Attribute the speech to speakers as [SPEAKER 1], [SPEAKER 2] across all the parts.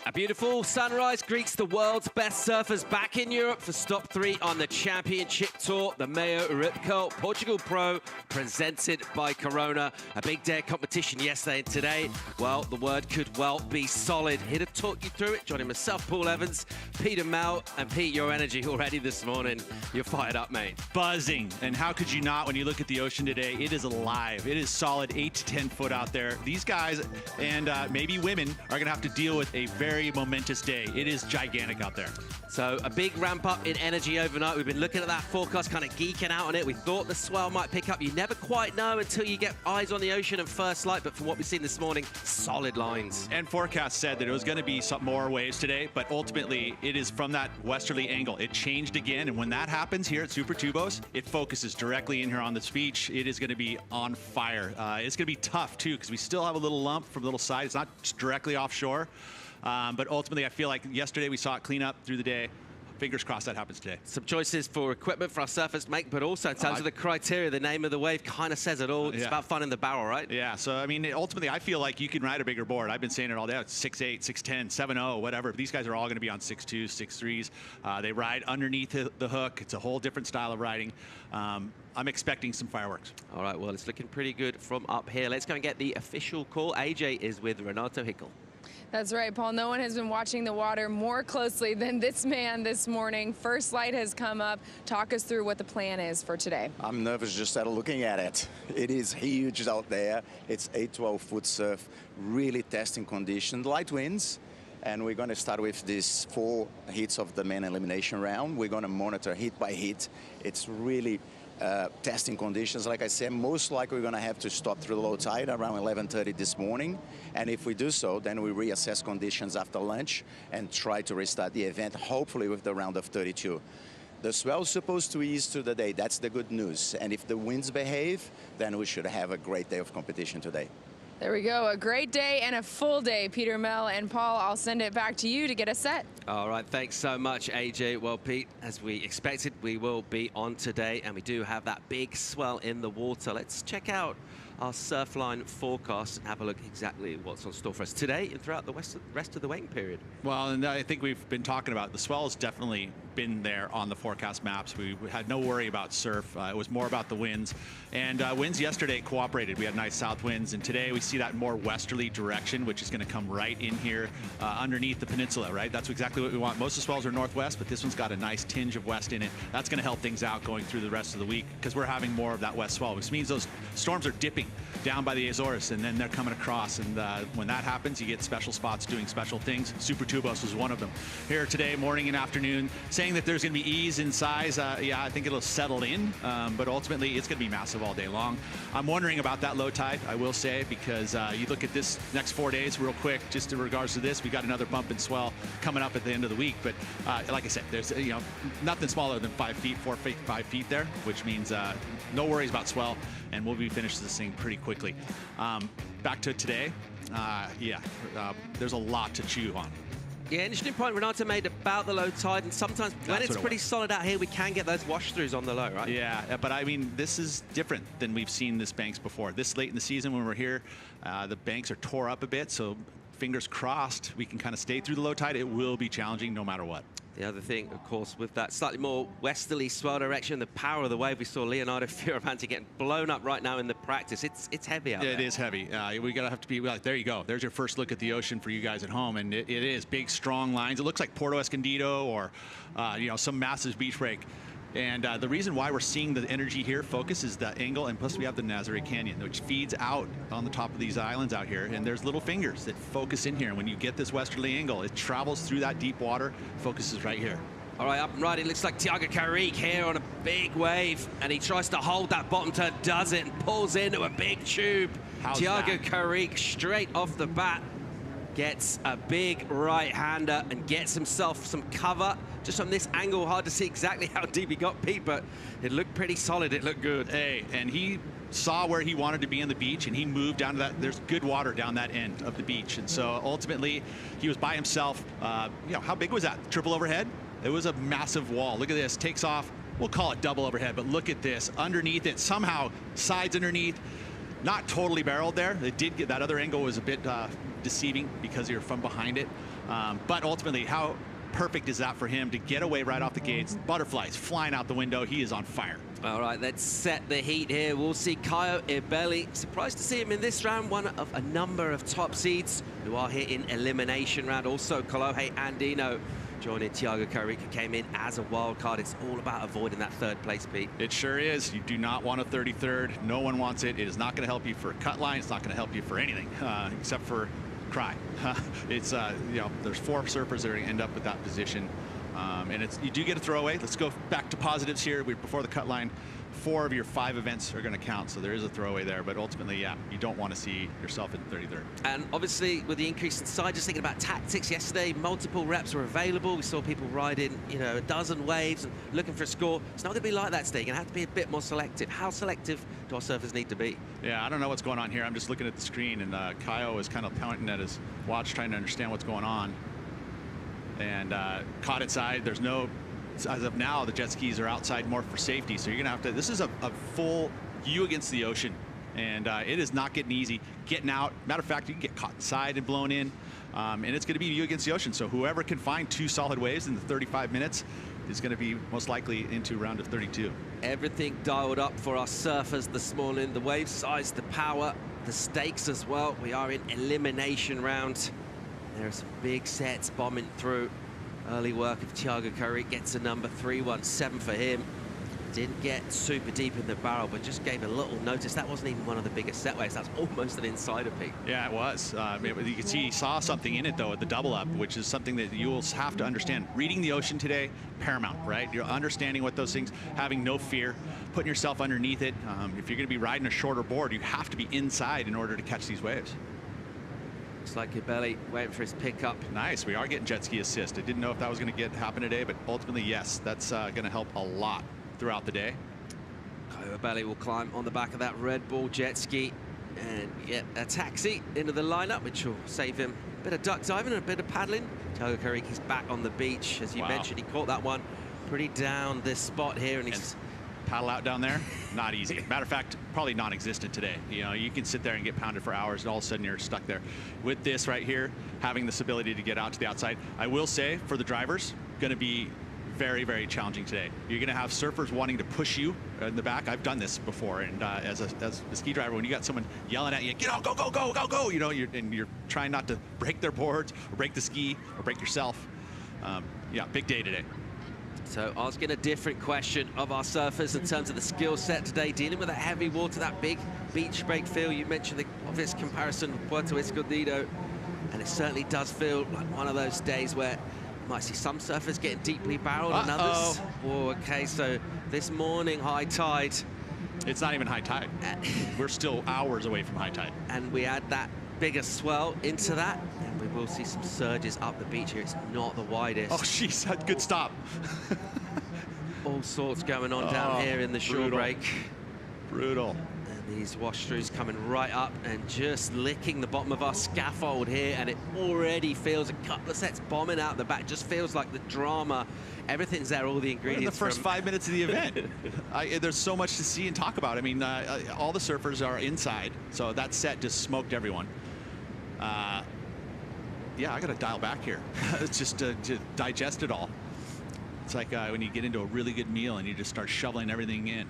[SPEAKER 1] A beautiful sunrise greets the world's best surfers back in Europe for stop 3 on the Championship Tour. The MEO Ripco Portugal Pro, presented by Corona. A big day of competition yesterday and today. Well, the word could well be solid. Here to talk you through it, joining myself, Paul Evans, Peter MEO, and Pete, your energy already this morning. You're fired up, mate.
[SPEAKER 2] Buzzing. And how could you not when you look at the ocean today? It is alive. It is solid 8 to 10 foot out there. These guys and maybe women are going to have to deal with a very momentous day. It is gigantic out there.
[SPEAKER 1] So a big ramp up in energy overnight. We've been looking at that forecast, kind of geeking out on it. We thought the swell might pick up. You never quite know until you get eyes on the ocean and first light. But from what we've seen this morning, solid lines.
[SPEAKER 2] And forecast said that it was going to be some more waves today, but ultimately it is from that westerly angle. It changed again, and when that happens here at Super Tubos, it focuses directly in here on this beach. It is going to be on fire. It's going to be tough too, because we still have a little lump from the little side. It's not just directly offshore. But ultimately, I feel like yesterday we saw it clean up through the day. Fingers crossed that happens today.
[SPEAKER 1] Some choices for equipment for our surfers to make, but also in terms of the criteria, the name of the wave kind of says it all. It's about fun in the barrel, right?
[SPEAKER 2] Yeah, so I mean, ultimately, I feel like you can ride a bigger board. I've been saying it all day. It's 6'8", 6'10", 7'0", whatever. These guys are all going to be on 6'2", 6'3s. They ride underneath the hook. It's a whole different style of riding. I'm expecting some fireworks.
[SPEAKER 1] All right, well, it's looking pretty good from up here. Let's go and get the official call. AJ is with Renato Hickel.
[SPEAKER 3] That's right, Paul. No one has been watching the water more closely than this man this morning. First light has come up. Talk us through what the plan is for today.
[SPEAKER 4] I'm nervous just at looking at it. It is huge out there. It's 8-12 foot surf, really testing conditions, light winds. And we're going to start with these 4 heats of the main elimination round. We're going to monitor heat by heat. It's really testing conditions. Like I said, most likely we're going to have to stop through low tide around 11:30 this morning. And if we do so, then we reassess conditions after lunch and try to restart the event, hopefully with the round of 32. The swell's supposed to ease through the day. That's the good news. And if the winds behave, then we should have a great day of competition today.
[SPEAKER 3] There we go. A great day and a full day, Peter, MEO, and Paul. I'll send it back to you to get us set.
[SPEAKER 1] All right, thanks so much, AJ. Well, Pete, as we expected, we will be on today, and we do have that big swell in the water. Let's check out our Surfline forecast and have a look exactly what's on store for us today and throughout the rest of the waiting period.
[SPEAKER 2] Well, and I think we've been talking about the swell has definitely been there on the forecast maps. We had no worry about surf. It was more about the winds. And winds yesterday cooperated. We had nice south winds, and today we see that more westerly direction, which is going to come right in here underneath the peninsula, right? That's exactly what we want. Most of the swells are northwest, but this one's got a nice tinge of west in it. That's going to help things out going through the rest of the week because we're having more of that west swell, which means those storms are dipping down by the Azores, and then they're coming across. And when that happens, you get special spots doing special things. Super Tubos was one of them. Here today, morning and afternoon, saying that there's going to be ease in size. Yeah, I think it'll settle in, but ultimately it's going to be massive all day long. I'm wondering about that low tide, I will say, because you look at this next 4 days real quick, just in regards to this, we got another bump and swell coming up at the end of the week. But like I said, there's nothing smaller than 5 feet, 4 feet, 5 feet there, which means no worries about swell, and we'll be finished this thing pretty quickly. Back to today, there's a lot to chew on.
[SPEAKER 1] Yeah, interesting point Renato made about the low tide, and sometimes when it's pretty solid out here, we can get those wash-throughs on the low, right?
[SPEAKER 2] Yeah, but I mean, this is different than we've seen this banks before. This late in the season when we're here, the banks are tore up a bit, so fingers crossed we can kind of stay through the low tide. It will be challenging no matter what.
[SPEAKER 1] The other thing, of course, with that slightly more westerly swell direction, the power of the wave, we saw Leonardo Fioravanti getting blown up right now in the practice. It's heavy out there.
[SPEAKER 2] It is heavy. We gotta have to be like, there you go. There's your first look at the ocean for you guys at home, and it is big, strong lines. It looks like Porto Escondido or some massive beach break. And the reason why we're seeing the energy here focus is the angle, and plus we have the Nazare Canyon, which feeds out on the top of these islands out here, and there's little fingers that focus in here. And when you get this westerly angle, it travels through that deep water, focuses right here.
[SPEAKER 1] All right, up and right, it looks like Thiago Carrique here on a big wave, and he tries to hold that bottom turn, does it, and pulls into a big tube. Thiago Carrique straight off the bat gets a big right-hander and gets himself some cover. Just from this angle, hard to see exactly how deep he got, Pete, but it looked pretty solid. It looked good.
[SPEAKER 2] Hey, and he saw where he wanted to be on the beach, and he moved down to that. There's good water down that end of the beach, and so ultimately he was by himself. How big was that? Triple overhead? It was a massive wall. Look at this. Takes off. We'll call it double overhead, but look at this. Underneath it, somehow sides underneath. Not totally barreled there. It did get that other angle was a bit deceiving because you're from behind it. But ultimately, how perfect is that for him to get away right off the gates? Butterflies flying out the window. He is on fire.
[SPEAKER 1] All right, let's set the heat here. We'll see Caio Ibelli. Surprised to see him in this round, one of a number of top seeds who are here in elimination round. Also, Kolohe Andino joining Thiago Carrica, came in as a wild card. It's all about avoiding that third place, Pete.
[SPEAKER 2] It sure is. You do not want a 33rd. No one wants it. It is not going to help you for a cut line. It's not going to help you for anything except for cry. It's you know, there's 4 surfers that are going to end up with that position. And you do get a throwaway. Let's go back to positives here. Before the cut line, 4 of your 5 events are going to count, so there is a throwaway there. But ultimately, yeah, you don't want to see yourself in 33rd.
[SPEAKER 1] And obviously, with the increase in side, just thinking about tactics yesterday, multiple reps were available. We saw people riding, you know, a dozen waves and looking for a score. It's not going to be like that today. You're going to have to be a bit more selective. How selective do our surfers need to be?
[SPEAKER 2] Yeah, I don't know what's going on here. I'm just looking at the screen, and Caio is kind of pointing at his watch, trying to understand what's going on. And caught inside. There's no, as of now, the jet skis are outside more for safety. So you're gonna have to, this is a full you against the ocean. And it is not getting easy. Getting out, matter of fact, you can get caught inside and blown in. And it's gonna be you against the ocean. So whoever can find 2 solid waves in the 35 minutes is gonna be most likely into round of 32.
[SPEAKER 1] Everything dialed up for our surfers this morning. The wave size, the power, the stakes as well. We are in elimination round. There are some big sets bombing through. Early work of Thiago Carrica gets a number 317 for him. Didn't get super deep in the barrel, but just gave a little notice. That wasn't even one of the biggest set waves. That's almost an insider peak.
[SPEAKER 2] Yeah, it was. You can see he saw something in it, though, at the double up, which is something that you will have to understand. Reading the ocean today, paramount, right? You're understanding what those things, having no fear, putting yourself underneath it. If you're going to be riding a shorter board, you have to be inside in order to catch these waves.
[SPEAKER 1] Looks like Ibelli waiting for his pickup.
[SPEAKER 2] Nice. We are getting jet ski assist. I didn't know if that was going to happen today, but ultimately, yes, that's going to help a lot throughout the day.
[SPEAKER 1] Caio Ibelli will climb on the back of that Red Bull jet ski and get a taxi into the lineup, which will save him a bit of duck diving and a bit of paddling. Thiago Carrica's back on the beach. As you mentioned, he caught that one pretty down this spot here, and he's
[SPEAKER 2] paddle out down there, not easy. Matter of fact, probably non-existent today. You know, you can sit there and get pounded for hours, and all of a sudden you're stuck there. With this right here, having this ability to get out to the outside, I will say for the drivers, going to be very, very challenging today. You're going to have surfers wanting to push you in the back. I've done this before, and as a ski driver, when you got someone yelling at you, get out, go, go, go, go, go, you know, you're trying not to break their boards or break the ski or break yourself. Yeah, big day today.
[SPEAKER 1] So asking a different question of our surfers in terms of the skill set today, dealing with that heavy water, that big beach break feel. You mentioned the obvious comparison with Puerto Escondido, and it certainly does feel like one of those days where you might see some surfers getting deeply barreled and others. Oh, okay, so this morning, high tide.
[SPEAKER 2] It's not even high tide. We're still hours away from high tide.
[SPEAKER 1] And we add that bigger swell into that, and we will see some surges up the beach here. It's not the widest.
[SPEAKER 2] Oh, jeez, good stop.
[SPEAKER 1] All sorts going on down here in the shore break.
[SPEAKER 2] Brutal.
[SPEAKER 1] And these wash-throughs coming right up and just licking the bottom of our scaffold here, and it already feels a couple of sets bombing out the back. Just feels like the drama. Everything's there, all the ingredients.
[SPEAKER 2] In the first 5 minutes of the event. There's so much to see and talk about. I mean, all the surfers are inside, so that set just smoked everyone. Yeah, I got to dial back here. It's just to digest it all. It's like when you get into a really good meal and you just start shoveling everything in.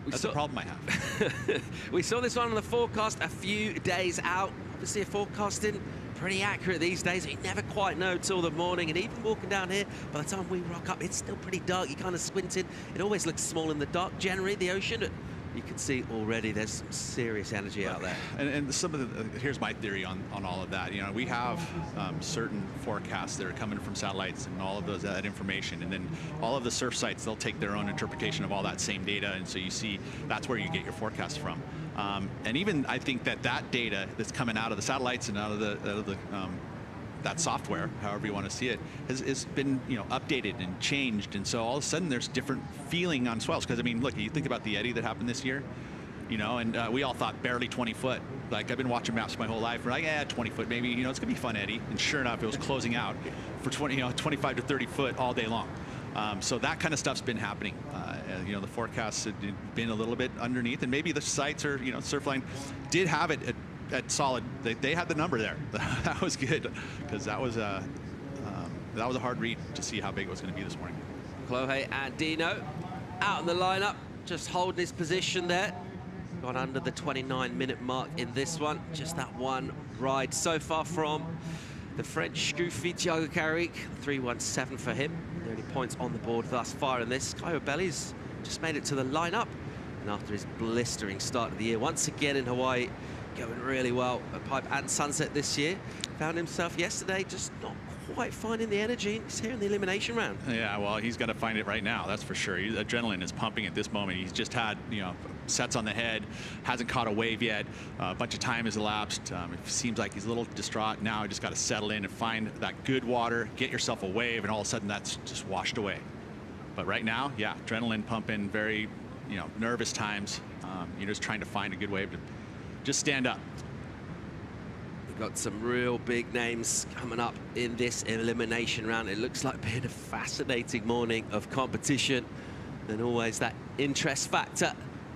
[SPEAKER 2] That's the problem I have.
[SPEAKER 1] We saw this one on the forecast a few days out. Obviously, forecasting pretty accurate these days. You never quite know till the morning, and even walking down here, by the time we rock up, it's still pretty dark. You kind of squinted. It always looks small in the dark. Generally, the ocean, you can see already there's some serious energy out there.
[SPEAKER 2] And some of the, here's my theory on all of that. You know, we have certain forecasts that are coming from satellites and all of those that information, and then all of the surf sites, they'll take their own interpretation of all that same data, and so you see that's where you get your forecast from. And even I think that data that's coming out of the satellites and out of the that software, however you want to see it, has been, you know, updated and changed, and so all of a sudden there's different feeling on swells. Because I mean, look, you think about the eddy that happened this year, you know, and we all thought barely 20 foot. Like, I've been watching maps my whole life. We're like, yeah, 20 foot maybe. You know, it's gonna be fun eddy. And sure enough, it was closing out for 25 to 30 foot all day long. So that kind of stuff's been happening. You know, the forecasts had been a little bit underneath, and maybe the sites are, you know, Surfline did have it at solid. They had the number there. That was good, because that was that was a hard read to see how big it was going to be this morning.
[SPEAKER 1] Chloe Andino out in the lineup, just holding his position there. Gone under the 29-minute mark in this one. Just that one ride so far from the French Scoofy, Thiago Carrick. 3:17 for him. The only points on the board thus far in this. Caio Belli's just made it to the lineup. And after his blistering start of the year, once again in Hawaii, going really well at Pipe and Sunset this year. Found himself yesterday just not quite finding the energy. He's here in the elimination round.
[SPEAKER 2] Yeah, well, he's got to find it right now, that's for sure. Adrenaline is pumping at this moment. He's just had, you know, sets on the head, hasn't caught a wave yet. A bunch of time has elapsed. It seems like he's a little distraught now. Just got to settle in and find that good water, get yourself a wave, and all of a sudden that's just washed away. But right now, yeah, adrenaline pumping, very, you know, nervous times. You're just trying to find a good wave to just stand up.
[SPEAKER 1] We've got some real big names coming up in this elimination round. It looks like being a fascinating morning of competition. And always that interest factor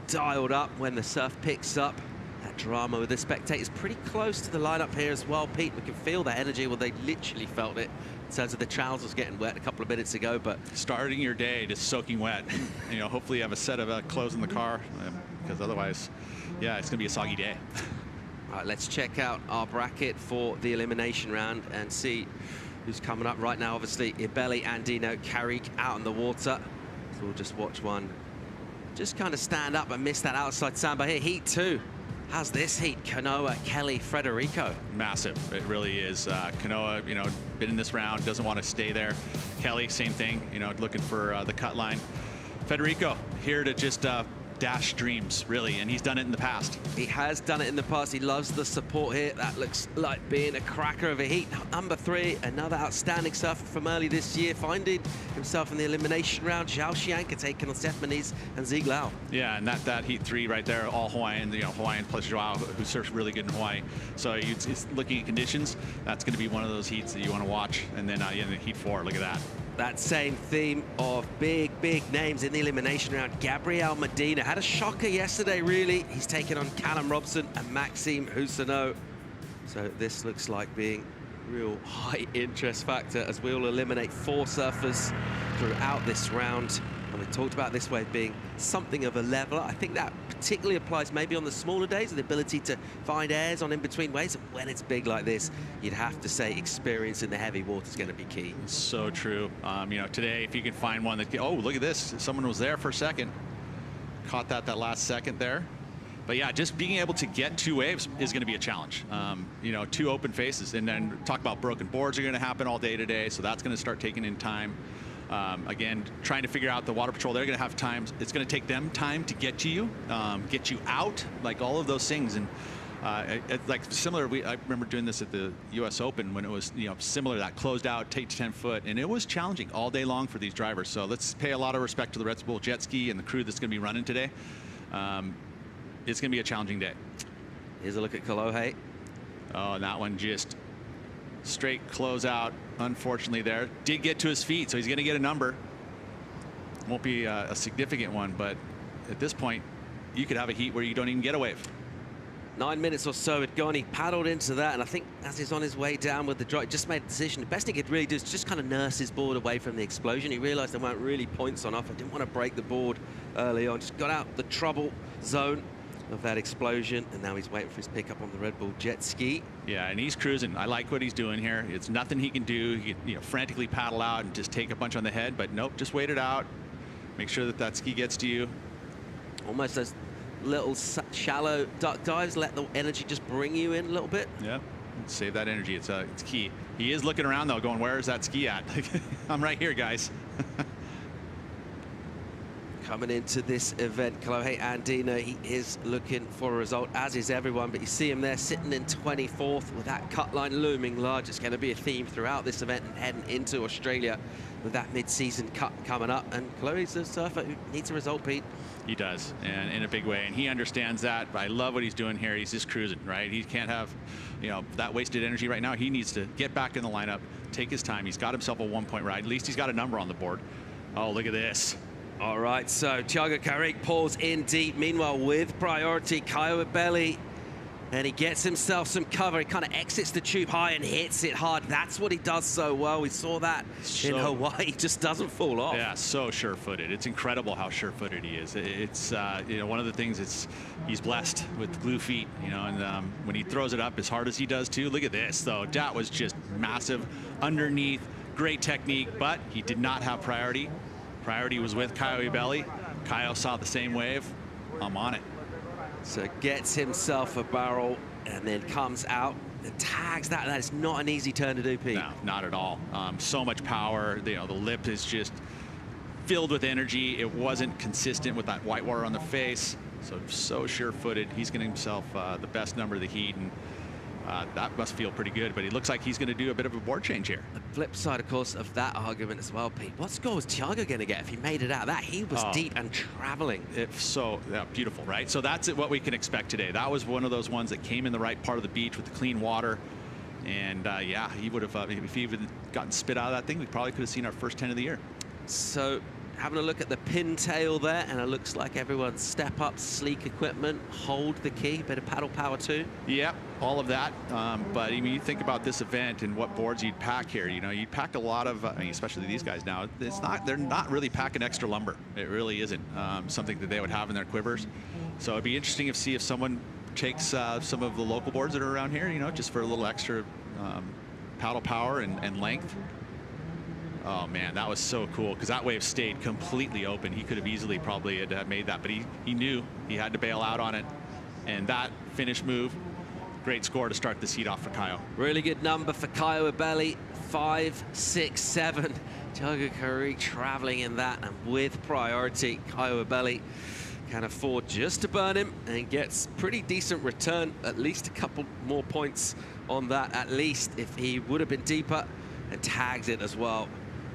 [SPEAKER 1] dialed up when the surf picks up. That drama with the spectators pretty close to the lineup here as well, Pete. We can feel that energy. Well, they literally felt it in terms of the trousers getting wet a couple of minutes ago. But
[SPEAKER 2] starting your day just soaking wet. You know, hopefully you have a set of clothes in the car, because otherwise, yeah, it's going to be a soggy day.
[SPEAKER 1] All right, let's check out our bracket for the elimination round and see who's coming up right now. Obviously, Ibelli, Andino, Carrick out in the water. So we'll just watch one just kind of stand up and miss that outside sandbar here. Heat 2 has this heat. Kanoa, Kelly, Federico.
[SPEAKER 2] Massive, it really is. Kanoa, you know, been in this round, doesn't want to stay there. Kelly, same thing, you know, looking for the cut line. Federico, here to just dash dreams, really, and he's done it in the past.
[SPEAKER 1] He has done it in the past. He loves the support here. That looks like being a cracker of a heat. Number 3, another outstanding surfer from early this year, finding himself in the elimination round. Zhao Xianka taking on Seth Moniz and Zieg Lau.
[SPEAKER 2] Yeah, and that heat 3 right there, all Hawaiian, you know, Hawaiian plus Zhao, who surfs really good in Hawaii. So it's looking at conditions. That's going to be one of those heats that you want to watch. And then in the heat 4, look at that.
[SPEAKER 1] That same theme of big names in the elimination round. Gabriel Medina had a shocker yesterday, really. He's taken on Callum Robson and Maxime Husseneau. So this looks like being real high interest factor as we'll eliminate 4 surfers throughout this round. And we talked about this wave being something of a leveler. I think that particularly applies maybe on the smaller days, the ability to find airs on in-between waves. And when it's big like this, you'd have to say experience in the heavy water is going to be key.
[SPEAKER 2] So true. You know, today, if you can find one that, oh, look at this. Someone was there for a second. Caught that last second there. But yeah, just being able to get 2 waves is going to be a challenge. You know, 2 open faces, and then talk about broken boards are going to happen all day today. So that's going to start taking in time. Again, trying to figure out the water patrol, they're going to have time. It's going to take them time to get to you, get you out, like all of those things. And like similar, I remember doing this at the U.S. Open when it was, you know, similar, that closed out, take to 10 foot, and it was challenging all day long for these drivers. So let's pay a lot of respect to the Red Bull Jet Ski and the crew that's going to be running today. It's going to be a challenging day.
[SPEAKER 1] Here's a look at Kalohe.
[SPEAKER 2] Oh, and that one just straight close out, unfortunately there. Did get to his feet, so he's going to get a number. Won't be a significant one, but at this point, you could have a heat where you don't even get a wave.
[SPEAKER 1] 9 minutes or so had gone. He paddled into that, and I think as he's on his way down with the drop, he just made a decision. The best he could really do is just kind of nurse his board away from the explosion. He realized there weren't really points on offer. Didn't want to break the board early on. Just got out the trouble zone of that explosion, and now he's waiting for his pickup on the Red Bull Jet Ski.
[SPEAKER 2] Yeah, and he's cruising. I like what he's doing here. It's nothing he can do. He can, you know, frantically paddle out and just take a bunch on the head, but nope, just wait it out. Make sure that ski gets to you.
[SPEAKER 1] Almost those little shallow duck dives, let the energy just bring you in a little bit.
[SPEAKER 2] Yeah, save that energy. It's key. He is looking around though, going, where is that ski at? I'm right here, guys.
[SPEAKER 1] Coming into this event, Kalohe Andino, he is looking for a result, as is everyone, but you see him there sitting in 24th with that cut line looming large. It's going to be a theme throughout this event and heading into Australia with that mid-season cut coming up. And Kalohe's a surfer who needs a result, Pete.
[SPEAKER 2] He does, and in a big way, and he understands that. I love what he's doing here. He's just cruising, right? He can't have, you know, that wasted energy right now. He needs to get back in the lineup, take his time. He's got himself a 1-point ride. At least he's got a number on the board. Oh, look at this.
[SPEAKER 1] All right, so Thiago Carrick pulls in deep. Meanwhile, with priority, Caio Ibelli And he gets himself some cover. He kind of exits the tube high and hits it hard. That's what he does so well. We saw that in Hawaii. He just doesn't fall off.
[SPEAKER 2] Yeah, so sure-footed. It's incredible how sure-footed he is. It's you know, one of the things, he's blessed with glue feet, you know, and when he throws it up as hard as he does too. Look at this though. That was just massive underneath. Great technique, but he did not have priority. Priority was with Kaio Belli. Kaio saw the same wave. I'm on it.
[SPEAKER 1] So gets himself a barrel and then comes out and tags that. That is not an easy turn to do, Pete.
[SPEAKER 2] No, not at all. So much power. You know, the lip is just filled with energy. It wasn't consistent with that white water on the face. So sure-footed. He's getting himself the best number of the heat, and that must feel pretty good. But he looks like he's going to do a bit of a board change here.
[SPEAKER 1] The flip side, of course, of that argument as well, Pete. What score was Thiago going to get if he made it out of that? He was deep and traveling.
[SPEAKER 2] It's so beautiful, right? So that's what we can expect today. That was one of those ones that came in the right part of the beach with the clean water. And yeah, he would have, if he even gotten spit out of that thing, we probably could have seen our first 10 of the year.
[SPEAKER 1] So having a look at the pintail there, and it looks like everyone's step up, sleek equipment, hold the key, bit of paddle power too.
[SPEAKER 2] Yeah, all of that. But I mean, you think about this event and what boards you'd pack here. You know, you'd pack a lot of, I mean, especially these guys now. They're not really packing extra lumber. It really isn't something that they would have in their quivers. So it'd be interesting to see if someone takes some of the local boards that are around here, you know, just for a little extra paddle power and length. Oh man, that was so cool, because that wave stayed completely open. He could have easily probably had made that, but he knew he had to bail out on it. And that finish move, great score to start this heat off for Kaio.
[SPEAKER 1] Really good number for Kaio Belli, 5, 6, 7. Thiago Carri traveling in that and with priority. Kaio Belli can afford just to burn him and gets pretty decent return, at least a couple more points on that, at least, if he would have been deeper, and tags it as well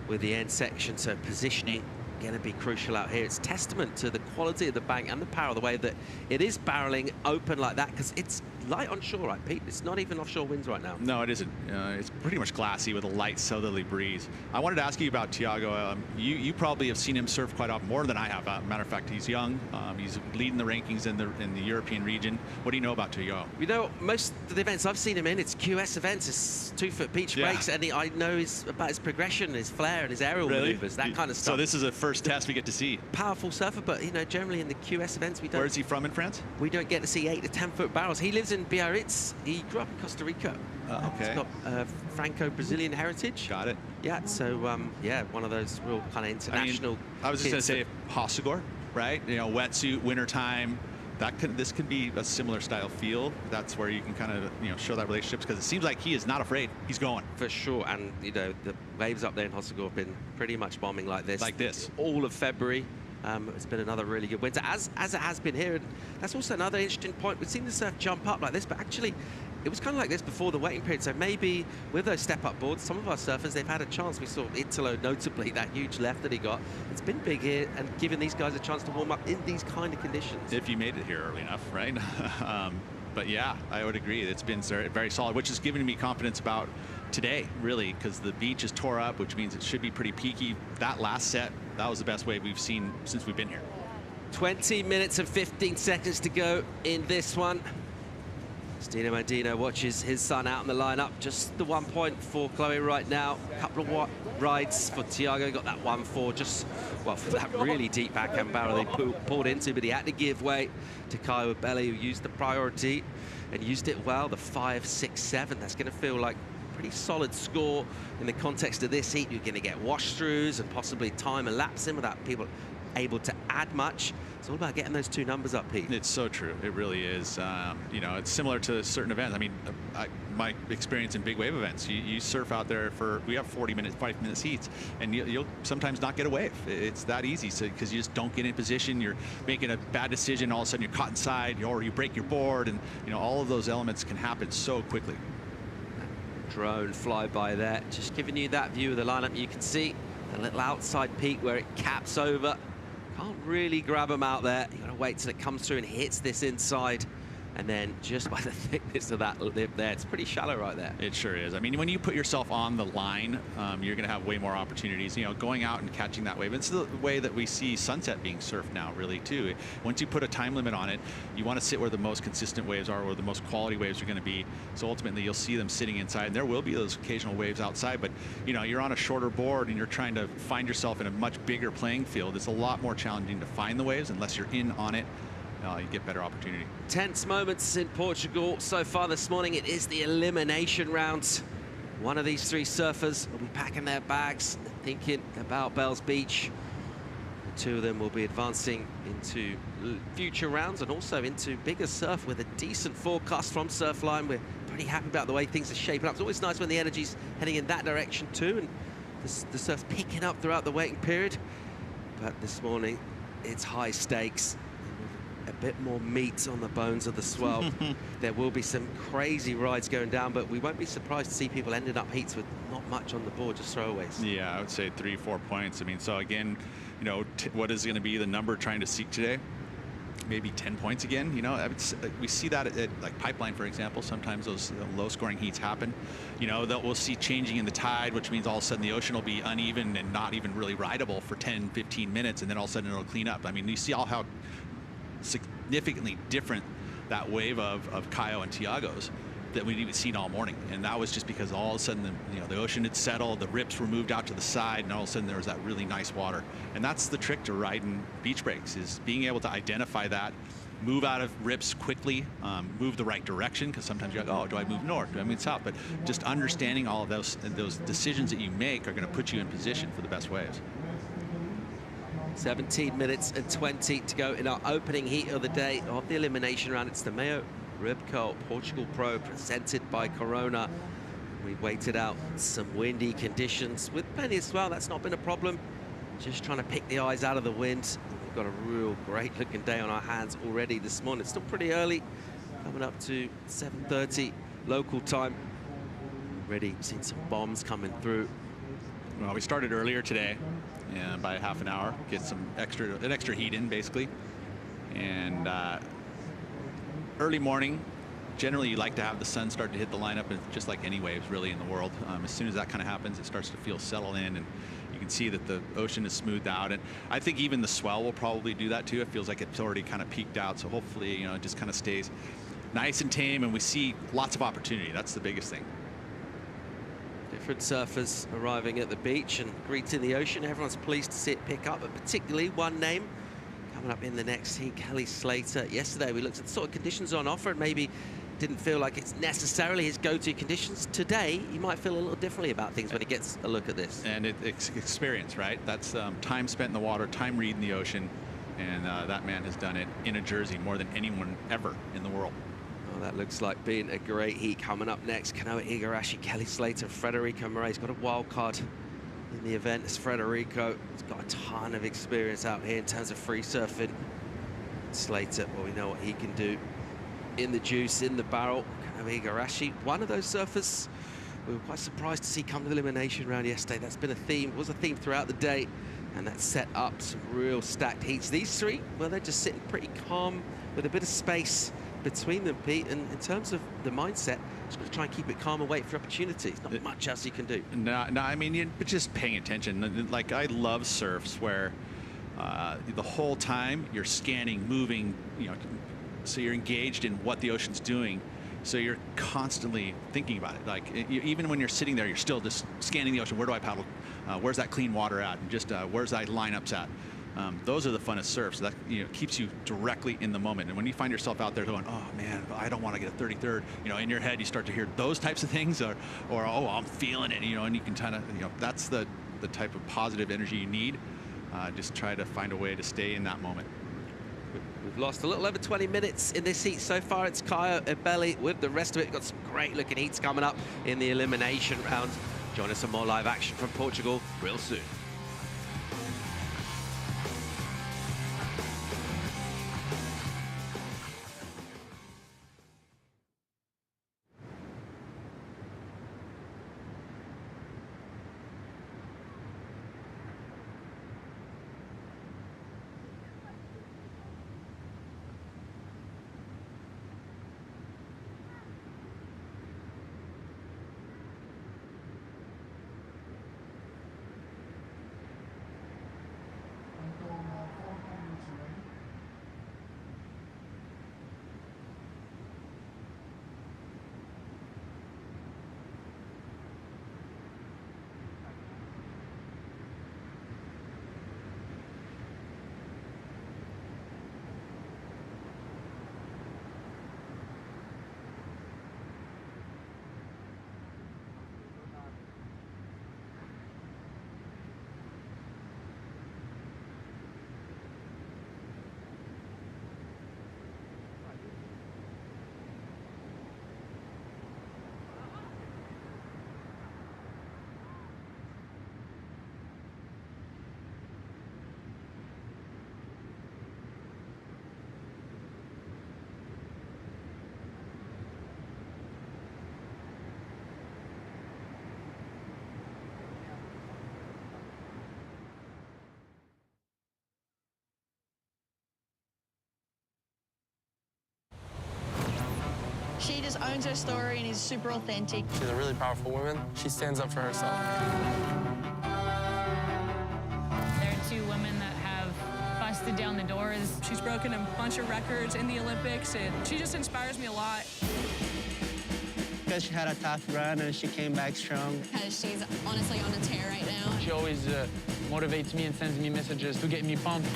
[SPEAKER 1] with the end section. So positioning going to be crucial out here. It's testament to the quality of the bank and the power of the way that it is barreling open like that, because it's light on shore, right, Pete? It's not even offshore winds right now.
[SPEAKER 2] No, it isn't. It's pretty much glassy with a light southerly breeze. I wanted to ask you about Thiago. You probably have seen him surf quite often, more than I have. Matter of fact, he's young. He's leading the rankings in the European region. What do you know about Thiago?
[SPEAKER 1] You know, most of the events I've seen him in, it's QS events, it's 2-foot beach breaks, and I know about his progression, his flair, and his aerial maneuvers, that kind of stuff.
[SPEAKER 2] So this is a first test we get to see.
[SPEAKER 1] Powerful surfer, but you know, generally in the QS events we don't.
[SPEAKER 2] Where is he from in France?
[SPEAKER 1] We don't get to see 8 to 10-foot barrels. He lives in Biarritz. He grew up in Costa Rica.
[SPEAKER 2] Okay.
[SPEAKER 1] He's got Franco-Brazilian heritage.
[SPEAKER 2] Got it.
[SPEAKER 1] Yeah, so yeah, one of those real kind of international.
[SPEAKER 2] I was just going to say Hossegor, right? You know, wetsuit, wintertime. This could be a similar style feel. That's where you can kind of, you know, show that relationship, because it seems like he is not afraid. He's going.
[SPEAKER 1] For sure. And, you know, the waves up there in Hossegor have been pretty much bombing like this.
[SPEAKER 2] Like this.
[SPEAKER 1] All of February. It's been another really good winter, as it has been here. And that's also another interesting point. We've seen the surf jump up like this, but actually it was kind of like this before the waiting period. So maybe with those step-up boards, some of our surfers, they've had a chance. We saw Italo, notably, that huge left that he got. It's been big here and giving these guys a chance to warm up in these kind of conditions.
[SPEAKER 2] If you made it here early enough, right? But yeah, I would agree. It's been very solid, which is giving me confidence about today, really, because the beach is tore up, which means it should be pretty peaky. That last set, that was the best wave we've seen since we've been here. 20
[SPEAKER 1] minutes and 15 seconds to go in this one. Stino Mandino watches his son out in the lineup. Just the 1 point for Chloe right now. A couple of rides for Thiago. Got that 1-4 just, well, for that really deep backhand barrel they pulled into, but he had to give way to Kaio Belli, who used the priority and used it well. The 5, 6, 7. That's going to feel like a pretty solid score in the context of this heat. You're going to get wash-throughs and possibly time elapsing without people able to add much. It's all about getting those two numbers up, Pete.
[SPEAKER 2] It's so true. It really is. You know, it's similar to certain events. I mean, my experience in big wave events, you surf out there for, we have 40 minutes, 5 minutes heats, and you'll sometimes not get a wave. It's that easy, so because you just don't get in position. You're making a bad decision, all of a sudden you're caught inside, or you break your board, and you know, all of those elements can happen so quickly.
[SPEAKER 1] Drone flyby there, just giving you that view of the lineup. You can see the little outside peak where it caps over. Can't really grab them out there. You got to wait till it comes through and hits this inside And then just by the thickness of that lip there, it's pretty shallow right there.
[SPEAKER 2] It sure is. I mean, when you put yourself on the line, you're going to have way more opportunities. You know, going out and catching that wave. It's the way that we see sunset being surfed now, really, too. Once you put a time limit on it, you want to sit where the most consistent waves are, where the most quality waves are going to be. So ultimately, you'll see them sitting inside. And there will be those occasional waves outside, but you know, you're on a shorter board and you're trying to find yourself in a much bigger playing field. It's a lot more challenging to find the waves unless you're in on it. You get better opportunity.
[SPEAKER 1] Tense moments in Portugal so far this morning. It is the elimination round. One of these three surfers will be packing their bags, thinking about Bells Beach. The two of them will be advancing into future rounds and also into bigger surf with a decent forecast from Surfline. We're pretty happy about the way things are shaping up. It's always nice when the energy's heading in that direction too, and the surf's picking up throughout the waiting period. But this morning, it's high stakes. A bit more meat on the bones of the swell. There will be some crazy rides going down, but we won't be surprised to see people ending up heats with not much on the board, just throwaways.
[SPEAKER 2] Yeah, I would say 3-4 points. I mean, so again, you know, what is going to be the number trying to seek today? Maybe 10 points again. You know, we see that at like Pipeline, for example. Sometimes those low-scoring heats happen. You know, that we'll see changing in the tide, which means all of a sudden the ocean will be uneven and not even really rideable for 10, 15 minutes, and then all of a sudden it'll clean up. I mean, you see all how significantly different that wave of Caio and Tiago's that we'd even seen all morning, and that was just because all of a sudden the ocean had settled, the rips were moved out to the side, and all of a sudden there was that really nice water. And that's the trick to riding beach breaks, is being able to identify that, move out of rips quickly, move the right direction, because sometimes you're like, oh, do I move north, do I move south? But just understanding all of those decisions that you make are going to put you in position for the best waves.
[SPEAKER 1] 17 minutes and 20 to go in our opening heat of the day of the elimination round. It's the MEO Rib Curl Portugal Pro presented by Corona. We waited out some windy conditions with plenty of swell. That's not been a problem. Just trying to pick the eyes out of the wind. We've got a real great looking day on our hands already this morning. It's still pretty early, coming up to 7:30 local time. Already seen some bombs coming through.
[SPEAKER 2] Well, we started earlier today, and by half an hour, get an extra heat in, basically. And early morning, generally you like to have the sun start to hit the lineup, and just like any waves really in the world. As soon as that kind of happens, it starts to feel settled in, and you can see that the ocean is smoothed out. And I think even the swell will probably do that too. It feels like it's already kind of peaked out, so hopefully, you know, it just kind of stays nice and tame, and we see lots of opportunity. That's the biggest thing.
[SPEAKER 1] Different surfers arriving at the beach and greeting the ocean. Everyone's pleased to see it pick up, but particularly one name coming up in the next heat, Kelly Slater. Yesterday we looked at the sort of conditions on offer and maybe didn't feel like it's necessarily his go-to conditions. Today he might feel a little differently about things when he gets a look at this.
[SPEAKER 2] And it's experience, right? That's time spent in the water, time reading the ocean, and that man has done it in a jersey more than anyone ever in the world.
[SPEAKER 1] Oh, that looks like being a great heat. Coming up next, Kanoa Igarashi, Kelly Slater, Federico Moret's got a wild card in the event. As Federico has got a ton of experience out here in terms of free surfing. Slater, well, we know what he can do in the juice, in the barrel. Kanoa Igarashi, one of those surfers we were quite surprised to see come to the elimination round yesterday. That's been a theme, was a theme throughout the day, and that set up some real stacked heats. These three, well, they're just sitting pretty calm with a bit of space between them, Pete, and in terms of the mindset, just got to try and keep it calm and wait for opportunities. Not much else you can do.
[SPEAKER 2] No, I mean, you're just paying attention. Like, I love surfs where the whole time you're scanning, moving, you know, so you're engaged in what the ocean's doing. So you're constantly thinking about it. Like, even when you're sitting there, you're still just scanning the ocean. Where do I paddle? Where's that clean water at? And just where's that lineups at? Those are the funnest surfs. That, you know, keeps you directly in the moment. And when you find yourself out there going, oh man, I don't want to get a 33rd, you know, in your head you start to hear those types of things, or oh, I'm feeling it, you know, and you can kind of, you know, that's the type of positive energy you need. Just try to find a way to stay in that moment.
[SPEAKER 1] We've lost a little over 20 minutes in this heat so far. It's Caio Ibelli with the rest of it. We've got some great looking heats coming up in the elimination round. Join us for more live action from Portugal real soon.
[SPEAKER 5] She just owns her story and is super authentic.
[SPEAKER 6] She's a really powerful woman. She stands up for herself.
[SPEAKER 7] There are two women that have busted down the doors.
[SPEAKER 8] She's broken a bunch of records in the Olympics, and she just inspires me a lot.
[SPEAKER 9] Because she had a tough run and she came back strong.
[SPEAKER 10] Because she's honestly on a tear right now.
[SPEAKER 6] She always motivates me and sends me messages to get me pumped.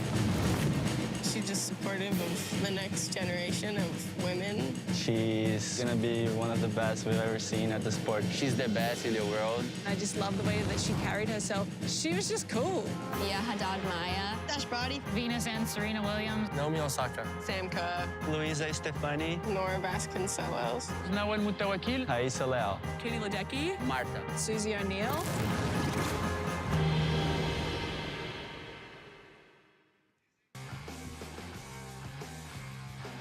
[SPEAKER 11] She's just supportive of the next generation of women.
[SPEAKER 9] She's gonna be one of the best we've ever seen at the sport. She's the best in the world.
[SPEAKER 8] I just love the way that she carried herself. She was just cool.
[SPEAKER 10] Mia Haddad Maya.
[SPEAKER 5] Dash Brody.
[SPEAKER 7] Venus and Serena Williams.
[SPEAKER 6] Naomi Osaka.
[SPEAKER 11] Sam Kerr.
[SPEAKER 9] Luisa Stefani.
[SPEAKER 11] Nora Vasconcelos.
[SPEAKER 6] Nawal Mutawakil.
[SPEAKER 9] Raisa Leal.
[SPEAKER 8] Katie Ledecky.
[SPEAKER 9] Marta.
[SPEAKER 8] Susie O'Neill.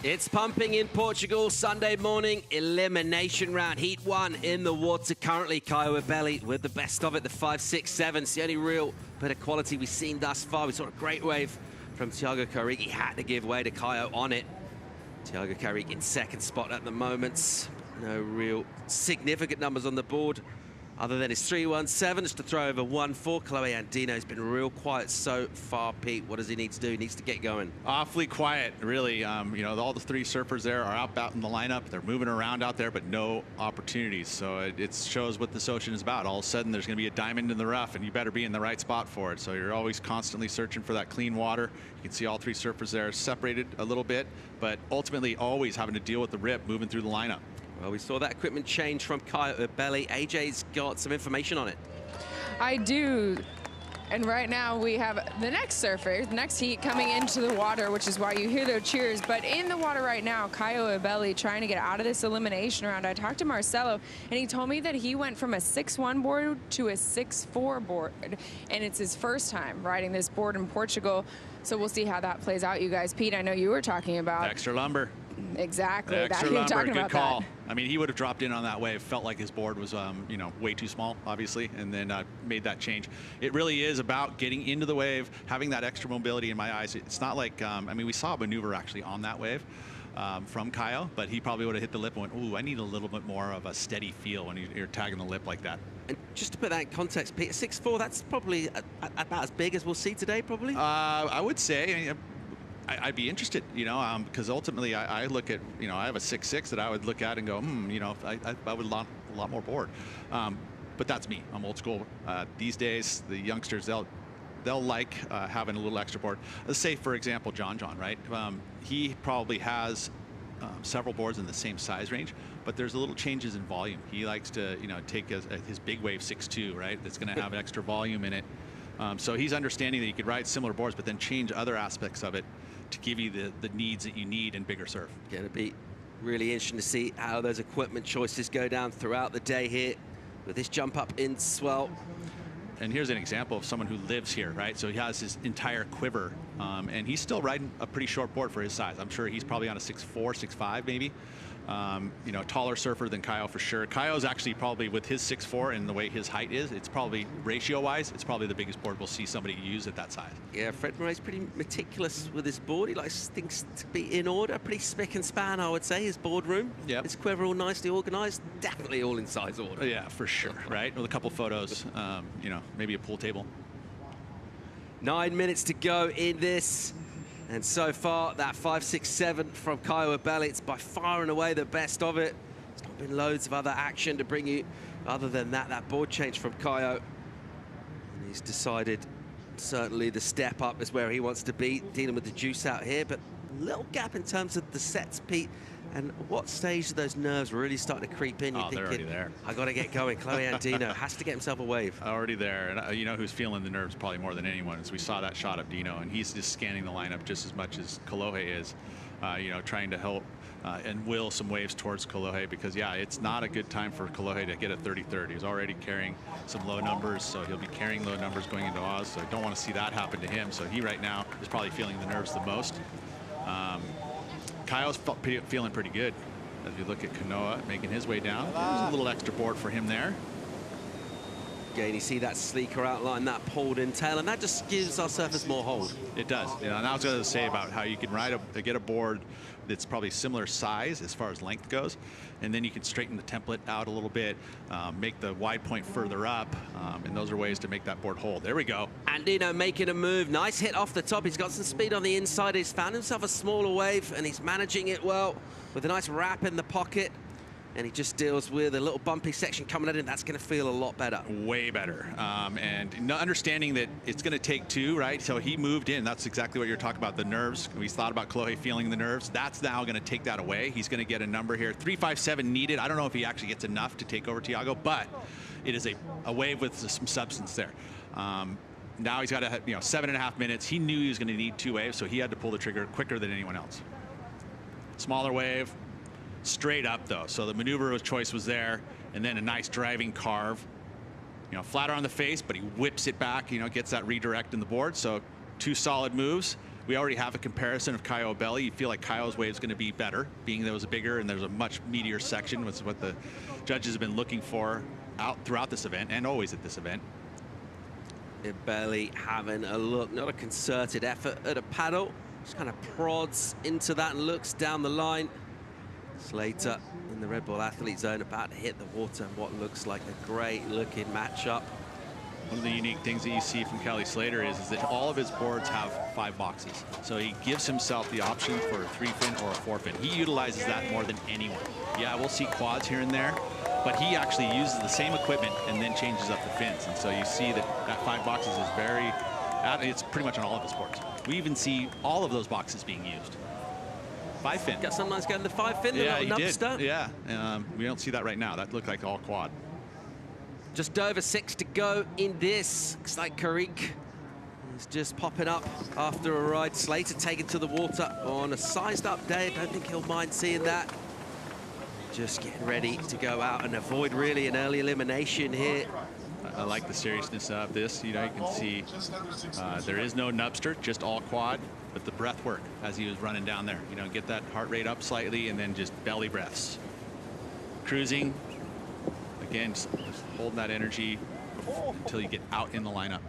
[SPEAKER 1] It's pumping in Portugal Sunday morning. Elimination round. Heat 1 in the water currently. Caio Ibelli with the best of it. The 5.67. It's the only real bit of quality we've seen thus far. We saw a great wave from Thiago Carrigue. Had to give way to Caio on it. Thiago Carrigue in second spot at the moment. No real significant numbers on the board other than his 3.17, just to throw over 1.4. Chloe Andino's been real quiet so far. Pete, what does he need to do? He needs to get going.
[SPEAKER 2] Awfully quiet, really. You know, all the three surfers there are out in the lineup. They're moving around out there, but no opportunities. So it shows what this ocean is about. All of a sudden, there's going to be a diamond in the rough, and you better be in the right spot for it. So you're always constantly searching for that clean water. You can see all three surfers there separated a little bit, but ultimately always having to deal with the rip moving through the lineup.
[SPEAKER 1] Well, we saw that equipment change from Caio Ibelli. AJ's got some information on it.
[SPEAKER 3] I do. And right now we have the next surfer, the next heat coming into the water, which is why you hear their cheers. But in the water right now, Caio Ibelli trying to get out of this elimination round. I talked to Marcelo, and he told me that he went from a 6.1 board to a 6.4 board. And it's his first time riding this board in Portugal. So we'll see how that plays out, you guys. Pete, I know you were talking about
[SPEAKER 2] Extra lumber.
[SPEAKER 3] Exactly.
[SPEAKER 2] Extra
[SPEAKER 3] that,
[SPEAKER 2] lumber,
[SPEAKER 3] talking
[SPEAKER 2] good
[SPEAKER 3] about
[SPEAKER 2] call.
[SPEAKER 3] that.
[SPEAKER 2] I mean, he would have dropped in on that wave, felt like his board was, you know, way too small, obviously, and then made that change. It really is about getting into the wave, having that extra mobility in my eyes. It's not like, I mean, we saw a maneuver actually on that wave from Caio, but he probably would have hit the lip and went, ooh, I need a little bit more of a steady feel when you're tagging the lip like that.
[SPEAKER 1] And just to put that in context, Pete, 6.4, that's probably about as big as we'll see today, probably?
[SPEAKER 2] I would say, I'd be interested, you know, because ultimately I look at, you know, I have a 6.6 that I would look at and go, you know, I would want a lot more board. But that's me. I'm old school. These days, the youngsters, they'll like having a little extra board. Let's say, for example, John, right? He probably has several boards in the same size range, but there's a little changes in volume. He likes to, you know, take his big wave 6.2, right? That's going to have extra volume in it. So he's understanding that you could ride similar boards, but then change other aspects of it to give you the needs that you need in bigger surf.
[SPEAKER 1] Going to be really interesting to see how those equipment choices go down throughout the day here with this jump up in swell.
[SPEAKER 2] And here's an example of someone who lives here, right? So he has his entire quiver, and he's still riding a pretty short board for his size. I'm sure he's probably on a 6.4, 6.5 maybe. You know, taller surfer than Caio for sure. Caio's actually probably, with his 6'4" and the way his height is, it's probably, ratio-wise, it's probably the biggest board we'll see somebody use at that size.
[SPEAKER 1] Yeah, Fred Murray's pretty meticulous with his board. He likes things to be in order, pretty spick and span, I would say, his boardroom.
[SPEAKER 2] Yep.
[SPEAKER 1] His quiver all nicely organized, definitely all in size order.
[SPEAKER 2] Yeah, for sure, right? With a couple photos, you know, maybe a pool table.
[SPEAKER 1] 9 minutes to go in this. And so far, that 5.67 from Caio Ibelli, it's by far and away the best of it. There's not been loads of other action to bring you. Other than that board change from Caio. And he's decided certainly the step up is where he wants to be, dealing with the juice out here. But a little gap in terms of the sets, Pete. And what stage do those nerves really starting to creep in? You're
[SPEAKER 2] they're already there.
[SPEAKER 1] I got to get going. Chloe Andino has to get himself a wave.
[SPEAKER 2] Already there. And you know who's feeling the nerves probably more than anyone is we saw that shot of Dino, and he's just scanning the lineup just as much as Kolohe is, you know, trying to help and will some waves towards Kolohe, because, yeah, it's not a good time for Kolohe to get a 30-30. He's already carrying some low numbers, so he'll be carrying low numbers going into Oz, so I don't want to see that happen to him. So he right now is probably feeling the nerves the most. Caio's feeling pretty good. As you look at Kanoa making his way down, there's a little extra board for him there.
[SPEAKER 1] Again, you see that sleeker outline, that pulled in tail, and that just gives our surfers more hold.
[SPEAKER 2] It does. You know, and I was going to say about how you can get a board that's probably similar size as far as length goes, and then you can straighten the template out a little bit, make the wide point further up, and those are ways to make that board hold. There we go.
[SPEAKER 1] Andino making a move. Nice hit off the top. He's got some speed on the inside. He's found himself a smaller wave, and he's managing it well with a nice wrap in the pocket. And he just deals with a little bumpy section coming at him. That's going to feel a lot better.
[SPEAKER 2] Way better. And understanding that it's going to take two, right? So he moved in. That's exactly what you're talking about, the nerves. We thought about Chloe feeling the nerves. That's now going to take that away. He's going to get a number here. 3.57 needed. I don't know if he actually gets enough to take over Thiago, but it is a wave with some substance there. Now he's got 7.5 minutes. He knew he was going to need 2 waves, so he had to pull the trigger quicker than anyone else. Smaller wave. Straight up though, so the maneuver of choice was there, and then a nice driving carve. Flatter on the face, but he whips it back, gets that redirect in the board. So 2 solid moves. We already have a comparison of Caio Belli. You feel like Caio's wave is going to be better, being that it was bigger and there's a much meatier section, which is what the judges have been looking for throughout this event and always at this event.
[SPEAKER 1] Belli having a look, not a concerted effort at a paddle, just kind of prods into that and looks down the line. Slater in the Red Bull athlete zone about to hit the water in what looks like a great looking matchup.
[SPEAKER 2] One of the unique things that you see from Kelly Slater is that all of his boards have 5 boxes. So he gives himself the option for a 3-fin or a 4-fin. He utilizes that more than anyone. Yeah, we'll see quads here and there, but he actually uses the same equipment and then changes up the fins. And so you see that 5 boxes is it's pretty much on all of his boards. We even see all of those boxes being used. 5-fin.
[SPEAKER 1] Got sometimes going the 5-fin,
[SPEAKER 2] yeah,
[SPEAKER 1] the little nubster.
[SPEAKER 2] Yeah, we don't see that right now. That looked like all quad.
[SPEAKER 1] Just over 6 to go in this. Looks like Karik is just popping up after a ride. Slater taken to the water on a sized up day. Don't think he'll mind seeing that. Just getting ready to go out and avoid really an early elimination here.
[SPEAKER 2] I like the seriousness of this. You can see there is no nubster, just all quad. But the breath work as he was running down there, get that heart rate up slightly and then just belly breaths. Cruising, again, just holding that energy until you get out in the lineup.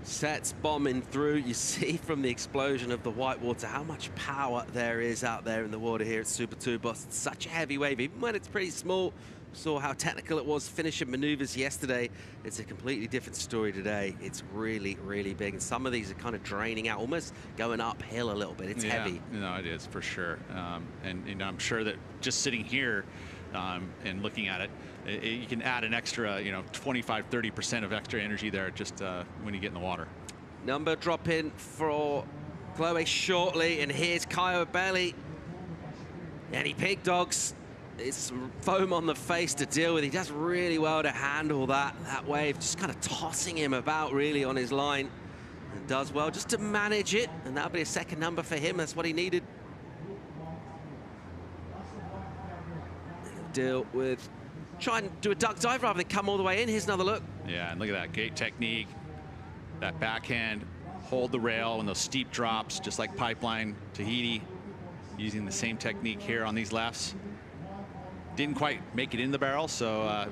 [SPEAKER 1] Sets bombing through. You see from the explosion of the white water how much power there is out there in the water here at Super Tubos. It's such a heavy wave, even when it's pretty small. Saw how technical it was finishing maneuvers yesterday. It's a completely different story today. It's really, really big. And some of these are kind of draining out, almost going uphill a little bit. It's heavy.
[SPEAKER 2] No, it is for sure. And I'm sure that just sitting here and looking at it, you can add an extra, 25, 30% of extra energy there just when you get in the water.
[SPEAKER 1] Number drop in for Chloe shortly. And here's Caio Belli. And he pig dogs. It's foam on the face to deal with. He does really well to handle that wave, just kind of tossing him about really on his line. And does well just to manage it, and that'll be a second number for him. That's what he needed. Deal with, try and do a duck dive rather than come all the way in. Here's another look.
[SPEAKER 2] Yeah, and look at that gate technique, that backhand, hold the rail and those steep drops, just like Pipeline, Tahiti, using the same technique here on these lefts. Didn't quite make it in the barrel, so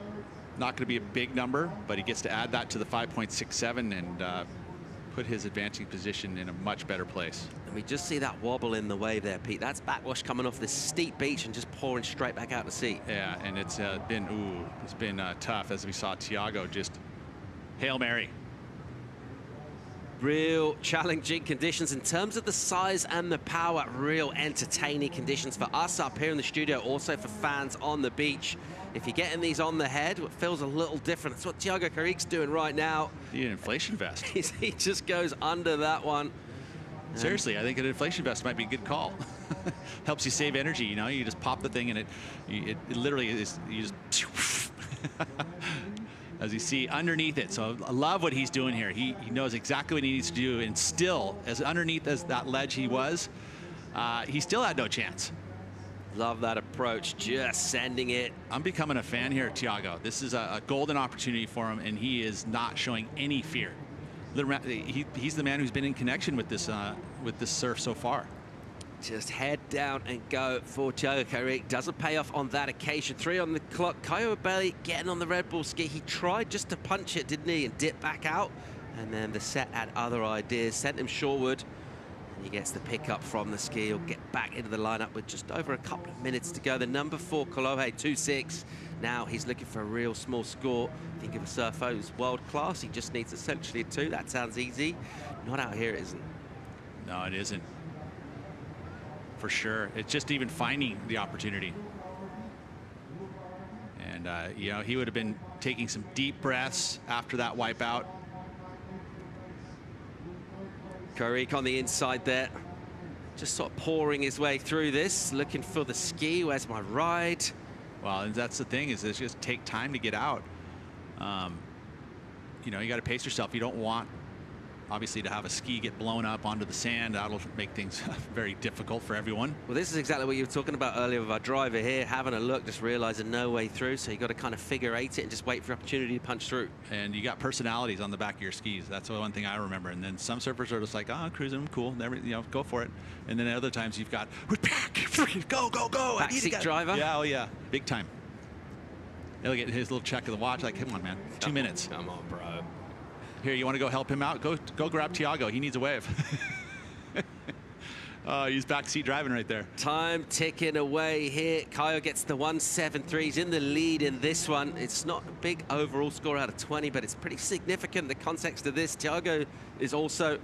[SPEAKER 2] not going to be a big number, but he gets to add that to the 5.67 and put his advancing position in a much better place.
[SPEAKER 1] And we just see that wobble in the wave there, Pete. That's backwash coming off this steep beach and just pouring straight back out to sea.
[SPEAKER 2] Yeah, and it's been tough, as we saw Thiago just Hail Mary.
[SPEAKER 1] Real challenging conditions in terms of the size and the power. Real entertaining conditions for us up here in the studio, also for fans on the beach. If you're getting these on the head, it feels a little different. That's what Thiago Caric's doing right now.
[SPEAKER 2] Need an inflation vest.
[SPEAKER 1] He just goes under that one.
[SPEAKER 2] Seriously, I think an inflation vest might be a good call. Helps you save energy. You just pop the thing and it literally is, you just as you see underneath it. So I love what he's doing here. He knows exactly what he needs to do, and still, as underneath as that ledge he still had no chance.
[SPEAKER 1] Love that approach, just sending it.
[SPEAKER 2] I'm becoming a fan here of Thiago. This is a golden opportunity for him, and he is not showing any fear. He's the man who's been in connection with this surf so far.
[SPEAKER 1] Just head down and go for Thiago Carrick. Doesn't pay off on that occasion. 3 on the clock. Caio Ibelli getting on the Red Bull ski. He tried just to punch it, didn't he, and dip back out. And then the set had other ideas, sent him shoreward. And he gets the pickup from the ski. He'll get back into the lineup with just over a couple of minutes to go. The number 4, Kolohe, 2-6. Now he's looking for a real small score. Think of a surfer who's world class. He just needs essentially a 2. That sounds easy. Not out here, it isn't.
[SPEAKER 2] No, it isn't. For sure. It's just even finding the opportunity. And, you know, he would have been taking some deep breaths after that wipeout.
[SPEAKER 1] Carrick on the inside there. Just sort of pouring his way through this, looking for the ski. Where's my ride?
[SPEAKER 2] Well, and that's the thing, is it's just take time to get out. You know, you got to pace yourself. You don't want, obviously, to have a ski get blown up onto the sand. That'll make things very difficult for everyone.
[SPEAKER 1] Well, this is exactly what you were talking about earlier with our driver here, having a look, just realizing no way through. So you got to kind of figure 8 it and just wait for opportunity to punch through.
[SPEAKER 2] And you got personalities on the back of your skis. That's the one thing I remember. And then some surfers are just like, oh, cruising, cool, never, you know, go for it. And then other times you've got, go, go, go.
[SPEAKER 1] Backseat driver?
[SPEAKER 2] Yeah, oh yeah, big time. He'll get his little check of the watch, like, come on, man, 2 minutes.
[SPEAKER 1] Come on, bro.
[SPEAKER 2] Here, you want to go help him out? Go grab Thiago. He needs a wave. He's backseat driving right there.
[SPEAKER 1] Time ticking away here. Caio gets the 173. He's in the lead in this one. It's not a big overall score out of 20, but it's pretty significant in the context of this. Thiago is also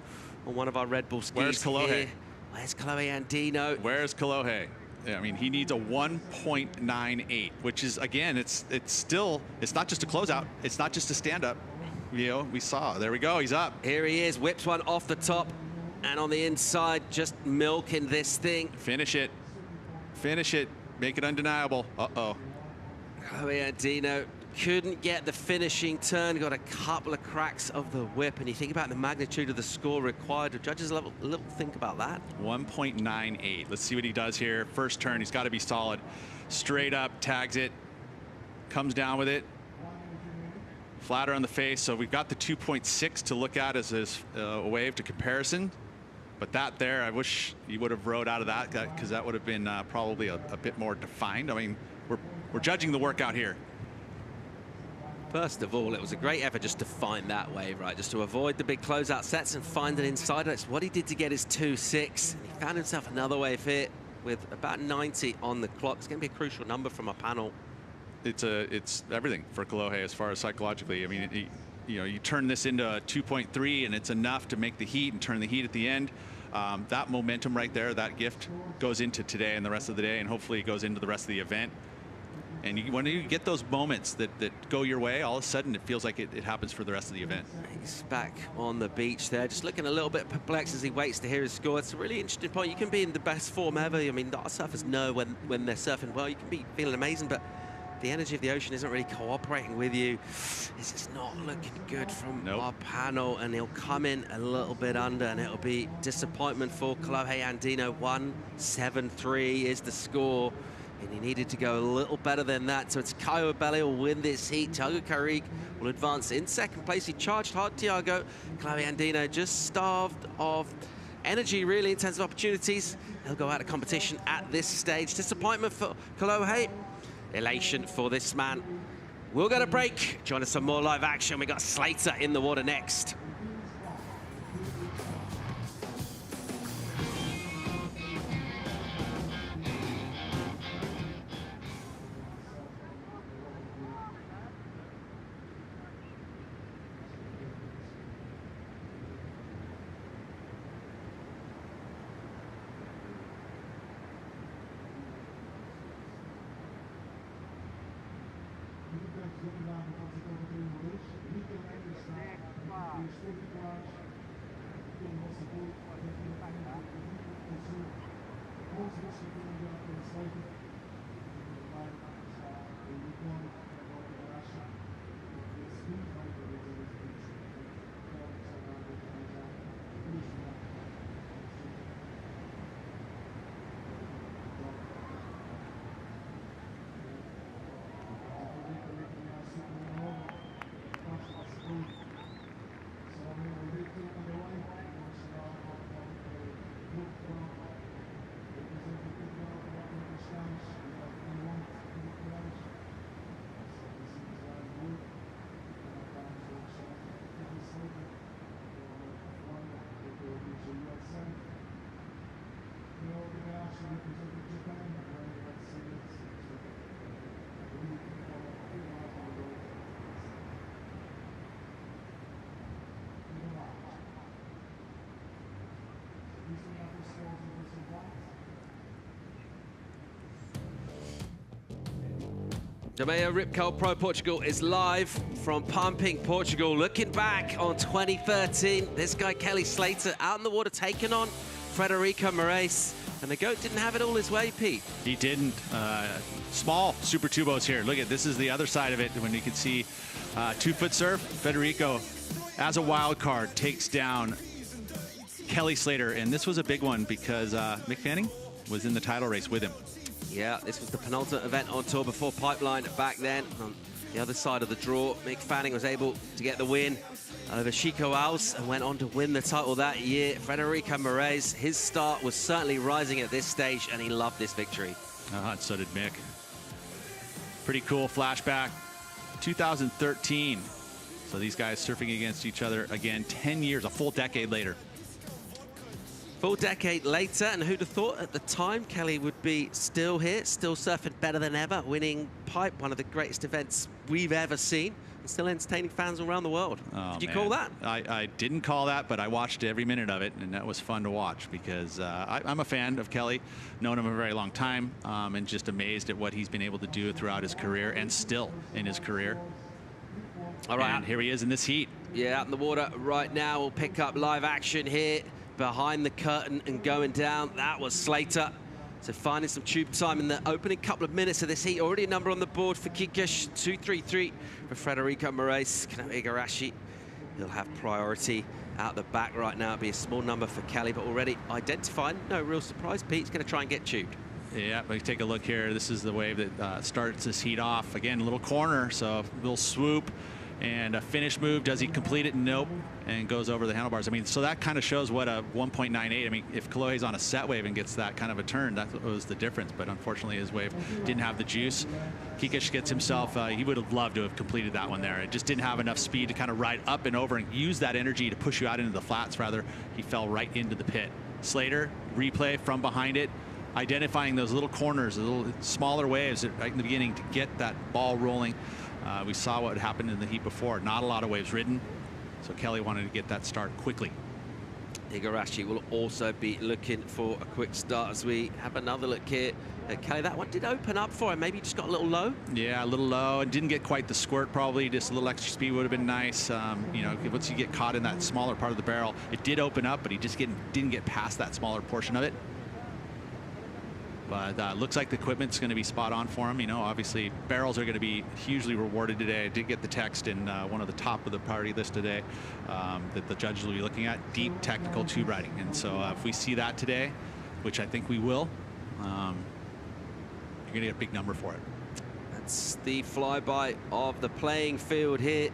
[SPEAKER 1] on one of our Red Bull skis.
[SPEAKER 2] Where's Kolohe?
[SPEAKER 1] Here. Where's Kolohe Andino?
[SPEAKER 2] Where's Kolohe? Yeah, I mean, he needs a 1.98, which is, again, it's still, it's not just a closeout. It's not just a stand-up. You know, we saw. There we go. He's up.
[SPEAKER 1] Here he is. Whips one off the top. And on the inside, just milking this thing.
[SPEAKER 2] Finish it. Finish it. Make it undeniable. Uh-oh.
[SPEAKER 1] Kolohe Andino couldn't get the finishing turn. Got a couple of cracks of the whip. And you think about the magnitude of the score required. Do judges a little think about that?
[SPEAKER 2] 1.98. Let's see what he does here. First turn. He's got to be solid. Straight up. Tags it. Comes down with it. Flatter on the face, so we've got the 2.6 to look at as a wave to comparison. But that there, I wish you would have rode out of that, because that would have been probably a bit more defined. I mean, we're judging the workout here.
[SPEAKER 1] First of all, it was a great effort just to find that wave, right? Just to avoid the big closeout sets and find an insider. It's what he did to get his 2.6. And he found himself another wave here with about 90 on the clock. It's going to be a crucial number from our panel.
[SPEAKER 2] It's everything for Kolohe as far as psychologically. I mean, you know, you turn this into a 2.3 and it's enough to make the heat and turn the heat at the end. That momentum right there, that gift goes into today and the rest of the day, and hopefully it goes into the rest of the event. And when you get those moments that go your way, all of a sudden it feels like it happens for the rest of the event.
[SPEAKER 1] He's back on the beach there, just looking a little bit perplexed as he waits to hear his score. It's a really interesting point. You can be in the best form ever. I mean, our surfers know when they're surfing well. You can be feeling amazing, but the energy of the ocean isn't really cooperating with you. It's just not looking good from our panel, and he'll come in a little bit under, and it'll be disappointment for Kolohe Andino. 1.73 is the score, and he needed to go a little better than that. So it's Caio Ibelli will win this heat. Thiago Carrick will advance in second place. He charged hard, Thiago. Kolohe Andino just starved of energy, really, in terms of opportunities. He'll go out of competition at this stage. Disappointment for Kolohe. Elation for this man. We'll go to break. Join us for more live action. We got Slater in the water next. The MEO Rip Curl Pro Portugal is live from Pumping, Portugal. Looking back on 2013, this guy Kelly Slater out in the water taking on Frederico Moraes. And the GOAT didn't have it all his way, Pete.
[SPEAKER 2] He didn't. Small Super Tubos here. Look at this is the other side of it when you can see 2-foot surf. Federico, as a wild card, takes down Kelly Slater. And this was a big one because Mick Fanning was in the title race with him.
[SPEAKER 1] Yeah, this was the penultimate event on tour before Pipeline back then. On the other side of the draw, Mick Fanning was able to get the win over Chico Alves and went on to win the title that year. Frederico Moraes, his start was certainly rising at this stage, and he loved this victory.
[SPEAKER 2] And so did Mick. Pretty cool flashback. 2013. So these guys surfing against each other again, 10 years, a full decade later.
[SPEAKER 1] Full decade later, and who'd have thought at the time Kelly would be still here, still surfing better than ever, winning Pipe, one of the greatest events we've ever seen, and still entertaining fans around the world. Did you call that?
[SPEAKER 2] I didn't call that, but I watched every minute of it, and that was fun to watch because I'm a fan of Kelly, known him a very long time, and just amazed at what he's been able to do throughout his career and still in his career. All right. And here he is in this heat.
[SPEAKER 1] Yeah, out in the water right now. We'll pick up live action here. Behind the curtain and going down, that was Slater. So finding some tube time in the opening couple of minutes of this heat. Already a number on the board for Kikesh, 2.33 for Frederico Moraes. Kano Igarashi, he'll have priority out the back right now. It'll be a small number for Kelly, but already identified. No real surprise, Pete's going to try and get tubed.
[SPEAKER 2] Yeah, but take a look here. This is the wave that starts this heat off. Again, a little corner, so a little swoop. And a finish move, does he complete it? Nope. And goes over the handlebars. I mean, so that kind of shows what a 1.98. I mean, if Kolohe's on a set wave and gets that kind of a turn, that was the difference. But unfortunately, his wave didn't have the juice. Kikesh gets himself, he would have loved to have completed that one there. It just didn't have enough speed to kind of ride up and over and use that energy to push you out into the flats. Rather, he fell right into the pit. Slater, replay from behind it, identifying those little corners, the little smaller waves right in the beginning to get that ball rolling. We saw what happened in the heat before. Not a lot of waves ridden, so Kelly wanted to get that start quickly.
[SPEAKER 1] Igarashi will also be looking for a quick start as we have another look here at Kelly. That one did open up for him. Maybe just got a little low. Yeah, a little low and didn't get quite the squirt probably. Just a little extra speed would have been nice. You know, once you get caught in that smaller part of the barrel, it did open up, but he just didn't get past that smaller portion of it. But looks like the equipment's going to be spot on for him. You know, obviously barrels are going to be hugely rewarded today. I did get the text in one of the top of the priority list today that the judges will be looking at, deep technical tube riding. And so if we see that today, which I think we will, you're going to get a big number for it. That's the flyby of the playing field here.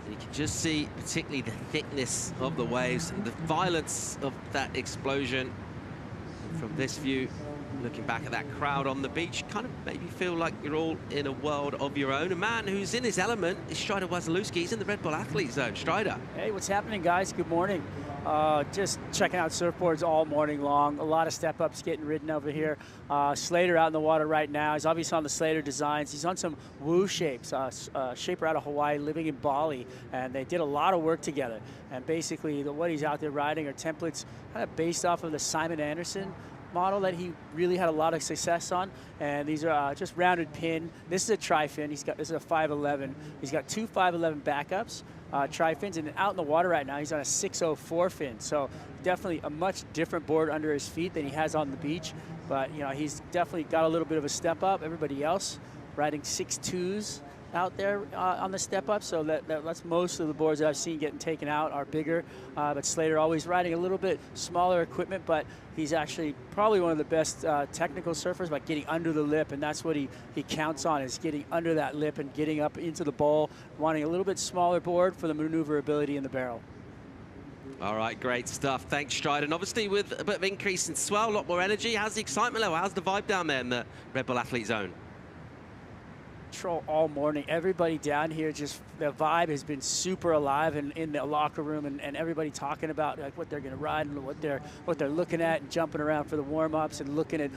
[SPEAKER 1] You can just see particularly the thickness of the waves and the violence of that explosion. And from this view, looking back at that crowd on the beach, kind of made you feel like you're all in a world of your own. A man who's in his element is Strider Wasilewski. He's in the Red Bull Athlete Zone. Strider.
[SPEAKER 12] Hey, what's happening, guys? Good morning. Just checking out surfboards all morning long. A lot of step-ups getting ridden over here. Slater out in the water right now. He's obviously on the Slater designs. He's on some Woo shapes. Shaper out of Hawaii, living in Bali, and they did a lot of work together. And basically, what he's out there riding are templates kind of based off of the Simon Anderson model that he really had a lot of success on, and these are just rounded pin. This is a tri-fin. This is a 511. He's got two 511 backups, tri-fins, and out in the water right now he's on a 604 fin. So definitely a much different board under his feet than he has on the beach. But you know, he's definitely got a little bit of a step up. Everybody else riding 6.2s out there on the step up, so that's most of the boards that I've seen getting taken out are bigger. But Slater always riding a little bit smaller equipment, but he's actually probably one of the best technical surfers by getting under the lip, and that's what he counts on, is getting under that lip and getting up into the bowl, wanting a little bit smaller board for the maneuverability in the barrel. All right, great stuff. Thanks, Strider. And obviously with a bit of increase in swell, a lot more energy. How's the excitement level? How's the vibe down there in the Red Bull Athlete Zone? All morning, everybody down here, just the vibe has been super alive in the locker room, and everybody talking about like what they're going to ride and what they're looking at and jumping around for the warm-ups and looking at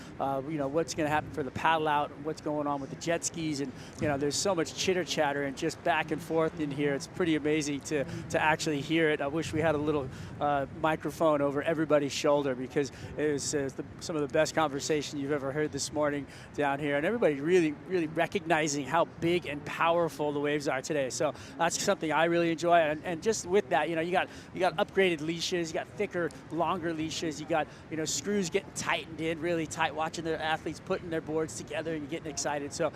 [SPEAKER 12] you know, what's going to happen for the paddle out and what's going on with the jet skis. And you know, there's so much chitter chatter and just back and forth in here. It's pretty amazing to actually hear it. I wish we had a little microphone over everybody's shoulder, because it was some of the best conversation you've ever heard this morning down here, and everybody really recognizing amazing how big and powerful the waves are today. So that's something I really enjoy. And just with that, you got upgraded leashes, you got thicker, longer leashes, you got screws getting tightened in really tight, watching their athletes putting their boards together and getting excited. So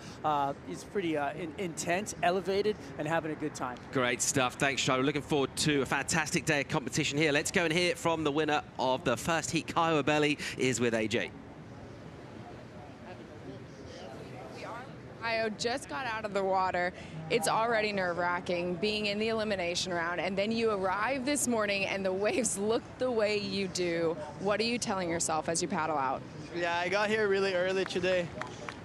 [SPEAKER 12] it's pretty intense, elevated, and having a good time.
[SPEAKER 1] Great stuff. Thanks, Shai. We're looking forward to a fantastic day of competition here. Let's go and hear it from the winner of the first heat. Kaio Abeli is with AJ.
[SPEAKER 3] Kaio just got out of the water. It's already nerve-wracking being in the elimination round, and then you arrive this morning and the waves look the way you do. What are you telling yourself as you paddle out?
[SPEAKER 13] Yeah, I got here really early today.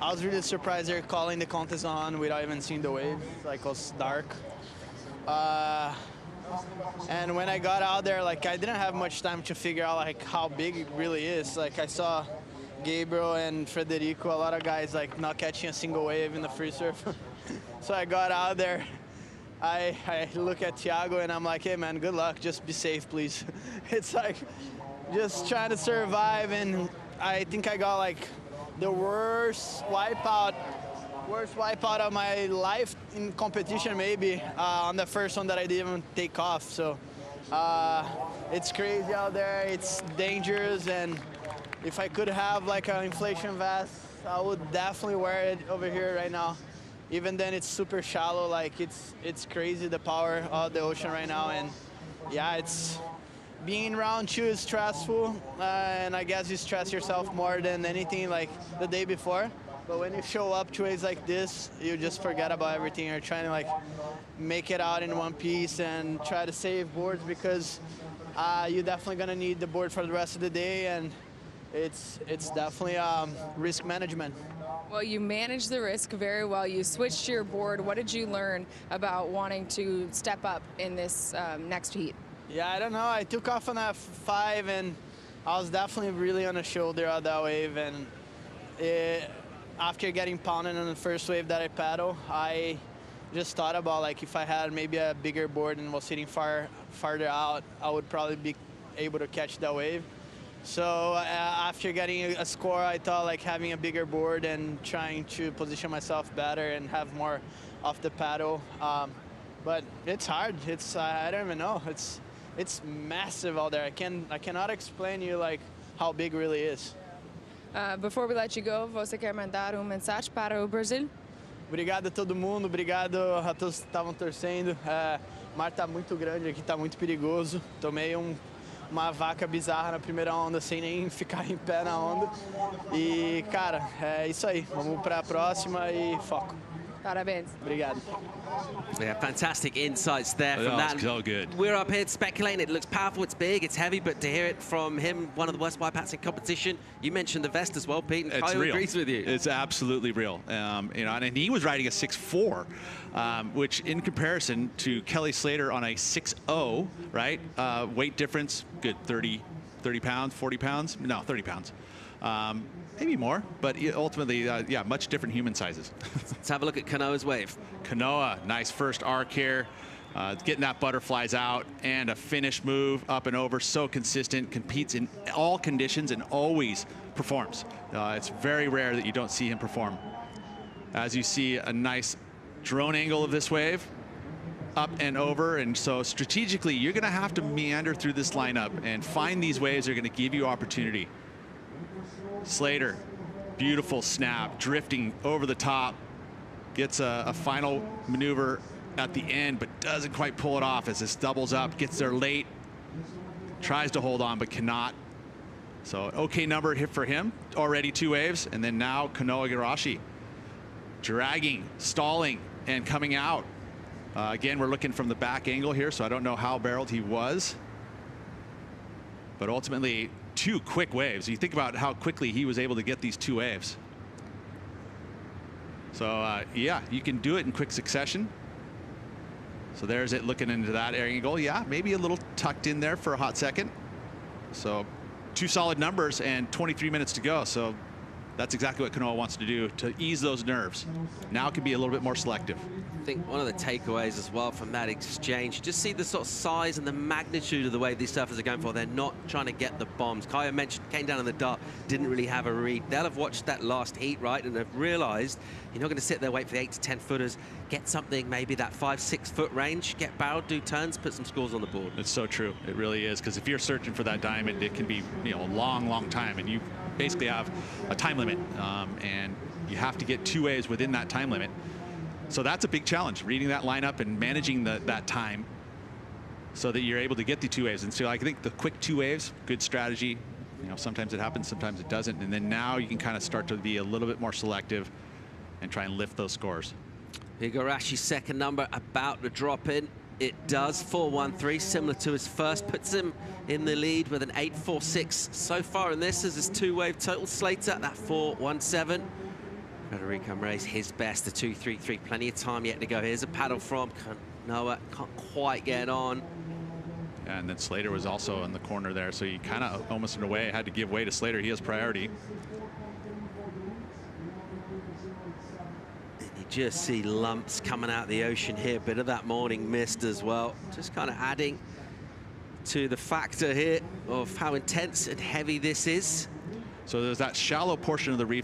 [SPEAKER 13] I was really surprised they're calling the contest on without even seeing the waves. Like, it was dark. And when I got out there, like, I didn't have much time to figure out like how big it really is. Like, I saw Gabriel and Frederico, a lot of guys like not catching a single wave in the free surf. So I got out there. I look at Thiago and I'm like, hey man, good luck. Just be safe, please. It's like just trying to survive, and I think I got like the worst wipeout of my life in competition, maybe on the first one that I didn't even take off. So it's crazy out there. It's dangerous, and if I could have like an inflation vest, I would definitely wear it over here right now. Even then, it's super shallow. Like it's crazy the power of the ocean right now, and yeah, it's being round 2 is stressful, and I guess you stress yourself more than anything like the day before. But when you show up to waves like this, you just forget about everything. You're trying to like make it out in one piece and try to save boards, because you're definitely gonna need the board for the rest of the day, and it's definitely risk management.
[SPEAKER 3] Well, you managed the risk very well. You switched your board. What did you learn about wanting to step up in this next heat?
[SPEAKER 13] Yeah, I don't know. I took off on that 5, and I was definitely really on the shoulder of that wave. And after getting pounded on the first wave that I paddled, I just thought about like if I had maybe a bigger board and was sitting farther out, I would probably be able to catch that wave. So after getting a score, I thought like having a bigger board and trying to position myself better and have more off the paddle. But it's hard. I don't even know. It's massive out there. I cannot explain you like how big it really is.
[SPEAKER 3] Before we let you go, você quer mandar mensagem para o Brasil?
[SPEAKER 13] Obrigado a todo mundo, obrigado a todos que estavam torcendo. O mar tá muito grande aqui, tá muito perigoso. Tomei uma vaca bizarra na primeira onda sem nem ficar em pé na onda. E, cara, é isso aí. Vamos para a próxima e foco.
[SPEAKER 3] Parabéns.
[SPEAKER 13] Obrigado.
[SPEAKER 1] Yeah, fantastic insights there from that.
[SPEAKER 2] So good.
[SPEAKER 1] We're up here speculating. It looks powerful, it's big, it's heavy, but to hear it from him, one of the worst wipeouts in competition. You mentioned the vest as well, Pete, and Kaio agrees with you.
[SPEAKER 2] It's absolutely real. And he was riding a 6'4", which in comparison to Kelly Slater on a 6'0", right? Weight difference, good 30 pounds, 40 pounds? No, 30 pounds. Maybe more, but ultimately, yeah, much different human sizes.
[SPEAKER 1] Let's have a look at Kanoa's wave.
[SPEAKER 2] Kanoa, nice first arc here. Getting that butterflies out, and a finish move up and over. So consistent, competes in all conditions and always performs. It's very rare that you don't see him perform. As you see, a nice drone angle of this wave, up and over. And so strategically, you're going to have to meander through this lineup and find these waves that are going to give you opportunity. Slater, beautiful snap, drifting over the top, gets a final maneuver at the end, but doesn't quite pull it off as this doubles up, gets there late, tries to hold on, but cannot. So okay number hit for him, already 2 waves, and then now Kanoa Igarashi, dragging, stalling, and coming out. Again, we're looking from the back angle here, so I don't know how barreled he was, but ultimately, 2 quick waves. You think about how quickly he was able to get these 2 waves. So yeah, you can do it in quick succession. So there's it looking into that angle. Yeah, maybe a little tucked in there for a hot second. So 2 solid numbers and 23 minutes to go. So That's exactly what Kanoa wants to do to ease those nerves. Now it can be a little bit more selective.
[SPEAKER 1] I think one of the takeaways as well from that exchange, just see the sort of size and the magnitude of the way these surfers are going for. They're not trying to get the bombs. Kaya mentioned, came down in the dark, didn't really have a read. They'll have watched that last heat, right, and have realized you're not going to sit there, wait for the 8 to 10 footers, get something, maybe that 5-6 foot range, get barreled, do turns, put some scores on the board.
[SPEAKER 2] It's so true. It really is, because if you're searching for that diamond, it can be, you know, a long, long time, and you basically have a time limit, and you have to get 2 waves within that time limit. So that's a big challenge, reading that lineup and managing that time so that you're able to get the 2 waves. And so I think the quick 2 waves, good strategy. You know, sometimes it happens, sometimes it doesn't. And then now you can kind of start to be a little bit more selective and try and lift those scores.
[SPEAKER 1] Igarashi's second number about to drop in. It does, 4.13, similar to his first, puts him in the lead with an 8.46 so far in this as his 2-wave total. Slater, that 4.17. Federico Moraes, his best, the 2.33. Plenty of time yet to go. Here's a paddle from Kanoa, can't quite get on.
[SPEAKER 2] And then Slater was also in the corner there, so you kind of almost in a way had to give way to Slater. He has priority.
[SPEAKER 1] You just see lumps coming out of the ocean here, bit of that morning mist as well. Just kind of adding to the factor here of how intense and heavy this is.
[SPEAKER 2] So there's that shallow portion of the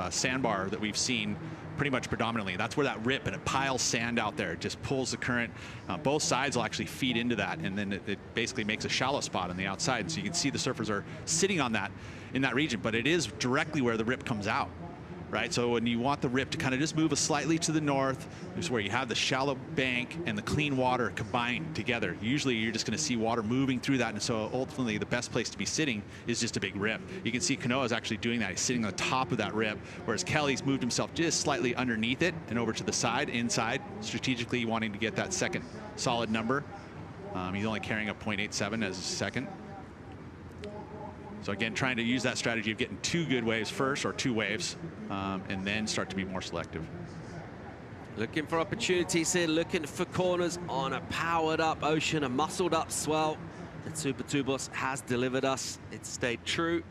[SPEAKER 2] sandbar that we've seen pretty much predominantly. That's where that rip and it piles sand out there. It just pulls the current. Both sides will actually feed into that, and then it basically makes a shallow spot on the outside. So you can see the surfers are sitting on that in that region, but it is directly where the rip comes out. Right, so when you want the rip to kind of just move slightly to the north, this is where you have the shallow bank and the clean water combined together. Usually you're just going to see water moving through that, and so ultimately the best place to be sitting is just a big rip. You can see Kanoa is actually doing that. He's sitting on the top of that rip, whereas Kelly's moved himself just slightly underneath it and over to the side, inside, strategically wanting to get that second solid number. He's only carrying a 0.87 as his second. So again, trying to use that strategy of getting 2 good waves first, or 2 waves, and then start to be more selective.
[SPEAKER 1] Looking for opportunities here, looking for corners on a powered up ocean, a muscled up swell. And Super Tubos has delivered us. It's stayed true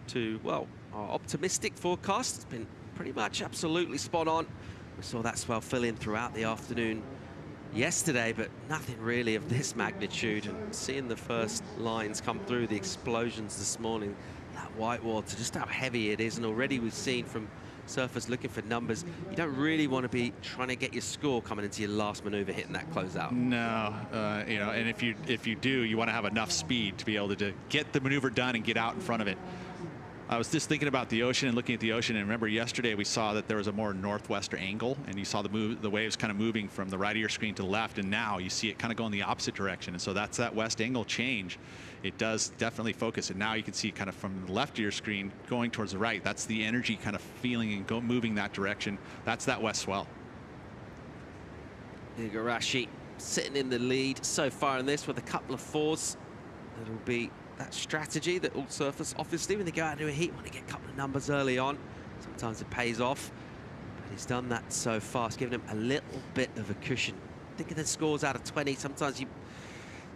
[SPEAKER 1] to, well, our optimistic forecast. It's been pretty much absolutely spot on. We saw that swell fill in throughout the afternoon yesterday, but nothing really of this magnitude. And seeing the first lines come through, the explosions this morning, that white water, just how heavy it is. And already we've seen from surfers looking for numbers, you don't really want to be trying to get your score coming into your last maneuver, hitting that closeout.
[SPEAKER 2] No, you know, and if you do, you want to have enough speed to be able to get the maneuver done and get out in front of it. I was just thinking about the ocean and looking at the ocean, and remember yesterday we saw that there was a more northwester angle, and you saw the waves kind of moving from the right of your screen to the left, and now you see it kind of going the opposite direction. And so that's that west angle change. It does definitely focus, and now you can see kind of from the left of your screen going towards the right. That's the energy kind of feeling and moving that direction. That's that west swell.
[SPEAKER 1] Igarashi sitting in the lead so far in this with a couple of 4s. It'll be that strategy that all surfers obviously when they go out into a heat want to get a couple of numbers early on. Sometimes it pays off, but he's done that so far. It's given him a little bit of a cushion. Thinking the scores out of 20, sometimes you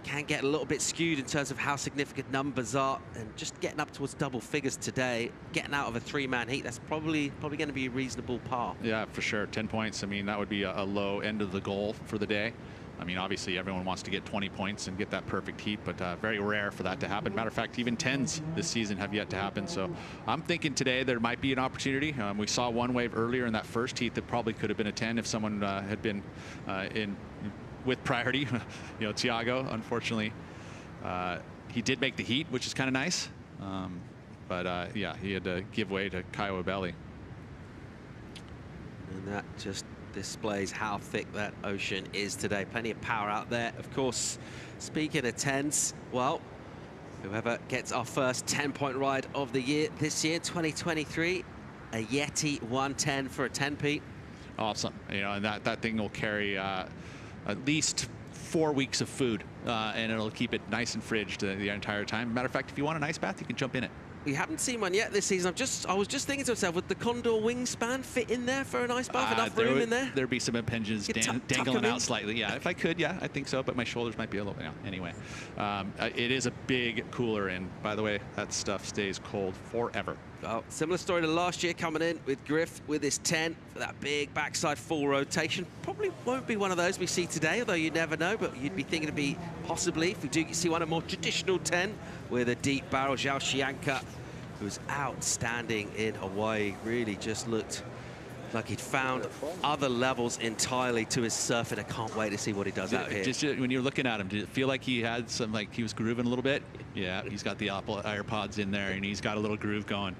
[SPEAKER 1] can get a little bit skewed in terms of how significant numbers are, and just getting up towards double figures today, getting out of a 3-man heat, that's probably going to be a reasonable par.
[SPEAKER 2] Yeah, for sure. 10 points. I mean, that would be a low end of the goal for the day. I mean, obviously everyone wants to get 20 points and get that perfect heat, but very rare for that to happen. Matter of fact, even 10s this season have yet to happen. So I'm thinking today there might be an opportunity. We saw one wave earlier in that first heat that probably could have been a 10 if someone had been with priority. You know, Thiago, unfortunately, he did make the heat, which is kind of nice. But yeah, he had to give way to Kyle Belli.
[SPEAKER 1] And that just displays how thick that ocean is today. Plenty of power out there. Of course, speaking of 10s, well, whoever gets our first 10-point ride of the year this year, 2023, a Yeti 110 for a 10p.
[SPEAKER 2] Awesome. You know, and that thing will carry at least 4 weeks of food, and it'll keep it nice and fridged the entire time. Matter of fact, if you want an ice bath, you can jump in it.
[SPEAKER 1] We haven't seen one yet this season. I was just thinking to myself, would the Condor wingspan fit in there for an ice bath? Enough room in there?
[SPEAKER 2] There'd be some impinges dangling out slightly. Yeah, if I could, yeah, I think so. But my shoulders might be a little. Yeah. Anyway, it is a big cooler, and by the way, that stuff stays cold forever.
[SPEAKER 1] Well, similar story to last year, coming in with Griff with his 10 for that big backside full rotation. Probably won't be one of those we see today, although you never know, but you'd be thinking it'd be possibly, if we do see one, a more traditional 10 with a deep barrel. Zhao Xianka, who was outstanding in Hawaii, really just looked like he'd found other levels entirely to his surfing. I can't wait to see what he does out here.
[SPEAKER 2] Just when you're looking at him, did it feel like he had some, like he was grooving a little bit? Yeah, he's got the Apple AirPods in there, and he's got a little groove going.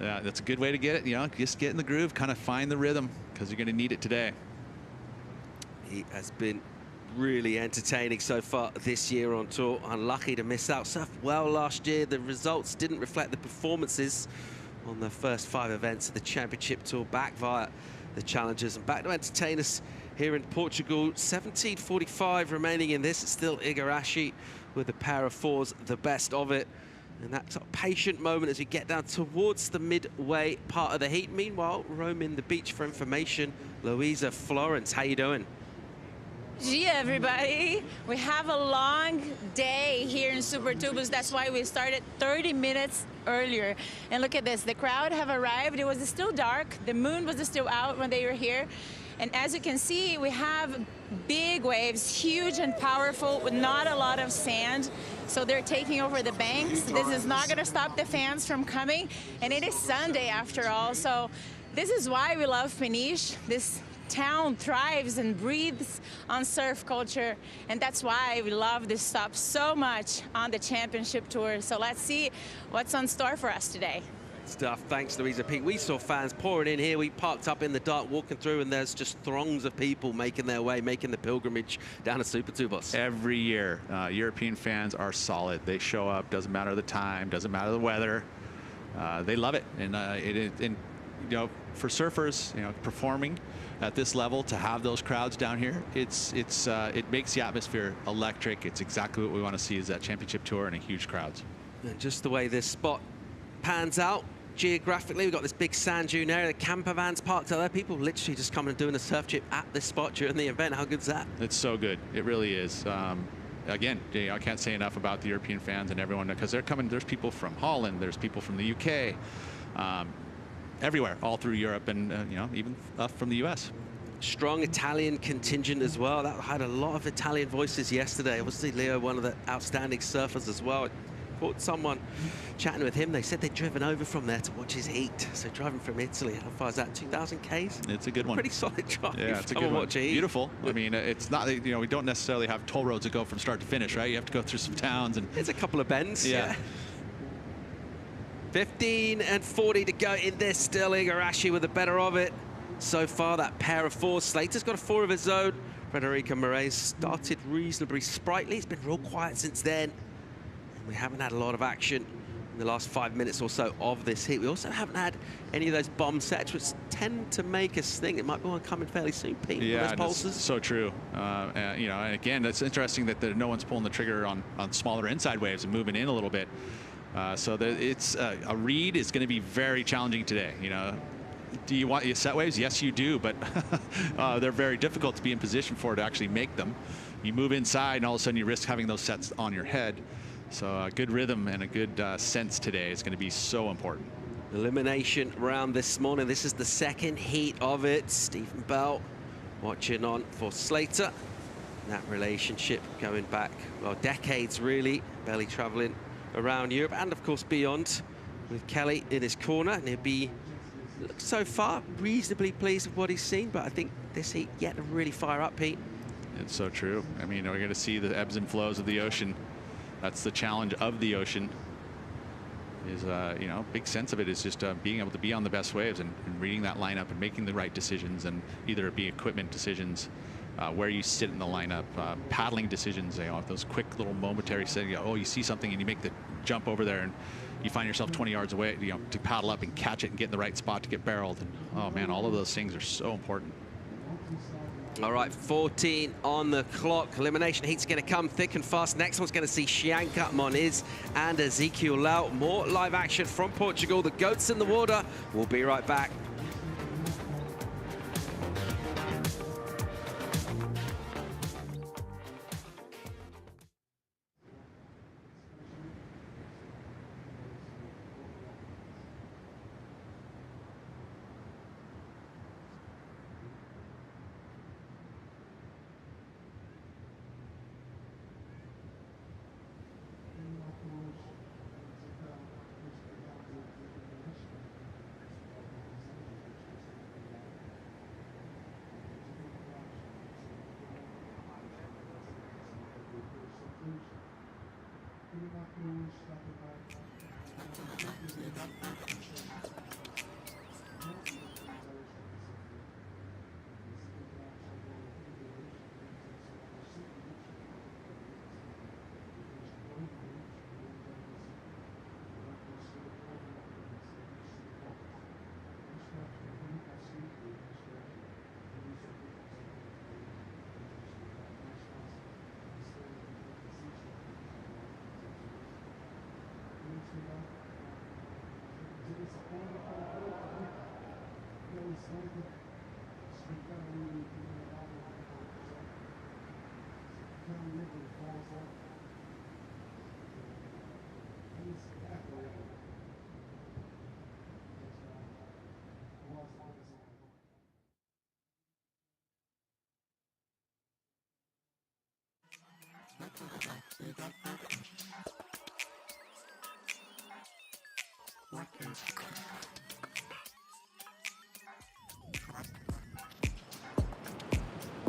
[SPEAKER 2] Yeah, that's a good way to get it. You know, just get in the groove, kind of find the rhythm, because you're going to need it today.
[SPEAKER 1] He has been really entertaining so far this year on tour. Unlucky to miss out. Surfed well last year. The results didn't reflect the performances on the first 5 events of the Championship Tour, back via the Challengers and back to entertain us here in Portugal. 17:45 remaining in this. It's still Igarashi with a pair of 4s, the best of it. And that sort of patient moment as we get down towards the midway part of the heat. Meanwhile, roaming the beach for information, Louisa Florence, how you doing?
[SPEAKER 14] Gee, everybody. We have a long day here in Super Tubos. That's why we started 30 minutes earlier. And look at this. The crowd have arrived. It was still dark. The moon was still out when they were here. And as you can see, we have big waves, huge and powerful, with not a lot of sand. So they're taking over the banks. This is not going to stop the fans from coming. And it is Sunday after all. So this is why we love Peniche. This town thrives and breathes on surf culture, and that's why we love this stop so much on the Championship Tour. So let's see what's on store for us today.
[SPEAKER 1] Stuff. Thanks, Louisa Pete. We saw fans pouring in here. We parked up in the dark, walking through, and there's just throngs of people making their way, making the pilgrimage down to Super Tubos.
[SPEAKER 2] Every year, European fans are solid. They show up, doesn't matter the time, doesn't matter the weather. They love it, and you know, for surfers, you know, performing at this level, to have those crowds down here, it makes the atmosphere electric. It's exactly what we want to see, is that Championship Tour and a huge crowds.
[SPEAKER 1] And just the way this spot pans out geographically, we've got this big sand dune area, the camper vans parked out there, people literally just coming and doing a surf trip at this spot during the event. How good's that?
[SPEAKER 2] It's so good. It really is. Again, I can't say enough about the European fans and everyone, because they're coming. There's people from Holland, there's people from the UK, everywhere, all through Europe, and you know, even from the US.
[SPEAKER 1] Strong Italian contingent as well. That had a lot of Italian voices yesterday. Obviously, Leo, one of the outstanding surfers as well. I caught someone chatting with him. They said they'd driven over from there to watch his heat. So driving from Italy, how far is that? 2,000 Ks?
[SPEAKER 2] It's a good one.
[SPEAKER 1] Pretty solid drive.
[SPEAKER 2] Yeah, it's a good one. Beautiful. I mean, it's not, you know, we don't necessarily have toll roads that go from start to finish, right? You have to go through some towns, and
[SPEAKER 1] there's a couple of bends.
[SPEAKER 2] Yeah.
[SPEAKER 1] 15 and 40 to go in this. Still Igarashi with the better of it. So far, that pair of 4s. Slater's got a 4 of his own. Federico Moraes started reasonably sprightly. It's been real quiet since then. And we haven't had a lot of action in the last 5 minutes or so of this heat. We also haven't had any of those bomb sets, which tend to make us think it might be one coming fairly soon, Pete.
[SPEAKER 2] Yeah,
[SPEAKER 1] those pulses.
[SPEAKER 2] So true. You know, and again, it's interesting that no one's pulling the trigger on smaller inside waves and moving in a little bit. So it's a read is going to be very challenging today. You know, do you want your set waves? Yes, you do, but they're very difficult to be in position for, to actually make them. You move inside, and all of a sudden you risk having those sets on your head. So a good rhythm and a good sense today is going to be so important.
[SPEAKER 1] Elimination round this morning. This is the second heat of it. Stephen Bell watching on for Slater. That relationship going back, well, decades really. Belly traveling around Europe and of course beyond, with Kelly in his corner, and he'll be so far reasonably pleased with what he's seen, but I think this heat yet to really fire up, Pete.
[SPEAKER 2] It's so true. I mean, we're going to see the ebbs and flows of the ocean. That's the challenge of the ocean, is you know, big sense of it is just being able to be on the best waves and reading that lineup and making the right decisions, and either it be equipment decisions, where you sit in the lineup, paddling decisions, you know, those quick little momentary you know, oh, you see something and you make the jump over there and you find yourself 20 yards away, you know, to paddle up and catch it and get in the right spot to get barreled. And oh man, all of those things are so important.
[SPEAKER 1] All right, 14 on the clock. Elimination heat's going to come thick and fast. Next one's going to see Xianka, Moniz, and Ezekiel Lau. More live action from Portugal. The goats in the water. We'll be right back.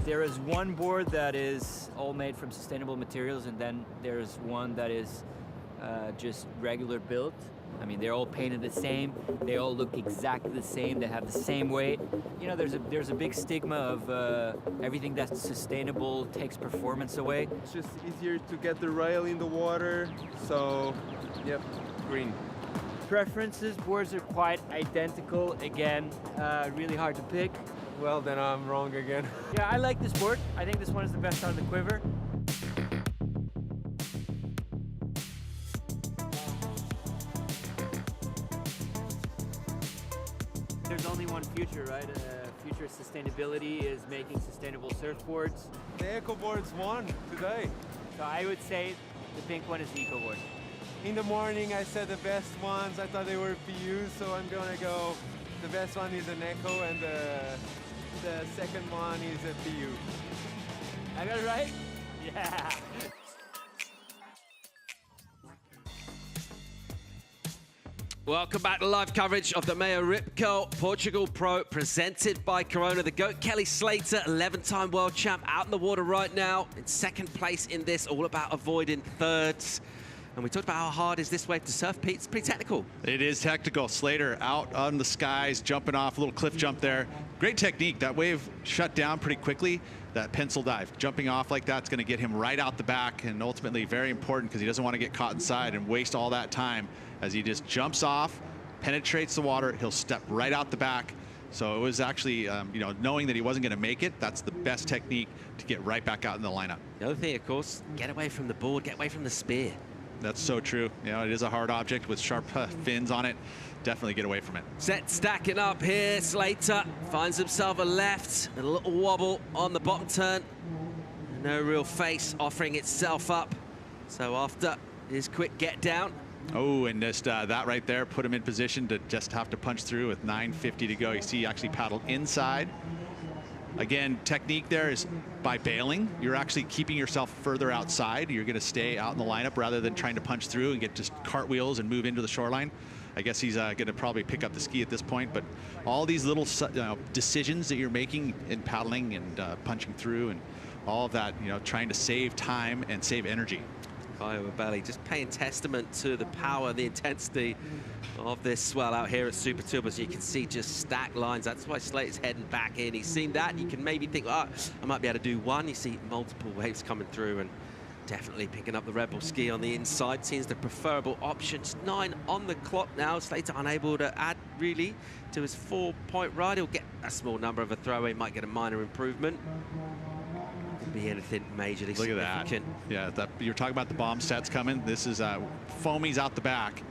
[SPEAKER 15] There is one board that is all made from sustainable materials, and then there's one that is just regular built. I mean, they're all painted the same. They all look exactly the same. They have the same weight. You know, there's a big stigma of everything that's sustainable takes performance away.
[SPEAKER 16] It's just easier to get the rail in the water. So, yep, green.
[SPEAKER 15] Preferences, boards are quite identical. Again, really hard to pick.
[SPEAKER 16] Well, then I'm wrong again.
[SPEAKER 15] Yeah, I like this board. I think this one is the best out of the quiver. There's only one future, right? Future sustainability is making sustainable surfboards.
[SPEAKER 16] The Eco boards won today.
[SPEAKER 15] So I would say the pink one is the Eco board.
[SPEAKER 16] In the morning I said the best ones. I thought they were PUs, so I'm gonna go. The best one is an Eco, and the second one is a PU.
[SPEAKER 15] I got it right? Yeah.
[SPEAKER 1] Welcome back to live coverage of the MEO Rip Curl Portugal Pro presented by Corona. The GOAT Kelly Slater, 11-time world champ, out in the water right now in second place in this, all about avoiding thirds. And we talked about how hard is this wave to surf, Pete. It's pretty technical.
[SPEAKER 2] It is technical. Slater out on the skies, jumping off, a little cliff jump there. Great technique. That wave shut down pretty quickly. That pencil dive, jumping off like that's going to get him right out the back, and ultimately very important because he doesn't want to get caught inside and waste all that time as he just jumps off, penetrates the water. He'll step right out the back. So it was actually, you know, knowing that he wasn't going to make it, that's the best technique to get right back out in the lineup.
[SPEAKER 1] The other thing, of course, get away from the board, get away from the spear.
[SPEAKER 2] That's so true. You know, it is a hard object with sharp fins on it. Definitely get away from it.
[SPEAKER 1] Set stacking up here. Slater finds himself a left, a little wobble on the bottom turn. No real face offering itself up. So after his quick get down.
[SPEAKER 2] Oh, and just that right there put him in position to just have to punch through with 9:50 to go. You see he actually paddled inside. Again, technique there is by bailing, you're actually keeping yourself further outside. You're going to stay out in the lineup rather than trying to punch through and get just cartwheels and move into the shoreline. I guess he's going to probably pick up the ski at this point, but all these little decisions that you're making in paddling and punching through and all of that, you know, trying to save time and save energy.
[SPEAKER 1] Caio Ibelli just paying testament to the power, the intensity of this swell out here at Super Tubers. You can see just stacked lines. That's why Slater's heading back in. He's seen that. You can maybe think, oh, I might be able to do one. You see multiple waves coming through and definitely picking up the Red Bull ski on the inside. Seems the preferable option. Just 9 on the clock now. Slater unable to add really to his 4-point ride. He'll get a small number of a throwaway, might get a minor improvement. Be anything majorly
[SPEAKER 2] Look
[SPEAKER 1] significant.
[SPEAKER 2] at that. Yeah, you're talking about the bomb sets coming. This is foamies out the back.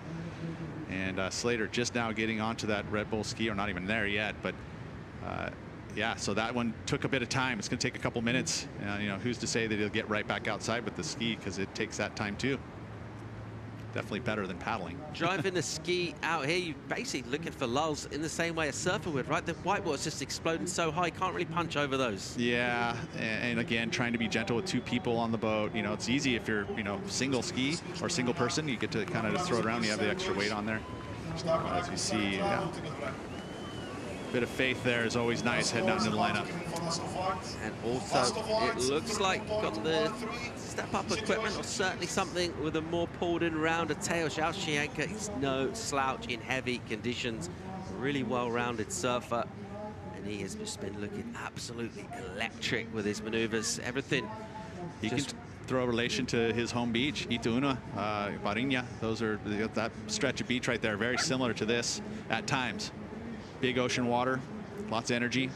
[SPEAKER 2] And Slater just now getting onto that Red Bull ski, or not even there yet. But yeah, so that one took a bit of time. It's going to take a couple minutes. You know, who's to say that he'll get right back outside with the ski, because it takes that time too. Definitely better than paddling.
[SPEAKER 1] Driving the ski out here, you're basically looking for lulls in the same way a surfer would, right? The whitewater's just exploding so high, you can't really punch over those.
[SPEAKER 2] Yeah, and again, trying to be gentle with 2 people on the boat. You know, it's easy if you're, you know, single ski or single person. You get to kind of just throw it around. You have the extra weight on there. As you see, yeah. Bit of faith there is always nice heading out into the lineup.
[SPEAKER 1] And also, it looks like got the step-up equipment, or certainly something with a more pulled-in rounder tail. Zhao Xianka is no slouch in heavy conditions. Really well-rounded surfer, and he has just been looking absolutely electric with his maneuvers. Everything.
[SPEAKER 2] He can throw a relation to his home beach, Ituuna, Varinha. Those are that stretch of beach right there, very similar to this at times. Big ocean water, lots of energy.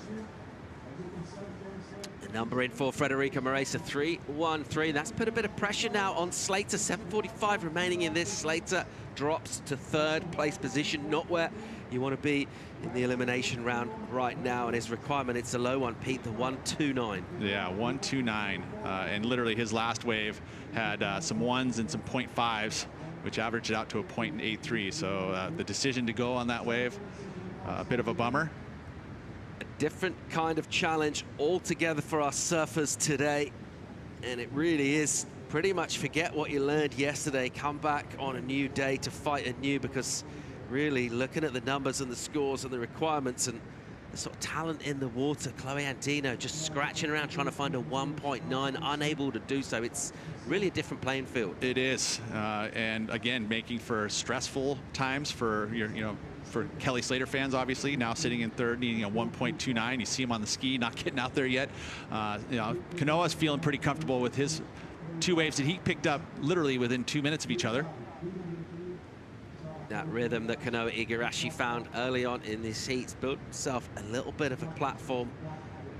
[SPEAKER 1] The number in for Frederica Moraes, 3-1-3. That's put a bit of pressure now on Slater. 7:45 remaining in this. Slater drops to 3rd place position, not where you want to be in the elimination round right now. And his requirement, it's a low one, Pete, the 1:29.
[SPEAKER 2] Yeah, 1:29. And literally his last wave had some 1s and some 0.5s, which averaged out to a 0.83. So the decision to go on that wave, a bit of a bummer.
[SPEAKER 1] A different kind of challenge altogether for our surfers today. And it really is pretty much forget what you learned yesterday, come back on a new day to fight anew, because really looking at the numbers and the scores and the requirements and the sort of talent in the water, Chloe Andino just scratching around trying to find a 1.9, unable to do so. It's really a different playing field.
[SPEAKER 2] It is, and again, making for stressful times for for Kelly Slater fans, obviously, now sitting in third, needing a 1.29. You see him on the ski, not getting out there yet. Kanoa's feeling pretty comfortable with his 2 waves that he picked up literally within 2 minutes of each other.
[SPEAKER 1] That rhythm that Kanoa Igarashi found early on in this heat built himself a little bit of a platform.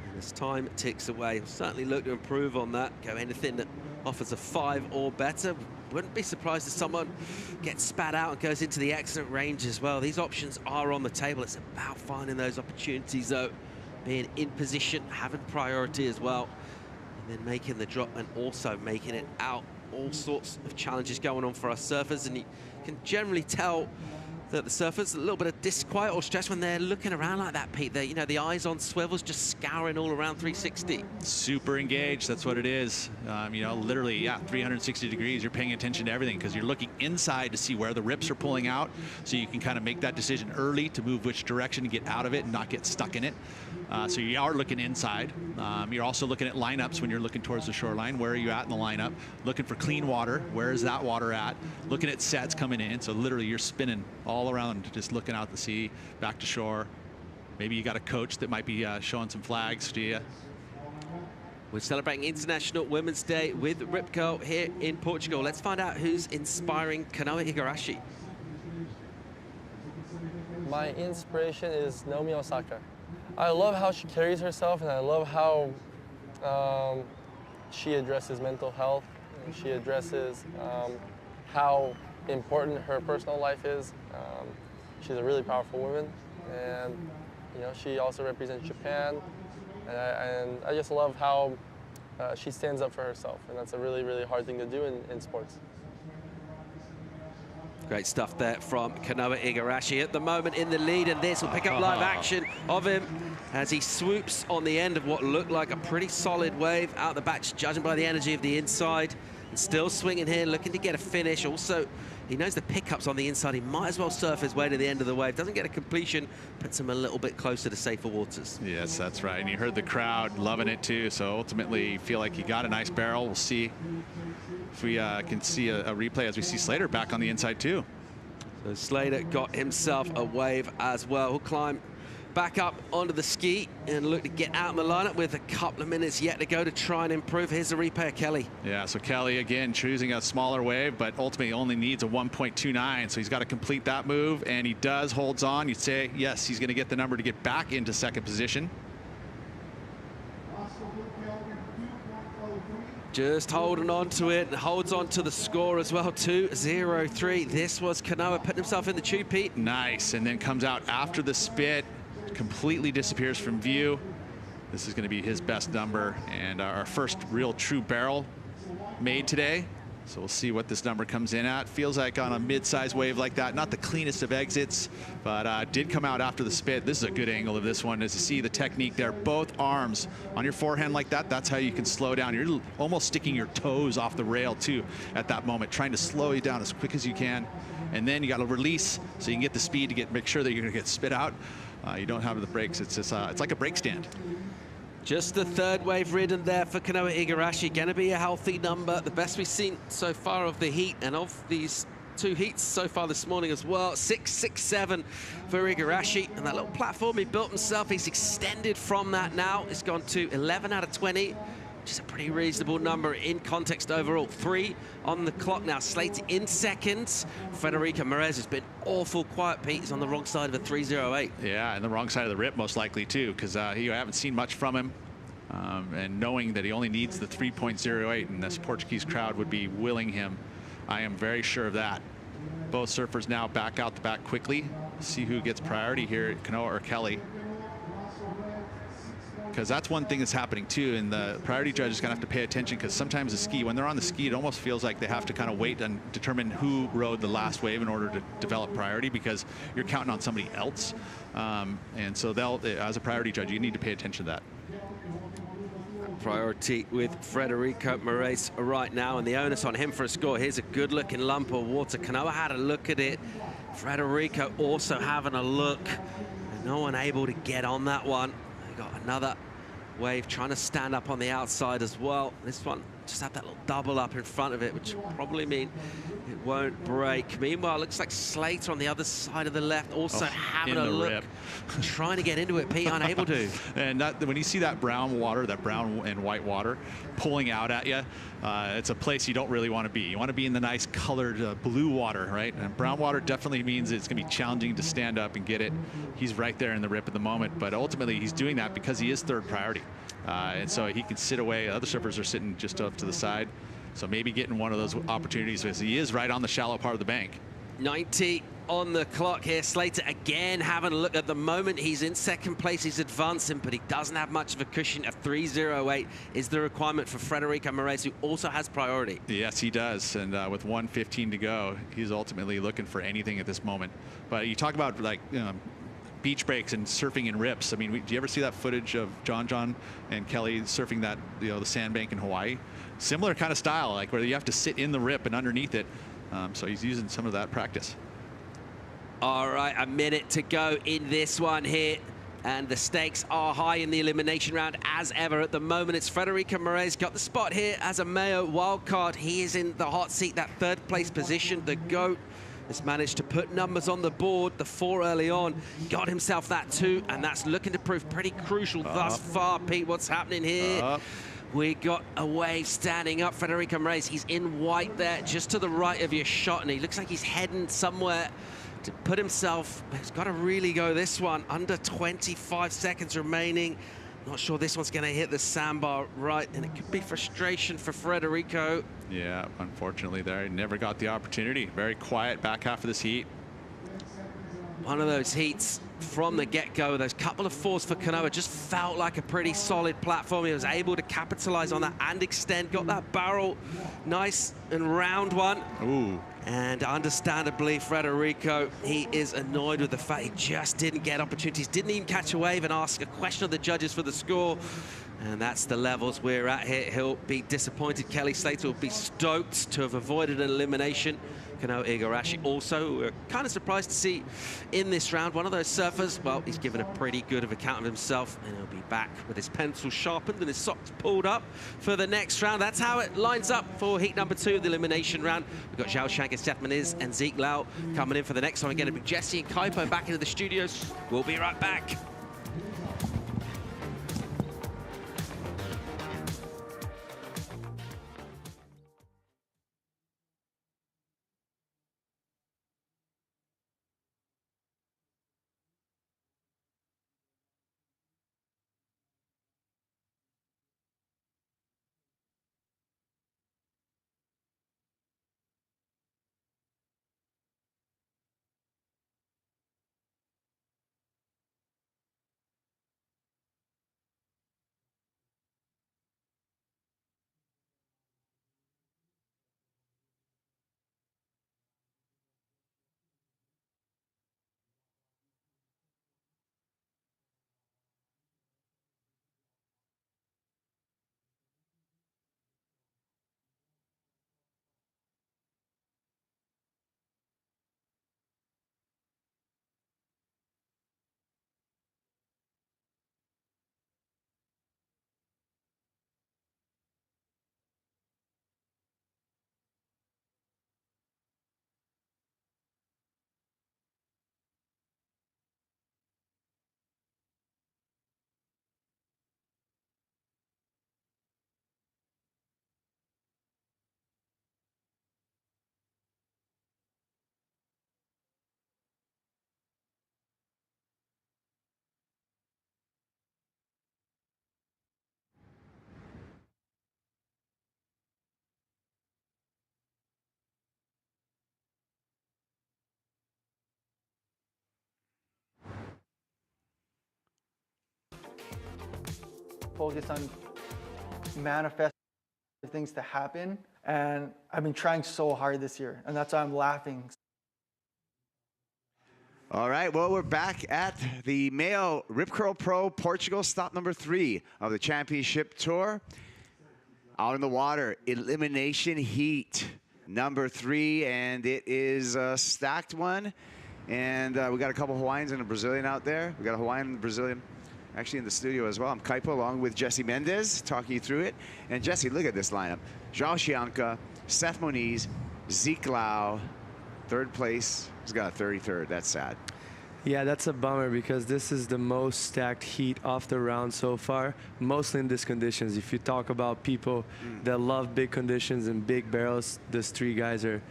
[SPEAKER 1] And as time ticks away, he'll certainly look to improve on that, go anything that offers a 5 or better. Wouldn't be surprised if someone gets spat out and goes into the excellent range as well. These options are on the table. It's about finding those opportunities, though, being in position, having priority as well, and then making the drop and also making it out. All sorts of challenges going on for our surfers, and you can generally tell that the surfers a little bit of disquiet or stress when they're looking around like that, Pete. They, the eyes on swivels, just scouring all around 360.
[SPEAKER 2] Super engaged, that's what it is. Literally, yeah, 360 degrees. You're paying attention to everything because you're looking inside to see where the rips are pulling out, so you can kind of make that decision early to move which direction to get out of it and not get stuck in it. So you are looking inside. You're also looking at lineups when you're looking towards the shoreline. Where are you at in the lineup? Looking for clean water. Where is that water at? Looking at sets coming in. So literally you're spinning all around, just looking out to sea, back to shore. Maybe you got a coach that might be showing some flags to you.
[SPEAKER 1] We're celebrating International Women's Day with Rip Curl here in Portugal. Let's find out who's inspiring Kanoa Igarashi.
[SPEAKER 17] My inspiration is Naomi Osaka. I love how she carries herself, and I love how she addresses mental health, and she addresses how important her personal life is. She's a really powerful woman, and she also represents Japan, and I just love how she stands up for herself, and that's a really, really hard thing to do in sports.
[SPEAKER 1] Great stuff there from Kanoa Igarashi, at the moment in the lead, and this will pick up live action of him as he swoops on the end of what looked like a pretty solid wave out the back, judging by the energy of the inside, and still swinging here, looking to get a finish. Also, he knows the pickups on the inside. He might as well surf his way to the end of the wave. Doesn't get a completion, puts him a little bit closer to safer waters.
[SPEAKER 2] Yes, that's right. And you heard the crowd loving it too. So ultimately, you feel like he got a nice barrel. We'll see if we can see a replay as we see Slater back on the inside too.
[SPEAKER 1] So Slater got himself a wave as well. He'll climb back up onto the ski and look to get out in the lineup with a couple of minutes yet to go to try and improve. Here's a replay of Kelly.
[SPEAKER 2] Yeah, so Kelly again choosing a smaller wave, but ultimately only needs a 1.29, so he's got to complete that move, and he does, holds on. You'd say, yes, he's going to get the number to get back into second position.
[SPEAKER 1] Just holding on to it, and holds on to the score as well, 2-0-3. This was Kanoa putting himself in the tube, Pete.
[SPEAKER 2] Nice, and then comes out after the spit, completely disappears from view. This is going to be his best number, and our first real true barrel made today. So we'll see what this number comes in at. Feels like on a mid-size wave like that, not the cleanest of exits, but did come out after the spit. This is a good angle of this one, as you see the technique there. Both arms on your forehand like that, that's how you can slow down. You're almost sticking your toes off the rail too at that moment, trying to slow you down as quick as you can. And then you got to release so you can get the speed to make sure that you're going to get spit out. You don't have the brakes. It's just, it's like a brake stand.
[SPEAKER 1] Just the third wave ridden there for Kanoa Igarashi. Going to be a healthy number. The best we've seen so far of the heat, and of these two heats so far this morning as well. 6-6-7 for Igarashi. And that little platform he built himself, he's extended from that now. It's gone to 11 out of 20, which is a pretty reasonable number in context overall. 3 on the clock now. Slater in seconds. Federico Merez has been awful quiet, Pete. He's on the wrong side of a 3.08.
[SPEAKER 2] Yeah, and the wrong side of the rip most likely too, because you haven't seen much from him. And knowing that he only needs the 3.08, and this Portuguese crowd would be willing him, I am very sure of that. Both surfers now back out the back quickly. See who gets priority here, Kanoa or Kelly. Because that's one thing that's happening too, and the priority judge is going to have to pay attention, because sometimes the ski, when they're on the ski, it almost feels like they have to kind of wait and determine who rode the last wave in order to develop priority, because you're counting on somebody else. And so they'll, as a priority judge, you need to pay attention to that.
[SPEAKER 1] Priority with Federico Moraes right now, and the onus on him for a score. Here's a good-looking lump of water. Kanoa had a look at it. Federico also having a look, and no one able to get on that one. They got another wave trying to stand up on the outside as well. This one just had that little double up in front of it, which will probably mean it won't break. Meanwhile, it looks like Slater on the other side of the left also having a look, trying to get into it. Pete unable to.
[SPEAKER 2] And when you see that brown water, that brown and white water pulling out at you, it's a place you don't really want to be. You want to be in the nice colored blue water, right? And brown water definitely means it's going to be challenging to stand up and get it. He's right there in the rip at the moment, but ultimately he's doing that because he is third priority. And so he can sit away. Other surfers are sitting just up to the side. So maybe getting one of those opportunities because he is right on the shallow part of the bank.
[SPEAKER 1] 90 on the clock here. Slater again having a look. At the moment he's in second place, he's advancing, but he doesn't have much of a cushion. A 3:08 is the requirement for Federico Moraes, who also has priority.
[SPEAKER 2] Yes, he does, and with 1:15 to go, he's ultimately looking for anything at this moment. But you talk about like beach breaks and surfing in rips. I mean, do you ever see that footage of John and Kelly surfing that, the sandbank in Hawaii? Similar kind of style, like where you have to sit in the rip and underneath it. So he's using some of that practice.
[SPEAKER 1] All right, a minute to go in this one here. And the stakes are high in the elimination round as ever. At the moment, it's Federico Moraes got the spot here as a MEO wildcard. He is in the hot seat, that third place position. The GOAT has managed to put numbers on the board. The 4 early on, got himself that 2, and that's looking to prove pretty crucial thus far. Pete, what's happening here? We got a wave standing up. Federico Moraes, he's in white there, just to the right of your shot, and he looks like he's heading somewhere to put himself. He's got to really go this one. Under 25 seconds remaining. Not sure this one's going to hit the sandbar right, and it could be frustration for Federico.
[SPEAKER 2] Yeah, unfortunately there, he never got the opportunity. Very quiet back half of this heat.
[SPEAKER 1] One of those heats from the get-go, those couple of 4s for Kanoa just felt like a pretty solid platform. He was able to capitalize on that and extend, got that barrel, nice and round one.
[SPEAKER 2] Ooh.
[SPEAKER 1] And understandably, Federico, he is annoyed with the fact he just didn't get opportunities, didn't even catch a wave and ask a question of the judges for the score. And that's the levels we're at here. He'll be disappointed. Kelly Slater will be stoked to have avoided an elimination. Kanoa Igarashi also, we're kind of surprised to see in this round one of those surfers. Well, he's given a pretty good of account of himself, and he'll be back with his pencil sharpened and his socks pulled up for the next round. That's how it lines up for heat number 2 of the elimination round. We've got Zhao Shank and Steph Moniz and Zeke Lau coming in for the next one. Again, it'll be Jesse and Kaipo back into the studios. We'll be right back.
[SPEAKER 18] Focus on manifesting things to happen, and I've been trying so hard this year, and that's why I'm laughing.
[SPEAKER 19] All right, well, we're back at the MEO Rip Curl Pro Portugal, stop number 3 of the championship tour. Out in the water, elimination heat number 3, and it is a stacked one. And we got a couple Hawaiians and a Brazilian out there. We got a Hawaiian and a Brazilian actually in the studio as well. I'm Kaipo along with Jesse Mendez talking you through it. And Jesse, look at this lineup. João Chianca, Seth Moniz, Zeke Lau, third place. He's got a 33rd. That's sad.
[SPEAKER 20] Yeah, that's a bummer because this is the most stacked heat off the round so far, mostly in these conditions. If you talk about people that love big conditions and big barrels, these 3 guys are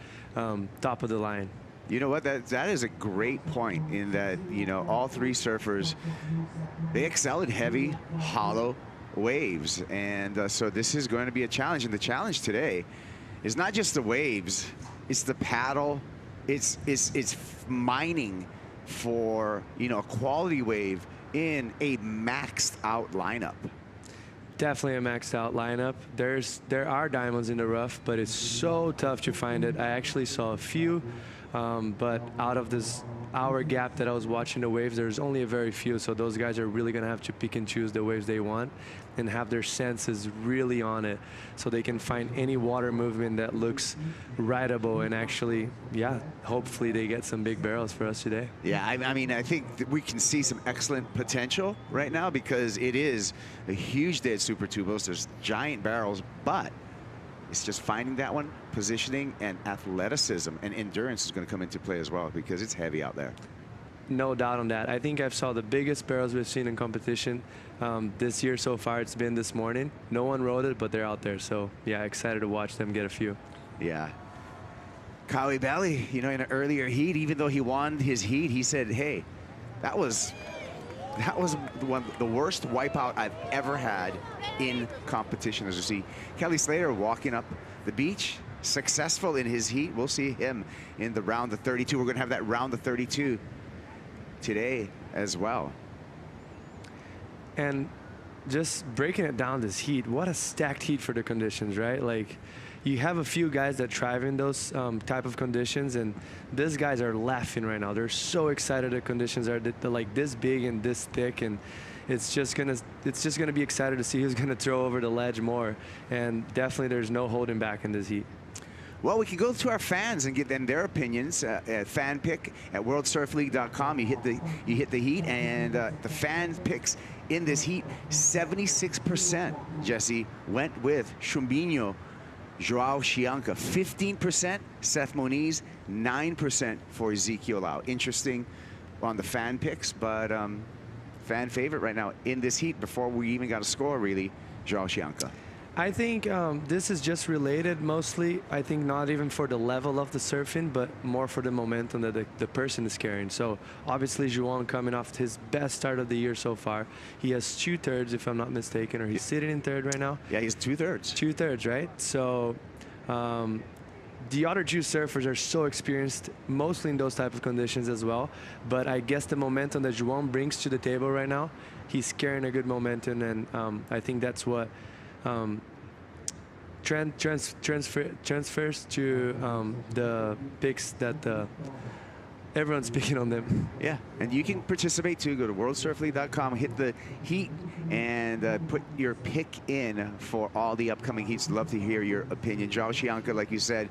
[SPEAKER 20] top of the line.
[SPEAKER 19] You know what? That is a great point in that, you know, all 3 surfers, they excel in heavy, hollow waves. And so this is going to be a challenge. And the challenge today is not just the waves, it's the paddle, it's mining for, you know, a quality wave in a maxed out lineup.
[SPEAKER 20] Definitely a maxed out lineup. There are diamonds in the rough, but it's so tough to find it. I actually saw a few, but out of this hour gap that I was watching the waves, there's only a very few. So those guys are really gonna have to pick and choose the waves they want and have their senses really on it so they can find any water movement that looks rideable and actually, yeah, hopefully they get some big barrels for us today.
[SPEAKER 19] Yeah, I mean, I think that we can see some excellent potential right now because it is a huge day at Super Tubos. There's giant barrels, but it's just finding that one, positioning, and athleticism and endurance is going to come into play as well because it's heavy out there.
[SPEAKER 20] No doubt on that. I think I've saw the biggest barrels we've seen in competition this year so far. It's been this morning. No one rode it, but they're out there. So, yeah, excited to watch them get a few.
[SPEAKER 19] Yeah. Kawi Belly, you know, in an earlier heat, even though he won his heat, he said, hey, that was the worst wipeout I've ever had in competition. As you see, Kelly Slater walking up the beach, successful in his heat. We'll see him in the round of 32. We're going to have that round of 32 today as well.
[SPEAKER 20] And just breaking it down, this heat, what a stacked heat for the conditions, right? Like, you have a few guys that thrive in those type of conditions, and these guys are laughing right now. They're so excited the conditions are they're like this big and this thick, and it's just gonna be excited to see who's gonna throw over the ledge more. And definitely there's no holding back in this heat.
[SPEAKER 19] Well, we can go to our fans and give them their opinions. Fan pick at worldsurfleague.com. You hit the heat, and the fan picks in this heat, 76%, Jesse, went with Chumbinho, João Chianca. 15% Seth Moniz, 9% for Ezekiel Lau. Interesting on the fan picks, but fan favorite right now in this heat before we even got a score, really, João Chianca.
[SPEAKER 20] I think this is just related mostly, I think not even for the level of the surfing, but more for the momentum that the person is carrying. So obviously João coming off his best start of the year so far. He has 2/3 if I'm not mistaken, or he's sitting in 3rd right now.
[SPEAKER 19] Yeah, he's 2/3.
[SPEAKER 20] 2/3, right? So the other 2 surfers are so experienced, mostly in those type of conditions as well. But I guess the momentum that João brings to the table right now, he's carrying a good momentum, and I think that's what transfers to the picks that everyone's picking on them.
[SPEAKER 19] Yeah, and you can participate too. Go to worldsurfleague.com, hit the heat, and put your pick in for all the upcoming heats. Love to hear your opinion. João Chianca, like you said,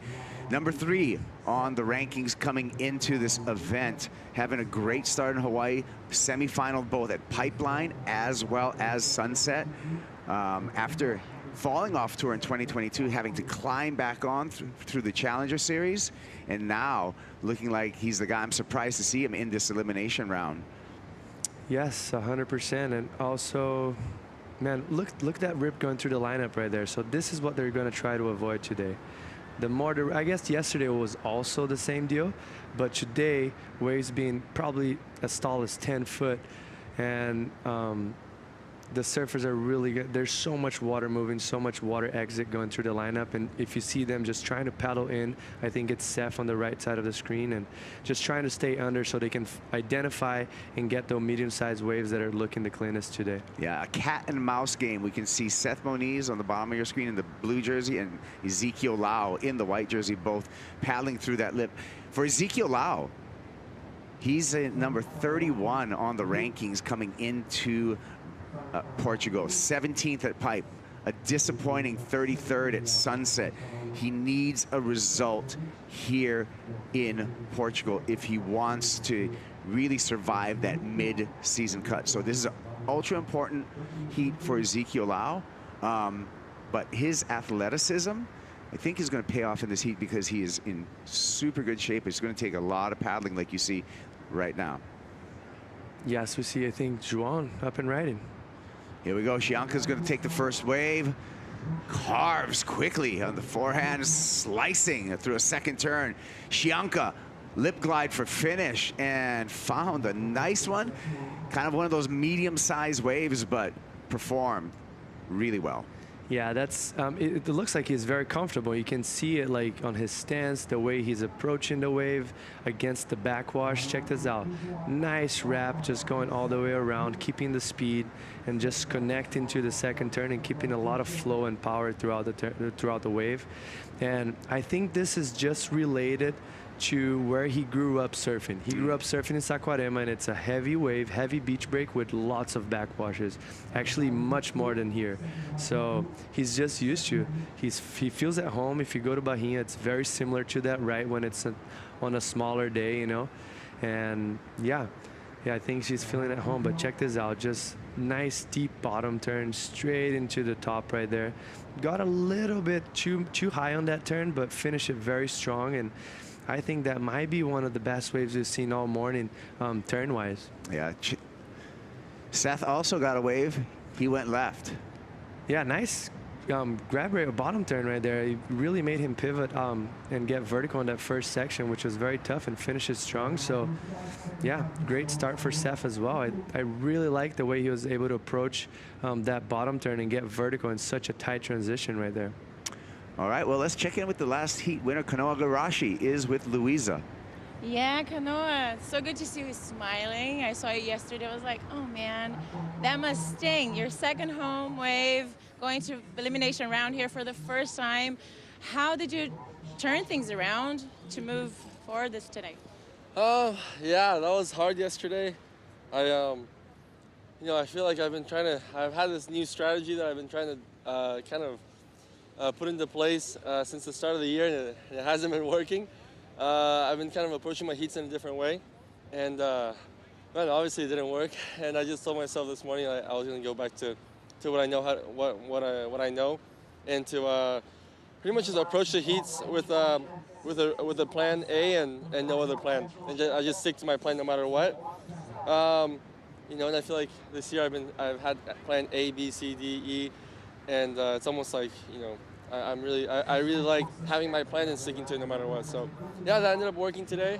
[SPEAKER 19] number 3 on the rankings coming into this event, having a great start in Hawaii, semifinal both at Pipeline as well as Sunset. After falling off tour in 2022, having to climb back on through the Challenger Series, and now looking like he's the guy. I'm surprised to see him in this elimination round.
[SPEAKER 20] Yes, 100%. And also, man, look at that rip going through the lineup right there. So this is what they're going to try to avoid today. I guess yesterday was also the same deal, but today waves being probably as tall as 10 foot, and the surfers are really good. There's so much water moving, so much water exit going through the lineup, and if you see them just trying to paddle in, I think it's Seth on the right side of the screen, and just trying to stay under so they can identify and get those medium-sized waves that are looking the cleanest today.
[SPEAKER 19] Yeah, a cat and mouse game. We can see Seth Moniz on the bottom of your screen in the blue jersey and Ezekiel Lau in the white jersey, both paddling through that lip. For Ezekiel Lau, He's at number 31 on the rankings coming into Portugal, 17th at Pipe, a disappointing 33rd at Sunset. He needs a result here in Portugal if he wants to really survive that mid-season cut. So this is an ultra important heat for Ezekiel Lau, but his athleticism, I think, is going to pay off in this heat because he is in super good shape. It's going to take a lot of paddling like you see right now.
[SPEAKER 20] Yes, we see, I think, Juan up and riding.
[SPEAKER 19] Here we go. Shianka's going to take the first wave. Carves quickly on the forehand, slicing through a second turn. Shianka, lip glide for finish, and found a nice one. Kind of one of those medium-sized waves, but performed really well.
[SPEAKER 20] Yeah, that's it looks like he's very comfortable. You can see it like on his stance, the way he's approaching the wave against the backwash. Check this out. Nice wrap, just going all the way around, keeping the speed and just connecting to the second turn and keeping a lot of flow and power throughout the wave. And I think this is just related to where he grew up surfing. He grew up surfing in Saquarema, and it's a heavy wave, heavy beach break with lots of backwashes, actually much more than here. So he's just used to. He feels at home. If you go to Bahia, it's very similar to that, right, when it's on a smaller day, you know. And yeah, I think she's feeling at home. But check this out, just nice deep bottom turn straight into the top right there. Got a little bit too high on that turn, but finished it very strong. And I think that might be one of the best waves we've seen all morning, turn-wise.
[SPEAKER 19] Yeah. Seth also got a wave. He went left.
[SPEAKER 20] Yeah, nice grab rate, bottom turn right there. It really made him pivot and get vertical in that first section, which was very tough, and finish it strong. So, yeah, great start for Seth as well. I really like the way he was able to approach that bottom turn and get vertical in such a tight transition right there.
[SPEAKER 19] All right, well, let's check in with the last heat winner. Kanoa Garashi is with Louisa.
[SPEAKER 14] Yeah, Kanoa, so good to see you smiling. I saw you yesterday. I was like, oh man, that must sting. Your second home wave, going to elimination round here for the first time. How did you turn things around to move forward this today?
[SPEAKER 21] Yeah, that was hard yesterday. I feel like I've had this new strategy that I've been trying to put into place since the start of the year, and it hasn't been working. I've been kind of approaching my heats in a different way, and obviously it didn't work. And I just told myself this morning I was going to go back to what I know, what I know, and to pretty much just approach the heats with a plan A and no other plan. And I just stick to my plan no matter what. And I feel like this year I've had plan A, B, C, D, E. And it's almost like, I really like having my plan and sticking to it no matter what. So, yeah, that ended up working today.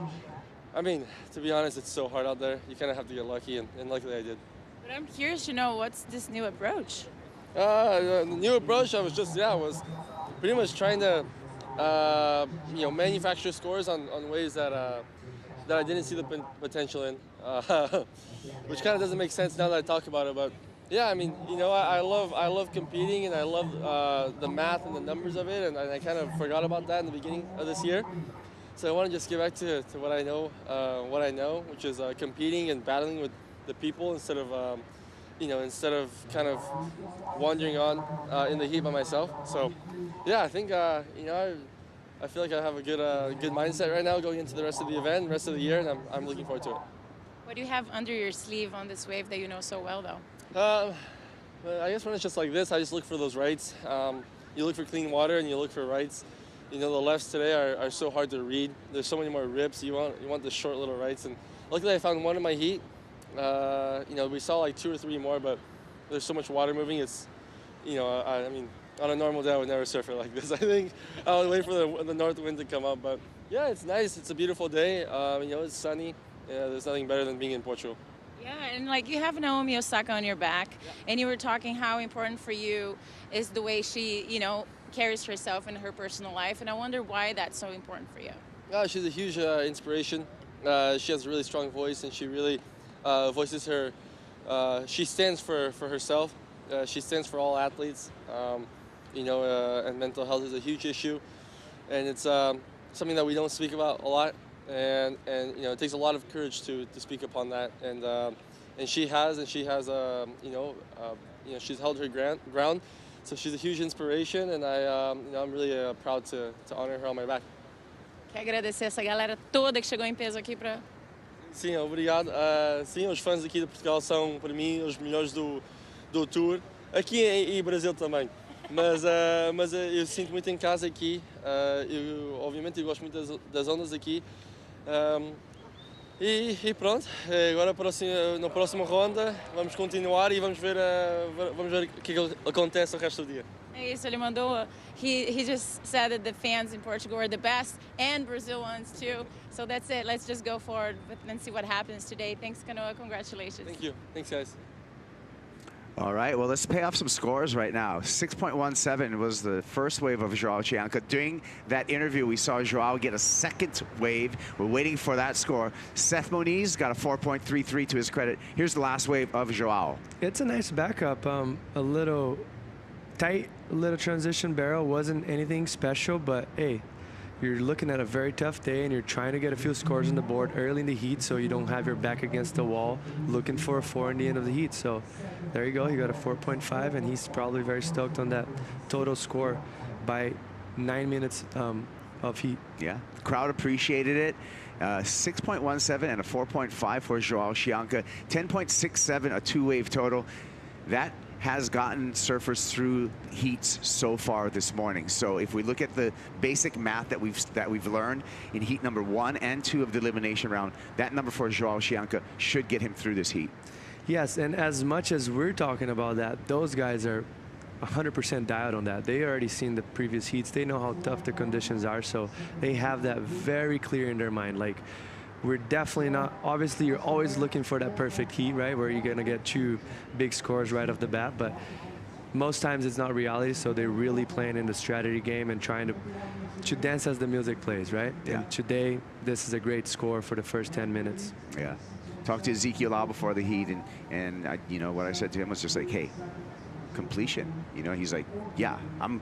[SPEAKER 21] I mean, to be honest, it's so hard out there. You kind of have to get lucky, and luckily I did.
[SPEAKER 14] But I'm curious to know, what's this new approach?
[SPEAKER 21] The new approach, I was pretty much trying to, manufacture scores on ways that I didn't see the potential in, which kind of doesn't make sense now that I talk about it, but. Yeah, I mean, I love competing, and I love the math and the numbers of it, and I kind of forgot about that in the beginning of this year. So I want to just get back to what I know, which is competing and battling with the people instead of kind of wandering on in the heat by myself. So, yeah, I think I feel like I have a good mindset right now going into the rest of the event, rest of the year, and I'm looking forward to it.
[SPEAKER 14] What do you have under your sleeve on this wave that you know so well, though?
[SPEAKER 21] I guess when it's just like this, I just look for those rights. You look for clean water and you look for rights. The lefts today are so hard to read. There's so many more rips. You want the short little rights, and luckily I found one in my heat. We saw like 2 or 3 more, but there's so much water moving. It's, I mean, on a normal day I would never surf it like this. I think I would wait for the north wind to come up, but yeah, it's nice. It's a beautiful day. It's sunny. Yeah, there's nothing better than being in Portugal.
[SPEAKER 14] Yeah, and you have Naomi Osaka on your back, and you were talking how important for you is the way she, carries herself in her personal life, and I wonder why that's so important for you.
[SPEAKER 21] She's a huge inspiration. She has a really strong voice, and she really voices her. She stands for herself. She stands for all athletes. And mental health is a huge issue, and it's something that we don't speak about a lot and you know, it takes a lot of courage to speak upon that, and she has she's held her ground, so she's a huge inspiration, and I'm really proud to honor her on my back.
[SPEAKER 3] Quer agradecer essa galera toda que chegou em peso aqui para.
[SPEAKER 21] Sim, obrigado. Sim, os fãs aqui de Portugal são, para mim, os melhores do Tour. Aqui e Brasil também. Mas eu sinto muito em casa aqui. Obviamente, eu gosto muito das ondas aqui. E pronto, agora na próxima ronda vamos continuar e vamos ver o que acontece o resto do dia.
[SPEAKER 3] É isso, ele mandou. He just said that the fans in Portugal are the best and Brazil ones too. So that's it. Let's just go forward and see what happens today. Thanks, Canoa. Congratulations.
[SPEAKER 21] Thank you. Thanks, guys.
[SPEAKER 19] All right, well, let's pay off some scores right now. 6.17 was the first wave of Joao Chianca. During that interview, we saw Joao get a second wave. We're waiting for that score. Seth Moniz got a 4.33 to his credit. Here's the last wave of Joao.
[SPEAKER 20] It's a nice backup. A little tight, little transition barrel. Wasn't anything special, but hey, you're looking at a very tough day and you're trying to get a few scores on the board early in the heat so you don't have your back against the wall looking for a 4 in the end of the heat. So there you go. He got a 4.5 and he's probably very stoked on that total score by 9 minutes of heat.
[SPEAKER 19] Yeah, the crowd appreciated it. 6.17 and a 4.5 for Joao Chianca. 10.67, a two-wave total. That has gotten surfers through heats so far this morning. So if we look at the basic math that we've learned in heat number 1 and 2 of the elimination round, that number for Joao Chianca should get him through this heat.
[SPEAKER 20] Yes, and as much as we're talking about that, those guys are 100% dialed on that. They already seen the previous heats. They know how tough the conditions are, so they have that very clear in their mind. Like, we're definitely not, obviously you're always looking for that perfect heat, right, where you're going to get 2 big scores right off the bat, but most times it's not reality, so they're really playing in the strategy game and trying to dance as the music plays, right?
[SPEAKER 19] Yeah.
[SPEAKER 20] And today, this is a great score for the first 10 minutes.
[SPEAKER 19] Yeah. Talked to Ezekiel Lau before the heat, and you know, what I said to him was just like, hey, completion. You know, he's like, yeah, I'm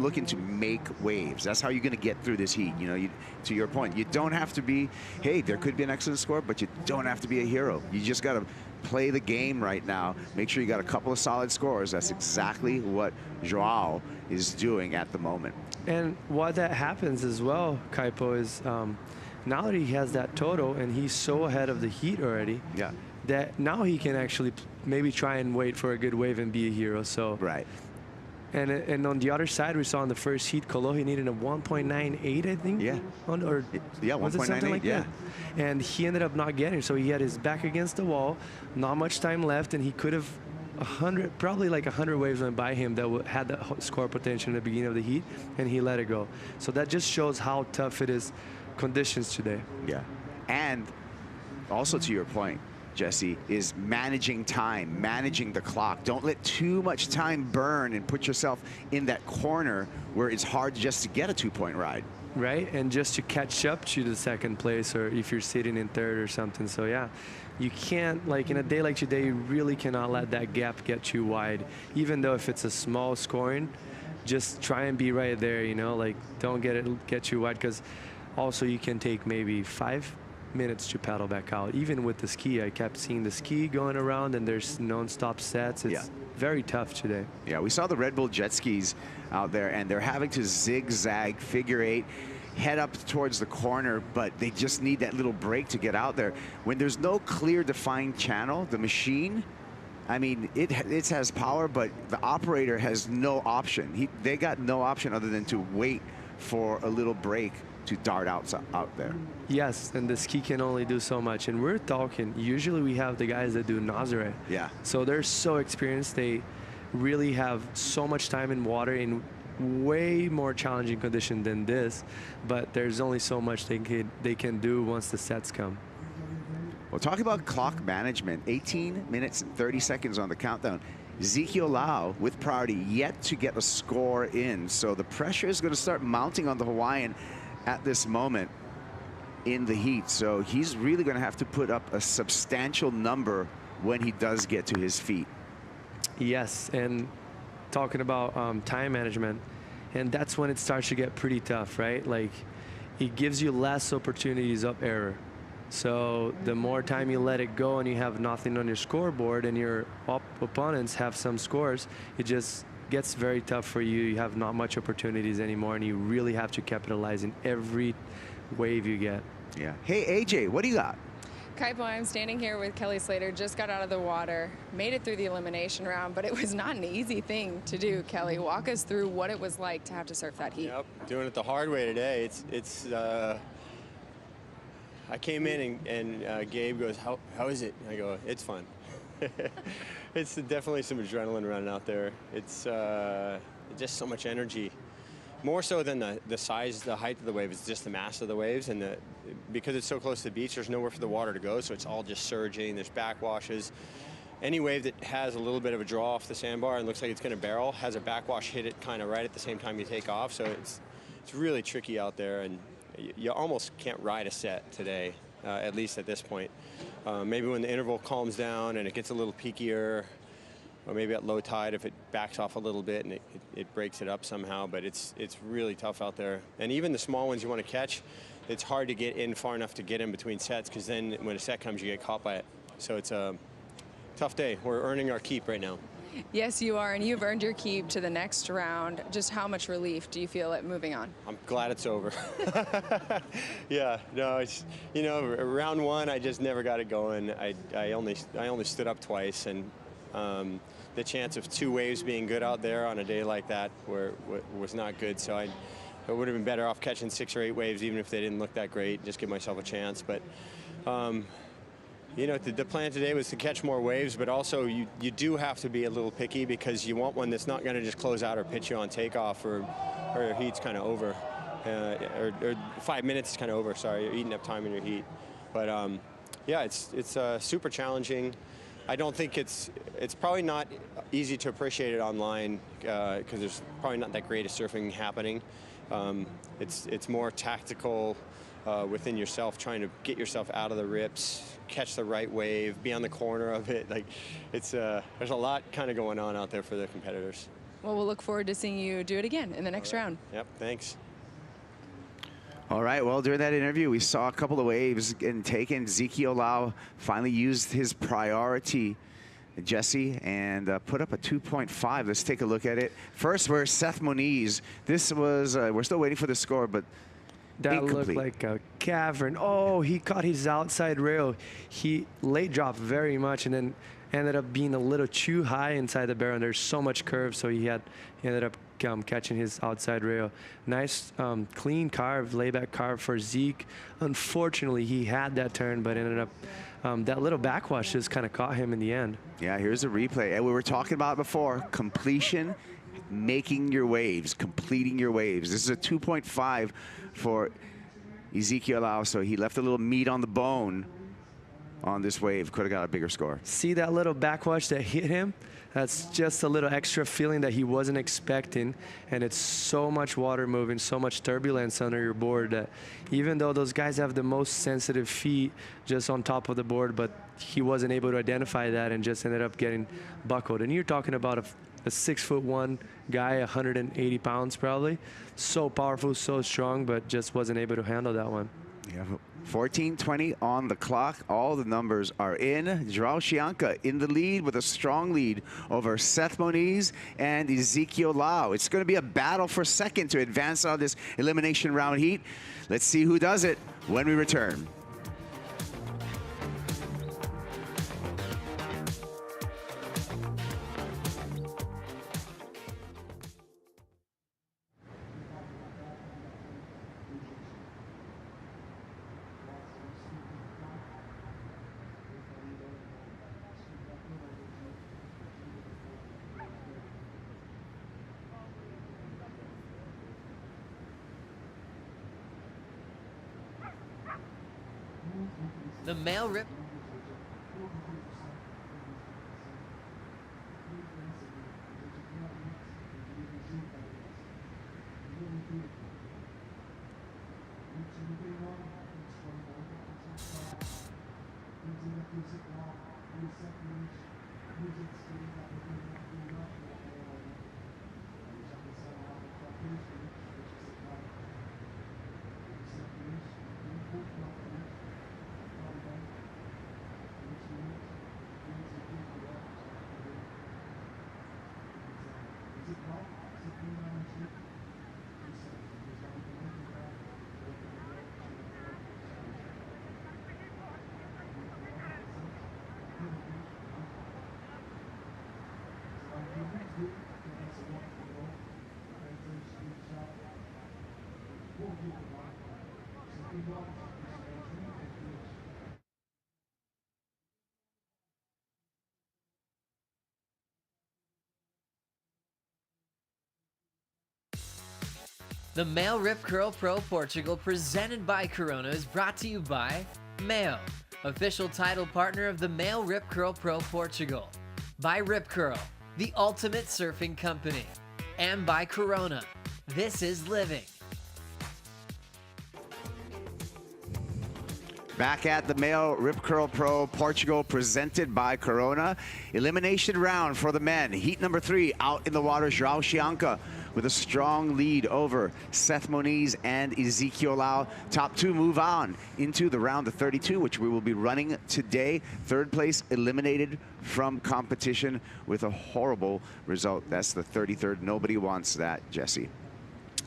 [SPEAKER 19] looking to make waves. That's how you're going to get through this heat. You know, to your point, you don't have to be, hey, there could be an excellent score, but you don't have to be a hero. You just got to play the game right now. Make sure you got a couple of solid scores. That's exactly what Joao is doing at the moment.
[SPEAKER 20] And what that happens as well, Kaipo, is now that he has that total and he's so ahead of the heat already,
[SPEAKER 19] yeah,
[SPEAKER 20] that now he can actually maybe try and wait for a good wave and be a hero. So
[SPEAKER 19] right.
[SPEAKER 20] And on the other side, we saw in the first heat, Kolohe needed a 1.98, I think.
[SPEAKER 19] Yeah.
[SPEAKER 20] Yeah,
[SPEAKER 19] 1.98.
[SPEAKER 20] Like
[SPEAKER 19] yeah.
[SPEAKER 20] That? And he ended up not getting. So he had his back against the wall, not much time left, and he could have probably like 100 waves went by him that had that score potential in the beginning of the heat, and he let it go. So that just shows how tough it is, conditions today.
[SPEAKER 19] Yeah. And also to your point, Jesse, is managing time, managing the clock. Don't let too much time burn and put yourself in that corner where it's hard just to get a 2-point ride.
[SPEAKER 20] Right, and just to catch up to the second place, or if you're sitting in third or something. So yeah, you can't, like in a day like today, you really cannot let that gap get too wide. Even though if it's a small scoring, just try and be right there, you know, like don't get too wide, because also you can take maybe 5 minutes to paddle back out. Even with the ski, I kept seeing the ski going around and there's non-stop sets. It's very tough today.
[SPEAKER 19] Yeah, we saw the Red Bull jet skis out there and they're having to zigzag, figure 8, head up towards the corner, but they just need that little break to get out there. When there's no clear defined channel, the machine, I mean, it has power, but the operator has no option. They got no option other than to wait for a little break to dart out there.
[SPEAKER 20] Yes, and the ski can only do so much. And we're talking, usually we have the guys that do Nazare.
[SPEAKER 19] Yeah.
[SPEAKER 20] So they're so experienced. They really have so much time in water in way more challenging condition than this, but there's only so much they can do once the sets come.
[SPEAKER 19] Well, talking about clock management, 18 minutes and 30 seconds on the countdown. Ezekiel Lau with priority yet to get a score in. So the pressure is going to start mounting on the Hawaiian at this moment in the heat. So he's really going to have to put up a substantial number when he does get to his feet.
[SPEAKER 20] Yes, and talking about time management, and that's when it starts to get pretty tough, right? Like, it gives you less opportunities of error. So the more time you let it go and you have nothing on your scoreboard and your opponents have some scores, it just gets very tough for you. You have not much opportunities anymore, and you really have to capitalize in every wave you get.
[SPEAKER 19] Yeah. Hey, AJ, what do you got?
[SPEAKER 3] Kaipo, I'm standing here with Kelly Slater, just got out of the water, made it through the elimination round, but it was not an easy thing to do. Kelly, walk us through what it was like to have to surf that heat.
[SPEAKER 4] Yep, doing it the hard way today. I came in and Gabe goes, how is it? I go, it's fun. It's definitely some adrenaline running out there. It's just so much energy. More so than the size, the height of the wave, it's just the mass of the waves. And because it's so close to the beach, there's nowhere for the water to go, so it's all just surging. There's backwashes. Any wave that has a little bit of a draw off the sandbar and looks like it's going to barrel has a backwash hit it kind of right at the same time you take off. So it's really tricky out there, and you almost can't ride a set today, at least at this point. Maybe when the interval calms down and it gets a little peakier, or maybe at low tide if it backs off a little bit and it breaks it up somehow, but it's really tough out there. And even the small ones you want to catch, it's hard to get in far enough to get in between sets, because then when a set comes, you get caught by it. So it's a tough day. We're earning our keep right now.
[SPEAKER 3] Yes, you are, and you've earned your keep to the next round. Just how much relief do you feel at moving on?
[SPEAKER 4] I'm glad it's over. Yeah, no, it's, you know, round one, I just never got it going. I only stood up twice, and the chance of two waves being good out there on a day like that was not good. So I would have been better off catching 6 or 8 waves, even if they didn't look that great, just give myself a chance. But you know, the plan today was to catch more waves, but also you do have to be a little picky, because you want one that's not going to just close out or pitch you on takeoff, or your heat's kind of over, or 5 minutes is kind of over. Sorry, you're eating up time in your heat. But yeah, it's super challenging. I don't think it's probably not easy to appreciate it online, because there's probably not that great of surfing happening. It's more tactical within yourself, trying to get yourself out of the rips, catch the right wave, be on the corner of it. Like, it's there's a lot kind of going on out there for the competitors.
[SPEAKER 3] Well, we'll look forward to seeing you do it again in the next round.
[SPEAKER 4] Yep, thanks.
[SPEAKER 19] All right, well, during that interview, we saw a couple of waves getting taken. Ezekiel Lau finally used his priority, Jesse, and put up a 2.5. Let's take a look at it. First, we're Seth Moniz. This was, we're still waiting for the score, but
[SPEAKER 20] that
[SPEAKER 19] incomplete.
[SPEAKER 20] Looked like a cavern. Oh, he caught his outside rail. He late dropped very much and then ended up being a little too high inside the barrel, and there's so much curve, so he ended up catching his outside rail. Nice clean carve, layback carve for Zeke. Unfortunately, he had that turn, but ended up that little backwash just kind of caught him in the end.
[SPEAKER 19] Yeah, here's a replay. And we were talking about it before, completion, making your waves, completing your waves. This is a 2.5 for Ezekiel Lau, so he left a little meat on the bone on this wave. Could have got a bigger score.
[SPEAKER 20] See that little backwash that hit him? That's just a little extra feeling that he wasn't expecting, and it's so much water moving, so much turbulence under your board that even though those guys have the most sensitive feet just on top of the board, but he wasn't able to identify that and just ended up getting buckled. And you're talking about a 6'1" guy, 180 pounds probably. So powerful, so strong, but just wasn't able to handle that one.
[SPEAKER 19] Yeah, 14:20 on the clock. All the numbers are in. Joao Chianca in the lead with a strong lead over Seth Moniz and Ezekiel Lau. It's going to be a battle for second to advance out of this elimination round heat. Let's see who does it when we return.
[SPEAKER 1] The MEO rip.
[SPEAKER 10] The Male Rip Curl Pro Portugal presented by Corona is brought to you by MEO, official title partner of the Male Rip Curl Pro Portugal, by Rip Curl, the ultimate surfing company, and by Corona. This is living.
[SPEAKER 19] Back at the Male Rip Curl Pro Portugal presented by Corona. Elimination round for the men. Heat number 3 out in the water. João Chianca with a strong lead over Seth Moniz and Ezekiel Lau. Top 2 move on into the round of 32, which we will be running today. Third place eliminated from competition with a horrible result. That's the 33rd. Nobody wants that, Jesse.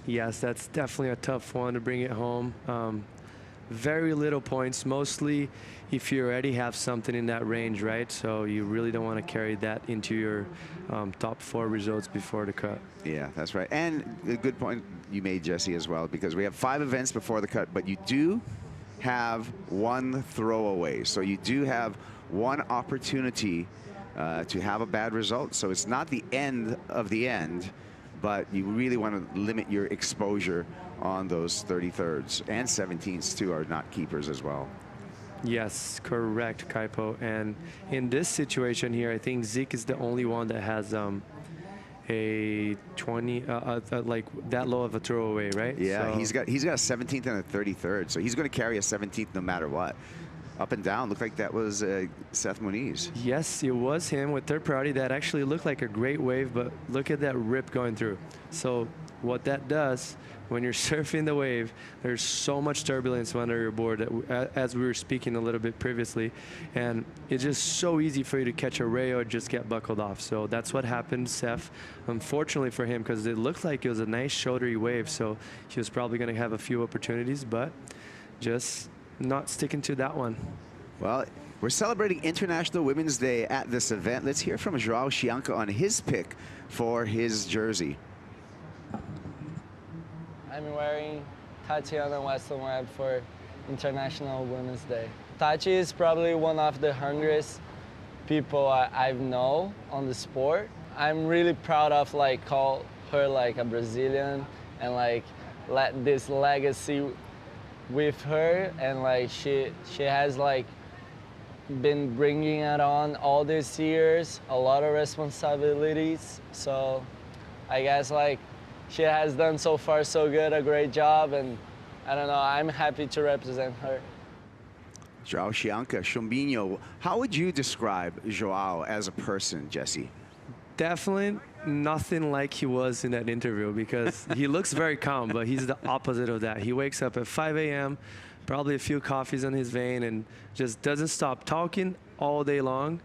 [SPEAKER 20] Yes, that's definitely a tough one to bring it home. Very little points, mostly if you already have something in that range, right? So you really don't want to carry that into your top 4 results before the cut.
[SPEAKER 19] Yeah, that's right. And a good point you made, Jesse, as well, because we have 5 events before the cut, but you do have 1 throwaway. So you do have 1 opportunity to have a bad result. So it's not the end of the end, but you really want to limit your exposure on those 33rds, and 17s too are not keepers as well.
[SPEAKER 20] Yes, correct, Kaipo. And in this situation here, I think Zeke is the only one that has a 20 like that low of a throwaway, right?
[SPEAKER 19] Yeah,
[SPEAKER 20] so
[SPEAKER 19] he's got a 17th and a 33rd, so he's going to carry a 17th no matter what. Up and down, looked like that was Seth Moniz.
[SPEAKER 20] Yes, it was him with third priority. That actually looked like a great wave, but look at that rip going through. So what that does, when you're surfing the wave, there's so much turbulence under your board, that as we were speaking a little bit previously, and it's just so easy for you to catch a ray or just get buckled off. So that's what happened, Seth. Unfortunately for him, because it looked like it was a nice shouldery wave, so he was probably going to have a few opportunities, but just not sticking to that one.
[SPEAKER 19] Well, we're celebrating International Women's Day at this event. Let's hear from João Chianca on his pick for his jersey.
[SPEAKER 9] I'm wearing Tatiana Western Webb for International Women's Day. Tati is probably one of the hungriest people I've known on the sport. I'm really proud of call her like a Brazilian and let this legacy with her, and she has been bringing it on all these years, a lot of responsibilities. So I guess she has done so far so good, a great job, and I don't know, I'm happy to represent her.
[SPEAKER 19] João Chianca, Chumbinho, how would you describe João as a person, Jesse?
[SPEAKER 20] Definitely nothing like he was in that interview, because he looks very calm, but he's the opposite of that. He wakes up at 5 a.m., probably a few coffees in his vein, and just doesn't stop talking all day long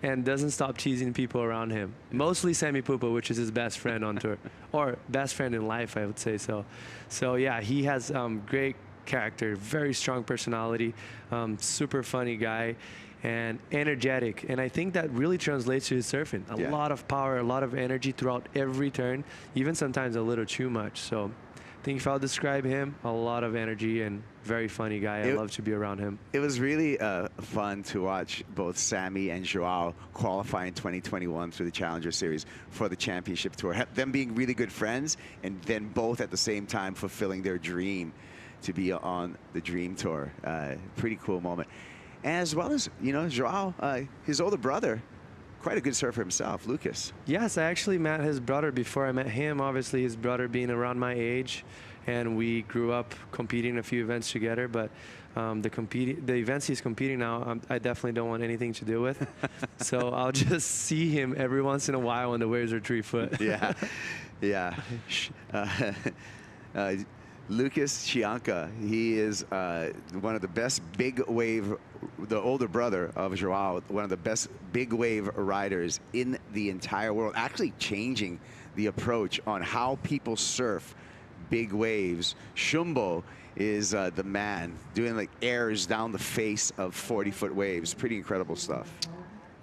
[SPEAKER 20] and doesn't stop teasing people around him. Mostly Sammy Pupa, which is his best friend on tour, or best friend in life, I would say so. So yeah, he has great character, very strong personality, super funny guy, and energetic. And I think that really translates to his surfing. A lot of power, a lot of energy throughout every turn, even sometimes a little too much. So I think if I'll describe him, a lot of energy and very funny guy. I love to be around him.
[SPEAKER 19] It was really fun to watch both Sammy and João qualify in 2021 through the Challenger Series for the championship tour. Them being really good friends, and then both at the same time fulfilling their dream to be on the Dream Tour. Pretty cool moment. As well as, you know, João, his older brother, quite a good surfer himself, Lucas.
[SPEAKER 20] Yes, I actually met his brother before I met him. Obviously, his brother being around my age, and we grew up competing a few events together. But the events he's competing now, I definitely don't want anything to do with. So I'll just see him every once in a while when the waves are 3 foot.
[SPEAKER 19] Yeah, yeah. Lucas Chianca, he is one of the best big wave, the older brother of João, one of the best big wave riders in the entire world, actually changing the approach on how people surf big waves. Shumbo is the man doing like airs down the face of 40-foot waves. Pretty incredible stuff.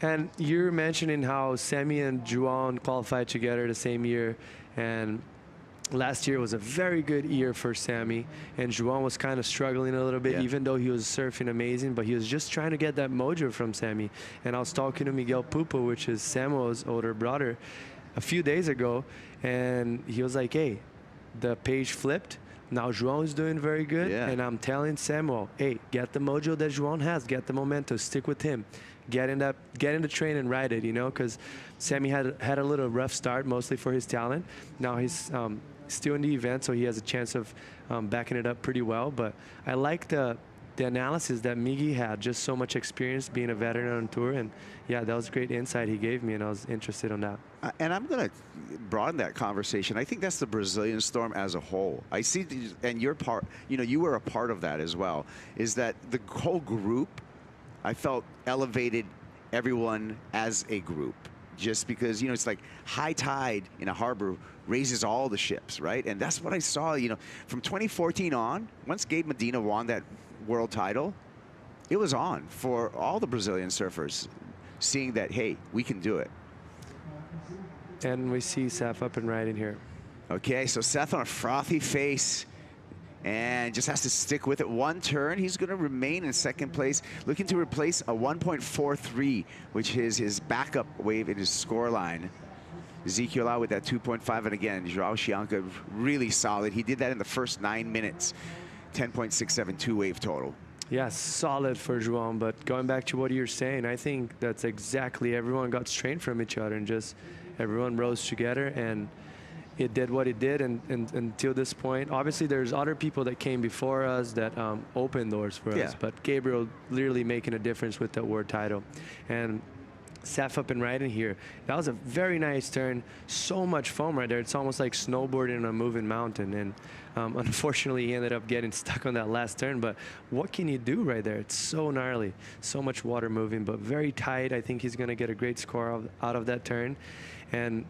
[SPEAKER 20] And you're mentioning how Sammy and João qualified together the same year, and last year was a very good year for Sammy, and João was kind of struggling a little bit, even though he was surfing amazing, but he was just trying to get that mojo from Sammy. And I was talking to Miguel Pupo, which is Samuel's older brother, a few days ago, and he was like, hey, the page flipped. Now João is doing very good, and I'm telling Samuel, hey, get the mojo that João has, get the momentum, stick with him, get in the train and ride it, you know, because Sammy had a little rough start, mostly for his talent. Now he's still in the event, so he has a chance of backing it up pretty well. But I like the analysis that Miggy had, just so much experience being a veteran on tour, and yeah, that was great insight he gave me, and I was interested in that.
[SPEAKER 19] And I'm going to broaden that conversation. I think that's the Brazilian Storm as a whole. I see, and you're part, you know, you were a part of that as well, is that the whole group, I felt, elevated everyone as a group. Just because, you know, it's like high tide in a harbor raises all the ships, right? And that's what I saw, you know, from 2014 on, once Gabe Medina won that world title, it was on for all the Brazilian surfers, seeing that, hey, we can do it.
[SPEAKER 20] And we see Seth up and riding here.
[SPEAKER 19] Okay, so Seth on a frothy face and just has to stick with it. One turn, he's going to remain in second place, looking to replace a 1.43, which is his backup wave in his score line. Ezekiel out with that 2.5, and again, João Chianca really solid. He did that in the first 9 minutes, 10.672 wave total.
[SPEAKER 20] Yes, solid for João, but going back to what you're saying, I think that's exactly, everyone got strained from each other and just everyone rose together, and it did what it did, and until this point. Obviously, there's other people that came before us that opened doors for us, but Gabriel literally making a difference with that world title. And Seth up and riding here. That was a very nice turn. So much foam right there. It's almost like snowboarding on a moving mountain. And unfortunately, he ended up getting stuck on that last turn. But what can you do right there? It's so gnarly. So much water moving, but very tight. I think he's going to get a great score out of that turn. And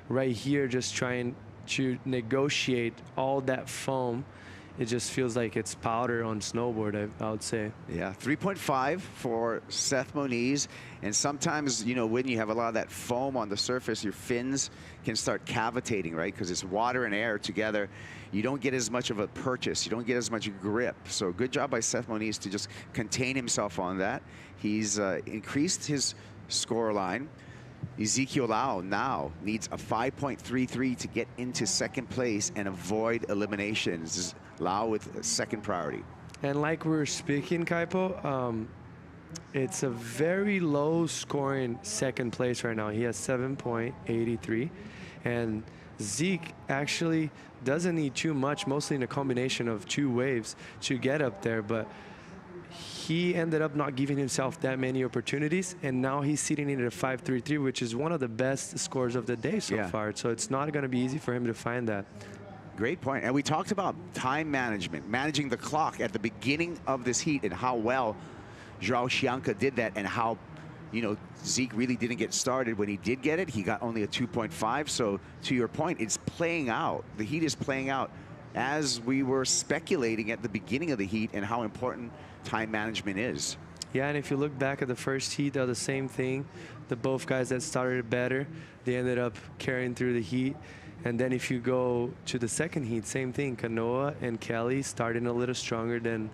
[SPEAKER 20] right here, just trying to negotiate all that foam. It just feels like it's powder on snowboard, I would say.
[SPEAKER 19] Yeah, 3.5 for Seth Moniz. And sometimes, you know, when you have a lot of that foam on the surface, your fins can start cavitating, right? Because it's water and air together. You don't get as much of a purchase. You don't get as much grip. So good job by Seth Moniz to just contain himself on that. He's increased his score line. Ezekiel Lau now needs a 5.33 to get into second place and avoid eliminations. Lau with second priority.
[SPEAKER 20] And like we were speaking, Kaipo, it's a very low scoring second place right now. He has 7.83. And Zeke actually doesn't need too much, mostly in a combination of two waves to get up there. But he ended up not giving himself that many opportunities, and now he's sitting in at a 5.33, which is one of the best scores of the day so far. So it's not going to be easy for him to find that.
[SPEAKER 19] Great point. And we talked about time management, managing the clock at the beginning of this heat, and how well João Chianca did that, and how, you know, Zeke really didn't get started. When he did get it, he got only a 2.5. So to your point, it's playing out. The heat is playing out as we were speculating at the beginning of the heat, and how important time management is.
[SPEAKER 20] Yeah, and if you look back at the first heat, they're the same thing. The both guys that started better, they ended up carrying through the heat. And then if you go to the second heat, same thing. Canoa and Kelly starting a little stronger than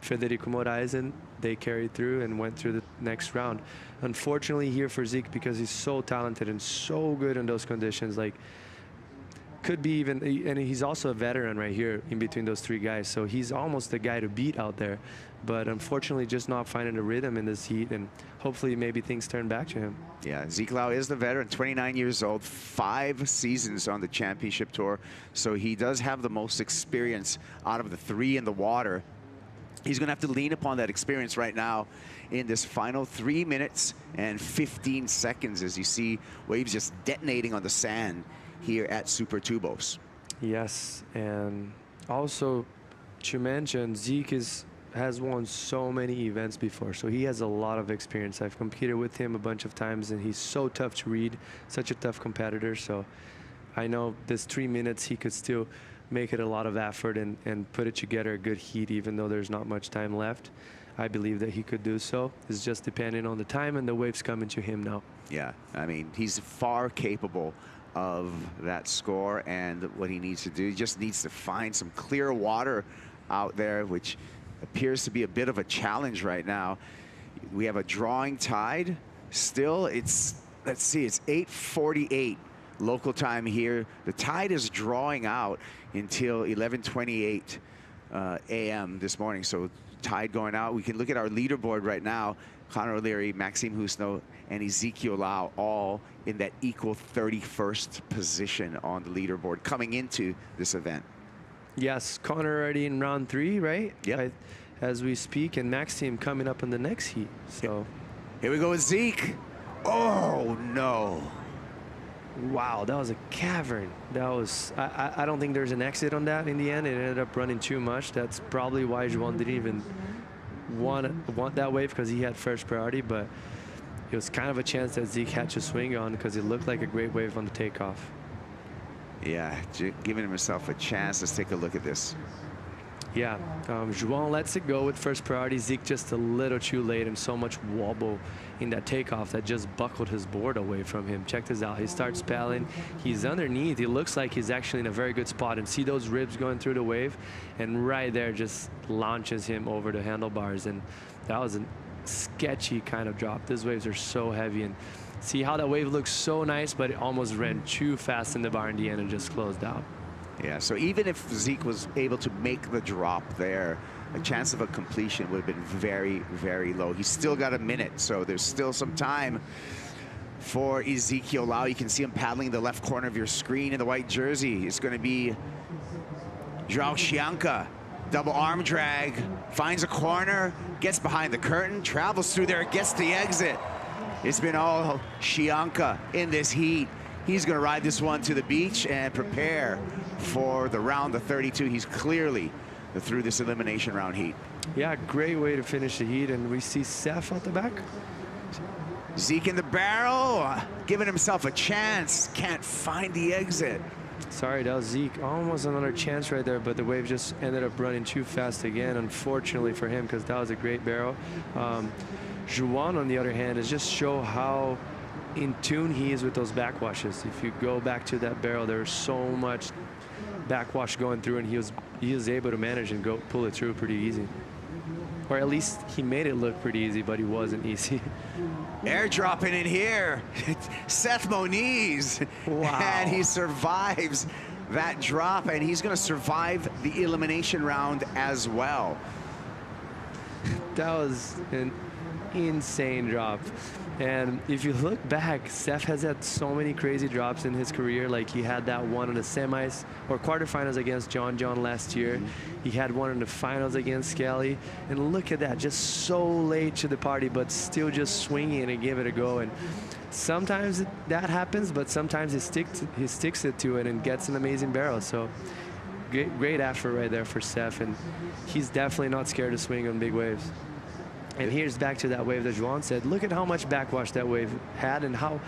[SPEAKER 20] Federico Moraes, and they carried through and went through the next round. Unfortunately here for Zeke, because he's so talented and so good in those conditions, like, could be even, and he's also a veteran right here in between those three guys, so he's almost the guy to beat out there, but unfortunately just not finding a rhythm in this heat, and hopefully maybe things turn back to him.
[SPEAKER 19] Yeah, Zeke Lau is the veteran, 29 years old, 5 seasons on the championship tour, so he does have the most experience out of the three in the water. He's going to have to lean upon that experience right now in this final 3 minutes and 15 seconds as you see waves just detonating on the sand here at Super Tubos.
[SPEAKER 20] Yes, and also to mention, Zeke has won so many events before, so he has a lot of experience. I've competed with him a bunch of times, and he's so tough to read, such a tough competitor. So I know this 3 minutes he could still make it a lot of effort and put it together a good heat, even though there's not much time left. I believe that he could do so. It's just depending on the time and the waves coming to him now.
[SPEAKER 19] Yeah, I mean, he's far capable of that score and what he needs to do. He just needs to find some clear water out there, which appears to be a bit of a challenge right now. We have a drawing tide. Still, it's, let's see, it's 8:48 local time here. The tide is drawing out until 11:28 a.m. this morning. So tide going out. We can look at our leaderboard right now. Connor O'Leary, Maxime Husno, and Ezekiel Lau all in that equal 31st position on the leaderboard coming into this event.
[SPEAKER 20] Yes, Connor already in round 3, right?
[SPEAKER 19] Yeah.
[SPEAKER 20] As we speak, and Maxime coming up in the next heat. So
[SPEAKER 19] here we go with Zeke. Oh no.
[SPEAKER 20] Wow, that was a cavern. That was, I don't think there's an exit on that in the end. It ended up running too much. That's probably why Juan didn't even want that wave, because he had first priority, but it was kind of a chance that Zeke had to swing on because it looked like a great wave on the takeoff.
[SPEAKER 19] Yeah, giving himself a chance. Let's take a look at this.
[SPEAKER 20] Yeah, Juan lets it go with first priority. Zeke just a little too late, and so much wobble in that takeoff that just buckled his board away from him. Check this out. He starts paddling. He's underneath. It looks like he's actually in a very good spot. And see those ribs going through the wave? And right there just launches him over the handlebars. And that was a sketchy kind of drop. These waves are so heavy. And see how that wave looks so nice, but it almost ran too fast in the bar in the end and just closed out.
[SPEAKER 19] Yeah, so even if Zeke was able to make the drop there, a chance of a completion would have been very, very low. He's still got a minute, so there's still some time for Ezekiel Lau. You can see him paddling the left corner of your screen in the white jersey. It's going to be João Chianca. Double arm drag, finds a corner, gets behind the curtain, travels through there, gets the exit. It's been all Chianca in this heat. He's going to ride this one to the beach and prepare for the round of 32. He's clearly through this elimination round heat.
[SPEAKER 20] Yeah, great way to finish the heat. And we see Seth out the back.
[SPEAKER 19] Zeke in the barrel, giving himself a chance. Can't find the exit.
[SPEAKER 20] Sorry, that was Zeke. Almost another chance right there, but the wave just ended up running too fast again, unfortunately for him, because that was a great barrel. Juan, on the other hand, is just show how in tune he is with those backwashes. If you go back to that barrel, there's so much backwash going through, and he was able to manage and pull it through pretty easy. Or at least he made it look pretty easy, but it wasn't easy.
[SPEAKER 19] Airdropping in here, Seth Moniz.
[SPEAKER 20] Wow.
[SPEAKER 19] And he survives that drop, and he's going to survive the elimination round as well.
[SPEAKER 20] That was an insane drop. And if you look back, Seth has had so many crazy drops in his career. Like he had that one in the semis or quarterfinals against John last year. He had one in the finals against Skelly. And look at that, just so late to the party, but still just swinging and give it a go. And sometimes that happens, but sometimes he sticks it to it and gets an amazing barrel. So great effort right there for Seth. And he's definitely not scared to swing on big waves. And here's back to that wave that Juan said. Look at how much backwash that wave had and how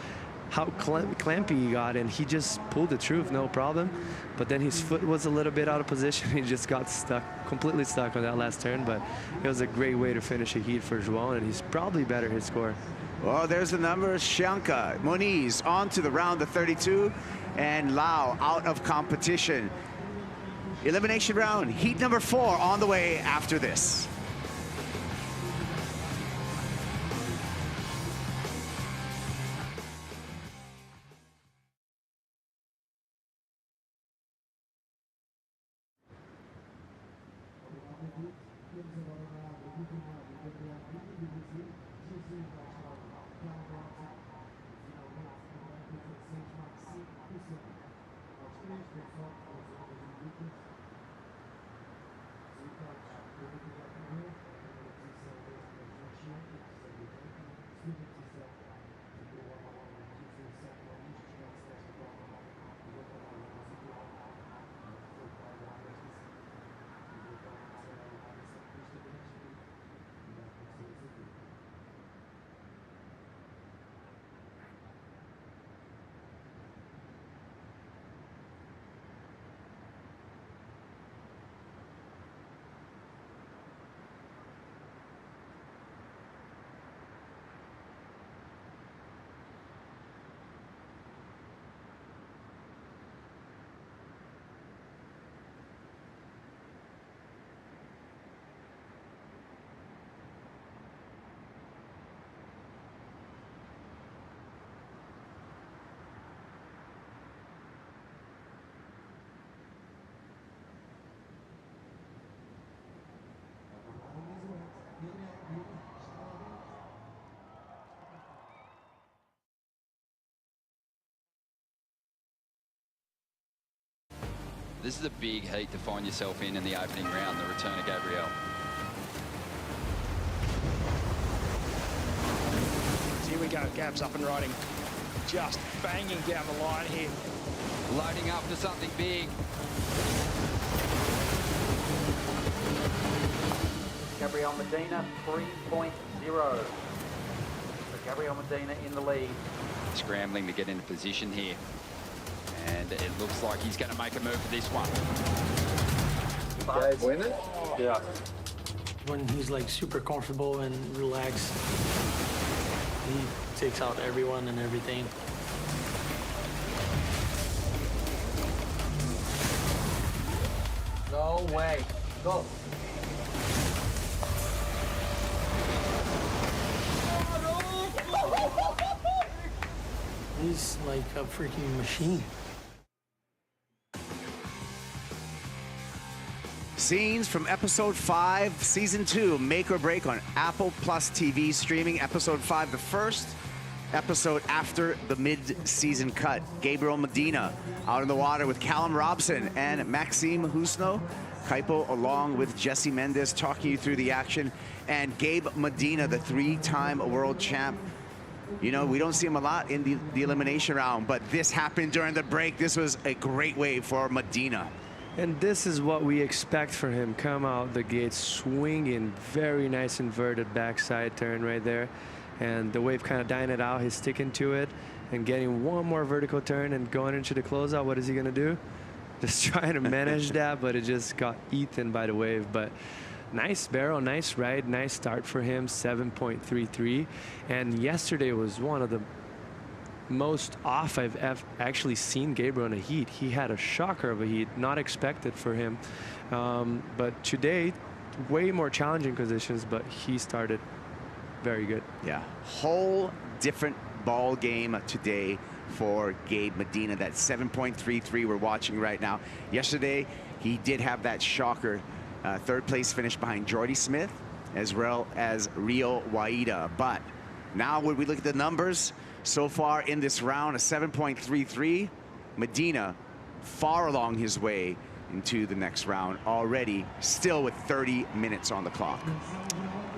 [SPEAKER 20] clampy he got, and he just pulled the truth, no problem. But then his foot was a little bit out of position. He just got stuck, completely stuck on that last turn. But it was a great way to finish a heat for Juan, and he's probably better his score.
[SPEAKER 19] Well, there's the numbers. Chianca, Moniz on to the round of 32, and Lau out of competition. Elimination round, heat number 4 on the way after this.
[SPEAKER 5] This is a big heat to find yourself in the opening round, the return of Gabriel.
[SPEAKER 22] Here we go, Gab's up and riding. Just banging down the line here.
[SPEAKER 5] Loading up for something big.
[SPEAKER 23] Gabriel Medina, 3.0. So Gabriel Medina in the lead.
[SPEAKER 5] Scrambling to get into position here. And it looks like he's going to make a move for this one.
[SPEAKER 23] You guys win it?
[SPEAKER 22] Yeah. When he's like super comfortable and relaxed, he takes out everyone and everything.
[SPEAKER 23] No way. Go.
[SPEAKER 22] He's like a freaking machine.
[SPEAKER 19] Scenes from episode 5, season 2, Make or Break on Apple Plus TV streaming. Episode 5, the first episode after the mid-season cut. Gabriel Medina out in the water with Callum Robson and Maxime Husno. Kaipo along with Jesse Mendes talking you through the action. And Gabe Medina, the 3-time world champ. You know, we don't see him a lot in the elimination round, but this happened during the break. This was a great wave for Medina.
[SPEAKER 20] And this is what we expect from him. Come out the gate swinging, very nice inverted backside turn right there. And the wave kind of dying it out. He's sticking to it and getting one more vertical turn and going into the closeout. What is he going to do? Just trying to manage that, but it just got eaten by the wave. But nice barrel, nice ride, nice start for him, 7.33. And yesterday was one of the most off I've actually seen Gabriel in a heat. He had a shocker of a heat, not expected for him. But today, way more challenging conditions, but he started very good.
[SPEAKER 19] Yeah, whole different ball game today for Gabe Medina. That 7.33 we're watching right now. Yesterday, he did have that shocker third place finish behind Jordy Smith as well as Rio Waida. But now when we look at the numbers, so far in this round, a 7.33. Medina far along his way into the next round already, still with 30 minutes on the clock.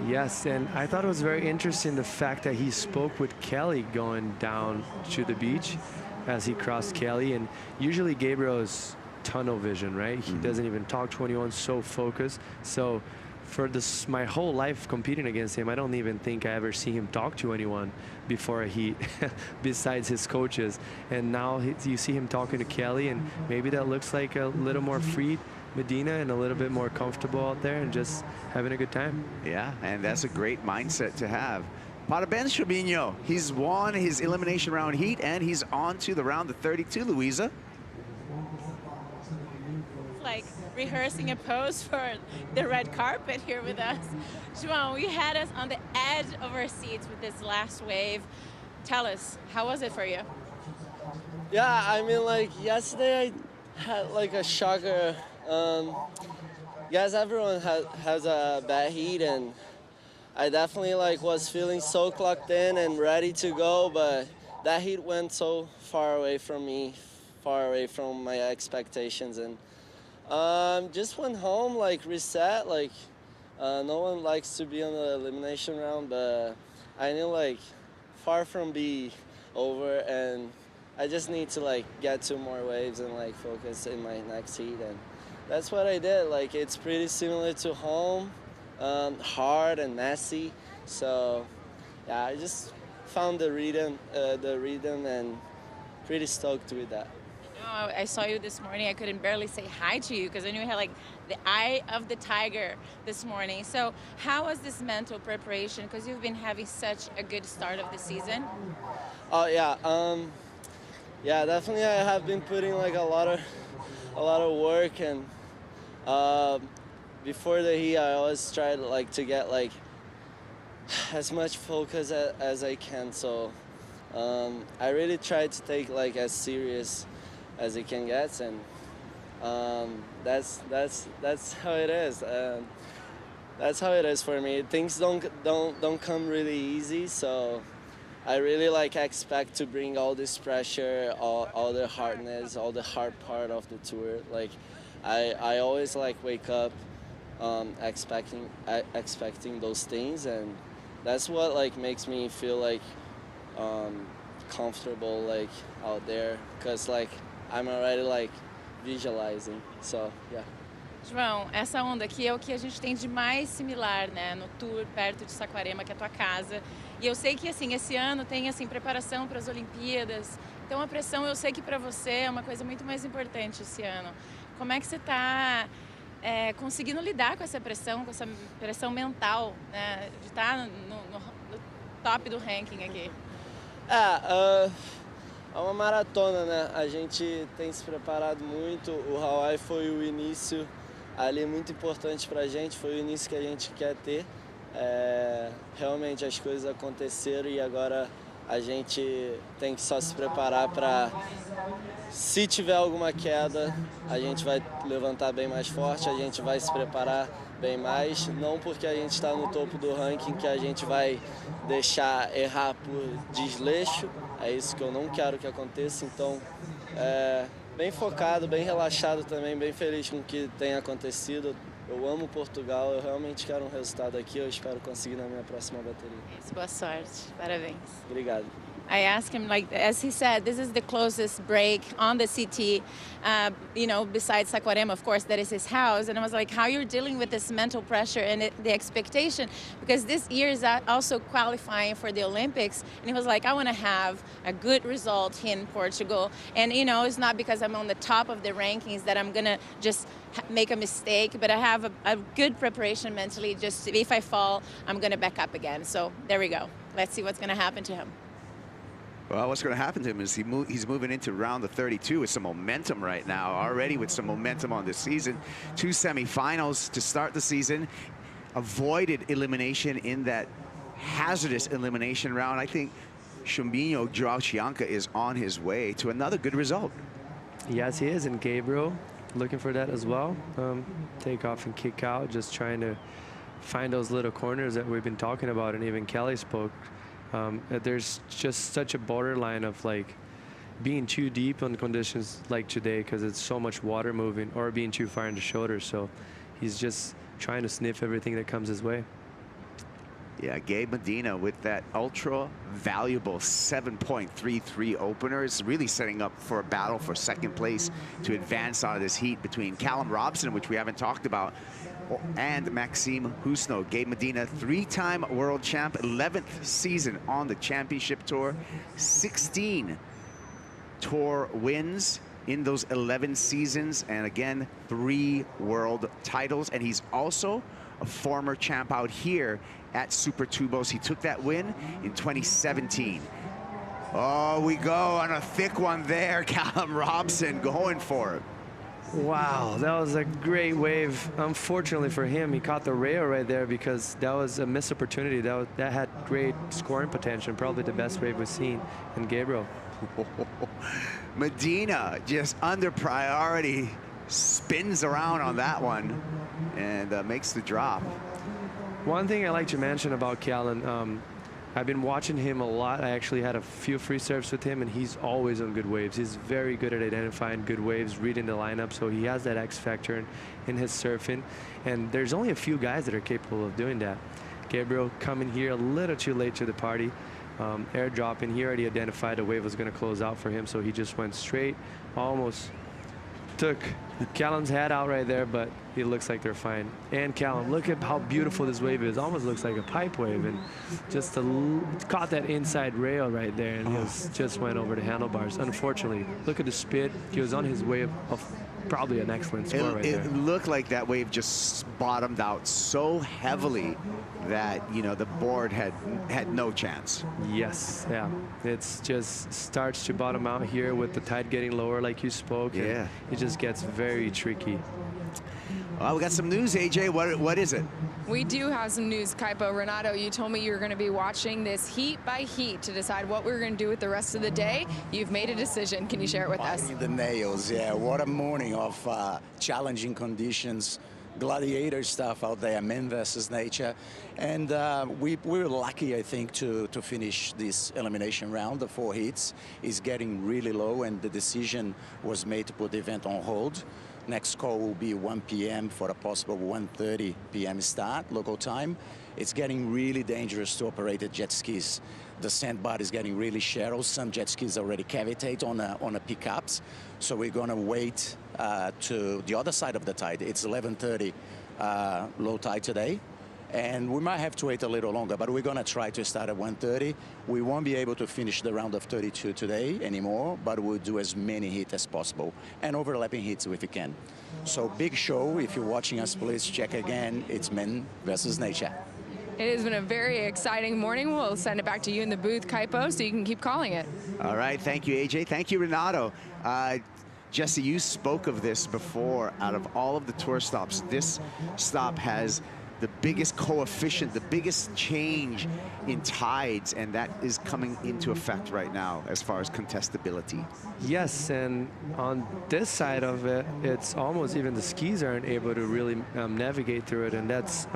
[SPEAKER 20] Yes, and I thought it was very interesting the fact that he spoke with Kelly going down to the beach as he crossed Kelly. And usually Gabriel is tunnel vision, right? He doesn't even talk to anyone, so focused. So for this, my whole life competing against him, I don't even think I ever see him talk to anyone before a heat besides his coaches. And now you see him talking to Kelly, and maybe that looks like a little more free Medina and a little bit more comfortable out there and just having a good time.
[SPEAKER 19] Yeah, and that's a great mindset to have. Parabéns, Chubinho. He's won his elimination round heat, and he's on to the round of 32, Luisa.
[SPEAKER 14] Like rehearsing a pose for the red carpet here with us. João, you had us on the edge of our seats with this last wave. Tell us, how was it for you?
[SPEAKER 21] Yeah, I mean, like yesterday I had like a shocker. Guys, everyone has a bad heat, and I definitely like was feeling so clocked in and ready to go, but that heat went so far away from me, far away from my expectations, and just went home, like reset. Like no one likes to be on the elimination round, but I knew like far from be over, and I just need to like get 2 more waves and like focus in my next heat, and that's what I did. Like it's pretty similar to home, hard and messy. So yeah, I just found the rhythm, and pretty stoked with that.
[SPEAKER 14] I saw you this morning. I couldn't barely say hi to you because I knew you had like the eye of the tiger this morning. So how was this mental preparation? Because you've been having such a good start of the season.
[SPEAKER 21] Oh yeah, yeah, definitely. I have been putting like a lot of work, and before the heat, I always try to like to get like as much focus as I can. So I really try to take like as serious as it can get, and that's how it is. That's how it is for me. Things don't come really easy, so
[SPEAKER 6] I really like expect to bring all this pressure, all the hardness, all the hard part of the tour. Like I always like wake up expecting those things, and that's what like makes me feel like comfortable like out there, because like I'm already like visualizing. So yeah.
[SPEAKER 7] João, essa onda aqui é o que a gente tem de mais similar, né, no tour perto de Saquarema, que é a tua casa. E eu sei que assim esse ano tem assim preparação para as Olimpíadas. Então a pressão, eu sei que para você é uma coisa muito mais importante esse ano. Como é que você está conseguindo lidar com essa pressão mental, né, de estar no top do ranking aqui?
[SPEAKER 6] É uma maratona, né? A gente tem se preparado muito. O Hawaii foi o início ali muito importante pra gente, foi o início que a gente quer ter. Realmente as coisas aconteceram e agora a gente tem que só se preparar para, se tiver alguma queda, a gente vai levantar bem mais forte, a gente vai se preparar bem mais, não porque a gente está no topo do ranking que a gente vai deixar errar por desleixo. É isso que eu não quero que aconteça, então bem focado, bem relaxado também, bem feliz com o que tem acontecido. Eu amo Portugal, eu realmente quero um resultado aqui, eu espero conseguir na minha próxima bateria.
[SPEAKER 7] Boa sorte, parabéns.
[SPEAKER 6] Obrigado.
[SPEAKER 7] I asked him, like, as he said, this is the closest break on the CT, you know, besides Saquarema, of course, that is his house. And I was like, how you're dealing with this mental pressure and the expectation, because this year is also qualifying for the Olympics. And he was like, I want to have a good result in Portugal. And, you know, it's not because I'm on the top of the rankings that I'm going to just make a mistake, but I have a good preparation mentally. Just if I fall, I'm going to back up again. So there we go. Let's see what's going to happen to him.
[SPEAKER 19] Well, what's going to happen to him is he's moving into round of 32 with some momentum right now, already with some momentum on this season. 2 semifinals to start the season. Avoided elimination in that hazardous elimination round. I think Shumbinho João is on his way to another good result.
[SPEAKER 20] Yes, he is, and Gabriel looking for that as well. Take off and kick out, just trying to find those little corners that we've been talking about, and even Kelly spoke. There's just such a borderline of like being too deep on conditions like today because it's so much water moving, or being too far in the shoulder. So he's just trying to sniff everything that comes his way.
[SPEAKER 19] Yeah, Gabe Medina with that ultra valuable 7.33 opener is really setting up for a battle for second place to advance out of this heat between Callum Robson, which we haven't talked about, and Maxime Husno. Gabe Medina, 3-time world champ, 11th season on the championship tour, 16 tour wins in those 11 seasons, and again, 3 world titles. And he's also a former champ out here at Super Tubos. He took that win in 2017. Oh, we go on a thick one there. Callum Robson going for it.
[SPEAKER 20] Wow, that was a great wave. Unfortunately for him, he caught the rail right there because that was a missed opportunity. That had great scoring potential, probably the best wave we've seen. And Gabriel.
[SPEAKER 19] Medina just under priority, spins around on that one and makes the drop.
[SPEAKER 20] One thing I like to mention about Callum, I've been watching him a lot. I actually had a few free serves with him, and he's always on good waves. He's very good at identifying good waves, reading the lineup, so he has that X factor in his surfing. And there's only a few guys that are capable of doing that. Gabriel coming here a little too late to the party. Airdropping, he already identified a wave was going to close out for him, so he just went straight, almost took Callum's head out right there, but it looks like they're fine. And Callum, look at how beautiful this wave is. Almost looks like a pipe wave, and just caught that inside rail right there, and he just went over the handlebars. Unfortunately, look at the speed. He was on his way of probably an excellent score right there.
[SPEAKER 19] It looked like that wave just bottomed out so heavily that, you know, the board had no chance.
[SPEAKER 20] Yes, yeah. It's just starts to bottom out here with the tide getting lower, like you spoke.
[SPEAKER 19] Yeah.
[SPEAKER 20] It just gets very tricky.
[SPEAKER 19] Well, we got some news, AJ. What is it?
[SPEAKER 3] We do have some news, Kaipo. Renato, you told me you were going to be watching this heat by heat to decide what we were going to do with the rest of the day. You've made a decision. Can you share it with us?
[SPEAKER 11] Biting the nails, yeah. What a morning of challenging conditions.
[SPEAKER 8] gladiator stuff out there, men versus nature. And we were lucky, I think, to finish this elimination round. The 4 heats is getting really low, and the decision was made to put the event on hold. Next call will be 1 p.m. for a possible 1:30 p.m. start, local time. It's getting really dangerous to operate the jet skis. The sandbar is getting really shallow. Some jet skis already cavitate on the pickups. So we're going to wait to the other side of the tide. It's 11:30 low tide today. And we might have to wait a little longer, but we're going to try to start at 1:30. We won't be able to finish the round of 32 today anymore, but we'll do as many hits as possible and overlapping hits if we can. So big show. If you're watching us, please check again. It's men versus nature.
[SPEAKER 3] It has been a very exciting morning. We'll send it back to you in the booth, Kaipo, so you can keep calling it.
[SPEAKER 19] All right. Thank you, AJ. Thank you, Renato. Jesse, you spoke of this before. Out of all of the tour stops, this stop has the biggest coefficient, the biggest change in tides, and that is coming into effect right now as far as contestability.
[SPEAKER 20] Yes, and on this side of it, it's almost even the skis aren't able to really navigate through it, and that's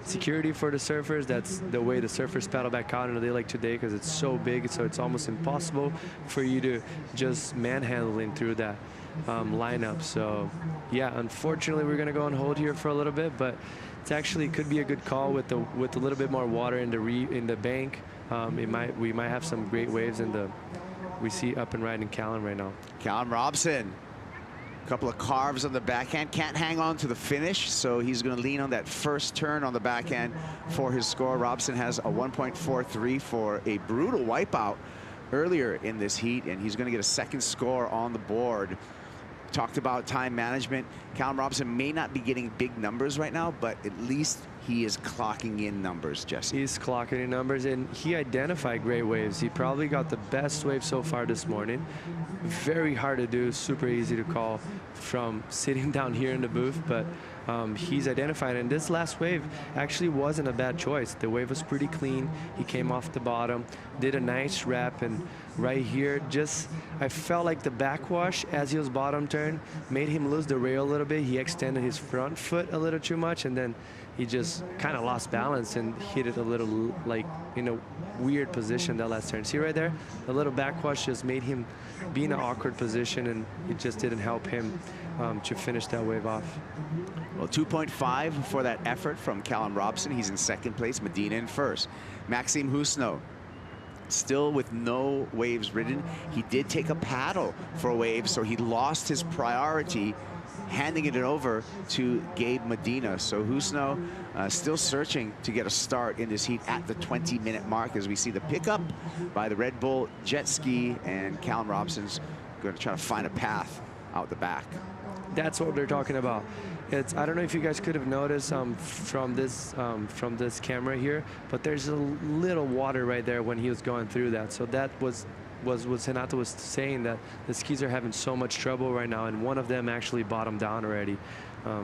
[SPEAKER 20] security for the surfers. That's the way the surfers paddle back out on a day like today, because it's so big, so it's almost impossible for you to just manhandling through that lineup. So yeah, unfortunately we're gonna go on hold here for a little bit, but it's actually could be a good call with a little bit more water in the bank. We might have some great waves in the we see up and riding Callum right now.
[SPEAKER 19] Callum Robson, a couple of carves on the backhand, can't hang on to the finish, so he's going to lean on that first turn on the backhand for his score. Robson has a 1.43 for a brutal wipeout earlier in this heat, and he's going to get a second score on the board. Talked about time management. Callum Robson may not be getting big numbers right now, but at least he is clocking in numbers, Jesse.
[SPEAKER 20] He's clocking in numbers, and he identified great waves. He probably got the best wave so far this morning. Very hard to do, super easy to call from sitting down here in the booth, but he's identified, and this last wave actually wasn't a bad choice. The wave was pretty clean. He came off the bottom, did a nice wrap, and right here, I felt like the backwash as he was bottom turn made him lose the rail a little bit. He extended his front foot a little too much, and then he just kind of lost balance and hit it a little like in a weird position that last turn. See right there? The little backwash just made him be in an awkward position, and it just didn't help him to finish that wave off.
[SPEAKER 19] Well, 2.5 for that effort from Callum Robson. He's in second place. Medina in first. Maxime Husno still with no waves ridden. He did take a paddle for a wave, so he lost his priority, handing it over to Gabe Medina. So Husno still searching to get a start in this heat at the 20-minute mark, as we see the pickup by the Red Bull jet ski, and Callum Robson's going to try to find a path out the back.
[SPEAKER 20] That's what they're talking about. I don't know if you guys could have noticed from this camera here, but there's a little water right there when he was going through that. So that was Renato was saying, that the skis are having so much trouble right now, and one of them actually bottomed down already.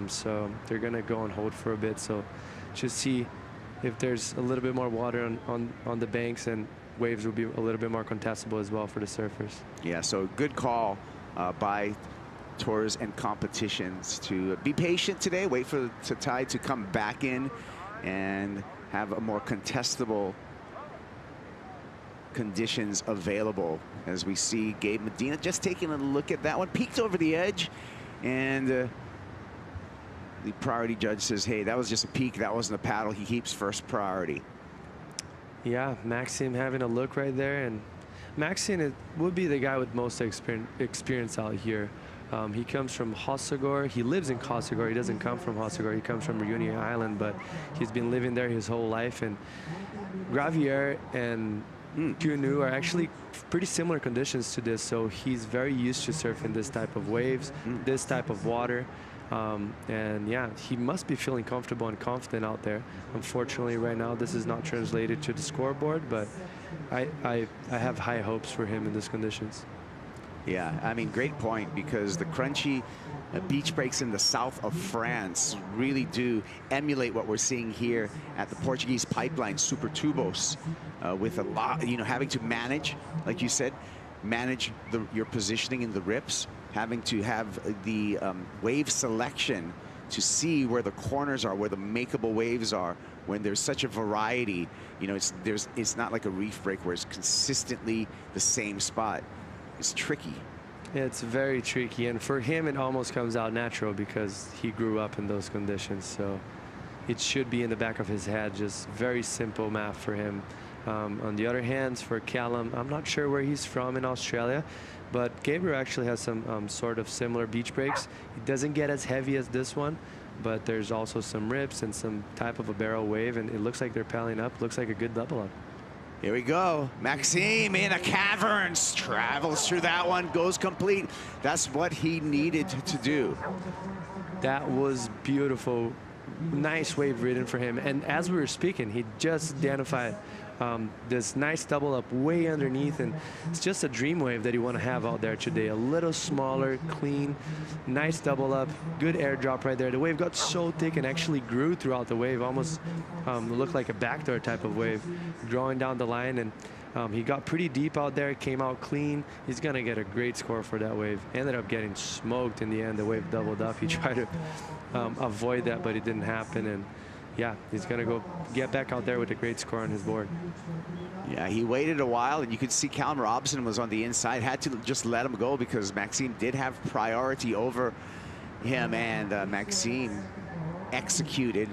[SPEAKER 20] So they're gonna go on hold for a bit. So just see if there's a little bit more water on the banks, and waves will be a little bit more contestable as well for the surfers.
[SPEAKER 19] Yeah, so good call by tours and competitions to be patient today, wait for the tide to come back in and have a more contestable conditions available. As we see Gabe Medina just taking a look at that one, peeked over the edge, and the priority judge says, hey, that was just a peek, that wasn't a paddle. He keeps first priority.
[SPEAKER 20] Yeah, Maxime having a look right there, and Maxime would be the guy with most experience out here. He comes from Hossegor. He lives in Hossegor. He doesn't come from Hossegor. He comes from Reunion Island, but he's been living there his whole life. And Gravier and Cunu are actually pretty similar conditions to this, so he's very used to surfing this type of waves, this type of water. And yeah, he must be feeling comfortable and confident out there. Unfortunately, right now, this is not translated to the scoreboard, but I have high hopes for him in these conditions.
[SPEAKER 19] Yeah, I mean, great point, because the crunchy beach breaks in the south of France really do emulate what we're seeing here at the Portuguese pipeline, Super Tubos, with a lot, having to manage, like you said, manage your positioning in the rips, having to have the wave selection to see where the corners are, where the makeable waves are, when there's such a variety. You know, it's not like a reef break where it's consistently the same spot. It's tricky.
[SPEAKER 20] It's very tricky, and for him it almost comes out natural because he grew up in those conditions, so it should be in the back of his head. Just very simple math for him. On the other hand, for Callum, I'm not sure where he's from in Australia, but Gabriel actually has some sort of similar beach breaks. It doesn't get as heavy as this one, but there's also some rips and some type of a barrel wave, and it looks like they're paddling up. Looks like a good double up.
[SPEAKER 19] Here we go. Maxime in the caverns, travels through that one, goes complete. That's what he needed to do.
[SPEAKER 20] That was beautiful. Nice wave ridden for him. And as we were speaking, he just identified this nice double up way underneath, and it's just a dream wave that you want to have out there today. A little smaller, clean, nice double up, good airdrop right there. The wave got so thick and actually grew throughout the wave, almost looked like a backdoor type of wave, drawing down the line, and he got pretty deep out there, came out clean. He's gonna get a great score for that wave. Ended up getting smoked in the end. The wave doubled up. He tried to avoid that, but it didn't happen, and yeah, he's going to go get back out there with a great score on his board.
[SPEAKER 19] Yeah, he waited a while, and you could see Callum Robson was on the inside. Had to just let him go because Maxime did have priority over him, and Maxime executed,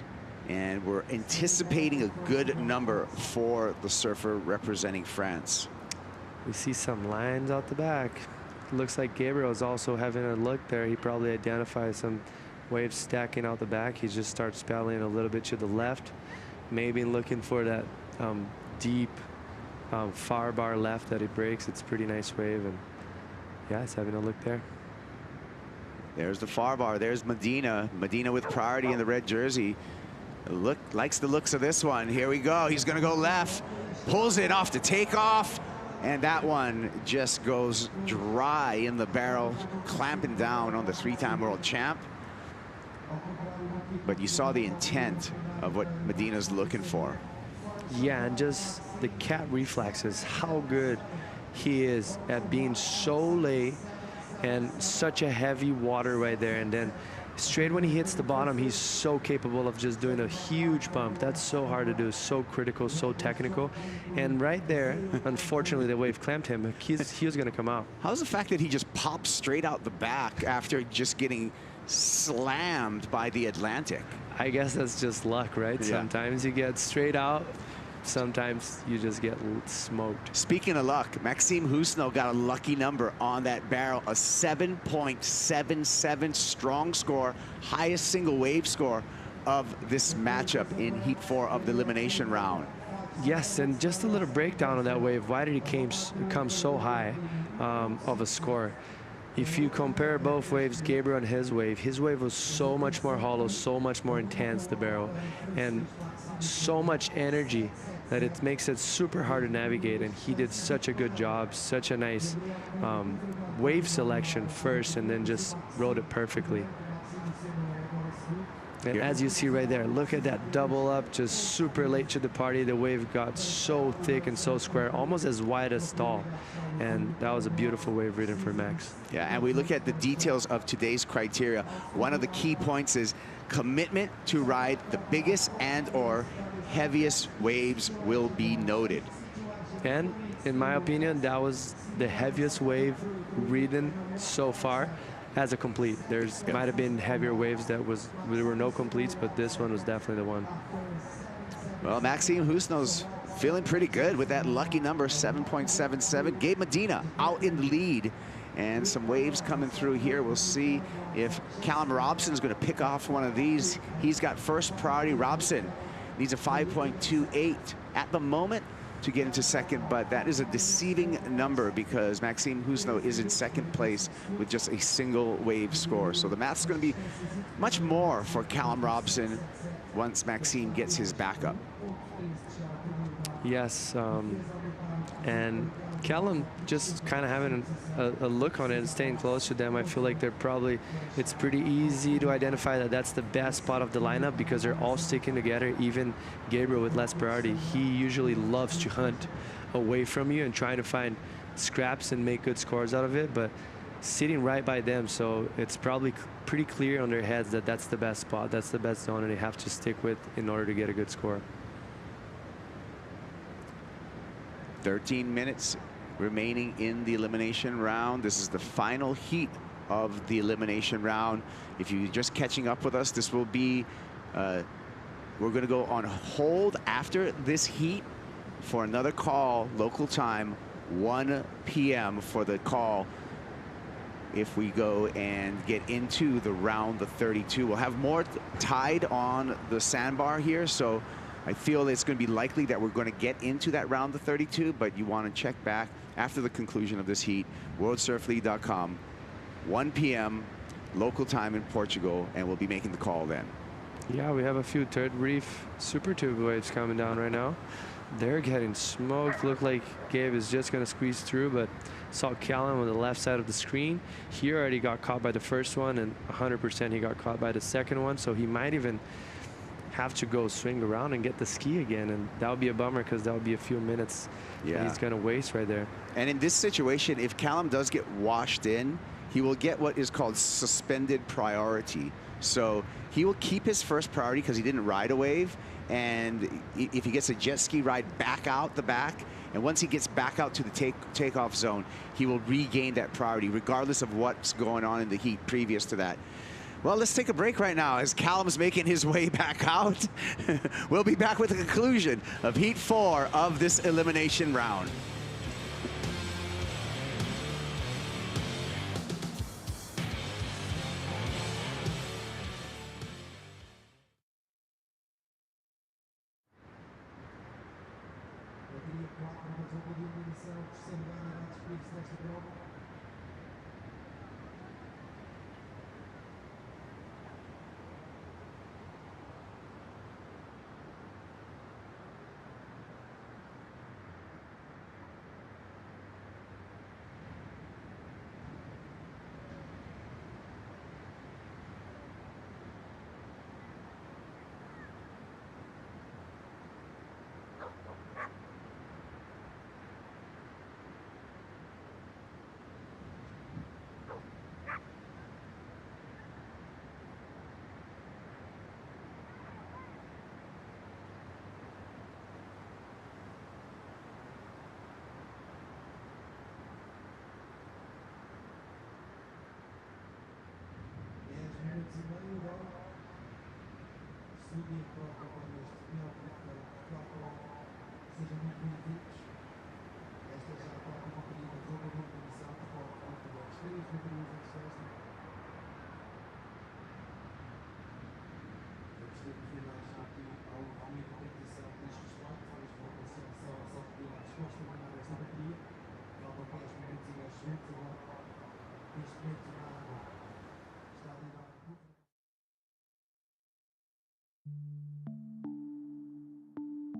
[SPEAKER 19] and we're anticipating a good number for the surfer representing France.
[SPEAKER 20] We see some lines out the back. Looks like Gabriel is also having a look there. He probably identifies some waves stacking out the back. He just starts paddling a little bit to the left, maybe looking for that deep far bar left that he breaks. It's a pretty nice wave, and yeah, he's having a look there.
[SPEAKER 19] There's the far bar. There's Medina. Medina with priority in the red jersey. Likes the looks of this one. Here we go. He's going to go left, pulls it off the takeoff, and that one just goes dry in the barrel, clamping down on the three-time world champ. But you saw the intent of what Medina's looking for.
[SPEAKER 20] Yeah, and just the cat reflexes, how good he is at being so late and such a heavy water right there. And then straight when he hits the bottom, he's so capable of just doing a huge bump. That's so hard to do, so critical, so technical. And right there, unfortunately, the wave clamped him. He was going to come out.
[SPEAKER 19] How's the fact that he just popped straight out the back after just getting slammed by the Atlantic?
[SPEAKER 20] I guess that's just luck, right? Yeah. Sometimes you get straight out, sometimes you just get smoked.
[SPEAKER 19] Speaking of luck, Maxime Husno got a lucky number on that barrel, a 7.77 strong score, highest single wave score of this matchup in Heat 4 of the elimination round.
[SPEAKER 20] Yes, and just a little breakdown on that wave. Why did he come so high of a score? If you compare both waves, Gabriel and his wave was so much more hollow, so much more intense, the barrel, and so much energy that it makes it super hard to navigate. And he did such a good job, such a nice wave selection first, and then just rode it perfectly. And as you see right there, look at that double up, just super late to the party. The wave got so thick and so square, almost as wide as tall. And that was a beautiful wave ridden for Max.
[SPEAKER 19] Yeah, and we look at the details of today's criteria. One of the key points is commitment to ride the biggest and or heaviest waves will be noted.
[SPEAKER 20] And in my opinion, that was the heaviest wave ridden so far as a complete. There's might have been heavier waves there were no completes, but this one was definitely the one.
[SPEAKER 19] Well, Maxime Husno's feeling pretty good with that lucky number 7.77. Gabe Medina out in the lead, and some waves coming through here. We'll see if Callum Robson is going to pick off one of these. He's got first priority. Robson needs a 5.28 at the moment to get into second, but that is a deceiving number because Maxime Husno is in second place with just a single wave score. So the math's going to be much more for Callum Robson once Maxime gets his backup.
[SPEAKER 20] Yes, and Callum just kind of having a look on it and staying close to them. I feel like it's pretty easy to identify that that's the best spot of the lineup because they're all sticking together. Even Gabriel with less priority, he usually loves to hunt away from you and try to find scraps and make good scores out of it. But sitting right by them, so it's probably pretty clear on their heads that that's the best spot, that's the best zone, and they have to stick with in order to get a good score.
[SPEAKER 19] 13 minutes remaining in the elimination round. This is the final heat of the elimination round. If you're just catching up with us, this will be, we're going to go on hold after this heat for another call, local time, 1 p.m. for the call. If we go and get into the round of 32, we'll have more tide on the sandbar here, so I feel it's going to be likely that we're going to get into that round of 32, but you want to check back after the conclusion of this heat. WorldSurfLeague.com, 1 p.m. local time in Portugal, and we'll be making the call then.
[SPEAKER 20] Yeah, we have a few third reef super tube waves coming down right now. They're getting smoked. Look like Gabe is just going to squeeze through, but saw Callum on the left side of the screen. He already got caught by the first one, and 100% he got caught by the second one, so he might even have to go swing around and get the ski again, and that would be a bummer because that would be a few minutes that he's going to waste right there.
[SPEAKER 19] And in this situation, if Callum does get washed in, he will get what is called suspended priority. So he will keep his first priority because he didn't ride a wave, and if he gets a jet ski ride back out the back, and once he gets back out to the takeoff zone, he will regain that priority regardless of what's going on in the heat previous to that. Well, let's take a break right now as Callum's making his way back out. We'll be back with the conclusion of Heat 4 of this elimination round.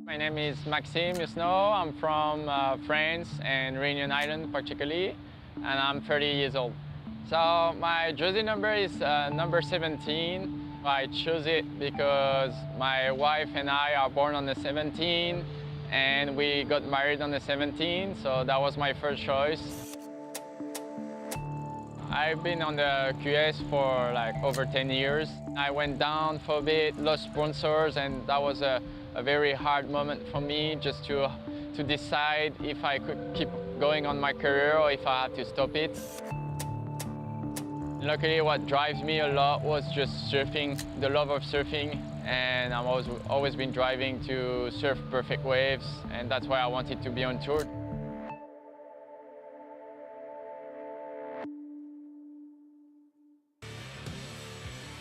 [SPEAKER 11] My name is Maxime Yusno. I'm from France and Réunion Island particularly, and I'm 30 years old. So my jersey number is number 17. I chose it because my wife and I are born on the 17, and we got married on the 17, so that was my first choice. I've been on the QS for like over 10 years. I went down for a bit, lost sponsors, and that was a very hard moment for me just to decide if I could keep going on my career or if I had to stop it. Luckily, what drives me a lot was just surfing, the love of surfing, and I've always been driving to surf perfect waves, and that's why I wanted to be on tour.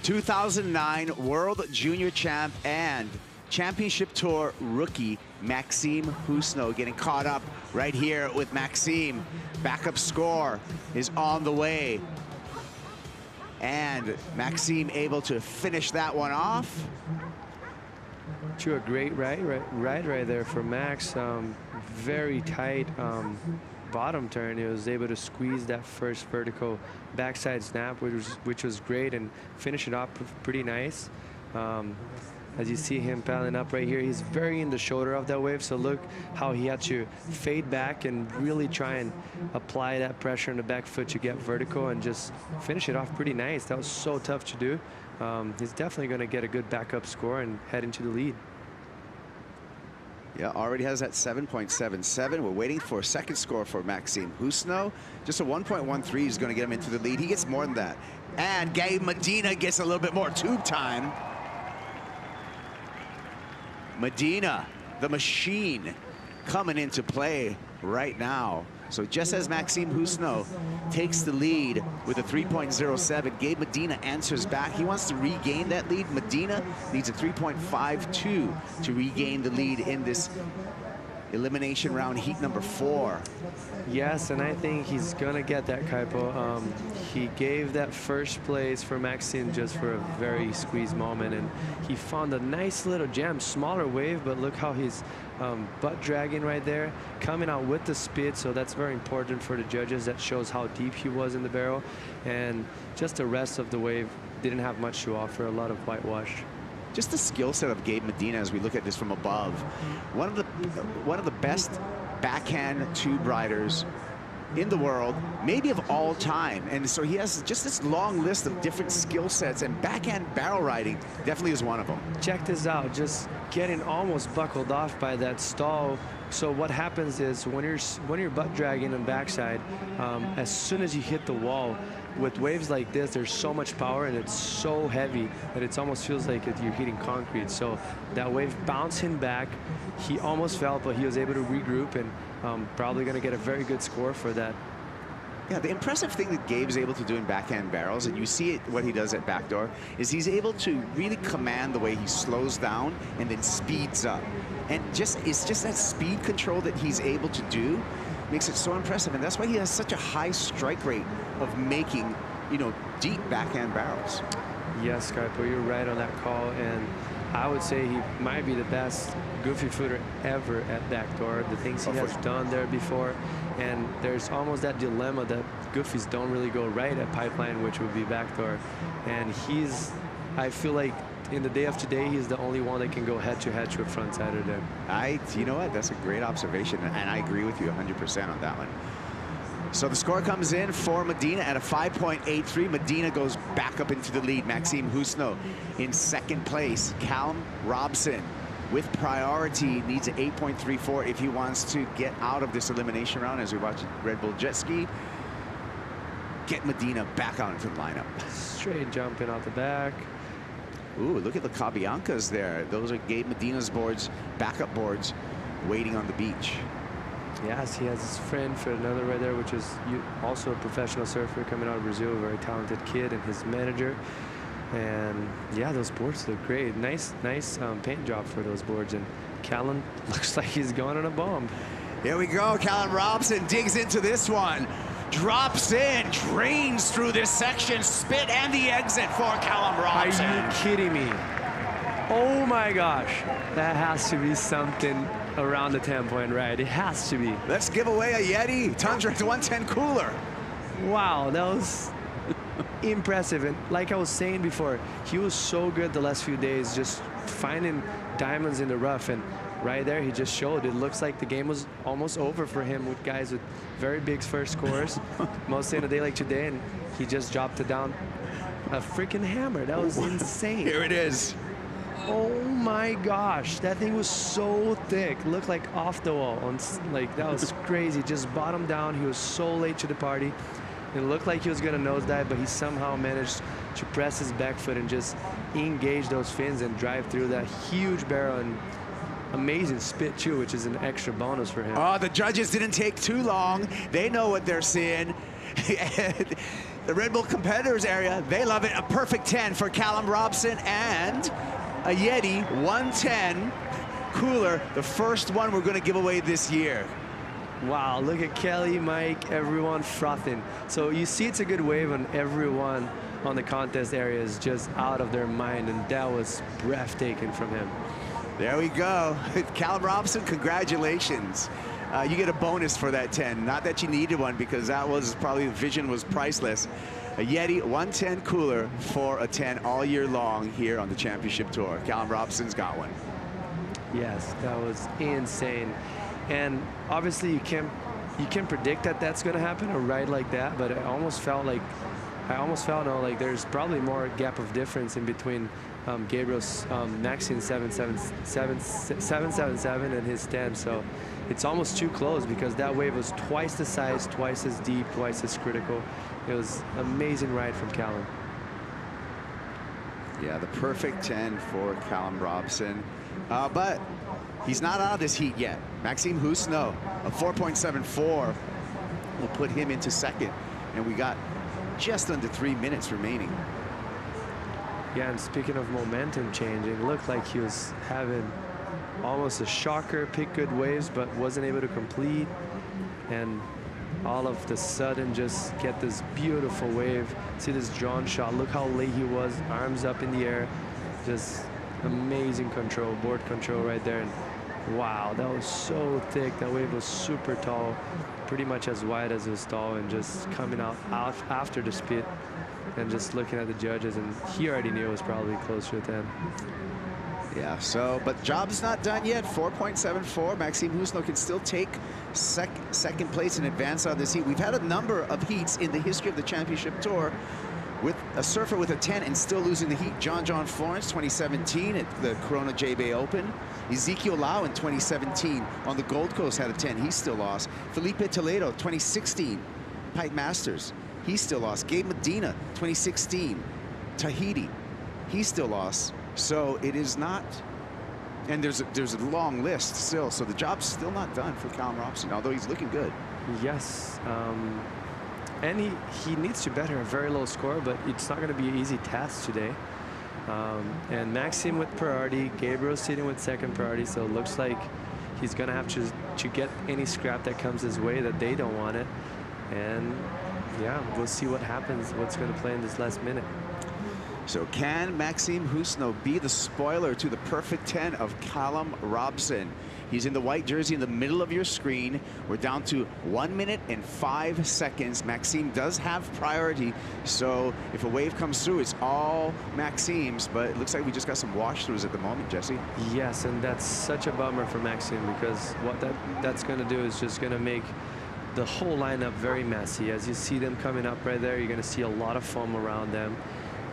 [SPEAKER 19] '2009 World Junior Champ and Championship Tour rookie Maxime Yusno getting caught up right here with Maxime. Backup score is on the way. And Maxime able to finish that one off.
[SPEAKER 20] To a great ride right there for Max. Very tight bottom turn. He was able to squeeze that first vertical backside snap, which was great, and finish it off pretty nice. as you see him paddling up right here, he's very in the shoulder of that wave. So look how he had to fade back and really try and apply that pressure on the back foot to get vertical and just finish it off pretty nice. That was so tough to do. He's definitely going to get a good backup score and head into the lead.
[SPEAKER 19] Yeah, already has that 7.77. We're waiting for a second score for Maxime Husno. Just a 1.13 is going to get him into the lead. He gets more than that. And Gabe Medina gets a little bit more tube time. Medina, the machine, coming into play right now. So just as Maxime Husno takes the lead with a 3.07, Gabe Medina answers back. He wants to regain that lead. Medina needs a 3.52 to regain the lead in this elimination round, heat number 4.
[SPEAKER 20] Yes, and I think he's going to get that, Kaipo. He gave that first place for Maxime just for a very squeezed moment, and he found a nice little jam, smaller wave, but look how he's butt dragging right there, coming out with the speed, so that's very important for the judges. That shows how deep he was in the barrel, and just the rest of the wave didn't have much to offer, a lot of whitewash.
[SPEAKER 19] Just the skill set of Gabe Medina as we look at this from above. One of the best backhand tube riders in the world, maybe of all time. And so he has just this long list of different skill sets, and backhand barrel riding definitely is one of them.
[SPEAKER 20] Check this out, just getting almost buckled off by that stall. So what happens is when you're butt dragging on backside, as soon as you hit the wall, with waves like this, there's so much power and it's so heavy that it almost feels like you're hitting concrete. So that wave bounced him back. He almost fell, but he was able to regroup and probably going to get a very good score for that.
[SPEAKER 19] Yeah, the impressive thing that Gabe's able to do in backhand barrels, and you see it what he does at backdoor, is he's able to really command the way he slows down and then speeds up. And it's just that speed control that he's able to do makes it so impressive, and that's why he has such a high strike rate of making, you know, deep backhand barrels.
[SPEAKER 20] Yes, Kaipo, you're right on that call, and I would say he might be the best goofy footer ever at backdoor. The things he has done there before, and there's almost that dilemma that goofies don't really go right at pipeline, which would be backdoor, and I feel like in the day of today, he's the only one that can go head-to-head to a frontsider there.
[SPEAKER 19] You know what? That's a great observation, and I agree with you 100% on that one. So the score comes in for Medina at a 5.83. Medina goes back up into the lead. Maxime Husno in second place. Callum Robson with priority needs an 8.34 if he wants to get out of this elimination round as we watch Red Bull Jet Ski. Get Medina back out into the lineup.
[SPEAKER 20] Straight jumping out the back.
[SPEAKER 19] Ooh, look at the Cabiancas there. Those are Gabe Medina's boards, backup boards, waiting on the beach.
[SPEAKER 20] Yes, he has his friend Fernando right there, which is also a professional surfer coming out of Brazil, a very talented kid, and his manager. And yeah, those boards look great. Nice paint job for those boards. And Callum looks like he's going on a bomb.
[SPEAKER 19] Here we go. Callum Robson digs into this one. Drops in, drains through this section, spit and the exit for Callum Robson.
[SPEAKER 20] Are you kidding me? Oh my gosh, that has to be something around the 10-point ride. It has to be.
[SPEAKER 19] Let's give away a Yeti Tundra 110 cooler.
[SPEAKER 20] Wow, that was impressive. And like I was saying before, he was so good the last few days, just finding diamonds in the rough, and right there he just showed. It looks like the game was almost over for him with guys with very big first scores, mostly in a day like today, and he just dropped it down a freaking hammer. That was insane.
[SPEAKER 19] Here it is.
[SPEAKER 20] Oh my gosh, that thing was so thick. Looked like off the wall. Like, that was crazy. Just bottom down. He was so late to the party. It looked like he was going to nosedive, but he somehow managed to press his back foot and just engage those fins and drive through that huge barrel, and amazing spit too, which is an extra bonus for him.
[SPEAKER 19] Oh, the judges didn't take too long. They know what they're seeing. The Red Bull competitors area, they love it. A perfect 10 for Callum Robson and a Yeti 110 cooler, the first one we're going to give away this year.
[SPEAKER 20] Wow, look at Kelly, Mike, everyone frothing. So you see it's a good wave, and everyone on the contest area is just out of their mind, and that was breathtaking from him.
[SPEAKER 19] There we go. Callum Robson, congratulations. You get a bonus for that 10. Not that you needed one, because that was probably, the vision was priceless. A Yeti 110 cooler for a 10 all year long here on the championship tour. Callum Robson's got one.
[SPEAKER 20] Yes, that was insane. And obviously you can't predict that that's going to happen, a ride like that, but I almost felt like there's probably more gap of difference in between Gabriel's Maxime 777 and his 10. So it's almost too close because that wave was twice the size, twice as deep, twice as critical. It was amazing ride from Callum.
[SPEAKER 19] Yeah, the perfect 10 for Callum Robson. But he's not out of this heat yet. Maxime Husneau, a 4.74 will put him into second. And we got just under 3 minutes remaining.
[SPEAKER 20] Yeah, and speaking of momentum changing, looked like he was having almost a shocker, pick good waves, but wasn't able to complete. And all of the sudden just get this beautiful wave. See this drawn shot. Look how late he was, arms up in the air. Just amazing control, board control right there. And wow, that was so thick. That wave was super tall, pretty much as wide as it was tall, and just coming out after the spit and just looking at the judges, and he already knew it was probably closer to 10.
[SPEAKER 19] Yeah, so, but job's not done yet. 4.74. Maxime Husneau can still take second place and advance on this heat. We've had a number of heats in the history of the championship tour with a surfer with a 10 and still losing the heat. John Florence, 2017 at the Corona J-Bay Open. Ezekiel Lau in 2017 on the Gold Coast had a 10. He still lost. Felipe Toledo, 2016, Pipe Masters. He still lost. Gabe Medina, 2016, Tahiti. He still lost. So it is not, and there's a long list still. So the job's still not done for Callum Robson, although he's looking good.
[SPEAKER 20] Yes, and he needs to better a very low score, but it's not going to be an easy task today. And Maxime with priority, Gabriel sitting with second priority. So it looks like he's going to have to get any scrap that comes his way that they don't want it. And yeah, we'll see what happens, what's going to play in this last minute.
[SPEAKER 19] So can Maxime Husneau be the spoiler to the perfect 10 of Callum Robson? He's in the white jersey in the middle of your screen. We're down to 1 minute and 5 seconds. Maxime does have priority, so if a wave comes through, it's all Maxime's, but it looks like we just got some wash-throughs at the moment, Jesse.
[SPEAKER 20] Yes, and that's such a bummer for Maxime, because what that's going to do is just going to make the whole lineup very messy. As you see them coming up right there, you're going to see a lot of foam around them.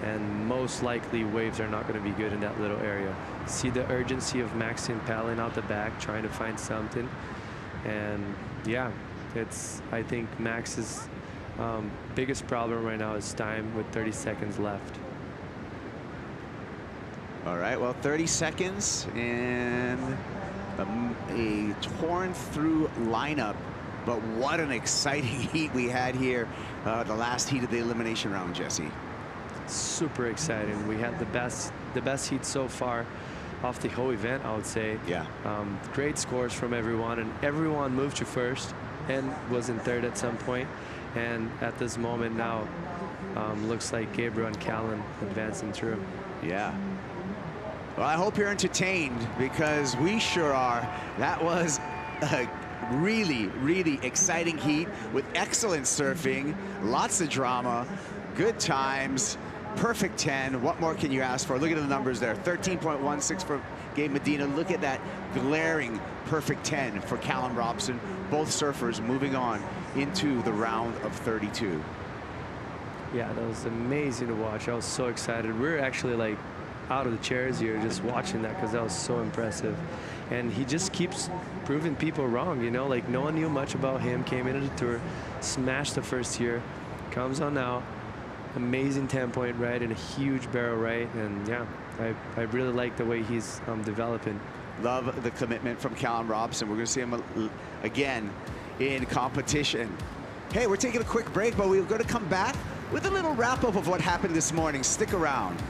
[SPEAKER 20] And most likely waves are not going to be good in that little area. See the urgency of Maxime paddling out the back, trying to find something. And yeah, I think Max's biggest problem right now is time with 30 seconds left.
[SPEAKER 19] All right, well, 30 seconds and a torn through lineup. But what an exciting heat we had here, the last heat of the elimination round, Jesse.
[SPEAKER 20] Super exciting. We had the best heat so far off the whole event, I would say.
[SPEAKER 19] Yeah.
[SPEAKER 20] Great scores from everyone, and everyone moved to first and was in third at some point. And at this moment now, looks like Gabriel and Callum advancing through.
[SPEAKER 19] Yeah. Well, I hope you're entertained, because we sure are. That was a really, really exciting heat with excellent surfing, lots of drama, good times. Perfect 10. What more can you ask for? Look at the numbers there. 13.16 for Gabe Medina. Look at that glaring perfect 10 for Callum Robson. Both surfers moving on into the round of 32.
[SPEAKER 20] Yeah, that was amazing to watch. I was so excited. We were actually like out of the chairs here just watching that, because that was so impressive. And he just keeps proving people wrong, you know, like no one knew much about him, came into the tour, smashed the first year, comes on now. Amazing 10-point ride and a huge barrel right, and yeah, I really like the way he's developing.
[SPEAKER 19] Love the commitment from Callum Robson. We're going to see him again in competition. Hey, we're taking a quick break, but we're going to come back with a little wrap-up of what happened this morning. Stick around.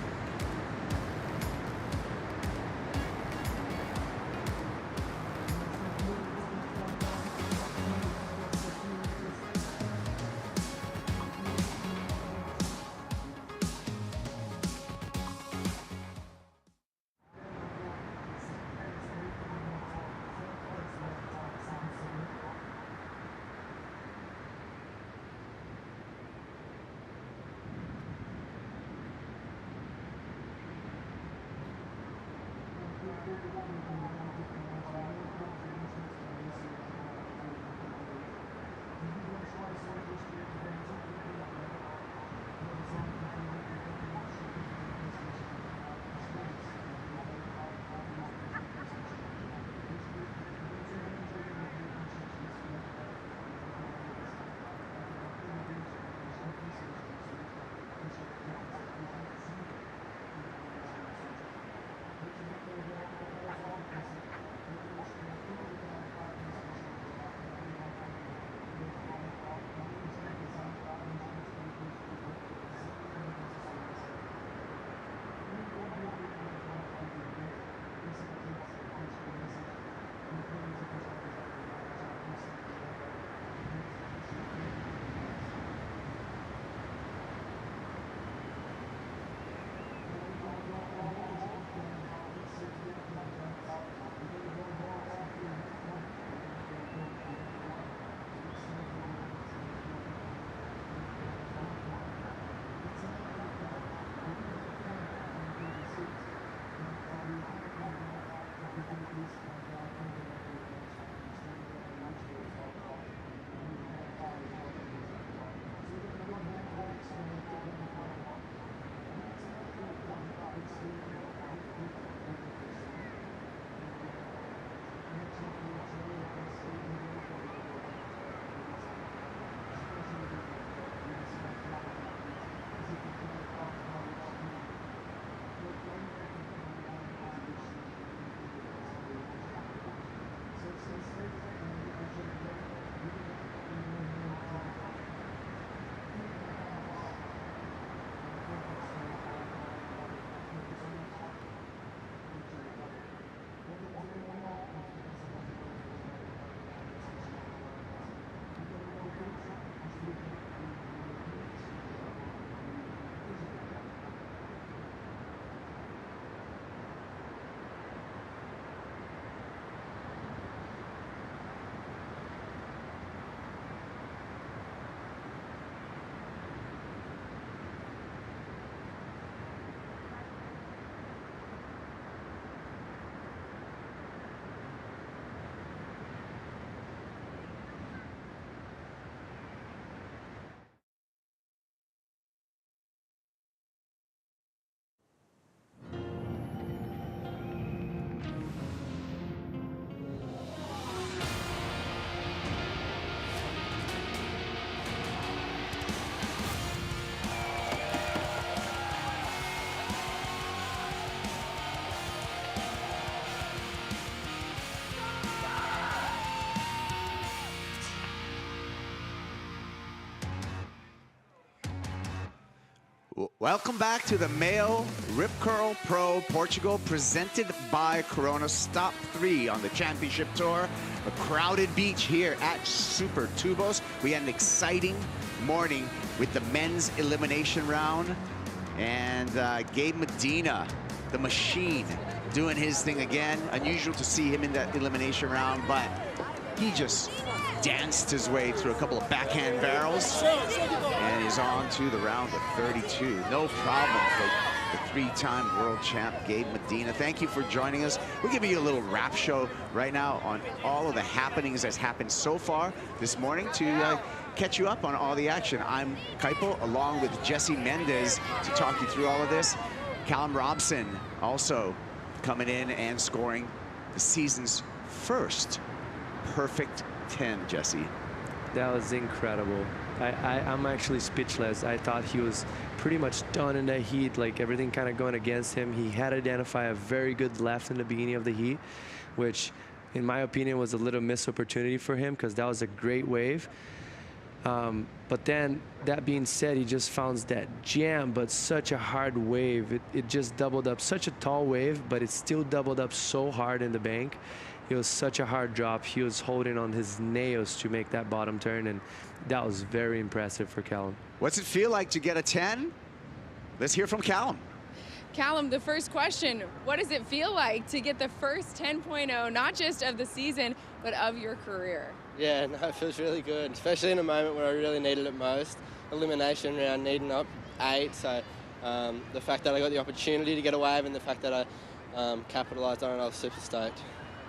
[SPEAKER 19] Welcome back to the MEO Rip Curl Pro Portugal, presented by Corona. Stop 3 on the championship tour. A crowded beach here at Super Tubos. We had an exciting morning with the men's elimination round. And Gabe Medina, the machine, doing his thing again. Unusual to see him in that elimination round, but he just danced his way through a couple of backhand barrels and is on to the round of 32. No problem for the 3-time world champ, Gabe Medina. Thank you for joining us. We're giving you a little wrap show right now on all of the happenings that's happened so far this morning to catch you up on all the action. I'm Kaipo, along with Jesse Mendez, to talk you through all of this. Callum Robson also coming in and scoring the season's first perfect 10, Jesse.
[SPEAKER 20] That was incredible. I'm actually speechless. I thought he was pretty much done in the heat, like everything kind of going against him. He had identified a very good left in the beginning of the heat, which in my opinion was a little missed opportunity for him because that was a great wave. But then, that being said, he just found that jam, but such a hard wave. It just doubled up. Such a tall wave, but it still doubled up so hard in the bank. It was such a hard drop. He was holding on his nails to make that bottom turn, and that was very impressive for Callum.
[SPEAKER 19] What's it feel like to get a 10? Let's hear from Callum.
[SPEAKER 3] Callum, the first question, what does it feel like to get the first 10.0, not just of the season, but of your career?
[SPEAKER 6] Yeah, no, it feels really good, especially in a moment where I really needed it most. Elimination round, needing up 8, so the fact that I got the opportunity to get a wave and the fact that I capitalised on it, I was super stoked.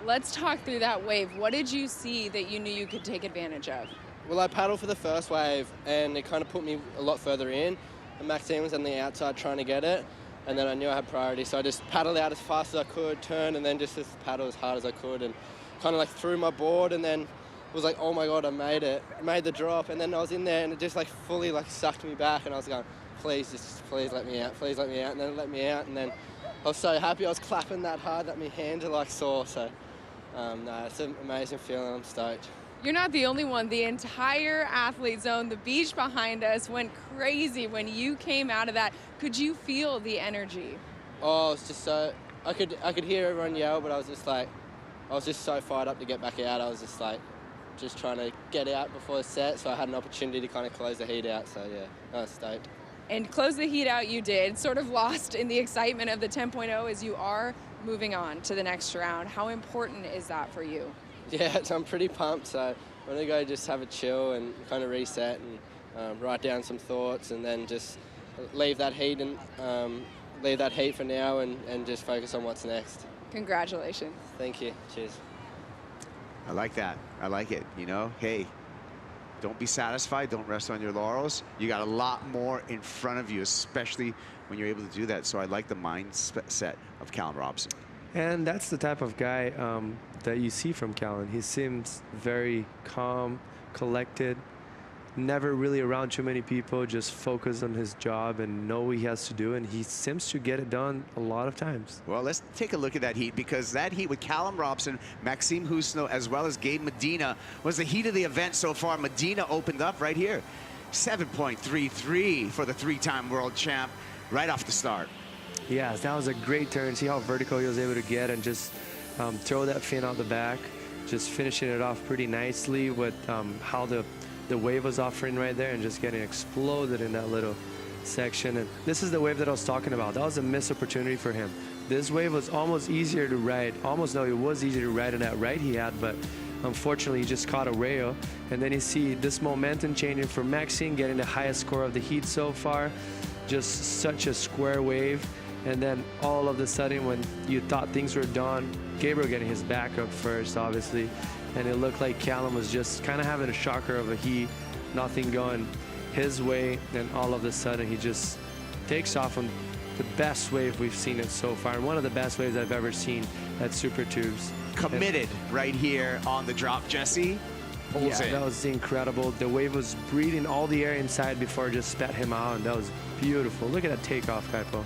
[SPEAKER 3] Let's talk through that wave. What did you see that you knew you could take advantage of?
[SPEAKER 6] Well, I paddled for the first wave, and it kind of put me a lot further in. And Maxime was on the outside trying to get it, and then I knew I had priority, so I just paddled out as fast as I could, turned, and then just paddle as hard as I could, and kind of like threw my board, and then was like, oh my God, I made it. I made the drop, and then I was in there, and it just like fully like sucked me back, and I was going, please let me out, please let me out, and then it let me out, and then I was so happy. I was clapping that hard that my hands are like sore, so no, it's an amazing feeling. I'm stoked.
[SPEAKER 3] You're not the only one. The entire athlete zone, the beach behind us, went crazy when you came out of that. Could you feel the energy?
[SPEAKER 6] Oh, it's just so, I could hear everyone yell, but I was just so fired up to get back out. I was just like, just trying to get out before the set, so I had an opportunity to kind of close the heat out, so yeah, I was stoked. And close the heat out you did, sort of lost in the excitement of the 10.0 as you are moving on to the next round. How important is that for you? Yeah, I'm pretty pumped, so I'm going to go just have a chill and kind of reset and write down some thoughts and then just leave that heat and leave that heat for now and just focus on what's next. Congratulations. Thank you. Cheers.
[SPEAKER 19] I like that. I like it. You know, hey, don't be satisfied. Don't rest on your laurels. You got a lot more in front of you, especially when you're able to do that. So I like the mindset of Callum Robson.
[SPEAKER 20] And that's the type of guy that you see from Callum. He seems very calm, collected, never really around too many people, just focused on his job and know what he has to do, and he seems to get it done a lot of times.
[SPEAKER 19] Well, let's take a look at that heat, because that heat with Callum Robson, Maxime Husno, as well as Gabe Medina was the heat of the event so far. Medina opened up right here. 7.33 for the 3-time world champ right off the start.
[SPEAKER 20] Yes, that was a great turn. See how vertical he was able to get and just throw that fin out the back, just finishing it off pretty nicely with how the wave was offering right there and just getting exploded in that little section. And this is the wave that I was talking about. That was a missed opportunity for him. This wave was almost easier to ride. Almost, no, it was easier to ride in that right he had, but unfortunately he just caught a rail. And then you see this momentum changing for Maxime, getting the highest score of the heat so far. Just such a square wave. And then all of a sudden, when you thought things were done, Gabriel getting his back up first, obviously. And it looked like Callum was just kind of having a shocker of a heat, nothing going his way. Then all of a sudden, he just takes off on the best wave we've seen it so far, and one of the best waves I've ever seen at Super Tubes.
[SPEAKER 19] Committed right here on the drop, Jesse. Pulls
[SPEAKER 20] yeah,
[SPEAKER 19] in.
[SPEAKER 20] That was incredible. The wave was breathing all the air inside before it just spat him out, and that was beautiful. Look at that takeoff, Kaipo.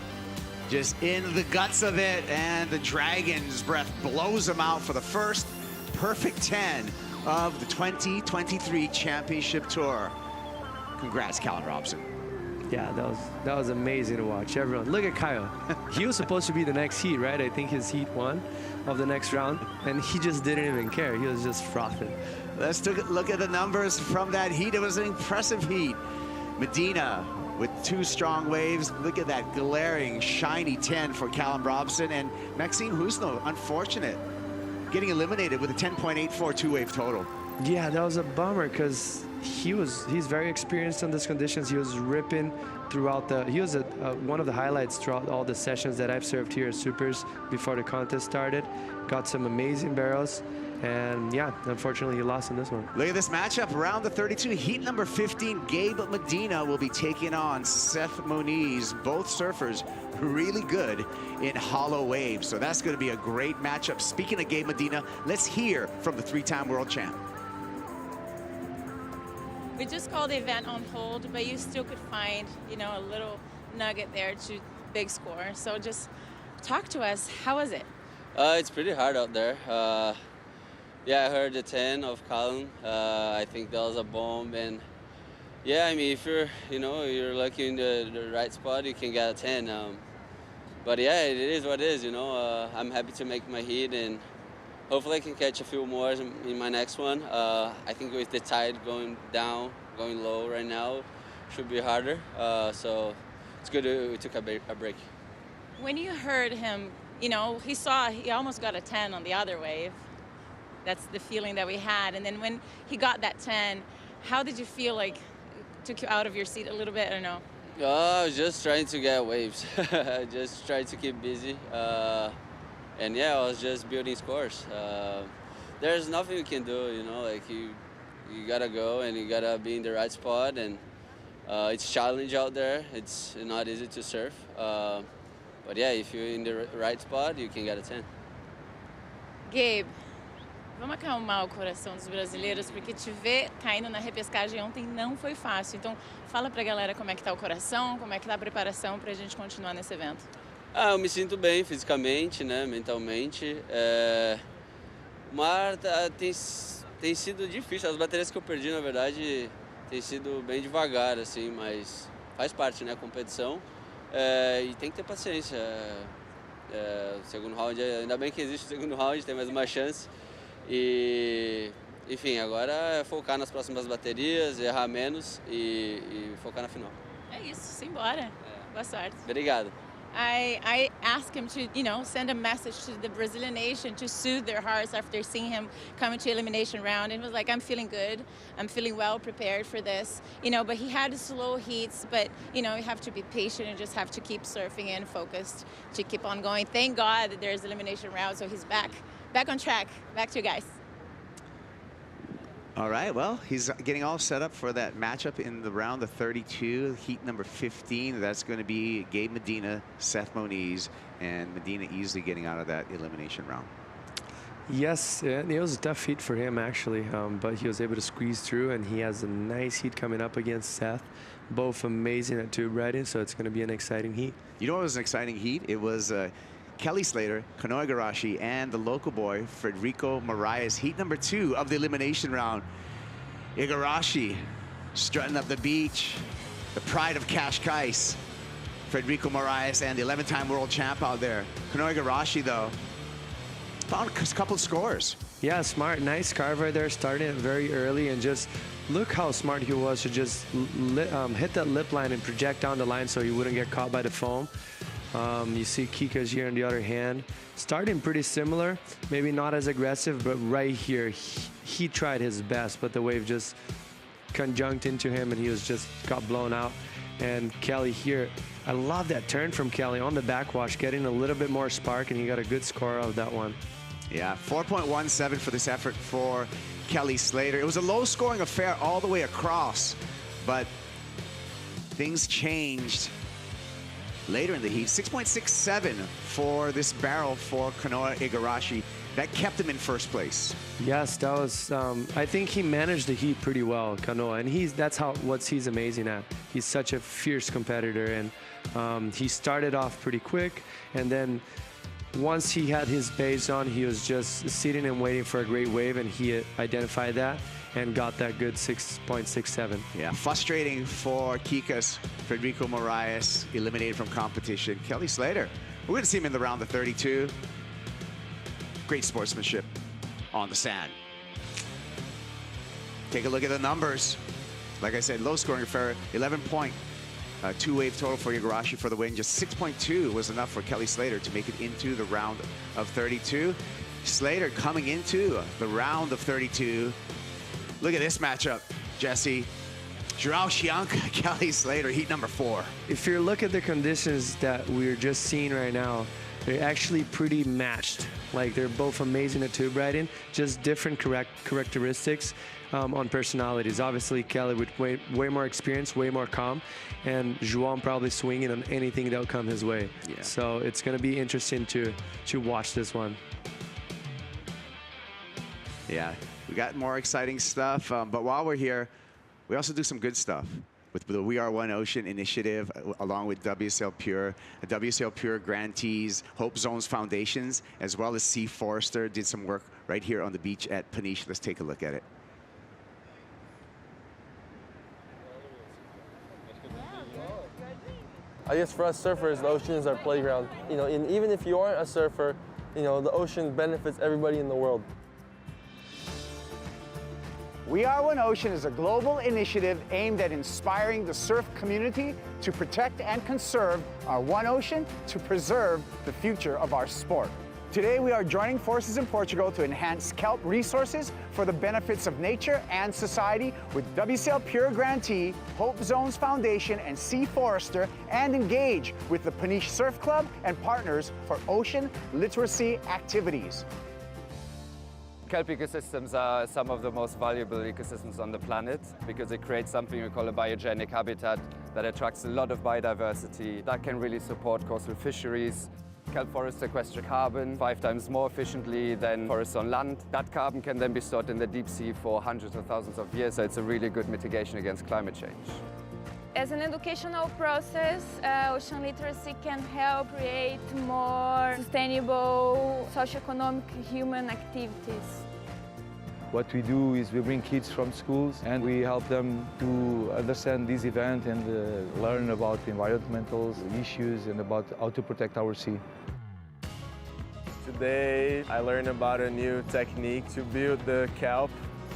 [SPEAKER 19] Just in the guts of it, and the Dragon's Breath blows him out for the first perfect 10 of the 2023 Championship Tour. Congrats, Callum Robson.
[SPEAKER 20] Yeah, that was amazing to watch. Everyone, look at Kyle. He was supposed to be the next heat, right? I think his heat 1 of the next round, and he just didn't even care. He was just frothing.
[SPEAKER 19] Let's take a look at the numbers from that heat. It was an impressive heat. Medina with 2 strong waves. Look at that glaring, shiny 10 for Callum Robson, and Maxime Husno, unfortunate, getting eliminated with a 10.84 two-wave total.
[SPEAKER 20] Yeah, that was a bummer because he's very experienced in these conditions. He was ripping throughout he was one of the highlights throughout all the sessions that I've served here at Supers before the contest started. Got some amazing barrels, and yeah, unfortunately he lost in this one.
[SPEAKER 19] Look at this matchup, round the 32, heat number 15. Gabe Medina will be taking on Seth Moniz, both surfers really good in hollow waves. So that's going to be a great matchup. Speaking of Gabe Medina, let's hear from the 3-time world champ.
[SPEAKER 7] We just called the event on hold, but you still could find, you know, a little nugget there to big score. So just talk to us. How was it?
[SPEAKER 12] It's pretty hard out there. Yeah, I heard the 10 of Callum. I think that was a bomb, and yeah, I mean, if you're lucky in the right spot, you can get a 10. But yeah, it is what it is. You know, I'm happy to make my heat, and hopefully I can catch a few more in my next one. I think with the tide going down, going low right now, should be harder. So it's good we took a break.
[SPEAKER 7] When you heard him, you know, he almost got a 10 on the other wave. That's the feeling that we had. And then when he got that 10, how did you feel? Like, took you out of your seat a little bit or no?
[SPEAKER 12] I was just trying to get waves. Just trying to keep busy. And yeah, I was just building scores. There's nothing you can do, you know, like you gotta go and you gotta be in the right spot, and it's challenge out there. It's not easy to surf. But yeah, if you're in the right spot, you can get a 10.
[SPEAKER 7] Gabe, vamos acalmar o coração dos brasileiros, porque te ver caindo na repescagem ontem não foi fácil. Então, fala pra galera como é que tá o coração, como é que tá a preparação pra gente continuar nesse evento.
[SPEAKER 12] Eu me sinto bem fisicamente, né, mentalmente. O mar tem sido difícil. As baterias que eu perdi, na verdade, tem sido bem devagar, assim, mas faz parte, né, competição. E tem que ter paciência. O segundo round, ainda bem que existe o segundo round, tem mais uma chance. E, enfim, agora é focar nas próximas baterias, errar menos e focar na final.
[SPEAKER 7] É isso, simbora. Boa sorte.
[SPEAKER 12] Obrigado.
[SPEAKER 7] I asked him to, you know, send a message to the Brazilian nation to soothe their hearts after seeing him come into elimination round. And he was like, I'm feeling good. I'm feeling well prepared for this. You know, but he had slow heats, but, you know, you have to be patient and just have to keep surfing and focused to keep on going. Thank God that there's elimination round, so he's back on track. Back to you guys.
[SPEAKER 19] All right, well, he's getting all set up for that matchup in the round of 32, heat number 15. That's going to be Gabe Medina, Seth Moniz, and Medina easily getting out of that elimination round.
[SPEAKER 20] Yes, it was a tough heat for him, actually, but he was able to squeeze through, and he has a nice heat coming up against Seth. Both amazing at tube riding, so it's going to be an exciting heat.
[SPEAKER 19] You know what was an exciting heat? It was Kelly Slater, Kanoa Igarashi, and the local boy, Federico Moraes, heat number 2 of the elimination round. Igarashi strutting up the beach, the pride of Cascais. Federico Moraes and the 11-time world champ out there. Kanoa Igarashi, though, found a couple scores.
[SPEAKER 20] Yeah, smart, nice carve right there, starting it very early, and just look how smart he was to just hit that lip line and project down the line so he wouldn't get caught by the foam. You see Kika's here on the other hand, starting pretty similar, maybe not as aggressive, but right here, he tried his best, but the wave just conjunct into him and he was just got blown out. And Kelly here, I love that turn from Kelly on the backwash, getting a little bit more spark, and he got a good score out of that one.
[SPEAKER 19] Yeah, 4.17 for this effort for Kelly Slater. It was a low-scoring affair all the way across, but things changed later in the heat. 6.67 for this barrel for Kanoa Igarashi. That kept him in first place.
[SPEAKER 20] Yes, that was, I think he managed the heat pretty well, Kanoa, and that's what he's amazing at. He's such a fierce competitor, and he started off pretty quick, and then once he had his base on, he was just sitting and waiting for a great wave, and he identified that. and got that good 6.67.
[SPEAKER 19] Yeah, frustrating for Kikas. Federico Moraes eliminated from competition. Kelly Slater, we're going to see him in the round of 32. Great sportsmanship on the sand. Take a look at the numbers. Like I said, low scoring affair, 11-point. Two-wave total for Igarashi for the win. Just 6.2 was enough for Kelly Slater to make it into the round of 32. Slater coming into the round of 32. Look at this matchup, Jesse. Joao Chianca, Kelly Slater, heat number 4.
[SPEAKER 20] If you look at the conditions that we're just seeing right now, they're actually pretty matched. Like, they're both amazing at tube riding, just different characteristics on personalities. Obviously, Kelly with way more experience, way more calm, and João probably swinging on anything that'll come his way. Yeah. So it's going to be interesting to watch this one.
[SPEAKER 19] Yeah, we got more exciting stuff, but while we're here, we also do some good stuff with the We Are One Ocean initiative, along with WSL Pure, WSL Pure grantees, Hope Zones Foundations, as well as C. Forrester did some work right here on the beach at Peniche. Let's take a look at it.
[SPEAKER 17] I guess for us surfers, the ocean is our playground. You know, and even if you aren't a surfer, you know, the ocean benefits everybody in the world.
[SPEAKER 13] We Are One Ocean is a global initiative aimed at inspiring the surf community to protect and conserve our one ocean to preserve the future of our sport. Today we are joining forces in Portugal to enhance kelp resources for the benefits of nature and society with WSL Pure grantee, Hope Zones Foundation, and C. Forrester, and engage with the Peniche Surf Club and partners for ocean literacy activities.
[SPEAKER 15] Kelp ecosystems are some of the most valuable ecosystems on the planet because they create something we call a biogenic habitat that attracts a lot of biodiversity that can really support coastal fisheries. Kelp forests sequester carbon 5 times more efficiently than forests on land. That carbon can then be stored in the deep sea for hundreds of thousands of years, so it's a really good mitigation against climate change.
[SPEAKER 7] As an educational process, ocean literacy can help create more sustainable socioeconomic human activities.
[SPEAKER 16] What we do is we bring kids from schools and we help them to understand this event and learn about environmental issues and about how to protect our sea.
[SPEAKER 24] Today I learned about a new technique to build the kelp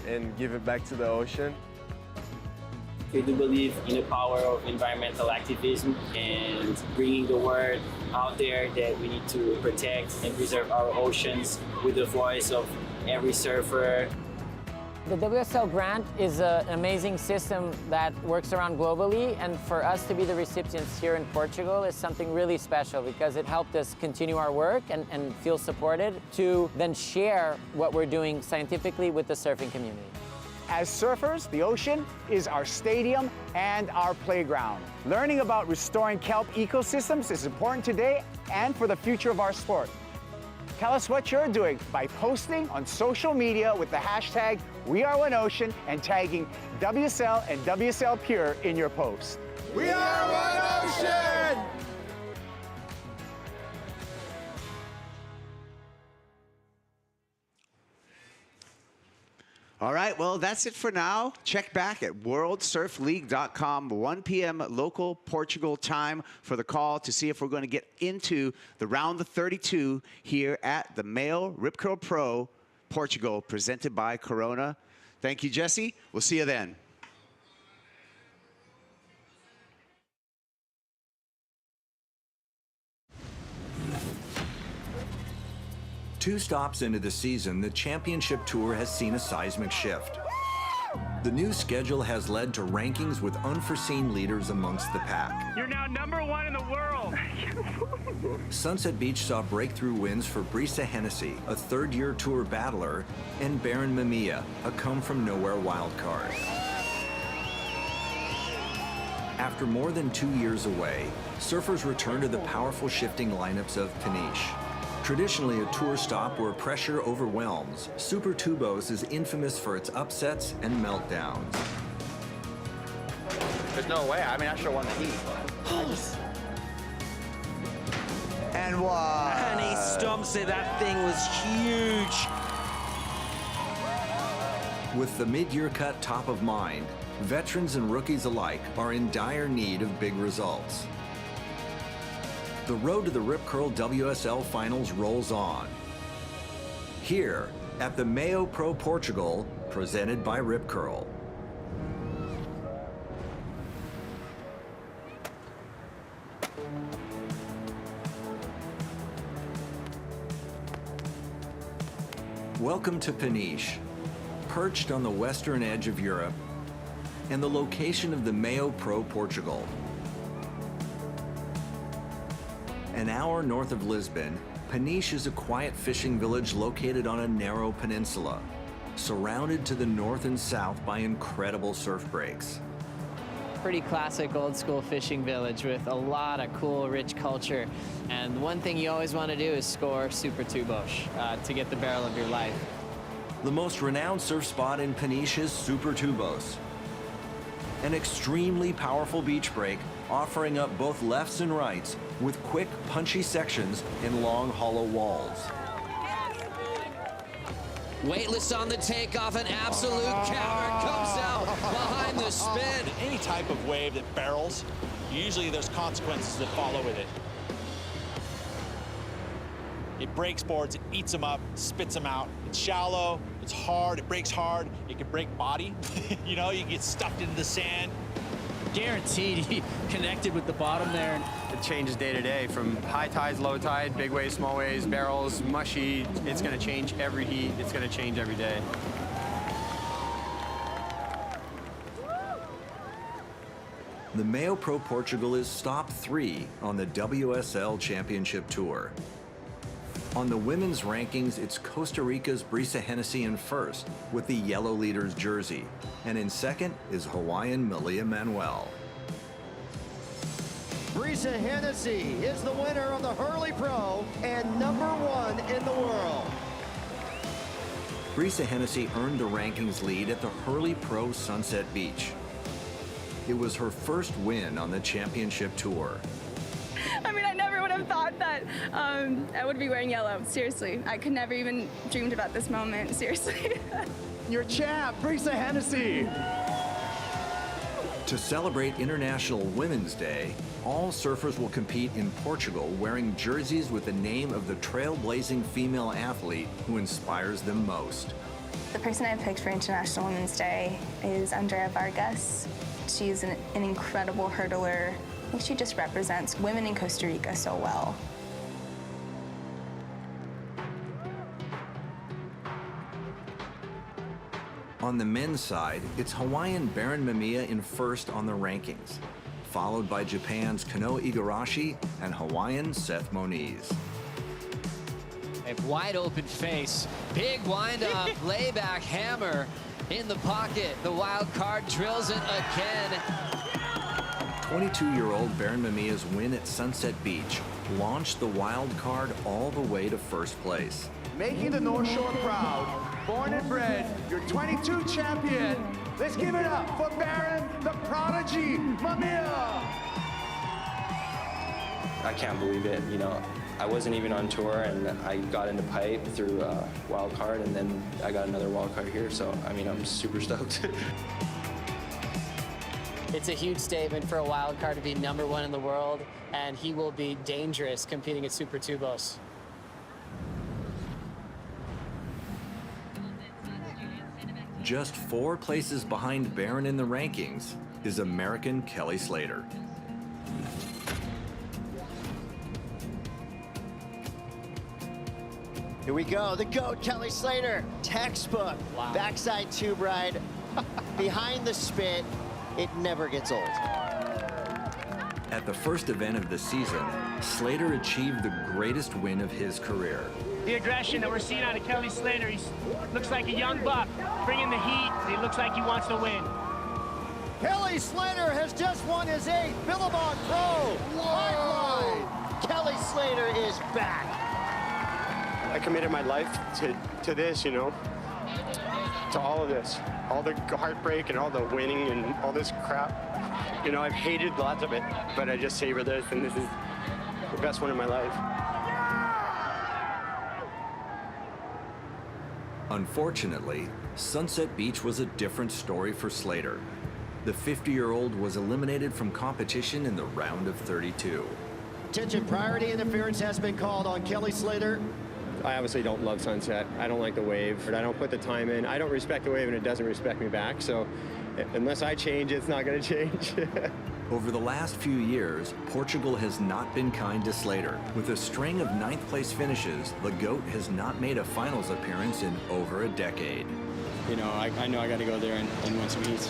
[SPEAKER 24] and give it back to the ocean.
[SPEAKER 25] We do believe in the power of environmental activism and bringing the word out there that we need to protect and preserve our oceans with the voice of every surfer.
[SPEAKER 26] The WSL grant is an amazing system that works around globally, and for us to be the recipients here in Portugal is something really special because it helped us continue our work and feel supported to then share what we're doing scientifically with the surfing community.
[SPEAKER 13] As surfers, the ocean is our stadium and our playground. Learning about restoring kelp ecosystems is important today and for the future of our sport. Tell us what you're doing by posting on social media with the hashtag WeAreOneOcean and tagging WSL and WSL Pure in your post.
[SPEAKER 27] We are one ocean!
[SPEAKER 19] All right, well, that's it for now. Check back at worldsurfleague.com, 1 p.m. local Portugal time for the call to see if we're going to get into the round of 32 here at the MEO Rip Curl Pro Portugal, presented by Corona. Thank you, Jesse. We'll see you then.
[SPEAKER 28] Two stops into the season, the championship tour has seen a seismic shift. The new schedule has led to rankings with unforeseen leaders amongst the pack.
[SPEAKER 29] You're now #1 in the world.
[SPEAKER 28] Sunset Beach saw breakthrough wins for Brisa Hennessy, a third-year tour battler, and Baron Mamiya, a come-from-nowhere wildcard. After more than 2 years away, surfers return to the powerful shifting lineups of Peniche. Traditionally a tour stop where pressure overwhelms, Super Tubos is infamous for its upsets and meltdowns.
[SPEAKER 30] There's no way. I mean, I should have won the heat.
[SPEAKER 19] And what?
[SPEAKER 1] And he stomps it. That thing was huge.
[SPEAKER 28] With the mid-year cut top of mind, veterans and rookies alike are in dire need of big results. The road to the Rip Curl WSL Finals rolls on. Here at the MEO Pro Portugal, presented by Rip Curl. Welcome to Peniche, perched on the western edge of Europe and the location of the MEO Pro Portugal. An hour north of Lisbon, Peniche is a quiet fishing village located on a narrow peninsula, surrounded to the north and south by incredible surf breaks.
[SPEAKER 2] Pretty classic old school fishing village with a lot of cool, rich culture. And one thing you always want to do is score super tubos to get the barrel of your life.
[SPEAKER 28] The most renowned surf spot in Peniche is Super Tubos, an extremely powerful beach break offering up both lefts and rights with quick, punchy sections and long, hollow walls.
[SPEAKER 1] Weightless on the takeoff, an absolute camera comes out behind the spin.
[SPEAKER 4] Any type of wave that barrels, usually there's consequences that follow with it. It breaks boards, it eats them up, spits them out. It's shallow, it's hard, it breaks hard, it can break body. You know, you get stuffed into the sand.
[SPEAKER 5] Guaranteed he connected with the bottom there.
[SPEAKER 9] It changes day to day from high tides, low tide, big waves, small waves, barrels, mushy. It's going to change every heat. It's going to change every day.
[SPEAKER 28] The MEO Pro Portugal is stop 3 on the WSL Championship Tour. On the women's rankings, it's Costa Rica's Brisa Hennessy in first with the yellow leader's jersey. And in second is Hawaiian Malia Manuel.
[SPEAKER 10] Brisa Hennessy is the winner of the Hurley Pro and #1 in the world.
[SPEAKER 28] Brisa Hennessy earned the rankings lead at the Hurley Pro Sunset Beach. It was her first win on the championship tour.
[SPEAKER 14] I mean, I never would have thought that I would be wearing yellow. Seriously, I could never even dreamed about this moment. Seriously.
[SPEAKER 10] Your champ, Brisa Hennessy.
[SPEAKER 28] To celebrate International Women's Day, all surfers will compete in Portugal wearing jerseys with the name of the trailblazing female athlete who inspires them most.
[SPEAKER 14] The person I picked for International Women's Day is Andrea Vargas. She's an incredible hurdler. I think she just represents women in Costa Rica so well.
[SPEAKER 28] On the men's side, it's Hawaiian Baron Mamiya in first on the rankings, followed by Japan's Kano Igarashi and Hawaiian Seth Moniz.
[SPEAKER 2] A wide open face, big wind up, layback hammer in the pocket. The wild card drills it again.
[SPEAKER 28] 22-year-old Baron Mamiya's win at Sunset Beach launched the wild card all the way to first place.
[SPEAKER 13] Making the North Shore proud, born and bred, your 22 champion. Let's give it up for Baron the Prodigy Mamiya.
[SPEAKER 18] I can't believe it, you know. I wasn't even on tour, and I got into pipe through a wild card, and then I got another wild card here, so I mean, I'm super stoked.
[SPEAKER 2] It's a huge statement for a wild card to be #1 in the world, and he will be dangerous competing at Super Tubos.
[SPEAKER 28] Just 4 places behind Baron in the rankings is American Kelly Slater.
[SPEAKER 10] Here we go, the GOAT, Kelly Slater. Textbook, backside tube ride, behind the spit. It never gets old.
[SPEAKER 28] At the first event of the season, Slater achieved the greatest win of his career.
[SPEAKER 21] The aggression that we're seeing out of Kelly Slater, he looks like a young buck, bringing the heat, and he looks like he wants to win.
[SPEAKER 10] Kelly Slater has just won his 8th Billabong Pro Pipeline. Kelly Slater is back.
[SPEAKER 9] I committed my life to this, you know, to all of this. All the heartbreak and all the winning and all this crap. You know, I've hated lots of it, but I just savor this, and this is the best one in my life.
[SPEAKER 28] Unfortunately, Sunset Beach was a different story for Slater. The 50-year-old was eliminated from competition in the round of 32.
[SPEAKER 10] Attention, priority interference has been called on Kelly Slater.
[SPEAKER 3] I obviously don't love Sunset. I don't like the wave. I don't put the time in. I don't respect the wave, and it doesn't respect me back. So unless I change, it's not going to change.
[SPEAKER 28] Over the last few years, Portugal has not been kind to Slater. With a string of 9th place finishes, the GOAT has not made a finals appearance in over a decade.
[SPEAKER 3] You know, I know I got to go there and win some heats.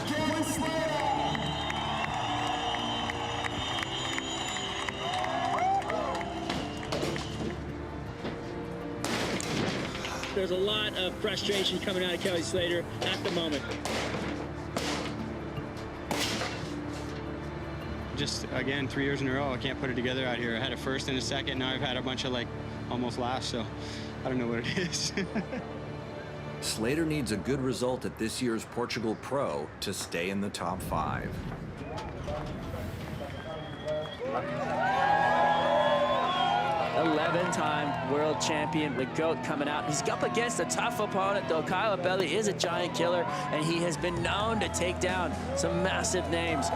[SPEAKER 21] There's a lot of frustration coming out of Kelly Slater at the moment.
[SPEAKER 3] Just, again, 3 years in a row, I can't put it together out here. I had a first and a second. Now I've had a bunch of, like, almost last, so I don't know what it is.
[SPEAKER 28] Slater needs a good result at this year's Portugal Pro to stay in the top 5.
[SPEAKER 5] Eleven-time world champion, the GOAT, coming out. He's up against a tough opponent, though. Kyle Ibelli is a giant killer, and he has been known to take down some massive names.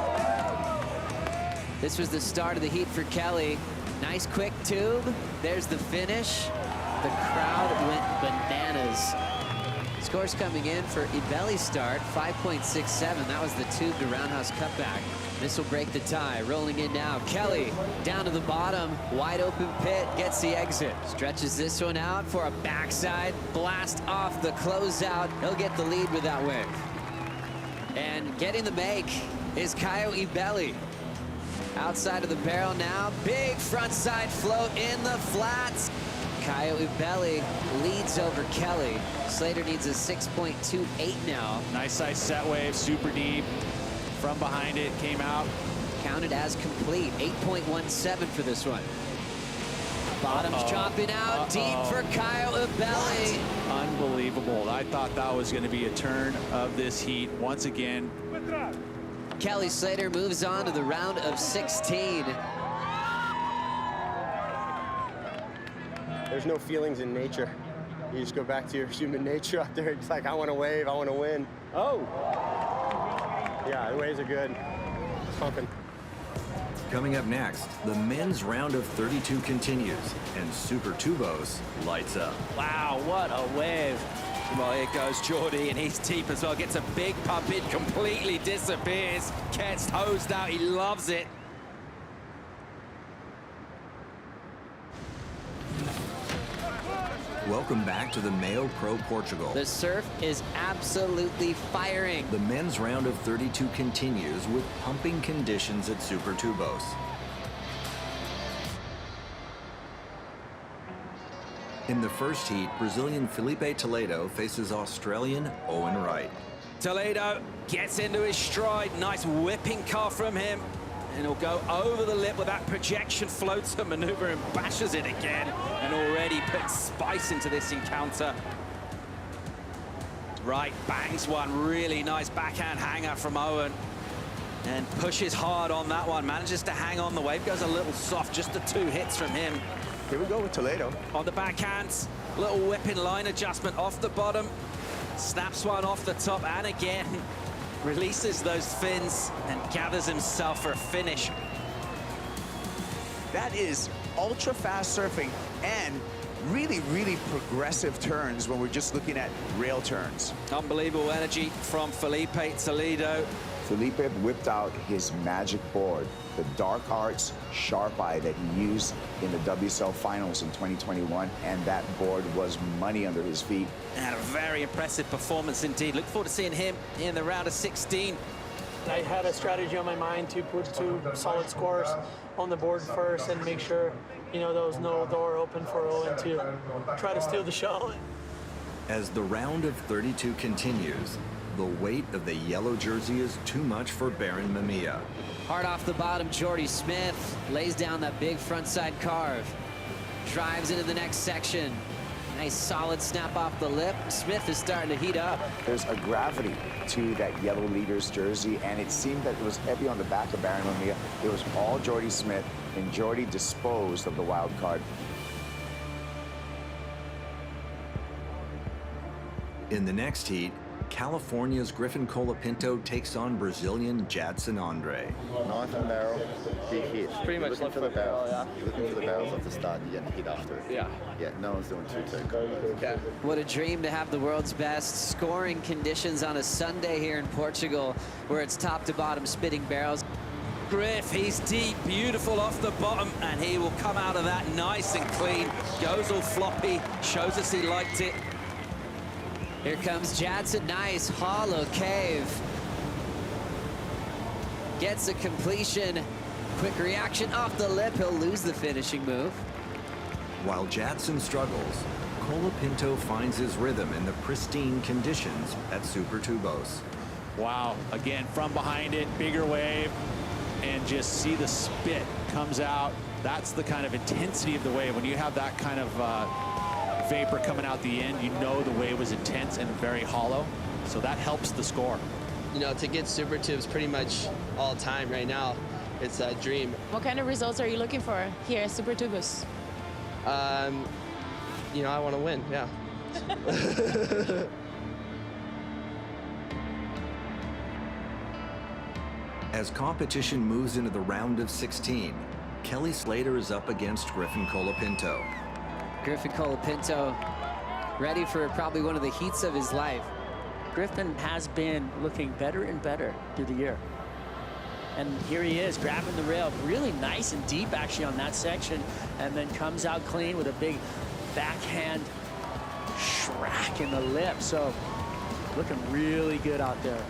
[SPEAKER 2] This was the start of the heat for Kelly. Nice quick tube. There's the finish. The crowd went bananas. Scores coming in for Ibelli's start, 5.67. That was the tube to roundhouse cutback. This will break the tie. Rolling in now. Kelly down to the bottom. Wide open pit. Gets the exit. Stretches this one out for a backside blast off the closeout. He'll get the lead with that wave. And getting the make is Caio Ibelli. Outside of the barrel now. Big frontside float in the flats. Caio Ibelli leads over Kelly. Slater needs a 6.28 now.
[SPEAKER 4] Nice size set wave, super deep. From behind it, came out.
[SPEAKER 2] Counted as complete. 8.17 for this one. Bottom's chopping out deep for Caio Ibelli.
[SPEAKER 4] Unbelievable. I thought that was going to be a turn of this heat once again.
[SPEAKER 2] Kelly Slater moves on to the round of 16.
[SPEAKER 3] There's no feelings in nature. You just go back to your human nature out there. It's like, I want to wave, I want to win. Oh! Yeah, the waves are good. It's pumping.
[SPEAKER 28] Coming up next, the men's round of 32 continues, and Super Tubos lights up.
[SPEAKER 1] Wow, what a wave. Well, here goes Jordy, and he's deep as well. Gets a big pump in, completely disappears. Gets hosed out, he loves it.
[SPEAKER 28] Welcome back to the MEO Pro Portugal.
[SPEAKER 2] The surf is absolutely firing.
[SPEAKER 28] The men's round of 32 continues with pumping conditions at Super Tubos. In the first heat, Brazilian Felipe Toledo faces Australian Owen Wright.
[SPEAKER 1] Toledo gets into his stride. Nice whipping car from him. And he'll go over the lip with that projection floater maneuver and bashes it again. And already put spice into this encounter. Wright bangs one. Really nice backhand hanger from Owen. And pushes hard on that one. Manages to hang on. The wave goes a little soft. Just the 2 hits from him.
[SPEAKER 19] Here we go with Toledo.
[SPEAKER 1] On the backhands. Little whipping line adjustment off the bottom. Snaps one off the top. And again, releases those fins and gathers himself for a finish.
[SPEAKER 19] That is ultra fast surfing and really, really progressive turns when we're just looking at rail turns.
[SPEAKER 1] Unbelievable energy from Felipe Toledo.
[SPEAKER 6] Felipe whipped out his magic board, the Dark Arts Sharp Eye that he used in the WSL Finals in 2021, and that board was money under his feet.
[SPEAKER 1] And a very impressive performance indeed. Look forward to seeing him in the round of 16.
[SPEAKER 8] I had a strategy on my mind to put 2 solid scores on the board first and make sure, you know, there was no door open for Owen to try to steal the show.
[SPEAKER 28] As the round of 32 continues, the weight of the yellow jersey is too much for Baron Mamiya.
[SPEAKER 2] Hard off the bottom, Jordy Smith lays down that big frontside carve. Drives into the next section. Nice solid snap off the lip. Smith is starting to heat up.
[SPEAKER 6] There's a gravity to that yellow leader's jersey, and it seemed that it was heavy on the back of Baron Mamiya. It was all Jordy Smith, and Jordy disposed of the wild card.
[SPEAKER 28] In the next heat, California's Griffin Colapinto takes on Brazilian Jadson Andre.
[SPEAKER 30] North and barrel, big hit.
[SPEAKER 7] Pretty much
[SPEAKER 30] looking for the barrels. You're looking for the barrels at the start and getting hit after.
[SPEAKER 7] Yeah.
[SPEAKER 30] Yeah, no one's doing two combos.
[SPEAKER 7] Yeah.
[SPEAKER 2] What a dream to have the world's best scoring conditions on a Sunday here in Portugal, where it's top to bottom spitting barrels.
[SPEAKER 1] Griff, he's deep, beautiful off the bottom, and he will come out of that nice and clean. Goes all floppy, shows us he liked it.
[SPEAKER 2] Here comes Jadson, nice hollow cave. Gets a completion. Quick reaction off the lip, he'll lose the finishing move.
[SPEAKER 28] While Jadson struggles, Colapinto finds his rhythm in the pristine conditions at Super Tubos.
[SPEAKER 4] Wow, again, from behind it, bigger wave, and just see the spit comes out. That's the kind of intensity of the wave. When you have that kind of vapor coming out the end, you know the wave was intense and very hollow, so that helps the score.
[SPEAKER 7] You know, to get super tubes pretty much all time right now, it's a dream.
[SPEAKER 11] What kind of results are you looking for here at Super Tubos?
[SPEAKER 7] You know, I want to win, yeah.
[SPEAKER 28] As competition moves into the round of 16, Kelly Slater is up against Griffin Colapinto.
[SPEAKER 2] Griffin Colapinto ready for probably one of the heats of his life.
[SPEAKER 5] Griffin has been looking better and better through the year. And here he is grabbing the rail, really nice and deep actually on that section, and then comes out clean with a big backhand schrack in the lip. So looking really good out there.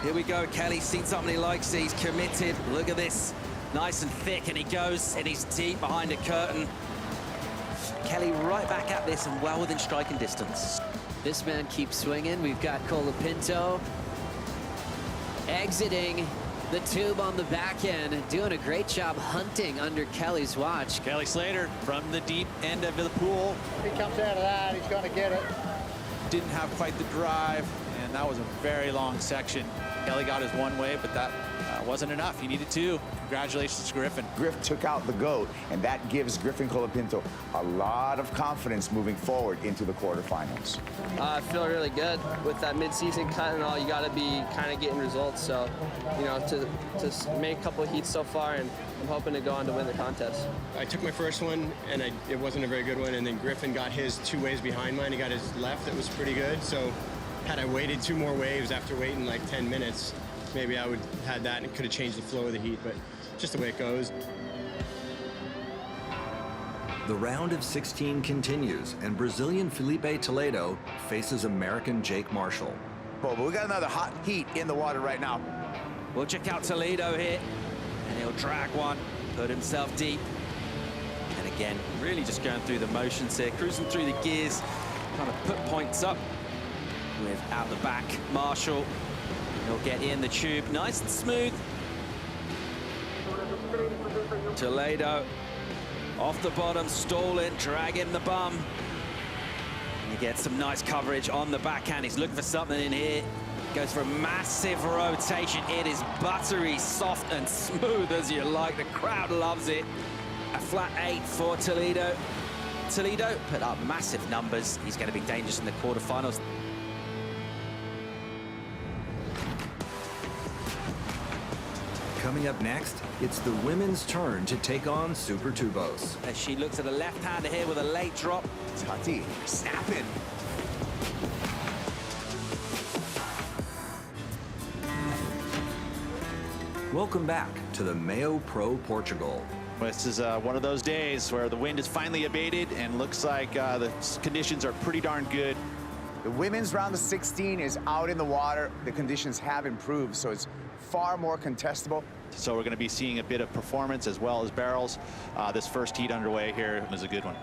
[SPEAKER 1] Here we go, Kelly's seen something he likes, he's committed. Look at this, nice and thick, and he goes, and he's deep behind a curtain. Kelly right back at this and well within striking distance.
[SPEAKER 2] This man keeps swinging. We've got Colapinto exiting the tube on the back end, doing a great job hunting under Kelly's watch.
[SPEAKER 4] Kelly Slater from the deep end of the pool.
[SPEAKER 13] He comes out of that, he's going to get it.
[SPEAKER 4] Didn't have quite the drive, and that was a very long section. Kelly got his one wave, but that wasn't enough. He needed two. Congratulations to Griffin.
[SPEAKER 6] Griff took out the GOAT, and that gives Griffin Colapinto a lot of confidence moving forward into the quarterfinals.
[SPEAKER 7] I feel really good with that mid-season cut and all. You got to be kind of getting results. So, you know, to make a couple of heats so far, and I'm hoping to go on to win the contest.
[SPEAKER 3] I took my first one, and it wasn't a very good one, and then Griffin got his 2 waves behind mine. He got his left that was pretty good, so had I waited 2 more waves after waiting like 10 minutes, maybe I would have had that and it could have changed the flow of the heat, but just the way it goes.
[SPEAKER 28] The round of 16 continues, and Brazilian Felipe Toledo faces American Jake Marshall.
[SPEAKER 19] But we got another hot heat in the water right now.
[SPEAKER 1] We'll check out Toledo here, and he'll drag one, put himself deep. And again, really just going through the motions here, cruising through the gears, kind of put points up with out the back Marshall. He'll get in the tube, nice and smooth. Toledo off the bottom, stalling, dragging the bum. And he gets some nice coverage on the backhand. He's looking for something in here. Goes for a massive rotation. It is buttery, soft and smooth as you like. The crowd loves it. A flat 8 for Toledo. Toledo put up massive numbers. He's going to be dangerous in the quarterfinals.
[SPEAKER 28] Coming up next, it's the women's turn to take on Super Tubos.
[SPEAKER 1] As she looks at a left-hander here with a late drop.
[SPEAKER 19] Tati snapping.
[SPEAKER 28] Welcome back to the MEO Pro Portugal.
[SPEAKER 4] This is one of those days where the wind is finally abated and looks like the conditions are pretty darn good.
[SPEAKER 6] The women's round of 16 is out in the water. The conditions have improved, so it's far more contestable.
[SPEAKER 4] So we're going to be seeing a bit of performance as well as barrels. This first heat underway here is a good one.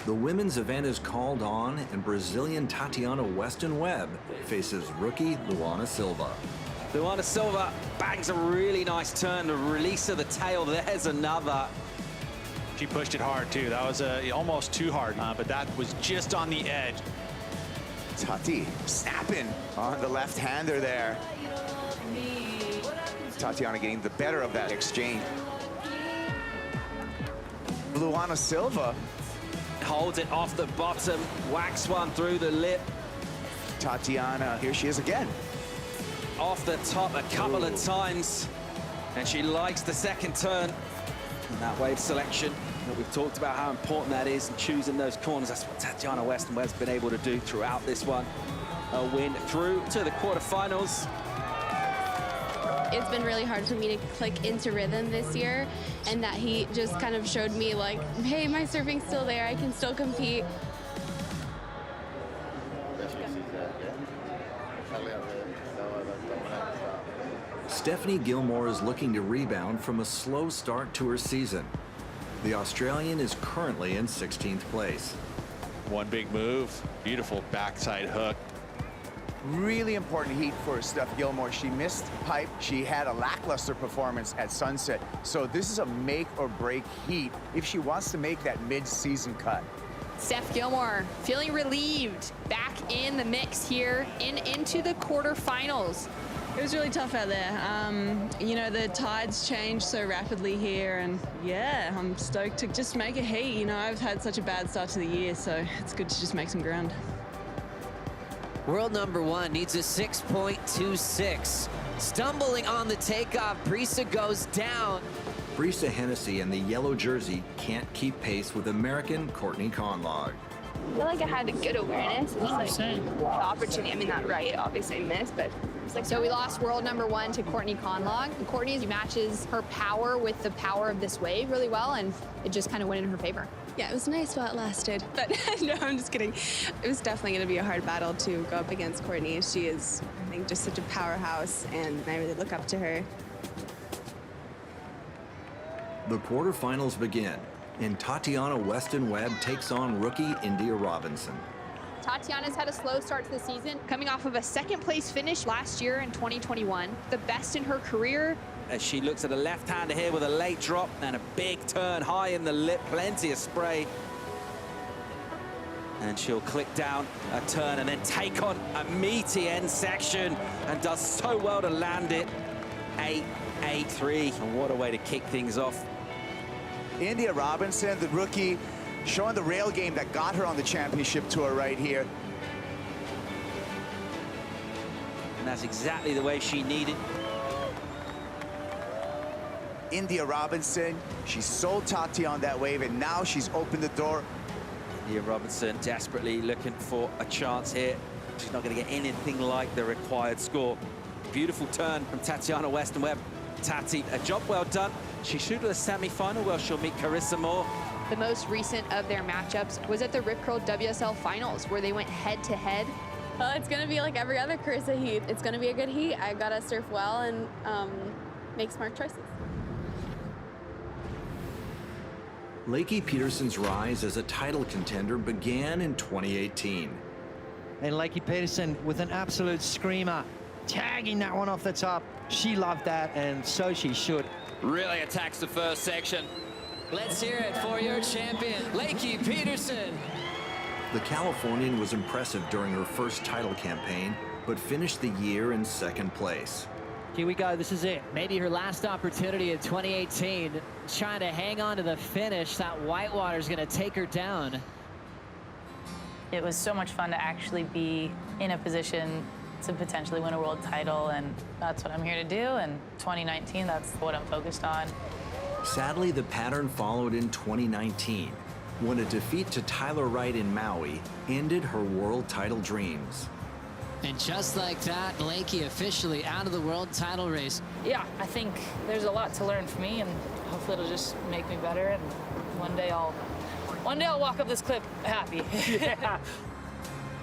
[SPEAKER 28] The women's event is called on, and Brazilian Tatiana Weston Webb faces rookie Luana Silva.
[SPEAKER 1] Luana Silva bangs a really nice turn. The release of the tail, there's another.
[SPEAKER 4] She pushed it hard too. That was almost too hard, but that was just on the edge.
[SPEAKER 19] Tati snapping on the left-hander there. Tatiana getting the better of that exchange. Luana Silva
[SPEAKER 1] holds it off the bottom, whacks one through the lip.
[SPEAKER 19] Tatiana, here she is again.
[SPEAKER 1] Off the top a couple of times, and she likes the second turn. And that wave selection, that we've talked about how important that is, and choosing those corners. That's what Tatiana Westenwebb's been able to do throughout this one. A win through to the quarterfinals.
[SPEAKER 12] It's been really hard for me to click into rhythm this year, and that heat just kind of showed me like, hey, my surfing's still there, I can still compete.
[SPEAKER 28] Stephanie Gilmore is looking to rebound from a slow start to her season. The Australian is currently in 16th place.
[SPEAKER 4] One big move, beautiful backside hook.
[SPEAKER 13] Really important heat for Steph Gilmore. She missed pipe. She had a lackluster performance at Sunset. So this is a make or break heat if she wants to make that mid-season cut.
[SPEAKER 15] Steph Gilmore feeling relieved, back in the mix here into the quarterfinals.
[SPEAKER 11] It was really tough out there. You know, the tides change so rapidly here, and yeah, I'm stoked to just make a heat. You know, I've had such a bad start to the year, so it's good to just make some ground.
[SPEAKER 2] World number 1 needs a 6.26. Stumbling on the takeoff, Brisa goes down.
[SPEAKER 28] Brisa Hennessy in the yellow jersey can't keep pace with American Courtney Conlog.
[SPEAKER 14] I feel like I had a good awareness. It's like the opportunity. I mean, not right. Obviously, I missed, but it's like.
[SPEAKER 15] So we lost world number 1 to Courtney Conlog. And Courtney matches her power with the power of this wave really well, and it just kind of went in her favor.
[SPEAKER 11] Yeah, it was nice while it lasted, but no, I'm just kidding. It was definitely going to be a hard battle to go up against Courtney. She is, I think, just such a powerhouse, and I really look up to her.
[SPEAKER 28] The quarterfinals begin, and Tatiana Weston-Webb takes on rookie India Robinson.
[SPEAKER 15] Tatiana's had a slow start to the season, coming off of a second-place finish last year in 2021, the best in her career.
[SPEAKER 1] As she looks at a left-hander here with a late drop and a big turn high in the lip, plenty of spray. And she'll click down a turn and then take on a meaty end section, and does so well to land it. 8-8-3, and what a way to kick things off.
[SPEAKER 13] India Robinson, the rookie, showing the rail game that got her on the championship tour right here.
[SPEAKER 1] And that's exactly the way she needed.
[SPEAKER 13] India Robinson, she sold Tati on that wave, and now she's opened the door.
[SPEAKER 1] India Robinson desperately looking for a chance here. She's not going to get anything like the required score. Beautiful turn from Tatiana Weston-Webb. Tati, a job well done. She should have a semi-final where she'll meet Carissa Moore.
[SPEAKER 15] The most recent of their matchups was at the Rip Curl WSL Finals, where they went head-to-head.
[SPEAKER 11] Well, it's going to be like every other Carissa heat. It's going to be a good heat. I got to surf well and make smart choices.
[SPEAKER 28] Lakey Peterson's rise as a title contender began in 2018.
[SPEAKER 16] And Lakey Peterson with an absolute screamer, tagging that one off the top. She loved that, and so she should.
[SPEAKER 2] Really attacks the first section. Let's hear it for your champion, Lakey Peterson.
[SPEAKER 28] The Californian was impressive during her first title campaign, but finished the year in second place.
[SPEAKER 2] Here we go, this is it. Maybe her last opportunity in 2018. Trying to hang on to the finish. That whitewater's gonna take her down.
[SPEAKER 17] It was so much fun to actually be in a position to potentially win a world title, and that's what I'm here to do. And 2019, that's what I'm focused on.
[SPEAKER 28] Sadly, the pattern followed in 2019, when a defeat to Tyler Wright in Maui ended her world title dreams.
[SPEAKER 2] And just like that, Lakey officially out of the world title race.
[SPEAKER 17] Yeah, I think there's a lot to learn for me, and hopefully it'll just make me better. And one day I'll walk up this cliff happy.
[SPEAKER 16] Yeah.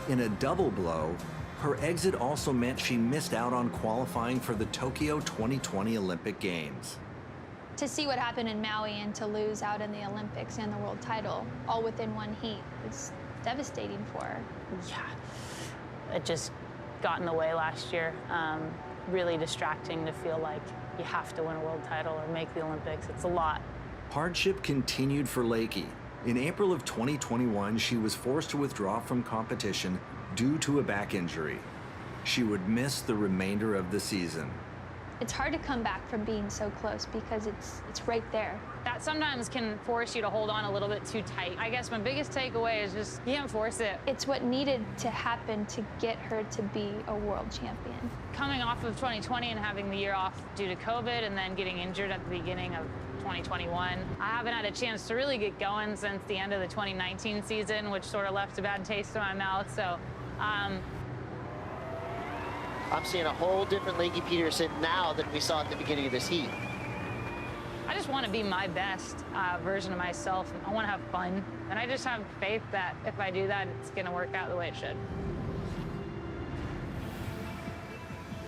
[SPEAKER 28] In a double blow, her exit also meant she missed out on qualifying for the Tokyo 2020 Olympic Games.
[SPEAKER 14] To see what happened in Maui and to lose out in the Olympics and the world title all within one heat, it's devastating for her.
[SPEAKER 17] Yeah, it just got in the way last year. Really distracting to feel like you have to win a world title or make the Olympics. It's a lot.
[SPEAKER 28] Hardship continued for Lakey. In April of 2021, she was forced to withdraw from competition due to a back injury. She would miss the remainder of the season.
[SPEAKER 14] It's hard to come back from being so close because it's right there.
[SPEAKER 17] That sometimes can force you to hold on a little bit too tight. I guess my biggest takeaway is just you can't force it.
[SPEAKER 14] It's what needed to happen to get her to be a world champion.
[SPEAKER 17] Coming off of 2020 and having the year off due to COVID and then getting injured at the beginning of 2021, I haven't had a chance to really get going since the end of the 2019 season, which sort of left a bad taste in my mouth. So
[SPEAKER 10] I'm seeing a whole different Lakey Peterson now than we saw at the beginning of this heat.
[SPEAKER 17] I just want to be my best version of myself. I want to have fun. And I just have faith that if I do that, it's going to work out the way it should.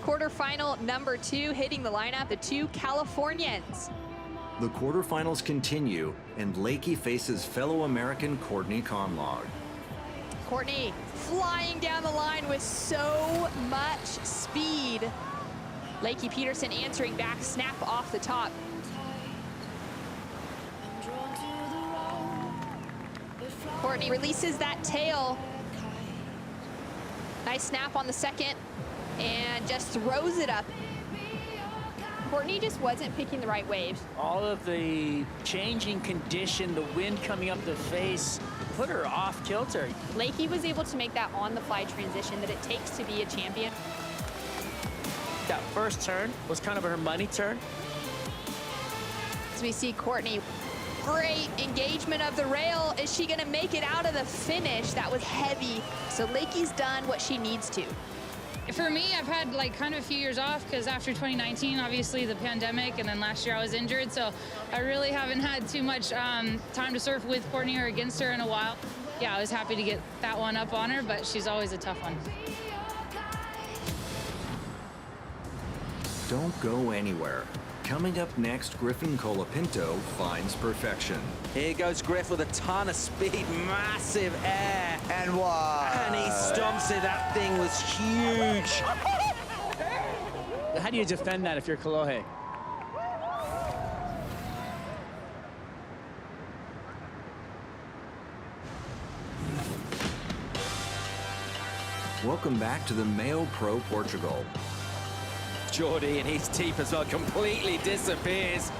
[SPEAKER 15] Quarterfinal number 2 hitting the lineup, the two Californians.
[SPEAKER 28] The quarterfinals continue, and Lakey faces fellow American Courtney Conlog.
[SPEAKER 15] Courtney flying down the line with so much speed. Lakey Peterson answering back, snap off the top. Courtney releases that tail. Nice snap on the second and just throws it up. Courtney just wasn't picking the right waves.
[SPEAKER 5] All of the changing condition, the wind coming up the face, put her off kilter.
[SPEAKER 15] Lakey was able to make that on-the-fly transition that it takes to be a champion.
[SPEAKER 5] That first turn was kind of her money turn.
[SPEAKER 15] As we see Courtney, great engagement of the rail. Is she gonna make it out of the finish? That was heavy. So Lakey's done what she needs to.
[SPEAKER 9] For me, I've had like kind of a few years off because after 2019, obviously the pandemic, and then last year I was injured. So I really haven't had too much time to surf with Courtney or against her in a while. Yeah, I was happy to get that one up on her, but she's always a tough one.
[SPEAKER 28] Don't go anywhere. Coming up next, Griffin Colapinto finds perfection.
[SPEAKER 1] Here goes Griff with a ton of speed, massive air.
[SPEAKER 19] And what?
[SPEAKER 1] And he stomps it. That thing was huge.
[SPEAKER 5] How do you defend that if you're Kolohe?
[SPEAKER 28] Welcome back to the MEO Pro Portugal.
[SPEAKER 1] Jordy and his team as well completely disappears.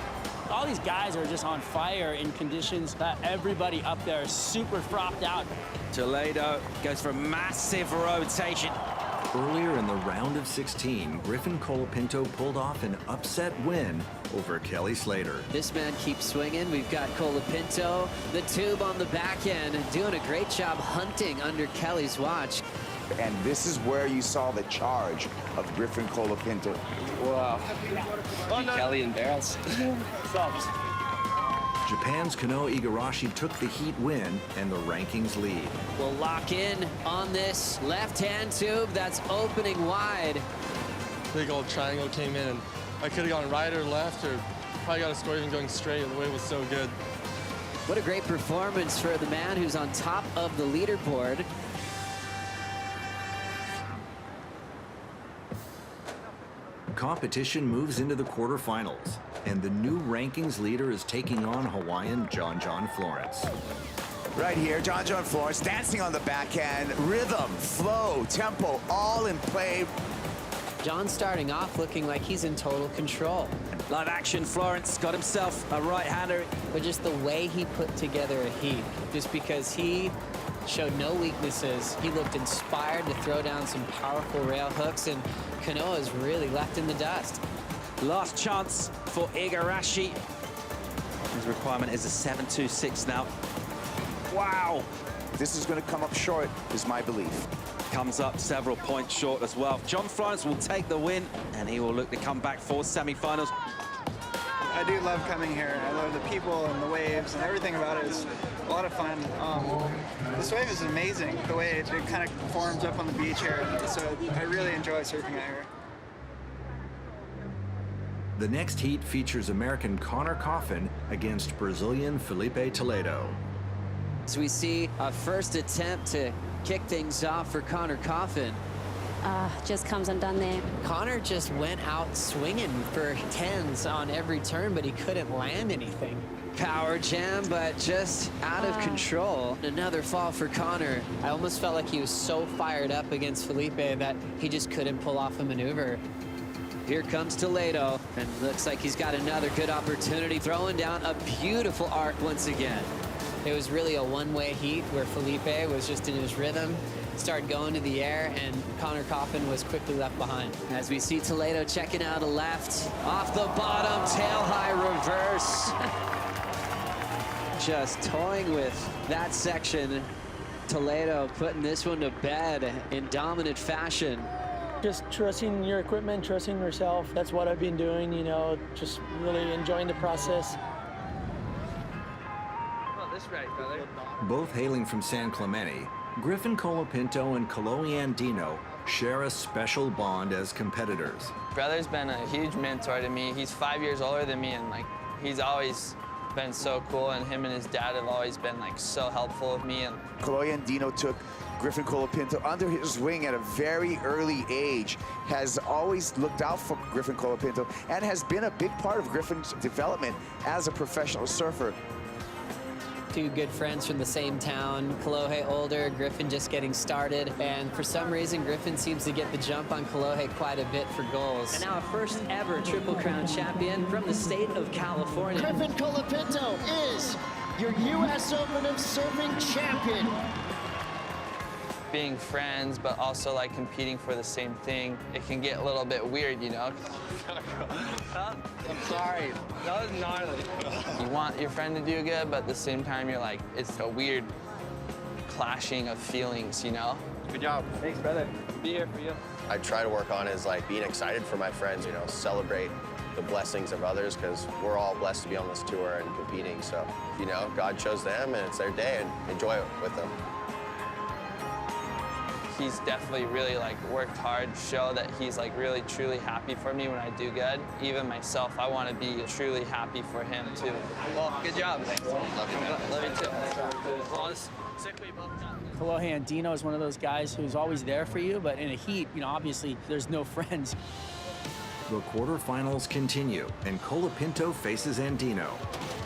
[SPEAKER 5] All these guys are just on fire in conditions that everybody up there is super fropped out.
[SPEAKER 1] Toledo goes for a massive rotation.
[SPEAKER 28] Earlier in the round of 16, Griffin Colapinto pulled off an upset win over Kelly Slater.
[SPEAKER 2] This man keeps swinging. We've got Colapinto, the tube on the back end, doing a great job hunting under Kelly's watch.
[SPEAKER 6] And this is where you saw the charge of Griffin Colapinto.
[SPEAKER 7] Wow. Kelly and barrels.
[SPEAKER 28] Japan's Kanoa Igarashi took the heat win and the rankings lead.
[SPEAKER 2] We'll lock in on this left-hand tube that's opening wide.
[SPEAKER 18] Big old triangle came in, and I could have gone right or left, or probably got a score even going straight. The wave was so good.
[SPEAKER 2] What a great performance for the man who's on top of the leaderboard.
[SPEAKER 28] Competition moves into the quarterfinals, and the new rankings leader is taking on Hawaiian John Florence.
[SPEAKER 19] Right here, John Florence dancing on the backhand. Rhythm, flow, tempo, all in play.
[SPEAKER 2] John starting off looking like he's in total control.
[SPEAKER 1] Live action, Florence got himself a right-hander.
[SPEAKER 2] But just the way he put together a heat, just because he showed no weaknesses. He looked inspired to throw down some powerful rail hooks, and Kanoa's really left in the dust.
[SPEAKER 1] Last chance for Igarashi. His requirement is a 7.26 now. Wow.
[SPEAKER 6] This is going to come up short, is my belief.
[SPEAKER 1] Comes up several points short as well. John Florence will take the win, and he will look to come back for semi-finals.
[SPEAKER 20] I do love coming here. I love the people and the waves and everything about it is a lot of fun. This wave is amazing, the way it kind of forms up on the beach here. So I really enjoy surfing out here.
[SPEAKER 28] The next heat features American Connor Coffin against Brazilian Felipe Toledo.
[SPEAKER 2] So we see a first attempt to kick things off for Connor Coffin.
[SPEAKER 12] Just comes undone there.
[SPEAKER 2] Connor just went out swinging for 10s on every turn, but he couldn't land anything. Power jam, but just out of control. Another fall for Connor. I almost felt like he was so fired up against Felipe that he just couldn't pull off a maneuver. Here comes Toledo, and looks like he's got another good opportunity, throwing down a beautiful arc once again. It was really a one-way heat where Felipe was just in his rhythm, started going to the air, and Connor Coffin was quickly left behind. As we see Toledo checking out a left, off the bottom, tail high reverse. Just toying with that section. Toledo putting this one to bed in dominant fashion.
[SPEAKER 5] Just trusting your equipment, trusting yourself. That's what I've been doing, you know, just really enjoying the process.
[SPEAKER 7] Oh, this right, brother.
[SPEAKER 28] Both hailing from San Clemente, Griffin Colapinto and Chloe Andino share a special bond as competitors.
[SPEAKER 7] Brother's been a huge mentor to me. He's 5 years older than me, and like he's always been so cool, and him and his dad have always been like so helpful with me. And
[SPEAKER 19] Chloe Andino took Griffin Colapinto under his wing at a very early age, has always looked out for Griffin Colapinto, and has been a big part of Griffin's development as a professional surfer.
[SPEAKER 2] Two good friends from the same town, Kolohe older, Griffin just getting started, and for some reason Griffin seems to get the jump on Kolohe quite a bit for goals. And now a first ever Triple Crown champion from the state of California.
[SPEAKER 10] Griffin Colapinto is your U.S. Open of Surfing champion.
[SPEAKER 7] being friends, but also like competing for the same thing, it can get a little bit weird, you know? I'm sorry, that was gnarly. You want your friend to do good, but at the same time, you're like, it's a weird clashing of feelings, you know?
[SPEAKER 3] Good job.
[SPEAKER 7] Thanks, brother. Be here for you.
[SPEAKER 8] I try to work on is like being excited for my friends, you know, celebrate the blessings of others, because we're all blessed to be on this tour and competing. So, you know, God chose them and it's their day, and enjoy it with them.
[SPEAKER 7] He's definitely really like worked hard, show that he's like really truly happy for me when I do good. Even myself, I want to be truly happy for him too. Well, good job. Thanks. Love you too. Well, it's sick we both got.
[SPEAKER 5] Kolohe Andino is one of those guys who's always there for you, but in a heat, you know, obviously there's no friends.
[SPEAKER 28] The quarterfinals continue, and Colapinto faces Andino.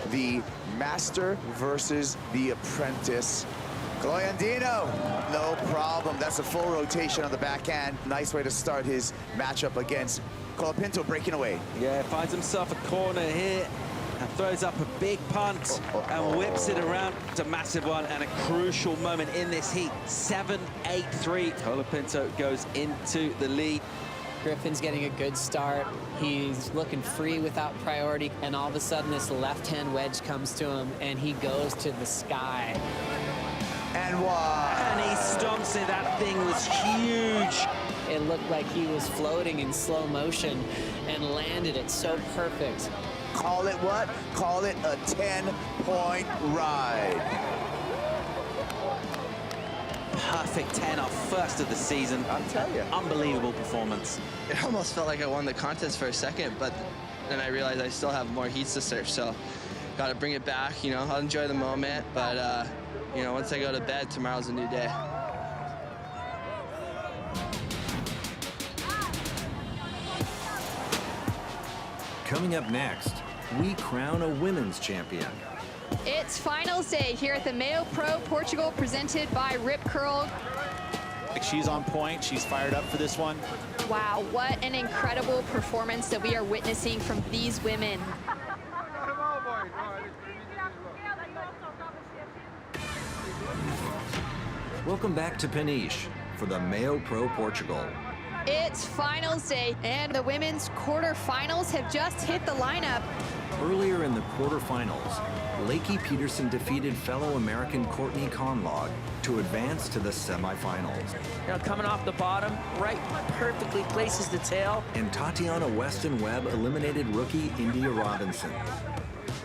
[SPEAKER 19] The master versus the apprentice. Chloe Andino, no problem. That's a full rotation on the backhand. Nice way to start his matchup against Colapinto, breaking away.
[SPEAKER 1] Yeah, finds himself a corner here and throws up a big punt and whips it around. It's a massive one and a crucial moment in this heat. 7-8-3. Colapinto goes into the lead.
[SPEAKER 2] Griffin's getting a good start. He's looking free without priority, and all of a sudden this left-hand wedge comes to him, and he goes to the sky.
[SPEAKER 19] And one.
[SPEAKER 1] And he stomps it. That thing was huge.
[SPEAKER 2] It looked like he was floating in slow motion and landed it so perfect.
[SPEAKER 19] Call it what? Call it a 10-point ride.
[SPEAKER 1] Perfect 10, our first of the season.
[SPEAKER 19] I'll tell you.
[SPEAKER 1] Unbelievable performance.
[SPEAKER 7] It almost felt like I won the contest for a second, but then I realized I still have more heats to surf, so got to bring it back. You know, I'll enjoy the moment, but you know, once I go to bed, tomorrow's a new day.
[SPEAKER 28] Coming up next, we crown a women's champion.
[SPEAKER 15] It's finals day here at the MEO Pro Portugal, presented by Rip Curl.
[SPEAKER 4] She's on point. She's fired up for this one.
[SPEAKER 15] Wow, what an incredible performance that we are witnessing from these women.
[SPEAKER 28] Welcome back to Peniche for the MEO Pro Portugal.
[SPEAKER 15] It's finals day, and the women's quarterfinals have just hit the lineup.
[SPEAKER 28] Earlier in the quarterfinals, Lakey Peterson defeated fellow American Courtney Conlog to advance to the semifinals.
[SPEAKER 5] You know, coming off the bottom, right perfectly places the tail.
[SPEAKER 28] And Tatiana Weston Webb eliminated rookie India Robinson,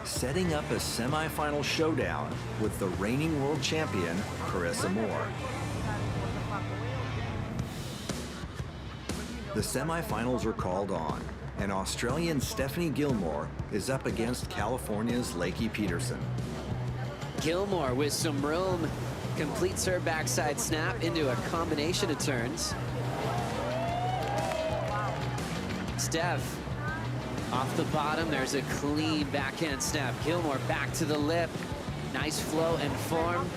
[SPEAKER 28] setting up a semifinal showdown with the reigning world champion, Carissa Moore. The semifinals are called on, and Australian Stephanie Gilmore is up against California's Lakey Peterson.
[SPEAKER 2] Gilmore with some room, completes her backside snap into a combination of turns. Steph off the bottom, there's a clean backhand snap. Gilmore back to the lip. Nice flow and form.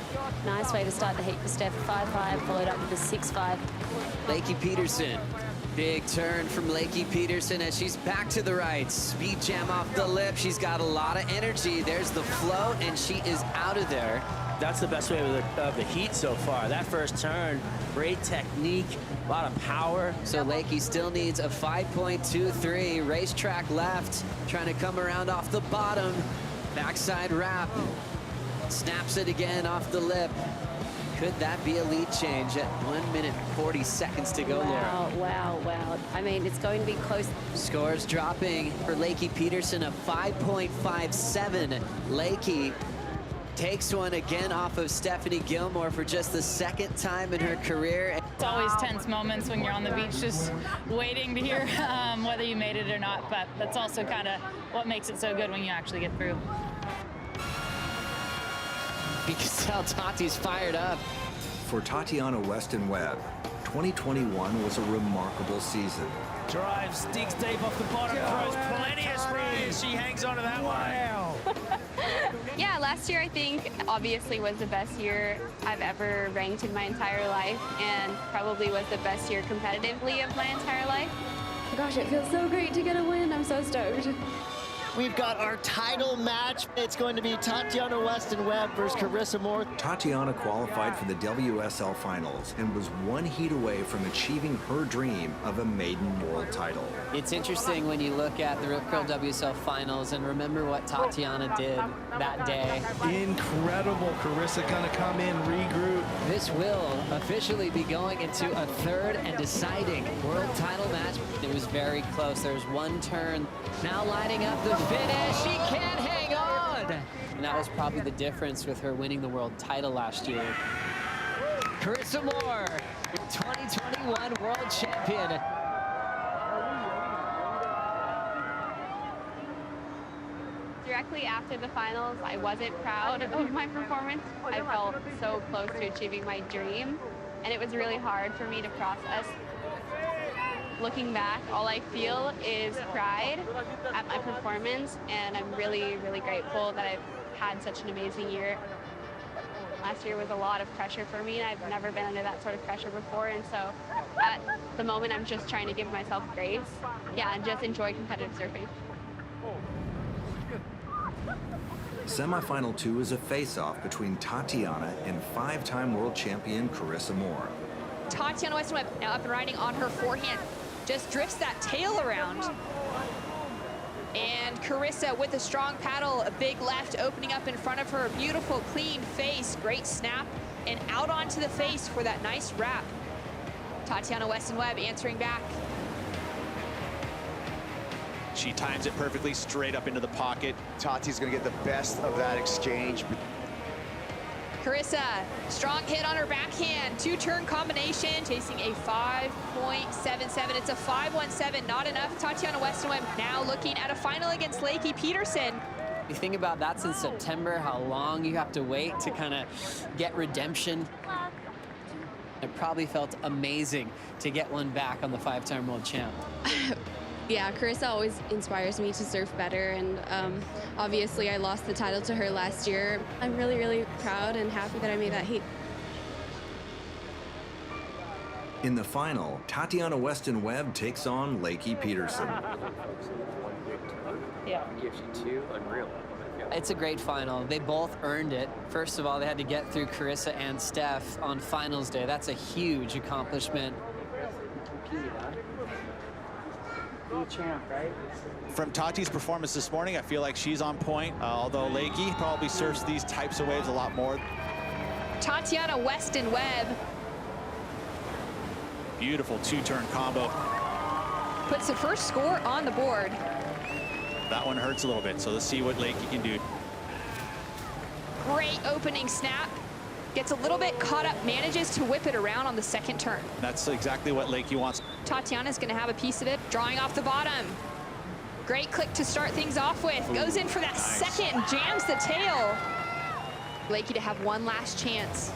[SPEAKER 21] Nice way to start the heat for Steph. 5-5, followed up with a 6-5.
[SPEAKER 2] Lakey Peterson Big turn from Lakey Peterson as she's back to the right. Speed jam off the lip. She's got a lot of energy. There's the float, and she is out of there.
[SPEAKER 5] That's the best way of the heat so far. That first turn, great technique, a lot of power.
[SPEAKER 2] So Lakey still needs a 5.23. Racetrack left, trying to come around off the bottom. Backside wrap. Snaps it again off the lip. Could that be a lead change at 1 minute 40 seconds to go, Laura?
[SPEAKER 13] Wow. I mean, it's going to be close.
[SPEAKER 2] Scores dropping for Lakey Peterson, a 5.57. Lakey takes one again off of Stephanie Gilmore for just the second time in her career.
[SPEAKER 9] It's always tense moments when you're on the beach just waiting to hear whether you made it or not, but that's also kind of what makes it so good when you actually get through.
[SPEAKER 2] You can tell Tati's fired up.
[SPEAKER 28] For Tatiana Weston Webb, 2021 was a remarkable season.
[SPEAKER 5] Drives, digs deep off the bottom, throws plenty of sprays. She hangs on to that one.
[SPEAKER 12] Yeah, last year I think obviously was the best year I've ever ranked in my entire life, and probably was the best year competitively of my entire life.
[SPEAKER 13] Gosh, it feels so great to get a win. I'm so stoked.
[SPEAKER 10] We've got our title match. It's going to be Tatiana Weston Webb versus Carissa Moore.
[SPEAKER 28] Tatiana qualified for the WSL finals and was one heat away from achieving her dream of a maiden world title.
[SPEAKER 2] It's interesting when you look at the Rip Curl WSL finals and remember what Tatiana did that day.
[SPEAKER 16] Incredible. Carissa gonna come in, regroup.
[SPEAKER 2] This will officially be going into a third and deciding world title match. It was very close. There's one turn. Now lining up the finish. She can't hang on. And that was probably the difference with her winning the world title last year. Carissa Moore, 2021 world champion.
[SPEAKER 12] Directly after the finals, I wasn't proud of my performance. I felt so close to achieving my dream, and it was really hard for me to process. Looking back, all I feel is pride at my performance, and I'm really, really grateful that I've had such an amazing year. Last year was a lot of pressure for me, and I've never been under that sort of pressure before, and so at the moment, I'm just trying to give myself grace, and just enjoy competitive surfing.
[SPEAKER 28] Semifinal 2 is a face-off between Tatiana and 5-time world champion Carissa Moore.
[SPEAKER 15] Tatiana Weston Webb now up and riding on her forehand. Just drifts that tail around. And Carissa with a strong paddle, a big left opening up in front of her. Beautiful, clean face, great snap, and out onto the face for that nice wrap. Tatiana Weston Webb answering back.
[SPEAKER 4] She times it perfectly straight up into the pocket.
[SPEAKER 19] Tati's going to get the best of that exchange.
[SPEAKER 15] Carissa, strong hit on her backhand, two-turn combination, chasing a 5.77. It's a 5.17, not enough. Tatiana Weston Webb now looking at a final against Lakey Peterson.
[SPEAKER 2] You think about that since September, how long you have to wait to kind of get redemption. It probably felt amazing to get one back on the 5-time world champ.
[SPEAKER 12] Yeah, Carissa always inspires me to surf better, and obviously I lost the title to her last year. I'm really, really proud and happy that I made that heat.
[SPEAKER 28] In the final, Tatiana Weston Webb takes on Lakey Peterson.
[SPEAKER 2] Yeah, gives you two, unreal. It's a great final. They both earned it. First of all, they had to get through Carissa and Steph on finals day. That's a huge accomplishment.
[SPEAKER 5] Champ, right?
[SPEAKER 4] From Tati's performance this morning, I feel like she's on point, although Lakey probably surfs these types of waves a lot more.
[SPEAKER 15] Tatiana Weston Webb.
[SPEAKER 4] Beautiful two-turn combo.
[SPEAKER 15] Puts the first score on the board.
[SPEAKER 4] That one hurts a little bit, so let's see what Lakey can do.
[SPEAKER 15] Great opening snap. Gets a little bit caught up, manages to whip it around on the second turn.
[SPEAKER 4] That's exactly what Lakey wants.
[SPEAKER 15] Tatiana's gonna have a piece of it, drawing off the bottom. Great click to start things off with. Goes in for that second, jams the tail. Lakey to have one last chance.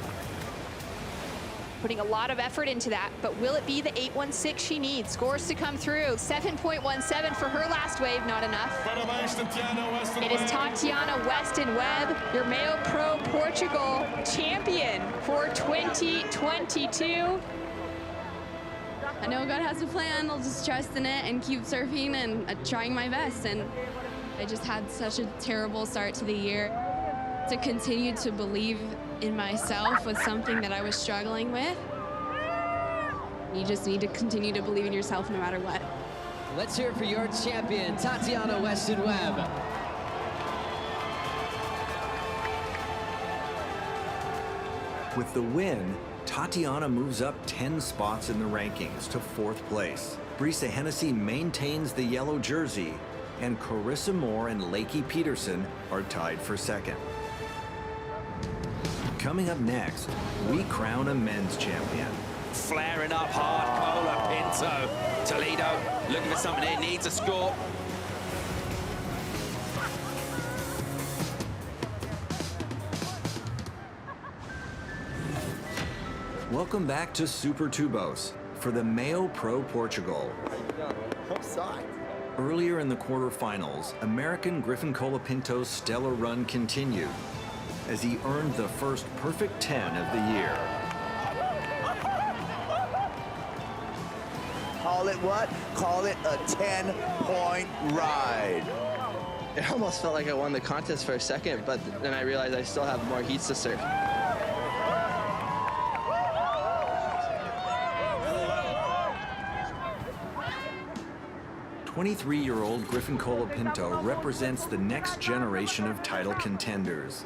[SPEAKER 15] Putting a lot of effort into that, but will it be the 8.16 she needs? Scores to come through. 7.17 for her last wave, not enough. It is Tatiana Weston Webb, your MEO Pro Portugal champion for 2022.
[SPEAKER 13] I know God has a plan. I'll just trust in it and keep surfing and trying my best. And I just had such a terrible start to the year. To continue to believe in myself was something that I was struggling with. You just need to continue to believe in yourself no matter what.
[SPEAKER 2] Let's hear it for your champion, Tatiana Weston-Webb.
[SPEAKER 28] With the win, Tatiana moves up 10 spots in the rankings to 4th place. Brisa Hennessy maintains the yellow jersey, and Carissa Moore and Lakey Peterson are tied for 2nd. Coming up next, we crown a men's champion.
[SPEAKER 1] Flaring up hard, Cola Pinto. Toledo looking for something here, needs a score.
[SPEAKER 28] Welcome back to Super Tubos for the MEO Pro Portugal. Earlier in the quarterfinals, American Griffin Colapinto's stellar run continued as he earned the first perfect 10 of the year.
[SPEAKER 6] Call it what? Call it a 10-point ride.
[SPEAKER 7] It almost felt like I won the contest for a second, but then I realized I still have more heats to surf.
[SPEAKER 28] 23-year-old Griffin Colapinto represents the next generation of title contenders.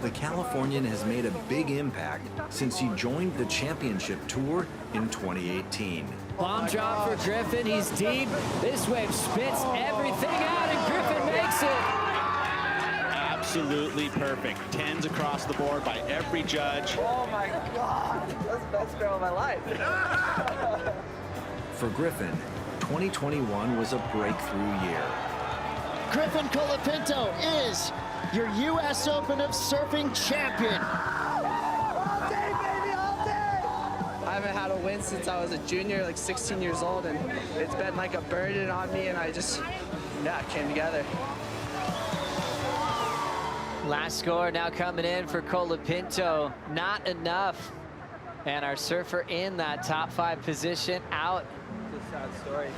[SPEAKER 28] The Californian has made a big impact since he joined the championship tour in 2018.
[SPEAKER 2] Bomb drop for Griffin, he's deep. This wave spits everything out and Griffin makes it.
[SPEAKER 4] Absolutely perfect. 10s across the board by every judge.
[SPEAKER 7] Oh my God, that's the best throw of my life.
[SPEAKER 28] For Griffin, 2021 was a breakthrough year.
[SPEAKER 10] Griffin Colapinto is your U.S. Open of Surfing champion.
[SPEAKER 7] All day, baby, all day! I haven't had a win since I was a junior, like 16 years old, and it's been like a burden on me, and I just, yeah, it came together.
[SPEAKER 2] Last score now coming in for Colapinto. Not enough. And our surfer in that top 5 position out.
[SPEAKER 7] It's a sad story.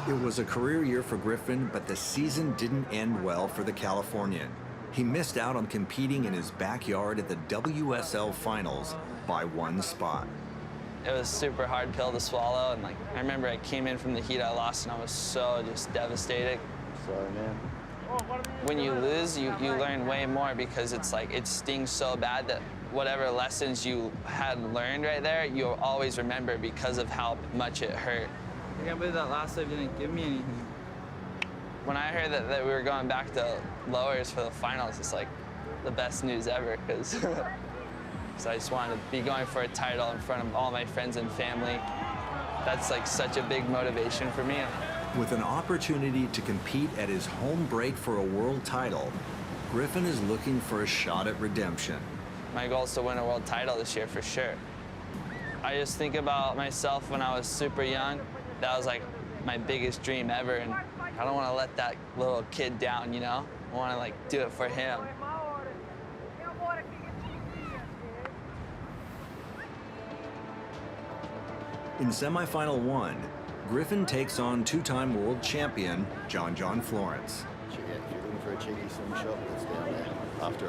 [SPEAKER 28] It was a career year for Griffin, but the season didn't end well for the Californian. He missed out on competing in his backyard at the WSL finals by 1 spot.
[SPEAKER 7] It was a super hard pill to swallow, and like I remember I came in from the heat I lost, and I was so just devastated.
[SPEAKER 8] Sorry, man.
[SPEAKER 7] When you lose, you learn way more because it's like it stings so bad that whatever lessons you had learned right there, you'll always remember because of how much it hurt.
[SPEAKER 11] I can't believe that last wave didn't give me anything.
[SPEAKER 7] When I heard that we were going back to lowers for the finals, it's like the best news ever because I just wanted to be going for a title in front of all my friends and family. That's like such a big motivation for me.
[SPEAKER 28] With an opportunity to compete at his home break for a world title, Griffin is looking for a shot at redemption.
[SPEAKER 7] My goal is to win a world title this year for sure. I just think about myself when I was super young. That was like my biggest dream ever, and I don't want to let that little kid down, you know? I want to like do it for him.
[SPEAKER 28] In semifinal 1, Griffin takes on 2-time world champion John Florence.
[SPEAKER 8] If you're looking for a cheeky swim shot, it's down there. After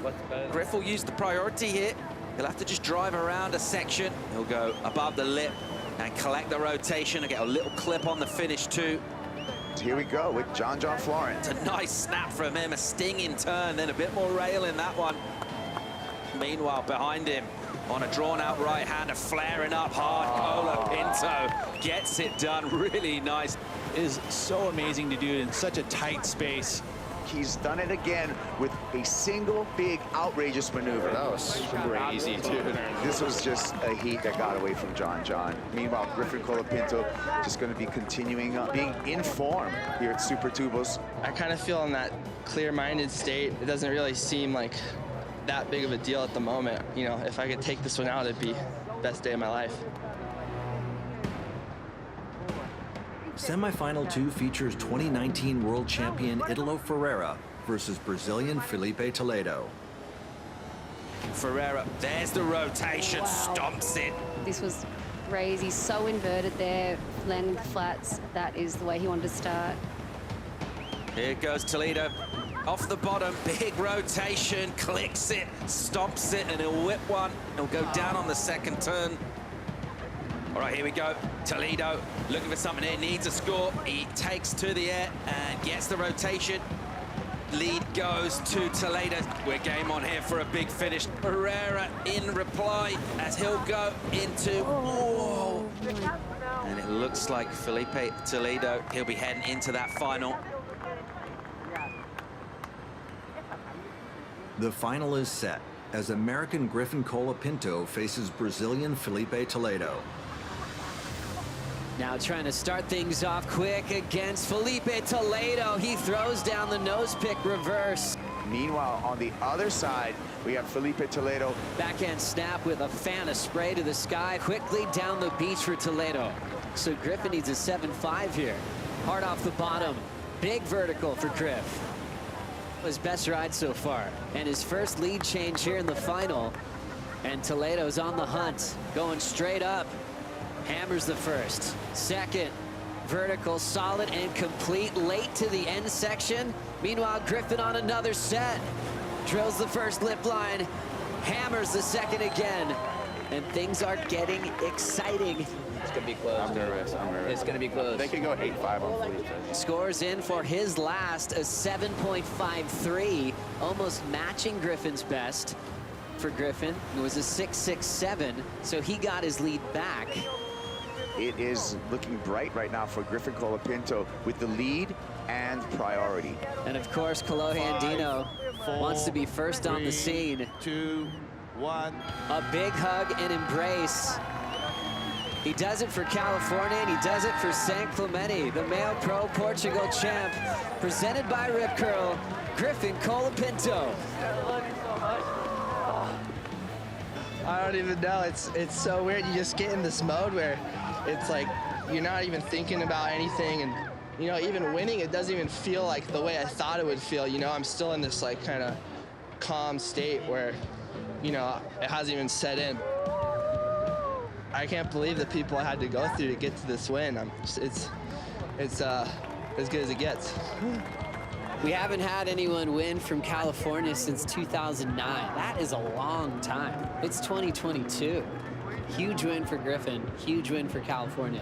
[SPEAKER 7] What's better?
[SPEAKER 1] Griff will use the priority here. He'll have to just drive around a section. He'll go above the lip and collect the rotation and get a little clip on the finish too.
[SPEAKER 6] Here we go with John Florence.
[SPEAKER 1] It's a nice snap from him, a stinging turn, then a bit more rail in that one. Meanwhile, behind him, on a drawn-out right-hander, flaring up hard, Colapinto gets it done. Really nice.
[SPEAKER 4] It is so amazing to do it in such a tight space.
[SPEAKER 6] He's done it again with a single big outrageous maneuver.
[SPEAKER 8] That was crazy, too.
[SPEAKER 6] This was just a heat that got away from John. Meanwhile, Griffin Colapinto just going to be continuing being in form here at Super Tubos.
[SPEAKER 7] I kind of feel in that clear-minded state. It doesn't really seem like that big of a deal at the moment. You know, if I could take this one out, it'd be the best day of my life.
[SPEAKER 28] Semifinal 2 features 2019 world champion Italo Ferreira versus Brazilian Felipe Toledo.
[SPEAKER 1] Ferreira, there's the rotation, stomps it.
[SPEAKER 13] This was
[SPEAKER 12] raise. He's so inverted there, landing the flats. That is the way he wanted to start.
[SPEAKER 1] Here goes Toledo. Off the bottom, big rotation, clicks it, stomps it, and he'll whip one. He'll go down on the second turn. All right, here we go. Toledo looking for something here, needs a score. He takes to the air and gets the rotation. Lead goes to Toledo. We're game on here for a big finish. Herrera in reply as he'll go into... Oh. And it looks like Felipe Toledo, he'll be heading into that final.
[SPEAKER 28] The final is set as American Griffin Colapinto faces Brazilian Felipe Toledo.
[SPEAKER 2] Now trying to start things off quick against Felipe Toledo. He throws down the nose pick reverse.
[SPEAKER 19] Meanwhile, on the other side, we have Felipe Toledo.
[SPEAKER 2] Backhand snap with a fan of spray to the sky. Quickly down the beach for Toledo. So Griffin needs a 7-5 here. Hard off the bottom. Big vertical for Griff. His best ride so far. And his first lead change here in the final. And Toledo's on the hunt. Going straight up. Hammers the first. Second. Vertical, solid and complete. Late to the end section. Meanwhile, Griffin on another set. Drills the first lip line. Hammers the second again. And things are getting exciting.
[SPEAKER 7] It's going to be close.
[SPEAKER 19] I'm nervous.
[SPEAKER 7] It's going to be close.
[SPEAKER 19] They could go 8-5 on Felipe.
[SPEAKER 2] Scores in for his last, a 7.53. Almost matching Griffin's best. For Griffin, it was a 6.67, so he got his lead back.
[SPEAKER 19] It is looking bright right now for Griffin Colapinto with the lead and priority.
[SPEAKER 2] And of course, Colohandino wants to be first on the scene.
[SPEAKER 14] 2, 1.
[SPEAKER 2] A big hug and embrace. He does it for California, and he does it for San Clemente, the MEO Pro Portugal champ, presented by Rip Curl, Griffin Colapinto.
[SPEAKER 21] I don't even know. It's so weird. You just get in this mode where it's like you're not even thinking about anything, and you know, even winning, it doesn't even feel like the way I thought it would feel. You know, I'm still in this like kind of calm state where, you know, it hasn't even set in. I can't believe the people I had to go through to get to this win. It's as good as it gets.
[SPEAKER 2] We haven't had anyone win from California since 2009. That is a long time. It's 2022. Huge win for Griffin, huge win for California.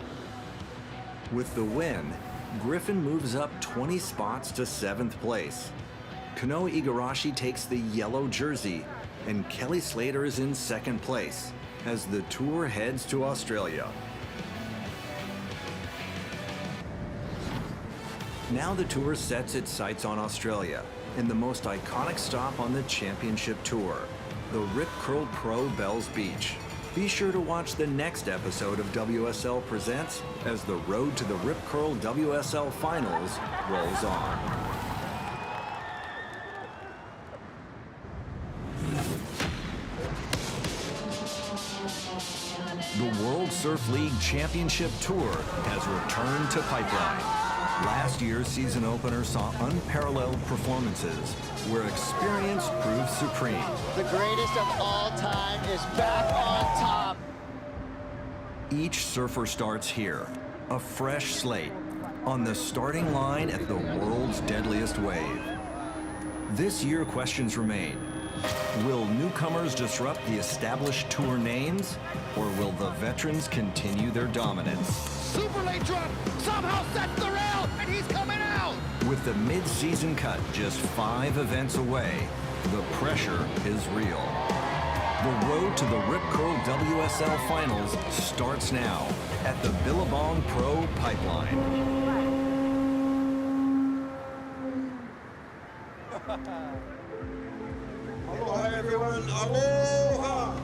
[SPEAKER 28] With the win, Griffin moves up 20 spots to 7th place. Kano Igarashi takes the yellow jersey, and Kelly Slater is in 2nd place as the tour heads to Australia. Now the tour sets its sights on Australia in the most iconic stop on the championship tour, the Rip Curl Pro Bells Beach. Be sure to watch the next episode of WSL Presents as the road to the Rip Curl WSL Finals rolls on. The World Surf League Championship Tour has returned to Pipeline. Last year's season opener saw unparalleled performances where experience proved supreme.
[SPEAKER 10] The greatest of all time is back on top.
[SPEAKER 28] Each surfer starts here, a fresh slate, on the starting line at the world's deadliest wave. This year, questions remain. Will newcomers disrupt the established tour names, or will the veterans continue their dominance?
[SPEAKER 14] Super late drop, somehow sets the rail, and he's coming out!
[SPEAKER 28] With the mid-season cut just 5 events away, the pressure is real. The road to the Rip Curl WSL Finals starts now at the Billabong Pro Pipeline.
[SPEAKER 14] Aloha, everyone. Aloha!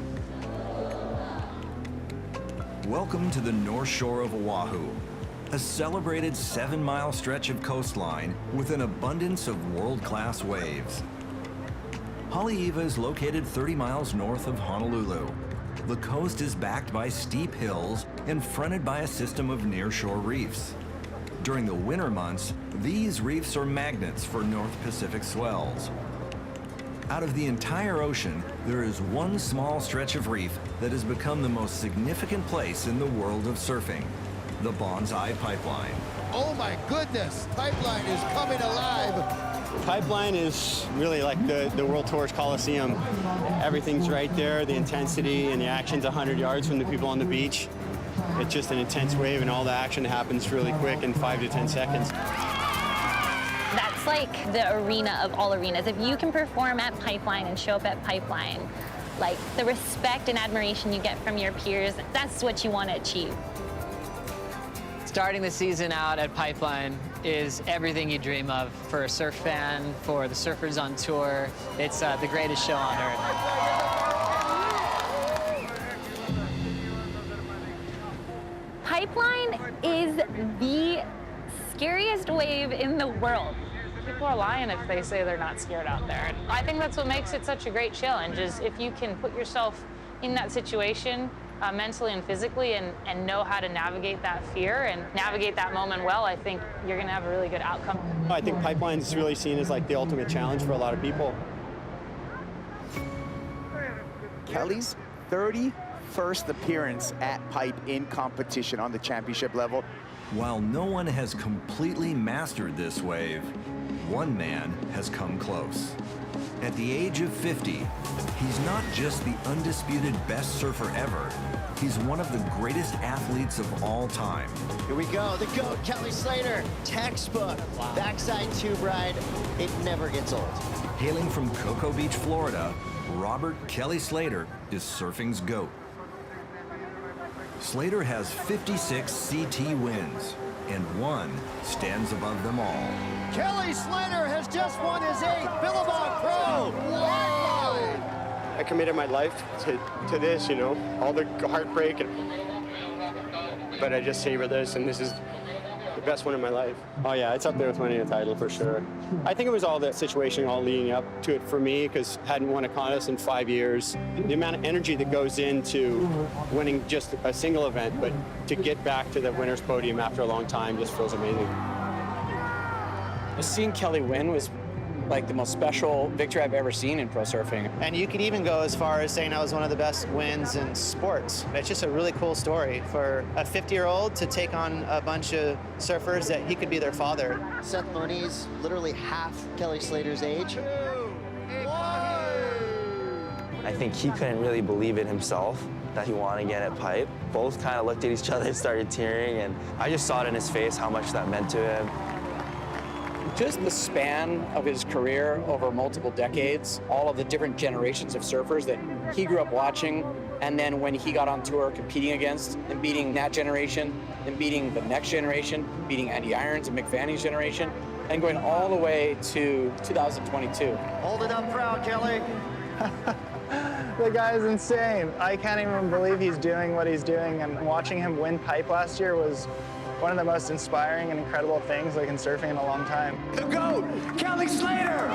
[SPEAKER 28] Welcome to the North Shore of Oahu, a celebrated 7-mile stretch of coastline with an abundance of world-class waves. Haleiwa is located 30 miles north of Honolulu. The coast is backed by steep hills and fronted by a system of nearshore reefs. During the winter months, these reefs are magnets for North Pacific swells. Out of the entire ocean, there is one small stretch of reef that has become the most significant place in the world of surfing, the Bonsai Pipeline.
[SPEAKER 14] Oh my goodness, Pipeline is coming alive.
[SPEAKER 3] Pipeline is really like the World Tour's Coliseum. Everything's right there, the intensity and the action's 100 yards from the people on the beach. It's just an intense wave and all the action happens really quick in 5 to 10 seconds.
[SPEAKER 17] That's like the arena of all arenas. If you can perform at Pipeline and show up at Pipeline, like the respect and admiration you get from your peers, that's what you want to achieve.
[SPEAKER 2] Starting the season out at Pipeline is everything you dream of for a surf fan, for the surfers on tour. It's the greatest show on earth.
[SPEAKER 17] Pipeline is the scariest wave in the world.
[SPEAKER 9] People are lying if they say they're not scared out there. And I think that's what makes it such a great challenge, is if you can put yourself in that situation mentally and physically and know how to navigate that fear and navigate that moment well, I think you're going to have a really good outcome.
[SPEAKER 3] I think Pipeline is really seen as like the ultimate challenge for a lot of people.
[SPEAKER 6] Kelly's 31st appearance at Pipe in competition on the championship level.
[SPEAKER 28] While no one has completely mastered this wave, one man has come close. At the age of 50, he's not just the undisputed best surfer ever, he's one of the greatest athletes of all time.
[SPEAKER 10] Here we go, the GOAT, Kelly Slater, textbook, backside tube ride, it never gets old.
[SPEAKER 28] Hailing from Cocoa Beach, Florida, Robert Kelly Slater is surfing's GOAT. Slater has 56 CT wins, and one stands above them all.
[SPEAKER 14] Kelly Slater has just won his 8th Billabong Pro. Wow!
[SPEAKER 3] I committed my life to this, you know, all the heartbreak, but I just savor this, and this is the best one in my life. Oh yeah, it's up there with winning a title for sure. I think it was all the situation all leading up to it for me, because I hadn't won a contest in 5 years. The amount of energy that goes into winning just a single event, but to get back to the winner's podium after a long time just feels amazing.
[SPEAKER 18] Seeing Kelly win was like the most special victory I've ever seen in pro surfing.
[SPEAKER 22] And you could even go as far as saying that was one of the best wins in sports. It's just a really cool story for a 50-year-old to take on a bunch of surfers that he could be their father.
[SPEAKER 10] Seth Mooney's literally half Kelly Slater's age.
[SPEAKER 7] I think he couldn't really believe it himself that he won again at Pipe. Both kind of looked at each other and started tearing, and I just saw it in his face how much that meant to him.
[SPEAKER 18] Just the span of his career over multiple decades, all of the different generations of surfers that he grew up watching, and then when he got on tour competing against and beating that generation, and beating the next generation, beating Andy Irons and Mick Vanney's generation, and going all the way to 2022.
[SPEAKER 10] Hold it up proud, Kelly.
[SPEAKER 20] The guy is insane. I can't even believe he's doing what he's doing, and watching him win Pipe last year was one of the most inspiring and incredible things like in surfing in a long time.
[SPEAKER 14] The GOAT, Kelly Slater!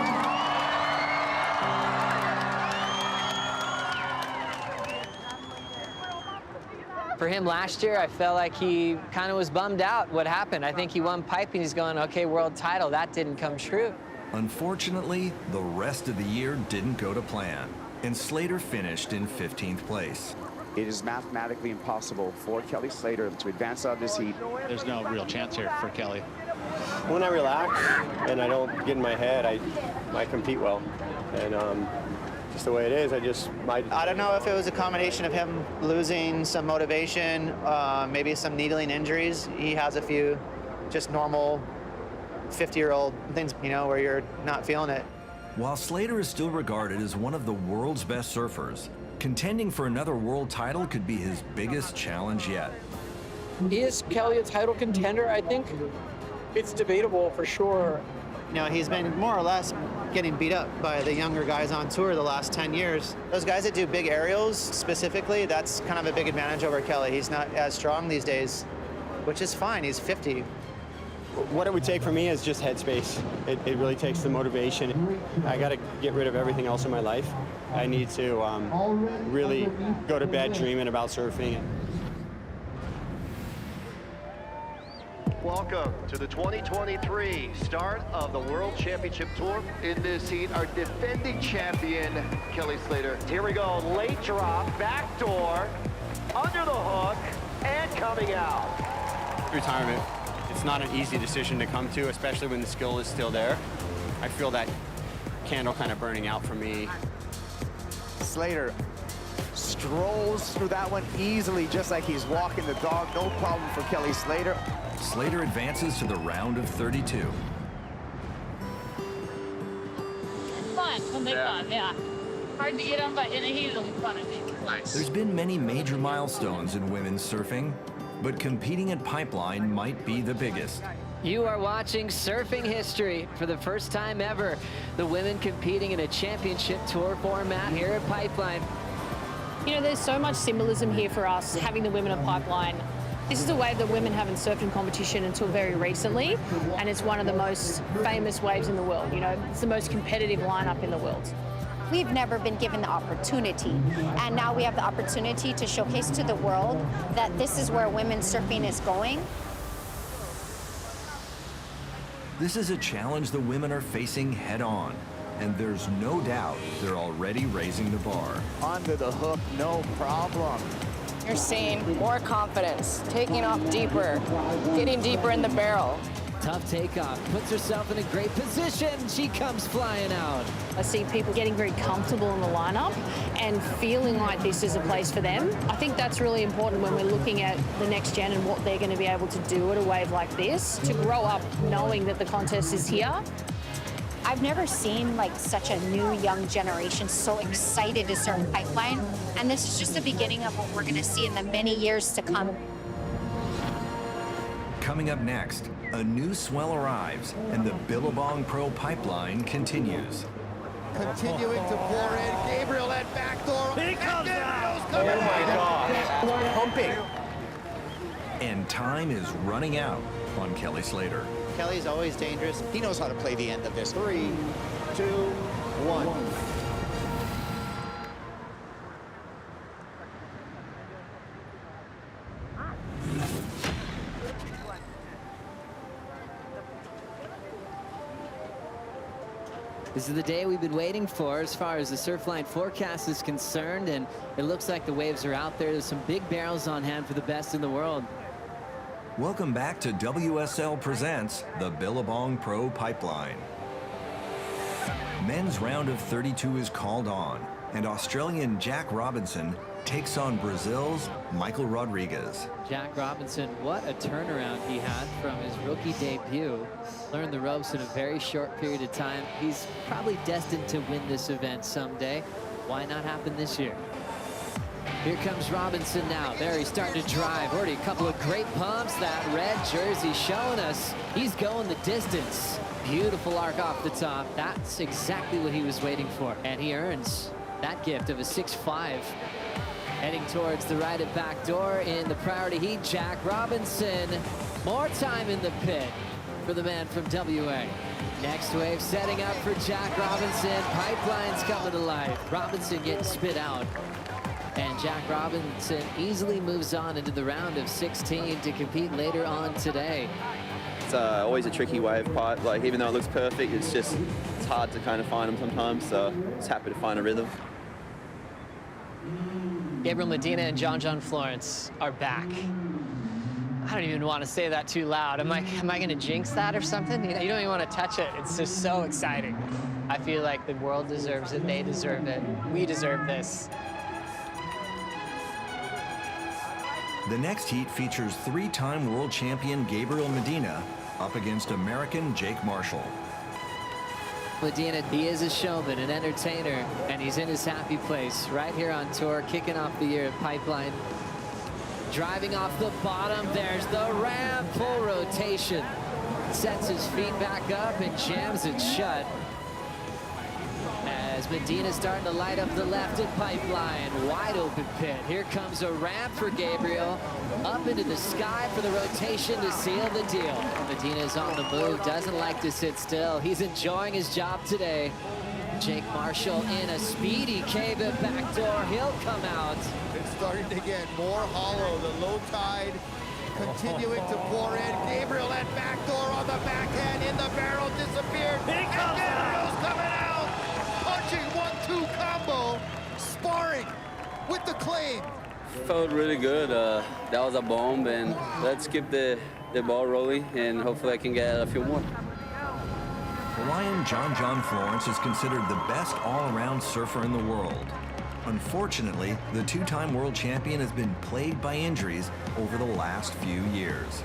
[SPEAKER 2] For him last year, I felt like he kind of was bummed out what happened. I think he won Pipe and he's going, okay, world title, that didn't come true.
[SPEAKER 28] Unfortunately, the rest of the year didn't go to plan, and Slater finished in 15th place.
[SPEAKER 6] It is mathematically impossible for Kelly Slater to advance out of this heat.
[SPEAKER 4] There's no real chance here for Kelly.
[SPEAKER 3] When I relax and I don't get in my head, I compete well. And just the way it is,
[SPEAKER 22] I don't know if it was a combination of him losing some motivation, maybe some needling injuries. He has a few just normal 50-year-old things, you know, where you're not feeling it.
[SPEAKER 28] While Slater is still regarded as one of the world's best surfers, contending for another world title could be his biggest challenge yet.
[SPEAKER 18] Is Kelly a title contender? I think it's debatable for sure.
[SPEAKER 22] You know, he's been more or less getting beat up by the younger guys on tour the last 10 years. Those guys that do big aerials specifically, that's kind of a big advantage over Kelly. He's not as strong these days, which is fine. He's 50.
[SPEAKER 3] What it would take for me is just headspace. It really takes the motivation. I got to get rid of everything else in my life. I need to really go to bed dreaming about surfing.
[SPEAKER 14] Welcome to the 2023 start of the World Championship Tour. In this heat, our defending champion, Kelly Slater. Here we go, late drop, back door, under the hook, and coming out.
[SPEAKER 3] Retirement, it's not an easy decision to come to, especially when the skill is still there. I feel that candle kind of burning out for me.
[SPEAKER 19] Slater strolls through that one easily, just like he's walking the dog. No problem for Kelly Slater.
[SPEAKER 28] Slater advances to the round of 32.
[SPEAKER 9] Fun when they fun, yeah. Hard to get them, but in the heat it'll be fun, I think. Nice.
[SPEAKER 28] There's been many major milestones in women's surfing, but competing at Pipeline might be the biggest.
[SPEAKER 2] You are watching surfing history for the first time ever. The women competing in a championship tour format here at Pipeline.
[SPEAKER 5] You know, there's so much symbolism here for us, having the women of Pipeline. This is a wave that women haven't surfed in competition until very recently, and it's one of the most famous waves in the world. You know, it's the most competitive lineup in the world.
[SPEAKER 15] We've never been given the opportunity, and now we have the opportunity to showcase to the world that this is where women's surfing is going.
[SPEAKER 28] This is a challenge the women are facing head-on, and there's no doubt they're already raising the bar.
[SPEAKER 22] Under the hook, no problem.
[SPEAKER 16] You're seeing more confidence, taking off deeper, getting deeper in the barrel.
[SPEAKER 2] Tough takeoff, puts herself in a great position. She comes flying out.
[SPEAKER 5] I see people getting very comfortable in the lineup and feeling like this is a place for them. I think that's really important when we're looking at the next gen and what they're going to be able to do at a wave like this, to grow up knowing that the contest is here.
[SPEAKER 15] I've never seen like such a new young generation so excited to surf Pipeline, and this is just the beginning of what we're going to see in the many years to come.
[SPEAKER 28] Coming up next, a new swell arrives and the Billabong Pro Pipeline continues.
[SPEAKER 14] Continuing to pour in, Gabriel that back door.
[SPEAKER 22] He comes out.
[SPEAKER 14] Oh my God.
[SPEAKER 22] Pumping.
[SPEAKER 28] And time is running out on Kelly Slater.
[SPEAKER 22] Kelly's always dangerous. He knows how to play the end of this.
[SPEAKER 14] 3, 2, 1.
[SPEAKER 2] This is the day we've been waiting for as far as the Surfline forecast is concerned, and it looks like the waves are out there. There's some big barrels on hand for the best in the world.
[SPEAKER 28] Welcome back to WSL Presents the Billabong Pro Pipeline. Men's round of 32 is called on, and Australian Jack Robinson takes on Brazil's Michael Rodriguez.
[SPEAKER 2] Jack Robinson, what a turnaround he had from his rookie debut. Learned the ropes in a very short period of time. He's probably destined to win this event someday. Why not happen this year? Here comes Robinson now. There, he's starting to drive. Already a couple of great pumps. That red jersey showing us he's going the distance. Beautiful arc off the top. That's exactly what he was waiting for. And he earns that gift of a 6.5. Heading towards the right at back door in the priority heat, Jack Robinson. More time in the pit for the man from WA. Next wave setting up for Jack Robinson. Pipeline's coming to life. Robinson getting spit out. And Jack Robinson easily moves on into the round of 16 to compete later on today.
[SPEAKER 23] It's always a tricky wave pipe. Like, even though it looks perfect, it's hard to kind of find them sometimes. So just happy to find a rhythm.
[SPEAKER 24] Gabriel Medina and John Florence are back. I don't even want to say that too loud. Am I going to jinx that or something? You don't even want to touch it. It's just so exciting. I feel like the world deserves it. They deserve it. We deserve this.
[SPEAKER 28] The next heat features three-time world champion Gabriel Medina up against American Jake Marshall.
[SPEAKER 2] Medina, he is a showman, an entertainer, and he's in his happy place right here on tour, kicking off the year at Pipeline. Driving off the bottom, there's the ramp, full rotation. Sets his feet back up and jams it shut. As Medina starting to light up the left at Pipeline, wide open pit. Here comes a ramp for Gabriel, up into the sky for the rotation to seal the deal. Medina is on the move, doesn't like to sit still. He's enjoying his job today. Jake Marshall in a speedy cave back door. He'll come out.
[SPEAKER 14] It's starting to get more hollow. The low tide
[SPEAKER 1] continuing to pour in. Gabriel at backdoor on the backhand, in the barrel, disappeared. Here he comes. Gabriel's coming out. Punching 1-2 combo. Sparring with the claim.
[SPEAKER 8] Felt really good. That was a bomb, and let's keep the ball rolling, and hopefully I can get a few more.
[SPEAKER 28] Hawaiian John Florence is considered the best all-around surfer in the world. Unfortunately, the two-time world champion has been plagued by injuries over the last few years.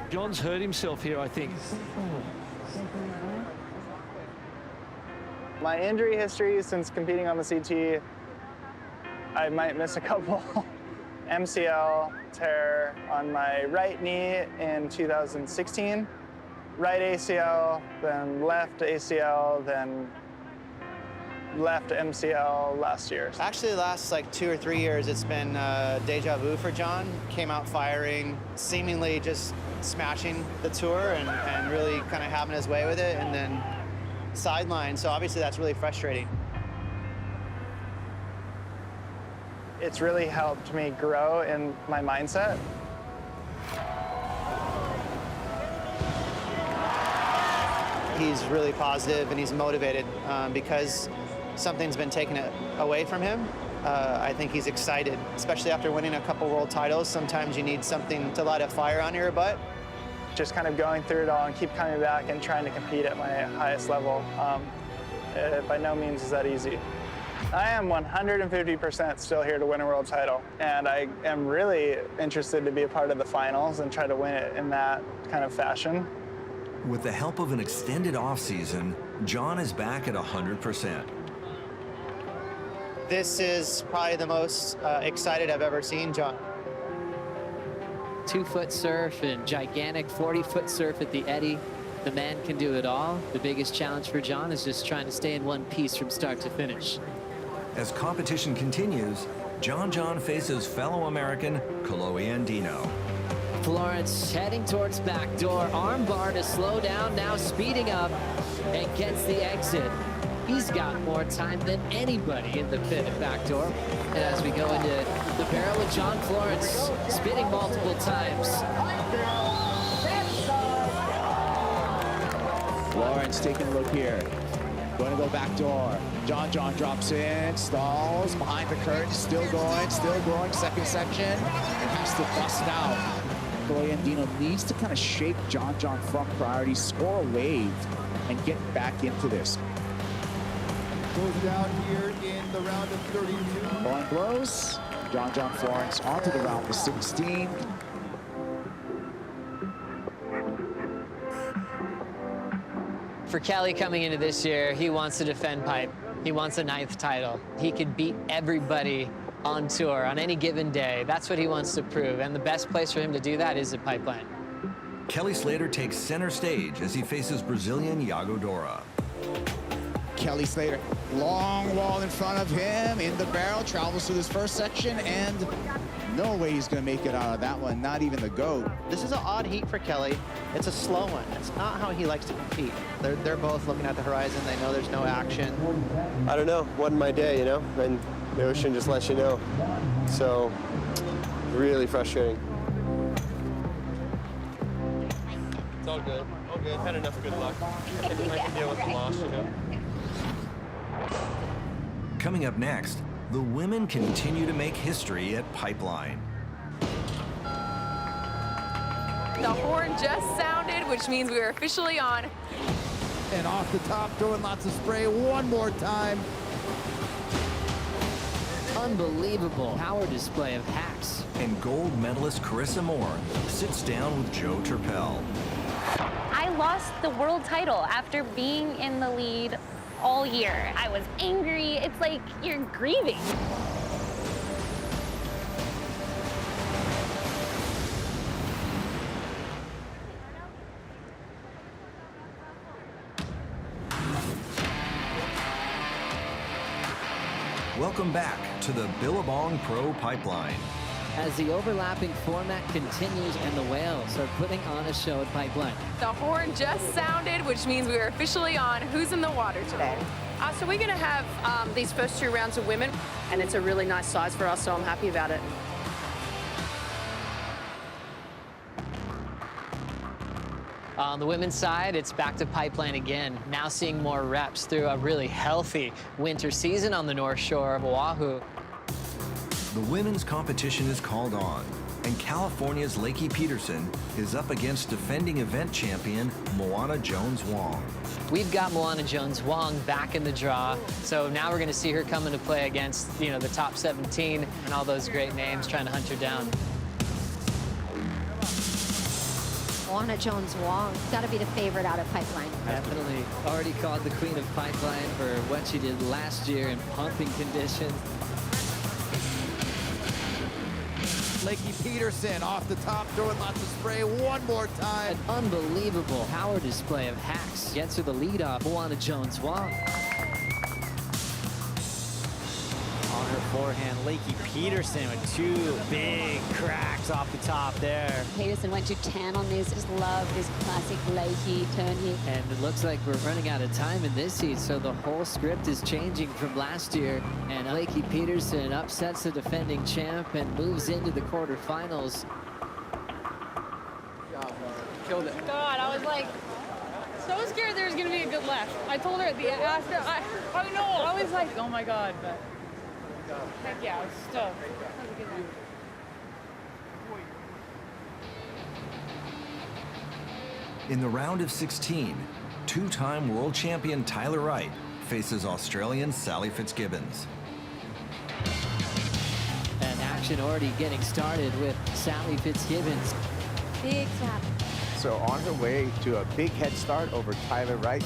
[SPEAKER 11] John's hurt himself here, I think.
[SPEAKER 20] My injury history since competing on the CT, I might miss a couple. MCL tear on my right knee in 2016, right ACL, then left ACL, then left MCL last year.
[SPEAKER 22] Actually, the last like 2 or 3 years, it's been deja vu for John. Came out firing, seemingly just smashing the tour and really kind of having his way with it, and then sideline. So obviously that's really frustrating.
[SPEAKER 20] It's really helped me grow in my mindset.
[SPEAKER 22] He's really positive and he's motivated because something's been taken away from him. I think he's excited, especially after winning a couple world titles. Sometimes you need something to light a fire under your butt.
[SPEAKER 20] Just kind of going through it all and keep coming back and trying to compete at my highest level. By no means is that easy. I am 150% still here to win a world title, and I am really interested to be a part of the finals and try to win it in that kind of fashion.
[SPEAKER 28] With the help of an extended offseason, John is back at 100%.
[SPEAKER 22] This is probably the most excited I've ever seen John.
[SPEAKER 2] 2-foot surf and gigantic 40-foot surf at the Eddy. The man can do it all. The biggest challenge for John is just trying to stay in one piece from start to finish.
[SPEAKER 28] As competition continues, John faces fellow American Kolohe Andino.
[SPEAKER 2] Florence heading towards backdoor. Arm bar to slow down, now speeding up and gets the exit. He's got more time than anybody in the pit at backdoor. And as we go into the barrel with John Florence, spinning multiple times.
[SPEAKER 4] Florence taking a look here. Going to go back door. John drops in, stalls behind the curtain, still going, second section, and has to bust out. Kolohe Andino needs to kind of shake John from priority, score a wave, and get back into this.
[SPEAKER 1] Goes down here in the round of 32.
[SPEAKER 4] Blowing blows. John Florence onto the round of 16.
[SPEAKER 24] For Kelly coming into this year, he wants to defend pipe. He wants a 9th title. He could beat everybody on tour on any given day. That's what he wants to prove, and the best place for him to do that is at Pipeline.
[SPEAKER 28] Kelly Slater takes center stage as he faces Brazilian Iago Dora.
[SPEAKER 4] Kelly Slater, long wall in front of him, in the barrel, travels through this first section, and no way he's going to make it out of that one, not even the GOAT.
[SPEAKER 22] This is an odd heat for Kelly. It's a slow one. It's not how he likes to compete. They're both looking at the horizon. They know there's no action.
[SPEAKER 3] I don't know. Wasn't my day, you know? And the ocean just lets you know. So, really frustrating. It's all good. All good. Had enough good luck. I can deal with the loss, you know?
[SPEAKER 28] Coming up next, the women continue to make history at Pipeline.
[SPEAKER 16] The horn just sounded, which means we are officially on.
[SPEAKER 1] And off the top, throwing lots of spray one more time.
[SPEAKER 2] Unbelievable power display of hacks.
[SPEAKER 28] And gold medalist Carissa Moore sits down with Joe Turpel.
[SPEAKER 17] I lost the world title after being in the lead all year. I was angry. It's like you're grieving.
[SPEAKER 28] Welcome back to the Billabong Pro Pipeline.
[SPEAKER 2] As the overlapping format continues and the whales are putting on a show at Pipeline.
[SPEAKER 16] The horn just sounded, which means we are officially on. Who's in the water today?
[SPEAKER 5] So we're going to have these first 2 rounds of women, and it's a really nice size for us, so I'm happy about it.
[SPEAKER 24] On the women's side, it's back to pipeline again, now seeing more reps through a really healthy winter season on the North Shore of Oahu.
[SPEAKER 28] The women's competition is called on, and California's Lakey Peterson is up against defending event champion Moana Jones-Wong.
[SPEAKER 24] We've got Moana Jones-Wong back in the draw, so now we're going to see her come into play against, the top 17 and all those great names trying to hunt her down.
[SPEAKER 15] Moana Jones-Wong, got to be the favorite out of pipeline.
[SPEAKER 2] Definitely. Already called the queen of pipeline for what she did last year in pumping conditions.
[SPEAKER 1] Lakey Peterson off the top, throwing lots of spray one more time.
[SPEAKER 2] An unbelievable power display of hacks. Gets her the lead off Moana Jones-Wong.
[SPEAKER 7] On her forehand, Lakey Peterson with 2 big cracks off the top there.
[SPEAKER 10] Peterson went to 10 on this. Just love this classic Lakey turn here.
[SPEAKER 2] And it looks like we're running out of time in this heat, so the whole script is changing from last year. And Lakey Peterson upsets the defending champ and moves into the quarterfinals.
[SPEAKER 24] Killed it.
[SPEAKER 9] God, I was like so scared there was going to be a good left. I told her at the after, I know, I was like, oh my God, but heck yeah, I was stoked. That was a good one.
[SPEAKER 28] In the round of 16, 2-time world champion Tyler Wright faces Australian Sally Fitzgibbons.
[SPEAKER 2] And action already getting started with Sally Fitzgibbons.
[SPEAKER 10] Big tap.
[SPEAKER 6] So on her way to a big head start over Tyler Wright.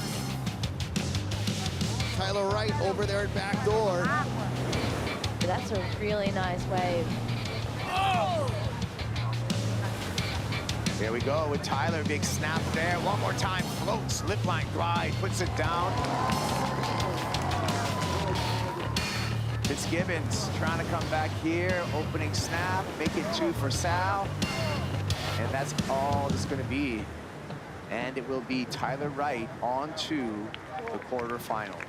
[SPEAKER 1] Tyler Wright over there at back door.
[SPEAKER 10] That's a really nice wave.
[SPEAKER 1] Oh!
[SPEAKER 6] There we go with Tyler, big snap there. One more time, floats, lip line glide, puts it down. Fitzgibbons trying to come back here, opening snap, make it 2 for Sal. And that's all it's gonna be. And it will be Tyler Wright on to the quarterfinal.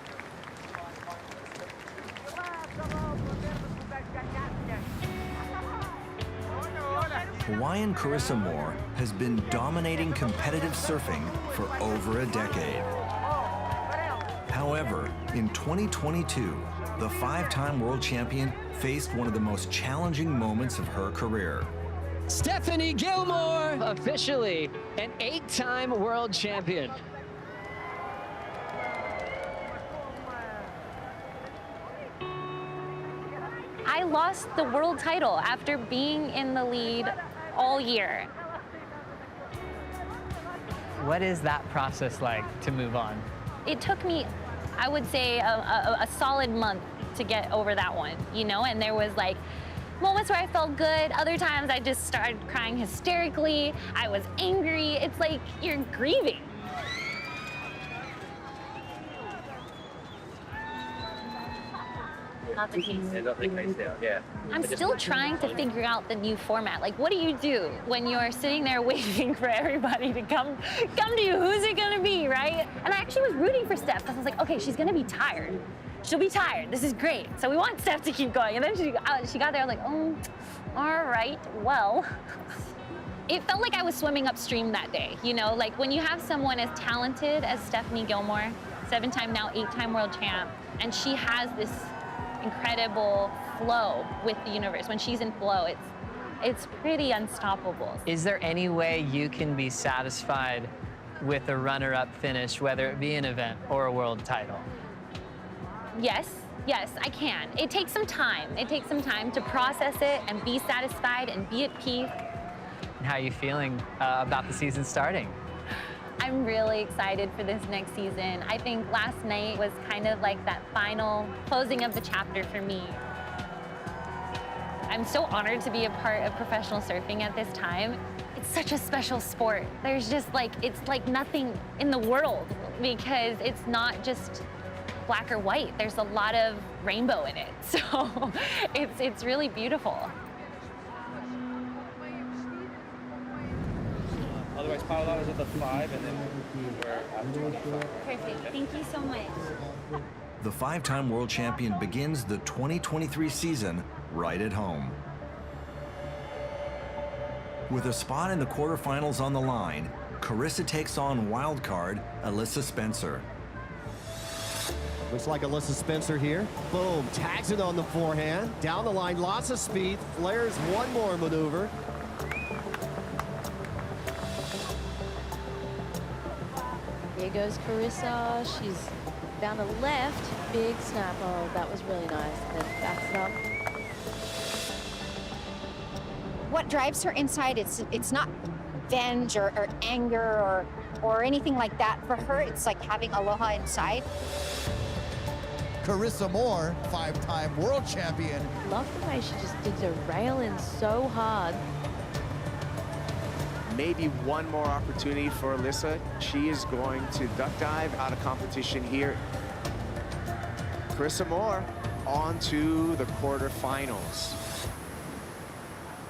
[SPEAKER 28] Hawaiian Carissa Moore has been dominating competitive surfing for over a decade. However, in 2022, the 5-time world champion faced one of the most challenging moments of her career.
[SPEAKER 24] Stephanie Gilmore, officially an 8-time world champion.
[SPEAKER 17] I lost the world title after being in the lead all year.
[SPEAKER 24] What is that process like to move on?
[SPEAKER 17] It took me, I would say, a solid month to get over that one, and there was like moments where I felt good. Other times I just started crying hysterically. I was angry. It's like you're grieving. Not the case.
[SPEAKER 8] Not the case now, yeah.
[SPEAKER 17] I'm still trying to figure out the new format. Like, what do you do when you're sitting there waiting for everybody to come to you? Who's it gonna be, right? And I actually was rooting for Steph because I was like, okay, she's gonna be tired. She'll be tired. This is great. So we want Steph to keep going. And then she got there. I was like, oh, all right, well. It felt like I was swimming upstream that day. Like when you have someone as talented as Stephanie Gilmore, 7-time now 8-time world champ, and she has this incredible flow with the universe. When she's in flow, it's pretty unstoppable.
[SPEAKER 24] Is there any way you can be satisfied with a runner-up finish, whether it be an event or a world title?
[SPEAKER 17] Yes, I can. It takes some time. It takes some time to process it and be satisfied and be at peace.
[SPEAKER 24] How are you feeling about the season starting?
[SPEAKER 17] I'm really excited for this next season. I think last night was kind of like that final closing of the chapter for me. I'm so honored to be a part of professional surfing at this time. It's such a special sport. There's just it's like nothing in the world because it's not just black or white. There's a lot of rainbow in it. So it's really beautiful.
[SPEAKER 12] Otherwise, pile is at the 5, and then we're at 25.
[SPEAKER 17] Perfect. Thank you so much.
[SPEAKER 28] The 5-time world champion begins the 2023 season right at home. With a spot in the quarterfinals on the line, Carissa takes on wildcard Alyssa Spencer.
[SPEAKER 1] Looks like Alyssa Spencer here. Boom, tags it on the forehand. Down the line, lots of speed. Flares one more maneuver.
[SPEAKER 13] Here goes Carissa. She's down the left. Big snap. Oh, that was really nice. Then backs it up.
[SPEAKER 15] What drives her inside, it's not revenge or anger or anything like that. For her, it's like having aloha inside.
[SPEAKER 1] Carissa Moore, 5-time world champion.
[SPEAKER 13] Love the way she just did the rail in so hard.
[SPEAKER 6] Maybe one more opportunity for Alyssa. She is going to duck dive out of competition here. Carissa Moore on to the quarterfinals.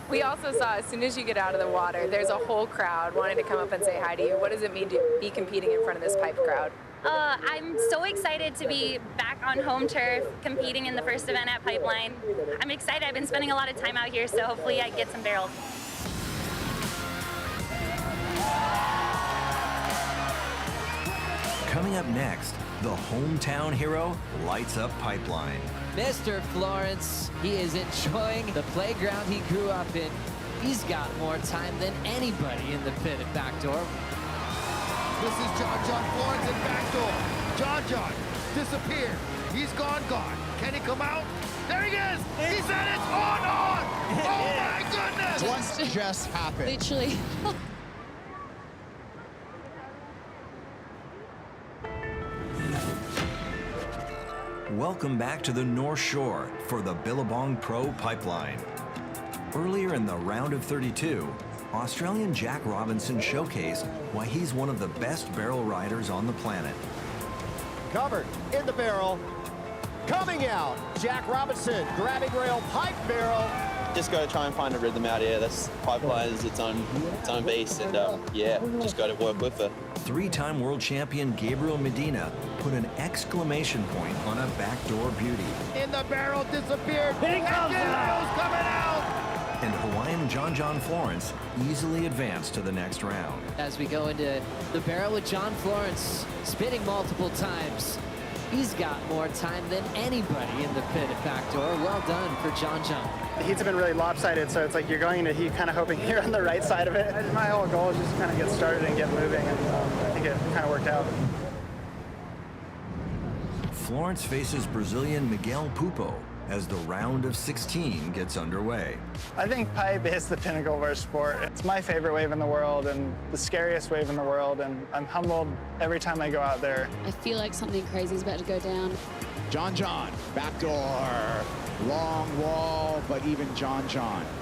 [SPEAKER 16] We also saw as soon as you get out of the water, there's a whole crowd wanting to come up and say hi to you. What does it mean to be competing in front of this pipe crowd?
[SPEAKER 17] I'm so excited to be back on home turf, competing in the first event at Pipeline. I'm excited. I've been spending a lot of time out here, so hopefully I get some barrels.
[SPEAKER 28] Coming up next, the hometown hero lights up Pipeline.
[SPEAKER 2] Mr. Florence, he is enjoying the playground he grew up in. He's got more time than anybody in the pit at backdoor.
[SPEAKER 1] This is John Florence in backdoor. John disappeared. He's gone. Can he come out? There he is. He said it's on. Oh my goodness. What just happened?
[SPEAKER 13] Literally.
[SPEAKER 28] Welcome back to the North Shore for the Billabong Pro Pipeline. Earlier in the round of 32, Australian Jack Robinson showcased why he's one of the best barrel riders on the planet.
[SPEAKER 1] Covered in the barrel. Coming out, Jack Robinson grabbing rail, pipe barrel.
[SPEAKER 18] Just got to try and find a rhythm out here. This pipeline is its own beast, and yeah, just got to work with it.
[SPEAKER 28] Three-time world champion Gabriel Medina put an exclamation point on a backdoor beauty.
[SPEAKER 1] In the barrel, disappeared. He comes out. Coming out.
[SPEAKER 28] And Hawaiian John Florence easily advanced to the next round.
[SPEAKER 2] As we go into the barrel with John Florence, spinning multiple times. He's got more time than anybody in the pit at backdoor. Well done for John.
[SPEAKER 20] The heats have been really lopsided, so it's like you're going into heat kind of hoping you're on the right side of it. My whole goal is just to kind of get started and get moving, and I think it kind of worked out.
[SPEAKER 28] Florence faces Brazilian Miguel Pupo as the round of 16 gets underway.
[SPEAKER 20] I think pipe is the pinnacle of our sport. It's my favorite wave in the world and the scariest wave in the world, and I'm humbled every time I go out there.
[SPEAKER 10] I feel like something crazy is about to go down.
[SPEAKER 6] John, backdoor, long wall, but even John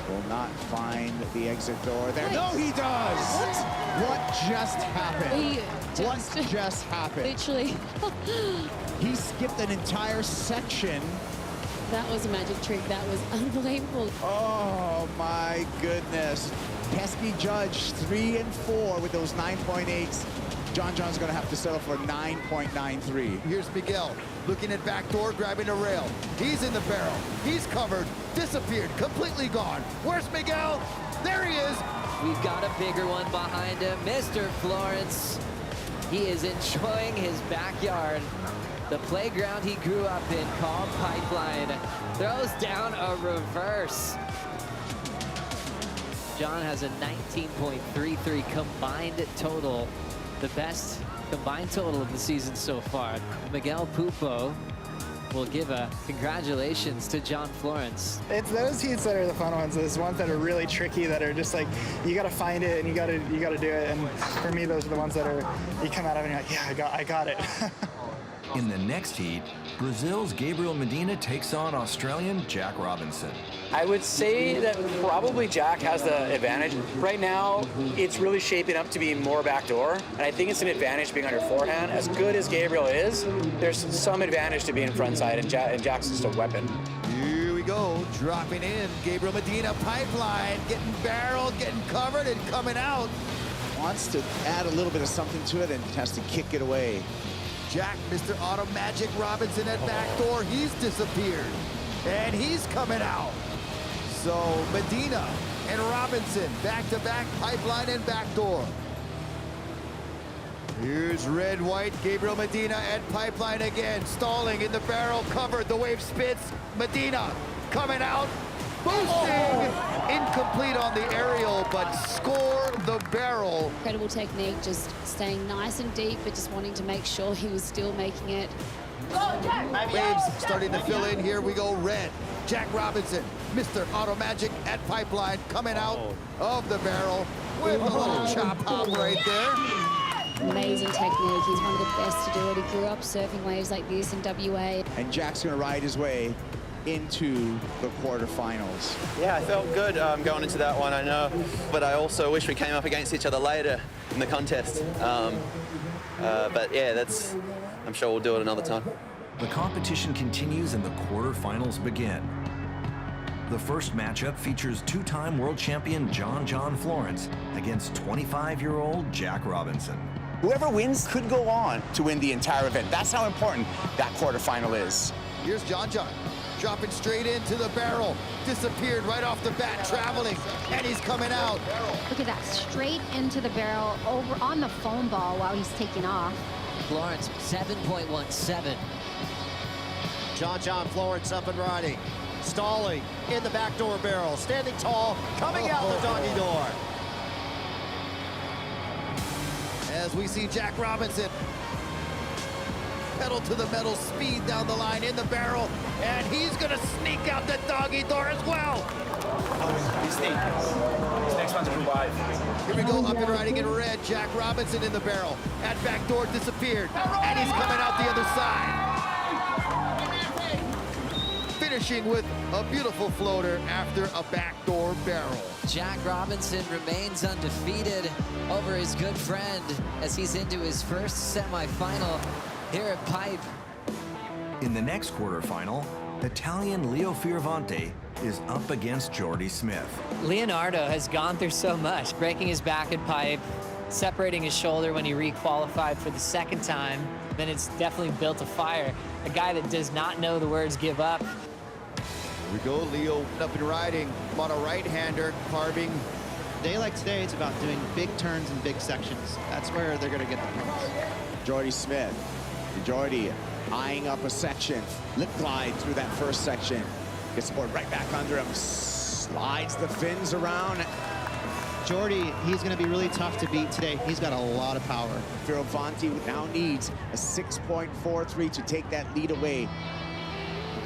[SPEAKER 6] will not find the exit door there. No, he does!
[SPEAKER 1] What just happened?
[SPEAKER 10] What
[SPEAKER 1] just happened?
[SPEAKER 10] Literally.
[SPEAKER 6] He skipped an entire section.
[SPEAKER 10] That was a magic trick. That was unbelievable.
[SPEAKER 6] Oh my goodness. Pesky judge, 3 and 4 with those 9.8s. John's gonna have to settle for 9.93.
[SPEAKER 1] Here's Miguel looking at backdoor, grabbing a rail. He's in the barrel. He's covered, disappeared, completely gone. Where's Miguel? There he is.
[SPEAKER 2] We've got a bigger one behind him. Mr. Florence, he is enjoying his backyard. The playground he grew up in, called Pipeline, throws down a reverse. John has a 19.33 combined total, the best combined total of the season so far. Miguel Pupo will give a congratulations to John Florence.
[SPEAKER 20] It's those heats that are the fun ones. Those ones that are really tricky, that are just like, you got to find it and you got to do it. And for me, those are the ones that are, you come out of it and you're like, yeah, I got it.
[SPEAKER 28] In the next heat, Brazil's Gabriel Medina takes on Australian Jack Robinson.
[SPEAKER 12] I would say that probably Jack has the advantage. Right now, it's really shaping up to be more backdoor, and I think it's an advantage being on your forehand. As good as Gabriel is, there's some advantage to being frontside, and Jack's just a weapon.
[SPEAKER 1] Here we go, dropping in. Gabriel Medina, Pipeline, getting barreled, getting covered, and coming out.
[SPEAKER 6] Wants to add a little bit of something to it and has to kick it away.
[SPEAKER 1] Jack, Mr. Auto Magic Robinson at backdoor, he's disappeared. And he's coming out. So Medina and Robinson back-to-back, Pipeline and backdoor. Here's red, white, Gabriel Medina and Pipeline again. Stalling in the barrel, covered, the wave spits. Medina coming out, boosting. Incomplete on the aerial, but score the barrel.
[SPEAKER 10] Incredible technique, just staying nice and deep, but just wanting to make sure he was still making it.
[SPEAKER 1] Waves starting to fill in. Here we go, red. Jack Robinson, Mr. Auto Magic at Pipeline, coming out of the barrel with a little chop hop right there.
[SPEAKER 10] Amazing technique. He's one of the best to do it. He grew up surfing waves like this in WA.
[SPEAKER 6] And Jack's going to ride his way into the quarterfinals.
[SPEAKER 18] Yeah, I felt good going into that one, I know. But I also wish we came up against each other later in the contest. But yeah, I'm sure we'll do it another time.
[SPEAKER 28] The competition continues and the quarterfinals begin. The first matchup features two-time world champion John Florence against 25-year-old Jack Robinson.
[SPEAKER 6] Whoever wins could go on to win the entire event. That's how important that quarterfinal is.
[SPEAKER 1] Here's John, dropping straight into the barrel. Disappeared right off the bat, traveling, and he's coming out.
[SPEAKER 15] Look at that, straight into the barrel, over on the foam ball while he's taking off.
[SPEAKER 2] Florence, 7.17.
[SPEAKER 1] John Florence up and riding. Stalling in the backdoor barrel, standing tall, coming out the doggy door. As we see Jack Robinson pedal to the metal, speed down the line in the barrel, and he's gonna sneak out the doggy door as well.
[SPEAKER 6] This next one's a revive.
[SPEAKER 1] Here we go, up and riding in red. Jack Robinson in the barrel. At backdoor, disappeared, and he's coming out the other side. Finishing with a beautiful floater after a backdoor barrel.
[SPEAKER 2] Jack Robinson remains undefeated over his good friend as he's into his first semifinal here at Pipe.
[SPEAKER 28] In the next quarterfinal, Italian Leo Fioravanti is up against Jordy Smith.
[SPEAKER 24] Leonardo has gone through so much, breaking his back at Pipe, separating his shoulder when he re-qualified for the second time. Then it's definitely built a fire. A guy that does not know the words give up.
[SPEAKER 1] Here we go, Leo up and riding on a right-hander, carving.
[SPEAKER 22] Day like today, it's about doing big turns and big sections. That's where they're gonna get the points.
[SPEAKER 6] Jordy Smith. Jordy eyeing up a section. Lip glide through that first section. Gets the board right back under him. Slides the fins around.
[SPEAKER 22] Jordy, he's going to be really tough to beat today. He's got a lot of power.
[SPEAKER 6] Fioravanti now needs a 6.43 to take that lead away.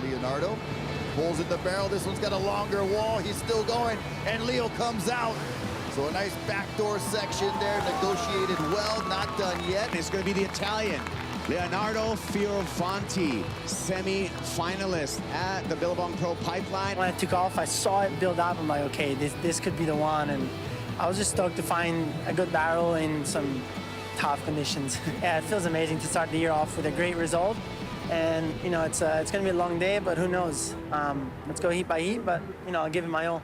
[SPEAKER 1] Leonardo pulls in the barrel. This one's got a longer wall. He's still going, and Leo comes out. So a nice backdoor section there, negotiated well, not done yet.
[SPEAKER 6] It's going to be the Italian, Leonardo Fioravanti, semi-finalist at the Billabong Pro Pipeline.
[SPEAKER 11] When I took off, I saw it build up. I'm like, okay, this could be the one. And I was just stoked to find a good barrel in some tough conditions. Yeah, it feels amazing to start the year off with a great result. And, you know, it's going to be a long day, but who knows? Let's go heat by heat, but, you know, I'll give it my all.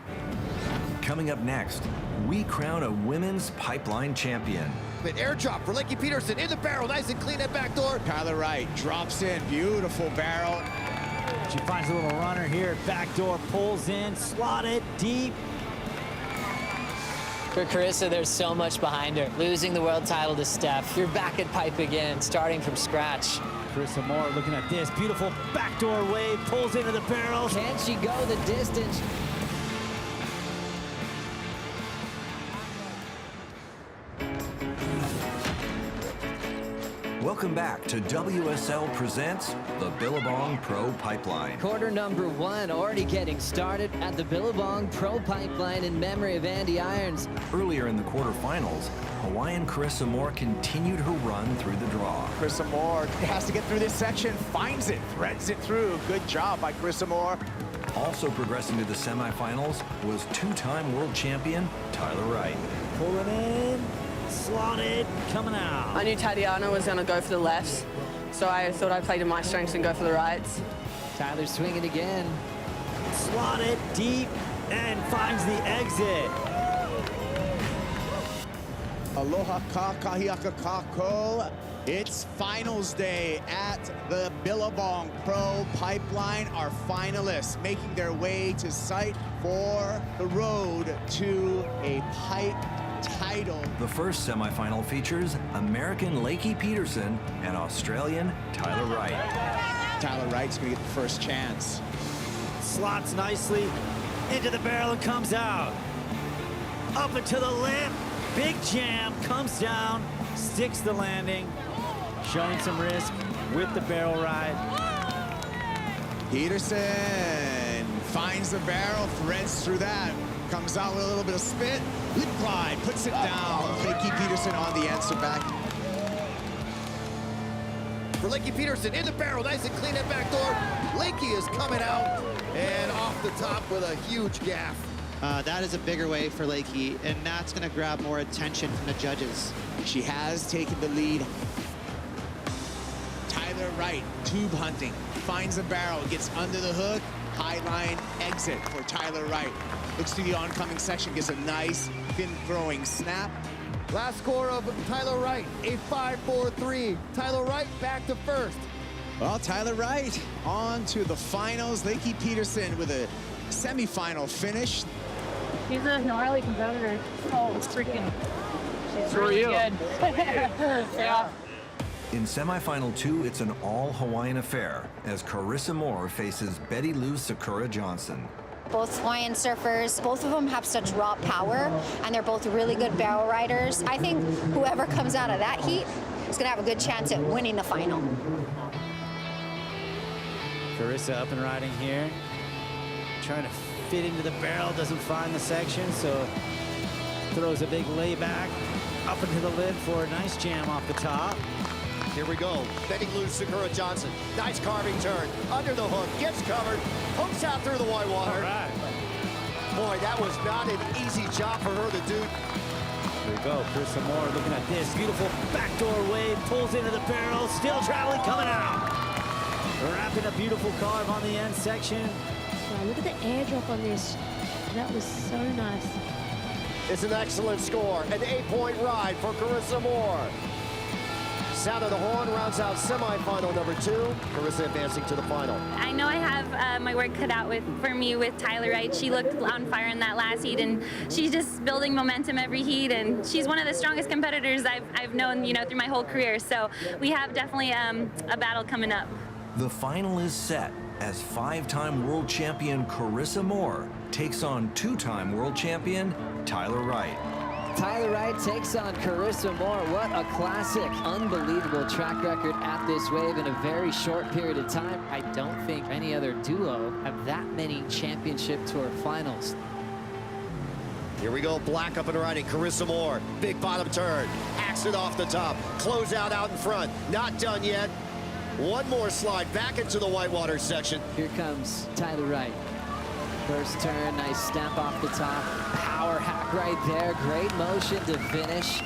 [SPEAKER 28] Coming up next, we crown a women's pipeline champion.
[SPEAKER 1] An airdrop for Lakey Peterson in the barrel, nice and clean at backdoor.
[SPEAKER 6] Tyler Wright drops in, beautiful barrel.
[SPEAKER 7] She finds a little runner here, backdoor, pulls in, slotted deep.
[SPEAKER 24] For Carissa, there's so much behind her. Losing the world title to Steph. You're back at Pipe again, starting from scratch.
[SPEAKER 7] Carissa Moore looking at this. Beautiful backdoor wave, pulls into the barrel.
[SPEAKER 2] Can she go the distance?
[SPEAKER 28] Welcome back to WSL Presents the Billabong Pro Pipeline.
[SPEAKER 2] Quarter number one already getting started at the Billabong Pro Pipeline in memory of Andy Irons.
[SPEAKER 28] Earlier in the quarterfinals, Hawaiian Carissa Moore continued her run through the draw.
[SPEAKER 6] Carissa Moore has to get through this section, finds it, threads it through. Good job by Carissa Moore.
[SPEAKER 28] Also progressing to the semifinals was two-time world champion Tyler Wright.
[SPEAKER 7] Pulling in, slotted, coming out.
[SPEAKER 14] I knew Tatiana was going to go for the lefts, so I thought I'd play to my strengths and go for the rights.
[SPEAKER 2] Tyler swinging again.
[SPEAKER 7] Slotted deep and finds the exit.
[SPEAKER 6] Aloha ka kahiaka kako. It's finals day at the Billabong Pro Pipeline. Our finalists making their way to site for the road to a pipe title.
[SPEAKER 3] title.
[SPEAKER 28] The first semifinal features American Lakey Peterson and Australian Tyler Wright.
[SPEAKER 3] Tyler Wright's going to get the first chance.
[SPEAKER 7] Slots nicely into the barrel and comes out. Up and to the lip. Big jam, comes down, sticks the landing, showing some risk with the barrel ride.
[SPEAKER 3] Peterson finds the barrel, threads through that, comes out with a little bit of spit. Lip glide, puts it down. Lakey Peterson on the answer back.
[SPEAKER 1] For Lakey Peterson in the barrel, nice and clean at back door. Lakey is coming out and off the top with a huge gaff.
[SPEAKER 22] That is a bigger wave for Lakey, and that's going to grab more attention from the judges.
[SPEAKER 3] She has taken the lead. Tyler Wright, tube hunting, finds the barrel, gets under the hook, high line exit for Tyler Wright. Looks to the oncoming section, gets a nice fin throwing snap.
[SPEAKER 1] Last score of Tyler Wright, a 5-4-3. Tyler Wright back to first.
[SPEAKER 3] Well, Tyler Wright on to the finals. Lakey Peterson with a semifinal finish.
[SPEAKER 5] She's a gnarly competitor. Oh, it's freaking. She's
[SPEAKER 28] So are
[SPEAKER 5] really
[SPEAKER 28] you.
[SPEAKER 5] good. Yeah.
[SPEAKER 28] In semifinal 2, it's an all-Hawaiian affair as Carissa Moore faces Betty Lou Sakura Johnson.
[SPEAKER 15] Both Hawaiian surfers, both of them have such raw power, and they're both really good barrel riders. I think whoever comes out of that heat is going to have a good chance at winning the final.
[SPEAKER 7] Carissa up and riding here. Trying to fit into the barrel, doesn't find the section, so throws a big layback up into the lid for a nice jam off the top.
[SPEAKER 1] Here we go. Betty Lou Sakura Johnson. Nice carving turn. Under the hook. Gets covered. Hooks out through the white water.
[SPEAKER 7] All right.
[SPEAKER 1] Boy, that was not an easy job for her to do.
[SPEAKER 7] Here we go. Carissa Moore looking at this. Beautiful backdoor wave. Pulls into the barrel. Still traveling. Coming out. Wrapping a beautiful carve on the end section.
[SPEAKER 13] Wow, look at the airdrop on this. That was so nice.
[SPEAKER 1] It's an excellent score. An 8-point ride for Carissa Moore. Sound of the horn rounds out semifinal number 2. Carissa advancing to the final.
[SPEAKER 17] I know I have my work cut out for me with Tyler Wright. She looked on fire in that last heat, and she's just building momentum every heat, and she's one of the strongest competitors I've known, through my whole career. So we have definitely a battle coming up.
[SPEAKER 28] The final is set as 5-time world champion Carissa Moore takes on 2-time world champion Tyler Wright.
[SPEAKER 2] Tyler Wright takes on Carissa Moore. What a classic. Unbelievable track record at this wave in a very short period of time. I don't think any other duo have that many championship tour finals.
[SPEAKER 1] Here we go, black up and riding, Carissa Moore. Big bottom turn, hacks it off the top. Close out in front, not done yet. One more slide back into the whitewater section.
[SPEAKER 2] Here comes Tyler Wright. First turn, nice snap off the top. Power hack right there, great motion to finish.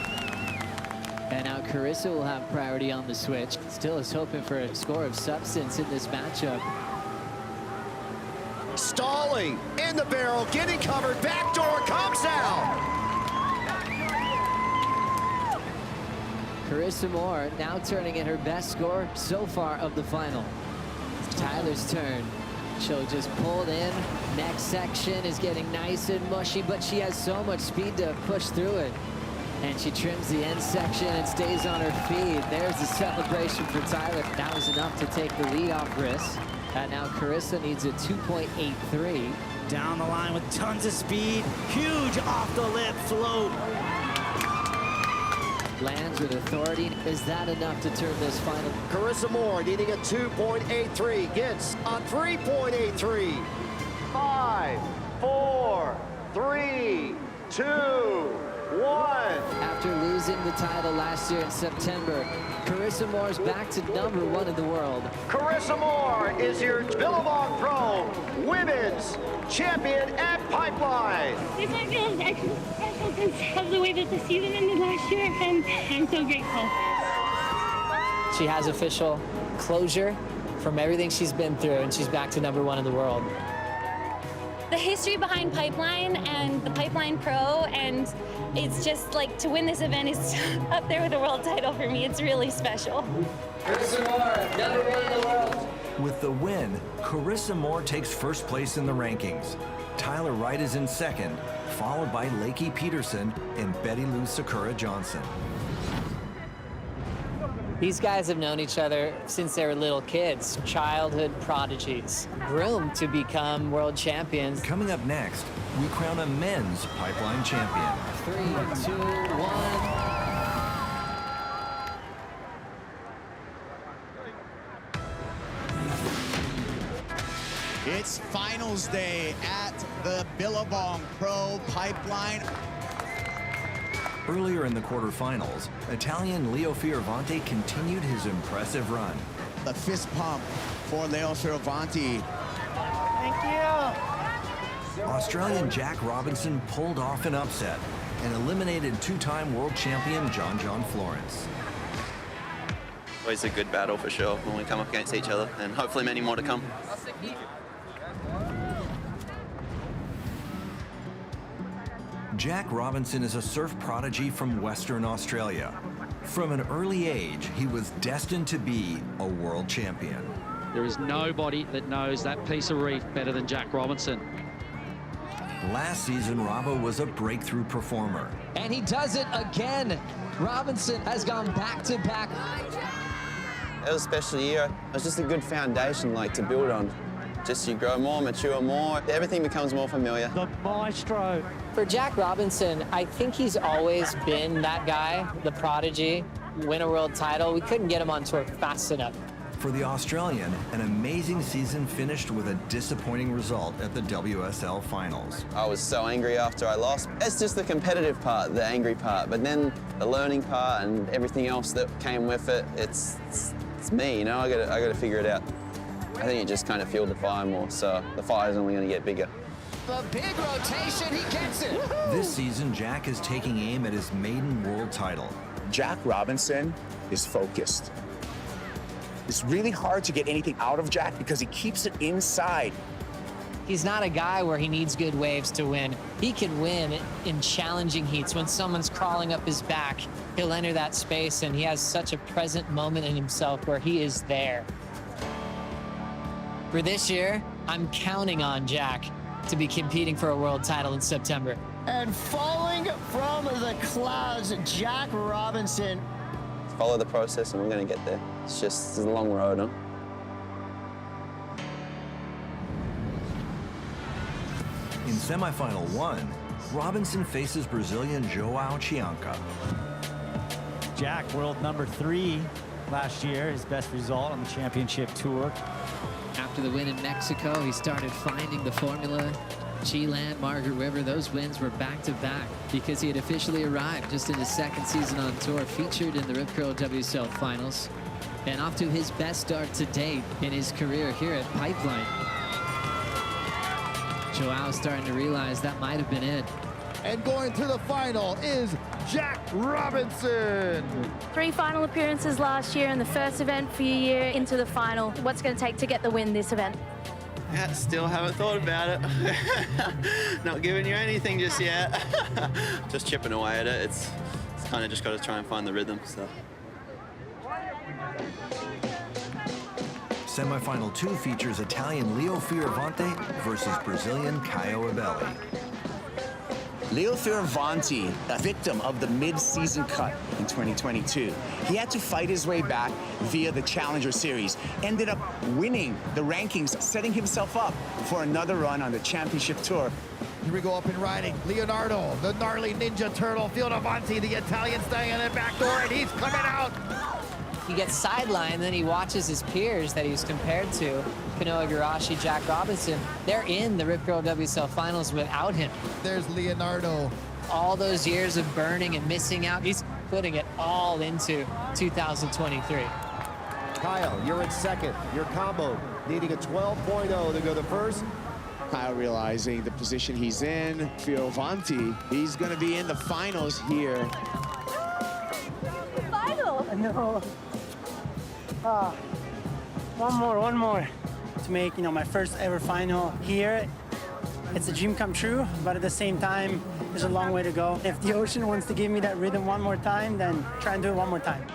[SPEAKER 2] And now Carissa will have priority on the switch. Still is hoping for a score of substance in this matchup.
[SPEAKER 1] Stalling in the barrel, getting covered, backdoor comes out.
[SPEAKER 2] Carissa Moore now turning in her best score so far of the final. Tyler's turn. She'll just pull it in. Next section is getting nice and mushy, but she has so much speed to push through it. And she trims the end section and stays on her feet. There's the celebration for Tyler. That was enough to take the lead off Riss. And now Carissa needs a 2.83.
[SPEAKER 7] Down the line with tons of speed. Huge off the lip float.
[SPEAKER 2] Lands with authority. Is that enough to turn this final?
[SPEAKER 1] Carissa Moore needing a 2.83, gets a 3.83. 5, 4, 3, 2, 1.
[SPEAKER 2] After losing the title last year in September, Carissa Moore's back to #1 in the world.
[SPEAKER 1] Carissa Moore is your Billabong Pro Women's Champion at Pipeline.
[SPEAKER 4] This one feels extra special because of the way that the season ended last year, and I'm so grateful.
[SPEAKER 24] She has official closure from everything she's been through, and she's back to #1 in the world.
[SPEAKER 17] The history behind Pipeline and the Pipeline Pro, and it's just like to win this event is up there with a world title for me. It's really special.
[SPEAKER 2] Carissa Moore, #1 in the world.
[SPEAKER 28] With the win, Carissa Moore takes first place in the rankings. Tyler Wright is in second, followed by Lakey Peterson and Betty Lou Sakura Johnson.
[SPEAKER 24] These guys have known each other since they were little kids, childhood prodigies, groomed to become world champions.
[SPEAKER 28] Coming up next, we crown a men's pipeline champion.
[SPEAKER 2] 3, 2, 1.
[SPEAKER 3] It's finals day at the Billabong Pro Pipeline.
[SPEAKER 28] Earlier in the quarterfinals, Italian Leo Fioravanti continued his impressive run.
[SPEAKER 3] The fist pump for Leo Fioravanti.
[SPEAKER 11] Thank you.
[SPEAKER 28] Australian Jack Robinson pulled off an upset and eliminated two-time world champion John Florence.
[SPEAKER 18] Always a good battle for sure when we come up against each other, and hopefully many more to come.
[SPEAKER 28] Jack Robinson is a surf prodigy from Western Australia. From an early age, he was destined to be a world champion.
[SPEAKER 8] There is nobody that knows that piece of reef better than Jack Robinson.
[SPEAKER 28] Last season, Robbo was a breakthrough performer.
[SPEAKER 2] And he does it again. Robinson has gone back-to-back.
[SPEAKER 18] It was a special year. It was just a good foundation to build on. Just you grow more, mature more, everything becomes more familiar.
[SPEAKER 24] The maestro. For Jack Robinson, I think he's always been that guy, the prodigy, win a world title. We couldn't get him on tour fast enough.
[SPEAKER 28] For the Australian, an amazing season finished with a disappointing result at the WSL finals.
[SPEAKER 18] I was so angry after I lost. It's just the competitive part, the angry part, but then the learning part and everything else that came with it, it's me, you know, I gotta figure it out. I think it just kind of fueled the fire more, so the fire's only going to get bigger.
[SPEAKER 2] The big rotation, he gets it.
[SPEAKER 28] This season, Jack is taking aim at his maiden world title.
[SPEAKER 9] Jack Robinson is focused. It's really hard to get anything out of Jack because he keeps it inside.
[SPEAKER 24] He's not a guy where he needs good waves to win. He can win in challenging heats. When someone's crawling up his back, he'll enter that space, and he has such a present moment in himself where he is there. For this year, I'm counting on Jack to be competing for a world title in September.
[SPEAKER 1] And falling from the clouds, Jack Robinson.
[SPEAKER 18] Follow the process and we're going to get there. It's a long road, huh?
[SPEAKER 28] In semifinal 1, Robinson faces Brazilian João Chianca.
[SPEAKER 7] Jack, world number 3 last year, his best result on the championship tour.
[SPEAKER 2] After the win in Mexico, he started finding the formula. Chiland, Margaret River, those wins were back-to-back because he had officially arrived just in his second season on tour, featured in the Rip Curl WSL finals, and off to his best start to date in his career here at Pipeline. Joao starting to realize that might have been it.
[SPEAKER 1] And going to the final is Jack Robinson.
[SPEAKER 13] 3 final appearances last year and the first event for your year into the final. What's going to take to get the win this event?
[SPEAKER 18] Yeah, still haven't thought about it. Not giving you anything just yet. Just chipping away at it. It's kind of just got to try and find the rhythm. So.
[SPEAKER 28] Semifinal 2 features Italian Leo Fioravanti versus Brazilian Caio Abelli.
[SPEAKER 9] Leo Fioravanti, a victim of the mid-season cut in 2022. He had to fight his way back via the Challenger Series, ended up winning the rankings, setting himself up for another run on the championship tour.
[SPEAKER 1] Here we go up and riding. Leonardo, the gnarly Ninja Turtle. Fioravanti, the Italian, staying in the back door, and he's coming out.
[SPEAKER 24] He gets sidelined, then he watches his peers that he's compared to, Kanoa Igarashi, Jack Robinson. They're in the Rip Curl WSL finals without him.
[SPEAKER 1] There's Leonardo.
[SPEAKER 24] All those years of burning and missing out, he's putting it all into 2023.
[SPEAKER 1] Kyle, you're in second. Your combo needing a 12.0 to go the first.
[SPEAKER 3] Kyle realizing the position he's in. Fioravanti, he's going to be in the finals here.
[SPEAKER 13] Final!
[SPEAKER 11] No. One more. To make, my first ever final here. It's a dream come true, but at the same time, there's a long way to go. If the ocean wants to give me that rhythm one more time, then try and do it one more time.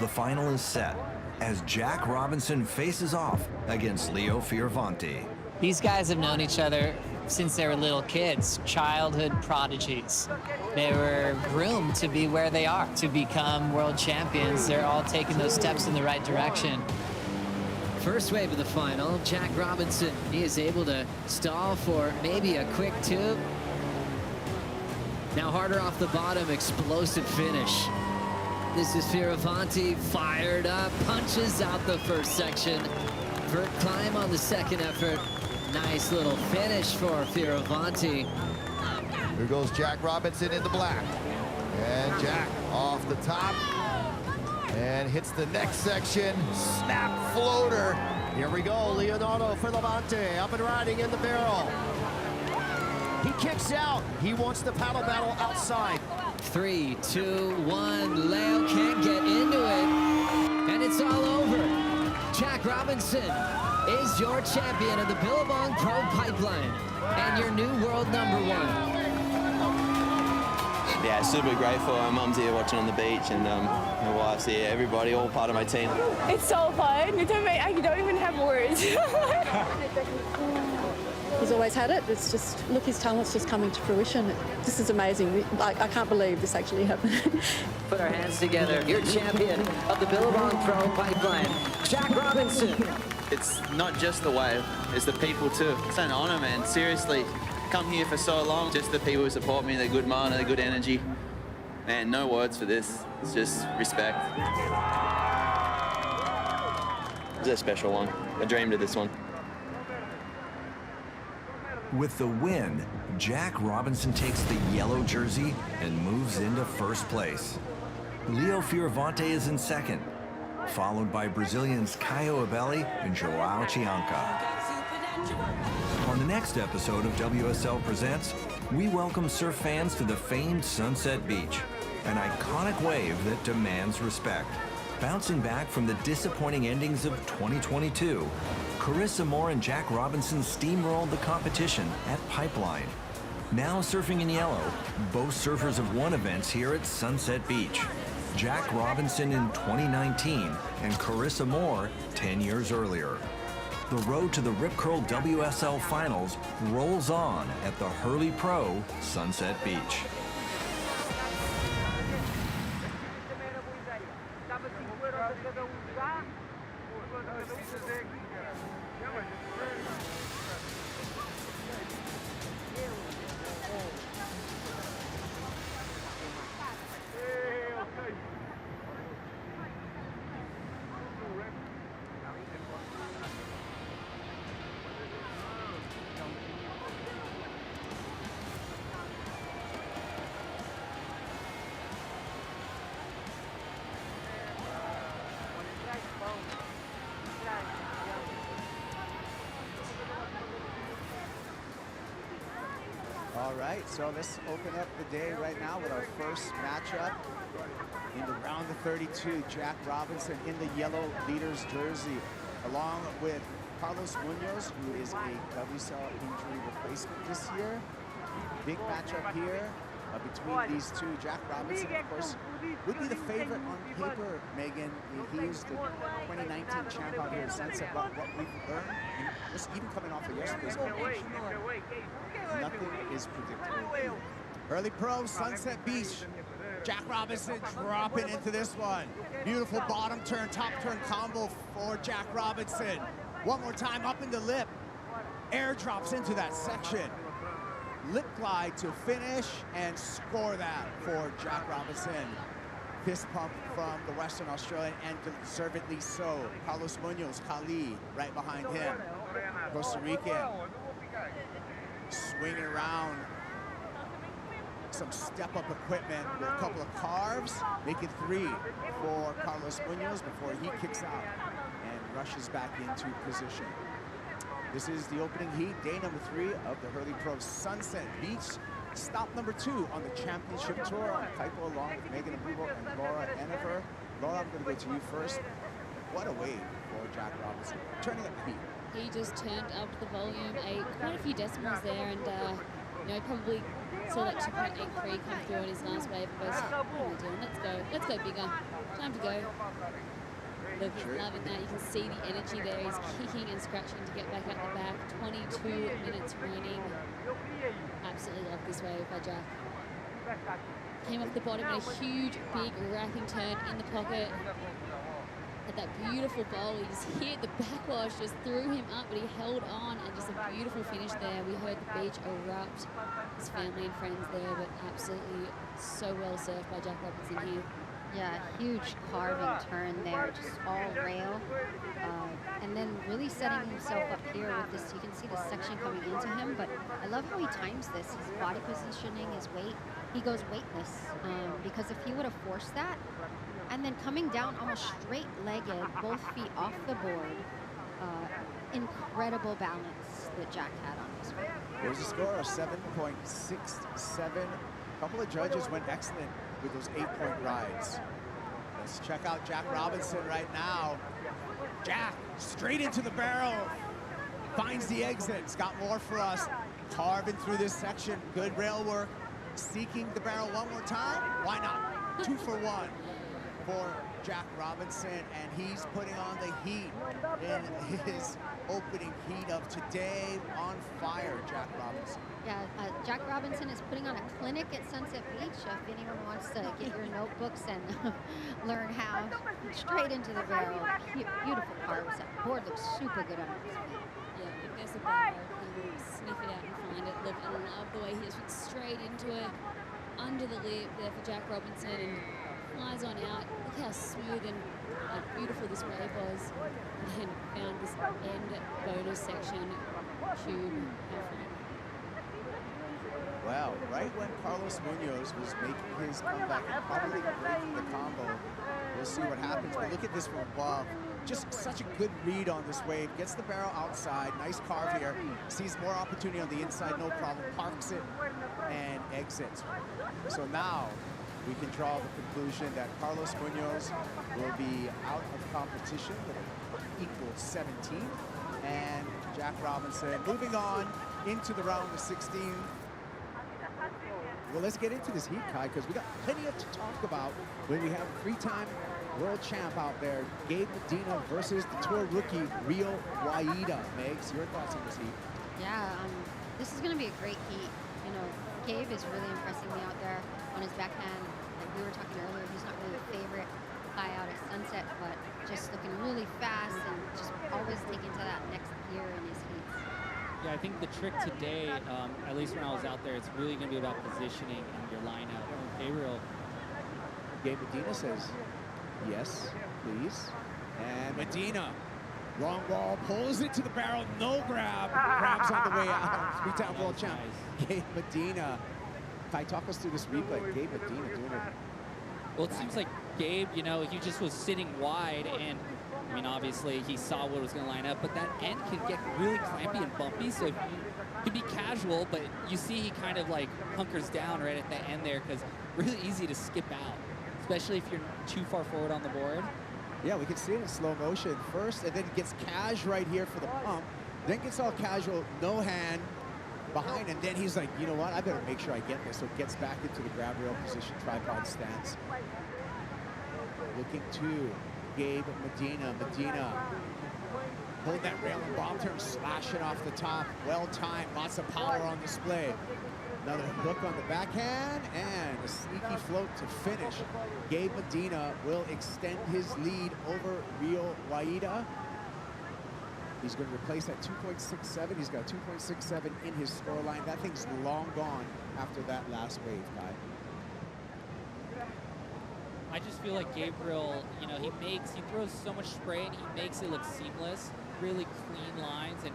[SPEAKER 28] The final is set. as Jack Robinson faces off against Leo Fioravanti.
[SPEAKER 24] These guys have known each other since they were little kids, childhood prodigies. They were groomed to be where they are, to become world champions. They're all taking those steps in the right direction.
[SPEAKER 2] First wave of the final, Jack Robinson. He is able to stall for maybe a quick tube. Now harder off the bottom, explosive finish. This is Fioravanti, fired up, punches out the first section. Vert climb on the second effort. Nice little finish for Fioravanti.
[SPEAKER 1] Here goes Jack Robinson in the black. And Jack off the top. And hits the next section. Snap floater.
[SPEAKER 16] Here we go. Leonardo Fioravanti up and riding in the barrel. He kicks out. He wants the paddle battle outside.
[SPEAKER 2] 3, 2, 1. Leo can't get into it. And it's all over. Jack Robinson is your champion of the Billabong Pro Pipeline and your new world #1.
[SPEAKER 18] Yeah, super grateful. My mum's here watching on the beach, and my wife's here. Everybody, all part of my team.
[SPEAKER 14] It's so fun. It's amazing. I don't even have words.
[SPEAKER 19] He's always had it. It's just, look, his talent's just coming to fruition. This is amazing. I can't believe this actually happened.
[SPEAKER 2] Put our hands together. Your champion of the Billabong Pro Pipeline, Jack Robinson.
[SPEAKER 20] It's not just the wave, it's the people too. It's an honor, man. Seriously, come here for so long. Just the people who support me, the good mind and the good energy. Man, no words for this. It's just respect. It's a special one. I dreamed of this one.
[SPEAKER 28] With the win, Jack Robinson takes the yellow jersey and moves into first place. Leo Fioravanti is in second, followed by Brazilians Caio Abelli and Joao Chianca. On the next episode of WSL Presents, we welcome surf fans to the famed Sunset Beach, an iconic wave that demands respect. Bouncing back from the disappointing endings of 2022, Carissa Moore and Jack Robinson steamrolled the competition at Pipeline. Now surfing in yellow, both surfers have won events here at Sunset Beach. Jack Robinson in 2019 and Carissa Moore 10 years earlier. The road to the Rip Curl WSL Finals rolls on at the Hurley Pro Sunset Beach.
[SPEAKER 6] All right, so let's open up the day right now with our first matchup. In the round of 32, Jack Robinson in the yellow leader's jersey, along with Carlos Munoz, who is a WSL injury replacement this year. Big matchup here between these two. Jack Robinson, of course, would be the favorite on paper, Megan. He is the 2019 champ out here at Sunset. What we've learned, just even coming off of yesterday's competition, nothing is predictable. Early Pro, Sunset Beach. Jack Robinson dropping into this one. Beautiful bottom turn, top turn combo for Jack Robinson. One more time up into lip. Air drops into that section. Lip glide to finish and score that for Jack Robinson. Fist pump from the Western Australian, and deservedly so. Carlos Munoz, Kali, right behind him. Costa Rican. Swinging around. Some step-up equipment with a couple of carves. Make it 3 for Carlos Munoz before he kicks out and rushes back into position. This is the opening heat, day number 3 of the Hurley Pro Sunset Beach. Stop number 2 on the championship tour. On Kaipo along with Megan Abubo and Laura Ennefer. Laura, I'm going to go to you first. What a wave for Jack Robinson. Turning up the heat.
[SPEAKER 10] He just turned up the volume, quite a few decimals there, and you know, probably saw that 2.83 come through on his last wave and goes, what am I doing? Let's go bigger. Time to go. Look, he's loving that. You can see the energy there. He's kicking and scratching to get back at the back. 22 minutes remaining. Absolutely love this wave by Jack. Came off the bottom in a huge, big wrapping turn in the pocket. Had that beautiful bowl. He just hit the backwash, just threw him up, but he held on, and just a beautiful finish there. We heard the beach erupt. His family and friends there, but absolutely so well surfed by Jack Robinson here.
[SPEAKER 15] Yeah, huge carving turn there, just all rail. And then really setting himself up here with this, you can see the section coming into him, but I love how he times this, his body positioning, his weight. He goes weightless, because if he would have forced that, and then coming down almost straight-legged, both feet off the board, incredible balance that Jack had on this one.
[SPEAKER 3] There's a score of 7.67. A couple of judges went excellent with those 8-point rides. Let's check out Jack Robinson right now. Jack, straight into the barrel. Finds the exit. It's got more for us. Carving through this section. Good rail work. Seeking the barrel one more time. Why not? 2 for 1 for Jack Robinson, and he's putting on the heat in his opening heat of today. On fire, Jack Robinson.
[SPEAKER 15] Yeah, Jack Robinson is putting on a clinic at Sunset Beach. If anyone wants to get your notebooks and learn how, straight into the barrel. Beautiful carves. That board looks super good on his feet.
[SPEAKER 10] Yeah, if there's a barrel, he will sniff it out and find it. Look, I love the way he just went straight into it, under the lip there for Jack Robinson, and flies on out. Look how smooth and beautiful this wave was. And found this end bonus section tube.
[SPEAKER 3] Well, right when Carlos Munoz was making his comeback and probably breaking the combo, we'll see what happens. But look at this from above. Just such a good read on this wave. Gets the barrel outside. Nice carve here. Sees more opportunity on the inside, no problem. Parks it and exits. So now we can draw the conclusion that Carlos Munoz will be out of competition with an equal 17. And Jack Robinson moving on into the round of 16. Well, let's get into this heat, Kai, because we got plenty to talk about when we have three-time world champ out there, Gabe Medina versus the tour rookie, Rio Waida. Megs, your thoughts on this heat?
[SPEAKER 15] Yeah, this is going to be a great heat. You know, Gabe is really impressing me out there on his backhand. Like we were talking earlier, he's not really a favorite guy out at Sunset, but just looking really fast and just always taking to that next gear in his heats.
[SPEAKER 5] Yeah, I think the trick today, at least when I was out there, it's really going to be about positioning in your lineup. Gabriel.
[SPEAKER 3] Gabe Medina says, yes, please. And Medina, long ball, pulls it to the barrel, no grab. Grabs on the way out. Three-time world champ, Gabe Medina. Kai, talk us through this replay. Gabe Medina doing it.
[SPEAKER 5] Well, it seems like Gabe, you know, he just was sitting wide, and I mean, obviously he saw what was going to line up, but that end can get really clampy and bumpy, so it can be casual, but you see he kind of like hunkers down right at the end there, because really easy to skip out, especially if you're too far forward on the board.
[SPEAKER 3] Yeah, we can see it in slow motion first, and then gets cash right here for the pump, then gets all casual, no hand behind, and then he's like, you know what, I better make sure I get this, so gets back into the grab rail position, tripod stance. Looking to Gabe Medina. Medina hold that rail and bomb turn, slashing off the top. Well timed, lots of power on display. Another hook on the backhand and a sneaky float to finish. Gabe Medina will extend his lead over Rio Waida. He's going to replace that 2.67. He's got 2.67 in his scoreline. That thing's long gone after that last wave, Kai.
[SPEAKER 5] I just feel like Gabriel, you know, he throws so much spray and he makes it look seamless, really clean lines. And,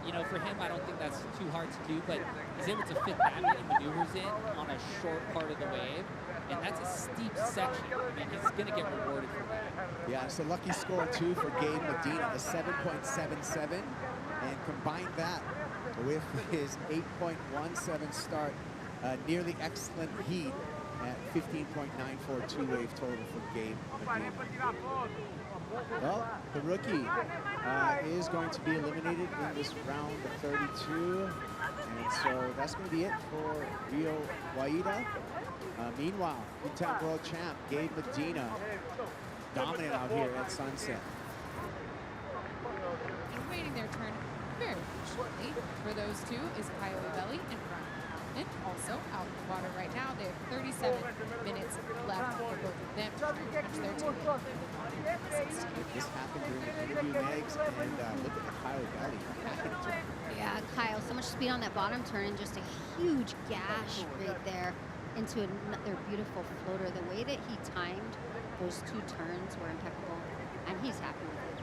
[SPEAKER 5] you know, for him, I don't think that's too hard to do, but he's able to fit that many maneuvers in on a short part of the wave. And that's a steep section. I mean, he's going to get rewarded for that.
[SPEAKER 3] Yeah, it's a lucky score, too, for Gabe Medina, a 7.77. And combine that with his 8.17 start, nearly excellent heat at 15.94 two-wave total for Gabe Medina. Well, the rookie is going to be eliminated in this round of 32. And so that's going to be it for Rio Waida. Meanwhile, two-time world champ Gabe Medina dominant out here at Sunset.
[SPEAKER 4] And waiting their turn very shortly for those two is Coyote Belly and Brian. And also out in the water right now. They have 37 minutes left for both of them to reach their team.
[SPEAKER 3] This happened during the interview, Megs, and look at the Coyote Belly.
[SPEAKER 15] Yeah, Kyle, so much speed on that bottom turn and just a huge gash right there into another beautiful floater. The way that he timed those two turns were impeccable, and he's happy with it.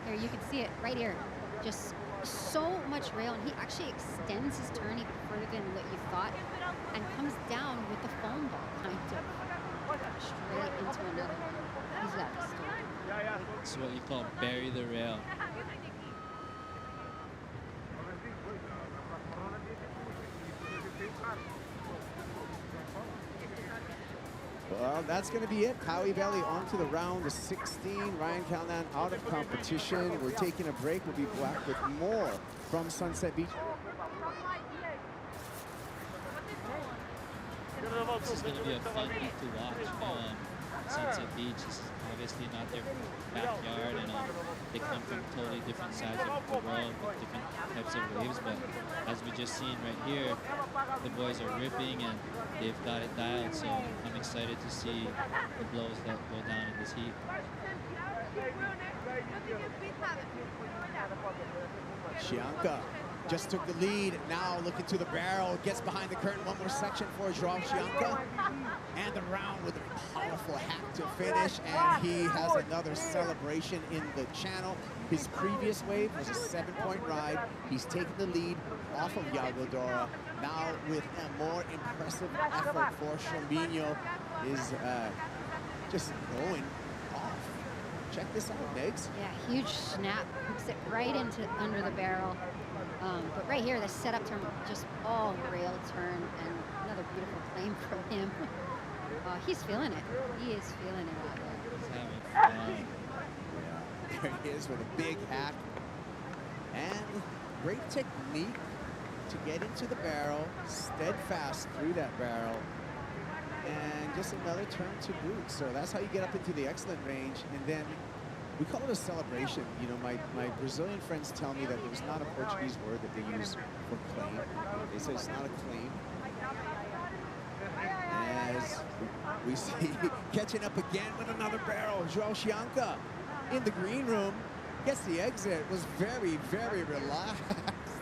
[SPEAKER 15] Here, you can see it right here. Just so much rail, and he actually extends his turn even further than what you thought and comes down with the foam ball kind of straight into another one. He's got this story.
[SPEAKER 5] It's what you call bury the rail.
[SPEAKER 3] Well, that's going to be it. Coyote Belly on to the round of 16. Ryan Callahan out of competition. We're taking a break. We'll be back with more from Sunset Beach.
[SPEAKER 5] This is going to be a fun week to watch. Sunset Beach is obviously not their backyard, and they come from totally different sides of the world with different types of waves. But as we just seen right here, the boys are ripping and they've got it dialed. So I'm excited to see the blows that go down in this heat.
[SPEAKER 3] Shianka just took the lead. Now looking to the barrel, gets behind the curtain. One more section for Joao Shianka. And the round with a powerful hack to finish. And he has another celebration in the channel. His previous wave was a 7-point ride. He's taken the lead off of Yago Dora. Now with a more impressive effort for Shombinho is just going off. Check this out, Megs.
[SPEAKER 15] Yeah, huge snap, hooks it right into under the barrel. But right here, the setup turn, just all rail turn, and another beautiful claim from him. He's feeling it. He is feeling it out there.
[SPEAKER 5] He's having fun.
[SPEAKER 3] Yeah, there he is with a big hack. And great technique to get into the barrel, steadfast through that barrel, and just another turn to boot. So that's how you get up into the excellent range. And then we call it a celebration. You know, my Brazilian friends tell me that there's not a Portuguese word that they use for claim. They say it's not a claim. As we see catching up again with another barrel, Joao Shianka in the green room gets the exit, was very, very relaxed.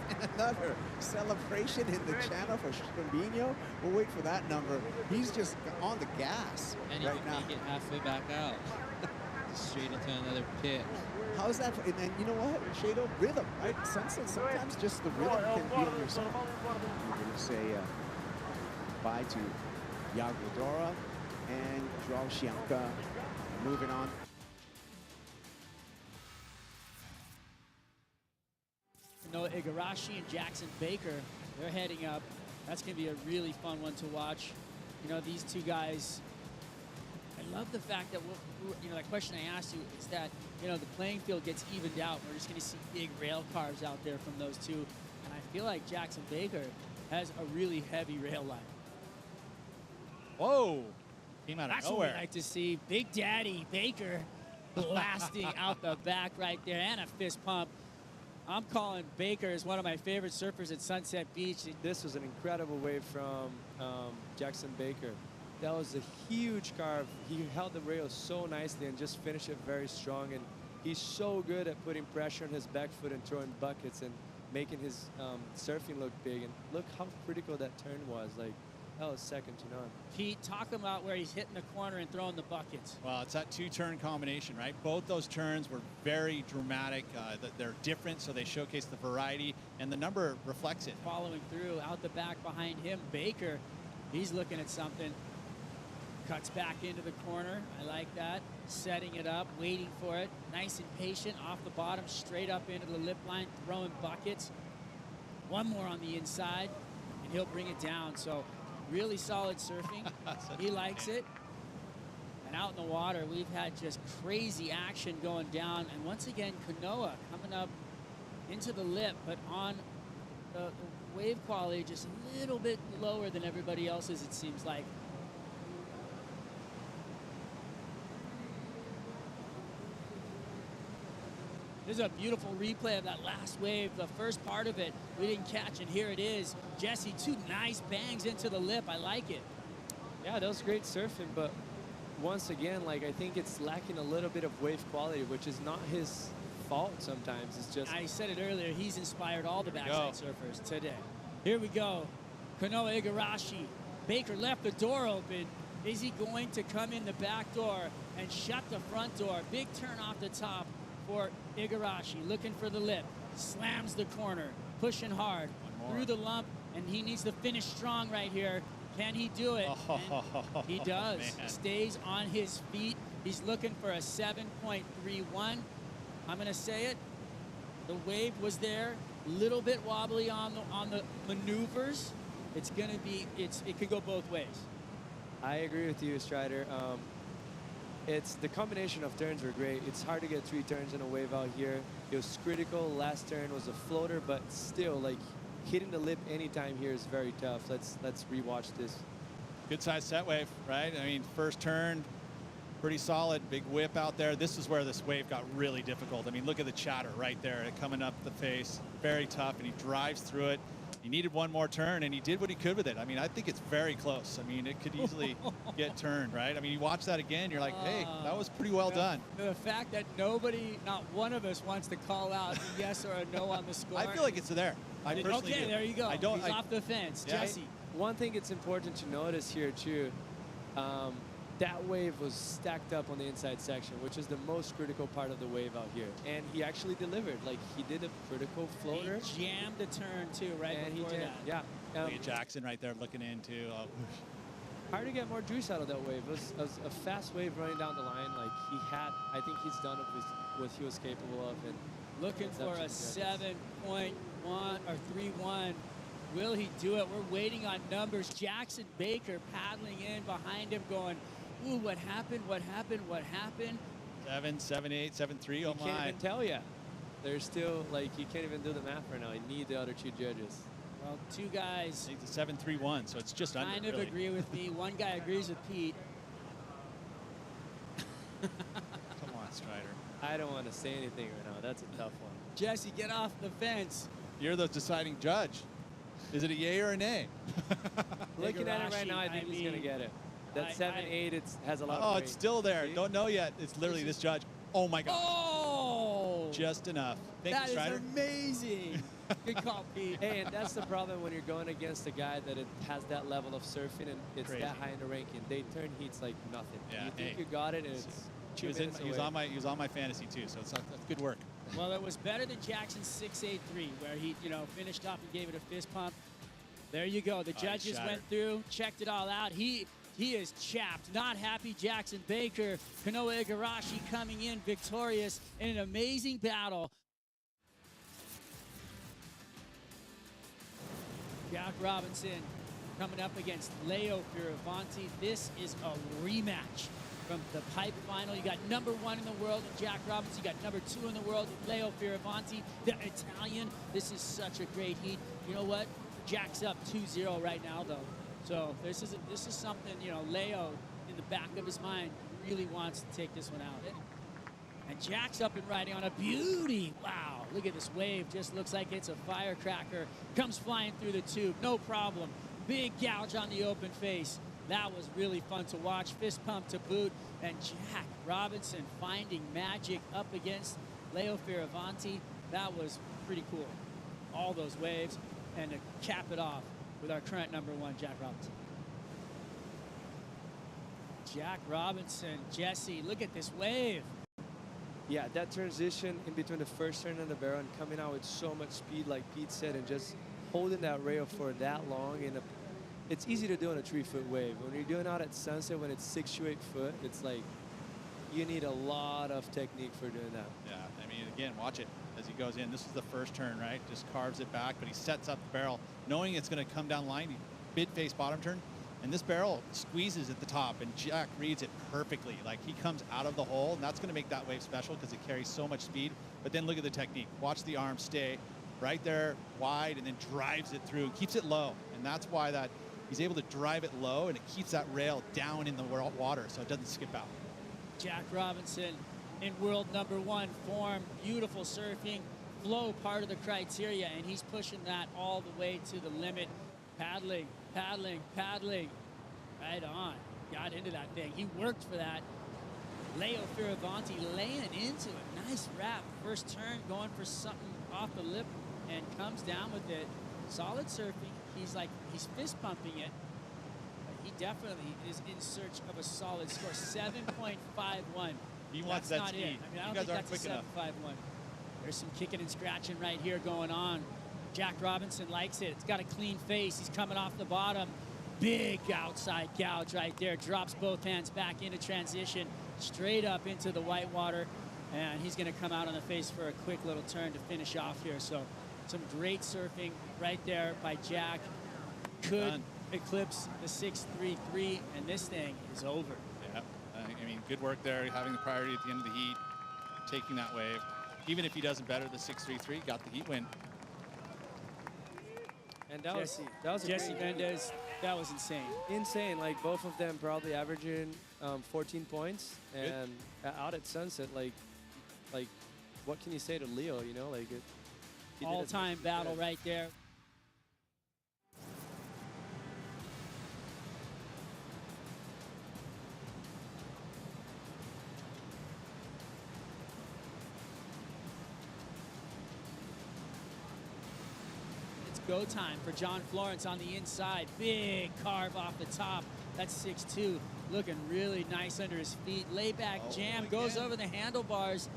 [SPEAKER 3] And another celebration in the channel for Shombinho. We'll wait for that number. He's just on the gas
[SPEAKER 5] And
[SPEAKER 3] right
[SPEAKER 5] he can
[SPEAKER 3] now.
[SPEAKER 5] make it halfway back out. Straight into another pit.
[SPEAKER 3] How's that? And then you know what? Shado, rhythm, right? Sunset, sometimes just the rhythm can be on your side. We're going to say bye to Yago Dora and Joao Shianka. Moving on.
[SPEAKER 12] Noah Igarashi and Jackson Baker, they're heading up. That's going to be a really fun one to watch. You know, these two guys, I love the fact that, you know, that question I asked you is that, you know, the playing field gets evened out. We're just going to see big rail cars out there from those two. And I feel like Jackson Baker has a really heavy rail line.
[SPEAKER 21] Whoa, came out of
[SPEAKER 12] That's
[SPEAKER 21] nowhere.
[SPEAKER 12] what we like to see. Big Daddy Baker blasting out the back right there, and a fist pump. I'm calling Baker as one of my favorite surfers at Sunset Beach.
[SPEAKER 22] This was an incredible wave from Jackson Baker. That was a huge carve. He held the rail so nicely and just finished it very strong. And he's so good at putting pressure on his back foot and throwing buckets and making his surfing look big. And look how critical that turn was. Like, that was second to none.
[SPEAKER 12] Pete, talk about where he's hitting the corner and throwing the buckets.
[SPEAKER 21] Well, it's that two-turn combination, right? Both those turns were very dramatic. They're different, so they showcase the variety, and the number reflects it.
[SPEAKER 12] Following through, out the back behind him, Baker, he's looking at something. Cuts back into the corner. I like that. Setting it up, waiting for it. Nice and patient, off the bottom, straight up into the lip line, throwing buckets. One more on the inside, and he'll bring it down. So really solid surfing. He likes it. And out in the water, we've had just crazy action going down. And once again, Kanoa coming up into the lip, but on the wave quality just a little bit lower than everybody else's, it seems like. This is a beautiful replay of that last wave. The first part of it, we didn't catch, and here it is. Jesse, 2 nice bangs into the lip. I like it.
[SPEAKER 22] Yeah, that was great surfing, but once again, like, I think it's lacking a little bit of wave quality, which is not his fault sometimes. It's just...
[SPEAKER 12] I said it earlier, he's inspired all the backside surfers today. Here we go. Kanoa Igarashi. Baker left the door open. Is he going to come in the back door and shut the front door? Big turn off the top for Igarashi, looking for the lip. Slams the corner, pushing hard through the lump, and he needs to finish strong right here. Can he do it? And he does.
[SPEAKER 21] Man.
[SPEAKER 12] Stays on his feet. He's looking for a 7.31. I'm going to say it. The wave was there, little bit wobbly on the maneuvers. It's going to be, it could go both ways.
[SPEAKER 22] I agree with you, Strider. It's the combination of turns were great. It's hard to get 3 turns in a wave out here. It was critical. Last turn was a floater, but still, like, hitting the lip anytime here is very tough. Let's rewatch this.
[SPEAKER 21] Good size set wave, right? I mean, first turn, pretty solid, big whip out there. This is where this wave got really difficult. I mean, look at the chatter right there, coming up the face, very tough, and he drives through it. He needed one more turn, and he did what he could with it. I mean, I think it's very close. I mean, it could easily get turned, right? I mean, you watch that again, you're like, hey, that was pretty well done.
[SPEAKER 12] The fact that nobody, not one of us, wants to call out a yes or a no on the score.
[SPEAKER 21] I feel like it's there. I personally
[SPEAKER 12] okay,
[SPEAKER 21] do.
[SPEAKER 12] there you go.
[SPEAKER 21] He's
[SPEAKER 12] off the fence.
[SPEAKER 21] Yeah.
[SPEAKER 12] Jesse.
[SPEAKER 22] One thing it's important to notice here, too, that wave was stacked up on the inside section, which is the most critical part of the wave out here. And he actually delivered. Like, he did a critical floater.
[SPEAKER 12] He jammed the turn, too, right
[SPEAKER 22] and
[SPEAKER 12] before that.
[SPEAKER 22] Yeah.
[SPEAKER 21] Look at Jackson right there looking into.
[SPEAKER 22] Hard to get more juice out of that wave. It was a fast wave running down the line. Like, I think he's done what he was capable of. And
[SPEAKER 12] looking for a 7.1 or 3.1. Will he do it? We're waiting on numbers. Jackson Baker paddling in behind him going, ooh, what happened? What happened? What happened?
[SPEAKER 21] 7.8, 7.3, oh my.
[SPEAKER 22] Can't even tell you. There's still, like, you can't even do the math right now. You need the other 2 judges.
[SPEAKER 12] Well, 2 guys.
[SPEAKER 21] I think the 7.31, so it's just under,
[SPEAKER 12] kind of
[SPEAKER 21] really.
[SPEAKER 12] agree with me. One guy agrees with Pete.
[SPEAKER 21] Come on, Strider.
[SPEAKER 22] I don't want to say anything right now. That's a tough one.
[SPEAKER 12] Jesse, get off the fence.
[SPEAKER 21] You're the deciding judge. Is it a yay or a nay?
[SPEAKER 22] Looking at it right now, I think he's going to get it. That 7.8, it has a lot of
[SPEAKER 21] Oh,
[SPEAKER 22] weight.
[SPEAKER 21] it's still there. See? Don't know yet. It's literally this judge. Oh, my gosh.
[SPEAKER 12] Oh!
[SPEAKER 21] Just enough. Thank you, Strider.
[SPEAKER 12] That is amazing. Good call, Pete.
[SPEAKER 22] Hey, and that's the problem when you're going against a guy that has that level of surfing and it's
[SPEAKER 21] Crazy.
[SPEAKER 22] that high in the ranking. They turn heats like nothing.
[SPEAKER 21] Yeah,
[SPEAKER 22] You think
[SPEAKER 21] hey.
[SPEAKER 22] you got it, and it's 2 minutes
[SPEAKER 21] He was on my fantasy too, so that's good work.
[SPEAKER 12] Well, it was better than Jackson's 6.83, where he, finished off and gave it a fist pump. There you go. The judges went through, checked it all out. He is chapped. Not happy Jackson Baker. Kanoa Igarashi coming in victorious in an amazing battle. Jack Robinson coming up against Leo Fioravanti. This is a rematch from the pipe final. You got number 1 in the world in Jack Robinson. You got number 2 in the world in Leo Fioravanti, the Italian. This is such a great heat. You know what? Jack's up 2-0 right now, though. So this is something, Leo, in the back of his mind, really wants to take this one out. And Jack's up and riding on a beauty. Wow, look at this wave. Just looks like it's a firecracker. Comes flying through the tube, no problem. Big gouge on the open face. That was really fun to watch. Fist pump to boot. And Jack Robinson finding magic up against Leo Fioravanti. That was pretty cool. All those waves. And to cap it off with our current number 1, Jack Robinson. Jack Robinson, Jesse, look at this wave.
[SPEAKER 22] Yeah, that transition in between the first turn and the barrel and coming out with so much speed, like Pete said, and just holding that rail for that long. It's easy to do on a 3-foot wave. When you're doing out at sunset, when it's 6 to 8 foot, it's like you need a lot of technique for doing that.
[SPEAKER 21] Yeah, I mean, again, watch it as he goes in. This is the first turn, right? Just carves it back, but he sets up the barrel, knowing it's going to come down line. Mid-face bottom turn, and this barrel squeezes at the top, and Jack reads it perfectly. Like, he comes out of the hole, and that's going to make that wave special because it carries so much speed. But then look at the technique. Watch the arm stay right there, wide, and then drives it through, keeps it low. And that's why he's able to drive it low, and it keeps that rail down in the water so it doesn't skip out.
[SPEAKER 12] Jack Robinson in world #1 form. Beautiful surfing, flow part of the criteria, and he's pushing that all the way to the limit. Paddling, paddling, paddling. Right on. Got into that thing. He worked for that. Leo Fioravanti laying into it. Nice wrap. First turn, going for something off the lip, and comes down with it. Solid surfing. He's fist pumping it. But he definitely is in search of a solid score. 7.51.
[SPEAKER 21] He wants
[SPEAKER 12] That's
[SPEAKER 21] that
[SPEAKER 12] not
[SPEAKER 21] speed.
[SPEAKER 12] it. I mean, I
[SPEAKER 21] You
[SPEAKER 12] don't
[SPEAKER 21] guys
[SPEAKER 12] think
[SPEAKER 21] aren't
[SPEAKER 12] that's
[SPEAKER 21] quick enough.
[SPEAKER 12] a 7.51. There's some kicking and scratching right here going on. Jack Robinson likes it. It's got a clean face. He's coming off the bottom. Big outside gouge right there. Drops both hands back into transition, straight up into the whitewater. And he's going to come out on the face for a quick little turn to finish off here. So some great surfing right there by Jack. Could eclipse the 6.33, and this thing is over.
[SPEAKER 21] Yeah, I mean, good work there, having the priority at the end of the heat, taking that wave. Even if he doesn't better the 6.33, got the heat win.
[SPEAKER 22] And that was a
[SPEAKER 12] Jesse
[SPEAKER 22] great
[SPEAKER 12] Mendez. That was insane.
[SPEAKER 22] Insane. Like both of them probably averaging 14 points, and out at Sunset, like what can you say to Leo? You know, like he did
[SPEAKER 12] All-time battle right there. It's go time for John Florence on the inside. Big carve off the top. That's 6'2", looking really nice under his feet. Layback jam, goes over the handlebars.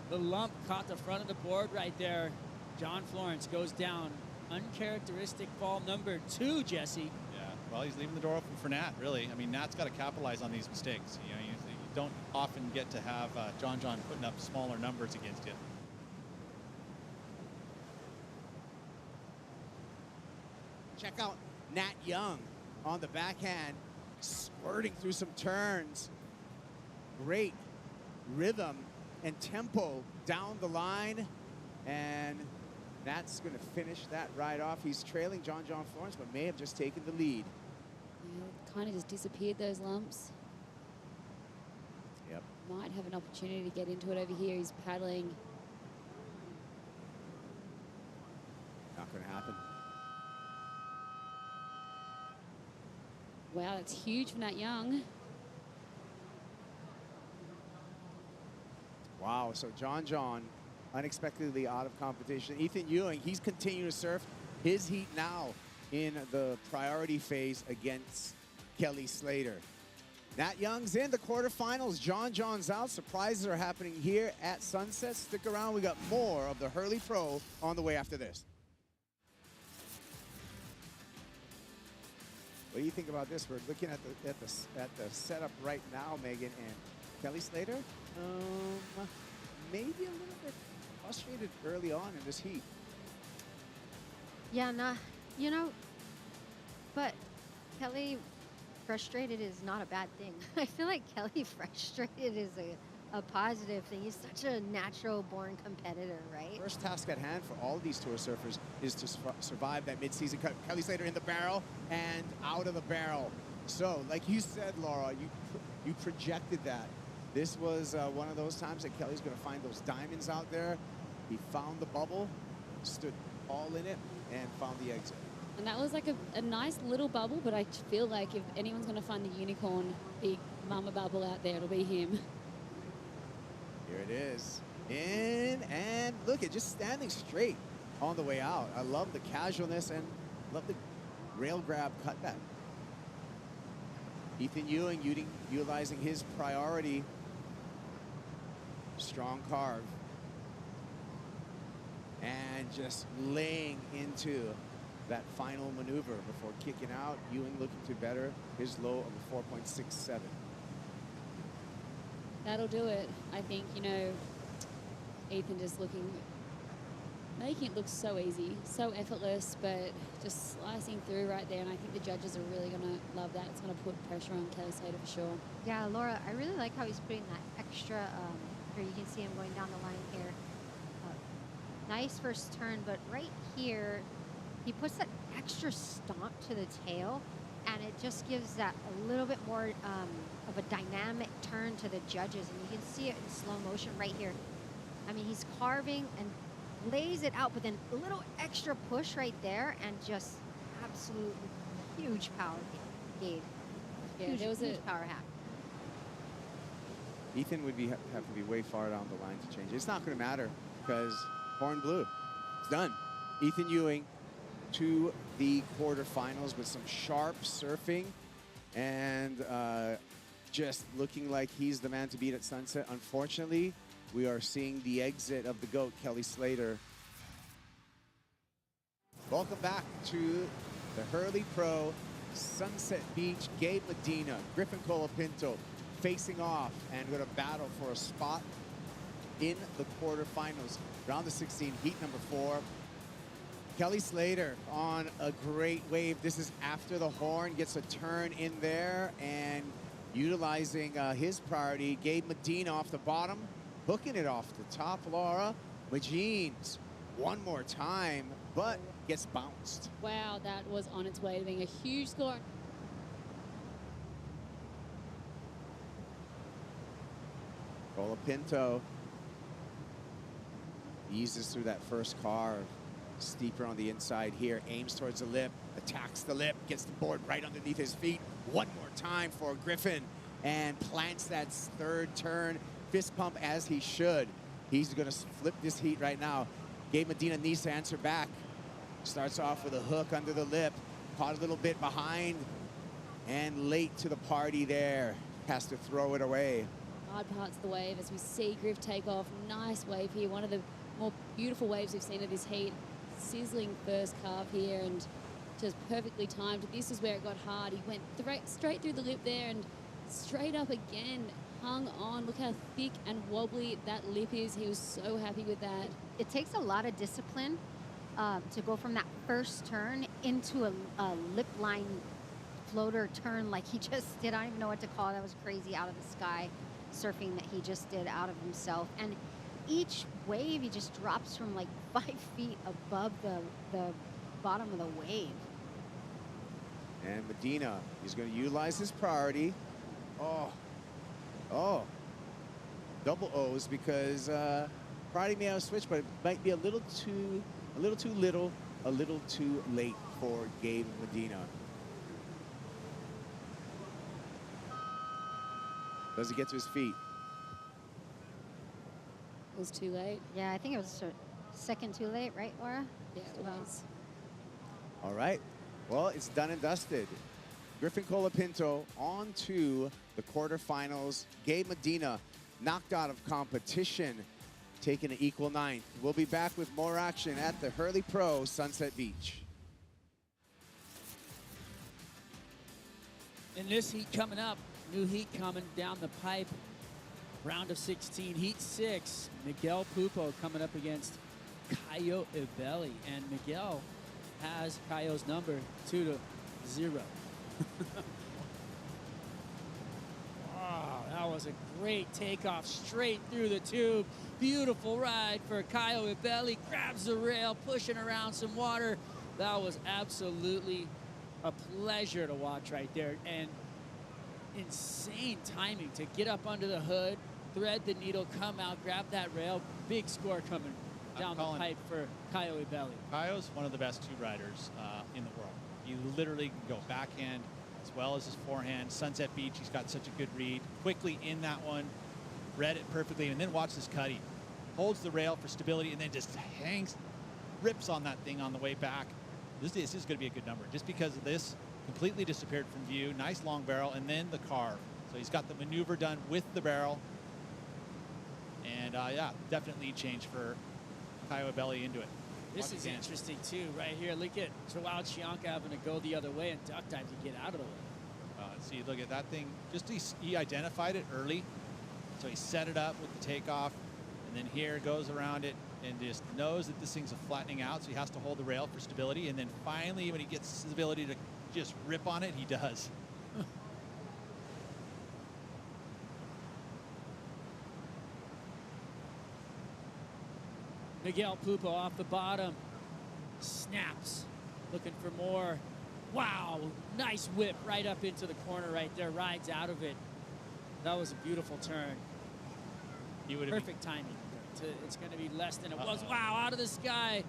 [SPEAKER 12] The lump caught the front of the board right there. John Florence goes down. Uncharacteristic fall #2, Jesse.
[SPEAKER 21] Yeah, well, he's leaving the door open for Nat, really. I mean, Nat's got to capitalize on these mistakes. You know, you don't often get to have John putting up smaller numbers against you.
[SPEAKER 3] Check out Nat Young on the backhand, squirting through some turns. Great rhythm and tempo down the line, and Nat's going to finish that ride off. He's trailing John Florence, but may have just taken the lead.
[SPEAKER 10] Yeah, kind of just disappeared, those lumps.
[SPEAKER 3] Yep.
[SPEAKER 10] Might have an opportunity to get into it over here. He's paddling.
[SPEAKER 3] Not going to happen.
[SPEAKER 10] Wow, that's huge for Nat Young.
[SPEAKER 3] Wow, so John unexpectedly out of competition. Ethan Ewing, he's continuing to surf his heat now in the priority phase against Kelly Slater. Nat Young's in the quarterfinals. John's out. Surprises are happening here at Sunset. Stick around. We got more of the Hurley Pro on the way after this. What do you think about this? We're looking at the setup right now, Megan, and Kelly Slater. Maybe a little bit frustrated early on in this heat.
[SPEAKER 15] Yeah, nah, you know, but Kelly frustrated is not a bad thing. I feel like Kelly frustrated is a positive thing. He's such a natural born competitor, right?
[SPEAKER 3] First task at hand for all of these tour surfers is to survive that mid-season cut. Kelly Slater in the barrel and out of the barrel. So, like you said, Laura, you projected that. This was one of those times that Kelly's going to find those diamonds out there. He found the bubble, stood all in it, and found the exit.
[SPEAKER 10] And that was like a nice little bubble, but I feel like if anyone's going to find the unicorn, big mama bubble out there, it'll be him.
[SPEAKER 3] Here it is. In, and look at just standing straight on the way out. I love the casualness and love the rail grab cutback. Ethan Ewing utilizing his priority. Strong carve. And just laying into that final maneuver before kicking out. Ewing looking to better his low of a 4.67.
[SPEAKER 10] That'll do it. I think, you know, Ethan just making it look so easy, so effortless, but just slicing through right there. And I think the judges are really going to love that. It's going to put pressure on Kelly Slater for sure.
[SPEAKER 15] Yeah, Laura, I really like how he's putting that extra, here you can see him going down the line here. Nice first turn, but right here, he puts that extra stomp to the tail, and it just gives that a little bit more of a dynamic turn to the judges, and you can see it in slow motion right here. I mean, he's carving and lays it out, but then a little extra push right there, and just absolute huge power gave.
[SPEAKER 10] Yeah,
[SPEAKER 15] Huge,
[SPEAKER 10] there was
[SPEAKER 15] huge
[SPEAKER 10] a
[SPEAKER 15] power hack.
[SPEAKER 3] Ethan would have to be way far down the line to change. It's not going to matter because horn blew. It's done. Ethan Ewing to the quarterfinals with some sharp surfing and just looking like he's the man to beat at Sunset. Unfortunately, we are seeing the exit of the GOAT, Kelly Slater. Welcome back to the Hurley Pro Sunset Beach. Gabe Medina, Griffin Colapinto facing off and going to battle for a spot in the quarterfinals. Round of 16, heat number 4. Kelly Slater on a great wave. This is after the horn, gets a turn in there and utilizing his priority. Gabe Medina off the bottom, hooking it off the top. Laura Magines one more time, but gets bounced.
[SPEAKER 10] Wow, that was on its way to being a huge score.
[SPEAKER 3] Colapinto eases through that first carve. Steeper on the inside here, aims towards the lip, attacks the lip, gets the board right underneath his feet. One more time for Griffin, and plants that third turn. Fist pump as he should. He's gonna flip this heat right now. Gabe Medina needs to answer back. Starts off with a hook under the lip, caught a little bit behind, and late to the party there. Has to throw it away.
[SPEAKER 10] Hard parts of the wave as we see Griff take off. Nice wave here, one of the more beautiful waves we've seen of this heat. Sizzling first carve here and just perfectly timed. This is where it got hard. He went straight through the lip there and straight up again, hung on. Look how thick and wobbly that lip is. He was so happy with that.
[SPEAKER 15] It takes a lot of discipline to go from that first turn into a lip line floater turn like he just did. I don't even know what to call it. That was crazy out of the sky surfing that he just did out of himself. And each wave, he just drops from like 5 feet above the bottom of the wave.
[SPEAKER 3] And Medina, he's going to utilize his priority. Oh, double O's because priority may have switched, but it might be a little too little, a little too late for Gabe Medina. Does he get to his feet?
[SPEAKER 10] It was too late.
[SPEAKER 15] Yeah, I think it was a second too late, right, Laura?
[SPEAKER 10] Yeah, it was.
[SPEAKER 3] All right. Well, it's done and dusted. Griffin Colapinto on to the quarterfinals. Gabe Medina knocked out of competition, taking an equal 9th. We'll be back with more action at the Hurley Pro Sunset Beach.
[SPEAKER 12] In this heat coming up, new heat coming down the pipe. Round of 16, heat 6. Miguel Pupo coming up against Caio Ibelli. And Miguel has Caio's number 2-0. Wow, that was a great takeoff straight through the tube. Beautiful ride for Caio Ibelli. Grabs the rail, pushing around some water. That was absolutely a pleasure to watch right there. And insane timing to get up under the hood, thread the needle, come out, grab that rail. Big score coming down the pipe for Caio Ibelli.
[SPEAKER 21] Caio's one of the best tube riders in the world. He literally can go backhand as well as his forehand. Sunset Beach, he's got such a good read. Quickly in that one, read it perfectly, and then watch this cutty. Holds the rail for stability and then just rips on that thing on the way back. This is going to be a good number just because of this. Completely disappeared from view. Nice long barrel, and then the carve. So he's got the maneuver done with the barrel. And yeah, definite lead change for Caio Ibelli into it.
[SPEAKER 12] This is interesting too, right here. Look at Joao Chianca having to go the other way and duck dive to get out of the way.
[SPEAKER 21] See, look at that thing. Just he identified it early, so he set it up with the takeoff, and then here goes around it and just knows that this thing's flattening out, so he has to hold the rail for stability. And then finally, when he gets his ability to just rip on it, he does.
[SPEAKER 12] Miguel Pupo off the bottom, snaps, looking for more Wow, nice whip right up into the corner right there, rides out of it. That was a beautiful turn. Perfect timing. It's going to be less than it was. Wow, out of the sky.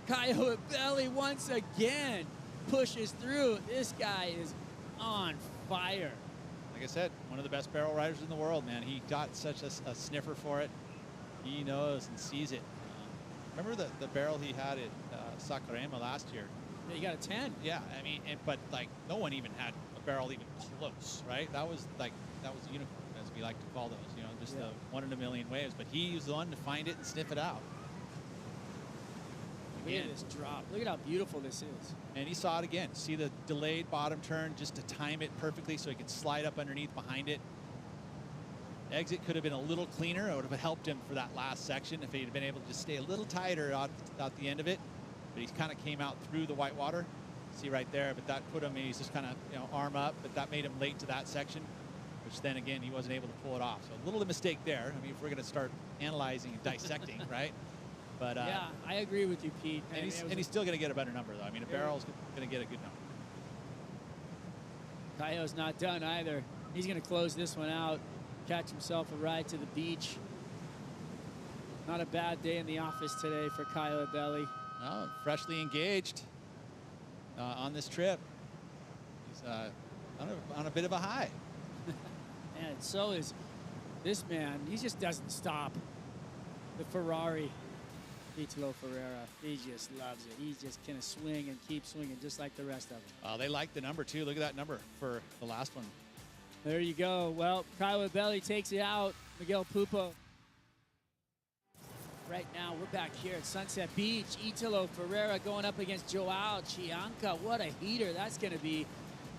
[SPEAKER 12] Coyote Belly once again pushes through. This guy is on fire.
[SPEAKER 21] Like I said, one of the best barrel riders in the world, man. He got such a sniffer for it. He knows and sees it. Remember the barrel he had at Sakurama last year?
[SPEAKER 12] Yeah, he got a 10.
[SPEAKER 21] Yeah, I mean, but like no one even had a barrel even close, right? That was the unicorn, as we like to call those, you know, just the 1 in a million waves. But he was the one to find it and sniff it out.
[SPEAKER 12] Look at this drop. Look at how beautiful this is.
[SPEAKER 21] And he saw it again. See the delayed bottom turn just to time it perfectly so he could slide up underneath behind it. Exit could have been a little cleaner. It would have helped him for that last section if he'd been able to just stay a little tighter out the end of it. But he kind of came out through the white water. See right there, but that put him, he's just kind of, you know, arm up, but that made him late to that section, which then again, he wasn't able to pull it off. So a little mistake there. I mean, if we're going to start analyzing and dissecting, right? But
[SPEAKER 12] yeah, I agree with you, Pete.
[SPEAKER 21] And he's still going to get a better number, though. I mean, a barrel's going to get a good number.
[SPEAKER 12] Coyote's not done either. He's going to close this one out, catch himself a ride to the beach. Not a bad day in the office today for Coyote Belly.
[SPEAKER 21] Oh, freshly engaged on this trip. He's on a bit of a high.
[SPEAKER 12] And so is this man. He just doesn't stop. The Ferrari, Italo Ferreira, he just loves it. He's just going to swing and keep swinging just like the rest of them.
[SPEAKER 21] They like the number, too. Look at that number for the last one.
[SPEAKER 12] There you go. Well, Coyote Belly takes it out. Miguel Pupo. Right now, we're back here at Sunset Beach. Italo Ferreira going up against Joao Chianca. What a heater that's going to be.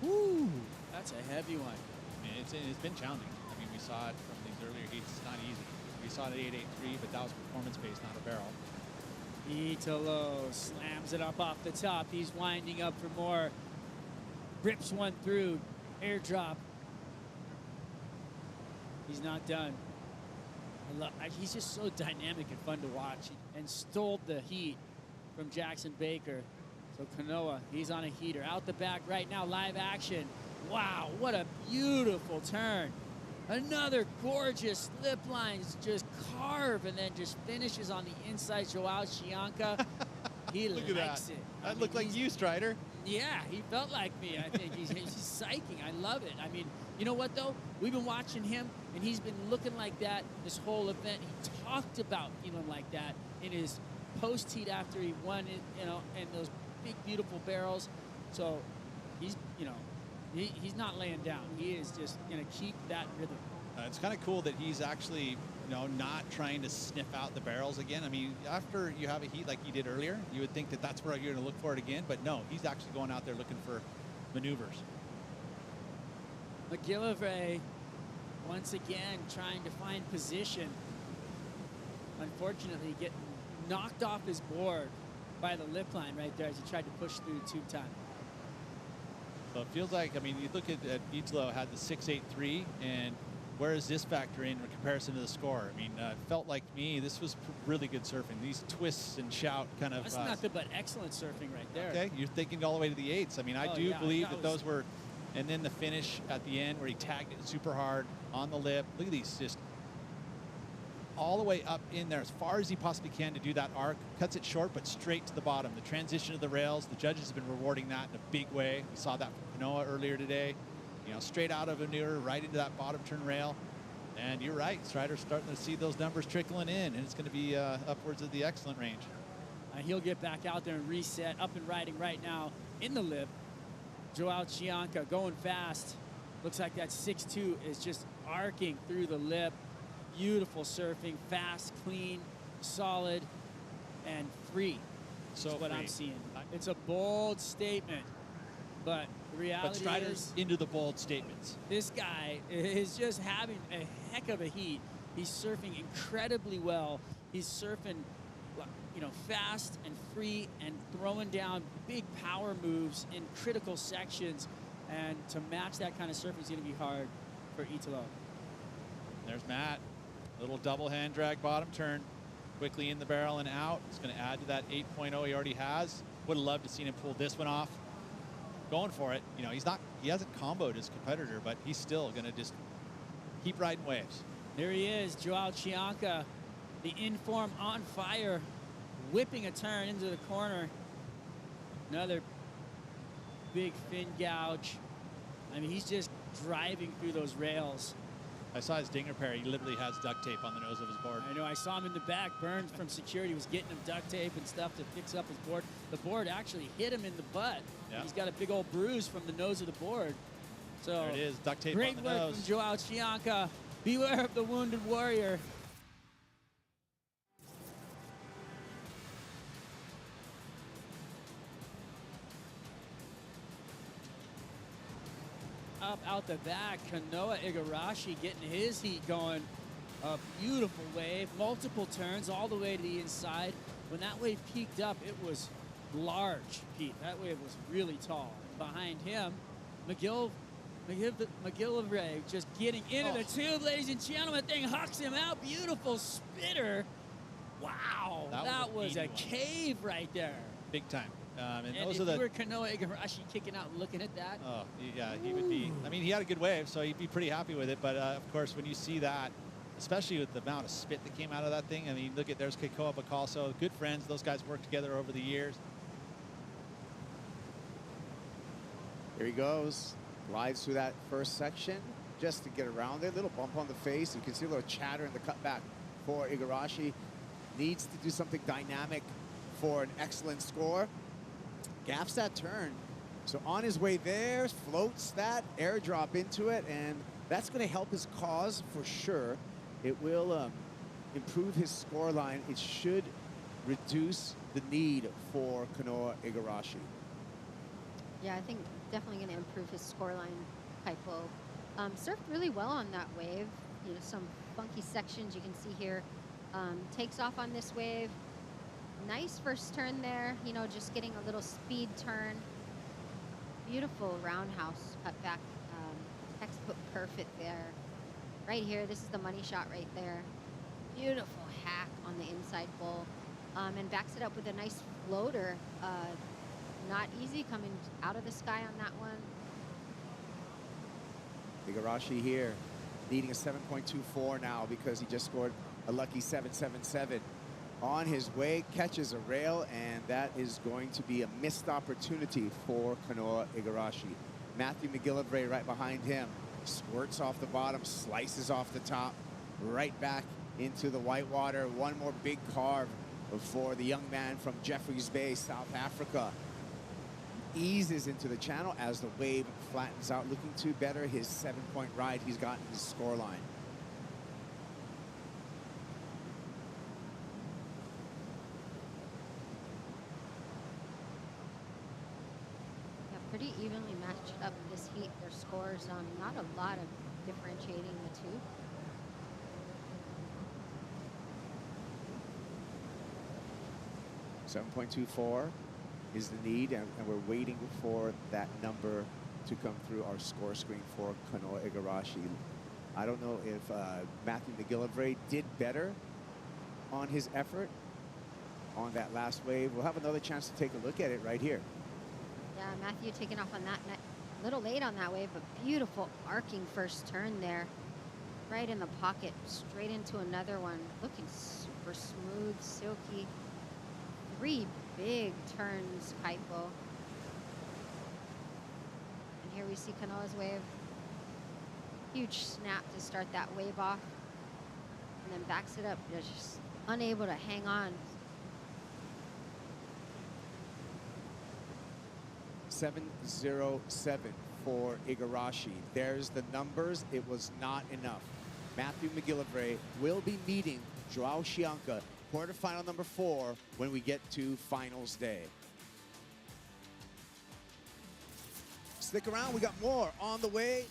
[SPEAKER 12] Woo, that's a heavy one.
[SPEAKER 21] I mean, it's been challenging. I mean, we saw it from these earlier heats. It's not easy. We saw it at 8.83, but that was performance-based, not a barrel.
[SPEAKER 12] Italo slams it up off the top. He's winding up for more. Rips one through. Airdrop. He's not done. He's just so dynamic and fun to watch, and stole the heat from Jackson Baker. So Kanoa, he's on a heater. Out the back right now, live action. Wow, what a beautiful turn. Another gorgeous slip lines, just carve and then just finishes on the inside. Joao Chianca, he
[SPEAKER 21] Look at
[SPEAKER 12] likes
[SPEAKER 21] that.
[SPEAKER 12] it.
[SPEAKER 21] That looked like you, Strider.
[SPEAKER 12] Yeah, he felt like me. I think he's psyching. I love it. I mean, you know what though? We've been watching him, and he's been looking like that this whole event. He talked about feeling like that in his post heat after he won it, you know, and those big beautiful barrels. So he's, you know, he's not laying down. He is just going to keep that rhythm.
[SPEAKER 21] It's kind of cool that he's actually, you know, not trying to sniff out the barrels again. I mean, after you have a heat like he did earlier, you would think that that's where you're going to look for it again. But no, he's actually going out there looking for maneuvers.
[SPEAKER 12] McGillivray, once again, trying to find position. Unfortunately, getting knocked off his board by the lip line right there as he tried to push through tube time.
[SPEAKER 21] So it feels like, I mean, you look at Italo had the 6.83, and where does this factor in comparison to the score? I mean, it felt like to me this was really good surfing. These twists and shout kind of.
[SPEAKER 12] That's nothing but excellent surfing right there.
[SPEAKER 21] Okay, you're thinking all the way to the 8s. I mean, I do believe that those were, and then the finish at the end where he tagged it super hard on the lip. Look at these, just all the way up in there as far as he possibly can to do that arc. Cuts it short, but straight to the bottom. The transition of the rails, the judges have been rewarding that in a big way. We saw that from Kanoa earlier today. You know, straight out of a newer, right into that bottom turn rail. And you're right, Strider's starting to see those numbers trickling in, and it's going to be upwards of the excellent range.
[SPEAKER 12] He'll get back out there and reset, up and riding right now in the lip. Joao Chianca going fast. Looks like that 6.2 is just arcing through the lip. Beautiful surfing, fast, clean, solid, and free.
[SPEAKER 21] So
[SPEAKER 12] is what
[SPEAKER 21] free.
[SPEAKER 12] I'm seeing. It's a bold statement, but the reality is
[SPEAKER 21] Strider's into the bold statements.
[SPEAKER 12] This guy is just having a heck of a heat. He's surfing incredibly well. He's surfing, you know, fast and free and throwing down big power moves in critical sections. And to match that kind of surfing is going to be hard for Italo.
[SPEAKER 21] There's Matt. Little double hand drag bottom turn. Quickly in the barrel and out. It's going to add to that 8.0 he already has. Would have loved to seen him pull this one off. going for it. You know, he hasn't comboed his competitor, but he's still going to just keep riding waves.
[SPEAKER 12] There he is, Joao Chianca, the inform on fire, whipping a turn into the corner. Another big fin gouge. I mean, he's just driving through those rails.
[SPEAKER 21] I saw his dinger pair. He literally has duct tape on the nose of his board.
[SPEAKER 12] I know. I saw him in the back. Burns from security was getting him duct tape and stuff to fix up his board. The board actually hit him in the butt.
[SPEAKER 21] Yeah.
[SPEAKER 12] He's got a big old bruise from the nose of the board. So
[SPEAKER 21] there it is, duct tape
[SPEAKER 12] great
[SPEAKER 21] on the
[SPEAKER 12] work
[SPEAKER 21] nose.
[SPEAKER 12] from Joao Chianca. Beware of the wounded warrior. Up out the back, Kanoa Igarashi getting his heat going. A beautiful wave, multiple turns all the way to the inside. When that wave peaked up, it was large, Pete. That wave was really tall. Behind him, McGillivray just getting into the tube, ladies and gentlemen. That thing hucks him out. Beautiful spitter. Wow, that was a cave right there.
[SPEAKER 21] Big time. And
[SPEAKER 12] if
[SPEAKER 21] those are
[SPEAKER 12] you were Kanoa Igarashi kicking out and looking at that.
[SPEAKER 21] Oh, yeah, he would be. I mean, he had a good wave, so he'd be pretty happy with it. But, of course, when you see that, especially with the amount of spit that came out of that thing, I mean, look at, there's Keikoa Bacalso, good friends. Those guys worked together over the years.
[SPEAKER 3] Here he goes. Glides through that first section just to get around it. Little bump on the face. You can see a little chatter in the cutback for Igarashi. Needs to do something dynamic for an excellent score. Gaps that turn. So on his way there, floats that airdrop into it, and that's going to help his cause for sure. It will improve his score line. It should reduce the need for Kanoa Igarashi.
[SPEAKER 15] Yeah, I think definitely going to improve his scoreline, Kaipo. Surfed really well on that wave. You know, some funky sections you can see here. Takes off on this wave. Nice first turn there. You know, just getting a little speed turn. Beautiful roundhouse cut back. Textbook perfect there. Right here, this is the money shot right there. Beautiful hack on the inside bowl. And backs it up with a nice floater. Not easy coming out of the sky on that one.
[SPEAKER 3] Igarashi here needing a 7.24 now because he just scored a lucky 7.77. On his way, catches a rail, and that is going to be a missed opportunity for Kanoa Igarashi. Matthew McGillivray right behind him. Squirts off the bottom, slices off the top, right back into the whitewater. One more big carve for the young man from Jeffreys Bay, South Africa. Eases into the channel as the wave flattens out, looking to better his 7-point ride he's got in his scoreline.
[SPEAKER 15] Pretty evenly matched up this heat. Their scores, not a lot of differentiating the two.
[SPEAKER 3] .24 is the need, and we're waiting for that number to come through our score screen for Kanoa Igarashi. I don't know if Matthew McGillivray did better on his effort on that last wave. We'll have another chance to take a look at it right here.
[SPEAKER 15] Yeah, Matthew taking off on that net. A little late on that wave, but beautiful arcing first turn there. Right in the pocket, straight into another one. Looking super smooth, silky. 3 big turns, Kaipo. And here we see Kanoa's wave. Huge snap to start that wave off. And then backs it up, just unable to hang on.
[SPEAKER 3] 7.07 for Igarashi. There's the numbers. It was not enough. Matthew McGillivray will be meeting Joao Chianca, quarterfinal number 4, when we get to finals day. Stick around, we got more on the way.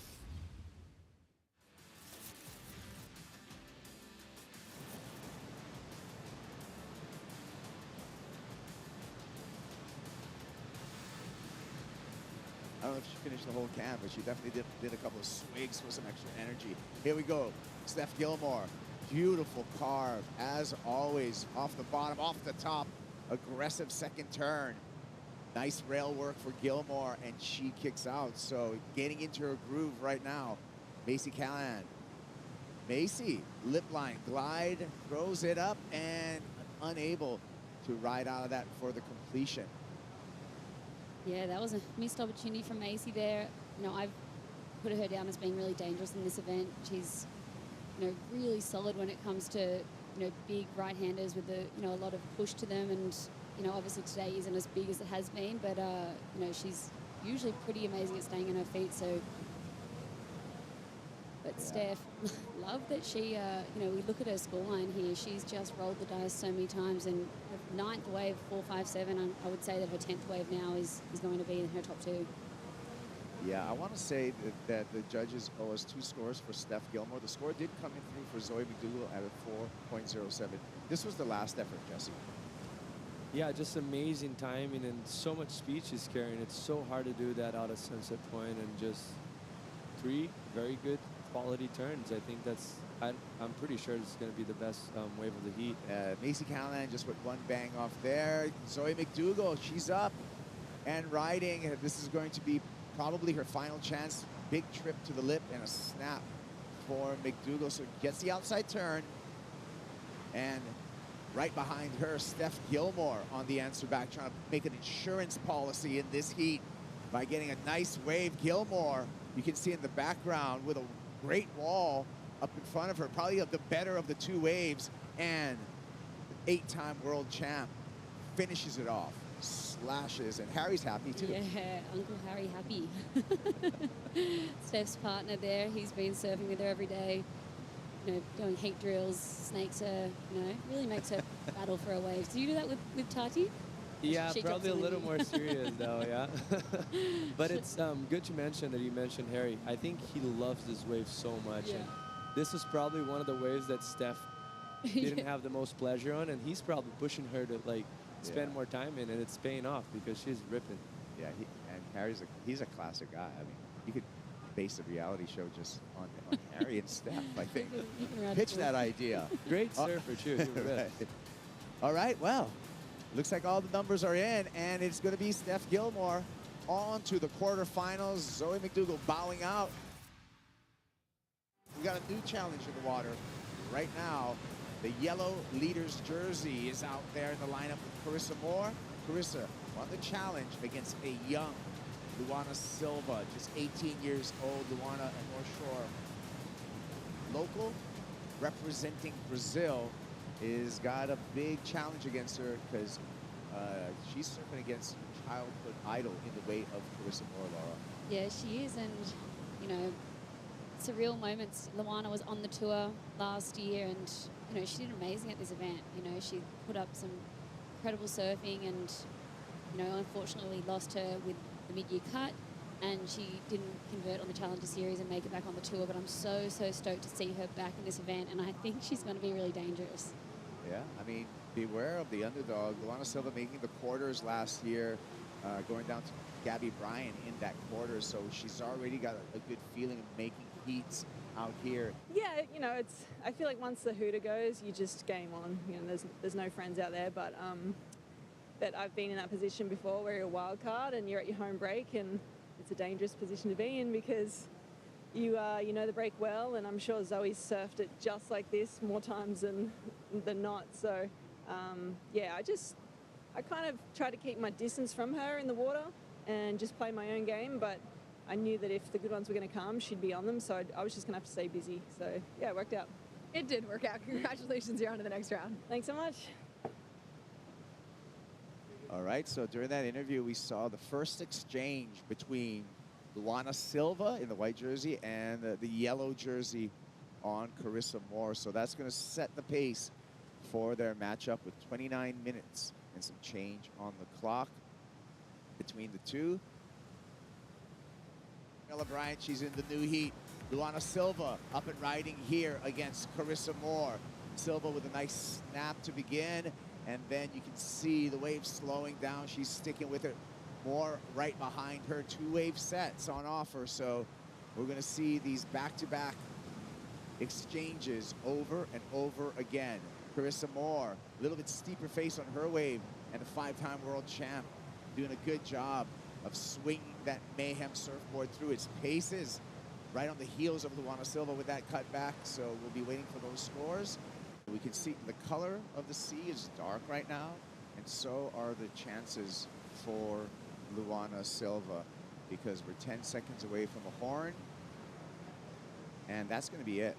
[SPEAKER 3] I don't know if she finished the whole can, but she definitely did a couple of swigs with some extra energy. Here we go. Steph Gilmore. Beautiful carve, as always. Off the bottom, off the top. Aggressive second turn. Nice rail work for Gilmore, and she kicks out. So getting into her groove right now, Macy Callahan. Macy, lip line, glide, throws it up, and unable to ride out of that for the completion.
[SPEAKER 10] Yeah, that was a missed opportunity from Macy there. You know, I've put her down as being really dangerous in this event. She's, you know, really solid when it comes to, you know, big right-handers with a, you know, a lot of push to them. And, you know, obviously today isn't as big as it has been, but, you know, she's usually pretty amazing at staying on her feet. So, but Steph, love that she, you know, we look at her scoreline here. She's just rolled the dice so many times, and her 9th wave, 4.57. I would say that her 10th wave now is going to be in her top 2.
[SPEAKER 3] Yeah, I want to say that the judges owe us 2 scores for Steph Gilmore. The score did come in through for Zoe McDougall at a 4.07. This was the last effort, Jesse.
[SPEAKER 22] Yeah, just amazing timing and so much speed she's carrying. It's so hard to do that out of Sunset Point, and just 3 very good quality turns. I think that's, I'm pretty sure it's going to be the best wave of the heat.
[SPEAKER 3] Macy Callahan just with 1 bang off there. Zoe McDougall, she's up and riding. This is going to be probably her final chance. Big trip to the lip and a snap for McDougall. So gets the outside turn. And right behind her, Steph Gilmore on the answer back, trying to make an insurance policy in this heat by getting a nice wave. Gilmore, you can see in the background with a great wall up in front of her, probably the better of the 2 waves, and 8-time world champ finishes it off. Slashes, and Harry's happy too.
[SPEAKER 10] Yeah, Uncle Harry happy. Steph's partner there, he's been surfing with her every day, you know, doing heat drills, snakes her, you know, really makes her battle for her waves. Do you do that with Tati?
[SPEAKER 22] Yeah,
[SPEAKER 10] She
[SPEAKER 22] probably a
[SPEAKER 10] drops
[SPEAKER 22] little
[SPEAKER 10] in.
[SPEAKER 22] more serious though, yeah. But it's good to mention that you mentioned Harry. I think he loves this wave so much.
[SPEAKER 10] Yeah.
[SPEAKER 22] And this is probably one of the waves that Steph didn't have the most pleasure on, and he's probably pushing her to like spend more time in, and it's paying off because she's ripping.
[SPEAKER 3] Yeah, and Harry's he's a classic guy. I mean, you could base a reality show just on Harry and Steph, I think. Pitch that idea.
[SPEAKER 22] Great surfer too.
[SPEAKER 3] Right. All right, well, looks like all the numbers are in, and it's going to be Steph Gilmore on to the quarterfinals. Zoe McDougall bowing out. We got a new challenge in the water right now. The yellow leader's jersey is out there in the lineup with Carissa Moore. Carissa won the challenge against a young Luana Silva, just 18 years old. Luana, a North Shore local representing Brazil, is got a big challenge against her because she's surfing against her childhood idol in the way of Carissa Moore, Laura.
[SPEAKER 10] Yeah, she is, and, you know, surreal moments. Luana was on the tour last year, and, you know, she did amazing at this event. You know, she put up some incredible surfing, and, you know, unfortunately lost her with the mid-year cut, and she didn't convert on the Challenger Series and make it back on the tour. But I'm so stoked to see her back in this event, and I think she's going to be really dangerous.
[SPEAKER 3] Yeah, I mean, beware of the underdog. Luana Silva making the quarters last year, going down to Gabby Bryan in that quarter, so she's already got a good feeling of making heats out here.
[SPEAKER 7] Yeah, you know, I feel like once the hooter goes, you just game on. You know, there's no friends out there, but I've been in that position before where you're a wild card and you're at your home break, and it's a dangerous position to be in because you know the break well, and I'm sure Zoe's surfed it just like this more times than not. So yeah, I kind of try to keep my distance from her in the water and just play my own game, but I knew that if the good ones were going to come, she'd be on them, so I was just going to have to stay busy. So yeah, it worked out.
[SPEAKER 4] It did work out. Congratulations, you're on to the next round.
[SPEAKER 7] Thanks so much.
[SPEAKER 3] All right, so during that interview, we saw the first exchange between Luana Silva in the white jersey and the yellow jersey on Carissa Moore. So that's going to set the pace for their matchup with 29 minutes and some change on the clock between the two. Ella Bryant, she's in the new heat. Luana Silva up and riding here against Carissa Moore. Silva with a nice snap to begin, and then you can see the wave slowing down. She's sticking with it. Moore right behind her. 2 wave sets on offer, so we're going to see these back-to-back exchanges over and over again. Carissa Moore, a little bit steeper face on her wave, and a 5-time world champ doing a good job of swinging that Mayhem surfboard through its paces, right on the heels of Luana Silva with that cutback. So we'll be waiting for those scores. We can see the color of the sea is dark right now, and so are the chances for Luana Silva, because we're 10 seconds away from a horn, and that's going to be it.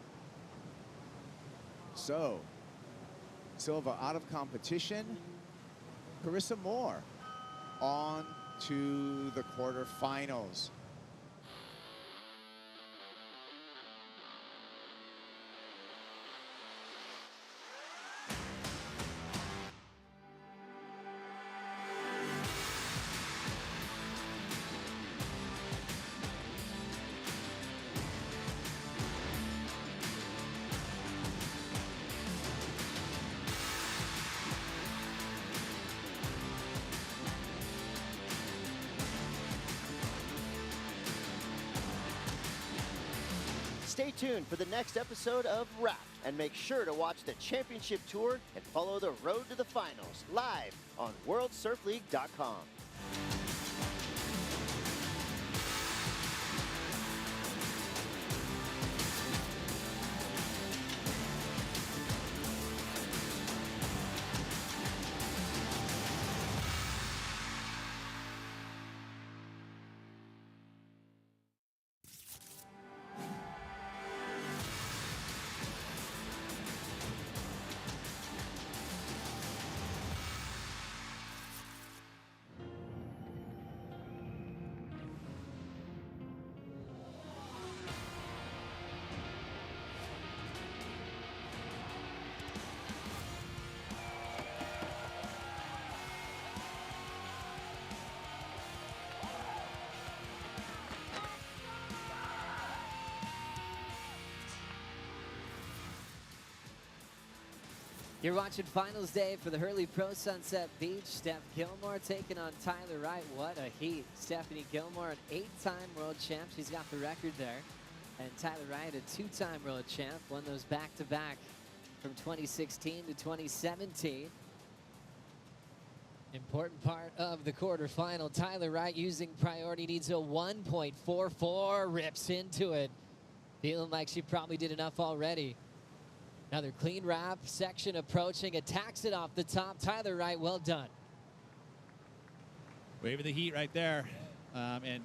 [SPEAKER 3] So Silva out of competition. Carissa Moore on to the quarterfinals.
[SPEAKER 16] Stay tuned for the next episode of Wrapped, and make sure to watch the championship tour and follow the road to the finals live on WorldSurfLeague.com.
[SPEAKER 2] You're watching Finals Day for the Hurley Pro Sunset Beach. Steph Gilmore taking on Tyler Wright. What a heat. Stephanie Gilmore, an 8-time world champ. She's got the record there. And Tyler Wright, a 2-time world champ. Won those back-to-back from 2016 to 2017. Important part of the quarterfinal. Tyler Wright using priority, needs a 1.44. Rips into it. Feeling like she probably did enough already. Another clean wrap, section approaching, attacks it off the top. Tyler Wright, well done.
[SPEAKER 21] Wave of the heat right there. And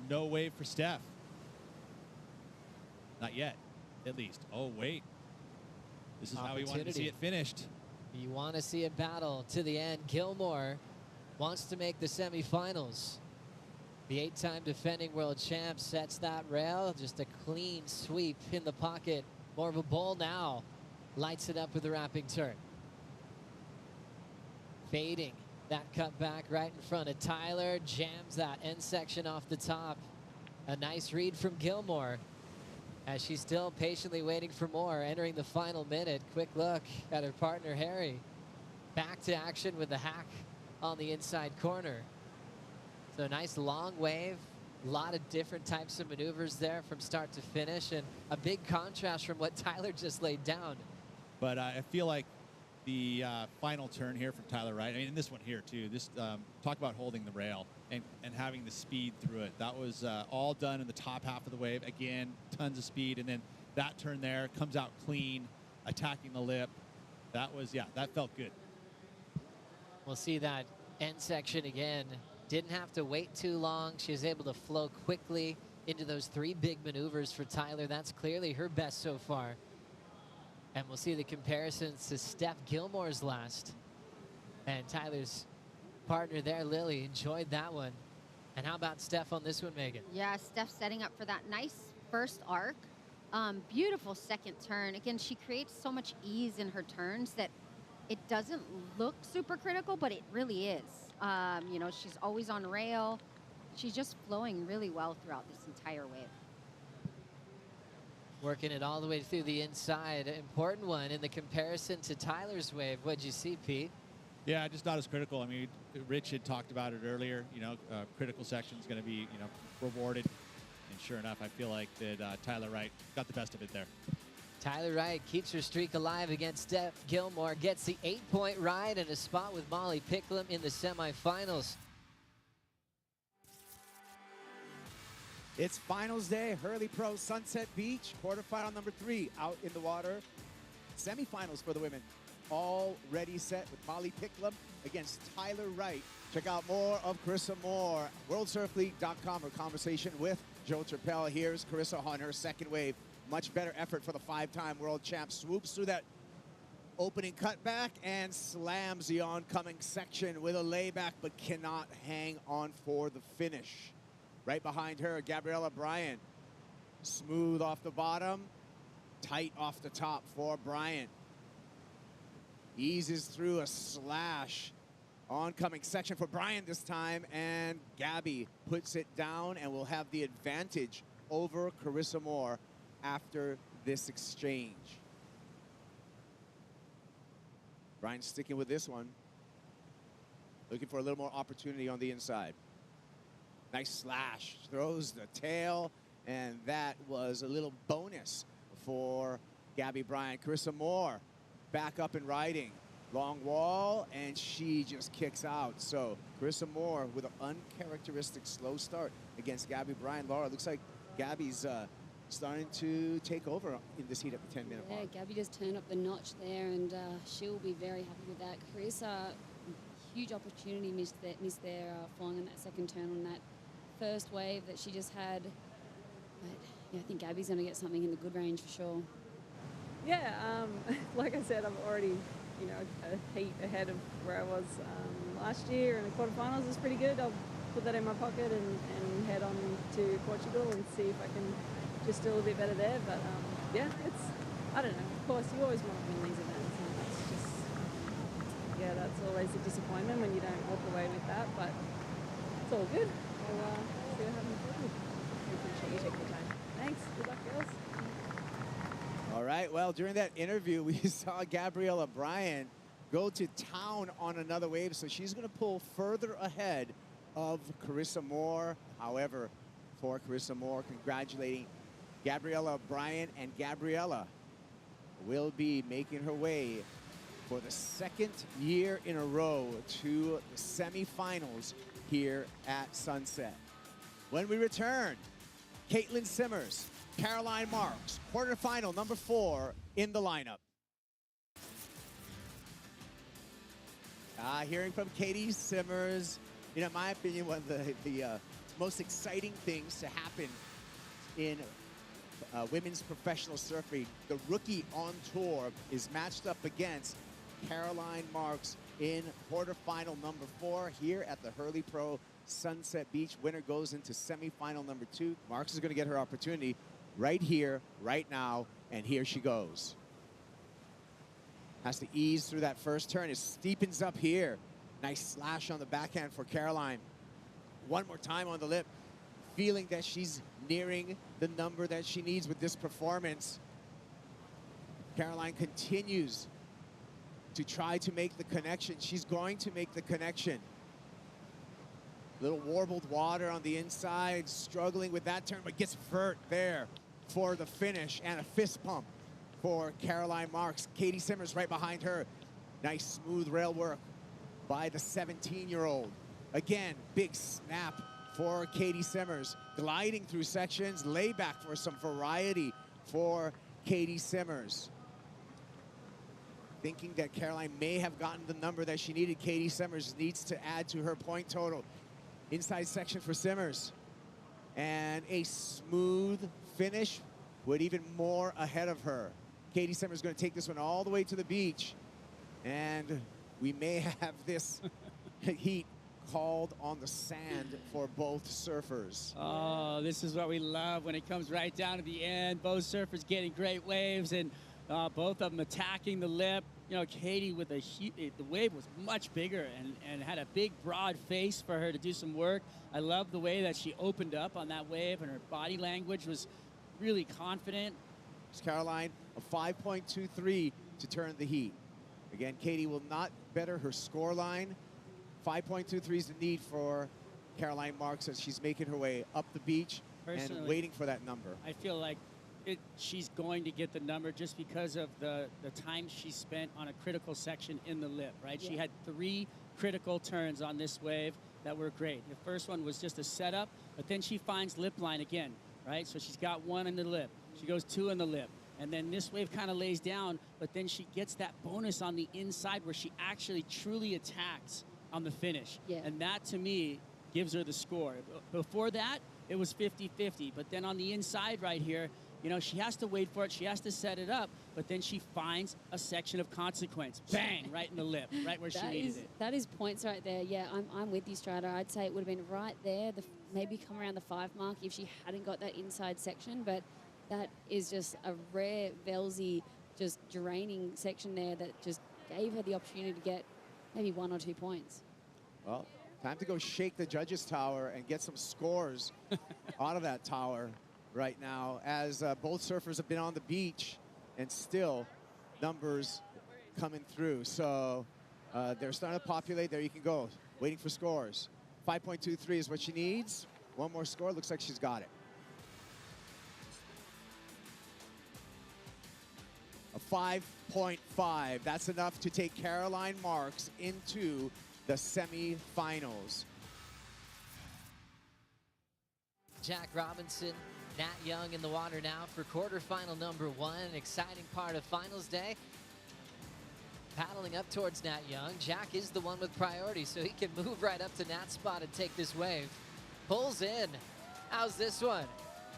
[SPEAKER 21] no wave for Steph. Not yet, at least. Oh, wait. This is how we wanted to see it finished.
[SPEAKER 2] You want to see a battle to the end. Gilmore wants to make the semifinals. The 8-time defending world champ sets that rail. Just a clean sweep in the pocket. More of a bowl now. Lights it up with a wrapping turn. Fading that cut back right in front of Tyler. Jams that end section off the top. A nice read from Gilmore as she's still patiently waiting for more. Entering the final minute. Quick look at her partner, Harry. Back to action with the hack on the inside corner. So a nice long wave. A lot of different types of maneuvers there from start to finish. And a big contrast from what Tyler just laid down.
[SPEAKER 21] But I feel like the final turn here from Tyler Wright, I mean, and this one here too, this talk about holding the rail and having the speed through it. That was all done in the top half of the wave. Again, tons of speed. And then that turn there comes out clean, attacking the lip. That was, yeah, that felt good.
[SPEAKER 2] We'll see that end section again. Didn't have to wait too long. She was able to flow quickly into those 3 big maneuvers for Tyler. That's clearly her best so far. And we'll see the comparisons to Steph Gilmore's last. And Tyler's partner there, Lily, enjoyed that one. And how about Steph on this one, Megan?
[SPEAKER 15] Yeah, Steph setting up for that nice first arc. Beautiful second turn. Again, she creates so much ease in her turns that it doesn't look super critical, but it really is. You know, she's always on rail. She's just flowing really well throughout this entire wave.
[SPEAKER 2] Working it all the way through the inside. Important one in the comparison to Tyler's wave. What'd you see, Pete?
[SPEAKER 21] Yeah, just not as critical. I mean, Rich had talked about it earlier. You know, critical section is going to be, you know, rewarded. And sure enough, I feel like that Tyler Wright got the best of it there.
[SPEAKER 2] Tyler Wright keeps her streak alive against Steph Gilmore. Gets the 8-point ride and a spot with Molly Picklum in the semifinals.
[SPEAKER 3] It's finals day, Hurley Pro Sunset Beach, quarterfinal number 3 out in the water. Semifinals for the women already set with Molly Picklum against Tyler Wright. Check out more of Carissa Moore, WorldSurfLeague.com, her conversation with Joe Turpel. Here's Carissa on her second wave. Much better effort for the 5-time world champ. Swoops through that opening cutback and slams the oncoming section with a layback, but cannot hang on for the finish. Right behind her, Gabriella Bryant. Smooth off the bottom, tight off the top for Bryant. Eases through a slash. Oncoming section for Bryant this time, and Gabby puts it down and will have the advantage over Carissa Moore after this exchange. Bryant sticking with this one. Looking for a little more opportunity on the inside. Nice slash, throws the tail, and that was a little bonus for Gabby Bryant. Carissa Moore back up and riding. Long wall, and she just kicks out. So Carissa Moore with an uncharacteristic slow start against Gabby Bryant. Laura, looks like Gabby's starting to take over in this heat at the 10-minute mark.
[SPEAKER 10] Yeah, Gabby just turned up the notch there, and she'll be very happy with that. Carissa, huge opportunity missed there falling on that second turn on that first wave that she just had. But yeah, I think Gabby's going to get something in the good range for sure.
[SPEAKER 7] Yeah, like I said, I'm already, you know, a heat ahead of where I was last year, and the quarterfinals is pretty good. I'll put that in my pocket and head on to Portugal and see if I can just do a little bit better there. But yeah, it's, I don't know. Of course, you always want to win these events, and that's just, yeah, that's always a disappointment when you don't walk away with that. But it's all good. We'll see what happens. I appreciate you taking the time. Thanks. Good luck, girls.
[SPEAKER 3] All right, well, during that interview, we saw Gabriella Bryant go to town on another wave, so she's going to pull further ahead of Carissa Moore. However, for Carissa Moore, congratulating Gabriella Bryant, and Gabriella will be making her way for the second year in a row to the semifinals here at Sunset. When we return, Caitlin Simmers, Caroline Marks, quarterfinal number 4 in the lineup. Hearing from Katie Simmers, you know, in my opinion, one of the most exciting things to happen in women's professional surfing. The rookie on tour is matched up against Caroline Marks in quarterfinal number 4 here at the Hurley Pro Sunset Beach. Winner goes into semifinal number 2. Marks is going to get her opportunity right here, right now, and here she goes. Has to ease through that first turn. It steepens up here. Nice slash on the backhand for Caroline. One more time on the lip. Feeling that she's nearing the number that she needs with this performance. Caroline continues to try to make the connection. She's going to make the connection. Little warbled water on the inside, struggling with that turn, but gets vert there for the finish, and a fist pump for Caroline Marks. Katie Simmers right behind her. Nice smooth rail work by the 17-year-old. Again, big snap for Katie Simmers. Gliding through sections, layback for some variety for Katie Simmers. Thinking that Caroline may have gotten the number that she needed, Katie Simmers needs to add to her point total. Inside section for Simmers. And a smooth finish with even more ahead of her. Katie Simmers going to take this one all the way to the beach. And we may have this heat called on the sand for both surfers.
[SPEAKER 12] Oh, this is what we love when it comes right down to the end. Both surfers getting great waves, and both of them attacking the lip. You know, Katie with the wave was much bigger and had a big, broad face for her to do some work. I love the way that she opened up on that wave, and her body language was really confident.
[SPEAKER 3] Caroline, a 5.23 to turn the heat. Again, Katie will not better her score line. 5.23 is the need for Caroline Marks as she's making her way up the beach and waiting for that number.
[SPEAKER 12] I feel like she's going to get the number just because of the time she spent on a critical section in the lip, right? Yeah. She had 3 critical turns on this wave, that were great. The first one was just a setup, but then she finds lip line again, right? So she's got one in the lip. She goes two in the lip. And then this wave kind of lays down, but then she gets that bonus on the inside where she actually truly attacks on the finish.
[SPEAKER 10] Yeah.
[SPEAKER 12] And that, to me, gives her the score. Before that, it was 50-50. But then on the inside right here, you know, she has to wait for it. She has to set it up. But then she finds a section of consequence. Bang, right in the lip, right where she needed it.
[SPEAKER 10] That is points right there. Yeah, I'm with you, Strider. I'd say it would have been right there, maybe come around the 5 mark if she hadn't got that inside section. But that is just a rare Velsey, just draining section there that just gave her the opportunity to get maybe 1 or 2 points.
[SPEAKER 3] Well, time to go shake the judges' tower and get some scores out of that tower right now, as both surfers have been on the beach and still numbers coming through. So they're starting to populate. There you can go, waiting for scores. 5.23 is what she needs. One more score. Looks like she's got it. A 5.5. That's enough to take Caroline Marks into the semifinals.
[SPEAKER 2] Jack Robinson, Nat Young in the water now for quarterfinal number 1. An exciting part of finals day. Paddling up towards Nat Young. Jack is the one with priority, so he can move right up to Nat's spot and take this wave. Pulls in. How's this one?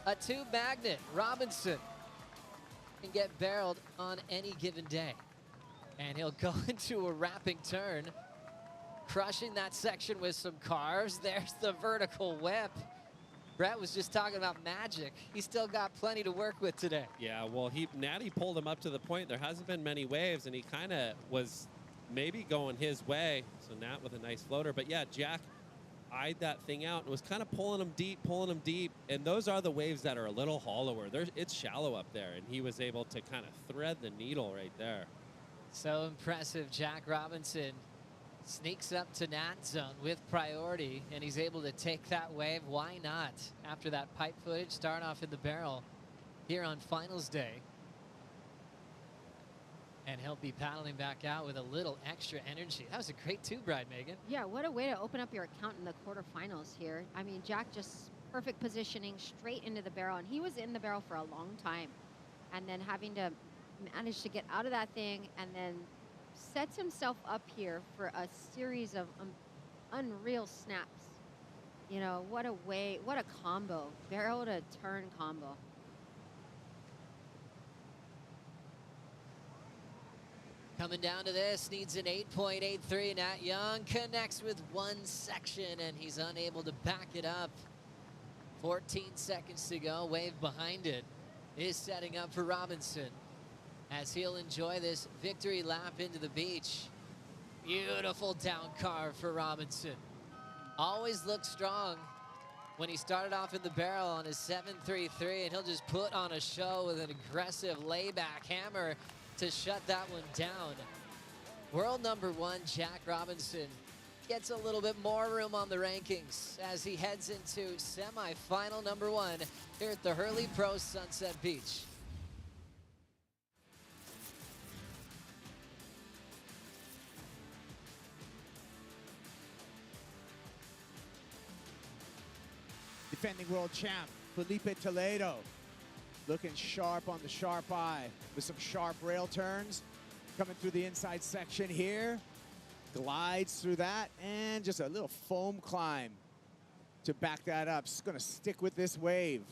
[SPEAKER 2] A tube magnet. Robinson can get barreled on any given day. And he'll go into a wrapping turn, crushing that section with some carves. There's the vertical whip. Brett was just talking about magic. He's still got plenty to work with today.
[SPEAKER 8] Yeah, well, Natty pulled him up to the point. There hasn't been many waves, and he kind of was maybe going his way. So Nat with a nice floater. But yeah, Jack eyed that thing out and was kind of pulling him deep. And those are the waves that are a little hollower. It's shallow up there, and he was able to kind of thread the needle right there.
[SPEAKER 2] So impressive. Jack Robinson sneaks up to Nat zone with priority, and he's able to take that wave. Why not? After that pipe footage, start off in the barrel here on finals day. And he'll be paddling back out with a little extra energy. That was a great tube ride, Megan.
[SPEAKER 15] Yeah, what a way to open up your account in the quarterfinals here. I mean, Jack just perfect positioning straight into the barrel, and he was in the barrel for a long time. And then having to manage to get out of that thing and then sets himself up here for a series of unreal snaps. You know, what a combo. Barrel to turn combo.
[SPEAKER 2] Coming down to this, needs an 8.83. Nat Young connects with one section, and he's unable to back it up. 14 seconds to go. Wave behind it is setting up for Robinson, as he'll enjoy this victory lap into the beach. Beautiful down carve for Robinson. Always looked strong when he started off in the barrel on his 7.33, and he'll just put on a show with an aggressive layback hammer to shut that one down. World number 1, Jack Robinson, gets a little bit more room on the rankings as he heads into semifinal number 1 here at the Hurley Pro Sunset Beach.
[SPEAKER 3] Defending world champ, Felipe Toledo, looking sharp on the sharp eye with some sharp rail turns. Coming through the inside section here. Glides through that, and just a little foam climb to back that up. Just gonna stick with this wave.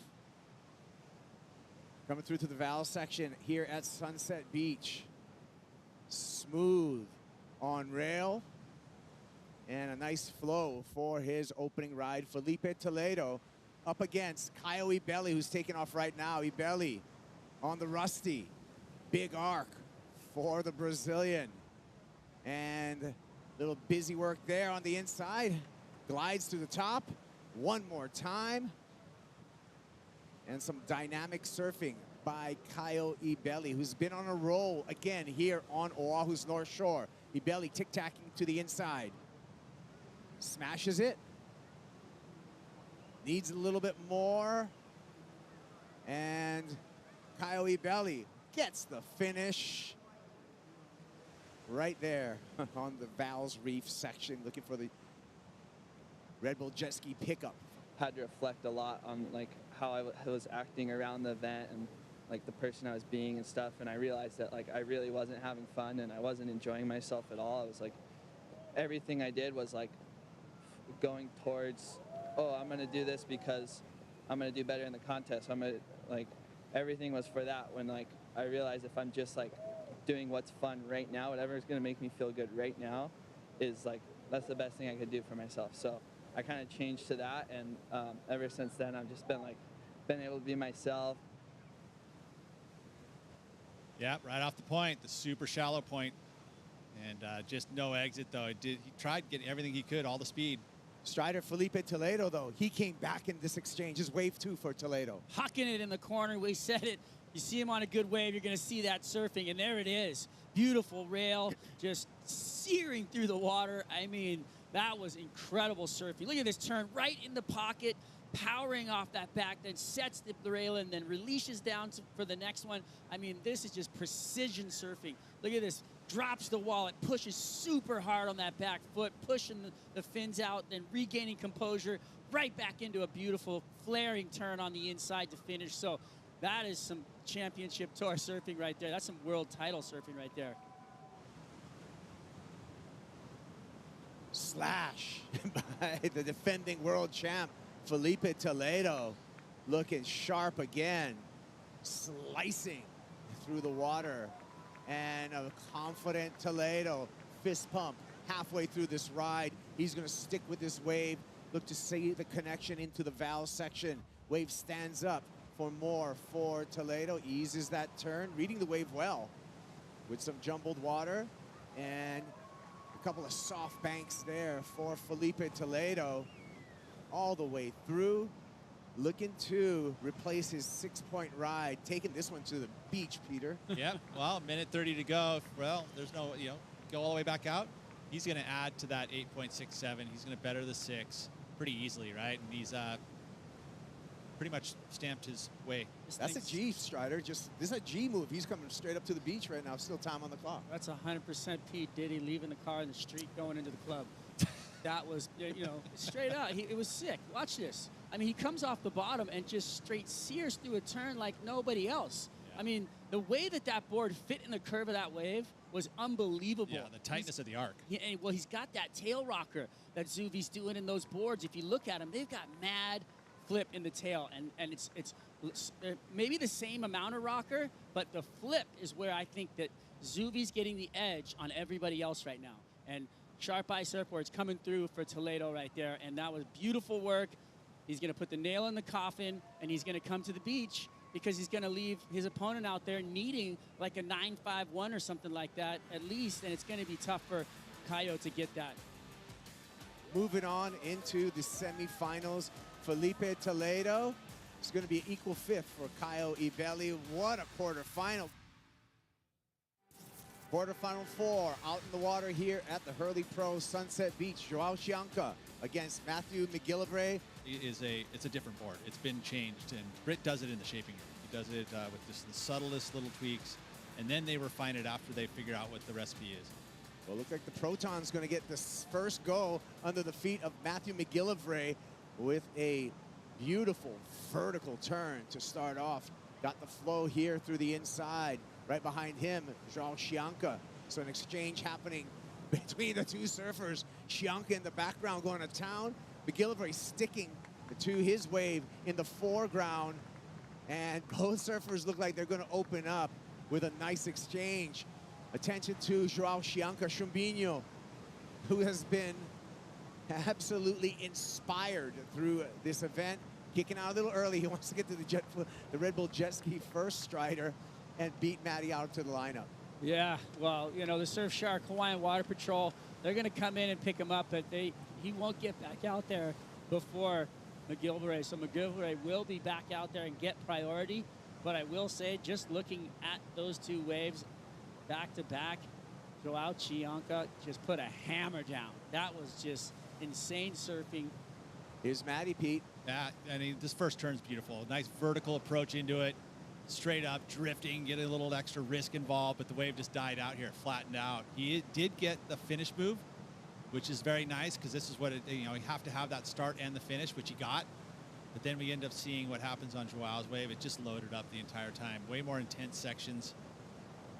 [SPEAKER 3] Coming through to the valve section here at Sunset Beach. Smooth on rail. And a nice flow for his opening ride. Felipe Toledo up against Kyle Ibelli, who's taking off right now. Ibelli on the rusty. Big arc for the Brazilian. And little busy work there on the inside. Glides to the top one more time. And some dynamic surfing by Kyle Ibelli, who's been on a roll again here on Oahu's North Shore. Ibelli tic-tacking to the inside. Smashes it. Needs a little bit more. And Kyle Ibelli gets the finish right there on the Val's Reef section, looking for the Red Bull jet ski pickup.
[SPEAKER 20] Had to reflect a lot on like how I was acting around the event and like the person I was being and stuff. And I realized that like I really wasn't having fun and I wasn't enjoying myself at all. I was like, everything I did was like going towards, oh, I'm gonna do this because I'm gonna do better in the contest. I'm gonna like, everything was for that. When like I realized if I'm just like doing what's fun right now, whatever is gonna make me feel good right now, is like that's the best thing I could do for myself. So I kind of changed to that, and ever since then I've just been able to be myself.
[SPEAKER 21] Yeah, right off the point, the super shallow point, and just no exit though. He tried getting everything he could, all the speed.
[SPEAKER 3] Strider Felipe Toledo, though, he came back in this exchange. His wave 2 for Toledo.
[SPEAKER 12] Hucking it in the corner. We said it. You see him on a good wave, you're going to see that surfing, and there it is. Beautiful rail, just searing through the water. I mean, that was incredible surfing. Look at this turn right in the pocket, powering off that back, then sets the rail and then releases down for the next one. I mean, this is just precision surfing. Look at this. Drops the wallet, pushes super hard on that back foot, pushing the fins out, then regaining composure, right back into a beautiful flaring turn on the inside to finish. So that is some championship tour surfing right there. That's some world title surfing right there.
[SPEAKER 3] Slash by the defending world champ, Felipe Toledo, looking sharp again, slicing through the water. And a confident Toledo, fist pump halfway through this ride. He's going to stick with this wave, look to see the connection into the valve section. Wave stands up for more for Toledo, eases that turn, reading the wave well with some jumbled water and a couple of soft banks there for Felipe Toledo all the way through. Looking to replace his 6-point ride, taking this one to the beach, Peter.
[SPEAKER 21] Yep, well, minute 30 to go. Well, there's no, go all the way back out. He's going to add to that 8.67. He's going to better the 6 pretty easily, right? And he's pretty much stamped his way.
[SPEAKER 3] That's a G, Strider. This is a G move. He's coming straight up to the beach right now. Still time on the clock.
[SPEAKER 12] That's 100% Pete Diddy leaving the car in the street going into the club. That was, straight out. It was sick. Watch this. I mean, he comes off the bottom and just straight sears through a turn like nobody else. Yeah. I mean, the way that board fit in the curve of that wave was unbelievable.
[SPEAKER 21] Yeah, the tightness of the arc.
[SPEAKER 12] Yeah, well, he's got that tail rocker that Zuvi's doing in those boards. If you look at them, they've got mad flip in the tail, and it's maybe the same amount of rocker, but the flip is where I think that Zuvi's getting the edge on everybody else right now. And Sharp Eye Surfboard's coming through for Toledo right there, and that was beautiful work. He's going to put the nail in the coffin, and he's going to come to the beach because he's going to leave his opponent out there needing like a 9.51 or something like that at least, and it's going to be tough for Caio to get that.
[SPEAKER 3] Moving on into the semifinals, Felipe Toledo is going to be equal fifth for Caio Ibelli. What a quarterfinal. Quarterfinal 4 out in the water here at the Hurley Pro Sunset Beach. Joao Chianca against Matthew McGillivray.
[SPEAKER 21] It's a different board. It's been changed, and Britt does it in the shaping room. He does it with just the subtlest little tweaks, and then they refine it after they figure out what the recipe is.
[SPEAKER 3] Well, looks like the Proton's going to get this first go under the feet of Matthew McGillivray with a beautiful vertical turn to start off. Got the flow here through the inside. Right behind him, Joao Chianca. So an exchange happening between the two surfers. Chianca in the background going to town. McGillivray sticking to his wave in the foreground. And both surfers look like they're going to open up with a nice exchange. Attention to Joao Chianca Chumbinho, who has been absolutely inspired through this event. Kicking out a little early. He wants to get to the Red Bull jet ski first, Strider, and beat Matty out to the lineup.
[SPEAKER 12] Yeah, well, the Surfshark Hawaiian Water Patrol, they're going to come in and pick him up, but he won't get back out there before McGillivray. So McGillivray will be back out there and get priority. But I will say, just looking at those two waves back to back, Joao Chianca just put a hammer down. That was just insane surfing.
[SPEAKER 3] Here's Matty, Pete.
[SPEAKER 21] Yeah, I mean, this first turn's beautiful. Nice vertical approach into it. Straight up, drifting, getting a little extra risk involved, but the wave just died out here, flattened out. He did get the finish move, which is very nice because this is what you have to have that start and the finish, which he got. But then we end up seeing what happens on Joao's wave. It just loaded up the entire time. Way more intense sections.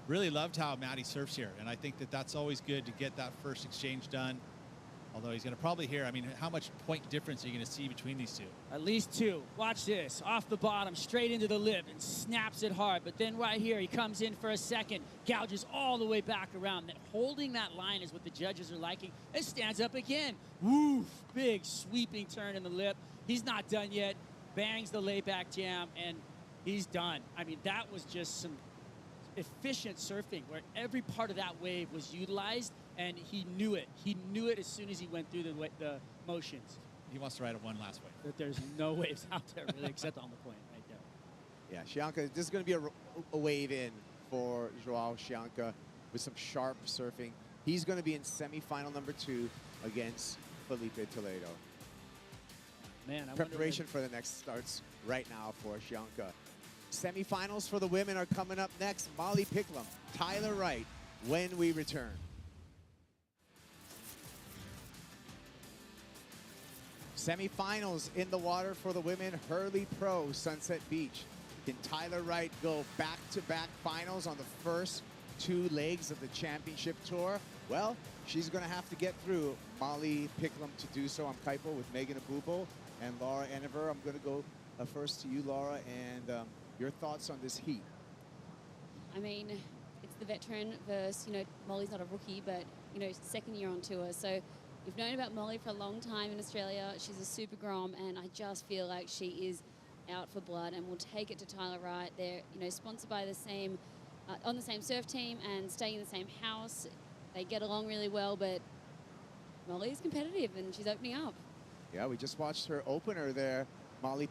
[SPEAKER 21] Really loved how Maddie surfs here, and I think that that's always good to get that first exchange done. Although he's going to probably hear, I mean, how much point difference are you going to see between these two?
[SPEAKER 12] At least 2. Watch this. Off the bottom, straight into the lip, and snaps it hard. But then right here, he comes in for a second, gouges all the way back around. That holding that line is what the judges are liking. It stands up again. Woof! Big sweeping turn in the lip. He's not done yet. Bangs the layback jam, and he's done. I mean, that was just some efficient surfing where every part of that wave was utilized, and he knew it. He knew it as soon as he went through the motions.
[SPEAKER 21] He wants to ride a one last wave.
[SPEAKER 12] That there's no waves out there really except on the point right there.
[SPEAKER 3] Yeah, Chianca, this is going to be a wave in for Joao Chianca with some sharp surfing. He's going to be in semifinal number 2 against Felipe Toledo.
[SPEAKER 12] Man,
[SPEAKER 3] Preparation for the next starts right now for Chianca. Semifinals for the women are coming up next. Molly Picklum, Tyler Wright, when we return. Semifinals in the water for the women, Hurley Pro, Sunset Beach. Can Tyler Wright go back-to-back finals on the first 2 legs of the championship tour? Well, she's going to have to get through Molly Picklum to do so. I'm Kaipo with Megan Abubo and Laura Enever. I'm going to go first to you, Laura, and your thoughts on this heat.
[SPEAKER 10] I mean, it's the veteran versus, Molly's not a rookie, but, second year on tour. So we've known about Molly for a long time in Australia. She's a super grom, and I just feel like she is out for blood, and we'll take it to Tyler Wright. They're, sponsored by the same, on the same surf team and staying in the same house. They get along really well, but Molly's competitive, and she's opening up.
[SPEAKER 3] Yeah, we just watched her opener there, Molly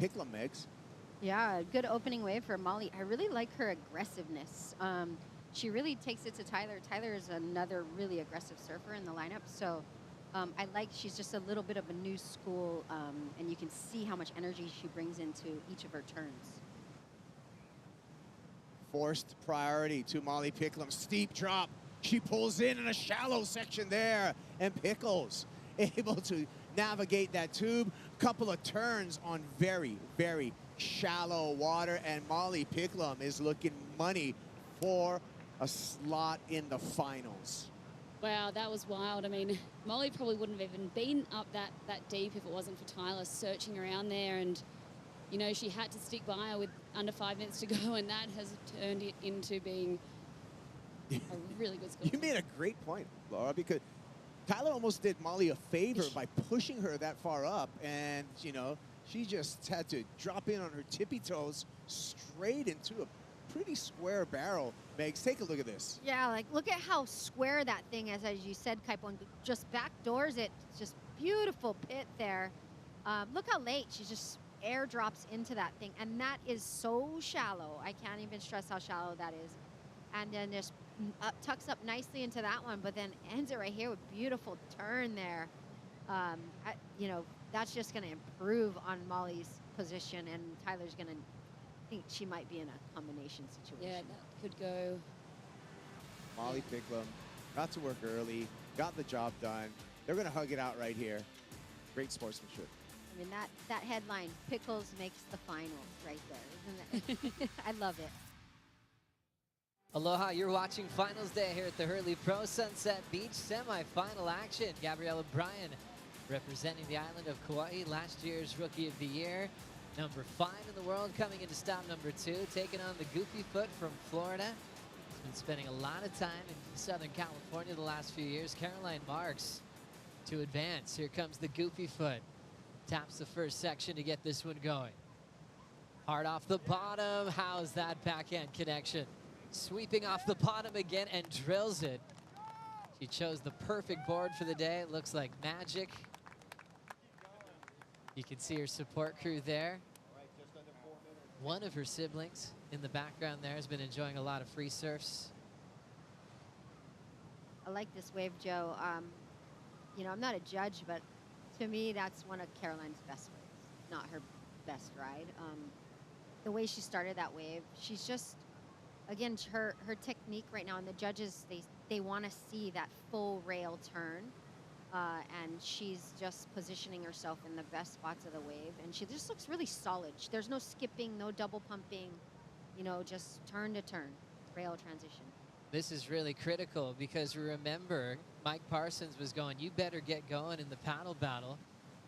[SPEAKER 3] Picklum, Megs.
[SPEAKER 15] Yeah, good opening wave for Molly. I really like her aggressiveness. She really takes it to Tyler. Tyler is another really aggressive surfer in the lineup. So I like she's just a little bit of a new school, and you can see how much energy she brings into each of her turns.
[SPEAKER 3] Forced priority to Molly Picklum. Steep drop. She pulls in a shallow section there, and Pickles able to navigate that tube. Couple of turns on very, very shallow water, and Molly Picklum is looking money for a slot in the finals.
[SPEAKER 10] Wow, that was wild. I mean, Molly probably wouldn't have even been up that deep if it wasn't for Tyler searching around there, and she had to stick by her with under 5 minutes to go, and that has turned it into being a really good score.
[SPEAKER 3] You made a great point, Laura, because Tyler almost did Molly a favor by pushing her that far up, and she just had to drop in on her tippy toes straight into a pretty square barrel. Megs, take a look at this.
[SPEAKER 15] Yeah, like look at how square that thing is, as you said, Kaipo, and just backdoors it. Just beautiful pit there. Look how late she just airdrops into that thing, and that is so shallow. I can't even stress how shallow that is. And then just tucks up nicely into that one, but then ends it right here with beautiful turn there. That's just going to improve on Molly's position, and Tyler's going to think she might be in a combination situation.
[SPEAKER 10] Yeah, that could go.
[SPEAKER 3] Molly Picklum got to work early, got the job done. They're going to hug it out right here. Great sportsmanship.
[SPEAKER 15] I mean, that headline, Pickles makes the finals right there, isn't it? I love it.
[SPEAKER 2] Aloha, you're watching Finals Day here at the Hurley Pro Sunset Beach semi-final action. Gabriella Bryan representing the island of Kauai, last year's Rookie of the Year. Number 5 in the world, coming into stop number 2, taking on the Goofy Foot from Florida. He's been spending a lot of time in Southern California the last few years. Caroline Marks to advance. Here comes the Goofy Foot. Taps the first section to get this one going. Hard off the bottom. How's that backhand connection? Sweeping off the bottom again and drills it. She chose the perfect board for the day. It looks like magic. You can see her support crew there. One of her siblings in the background there has been enjoying a lot of free surfs.
[SPEAKER 15] I like this wave, Joe. I'm not a judge, but to me, that's one of Caroline's best waves, not her best ride. The way she started that wave, she's just, again, her technique right now, and the judges, they want to see that full rail turn. and she's just positioning herself in the best spots of the wave, and she just looks really solid. There's no skipping, no double pumping, you know, just turn to turn, rail transition.
[SPEAKER 2] This is really critical because remember, Mike Parsons was going, you better get going in the paddle battle.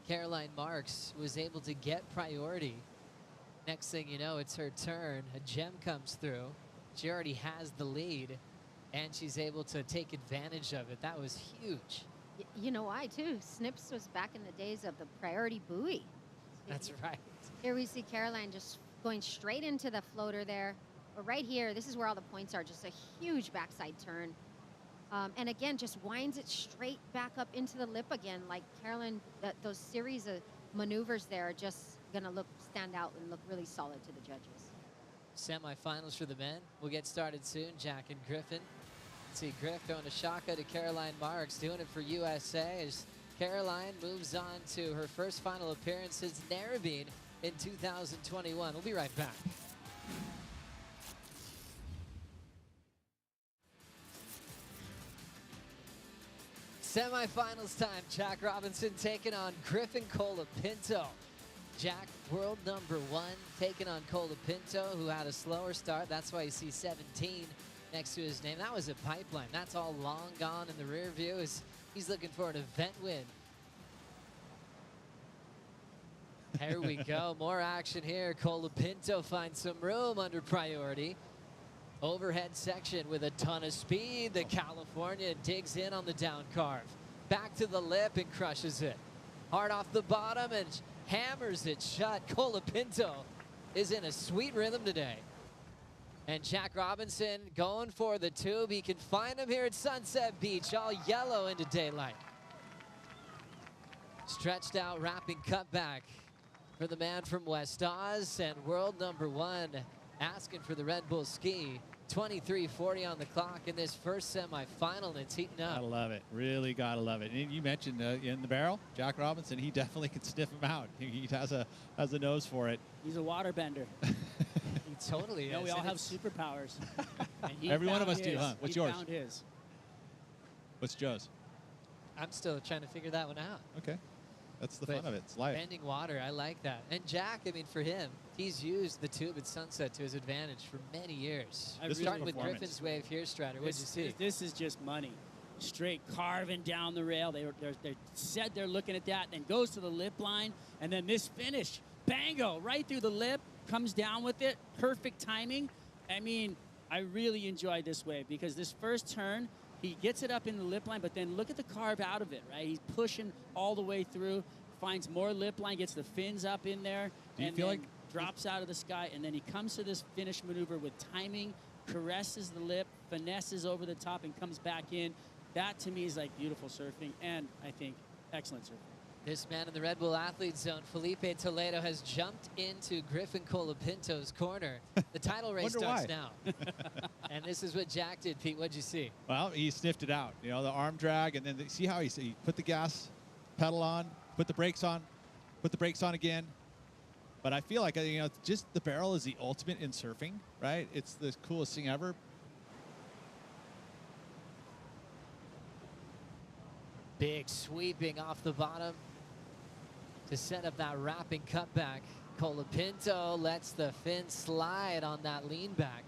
[SPEAKER 2] Caroline Marks was able to get priority. Next thing you know, it's her turn. A gem comes through. She already has the lead, and she's able to take advantage of it. That was huge.
[SPEAKER 15] You know why, too? Snips was back in the days of the priority buoy.
[SPEAKER 2] That's right.
[SPEAKER 15] Here we see Caroline just going straight into the floater there. But right here, this is where all the points are, just a huge backside turn. And again, just winds it straight back up into the lip again. Like Caroline, those series of maneuvers there are just gonna stand out and look really solid to the judges.
[SPEAKER 2] Semifinals for the men will get started soon. Jack and Griffin. Let's see Griff going to Shaka to Caroline Marks, doing it for USA as Caroline moves on to her first final appearance since Narrabeen in 2021. We'll be right back. Semifinals time. Jack Robinson taking on Griffin Colapinto. Jack, world number 1, taking on Colapinto, who had a slower start. That's why you see 17 next to his name. That was a pipeline. That's all long gone in the rear view as he's looking for an event win. Here we go. More action here. Colapinto finds some room under priority. Overhead section with a ton of speed. The California digs in on the down carve. Back to the lip and crushes it. Hard off the bottom and hammers it shut. Colapinto is in a sweet rhythm today. And Jack Robinson going for the tube. He can find him here at Sunset Beach, all yellow into daylight. Stretched out, wrapping cutback for the man from West Oz, and world number 1 asking for the Red Bull ski. 23:40 on the clock in this first semifinal, and it's heating up.
[SPEAKER 21] Gotta love it. Really gotta love it. And you mentioned in the barrel, Jack Robinson, he definitely can sniff him out. He has a nose for it.
[SPEAKER 12] He's a waterbender.
[SPEAKER 2] He totally is.
[SPEAKER 12] We all have superpowers.
[SPEAKER 21] Every one of us do, huh? What's yours?
[SPEAKER 12] He found his.
[SPEAKER 21] What's Joe's?
[SPEAKER 2] I'm still trying to figure that one out.
[SPEAKER 21] Okay. That's the fun of it. It's life.
[SPEAKER 2] Bending water, I like that. And Jack, I mean, for him, he's used the tube at Sunset to his advantage for many years. Starting with Griffin's wave here, Strider. What'd you see?
[SPEAKER 12] This is just money. Straight carving down the rail. They said they're looking at that, then goes to the lip line, and then this finish, bango, right through the lip, comes down with it. Perfect timing. I mean, I really enjoyed this wave because this first turn, he gets it up in the lip line, but then look at the carve out of it, right? He's pushing all the way through, finds more lip line, gets the fins up in there, and then drops out of the sky, and then he comes to this finish maneuver with timing, caresses the lip, finesses over the top, and comes back in. That, to me, is like beautiful surfing, and I think excellent surfing.
[SPEAKER 2] This man in the Red Bull Athlete Zone, Felipe Toledo, has jumped into Griffin Colapinto's corner. The title race starts now. And this is what Jack did, Pete. What'd you see?
[SPEAKER 21] Well, he sniffed it out. You know, the arm drag, and then see how he put the gas pedal on, put the brakes on, put the brakes on again. But I feel like, you know, just the barrel is the ultimate in surfing, right? It's the coolest thing ever.
[SPEAKER 2] Big sweeping off the bottom to set up that wrapping cutback. Colapinto lets the fin slide on that lean back.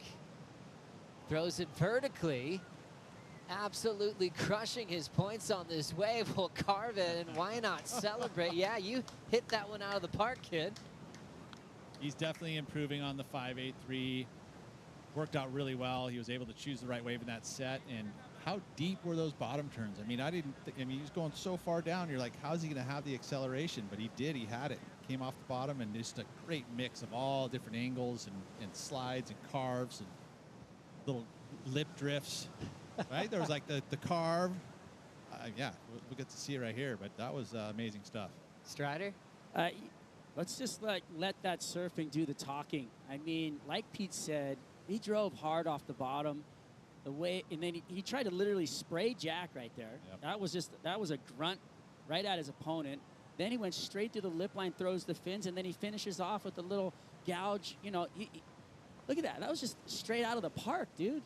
[SPEAKER 2] Throws it vertically. Absolutely crushing his points on this wave. Will carve it, and why not celebrate? Yeah, you hit that one out of the park, kid.
[SPEAKER 21] He's definitely improving on the 5.83. Worked out really well. He was able to choose the right wave in that set. And how deep were those bottom turns? I mean, I mean, he was going so far down. You're like, how's he going to have the acceleration? But he did. He had it. Came off the bottom, and just a great mix of all different angles and slides and carves and little lip drifts. Right? There was like the carve. Yeah, we'll get to see it right here. But that was amazing stuff.
[SPEAKER 2] Strider?
[SPEAKER 12] Let's just let that surfing do the talking. I mean, like Pete said, he drove hard off the bottom. And then he tried to literally spray Jack right there. Yep. That was a grunt right at his opponent. Then he went straight through the lip line, throws the fins, and then he finishes off with a little gouge. You know, look at that. That was just straight out of the park, dude.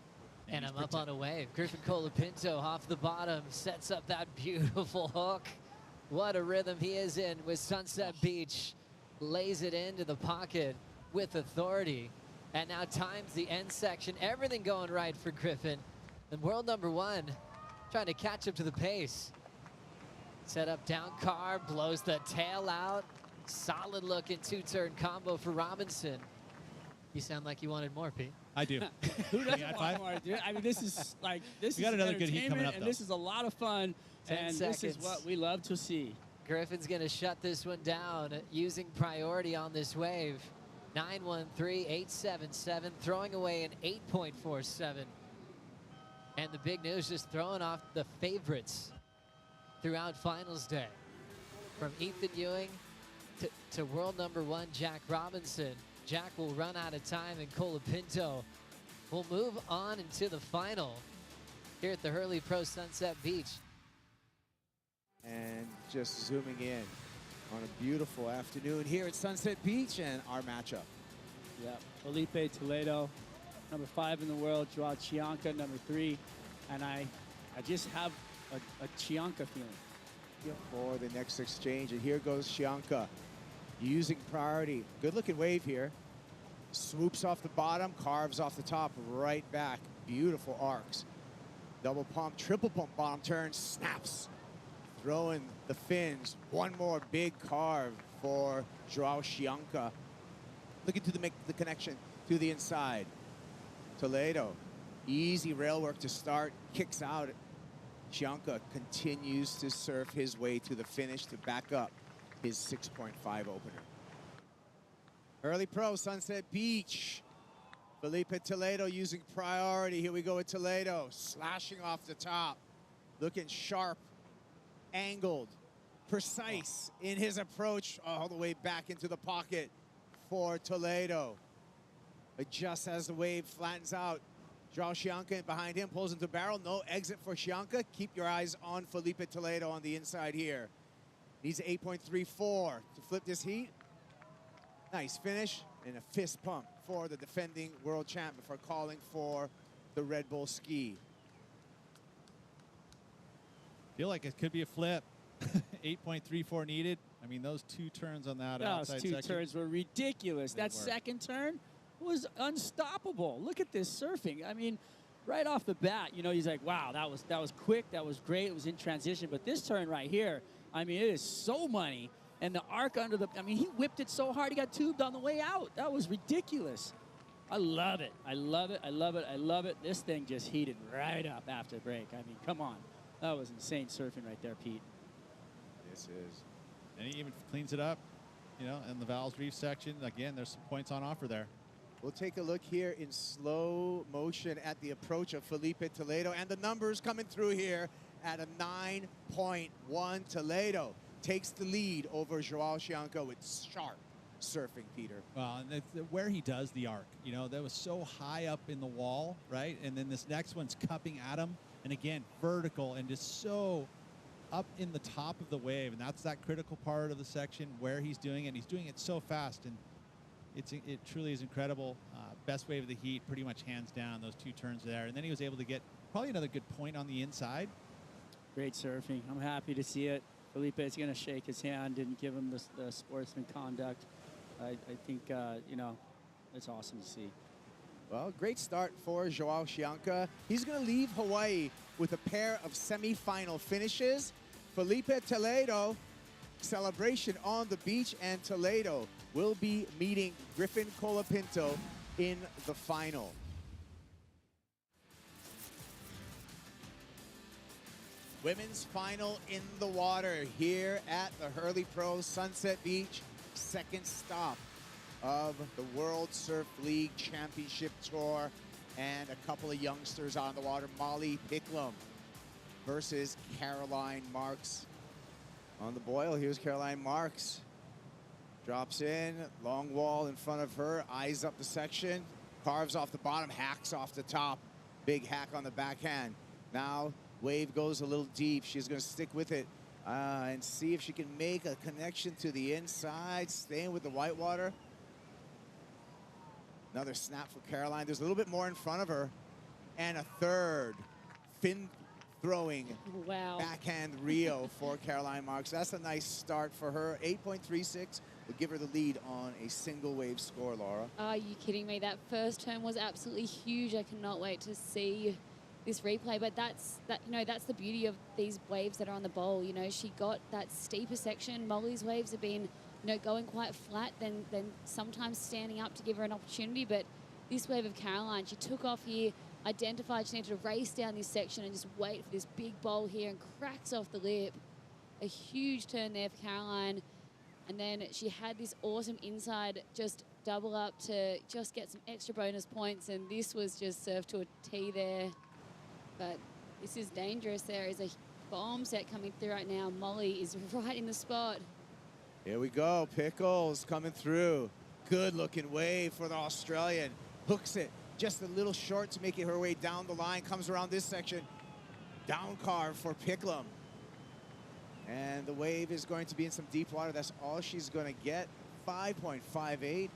[SPEAKER 9] And I'm up on a wave. Griffin Colapinto off the bottom sets up that beautiful hook. What a rhythm he is in with Sunset Beach. Lays it into the pocket with authority. And now times the end section. Everything going right for Griffin. And world number 1 trying to catch up to the pace. Set up down carb, blows the tail out. Solid looking 2-turn combo for Robinson. You sound like you wanted more, Pete.
[SPEAKER 21] I do.
[SPEAKER 12] Who doesn't want more, dude? I mean, this is
[SPEAKER 21] We got another good heat coming up,
[SPEAKER 12] and
[SPEAKER 21] though.
[SPEAKER 12] this is a lot of fun,
[SPEAKER 9] 10
[SPEAKER 12] and
[SPEAKER 9] seconds.
[SPEAKER 12] this is what we love to see.
[SPEAKER 9] Griffin's gonna shut this one down using priority on this wave. 913.877, throwing away an 8.47. And the big news, just throwing off the favorites throughout finals day. From Ethan Ewing to world number 1, Jack Robinson. Jack will run out of time, and Colapinto will move on into the final here at the Hurley Pro Sunset Beach.
[SPEAKER 3] And just zooming in on a beautiful afternoon here at Sunset Beach and our matchup.
[SPEAKER 12] Yeah, Felipe Toledo, number 5 in the world. Joao Chianca, number 3. And I just have a Chianca feeling.
[SPEAKER 3] For the next exchange, and here goes Chianca using priority. Good looking wave here. Swoops off the bottom, carves off the top, right back. Beautiful arcs. Double pump, triple pump bottom turn, snaps. Throwing the fins. One more big carve for Joao Chianca. Looking to make the connection to the inside. Toledo, easy rail work to start, kicks out. Chianca continues to surf his way to the finish to back up his 6.5 opener. Early Pro, Sunset Beach. Felipe Toledo using priority. Here we go with Toledo, slashing off the top. Looking sharp, angled, precise in his approach all the way back into the pocket for Toledo. Adjusts as the wave flattens out. Joao Chianca behind him, pulls into barrel. No exit for Chianca. Keep your eyes on Felipe Toledo on the inside here. Needs 8.34 to flip this heat. Nice finish and a fist pump for the defending world champ before calling for the Red Bull ski.
[SPEAKER 21] Feel like it could be a flip. 8.34 needed. I mean, those 2 turns on that outside
[SPEAKER 12] Those 2
[SPEAKER 21] section.
[SPEAKER 12] turns were ridiculous.
[SPEAKER 21] They
[SPEAKER 12] That
[SPEAKER 21] were.
[SPEAKER 12] second turn was unstoppable. Look at this surfing. I mean, right off the bat, you know, he's like, wow, that was quick, that was great, it was in transition. But this turn right here, I mean, it is so money. And the arc under the, I mean, he whipped it so hard, he got tubed on the way out. That was ridiculous. I love it. I love it. I love it. I love it. This thing just heated right up after break. I mean, come on. That was insane surfing right there, Pete.
[SPEAKER 3] This is.
[SPEAKER 21] And he even cleans it up, you know, in the Val's Reef section. Again, there's some points on offer there.
[SPEAKER 3] We'll take a look here in slow motion at the approach of Felipe Toledo, and the numbers coming through here at a 9.1. Toledo takes the lead over Joao Chianca with sharp surfing, Peter.
[SPEAKER 21] Well, and where he does the arc, you know, that was so high up in the wall, right? And then this next one's cupping at him, and again, vertical and just so up in the top of the wave, and that's that critical part of the section where he's doing it. And he's doing it so fast, and it truly is incredible. Best wave of the heat, pretty much hands down, those 2 turns there. And then he was able to get probably another good point on the inside.
[SPEAKER 12] Great surfing. I'm happy to see it. Felipe is going to shake his hand and give him the sportsman conduct. I think, you know, it's awesome to see.
[SPEAKER 3] Well, great start for Joao Chianca. He's going to leave Hawaii with a pair of semifinal finishes. Felipe Toledo, celebration on the beach, and Toledo will be meeting Griffin Colapinto in the final. Women's final in the water here at the Hurley Pro Sunset Beach. Second stop of the World Surf League Championship Tour, and a couple of youngsters on the water. Molly Picklum versus Caroline Marks. On the boil, here's Caroline Marks. Drops in, long wall in front of her, eyes up the section, carves off the bottom, hacks off the top. Big hack on the backhand. Now, wave goes a little deep. She's gonna stick with it and see if she can make a connection to the inside, staying with the whitewater. Another snap for Caroline. There's a little bit more in front of her. and a third fin throwing backhand Rio for Caroline Marks. That's a nice start for her. 8.36 will give her the lead on a single wave score, Laura.
[SPEAKER 10] Are you kidding me? That first turn was absolutely huge. I cannot wait to see this replay. But that's the beauty of these waves that are on the bowl. You know, she got that steeper section. Molly's waves have been, going quite flat, then sometimes standing up to give her an opportunity. But this wave of Caroline, she took off here, identified she needed to race down this section and just wait for this big bowl here, and cracks off the lip. A huge turn there for Caroline. And then she had this awesome inside just double up to just get some extra bonus points, and this was just served to a tee there. But this is dangerous. There is a bomb set coming through right now. Molly is right in the spot.
[SPEAKER 3] Here we go. Pickles coming through. Good looking wave for the Australian. Hooks it just a little short to make it her way down the line. Comes around this section. Down carve for Picklum. And the wave is going to be in some deep water. That's all she's going to get. 5.58.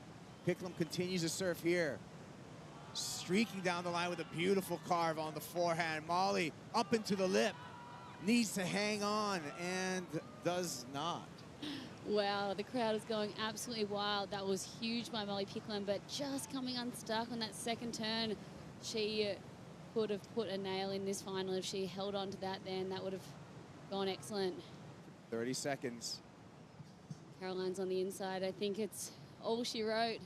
[SPEAKER 3] Picklum continues to surf here. Streaking down the line with a beautiful carve on the forehand. Molly up into the lip. Needs to hang on and does not.
[SPEAKER 10] Wow, the crowd is going absolutely wild. That was huge by Molly Picklum, but just coming unstuck on that second turn. She could have put a nail in this final if she held on to that then. That would have gone excellent.
[SPEAKER 3] 30 seconds.
[SPEAKER 10] Caroline's on the inside. I think it's all she wrote.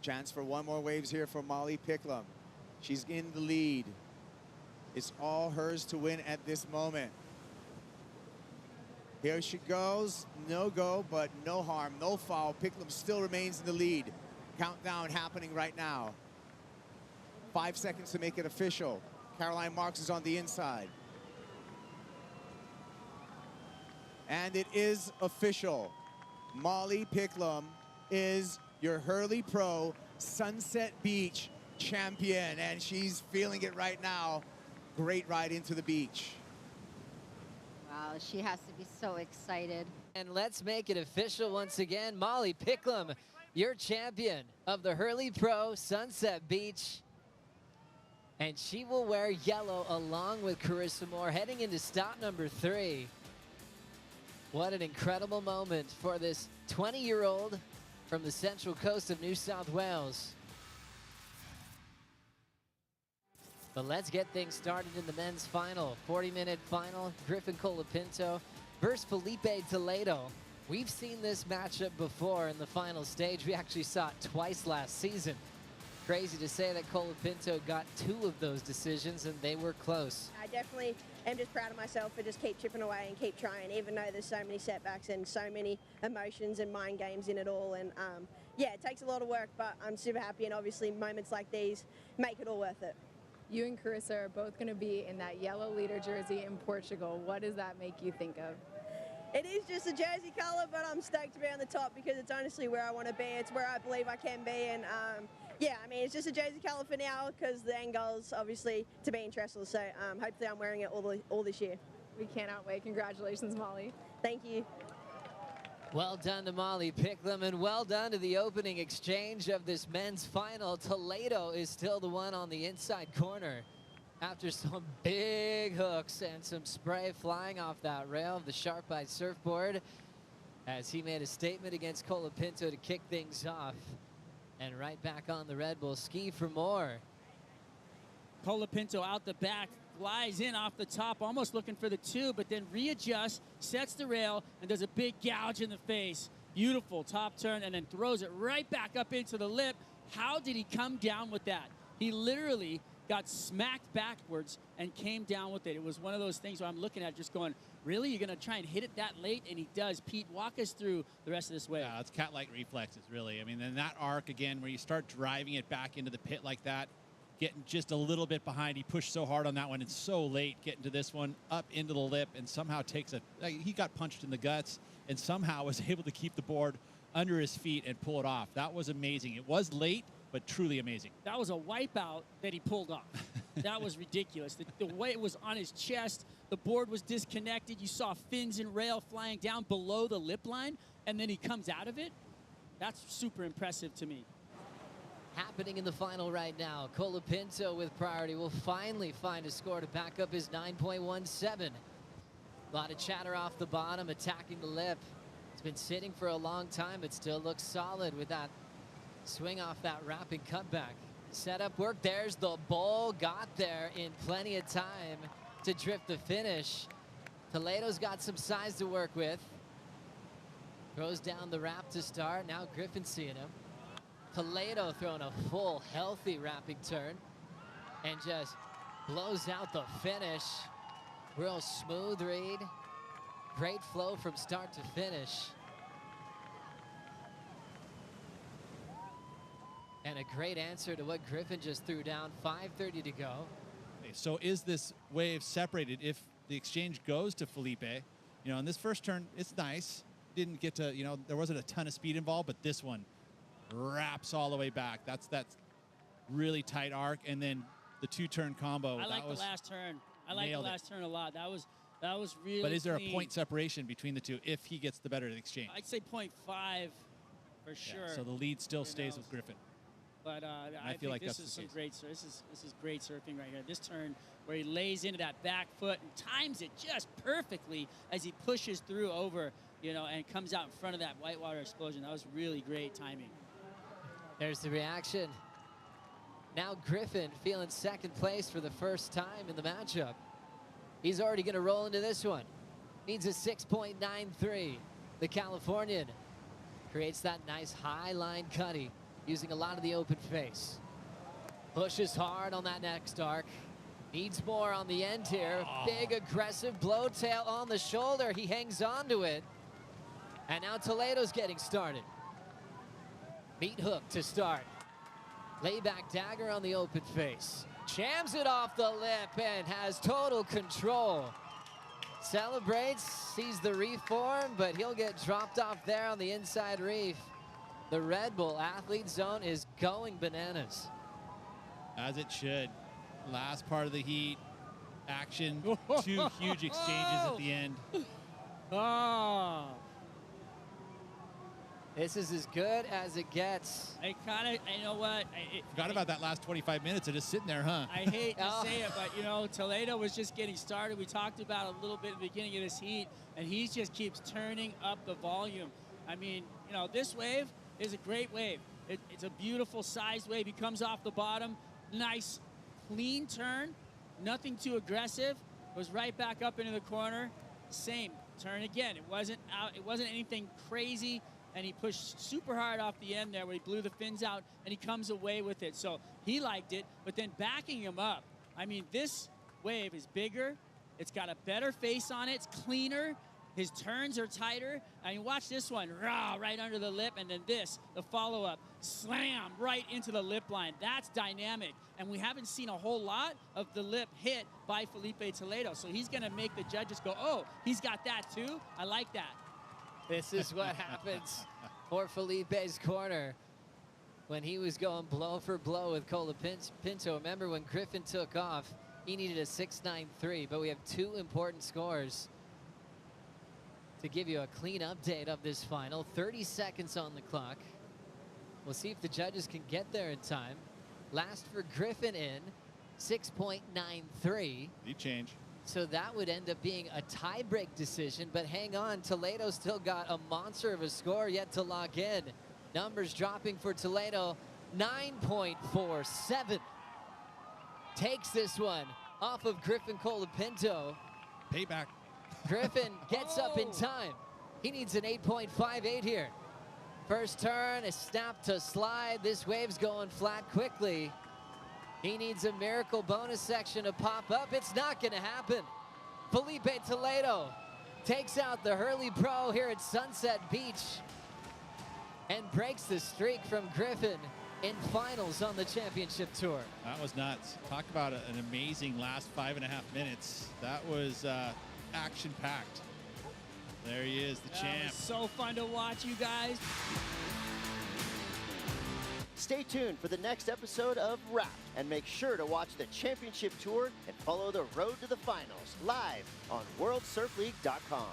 [SPEAKER 3] Chance for one more waves here for Molly Picklum. She's in the lead. It's all hers to win at this moment. Here she goes. No go, but no harm, no foul. Picklum still remains in the lead. Countdown happening right now. 5 seconds to make it official. Caroline Marks is on the inside. And it is official. Molly Picklum is your Hurley Pro Sunset Beach champion, and she's feeling it right now. Great ride into the beach.
[SPEAKER 15] Wow, she has to be so excited.
[SPEAKER 9] And let's make it official once again. Molly Picklum, your champion of the Hurley Pro Sunset Beach. And she will wear yellow along with Carissa Moore heading into stop number 3. What an incredible moment for this 20-year-old from the central coast of New South Wales. But let's get things started in the men's final. 40-minute final, Griffin Colapinto versus Felipe Toledo. We've seen this matchup before in the final stage. We actually saw it twice last season. Crazy to say that Colapinto got 2 of those decisions, and they were close.
[SPEAKER 11] I definitely am just proud of myself for just keep chipping away and keep trying, even though there's so many setbacks and so many emotions and mind games in it all. And yeah, it takes a lot of work, but I'm super happy, and obviously moments like these make it all worth it.
[SPEAKER 4] You and Carissa are both going to be in that yellow leader jersey in Portugal. What does that make you think of?
[SPEAKER 11] It is just a jersey colour, but I'm stoked to be on the top because it's honestly where I want to be. It's where I believe I can be, and yeah, I mean, it's just a jersey colour for now because the end goal is obviously to be in Trestle. So hopefully I'm wearing it all this year.
[SPEAKER 4] We cannot wait. Congratulations, Molly.
[SPEAKER 11] Thank you.
[SPEAKER 9] Well done to Molly Picklum, and well done to the opening exchange of this men's final. Toledo is still the one on the inside corner after some big hooks and some spray flying off that rail of the Sharp-Eye surfboard as he made a statement against Colapinto to kick things off. And right back on the Red Bull ski for more.
[SPEAKER 12] Colapinto out the back, flies in off the top, almost looking for the 2, but then readjusts, sets the rail, and does a big gouge in the face. Beautiful top turn, and then throws it right back up into the lip. How did he come down with that? He literally got smacked backwards and came down with it. It was one of those things where I'm looking at just going, really? You're going to try and hit it that late? And he does. Pete, walk us through the rest of this wave.
[SPEAKER 21] Yeah, it's cat-like reflexes, really. I mean, then that arc, again, where you start driving it back into the pit like that, getting just a little bit behind. He pushed so hard on that one and so late getting to this one, up into the lip, and somehow takes a, he got punched in the guts and somehow was able to keep the board under his feet and pull it off. That was amazing. It was late, but truly amazing.
[SPEAKER 12] That was a wipeout that he pulled off. That was ridiculous. The way it was on his chest, the board was disconnected. You saw fins and rail flying down below the lip line, and then he comes out of it. That's super impressive to me.
[SPEAKER 9] happening in the final right now. Colapinto with priority will finally find a score to back up his 9.17. A lot of chatter off the bottom, attacking the lip. It's been sitting for a long time, but still looks solid with that swing off that wrapping cutback. Setup work, there's the ball, got there in plenty of time to drift the finish. Toledo's got some size to work with. Throws down the wrap to start, now Griffin seeing him. Toledo throwing a full, healthy wrapping turn and just blows out the finish. Real smooth read. Great flow from start to finish. And a great answer to what Griffin just threw down. 5:30 to go.
[SPEAKER 21] Okay, so is this wave separated if the exchange goes to Felipe? You know, in this first turn, it's nice. Didn't get to, you know, there wasn't a ton of speed involved, but this one wraps all the way back. That's really tight arc, and then the two-turn combo.
[SPEAKER 12] I like the last turn. I like the last turn a lot. That was really.
[SPEAKER 21] But is there
[SPEAKER 12] clean.
[SPEAKER 21] a point separation between the two if he gets the better of the exchange?
[SPEAKER 12] I'd say 0.5 for sure.
[SPEAKER 21] Yeah, so the lead still stays with Griffin.
[SPEAKER 12] But I
[SPEAKER 21] feel
[SPEAKER 12] think
[SPEAKER 21] like
[SPEAKER 12] this
[SPEAKER 21] that's
[SPEAKER 12] is
[SPEAKER 21] the
[SPEAKER 12] some
[SPEAKER 21] case.
[SPEAKER 12] great. This is great surfing right here. This turn where he lays into that back foot and times it just perfectly as he pushes through over, you know, and comes out in front of that whitewater explosion. That was really great timing.
[SPEAKER 9] There's the reaction. Now Griffin feeling second place for the first time in the matchup. He's already going to roll into this one. Needs a 6.93. The Californian creates that nice high line cutty using a lot of the open face. Pushes hard on that next arc. Needs more on the end here. Big aggressive blowtail on the shoulder. He hangs on to it. And now Toledo's getting started. Meat hook to start. Layback dagger on the open face. Jams it off the lip and has total control. Celebrates, sees the reef form, but he'll get dropped off there on the inside reef. The Red Bull Athlete Zone is going bananas.
[SPEAKER 21] As it should. Last part of the heat. Action. Two huge exchanges at the end.
[SPEAKER 12] Oh.
[SPEAKER 9] This is as good as it gets.
[SPEAKER 12] I you know what?
[SPEAKER 21] Forgot about that last 25 minutes of just sitting there, huh?
[SPEAKER 12] I hate to say it, but, you know, Toledo was just getting started. We talked about it a little bit at the beginning of this heat, and he just keeps turning up the volume. I mean, you know, this wave is a great wave. It's a beautiful sized wave. He comes off the bottom. Nice, clean turn. Nothing too aggressive. Goes right back up into the corner. Same turn again. It wasn't anything crazy. And he pushed super hard off the end there where he blew the fins out, and he comes away with it. So he liked it, but then backing him up. I mean, this wave is bigger. It's got a better face on it. It's cleaner. His turns are tighter. I mean, watch this one. Rah, right under the lip, and then this, the follow-up. Slam right into the lip line. That's dynamic. And we haven't seen a whole lot of the lip hit by Felipe Toledo. So he's going to make the judges go, oh, he's got that too? I like that.
[SPEAKER 9] This is what happens for Felipe's corner when he was going blow for blow with Colapinto. Remember when Griffin took off, he needed a 6.93, but we have two important scores to give you a clean update of this final. 30 seconds on the clock. We'll see if the judges can get there in time. Last for Griffin in, 6.93.
[SPEAKER 21] Lead change.
[SPEAKER 9] So that would end up being a tie-break decision, but hang on, Toledo still got a monster of a score yet to lock in. Numbers dropping for Toledo, 9.47. Takes this one off of Griffin Colapinto.
[SPEAKER 21] Payback.
[SPEAKER 9] Griffin gets up in time. He needs an 8.58 here. First turn, a snap to slide. This wave's going flat quickly. He needs a miracle bonus section to pop up. It's not going to happen. Felipe Toledo takes out the Hurley Pro here at Sunset Beach and breaks the streak from Griffin in finals on the championship tour.
[SPEAKER 21] That was nuts. Talk about an amazing last 5.5 minutes. That was action-packed. There he is, the champ.
[SPEAKER 12] Was so fun to watch, you guys.
[SPEAKER 16] Stay tuned for the next episode of Wrapped, and make sure to watch the championship tour and follow the road to the finals live on WorldSurfLeague.com.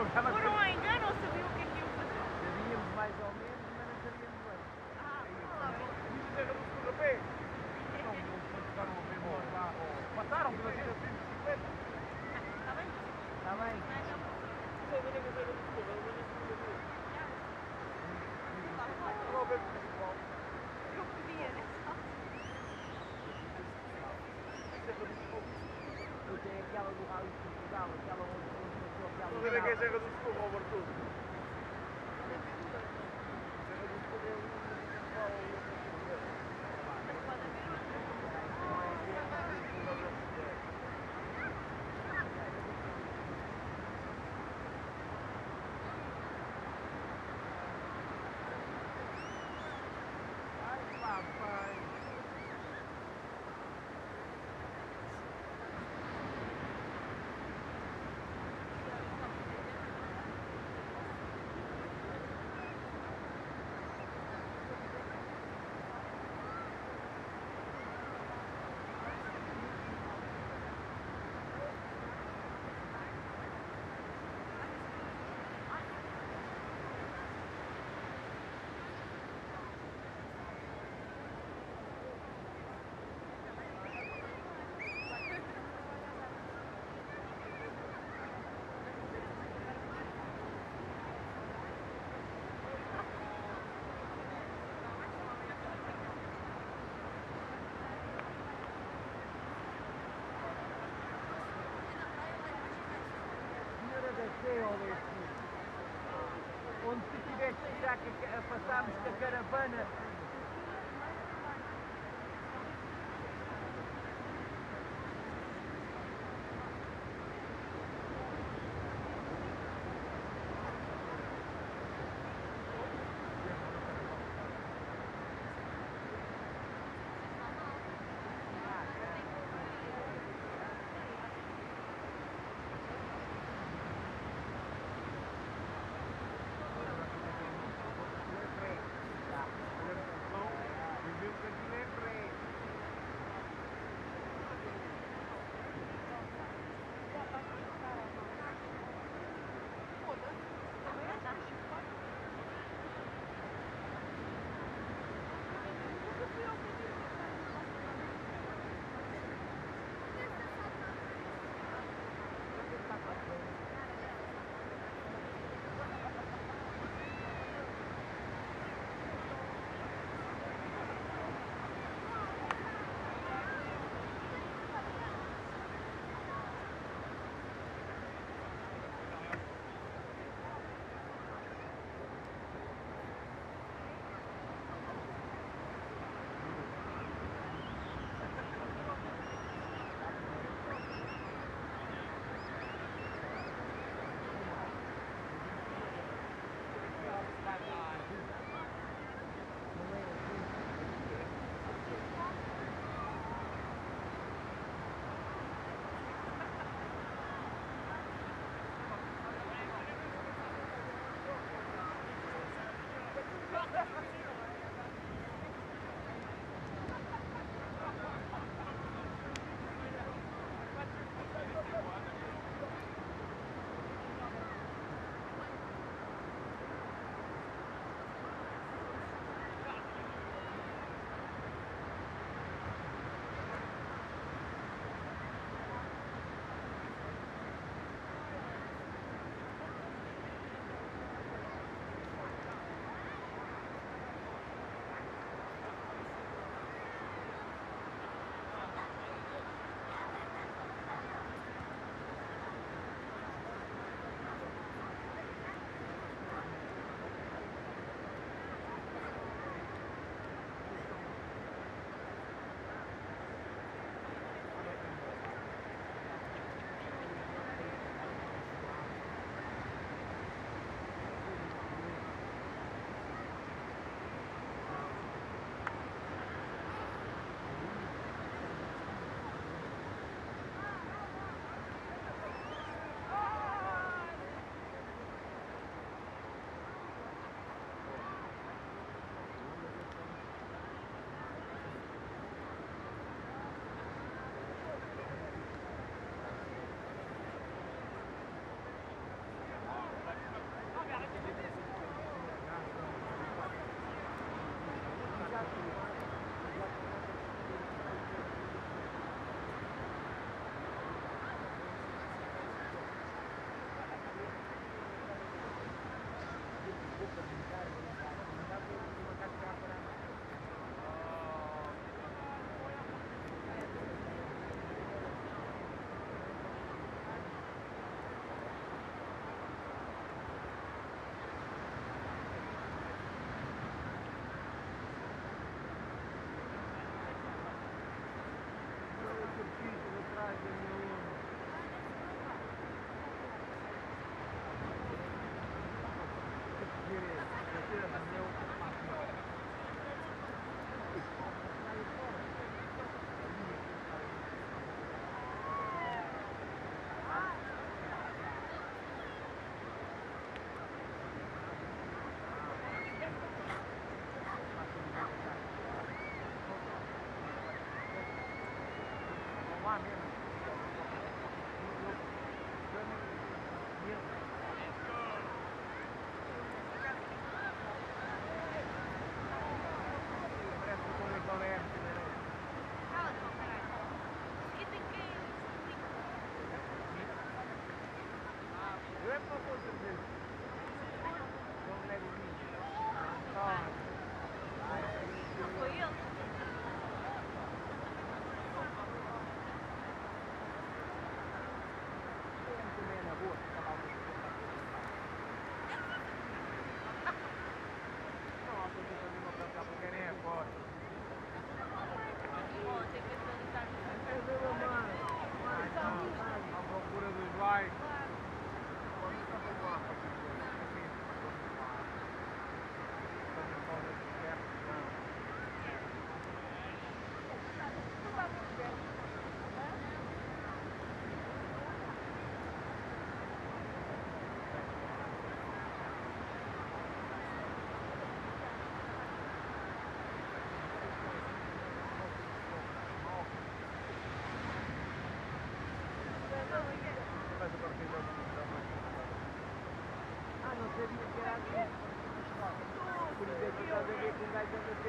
[SPEAKER 1] Foram ao engano ou sabiam o que é que iam fazer? Sabíamos mais ou menos, mas não sabíamos bem. Ah, passaram pela vida de 150. Está bem? Está bem. Eu podia, né? Eu tenho aquela do Rally de Portugal, aquela onde começou aquela... Estou a ver aqui a Serra do Socorro, Roberto. Serra do Socorro é onde tu tiveste já a passarmos com a caravana.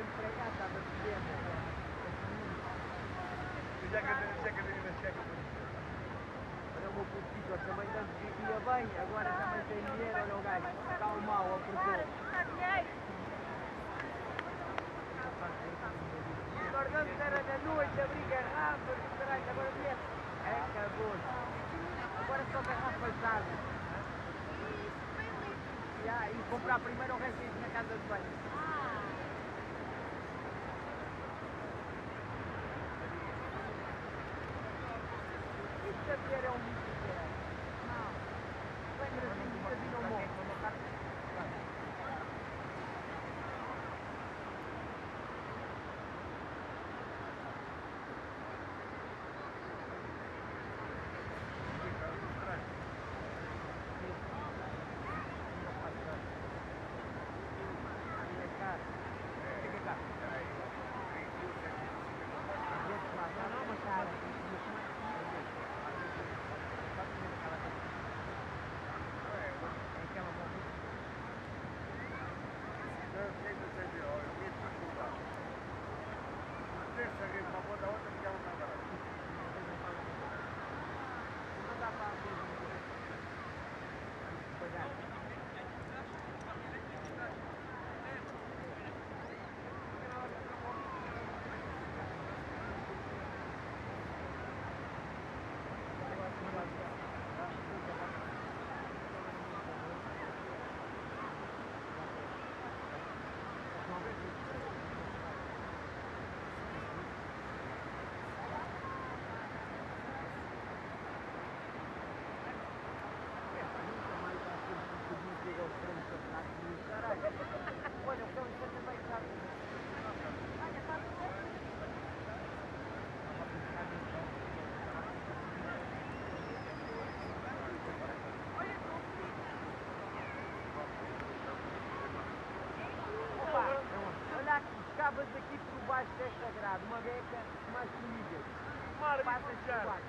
[SPEAKER 1] sempre para cá, estava a perceber, já que olha o meu putito, também tanto vivia bem, agora também tem dinheiro, olha o gajo, está o mal, ao portão. Os orgânicos era na noite, abrir garrafas, caralho, agora vier. Acabou-se. Agora só garrafas de água. E comprar primeiro o resto na casa de banho. Isto Xavier é um bicho de caralho. Não. Vem assim, não morre. Acabas aqui por baixo desta grade, uma beca, mais formigas. Passas por baixo.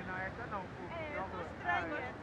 [SPEAKER 1] Não, essa não. Estou estranha.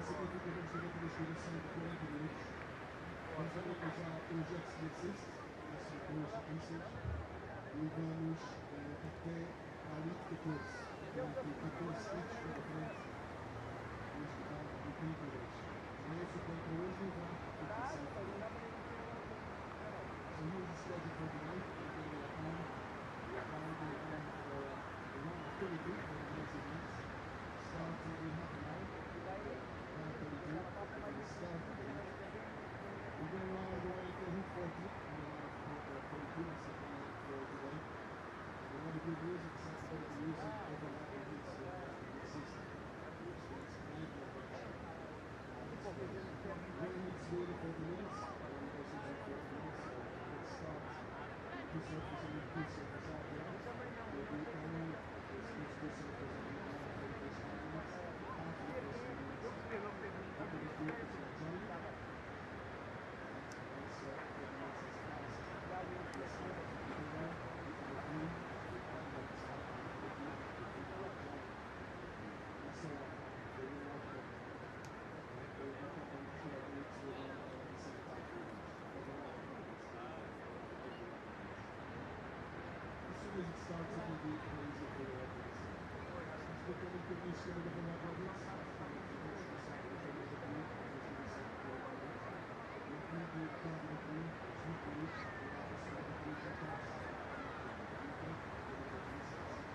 [SPEAKER 13] significa que a temperatura sai de 40 minutos. Vamos analisar os exercícios, os exercícios, e vamos até a elite 14. Portanto, 14 kits para frente, neste caso, de 32. Não é suposto hoje levar a competição também. So here's the schedule for tonight. We're going to be at home. We're going to have one activity for the next events. Starting in half an hour. 9:32. We're going to start the event. We're going to run all the way until Heat 40. And then I'll 42 and second night for today. And one of the good news is that we're going to be using overlapping heats for the system, which means 9 more pressure. One heat's really 40 minutes. One person's in 40 minutes. So let's start. Two surfaces and two surfaces out there. We'll do only these two surfaces and we'll do for the first 5 minutes. After the first 5 minutes, we're going to do it with Johnny. And so 10 minutes as fast. This one, you can run, you can agree, and then start with you, Johnny. And so on. They will not come. They will not come to our groups with one at the same time. As soon as it starts, it will be crazy for the audience. Since we're coming to this kind of an audience, We're going to 50 minutes of this Peniche. Fazer alguns serviços aqui para Peniche.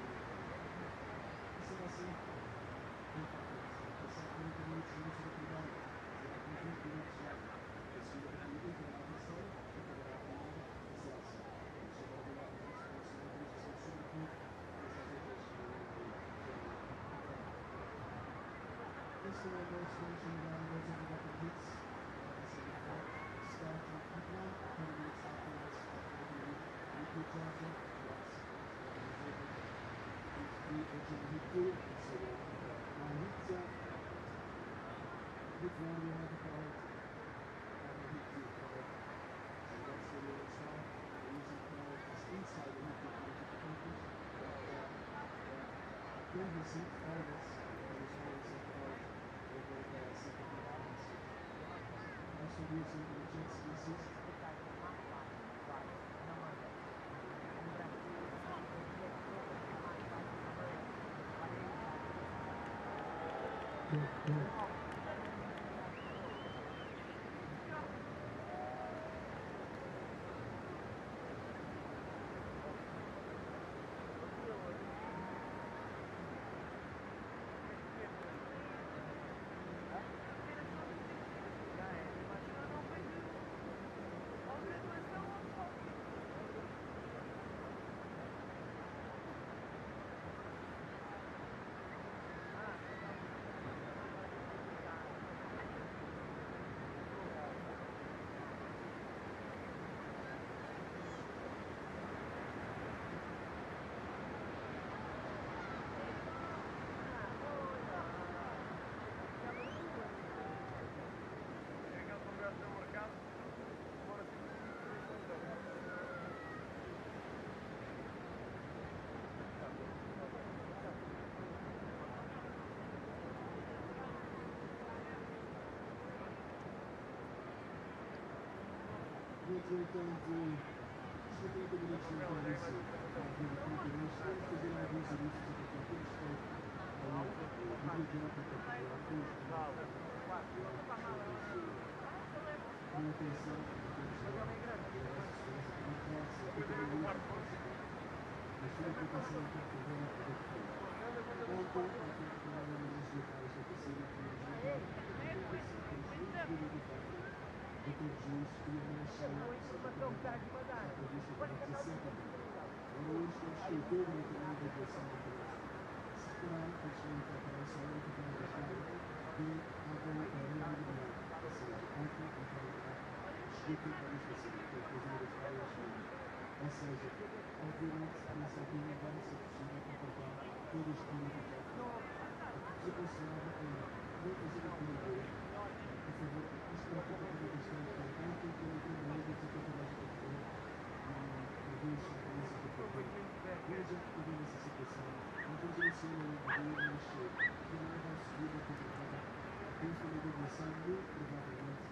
[SPEAKER 13] sai muito provavelmente,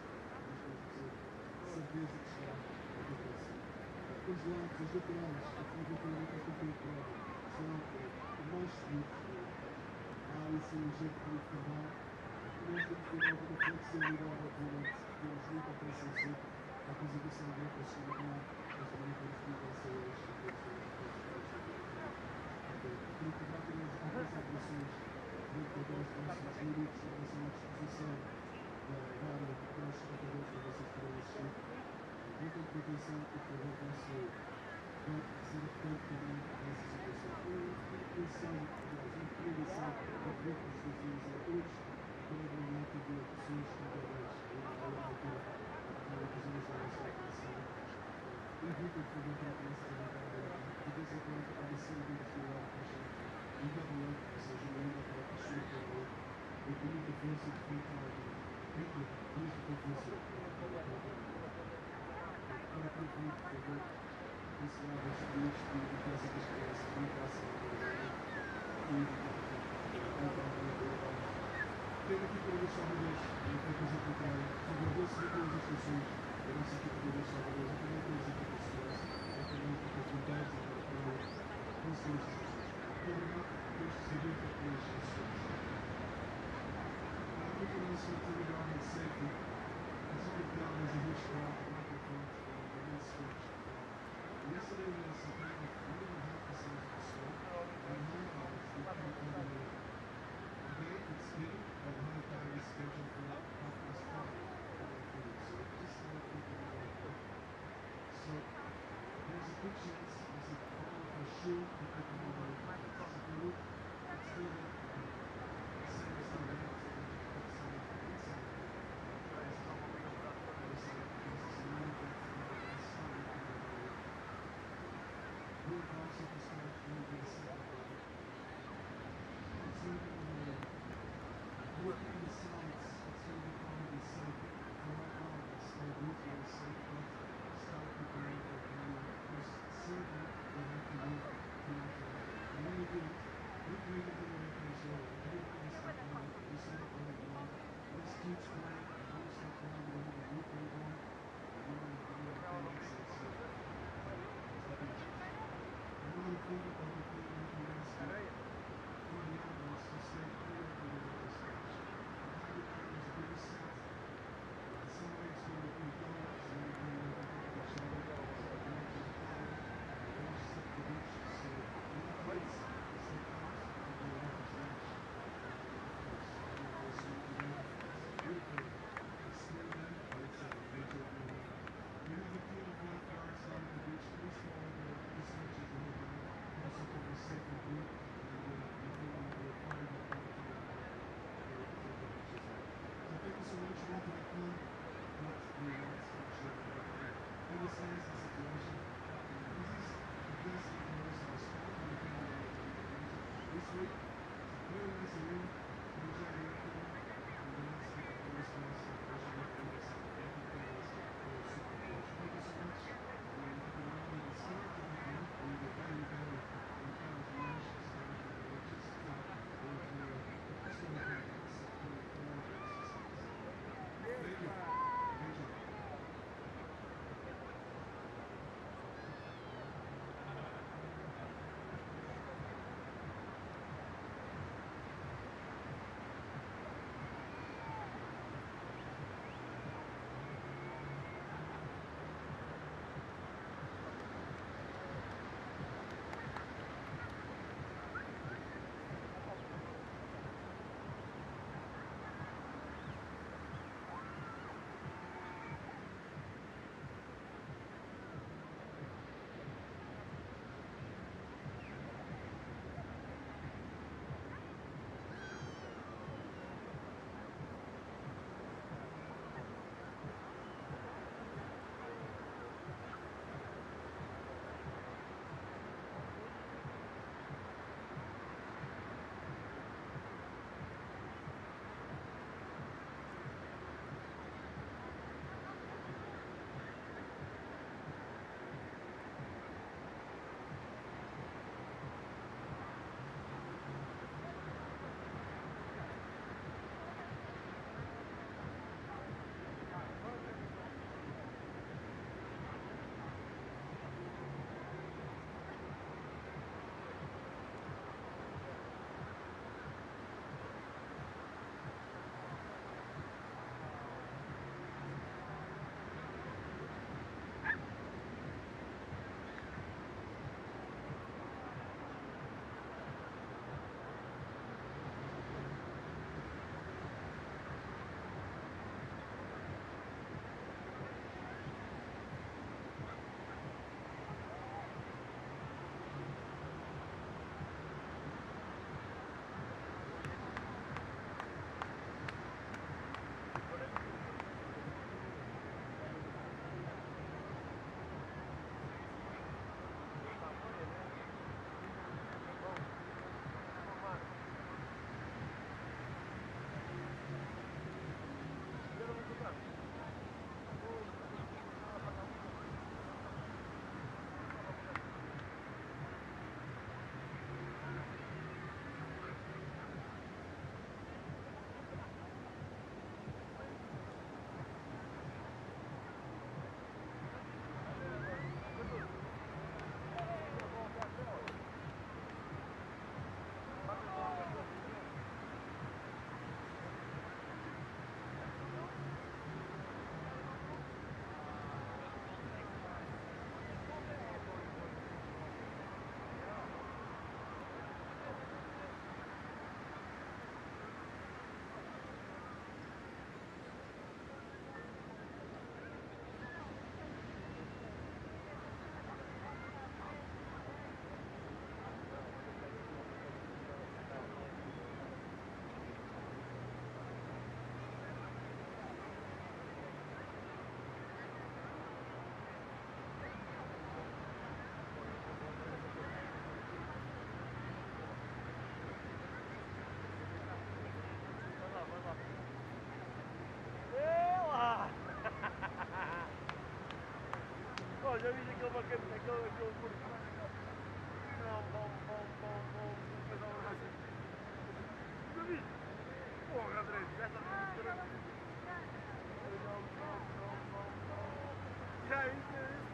[SPEAKER 13] mas posso dizer, certeza que será a cabeça. Os lados, os laterais, definitivamente esta temporada serão o mais seguros. Há esse jeito de também. Nós temos que ter alguma flexibilidade, obviamente, que nos limita a PCC, a conjugação de outras seguridade, mas também temos que vencer as porque rápidas algumas operações dentro das nossas limites em relação à disposição da área de nós jogadores para vocês poderem assistir. Muita proteção e por favor nosso vai ser atento também nessa situação. Uma posição, aliás, uma recomendação a todos os utilizadores para a variante de opções individuais na altura para ocasiões da nossa operação. Evitem que não tratem essa variante de vez em quando a missão de investigar e da variante, ou seja, não ainda para a pessoa que é e com muita força de frente ao dentro disto que aconteceu. Para concluir, por favor, ensinar os filhos de educação das crianças, de educação da tenho aqui para ver salvadores, para fazer o contrário, agradeço muito as instruções da nossa equipa de ver salvadores, e também para as equipas de segurança, e também para os voluntários e para as instruções. Muito obrigado por este serviço e por as instruções. A informação atividade de safety, as atividades a registrar, a microfones, a message. Yesterday we had some kind of 1.5% of snow, and 9 hours we can't coordinate. Today it's been a high time is scheduled for 5:30 for that period, so just like we can do. So there's a good chance, there's a couple for sure that we can do very fast. So if you look, it's been the same as the left, outside, inside. We
[SPEAKER 1] já vi aquele bacana, aquele curto. Não, vão fazer uma raça. Já vi? Porra, André, já está tudo. Já, isso mesmo.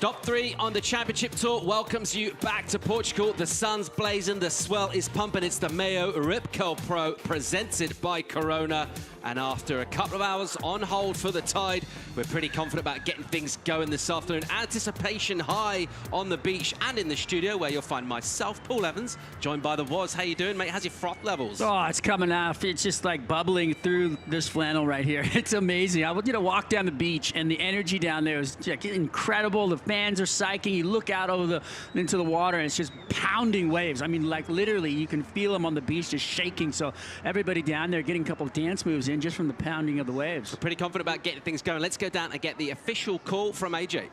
[SPEAKER 14] Stop 3 on the Championship Tour welcomes you back to Portugal. The sun's blazing, the swell is pumping. It's the MEO Rip Curl Pro presented by Corona. And after a couple of hours on hold for the tide, we're pretty confident about getting things going this afternoon. Anticipation high on the beach and in the studio, where you'll find myself, Paul Evans, joined by the Woz. How you doing, mate? How's your froth levels?
[SPEAKER 12] Oh, it's coming off. It's just like bubbling through this flannel right here. It's amazing. I walk down the beach, and the energy down there is like incredible. The fans are psyching. You look out over into the water, and it's just pounding waves. I mean, like literally, you can feel them on the beach just shaking. So everybody down there getting a couple of dance moves in just from the pounding of the waves.
[SPEAKER 14] We're pretty confident about getting things going. Let's go down and get the official call from AJ.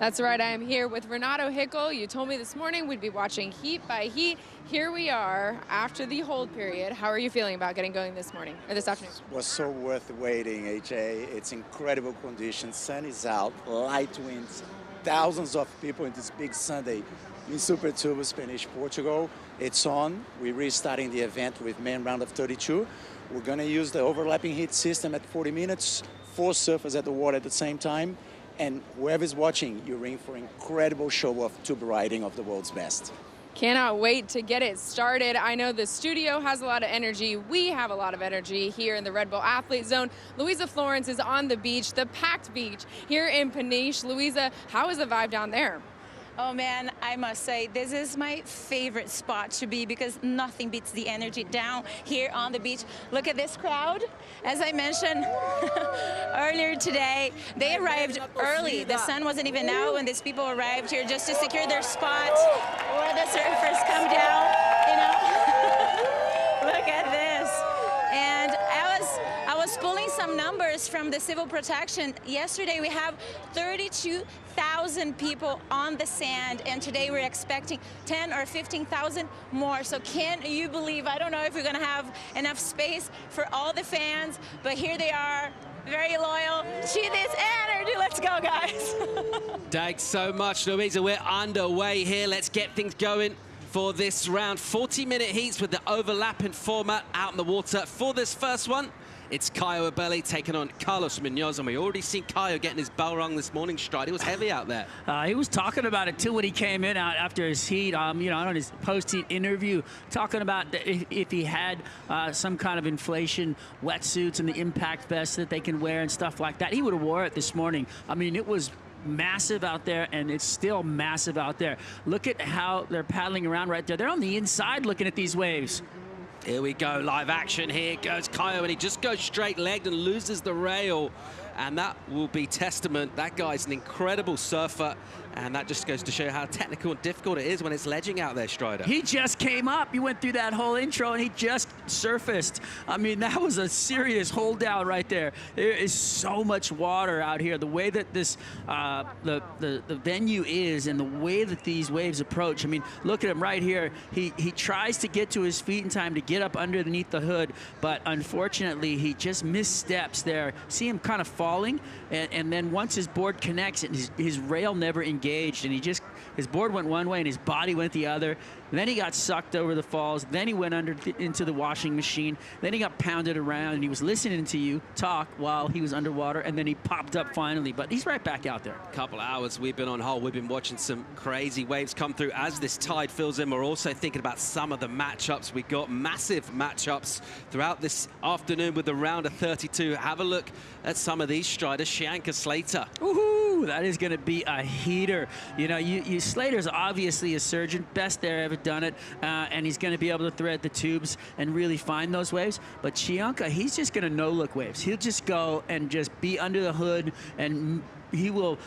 [SPEAKER 17] That's right. I am here with Renato Hickel. You told me this morning we'd be watching heat by heat. Here we are after the hold period. How are you feeling about getting going this morning or this afternoon?
[SPEAKER 18] It was so worth waiting, AJ. It's incredible conditions. Sun is out, light winds, thousands of people in this big Sunday in Super Tubos, Peniche, Portugal. It's on. We're restarting the event with main round of 32. We're going to use the overlapping heat system at 40 minutes, 4 surfers at the water at the same time. And whoever's watching, you're in for an incredible show of tube riding of the world's best.
[SPEAKER 17] Cannot wait to get it started. I know the studio has a lot of energy. We have a lot of energy here in the Red Bull Athlete Zone. Louisa Florence is on the beach, the packed beach here in Peniche. Louisa, how is the vibe down there?
[SPEAKER 23] Oh man, I must say, this is my favorite spot to be because nothing beats the energy down here on the beach. Look at this crowd. As I mentioned earlier today, they arrived early. The sun wasn't even out when these people arrived here just to secure their spot where the surfers come down, you know. Look at this. And I was pulling some numbers from the civil protection. Yesterday we have 32,000 people on the sand, and today we're expecting 10 or 15,000 more. So can you believe, I don't know if we're gonna have enough space for all the fans, but here they are, very loyal to this energy. Let's go, guys.
[SPEAKER 14] Thanks so much, Louisa. We're underway here. Let's get things going for this round. 40-minute heats with the overlapping format out in the water. For this first one, it's Caio Abelli taking on Carlos Munoz, and we already seen Caio getting his bell rung this morning. Stride, it was heavy out there.
[SPEAKER 12] He was talking about it too when he came in after his heat. You know, on his post-heat interview, talking about if he had some kind of inflation wetsuits and the impact vest that they can wear and stuff like that. He would have wore it this morning. I mean, it was massive out there, and it's still massive out there. Look at how they're paddling around right there. They're on the inside looking at these waves.
[SPEAKER 14] Here we go, live action. Here goes Caio, and he just goes straight-legged and loses the rail. And that will be testament. That guy's an incredible surfer, and that just goes to show how technical and difficult it is when it's ledging out there, Strider.
[SPEAKER 12] He just came up. You went through that whole intro, and he just surfaced. I mean, that was a serious hold down right there. There is so much water out here. The way that this, the venue is, and the way that these waves approach. I mean, look at him right here. He tries to get to his feet in time to get up underneath the hood, but unfortunately, he just missteps there. See him kind of falling, and then once his board connects, and his rail never engaged, and his board went one way and his body went the other. And then he got sucked over the falls. Then he went into the washing machine. Then he got pounded around, and he was listening to you talk while he was underwater, and then he popped up finally. But he's right back out there.
[SPEAKER 14] Couple hours we've been on hold. We've been watching some crazy waves come through as this tide fills in. We're also thinking about some of the matchups. We got massive matchups throughout this afternoon with the round of 32. Have a look at some of these striders. Shianka Slater.
[SPEAKER 12] Woohoo! That is going to be a heater. You know, Slater's obviously a surgeon, best there ever done it, and he's going to be able to thread the tubes and really find those waves. But Shianka, he's just going to no-look waves. He'll just go and just be under the hood, and he will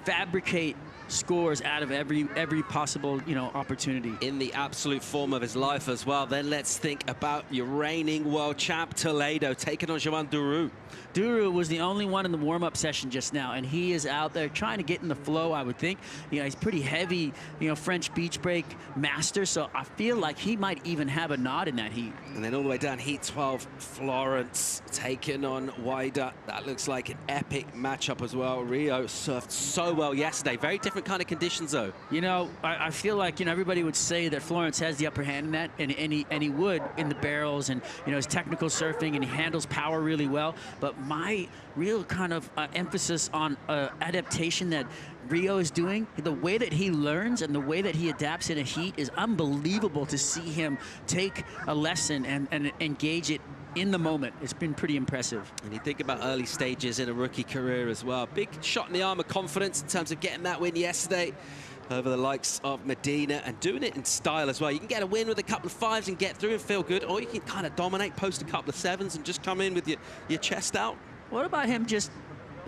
[SPEAKER 12] fabricate scores out of every possible, you know, opportunity.
[SPEAKER 14] In the absolute form of his life as well. Then let's think about your reigning world champ Toledo taking on Joan Duru.
[SPEAKER 12] Duru was the only one in the warm-up session just now, and he is out there trying to get in the flow, I would think. You know, he's pretty heavy, you know, French beach break master, so I feel like he might even have a nod in that heat.
[SPEAKER 14] And then all the way down, heat 12, Florence taking on Wider. That looks like an epic matchup as well. Rio surfed so well yesterday. Very different different kind of conditions, though.
[SPEAKER 12] You know, I feel like, you know, everybody would say that Florence has the upper hand in that, and he would in the barrels, and, you know, his technical surfing, and he handles power really well. But my real kind of emphasis on adaptation that Rio is doing, the way that he learns and the way that he adapts in a heat is unbelievable to see him take a lesson and engage it in the moment. It's been pretty impressive.
[SPEAKER 14] And you think about early stages in a rookie career as well. Big shot in the arm of confidence in terms of getting that win yesterday over the likes of Medina and doing it in style as well. You can get a win with a couple of 5s and get through and feel good, or you can kind of dominate, post a couple of 7s and just come in with your chest out.
[SPEAKER 12] What about him just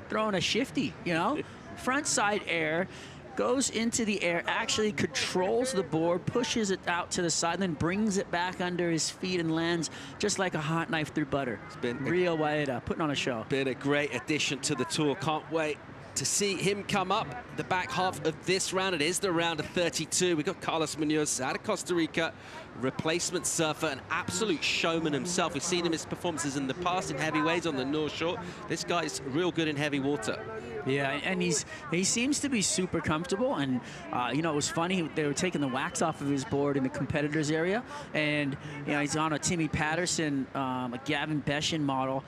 [SPEAKER 12] throwing a shifty, you know? Front side air, goes into the air, actually controls the board, pushes it out to the side, then brings it back under his feet and lands just like a hot knife through butter. It's been Rio Waida putting on a show.
[SPEAKER 14] Been a great addition to the tour. Can't wait to see him come up the back half of this round. It is the round of 32. We've got Carlos Munoz out of Costa Rica, replacement surfer, an absolute showman himself. We've seen him in his performances in the past in heavyweights on the North Shore. This guy's real good in heavy water.
[SPEAKER 12] Yeah, and he seems to be super comfortable. And you know, it was funny, they were taking the wax off of his board in the competitors area, and you know, he's on a Timmy Patterson, a Gavin Beshin model,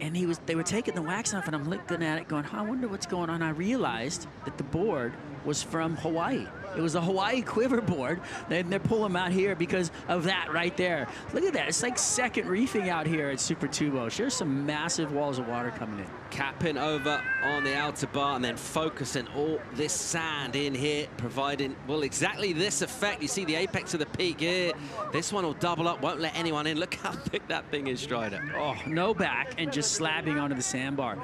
[SPEAKER 12] and they were taking the wax off, and I'm looking at it going, I wonder what's going on. I realized that the board was from Hawaii. It was a Hawaii quiver board, and they're pulling them out here because of that right there. Look at that. It's like second reefing out here at Super Tubo. There's some massive walls of water coming in.
[SPEAKER 14] Capping over on the outer bar and then focusing all this sand in here, providing, well, exactly this effect. You see the apex of the peak here. This one will double up, won't let anyone in. Look how thick that thing is, Strider.
[SPEAKER 12] Oh, no back and just slabbing onto the sandbar.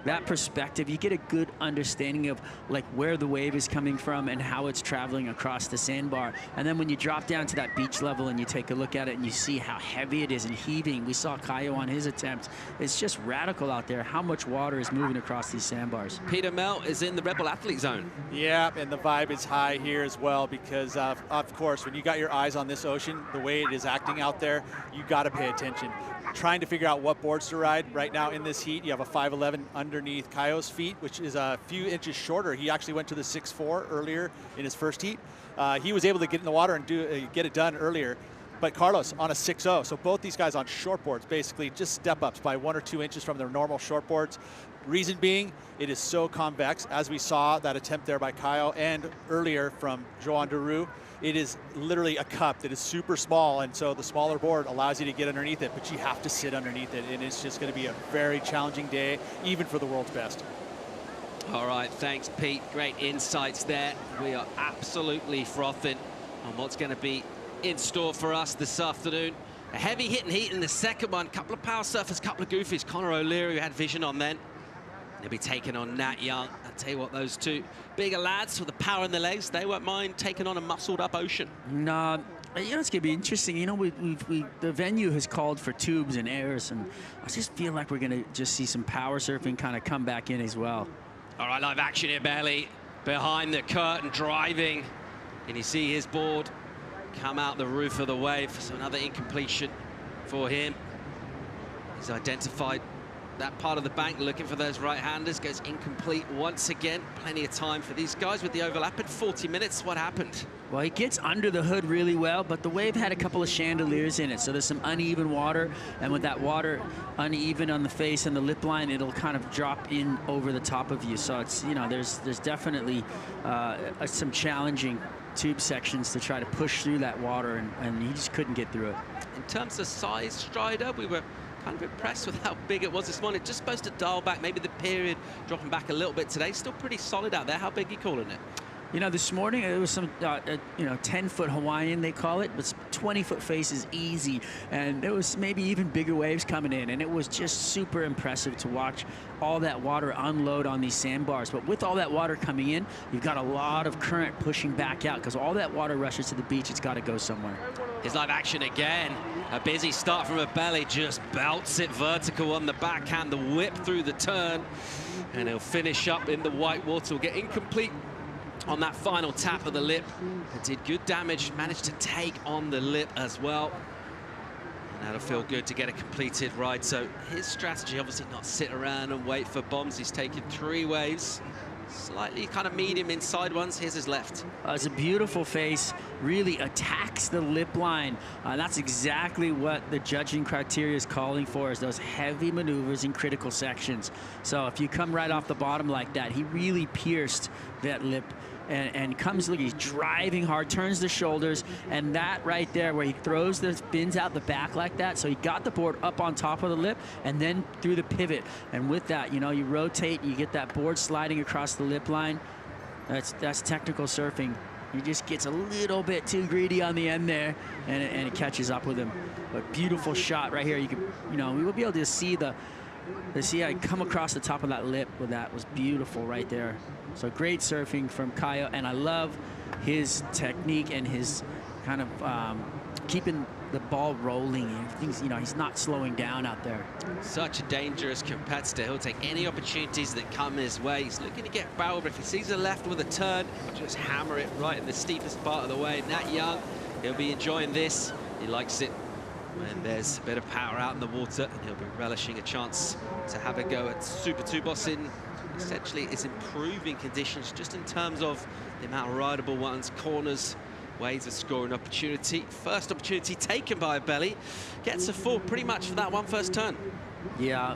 [SPEAKER 12] That perspective, you get a good understanding of like where the wave is coming from and how it's traveling across the sandbar. And then when you drop down to that beach level and you take a look at it and you see how heavy it is and heaving, we saw Caio on his attempt. It's just radical out there how much water is moving across these sandbars.
[SPEAKER 14] Peter Mel is in the Rebel Athlete Zone.
[SPEAKER 21] Yeah, and the vibe is high here as well because, of course, when you got your eyes on this ocean, the way it is acting out there, you got to pay attention. Trying to figure out what boards to ride right now in this heat. You have a 5'11" underneath Caio's feet, which is a few inches shorter. He actually went to the 6'4" earlier in his first heat. He was able to get in the water and get it done earlier. But Carlos on a 6'0", so both these guys on short boards, basically just step ups by 1 or 2 inches from their normal short boards. Reason being, it is so convex, as we saw that attempt there by Caio and earlier from Joan Deroux. It is literally a cup that is super small, and so the smaller board allows you to get underneath it, but you have to sit underneath it, and it's just going to be a very challenging day, even for the world's best.
[SPEAKER 14] All right, thanks, Pete. Great insights there. We are absolutely frothing on what's going to be in store for us this afternoon. A heavy hitting heat in the second one. Couple of power surfers, couple of goofies. Connor O'Leary, who had vision on then. They'll be taking on Nat Young. I'll tell you what, those two bigger lads with the power in their legs, they won't mind taking on a muscled up ocean.
[SPEAKER 12] No, you know, it's going to be interesting. You know, the venue has called for tubes and airs, and I just feel like we're going to just see some power surfing kind of come back in as well.
[SPEAKER 14] All right, live action here, Bailey. Behind the curtain, driving. And you see his board come out the roof of the wave. So another incompletion for him. He's identified that part of the bank, looking for those right-handers. Goes incomplete once again. Plenty of time for these guys with the overlap at 40 minutes. What happened?
[SPEAKER 12] Well, he gets under the hood really well, but the wave had a couple of chandeliers in it, so there's some uneven water, and with that water uneven on the face and the lip line, it'll kind of drop in over the top of you. So it's, you know, there's definitely some challenging tube sections to try to push through that water, and he just couldn't get through it.
[SPEAKER 14] In terms of size, Strider, we were kind of impressed with how big it was this morning. Just supposed to dial back, maybe the period dropping back a little bit today. Still pretty solid out there. How big are you calling it?
[SPEAKER 12] You know, this morning it was some, you know, 10-foot Hawaiian, they call it, but 20-foot face is easy. And there was maybe even bigger waves coming in, and it was just super impressive to watch all that water unload on these sandbars. But with all that water coming in, you've got a lot of current pushing back out, because all that water rushes to the beach. It's got to go somewhere.
[SPEAKER 14] His live action again. A busy start from a belly, just belts it vertical on the backhand, the whip through the turn, and he'll finish up in the white water. Will get incomplete on that final tap of the lip. It did good damage, managed to take on the lip as well. And that'll feel good to get a completed ride. So his strategy, obviously not sit around and wait for bombs. He's taken 3 waves slightly kind of medium inside ones. Here's his left.
[SPEAKER 12] It's a beautiful face, really attacks the lip line. That's exactly what the judging criteria is calling for, is those heavy maneuvers in critical sections. So if you come right off the bottom like that, he really pierced that lip and comes, look, he's driving hard, turns the shoulders, and that right there where he throws the fins out the back like that, so he got the board up on top of the lip and then through the pivot. And with that, you know, you rotate, you get that board sliding across the lip line. That's technical surfing. He just gets a little bit too greedy on the end there, and it catches up with him. But beautiful shot right here. You can, you know, we will be able to see I come across the top of that lip with that. Was beautiful right there. So great surfing from Caio, and I love his technique and his kind of keeping the ball rolling. You know, he's not slowing down out there.
[SPEAKER 14] Such a dangerous competitor. He'll take any opportunities that come his way. He's looking to get barrel, but if he sees a left with a turn, he'll just hammer it right in the steepest part of the wave. Nat Young, he'll be enjoying this. He likes it when there's a bit of power out in the water, and he'll be relishing a chance to have a go at Super Tubos in essentially is improving conditions just in terms of the amount of rideable ones, corners, ways of scoring opportunity. First opportunity taken by Belly, gets a full pretty much for that one first turn.
[SPEAKER 12] Yeah,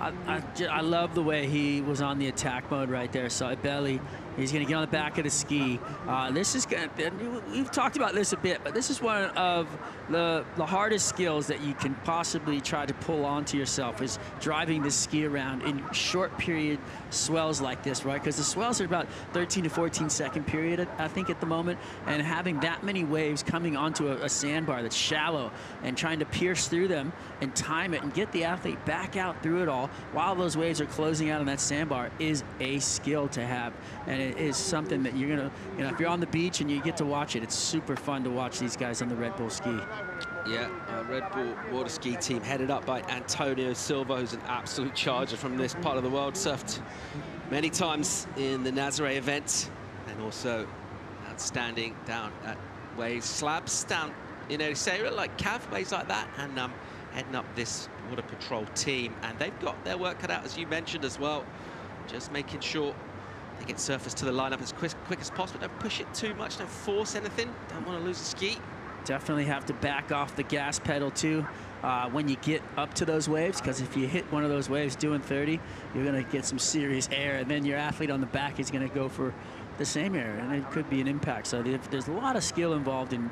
[SPEAKER 12] I love the way he was on the attack mode right there. So Belly, he's going to get on the back of the ski. This is going to, we've talked about this a bit, but this is one of the hardest skills that you can possibly try to pull onto yourself, is driving this ski around in short period swells like this, right? Because the swells are about 13 to 14 second period, I think, at the moment, and having that many waves coming onto a sandbar that's shallow and trying to pierce through them and time it and get the athlete back out through it all while those waves are closing out on that sandbar is a skill to have. And it is something that you're gonna, you know, if you're on the beach and you get to watch it, it's super fun to watch these guys on the Red Bull ski.
[SPEAKER 14] Yeah, our Red Bull water ski team headed up by Antonio Silva, who's an absolute charger from this part of the world. Surfed many times in the Nazare event, and also outstanding down at waves slabs down in Ericeira, like Cav, waves like that, and heading up this water patrol team. And they've got their work cut out, as you mentioned as well, just making sure they get surfers to the lineup as quick as possible. Don't push it too much, don't force anything, don't want to lose a ski.
[SPEAKER 12] Definitely have to back off the gas pedal too when you get up to those waves, because if you hit one of those waves doing 30, you're going to get some serious air, and then your athlete on the back is going to go for the same air, and it could be an impact. So there's a lot of skill involved in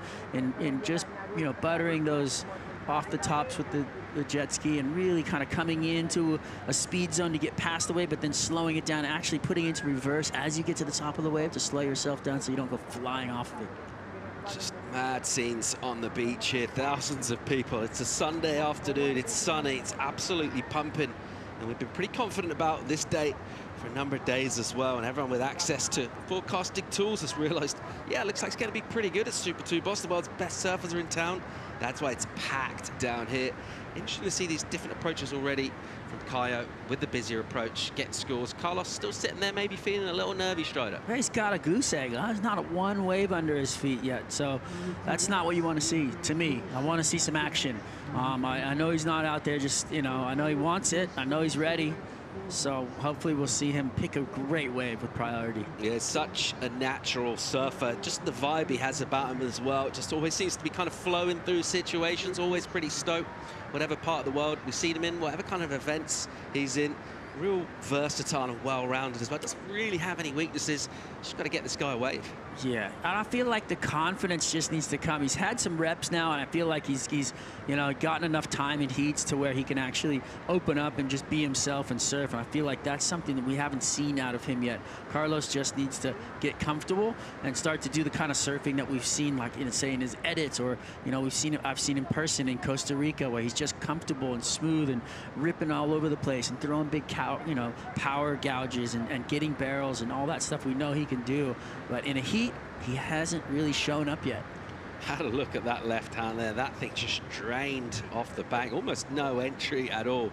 [SPEAKER 12] just, you know, buttering those off the tops with the jet ski and really kind of coming into a speed zone to get past the wave, but then slowing it down, actually putting it into reverse as you get to the top of the wave to slow yourself down so you don't go flying off of it.
[SPEAKER 14] Just mad scenes on the beach here, thousands of people. It's a Sunday afternoon, it's sunny, it's absolutely pumping, and we've been pretty confident about this day for a number of days as well, and everyone with access to forecasting tools has realized, yeah, it looks like it's going to be pretty good at Super Tubos. The world's best surfers are in town. That's why it's packed down here. Interesting to see these different approaches already from Caio with the busier approach, getting scores. Carlos still sitting there, maybe feeling a little nervy, Strider.
[SPEAKER 12] He's got a goose egg. There's not a one wave under his feet yet, so that's not what you want to see, to me. I want to see some action. I know he's not out there just, you know, I know he wants it. I know he's ready. So hopefully we'll see him pick a great wave with priority.
[SPEAKER 14] Yeah, such a natural surfer. Just the vibe he has about him as well. Just always seems to be kind of flowing through situations, always pretty stoked. Whatever part of the world we've seen him in, whatever kind of events he's in, real versatile and well-rounded as well. Doesn't really have any weaknesses. Just got to get this guy a wave.
[SPEAKER 12] Yeah, and I feel like the confidence just needs to come. He's had some reps now, and I feel like he's you know, gotten enough time in heats to where he can actually open up and just be himself and surf. And I feel like that's something that we haven't seen out of him yet. Carlos just needs to get comfortable and start to do the kind of surfing that we've seen, like in, say, in his edits, or, you know, I've seen in person in Costa Rica, where he's just comfortable and smooth and ripping all over the place and throwing big power gouges and getting barrels and all that stuff we know he can do. But in a heat, he hasn't really shown up yet.
[SPEAKER 14] Had a look at that left hand there. That thing just drained off the bank. Almost no entry at all.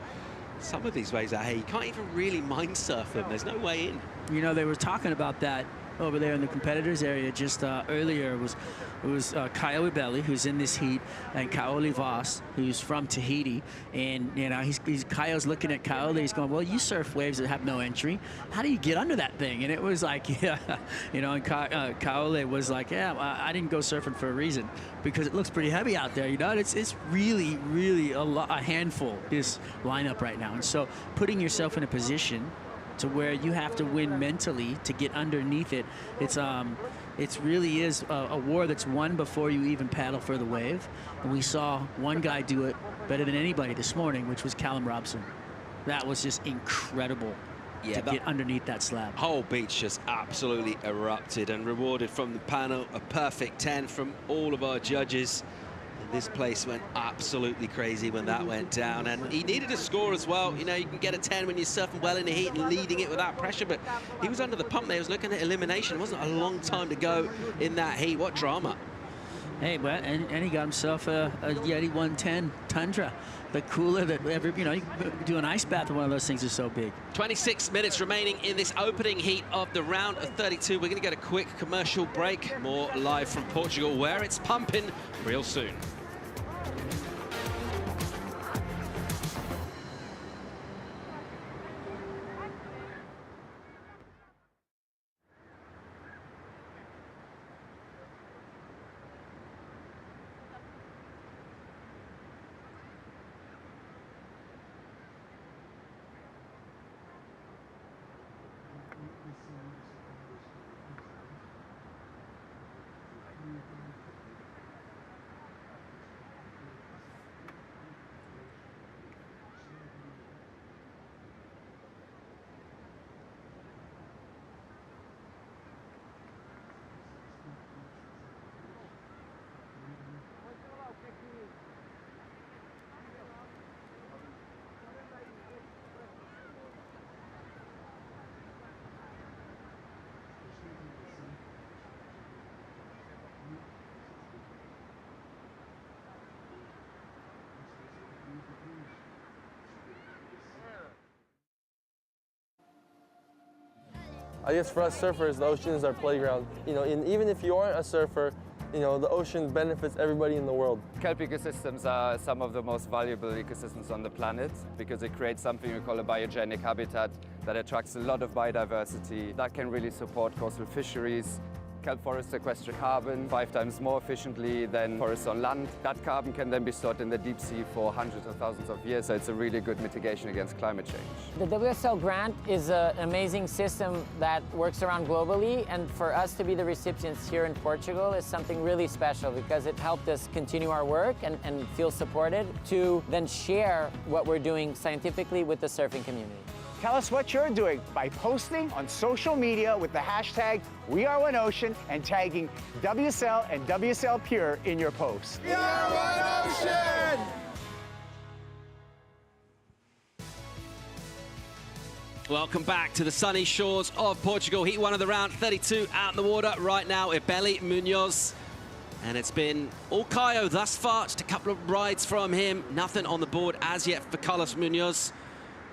[SPEAKER 14] Some of these waves out here, you can't even really mind surf them. There's no way in.
[SPEAKER 12] You know, they were talking about that over there in the competitors area just earlier was Kyle Ibelli, who's in this heat, and Kaoli Voss, who's from Tahiti. And, you know, Kyle's looking at Kaoli. He's going, well, you surf waves that have no entry. How do you get under that thing? And it was like, yeah, you know, and Kaoli was like, yeah, I didn't go surfing for a reason because it looks pretty heavy out there. You know, it's really, really a handful, this lineup right now. And so putting yourself in a position to where you have to win mentally to get underneath it, it really is a war that's won before you even paddle for the wave. And we saw one guy do it better than anybody this morning, which was Callum Robson. That was just incredible to get underneath that slab.
[SPEAKER 14] Whole beach just absolutely erupted and rewarded from the panel. A perfect 10 from all of our judges. This place went absolutely crazy when that went down, and he needed a score as well. You know, you can get a 10 when you're surfing well in the heat and leading it without pressure, but he was under the pump there. He was looking at elimination. It wasn't a long time to go in that heat. What drama.
[SPEAKER 12] Hey, but and he got himself a Yeti 110 Tundra, the cooler that you know, you can do an ice bath with one of those things is so big.
[SPEAKER 14] 26 minutes remaining in this opening heat of the round of 32. We're going to get a quick commercial break. More live from Portugal, where it's pumping real soon.
[SPEAKER 5] I guess for us surfers, the ocean is our playground. You know, even if you aren't a surfer, you know, the ocean benefits everybody in the world.
[SPEAKER 6] Kelp ecosystems are some of the most valuable ecosystems on the planet because it creates something we call a biogenic habitat that attracts a lot of biodiversity that can really support coastal fisheries. Kelp forests sequester carbon 5 times more efficiently than forests on land. That carbon can then be stored in the deep sea for hundreds of thousands of years, so it's a really good mitigation against climate change.
[SPEAKER 19] The WSL grant is an amazing system that works around globally, and for us to be the recipients here in Portugal is something really special because it helped us continue our work and feel supported to then share what we're doing scientifically with the surfing community.
[SPEAKER 24] Tell us what you're doing by posting on social media with the hashtag WeAreOneOcean and tagging WSL and WSL Pure in your post.
[SPEAKER 1] We are one ocean!
[SPEAKER 14] Welcome back to the sunny shores of Portugal. Heat 1 of the round, 32 out in the water right now. Ibelli Munoz. And it's been all Caio thus far. Just a couple of rides from him. Nothing on the board as yet for Carlos Munoz.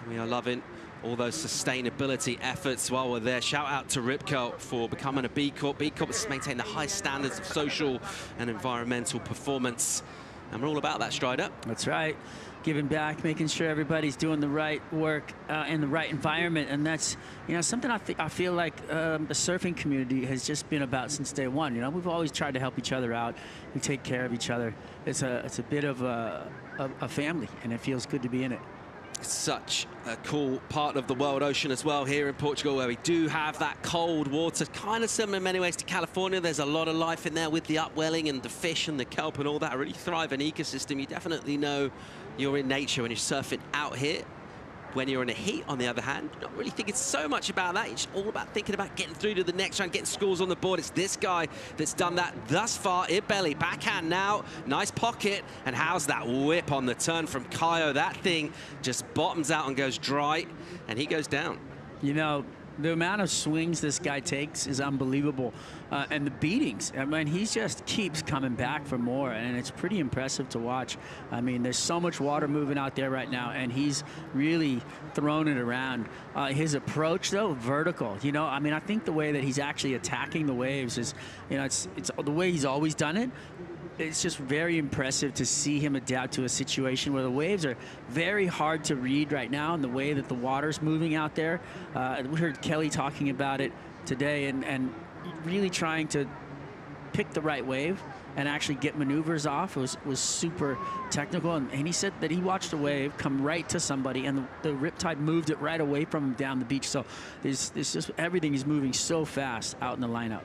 [SPEAKER 14] We are loving all those sustainability efforts while we're there. Shout out to Ripco for becoming a B Corp. B Corp is to maintain the high standards of social and environmental performance. And we're all about that, Strider.
[SPEAKER 12] That's right. Giving back, making sure everybody's doing the right work in the right environment. And that's, you know, something I feel like the surfing community has just been about since day one. You know, we've always tried to help each other out. We take care of each other. It's a bit of a family, and it feels good to be in it.
[SPEAKER 14] Such a cool part of the world ocean as well here in Portugal, where we do have that cold water, kind of similar in many ways to California. There's a lot of life in there with the upwelling and the fish and the kelp and all that. A really thriving ecosystem. You definitely know you're in nature when you're surfing out here. When you're in a heat, on the other hand, you're not really thinking so much about that. It's all about thinking about getting through to the next round, getting scores on the board. It's this guy that's done that thus far. Ibelli, backhand now. Nice pocket. And how's that whip on the turn from Caio? That thing just bottoms out and goes dry, and he goes down.
[SPEAKER 12] You know, The amount of swings this guy takes is unbelievable. And the beatings, I mean, he just keeps coming back for more, and it's pretty impressive to watch. I mean, there's so much water moving out there right now, and he's really thrown it around. His approach, though, vertical. You know, I mean, I think the way that he's actually attacking the waves is, you know, it's the way he's always done it. It's just very impressive to see him adapt to a situation where the waves are very hard to read right now, and the way that the water's moving out there. We heard Kelly talking about it today, and really trying to pick the right wave and actually get maneuvers off was super technical. And he said that he watched a wave come right to somebody, and the riptide moved it right away from him down the beach. So there's just everything is moving so fast out in the lineup.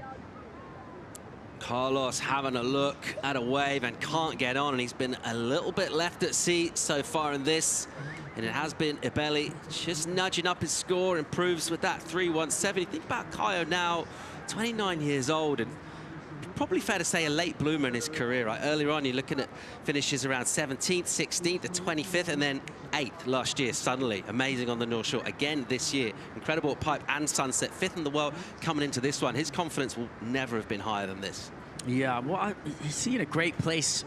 [SPEAKER 14] Carlos having a look at a wave and can't get on, and he's been a little bit left at sea so far in this. And it has been Ibelli just nudging up his score, improves with that 3.170. Think about Caio now, 29 years old, and probably fair to say a late bloomer in his career, right? Earlier on, you're looking at finishes around 17th, 16th, to 25th, and then 8th last year, suddenly. Amazing on the North Shore again this year. Incredible at Pipe and Sunset, 5th in the world coming into this one. His confidence will never have been higher than this.
[SPEAKER 12] Yeah, well, he's in a great place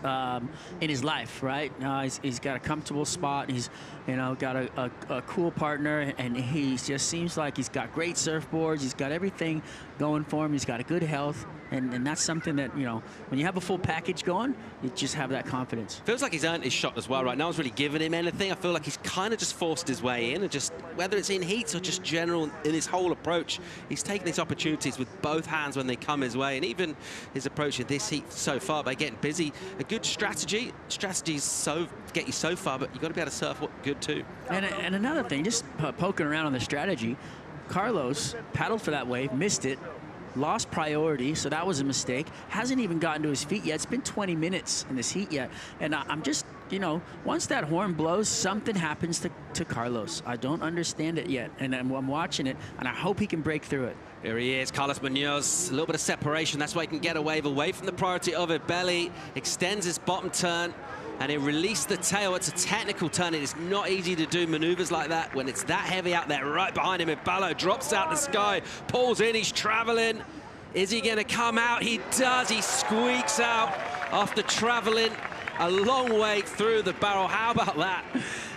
[SPEAKER 12] in his life, right? He's got a comfortable spot. He's, you know, got a cool partner, and he just seems like he's got great surfboards. He's got everything going for him. He's got a good health, and that's something that, you know, when you have a full package going, you just have that confidence.
[SPEAKER 14] Feels like he's earned his shot as well, right? No one's really given him anything. I feel like he's kind of just forced his way in, and just, whether it's in heats or just general in his whole approach, he's taken his opportunities with both hands when they come his way, and even his approach in this heat so far by getting busy. A good strategy. Strategies get you so far, but you've got to be able to surf good too.
[SPEAKER 12] And another thing, just poking around on the strategy, Carlos paddled for that wave, missed it, lost priority, so that was a mistake. Hasn't even gotten to his feet yet. It's been 20 minutes in this heat yet. And I'm just, you know, once that horn blows, something happens to Carlos. I don't understand it yet, and I'm watching it, and I hope he can break through it.
[SPEAKER 14] Here he is, Carlos Munoz. A little bit of separation. That's why he can get a wave away from the priority of Ibelli. Extends his bottom turn, and it released the tail. It's a technical turn. It is not easy to do maneuvers like that when it's that heavy out there. Right behind him, Ibello drops out the sky, pulls in, he's traveling. Is he gonna come out? He does, he squeaks out after traveling a long way through the barrel. How about that?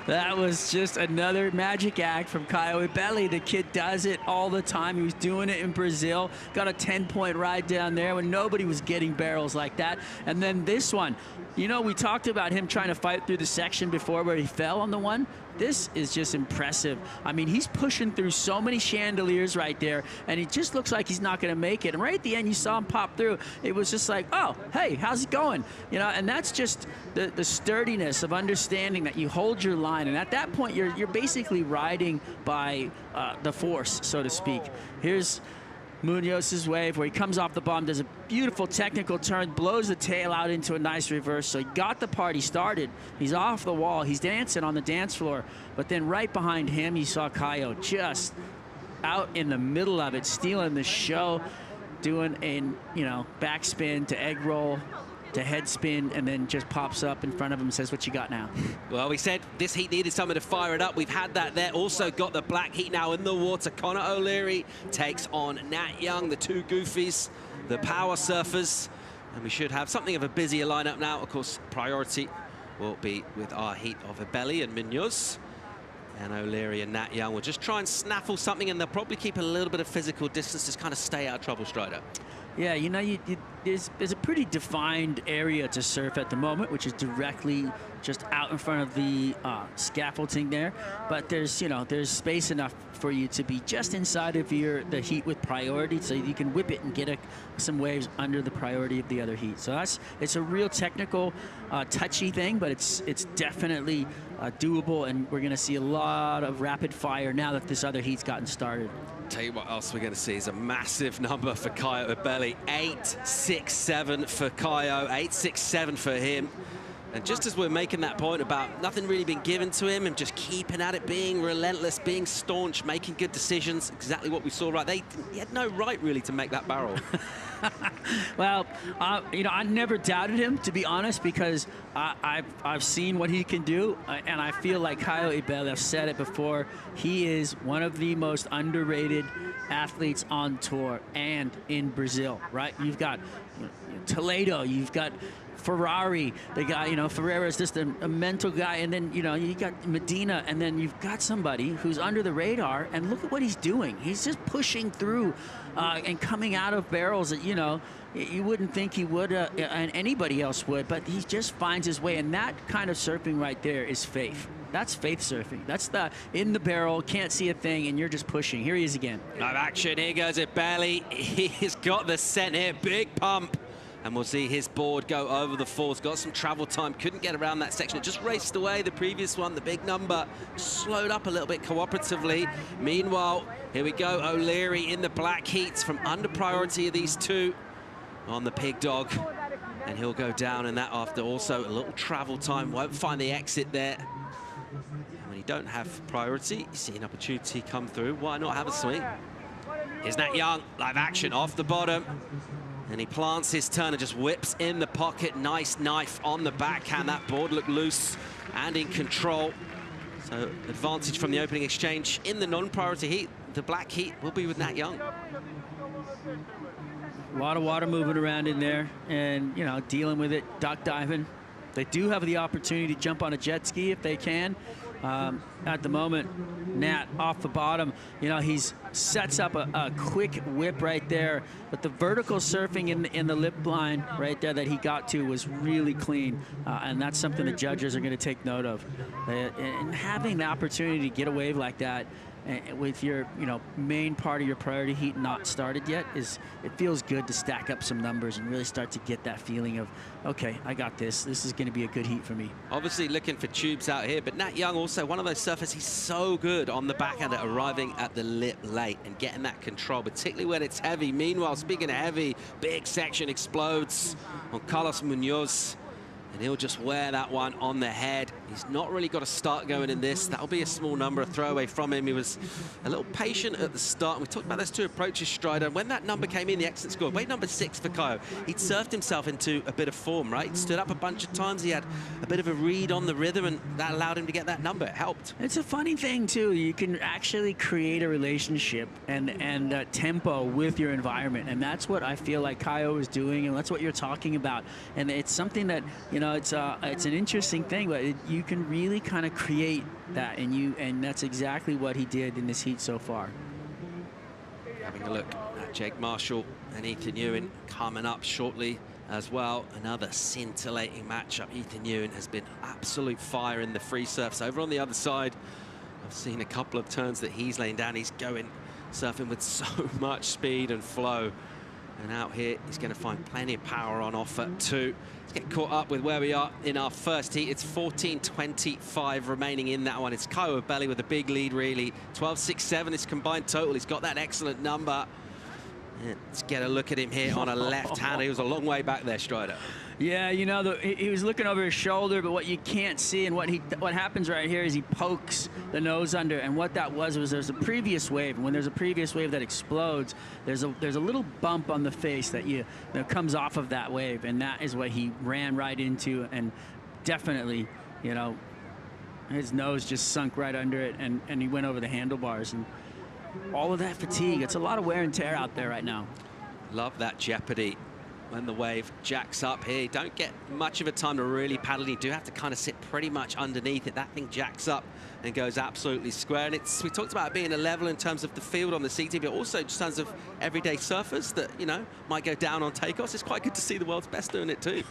[SPEAKER 12] That was just another magic act from Caio Ibelli. The kid does it all the time. He was doing it in Brazil. Got a 10-point ride down there when nobody was getting barrels like that. And then this one, you know, we talked about him trying to fight through the section before where he fell on the one. This is just impressive. I mean, he's pushing through so many chandeliers right there, and it just looks like he's not going to make it. And right at the end, you saw him pop through. It was just like, oh, hey, how's it going? You know, and that's just the sturdiness of understanding that you hold your line. And at that point, you're basically riding by the force, so to speak. Here's Munoz's wave where he comes off the bottom, does a beautiful technical turn, blows the tail out into a nice reverse. So he got the party started. He's off the wall. He's dancing on the dance floor. But then right behind him, you saw Caio just out in the middle of it, stealing the show, doing a, you know, backspin to egg roll to head spin, and then just pops up in front of him and says, what you got now?
[SPEAKER 14] Well, we said this heat needed something to fire it up. We've had that there. Also got the black heat now in the water. Connor O'Leary takes on Nat Young, the two goofies, the power surfers. And we should have something of a busier lineup now. Of course, priority will be with our heat of Ibelli and Munoz. And O'Leary and Nat Young will just try and snaffle something, and they'll probably keep a little bit of physical distance to kind of stay out of trouble, Strider.
[SPEAKER 12] Yeah, you know, there's a pretty defined area to surf at the moment, which is directly just out in front of the scaffolding there. But there's, you know, there's space enough for you to be just inside of the heat with priority, so you can whip it and get some waves under the priority of the other heat. So it's a real technical, touchy thing, but it's definitely doable, and we're going to see a lot of rapid fire now that this other heat's gotten started.
[SPEAKER 14] Tell you what else we're going to see is a massive number for Caio Ibelli. 8.67 for Caio, 8.67 for him. And just as we're making that point about nothing really being given to him and just keeping at it, being relentless, being staunch, making good decisions, exactly what we saw right there. He had no right really to make that barrel.
[SPEAKER 12] Well, you know, I never doubted him, to be honest, because I've seen what he can do, and I feel like Caio Ibelli, I've said it before, he is one of the most underrated athletes on tour and in Brazil, right? You've got Toledo, you've got Ferrari, the guy, you know, Ferreira's just a mental guy, and then, you know, you got Medina, and then you've got somebody who's under the radar, and look at what he's doing. He's just pushing through and coming out of barrels that, you know, you wouldn't think he would, and anybody else would, but he just finds his way, and that kind of surfing right there is faith. That's faith surfing. That's the in the barrel, can't see a thing, and you're just pushing. Here he is again.
[SPEAKER 14] Live action, here goes Ibelli. He's got the scent here, big pump. And we'll see his board go over the falls. Got some travel time, couldn't get around that section. It just raced away, the previous one, the big number. Slowed up a little bit cooperatively. Meanwhile, here we go, O'Leary in the black heats from under priority of these two on the pig dog. And he'll go down in that after also a little travel time. Won't find the exit there. When you don't have priority, you see an opportunity come through. Why not have a swing? Here's Nat Young, live action off the bottom. And he plants his turn and just whips in the pocket. Nice knife on the backhand. That board looked loose and in control. So advantage from the opening exchange in the non-priority heat. The black heat will be with Nat Young.
[SPEAKER 12] A lot of water moving around in there and, you know, dealing with it, duck diving. They do have the opportunity to jump on a jet ski if they can. At the moment, Nat off the bottom, you know, he's sets up a quick whip right there, but the vertical surfing in the lip line right there that he got to was really clean, and that's something the judges are going to take note of. And having the opportunity to get a wave like that with your, you know, main part of your priority heat not started yet, it feels good to stack up some numbers and really start to get that feeling of, okay, I got this. This is going to be a good heat for me.
[SPEAKER 14] Obviously looking for tubes out here, but Nat Young also one of those surfers, he's so good on the backhand at arriving at the lip late and getting that control, particularly when it's heavy. Meanwhile, speaking of heavy, big section explodes on Carlos Munoz. And he'll just wear that one on the head. He's not really got a start going in this. That'll be a small number, a throwaway from him. He was a little patient at the start. And we talked about those two approaches, Strider. And when that number came in, the exit score, wave number 6 for Caio. He'd surfed himself into a bit of form, right? He stood up a bunch of times. He had a bit of a read on the rhythm, and that allowed him to get that number. It helped.
[SPEAKER 12] It's a funny thing, too. You can actually create a relationship and tempo with your environment. And that's what I feel like Caio is doing, and that's what you're talking about. And it's something that, you know, it's an interesting thing, but you can really kind of create that, and that's exactly what he did in this heat so far.
[SPEAKER 14] Having a look at Jake Marshall and Ethan Ewing coming up shortly as well. Another scintillating matchup. Ethan Ewing has been absolute fire in the free surfs. Over on the other side, I've seen a couple of turns that he's laying down. He's going surfing with so much speed and flow. And out here, he's going to find plenty of power on offer too. Let's get caught up with where we are in our first heat. It's 14:25 remaining in that one. It's Caio Ibelli with a big lead, really. 12.67 is combined total. He's got that excellent number. And let's get a look at him here on a left-hander. He was a long way back there, Strider.
[SPEAKER 12] Yeah, you know, he was looking over his shoulder, but what you can't see and what happens right here is he pokes the nose under, and what that was there's a previous wave, and when there's a previous wave that explodes, there's a little bump on the face that comes off of that wave, and that is what he ran right into, and definitely, you know, his nose just sunk right under it, and he went over the handlebars, and all of that fatigue. It's a lot of wear and tear out there right now.
[SPEAKER 14] Love that jeopardy. When the wave jacks up here, you don't get much of a time to really paddle. You do have to kind of sit pretty much underneath it. That thing jacks up and goes absolutely square. And we talked about it being a level in terms of the field on the CT, but also just in terms of everyday surfers that, you know, might go down on takeoffs. It's quite good to see the world's best doing it too.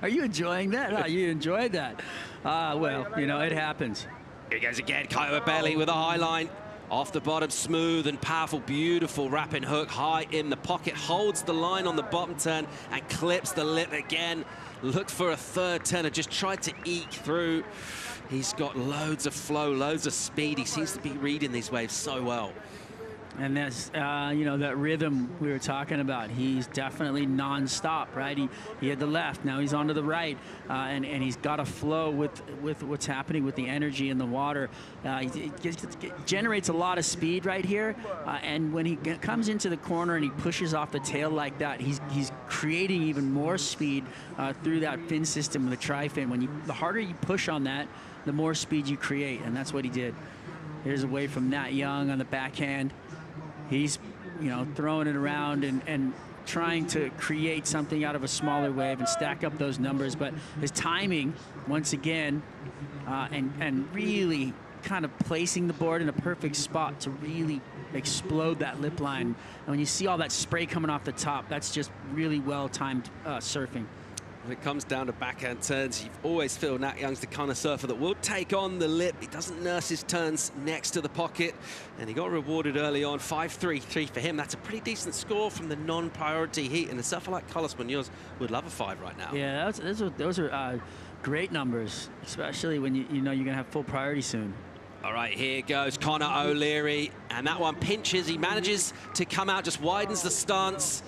[SPEAKER 12] Are you enjoying that? Oh, you enjoyed that? Well, you know, it happens.
[SPEAKER 14] Here he goes again, Caio Ibelli with a high line. Off the bottom, smooth and powerful, beautiful wrapping hook, high in the pocket, holds the line on the bottom turn and clips the lip again. Looked for a third turn and just tried to eke through. He's got loads of flow, loads of speed. He seems to be reading these waves so well.
[SPEAKER 12] And that's, you know, that rhythm we were talking about. He's definitely non-stop, right? He had the left, now he's onto the right, and he's got a flow with what's happening with the energy in the water. It generates a lot of speed right here, and when he comes into the corner and he pushes off the tail like that, he's creating even more speed through that fin system with the tri-fin. The harder you push on that, the more speed you create, and that's what he did. Here's away from Nat Young on the backhand. He's, you know, throwing it around and trying to create something out of a smaller wave and stack up those numbers. But his timing, once again, and really kind of placing the board in a perfect spot to really explode that lip line. And when you see all that spray coming off the top, that's just really well-timed surfing.
[SPEAKER 14] When it comes down to backhand turns, you've always feel Nat Young's the kind of surfer that will take on the lip. He doesn't nurse his turns next to the pocket, and he got rewarded early on. 5.33 for him. That's a pretty decent score from the non-priority heat, and a surfer like Carlos Munoz would love a 5 right now.
[SPEAKER 12] Yeah, those are great numbers, especially when you know you're going to have full priority soon.
[SPEAKER 14] All right, here goes Connor O'Leary, and that one pinches. He manages to come out, just widens the stance,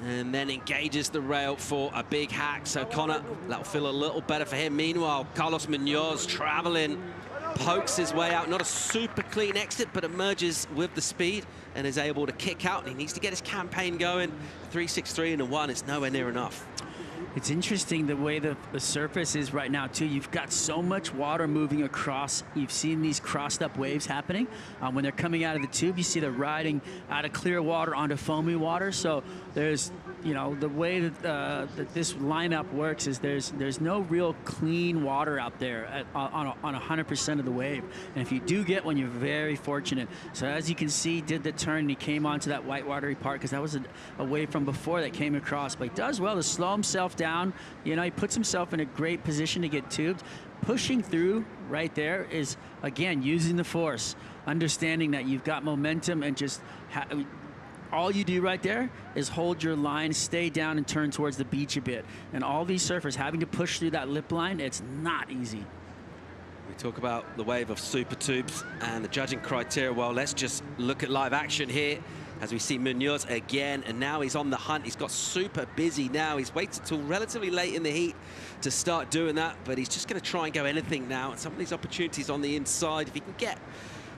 [SPEAKER 14] and then engages the rail for a big hack. So Connor, that'll feel a little better for him. Meanwhile, Carlos Munoz traveling, pokes his way out. Not a super clean exit, but emerges with the speed and is able to kick out. He needs to get his campaign going. 3.63 and a 1 is nowhere near enough.
[SPEAKER 12] It's interesting the way the surface is right now, too. You've got so much water moving across. You've seen these crossed up waves happening. When they're coming out of the tube, you see they're riding out of clear water onto foamy water. So there's, you know, the way that this lineup works is there's no real clean water out there on 100% of the wave. And if you do get one, you're very fortunate. So as you can see, did the turn and he came onto that white watery part because that was a wave from before that came across. But he does well to slow himself down. You know, he puts himself in a great position to get tubed. Pushing through right there is, again, using the force, understanding that you've got momentum and just all you do right there is hold your line, stay down, and turn towards the beach a bit. And all these surfers having to push through that lip line, it's not easy.
[SPEAKER 14] We talk about the wave of super tubes and the judging criteria. Well, let's just look at live action here as we see Munoz again, and now he's on the hunt. He's got super busy now. He's waited till relatively late in the heat to start doing that, but he's just going to try and go anything now. And some of these opportunities on the inside, if he can get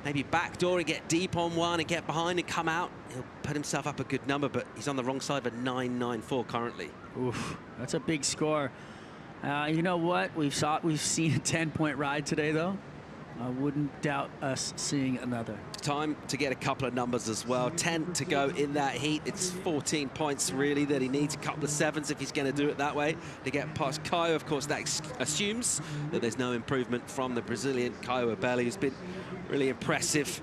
[SPEAKER 14] maybe backdoor and get deep on one and get behind and come out, he'll put himself up a good number, but he's on the wrong side of a 9.94 currently.
[SPEAKER 12] Oof, that's a big score. You know what? We've seen a 10-point ride today, though. I wouldn't doubt us seeing another.
[SPEAKER 14] Time to get a couple of numbers as well. 10 to go in that heat. It's 14 points, really, that he needs. A couple of 7s if he's going to do it that way to get past Caio. Of course, that assumes that there's no improvement from the Brazilian Caio Abelli, who's been really impressive.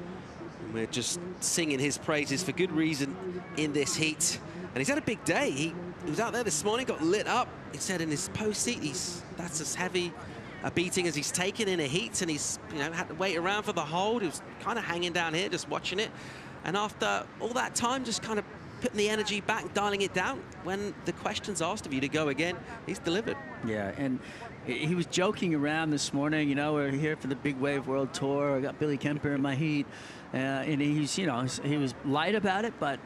[SPEAKER 14] And we're just singing his praises for good reason in this heat. And he's had a big day. He was out there this morning, got lit up. He said in his post heat, that's as heavy a beating as he's taken in a heat, and he's, you know, had to wait around for the hold. He was kind of hanging down here, just watching it. And after all that time, just kind of putting the energy back, dialing it down. When the question's asked of you to go again, he's delivered.
[SPEAKER 12] Yeah, and he was joking around this morning, you know, we're here for the Big Wave World Tour. I got Billy Kemper in my heat. And he's, you know, he was light about it, but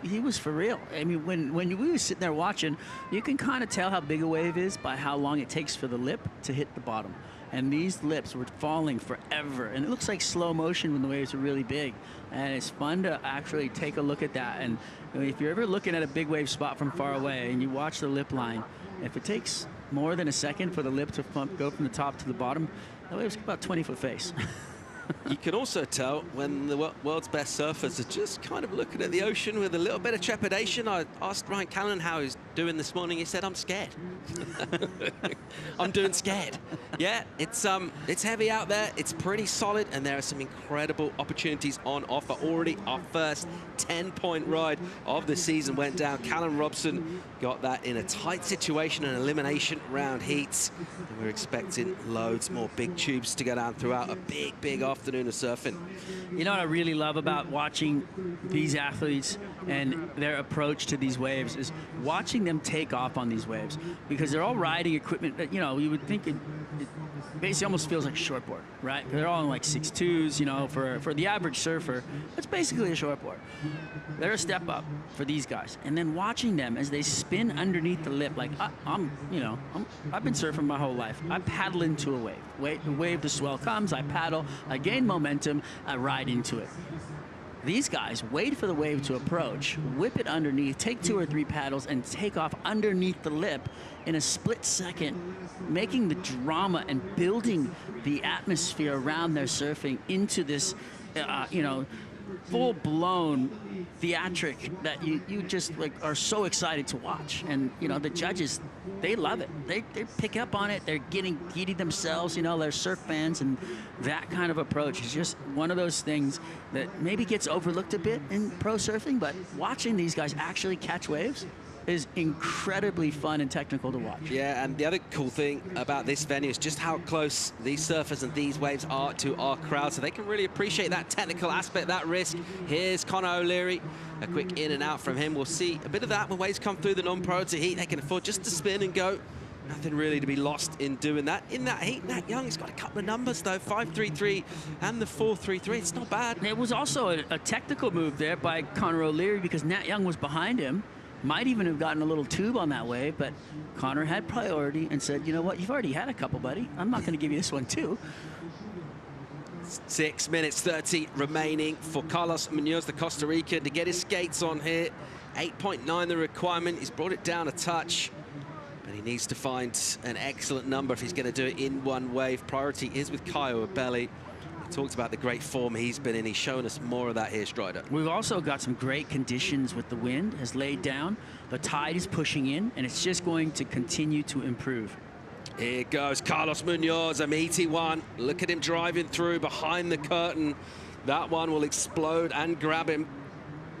[SPEAKER 12] he was for real. I mean, when we were sitting there watching, you can kind of tell how big a wave is by how long it takes for the lip to hit the bottom. And these lips were falling forever. And it looks like slow motion when the waves are really big. And it's fun to actually take a look at that. And if you're ever looking at a big wave spot from far away and you watch the lip line, if it takes more than a second for the lip to go from the top to the bottom, that wave's about 20-foot face.
[SPEAKER 14] You can also tell when the world's best surfers are just kind of looking at the ocean with a little bit of trepidation. I asked Ryan Callan how he's doing this morning. He said, I'm scared. I'm doing scared. Yeah, it's heavy out there. It's pretty solid, and there are some incredible opportunities on offer. Already our first 10-point ride of the season went down. Callan Robson got that in a tight situation, an elimination round heats. And we're expecting loads more big tubes to go down throughout a big afternoon of surfing.
[SPEAKER 12] You know what I really love about watching these athletes and their approach to these waves is watching them take off on these waves, because they're all riding equipment that, you know, you would think basically almost feels like a shortboard, right? They're all in like 6'2s, you know, for the average surfer, it's basically a shortboard. They're a step up for these guys. And then watching them as they spin underneath the lip, like I've been surfing my whole life. I paddle into a wave. The swell comes, I paddle, I gain momentum, I ride into it. These guys wait for the wave to approach, whip it underneath, take 2 or 3 paddles, and take off underneath the lip in a split second, making the drama and building the atmosphere around their surfing into this, full-blown theatric that you just like are so excited to watch. And the judges, they love it. They pick up on it. They're getting giddy themselves. They're surf fans, and that kind of approach is just one of those things that maybe gets overlooked a bit in pro surfing. But watching these guys actually catch waves is incredibly fun and technical to watch.
[SPEAKER 14] Yeah, and the other cool thing about this venue is just how close these surfers and these waves are to our crowd, so they can really appreciate that technical aspect, that risk. Here's Conor O'Leary, a quick in and out from him. We'll see a bit of that when waves come through the non-priority heat. They can afford just to spin and go. Nothing really to be lost in doing that. In that heat, Nat Young has got a couple of numbers, though, 5.33 and the 4.33. It's not bad.
[SPEAKER 12] It was also a technical move there by Conor O'Leary because Nat Young was behind him. Might even have gotten a little tube on that wave, but Conor had priority and said, you know what, you've already had a couple, buddy. I'm not going to give you this one, too.
[SPEAKER 14] 6 minutes 30 remaining for Carlos Munoz, the Costa Rican, to get his skates on here. 8.9 the requirement. He's brought it down a touch, but he needs to find an excellent number if he's going to do it in one wave. Priority is with Caio Abelli. Talked about the great form he's been in. He's shown us more of that here, Strider.
[SPEAKER 12] We've also got some great conditions with the wind has laid down. The tide is pushing in, and it's just going to continue to improve.
[SPEAKER 14] Here goes Carlos Munoz, a meaty one. Look at him driving through behind the curtain. That one will explode and grab him,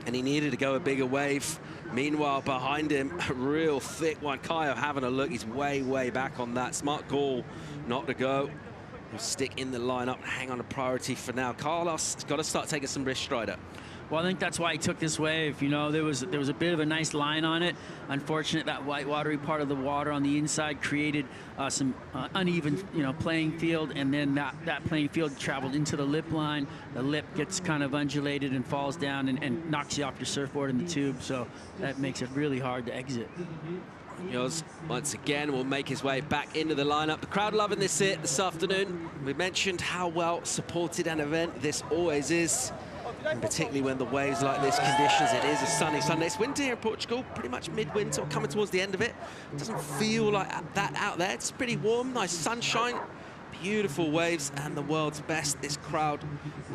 [SPEAKER 14] and he needed to go a bigger wave. Meanwhile, behind him, a real thick one. Caio having a look. He's way, way back on that. Smart call not to go. He'll stick in the lineup, hang on to priority for now. Carlos has got to start taking some risk, Strider.
[SPEAKER 12] Well, I think that's why he took this wave. There was a bit of a nice line on it. Unfortunate that white watery part of the water on the inside created some uneven, playing field, and then that playing field traveled into the lip line. The lip gets kind of undulated and falls down and knocks you off your surfboard in the tube, so that makes it really hard to exit.
[SPEAKER 14] Munoz, once again, will make his way back into the lineup. The crowd loving this hit this afternoon. We mentioned how well supported an event this always is, and particularly when the waves like this conditions. It is a sunny Sunday. It's winter here in Portugal, pretty much midwinter, coming towards the end of it. It doesn't feel like that out there. It's pretty warm, nice sunshine, beautiful waves, and the world's best. This crowd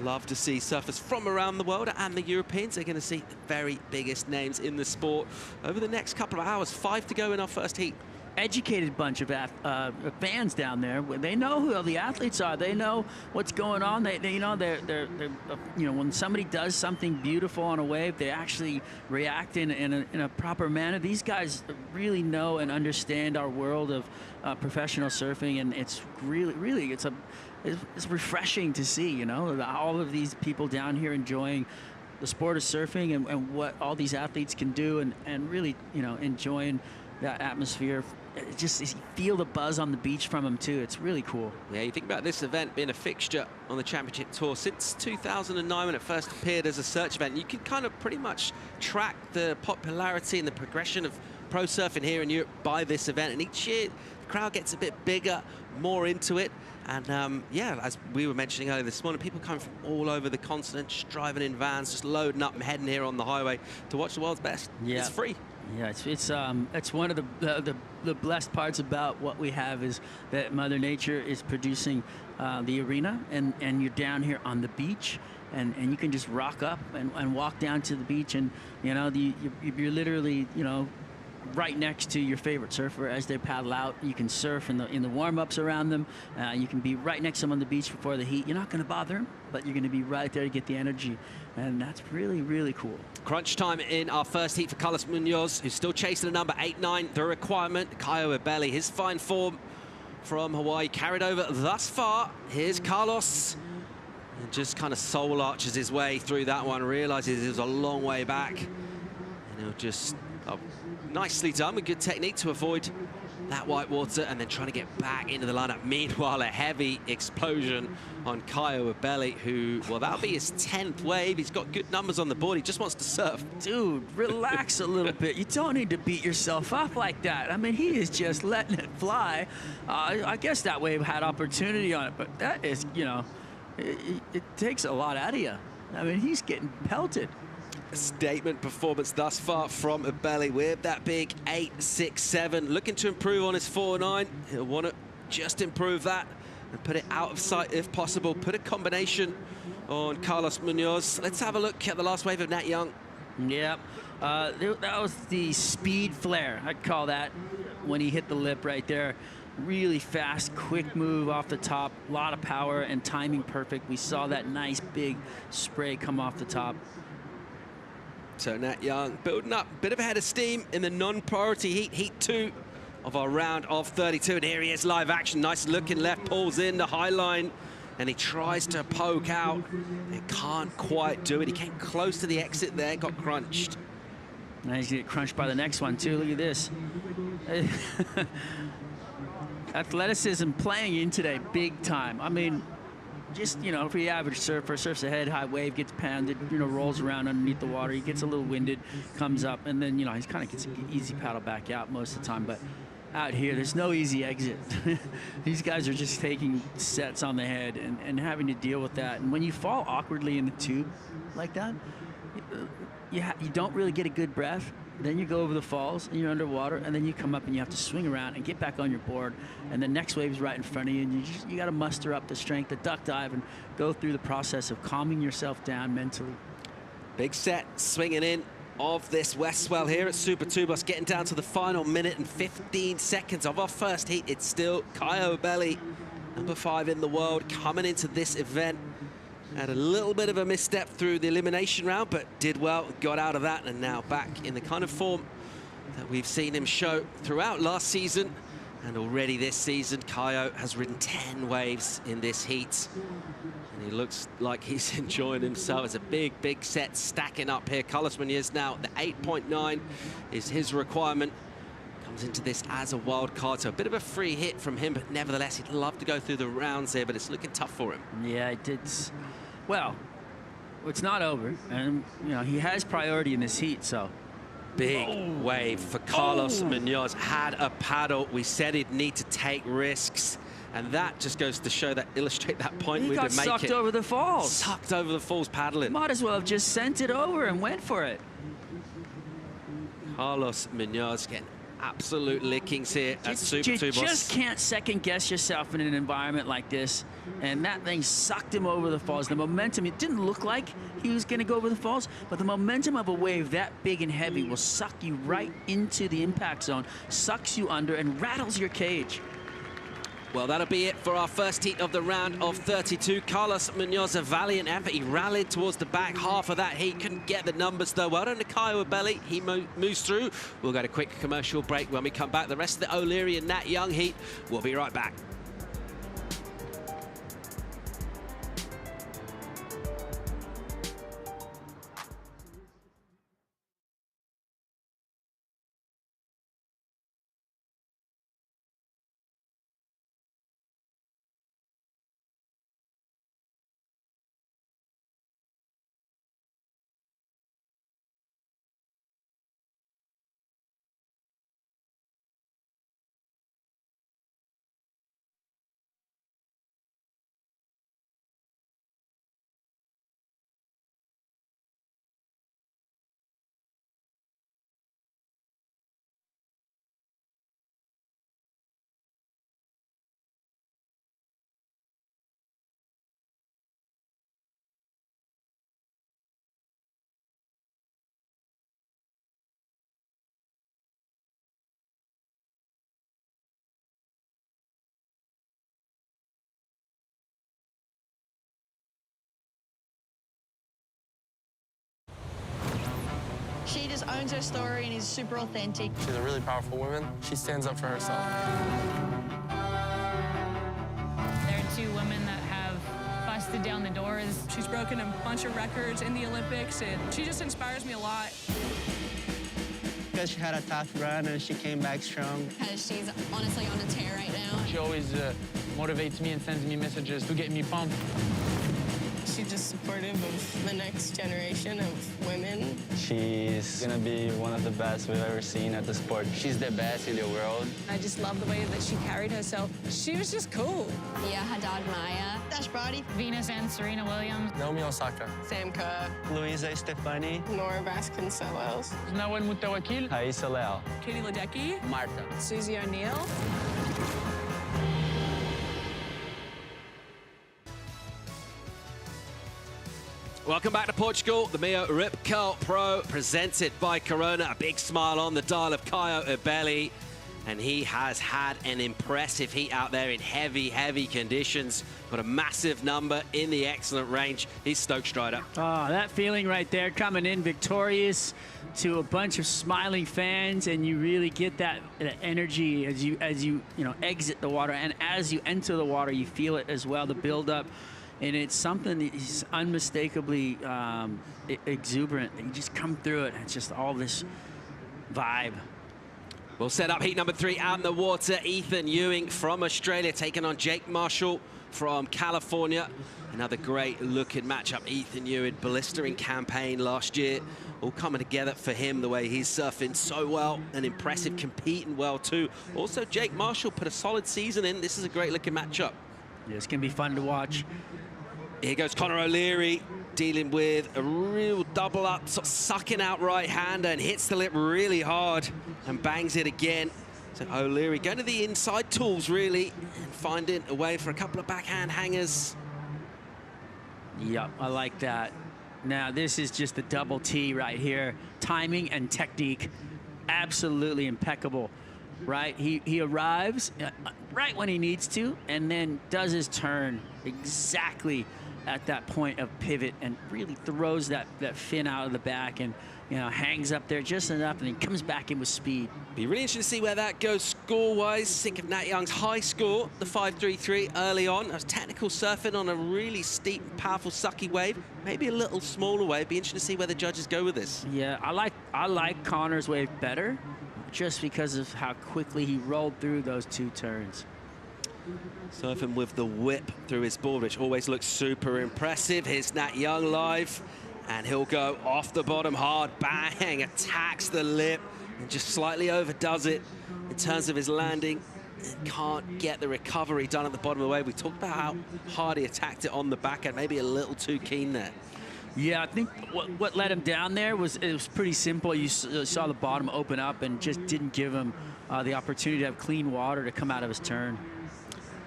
[SPEAKER 14] love to see surfers from around the world, and the Europeans are going to see the very biggest names in the sport over the next couple of hours. 5 to go in our first heat.
[SPEAKER 12] Educated bunch of fans down there. They know who the athletes are. They know what's going on. They when somebody does something beautiful on a wave, they actually react in a proper manner. These guys really know and understand our world of professional surfing, and it's really it's refreshing to see. All of these people down here enjoying the sport of surfing and what all these athletes can do, and really enjoying that atmosphere. Just you feel the buzz on the beach from them too. It's really cool.
[SPEAKER 14] Yeah, you think about this event being a fixture on the Championship Tour since 2009 when it first appeared as a search event. You can kind of pretty much track the popularity and the progression of pro surfing here in Europe by this event. And each year the crowd gets a bit bigger, more into it. And yeah, as we were mentioning earlier this morning, people come from all over the continent, just driving in vans, just loading up and heading here on the highway to watch the world's best.
[SPEAKER 12] Yeah.
[SPEAKER 14] It's free.
[SPEAKER 12] Yeah, it's one of the blessed parts about what we have is that Mother Nature is producing the arena, and you're down here on the beach, and you can just rock up and walk down to the beach, and you're literally right next to your favorite surfer as they paddle out. You can surf in the warm-ups around them. You can be right next to them on the beach before the heat. You're not going to bother them, but you're going to be right there to get the energy, and that's really, really cool.
[SPEAKER 14] Crunch time in our first heat for Carlos Munoz, who's still chasing a number 8.9, the requirement. Caio Abelli, his fine form from Hawaii, carried over thus far. Here's Carlos, and just kind of soul arches his way through that one, realizes it was a long way back, and he'll just nicely done with good technique to avoid that white water and then trying to get back into the lineup. Meanwhile, a heavy explosion on Caio Ibelli, who, well, that'll be his 10th wave. He's got good numbers on the board. He just wants to surf.
[SPEAKER 12] Dude, relax a little bit. You don't need to beat yourself up like that. I mean, he is just letting it fly. I guess that wave had opportunity on it, but that is, you know, it takes a lot out of you. I mean, he's getting pelted.
[SPEAKER 14] A statement performance thus far from Ibelli with that big 8.67. Looking to improve on his 4.9. He'll want to just improve that and put it out of sight if possible. Put a combination on Carlos Munoz. Let's have a look at the last wave of Nat Young.
[SPEAKER 12] Yep. That was the speed flare, I'd call that, when he hit the lip right there. Really fast, quick move off the top, a lot of power and timing perfect. We saw that nice big spray come off the top.
[SPEAKER 14] So Nat Young building up a bit of a head of steam in the non-priority heat, heat 2 of our round of 32. And here he is, live action, nice looking left, pulls in the high line, and he tries to poke out. He can't quite do it. He came close to the exit there, got crunched.
[SPEAKER 12] Now he's gonna get crunched by the next one too. Look at this. Athleticism playing in today, big time. I mean, just, you know, for the average surfer, surfs ahead, high wave, gets pounded, you know, rolls around underneath the water. He gets a little winded, comes up, and then, you know, he kind of gets an easy paddle back out most of the time. But out here, there's no easy exit. These guys are just taking sets on the head and having to deal with that. And when you fall awkwardly in the tube like that, you don't really get a good breath. Then you go over the falls and you're underwater, and then you come up and you have to swing around and get back on your board, and the next wave is right in front of you, and you got to muster up the strength to duck dive and go through the process of calming yourself down mentally.
[SPEAKER 14] Big set swinging in of this West Swell here at Super Tubos, getting down to the final minute and 15 seconds of our first heat. It's still Caio Ibelli, number 5 in the world, coming into this event. Had a little bit of a misstep through the elimination round, but did well, got out of that, and now back in the kind of form that we've seen him show throughout last season. And already this season, Caio has ridden 10 waves in this heat. And he looks like he's enjoying himself. It's a big, big set stacking up here. Carlos Munoz now, the 8.9 is his requirement. Comes into this as a wild card, so a bit of a free hit from him, but nevertheless, he'd love to go through the rounds here, but it's looking tough for him.
[SPEAKER 12] Yeah, it did. Well, it's not over, and you know he has priority in this heat. So
[SPEAKER 14] big wave for Carlos Munoz. Had a paddle. We said he'd need to take risks, and that just goes to show that, illustrate that point.
[SPEAKER 12] He got sucked over the falls.
[SPEAKER 14] Sucked over the falls paddling.
[SPEAKER 12] Might as well have just sent it over and went for it.
[SPEAKER 14] Carlos Munoz getting absolute lickings here at Super Tubos.
[SPEAKER 12] You just can't second guess yourself in an environment like this. And that thing sucked him over the falls. The momentum, it didn't look like he was going to go over the falls, but the momentum of a wave that big and heavy will suck you right into the impact zone, sucks you under, and rattles your cage.
[SPEAKER 14] Well, that'll be it for our first heat of the round of 32. Carlos Munoz, a valiant effort. He rallied towards the back half of that heat. Couldn't get the numbers, though. Well done to Caio Ibelli. He moves through. We'll go to a quick commercial break. When we come back, the rest of the O'Leary and Nat Young heat. We'll be right back.
[SPEAKER 7] She just owns her story and is super authentic.
[SPEAKER 5] She's a really powerful woman. She stands up for herself.
[SPEAKER 8] There are 2 women that have busted down the doors.
[SPEAKER 20] She's broken a bunch of records in the Olympics, and she just inspires me a lot.
[SPEAKER 16] You
[SPEAKER 2] because she had a tough run and she came back strong.
[SPEAKER 7] Because she's honestly on a tear right now.
[SPEAKER 10] She always motivates me and sends me messages to get me pumped.
[SPEAKER 20] She's just supportive of the next generation of women.
[SPEAKER 2] She's gonna be one of the best we've ever seen at the sport. She's the best in the world.
[SPEAKER 23] I just love the way that she carried herself. She was just cool.
[SPEAKER 7] Mia Haddad Maya.
[SPEAKER 23] Dash Brody.
[SPEAKER 8] Venus and Serena Williams.
[SPEAKER 2] Naomi Osaka.
[SPEAKER 20] Sam Kerr.
[SPEAKER 2] Luisa Stefani.
[SPEAKER 20] Nora Vasconcelos.
[SPEAKER 10] Nawal Mutawakil.
[SPEAKER 2] Raisa Leal.
[SPEAKER 23] Katie Ledecky.
[SPEAKER 2] Marta.
[SPEAKER 23] Susie O'Neill.
[SPEAKER 14] Welcome back to Portugal. The MEO Rip Curl Pro presented by Corona. A big smile on the dial of Caio Ibelli. And he has had an impressive heat out there in heavy, heavy conditions. Got a massive number in the excellent range. He's Stoke Strider.
[SPEAKER 12] Oh, that feeling right there, coming in victorious to a bunch of smiling fans, and you really get that energy as you exit the water, and as you enter the water, you feel it as well, the build-up. And it's something that is unmistakably exuberant. You just come through it, and it's just all this vibe.
[SPEAKER 14] We'll set up heat number 3 out in the water. Ethan Ewing from Australia taking on Jake Marshall from California. Another great looking matchup. Ethan Ewing, blistering campaign last year. All coming together for him, the way he's surfing so well and impressive, competing well too. Also, Jake Marshall put a solid season in. This is a great looking matchup.
[SPEAKER 12] Yeah, it's going to be fun to watch.
[SPEAKER 14] Here goes Conor O'Leary, dealing with a real double up, sort of sucking out right-hander, and hits the lip really hard and bangs it again. So O'Leary going to the inside tools, really, and finding a way for a couple of backhand hangers.
[SPEAKER 12] Yep, I like that. Now, this is just the double T right here. Timing and technique, absolutely impeccable, right? He arrives right when he needs to, and then does his turn exactly at that point of pivot, and really throws that fin out of the back, and hangs up there just enough, and then comes back in with speed.
[SPEAKER 14] Be really interesting to see where that goes score-wise. Think of Nat Young's high score, the 5.33 early on. That was technical surfing on a really steep, powerful, sucky wave. Maybe a little smaller wave. Be interesting to see where the judges go with this.
[SPEAKER 12] Yeah, I like Conor's wave better, just because of how quickly he rolled through those 2 turns.
[SPEAKER 14] Surfing with the whip through his board, which always looks super impressive. Here's Nat Young live, and he'll go off the bottom hard, bang, attacks the lip, and just slightly overdoes it in terms of his landing. And can't get the recovery done at the bottom of the wave. We talked about how hard he attacked it on the back end, maybe a little too keen there.
[SPEAKER 12] Yeah, I think what let him down there was pretty simple. You saw the bottom open up and just didn't give him the opportunity to have clean water to come out of his turn.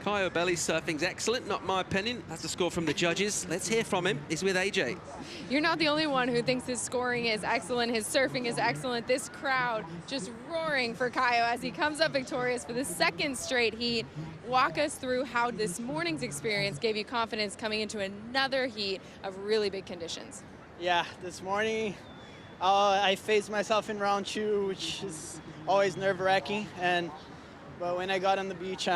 [SPEAKER 14] Caio Ibelli's surfing's excellent, not my opinion. That's the score from the judges. Let's hear from him. He's with AJ.
[SPEAKER 17] You're not the only one who thinks his scoring is excellent, his surfing is excellent. This crowd just roaring for Caio as he comes up victorious for the 2nd straight heat. Walk us through how this morning's experience gave you confidence coming into another heat of really big conditions.
[SPEAKER 22] Yeah, this morning I faced myself in round 2, which is always nerve-wracking. But when I got on the beach,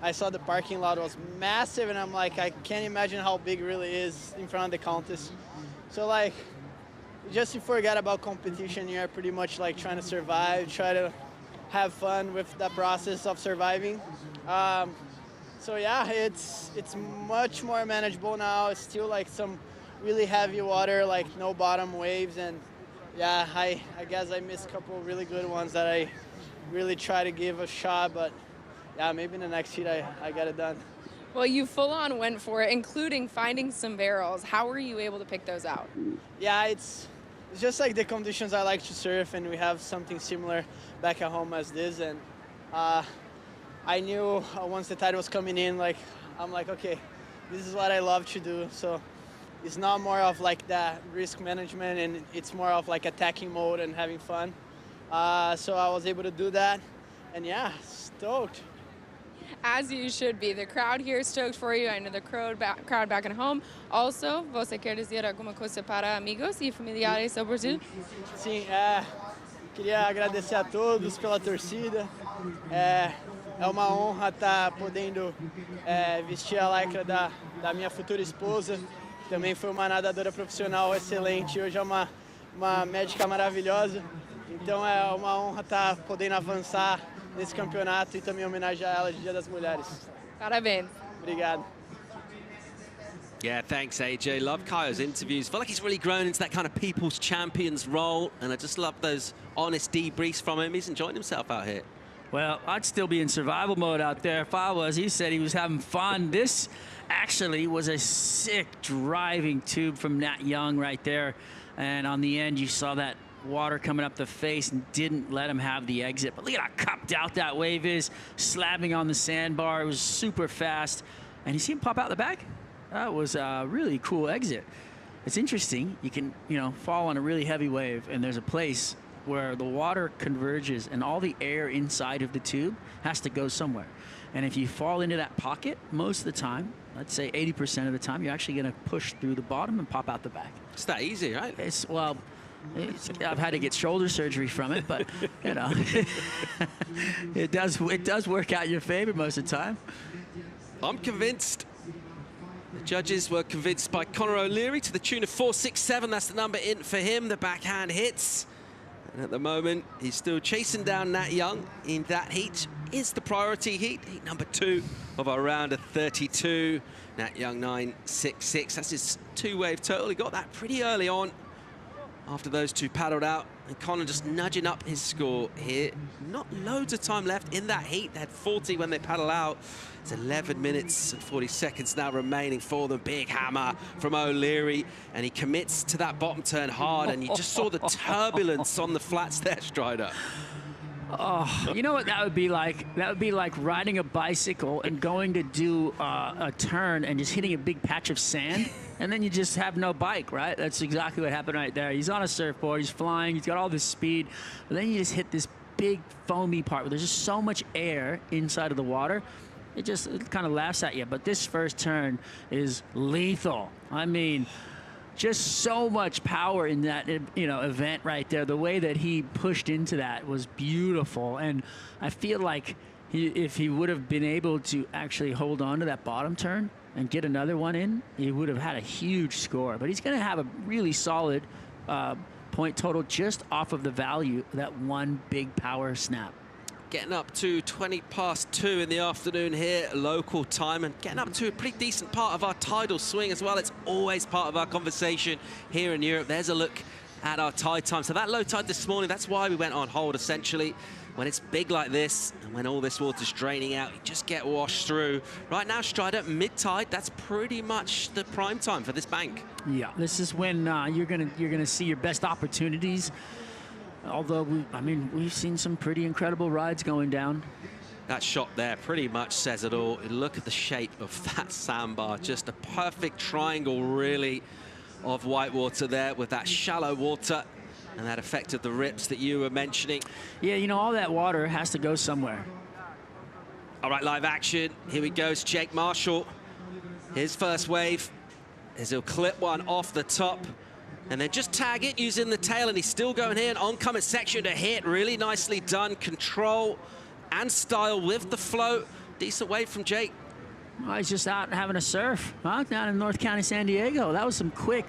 [SPEAKER 22] I saw the parking lot was massive, and I'm like, I can't imagine how big it really is in front of the contest. So like, just to forget about competition here, pretty much like trying to survive, try to have fun with the process of surviving. So yeah, it's much more manageable now. It's still like some really heavy water, like no bottom waves, and yeah, I guess I missed a couple of really good ones that I really try to give a shot, but yeah, maybe in the next heat I got it done.
[SPEAKER 17] Well, you full-on went for it, including finding some barrels. How were you able to pick those out?
[SPEAKER 22] Yeah, it's just like the conditions I like to surf, and we have something similar back at home as this. And I knew once the tide was coming in, like I'm like, okay, this is what I love to do. So it's not more of like that risk management, and it's more of like attacking mode and having fun. So I was able to do that, and yeah, stoked.
[SPEAKER 17] As you should be. The crowd here is stoked for you. I know the crowd back at home. Also, você quer dizer alguma coisa para amigos e familiares ao Brasil?
[SPEAKER 22] Sim, queria agradecer a todos pela torcida. É uma honra estar podendo vestir a lycra da minha futura esposa. Também foi uma nadadora profissional excelente. Hoje é uma médica maravilhosa. Então é uma honra estar podendo avançar nesse campeonato e também homenagear ela de Dia das Mulheres.
[SPEAKER 17] Parabéns.
[SPEAKER 22] Obrigado.
[SPEAKER 14] Yeah, thanks, AJ. Love Kaio's interviews. Feel like he's really grown into that kind of people's champions role, and I just love those honest debriefs from him. He's enjoying himself out here.
[SPEAKER 3] Well, I'd still be in survival mode out there if I was. He said he was having fun. This actually was a sick driving tube from Nat Young right there. And on the end, you saw that water coming up the face and didn't let him have the exit. But look at how cupped out that wave is, slapping on the sandbar. It was super fast. And you see him pop out the back? That was a really cool exit. It's interesting. You can, fall on a really heavy wave, and there's a place where the water converges and all the air inside of the tube has to go somewhere. And if you fall into that pocket, most of the time, let's say 80% of the time, you're actually going to push through the bottom and pop out the back.
[SPEAKER 14] It's that easy, right?
[SPEAKER 3] I've had to get shoulder surgery from it, but, it does work out in your favor most of the time.
[SPEAKER 14] I'm convinced. The judges were convinced by Conor O'Leary to the tune of 4.67. That's the number in for him. The backhand hits. And at the moment, he's still chasing down Nat Young in that heat. Is the priority heat number 2 of our round of 32. Nat Young 9.66. That's his 2-wave total. He got that pretty early on after those two paddled out. And Conor just nudging up his score here. Not loads of time left in that heat. They had 40 when they paddle out. It's 11 minutes and 40 seconds now remaining for the big hammer from O'Leary. And he commits to that bottom turn hard. And you just saw the turbulence on the flats there, Strider.
[SPEAKER 3] Oh, you know what that would be like? That would be like riding a bicycle and going to do a turn and just hitting a big patch of sand, and then you just have no bike, right? That's exactly what happened right there. He's on a surfboard, he's flying, he's got all this speed, but then you just hit this big foamy part where there's just so much air inside of the water. It kind of laughs at you, but this first turn is lethal. I mean, just so much power in that, event right there. The way that he pushed into that was beautiful. And I feel like if he would have been able to actually hold on to that bottom turn and get another one in, he would have had a huge score. But he's going to have a really solid point total just off of the value of that one big power snap.
[SPEAKER 14] Getting up to 2:20 in the afternoon here, local time, and getting up to a pretty decent part of our tidal swing as well. It's always part of our conversation here in Europe. There's a look at our tide time. So that low tide this morning, that's why we went on hold, essentially. When it's big like this, and when all this water's draining out, you just get washed through. Right now, Strider, mid-tide, that's pretty much the prime time for this bank.
[SPEAKER 3] Yeah, this is when you're gonna see your best opportunities. Although, we've seen some pretty incredible rides going down.
[SPEAKER 14] That shot there pretty much says it all. Look at the shape of that sandbar. Just a perfect triangle, really, of white water there with that shallow water and that effect of the rips that you were mentioning.
[SPEAKER 3] Yeah, all that water has to go somewhere.
[SPEAKER 14] All right, live action. Here we go. It's Jake Marshall. His first wave as he'll clip one off the top. And then just tag it using the tail, and he's still going here. An oncoming section to hit. Really nicely done. Control and style with the float. Decent wave from Jake.
[SPEAKER 3] Oh, he's just out having a surf, huh? Down in North County, San Diego. That was some quick,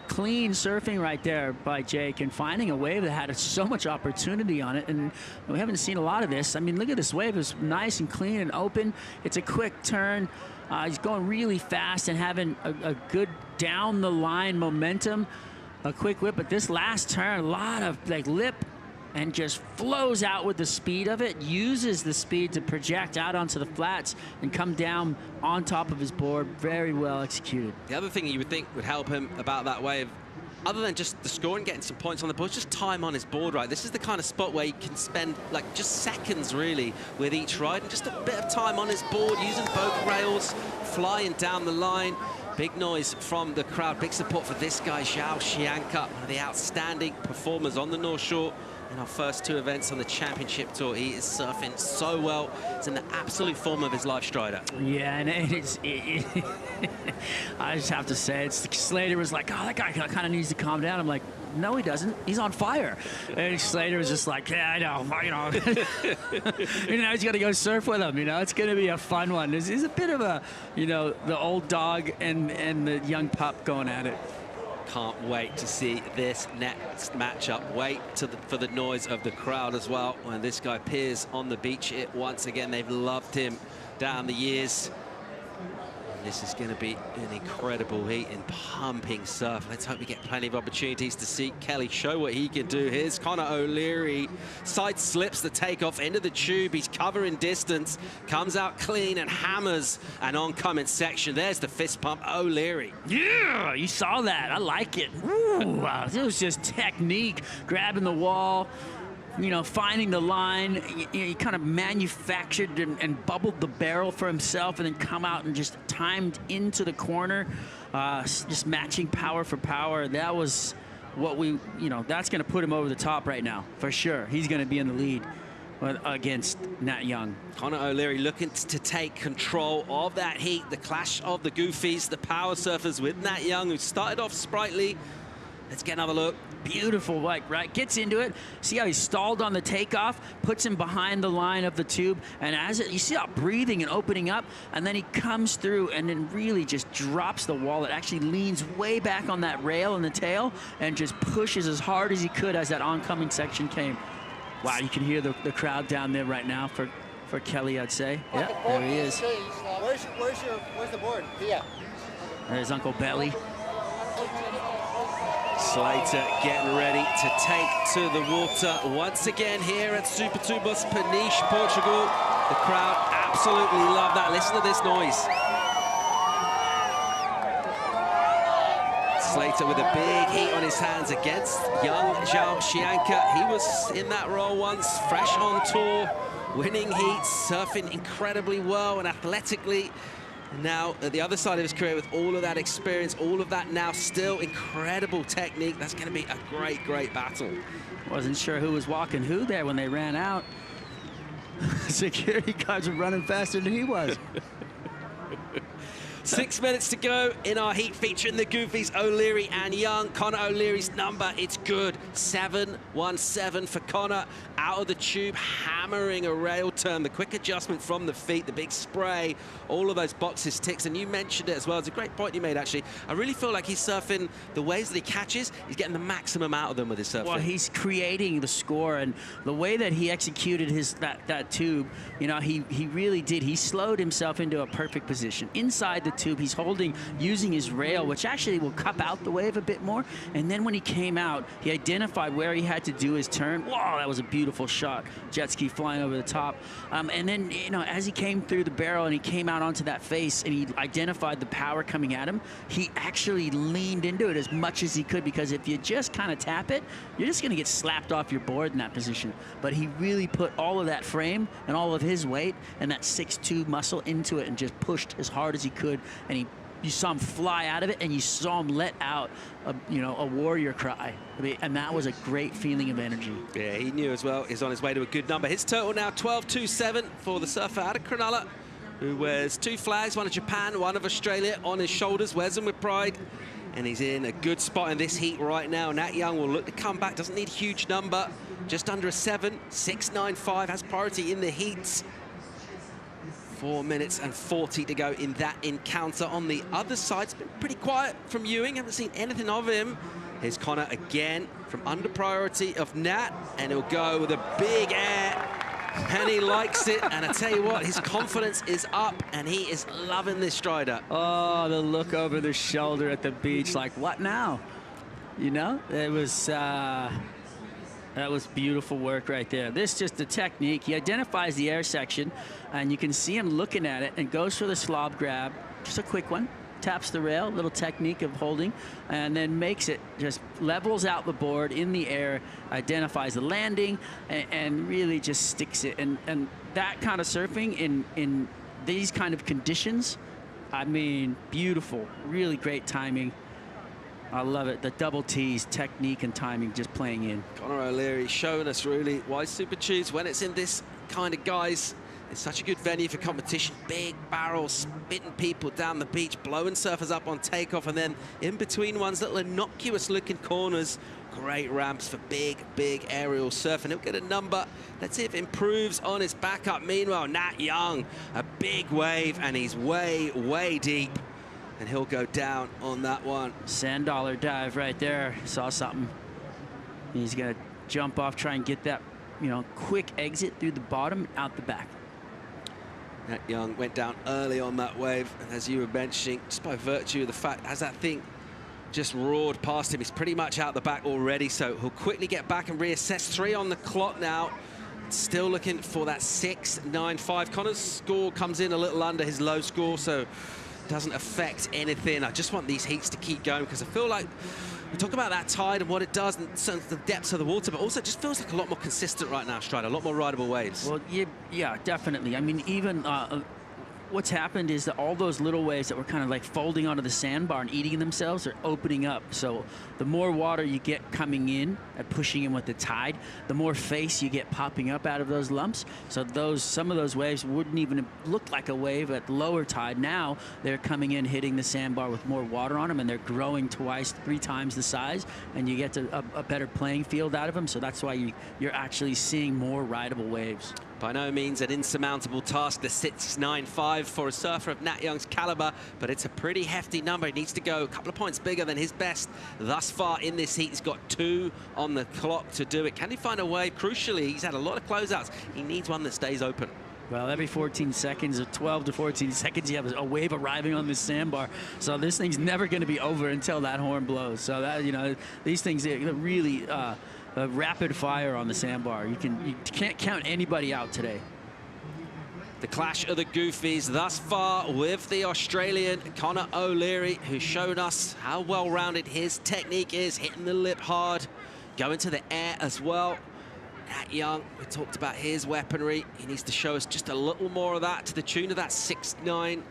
[SPEAKER 3] clean surfing right there by Jake, and finding a wave that had so much opportunity on it. And we haven't seen a lot of this. Look at this wave. It's nice and clean and open. It's a quick turn. He's going really fast and having a good down-the-line momentum. A quick whip, but this last turn, a lot of lip, and just flows out with the speed of it, uses the speed to project out onto the flats and come down on top of his board. Very well executed.
[SPEAKER 14] The other thing you would think would help him about that wave, other than just the score and getting some points on the board, just time on his board, right? This is the kind of spot where you can spend just seconds really with each ride, and just a bit of time on his board, using both rails, flying down the line. Big noise from the crowd, big support for this guy, Zhao Xianka, one of the outstanding performers on the North Shore in our first 2 events on the championship tour. He is surfing so well. It's in the absolute form of his life, Strider.
[SPEAKER 3] Yeah, and I just have to say, Slater was like, oh, that guy kind of needs to calm down. I'm like, no, he doesn't. He's on fire. And Slater was just like, yeah, I know. He's got to go surf with him. It's going to be a fun one. This is a bit of a, the old dog and the young pup going at it.
[SPEAKER 14] Can't wait to see this next matchup. Wait for the noise of the crowd as well when this guy appears on the beach. Once again, they've loved him down the years. This is going to be an incredible heat and pumping surf. Let's hope we get plenty of opportunities to see Kelly show what he can do. Here's Conor O'Leary. Side slips the takeoff into the tube. He's covering distance, comes out clean and hammers an oncoming section. There's the fist pump, O'Leary.
[SPEAKER 3] Yeah, you saw that. I like it. Ooh, wow. It was just technique, grabbing the wall, you know, finding the line. He kind of manufactured and bubbled the barrel for himself and then come out and just timed into the corner, just matching power for power. That was what we, you know, that's going to put him over the top right now, for sure. He's going to be in the lead against Nat Young.
[SPEAKER 14] Conor O'Leary looking to take control of that heat, the clash of the goofies, the power surfers with Nat Young, who started off sprightly. Let's get another look.
[SPEAKER 3] Beautiful, like, right, gets into it. See how he stalled on the takeoff, puts him behind the line of the tube, and as it, you see how breathing and opening up, and then he comes through and then really just drops the wall. It actually leans way back on that rail in the tail and just pushes as hard as he could as that oncoming section came. Wow, you can hear the crowd down there right now for Kelly, I'd say. Yeah, there he is.
[SPEAKER 16] Where's the board? Yeah.
[SPEAKER 3] There's Uncle Belly.
[SPEAKER 14] Slater getting ready to take to the water once again here at Supertubos, Peniche, Portugal. The crowd absolutely love that. Listen to this noise. Slater with a big heat on his hands against young Zhao Xianka. He was in that role once, fresh on tour, winning heats, surfing incredibly well and athletically. Now, at the other side of his career, with all of that experience, all of that now still incredible technique, that's going to be a great, great battle.
[SPEAKER 3] Wasn't sure who was walking who there when they ran out. Security guards were running faster than he was.
[SPEAKER 14] 6 minutes to go in our heat featuring the Goofies, O'Leary and Young. Conor O'Leary's number, it's good. 7-1-7 for Conor. Out of the tube, hammering a rail turn. The quick adjustment from the feet, the big spray, all of those boxes ticks. And you mentioned it as well. It's a great point you made, actually. I really feel like he's surfing the waves that he catches. He's getting the maximum out of them with his surfing.
[SPEAKER 3] Well, he's creating the score, and the way that he executed that tube, you know, he really did. He slowed himself into a perfect position. Inside the tube, he's holding, using his rail, which actually will cup out the wave a bit more. And then when he came out, he identified where he had to do his turn. Whoa, that was a beautiful shot. Jet ski flying over the top. And then, you know, as he came through the barrel and he came out onto that face and he identified the power coming at him, he actually leaned into it as much as he could, because if you just kind of tap it, you're just going to get slapped off your board in that position. But he really put all of that frame and all of his weight and that 6'2" muscle into it and just pushed as hard as he could. And you saw him fly out of it, and you saw him let out a warrior cry. And that was a great feeling of energy.
[SPEAKER 14] Yeah, he knew as well. He's on his way to a good number. His total now 12.27 for the surfer out of Cronulla, who wears 2 flags, one of Japan, one of Australia, on his shoulders, wears them with pride. And he's in a good spot in this heat right now. Nat Young will look to come back, doesn't need a huge number, just under a 7, 6.95, has priority in the heats. 4 minutes and 40 to go in that encounter. On the other side, it's been pretty quiet from Ewing. Haven't seen anything of him. Here's Conor again from under priority of Nat, and he'll go with a big air. And he likes it, and I tell you what, his confidence is up, and he is loving this strider.
[SPEAKER 3] Oh, the look over the shoulder at the beach, like, what now? You know, it was... that was beautiful work right there. This just the technique. He identifies the air section, and you can see him looking at it and goes for the slob grab. Just a quick one. Taps the rail, little technique of holding, and then makes it, just levels out the board in the air, identifies the landing, and really just sticks it. And that kind of surfing in these kind of conditions, I mean, beautiful. Really great timing. I love it. The double T's, technique and timing just playing in.
[SPEAKER 14] Conor O'Leary showing us really why Super Tubes, when it's in this kind of guise, it's such a good venue for competition. Big barrels, spitting people down the beach, blowing surfers up on takeoff, and then in between ones, little innocuous looking corners. Great ramps for big, big aerial surf, and he'll get a number. Let's see if it improves on his backup. Meanwhile, Nat Young, a big wave, and he's way, way deep. and he'll go down on that one.
[SPEAKER 3] Sand dollar dive right there. Saw something. He's gonna jump off, try and get that, you know, quick exit through the bottom, out the back.
[SPEAKER 14] Nat Young went down early on that wave, and as you were mentioning, just by virtue of the fact, as that thing just roared past him, he's pretty much out the back already, so he'll quickly get back and reassess. 3 on the clock now. Still looking for that 6.95. Connor's score comes in a little under his low score, so doesn't affect anything. I just want these heats to keep going, because I feel like we talk about that tide and what it does and the depths of the water, but also it just feels like a lot more consistent right now, Strider, a lot more rideable waves.
[SPEAKER 3] Well, yeah, definitely. I mean, even what's happened is that all those little waves that were kind of like folding onto the sandbar and eating themselves are opening up. So the more water you get coming in and pushing in with the tide, the more face you get popping up out of those lumps. So some of those waves wouldn't even look like a wave at lower tide. Now they're coming in, hitting the sandbar with more water on them, and they're growing twice, 3 times the size, and you get a better playing field out of them. So that's why you're actually seeing more rideable waves.
[SPEAKER 14] By no means an insurmountable task, the 6.95 for a surfer of Nat Young's caliber, but it's a pretty hefty number. He needs to go a couple of points bigger than his best thus far in this heat. He's got 2 on the clock to do it. Can he find a wave? Crucially, he's had a lot of closeouts. He needs one that stays open.
[SPEAKER 3] Well, every 14 seconds, or 12 to 14 seconds, you have a wave arriving on this sandbar. So this thing's never going to be over until that horn blows. So that, you know, these things are really rapid fire on the sandbar. You can't count anybody out today.
[SPEAKER 14] The clash of the goofies thus far with the Australian Connor O'Leary, who's shown us how well-rounded his technique is, hitting the lip hard, going to the air as well. Nat Young, we talked about his weaponry. He needs to show us just a little more of that to the tune of that 6.9.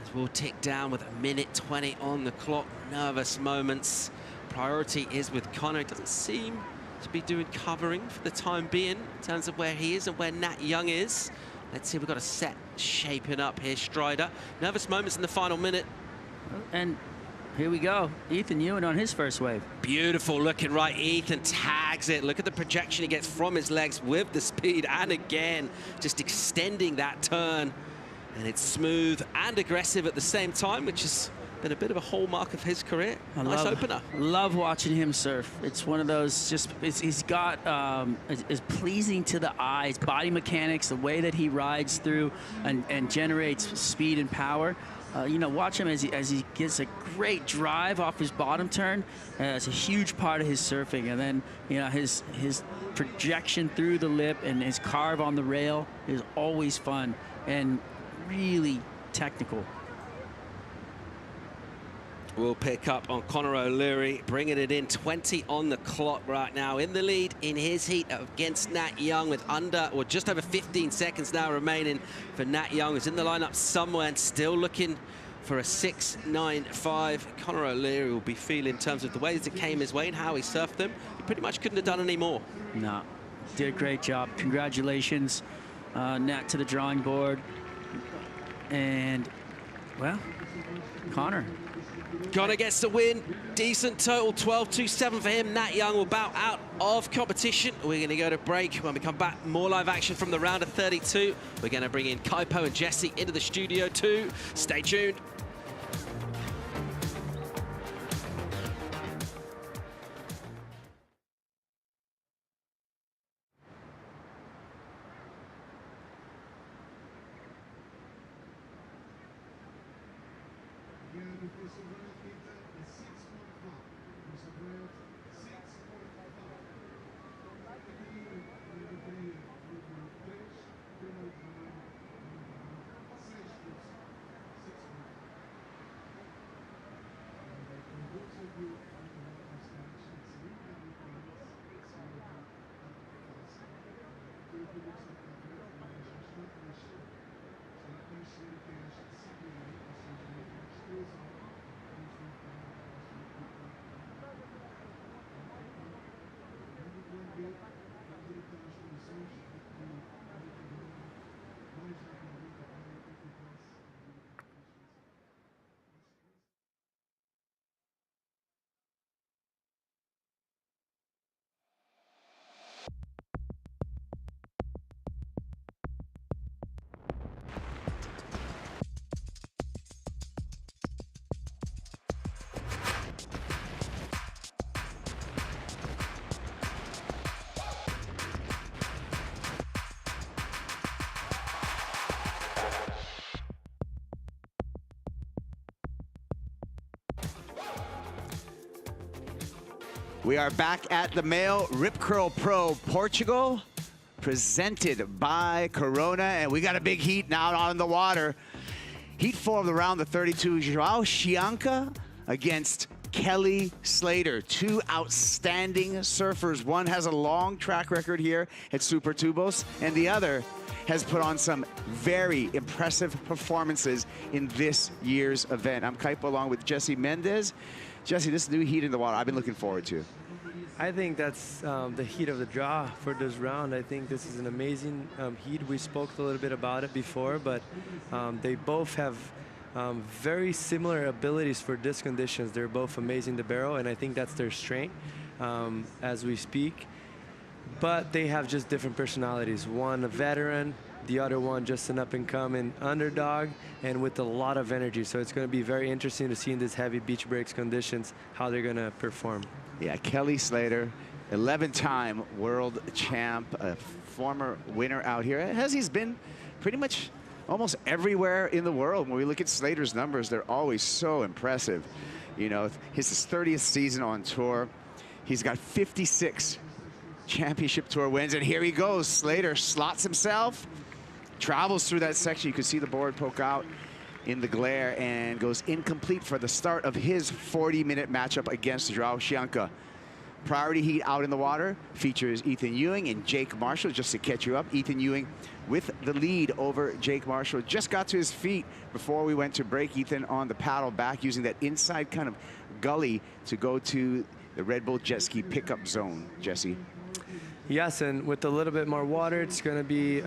[SPEAKER 14] As we'll tick down with 1:20 on the clock. Nervous moments. Priority is with Connor. It doesn't seem to be doing covering for the time being in terms of where he is and where Nat Young is. Let's see, we've got a set shaping up here, Strider. Nervous moments in the final minute.
[SPEAKER 3] And here we go. Ethan Ewan on his first wave.
[SPEAKER 14] Beautiful looking right. Ethan tags it. Look at the projection he gets from his legs with the speed. And again, just extending that turn. And it's smooth and aggressive at the same time, which has been a bit of a hallmark of his career. Nice opener.
[SPEAKER 3] Love watching him surf. It's one of those, he's got, is pleasing to the eyes. Body mechanics, the way that he rides through and generates speed and power. You know, watch him as he gets a great drive off his bottom turn. It's a huge part of his surfing. And then, you know, his projection through the lip and his carve on the rail is always fun and really technical.
[SPEAKER 14] We'll pick up on Connor O'Leary, bringing it in 20 on the clock right now. In the lead in his heat against Nat Young with just over 15 seconds now remaining for Nat Young, who's in the lineup somewhere and still looking for a 6.95. Connor O'Leary will be feeling in terms of the ways it came his way and how he surfed them. He pretty much couldn't have done any more.
[SPEAKER 3] No, did a great job. Congratulations, Nat, to the drawing board. And, well, Connor
[SPEAKER 14] gets the win. Decent total, 12.27 for him. Nat Young will bow out of competition. We're going to go to break. When we come back, more live action from the round of 32. We're going to bring in Kaipo and Jesse into the studio too. Stay tuned.
[SPEAKER 4] We are back at the MEO Rip Curl Pro Portugal, presented by Corona, and we got a big heat now on the water. Heat 4 of the round, the 32, João Chianca against Kelly Slater, two outstanding surfers. One has a long track record here at Super Tubos, and the other has put on some very impressive performances in this year's event. I'm Kaipo along with Jesse Mendez. Jesse, this new heat in the water, I've been looking forward to.
[SPEAKER 5] I think that's the heat of the draw for this round. I think this is an amazing heat. We spoke a little bit about it before, but they both have very similar abilities for disc conditions. They're both amazing to barrel, and I think that's their strength as we speak. But they have just different personalities. One a veteran, the other one just an up-and-coming underdog, and with a lot of energy. So it's going to be very interesting to see in these heavy beach breaks conditions how they're going to perform.
[SPEAKER 4] Yeah, Kelly Slater, 11-time world champ, a former winner out here. As he's been pretty much almost everywhere in the world. When we look at Slater's numbers, they're always so impressive. You know, his 30th season on tour. He's got 56 championship tour wins, and here he goes. Slater slots himself, travels through that section. You can see the board poke out in the glare and goes incomplete for the start of his 40-minute matchup against João Chianca. Priority heat out in the water features Ethan Ewing and Jake Marshall. Just to catch you up, Ethan Ewing with the lead over Jake Marshall. Just got to his feet before we went to break. Ethan on the paddle back, using that inside kind of gully to go to the Red Bull jet ski pickup zone, Jesse.
[SPEAKER 5] Yes, and with a little bit more water, it's going to be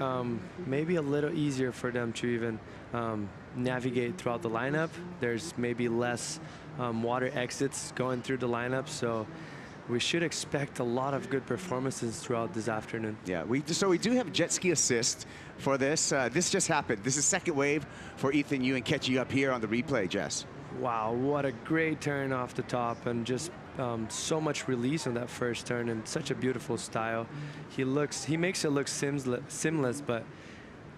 [SPEAKER 5] maybe a little easier for them to even navigate throughout the lineup. There's maybe less water exits going through the lineup, so we should expect a lot of good performances throughout this afternoon.
[SPEAKER 4] Yeah, so we do have jet ski assist for this. This just happened. This is second wave for Ethan Ewing, catching you up here on the replay, Jess.
[SPEAKER 5] Wow, what a great turn off the top, and just so much release on that first turn, and such a beautiful style. He makes it look seamless, but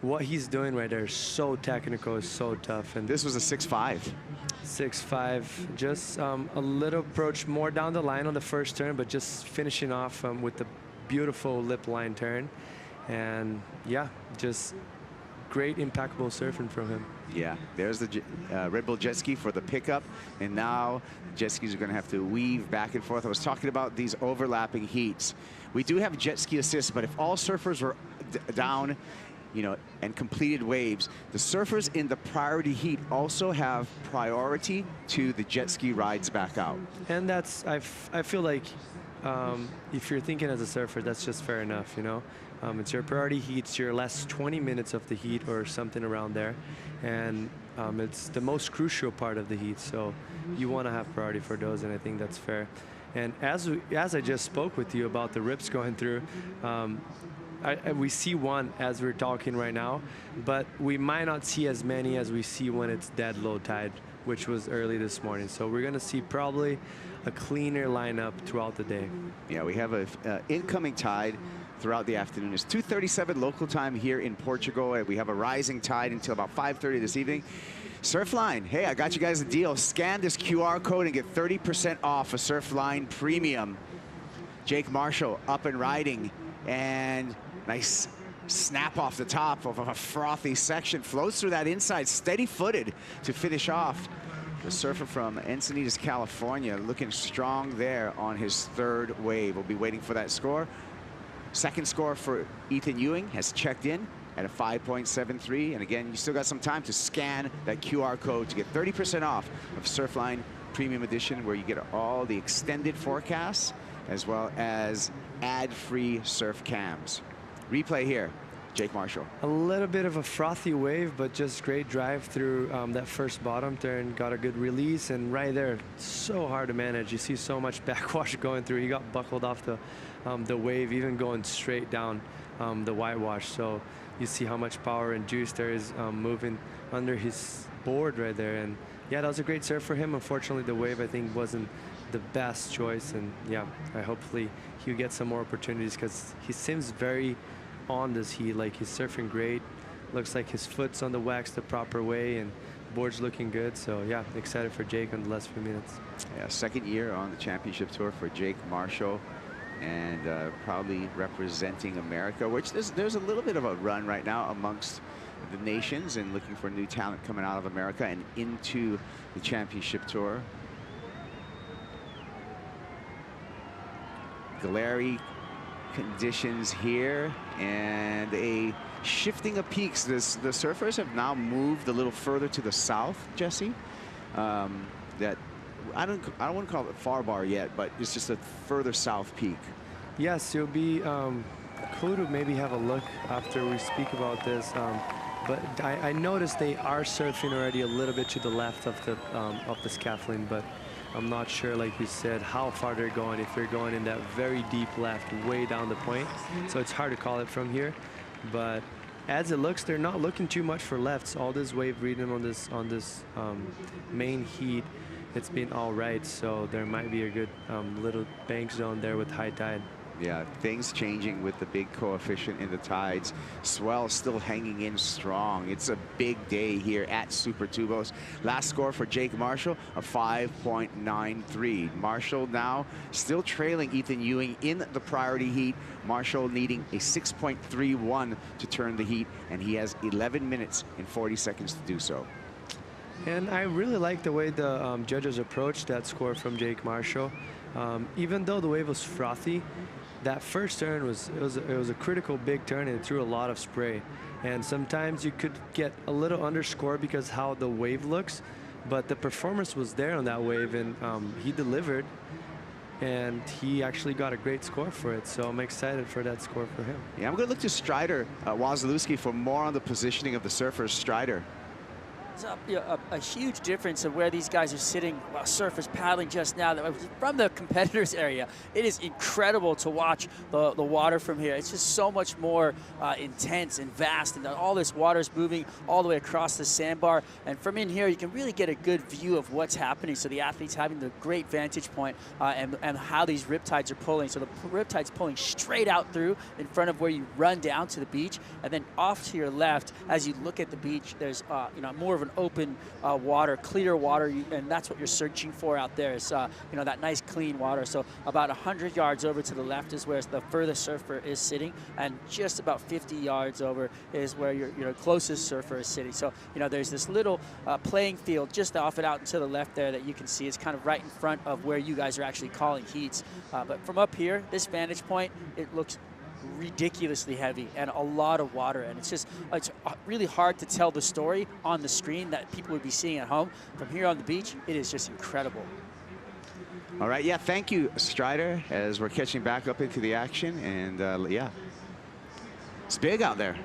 [SPEAKER 5] what he's doing right there is so technical, is so tough. And
[SPEAKER 4] this was a 6.5.
[SPEAKER 5] 6.5, just a little approach more down the line on the first turn, but just finishing off with the beautiful lip line turn. And yeah, just great, impeccable surfing from him.
[SPEAKER 4] Yeah, there's the Red Bull jet ski for the pickup, and now jet skis are going to have to weave back and forth. I was talking about these overlapping heats. We do have jet ski assist, but if all surfers were down, you know, and completed waves, the surfers in the priority heat also have priority to the jet ski rides back out.
[SPEAKER 5] And that's, I feel like if you're thinking as a surfer, that's just fair enough, you know. It's your priority heats, your last 20 minutes of the heat or something around there. And it's the most crucial part of the heat, so you want to have priority for those, and I think that's fair. And as I just spoke with you about the rips going through, we see one as we're talking right now, but we might not see as many as we see when it's dead low tide, which was early this morning. So we're going to see probably a cleaner lineup throughout the day.
[SPEAKER 4] Yeah, we have an incoming tide throughout the afternoon. It's 2:37 local time here in Portugal, and we have a rising tide until about 5:30 this evening. Surfline, hey, I got you guys a deal. Scan this QR code and get 30% off a Surfline Premium. Jake Marshall up and riding, and nice snap off the top of a frothy section. Flows through that inside, steady-footed to finish off. The surfer from Encinitas, California, looking strong there on his third wave. We'll be waiting for that score. Second score for Ethan Ewing has checked in at a 5.73. And again, you still got some time to scan that QR code to get 30% off of Surfline Premium Edition, where you get all the extended forecasts as well as ad-free surf cams. Replay here, Jake Marshall.
[SPEAKER 5] A little bit of a frothy wave, but just great drive through that first bottom turn. Got a good release, and right there, so hard to manage. You see so much backwash going through. He got buckled off the wave, even going straight down the whitewash. So you see how much power and juice there is moving under his board right there. And yeah, that was a great serve for him. Unfortunately, the wave, I think, wasn't the best choice. And yeah, hopefully he'll get some more opportunities, because he seems very on this heat. Like, he's surfing great. Looks like his foot's on the wax the proper way, and board's looking good. So yeah, excited for Jake on the last few minutes.
[SPEAKER 4] Yeah, second year on the championship tour for Jake Marshall, and probably representing America, which there's a little bit of a run right now amongst the nations and looking for new talent coming out of America and into the championship tour. Glary conditions here and a shifting of peaks. The surfers have now moved a little further to the south, Jesse. That I don't want to call it far bar yet, but it's just a further south peak.
[SPEAKER 5] Yes, it'll be cool to maybe have a look after we speak about this. But I noticed they are surfing already a little bit to the left of the scaffolding, but I'm not sure, like you said, how far they're going, if they're going in that very deep left, way down the point. So it's hard to call it from here. But as it looks, they're not looking too much for lefts. All this wave reading on this main heat, it's been all right. So there might be a good little bank zone there with high tide.
[SPEAKER 4] Yeah, things changing with the big coefficient in the tides. Swell still hanging in strong. It's a big day here at Super Tubos. Last score for Jake Marshall, a 5.93. Marshall now still trailing Ethan Ewing in the priority heat. Marshall needing a 6.31 to turn the heat, and he has 11 minutes and 40 seconds to do so.
[SPEAKER 5] And I really like the way the judges approached that score from Jake Marshall. Even though the wave was frothy, that first turn was a critical big turn, and it threw a lot of spray. And sometimes you could get a little underscore because how the wave looks, but the performance was there on that wave, and he delivered, and he actually got a great score for it. So I'm excited for that score for him.
[SPEAKER 4] Yeah, I'm going to look to Strider Wazalewski for more on the positioning of the surfers. Strider.
[SPEAKER 3] It's a huge difference of where these guys are sitting while surfers paddling just now. From the competitors area, it is incredible to watch the water from here. It's just so much more intense and vast, and all this water is moving all the way across the sandbar. And from in here, you can really get a good view of what's happening. So the athletes having the great vantage point and how these riptides are pulling. So the riptide's pulling straight out through in front of where you run down to the beach, and then off to your left, as you look at the beach, there's more of an open water, clear water, and that's what you're searching for out there is that nice clean water. So about 100 yards over to the left is where the furthest surfer is sitting, and just about 50 yards over is where your closest surfer is sitting. So there's this little playing field just off it out and to the left there that you can see. It's kind of right in front of where you guys are actually calling heats. But from up here, this vantage point, it looks ridiculously heavy and a lot of water, and it's really hard to tell the story on the screen that people would be seeing at home. From here on the beach, it is just incredible.
[SPEAKER 4] All right, yeah, thank you, Strider, as we're catching back up into the action, and yeah, it's big out there.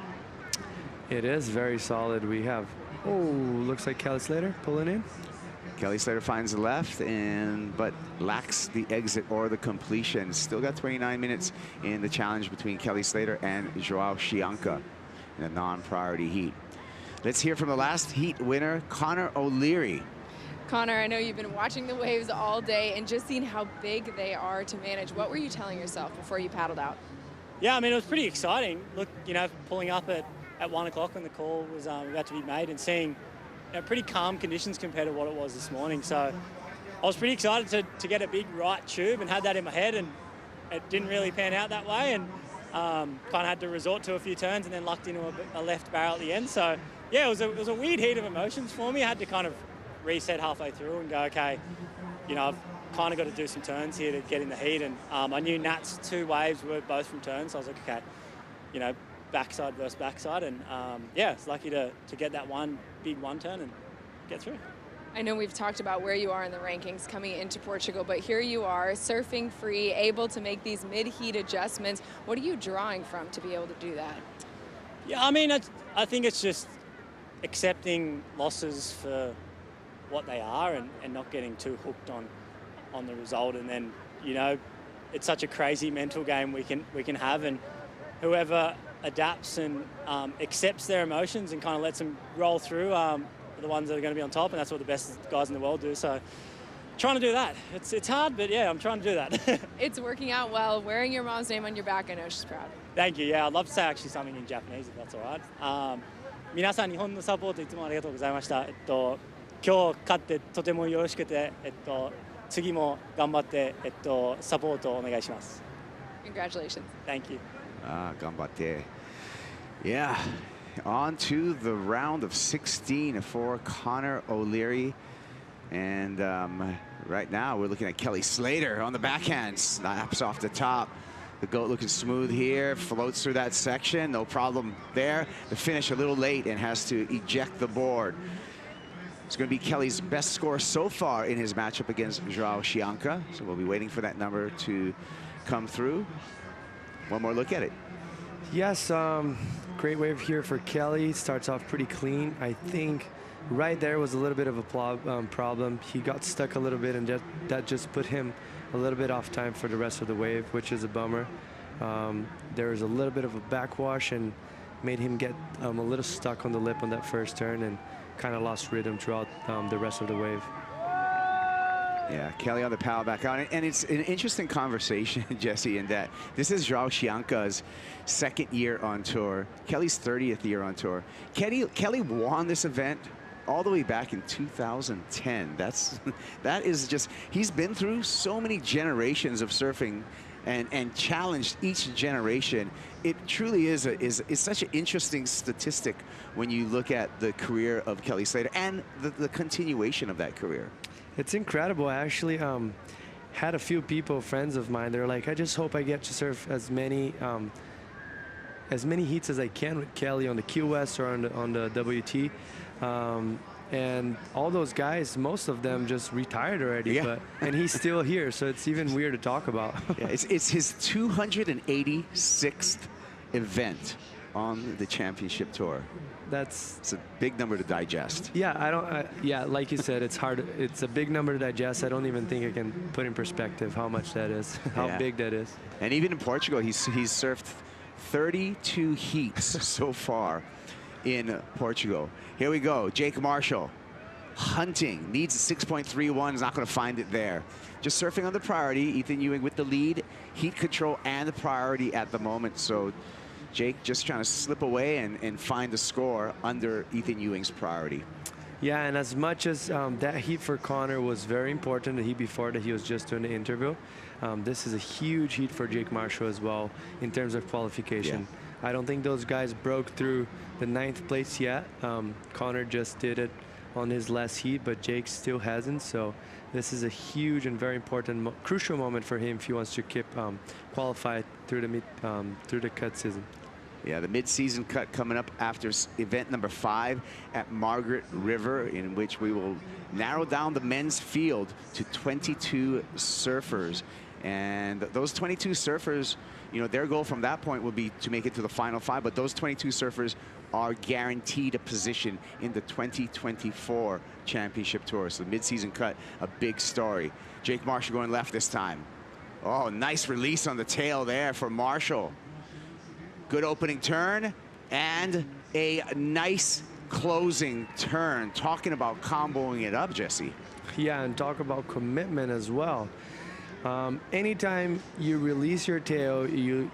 [SPEAKER 5] It is very solid. We have, looks like Kelly Slater pulling in.
[SPEAKER 4] Kelly Slater finds the left, but lacks the exit or the completion. Still got 29 minutes in the challenge between Kelly Slater and Joao Chianca in a non-priority heat. Let's hear from the last heat winner, Connor O'Leary.
[SPEAKER 17] Connor, I know you've been watching the waves all day and just seeing how big they are to manage. What were you telling yourself before you paddled out?
[SPEAKER 9] Yeah, I mean, it was pretty exciting. Look, pulling up at 1 o'clock when the call was about to be made and seeing pretty calm conditions compared to what it was this morning. So I was pretty excited to get a big right tube and had that in my head, and it didn't really pan out that way, and kind of had to resort to a few turns and then lucked into a left barrel at the end. So yeah, it was a weird heat of emotions for me. I had to kind of reset halfway through and go, okay, I've kind of got to do some turns here to get in the heat, and I knew Nat's 2 waves were both from turns, so I was like, okay, backside versus backside, and yeah, it's lucky to get that big one turn and get through.
[SPEAKER 17] I know we've talked about where you are in the rankings coming into Portugal, but here you are, surfing free, able to make these mid-heat adjustments. What are you drawing from to be able to do that?
[SPEAKER 9] Yeah, I mean, I think it's just accepting losses for what they are and not getting too hooked on the result. And then, it's such a crazy mental game we can have, and whoever adapts and accepts their emotions and kind of lets them roll through are the ones that are going to be on top, and that's what the best guys in the world do. So trying to do that. It's hard, but yeah, I'm trying to do that.
[SPEAKER 17] It's working out well. Wearing your mom's name on your back, I know she's proud.
[SPEAKER 9] Thank you. Yeah, I'd love to say actually something in Japanese if that's all right. 皆さん日本のサポートいつもありがとうございました。今日勝ってとてもよろしくて、次も頑張って、サポートをお願いします。
[SPEAKER 17] Congratulations.
[SPEAKER 9] Thank you.
[SPEAKER 4] Gambate. Yeah, on to the round of 16 for Connor O'Leary. And right now we're looking at Kelly Slater on the backhand. Snaps off the top. The goat looking smooth here, floats through that section, no problem there. The finish a little late and has to eject the board. It's going to be Kelly's best score so far in his matchup against Joao Chianca. So we'll be waiting for that number to come through. One more look at it.
[SPEAKER 5] Yes, great wave here for Kelly. Starts off pretty clean. I think right there was a little bit of a problem. He got stuck a little bit, and that just put him a little bit off time for the rest of the wave, which is a bummer. There was a little bit of a backwash and made him get a little stuck on the lip on that first turn and kind of lost rhythm throughout the rest of the wave.
[SPEAKER 4] Yeah, Kelly on the power back out. And it's an interesting conversation, Jesse, in that this is Joao Chianca's second year on tour. Kelly's 30th year on tour. Kelly won this event all the way back in 2010. That is just, he's been through so many generations of surfing and challenged each generation. It truly is such an interesting statistic when you look at the career of Kelly Slater and the continuation of that career.
[SPEAKER 5] It's incredible. I actually had a few people, friends of mine, they're like, I just hope I get to surf as many heats as I can with Kelly on the Key West or on the WT. And all those guys, most of them just retired already,
[SPEAKER 4] yeah.
[SPEAKER 5] and he's still here, so it's even weird to talk about.
[SPEAKER 4] Yeah, it's his 286th event on the championship tour. It's a big number to digest.
[SPEAKER 5] Yeah, yeah, like you said, it's hard. It's a big number to digest. I don't even think I can put in perspective how much that is, how big that is.
[SPEAKER 4] And even in Portugal, he's surfed 32 heats so far in Portugal. Here we go, Jake Marshall, hunting, needs a 6.31, is not going to find it there. Just surfing on the priority, Ethan Ewing with the lead, heat control, and the priority at the moment. So Jake just trying to slip away and find the score under Ethan Ewing's priority.
[SPEAKER 5] Yeah, and as much as that heat for Connor was very important, the heat before that he was just doing the interview, this is a huge heat for Jake Marshall as well in terms of qualification. Yeah. I don't think those guys broke through the 9th place yet. Connor just did it on his last heat, but Jake still hasn't. So this is a huge and very important, crucial moment for him if he wants to keep qualified through the cut season.
[SPEAKER 4] Yeah, the mid-season cut coming up after event number 5 at Margaret River, in which we will narrow down the men's field to 22 surfers. And those 22 surfers, you know, their goal from that point would be to make it to the final 5, but those 22 surfers are guaranteed a position in the 2024 championship tour. So the mid-season cut, a big story. Jake Marshall going left this time. Oh, nice release on the tail there for Marshall. Good opening turn and a nice closing turn. Talking about comboing it up, Jesse.
[SPEAKER 5] Yeah, and talk about commitment as well. Anytime you release your tail, you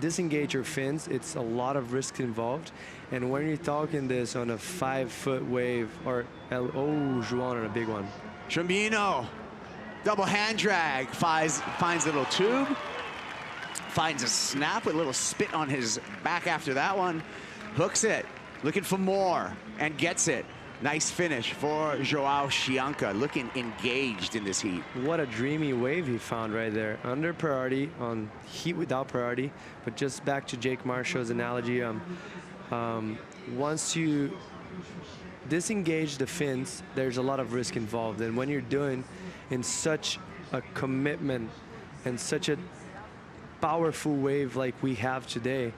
[SPEAKER 5] disengage your fins, it's a lot of risk involved. And when you're talking this on a 5-foot wave, or João on a big one.
[SPEAKER 4] Trombino, double hand drag, finds a little tube, finds a snap with a little spit on his back after that one, hooks it, looking for more, and gets it. Nice finish for Joao Chianca, looking engaged in this heat.
[SPEAKER 5] What a dreamy wave he found right there. Under priority on heat without priority, but just back to Jake Marshall's analogy, once you disengage the fins, there's a lot of risk involved. And when you're doing in such a commitment and such a powerful wave like we have today,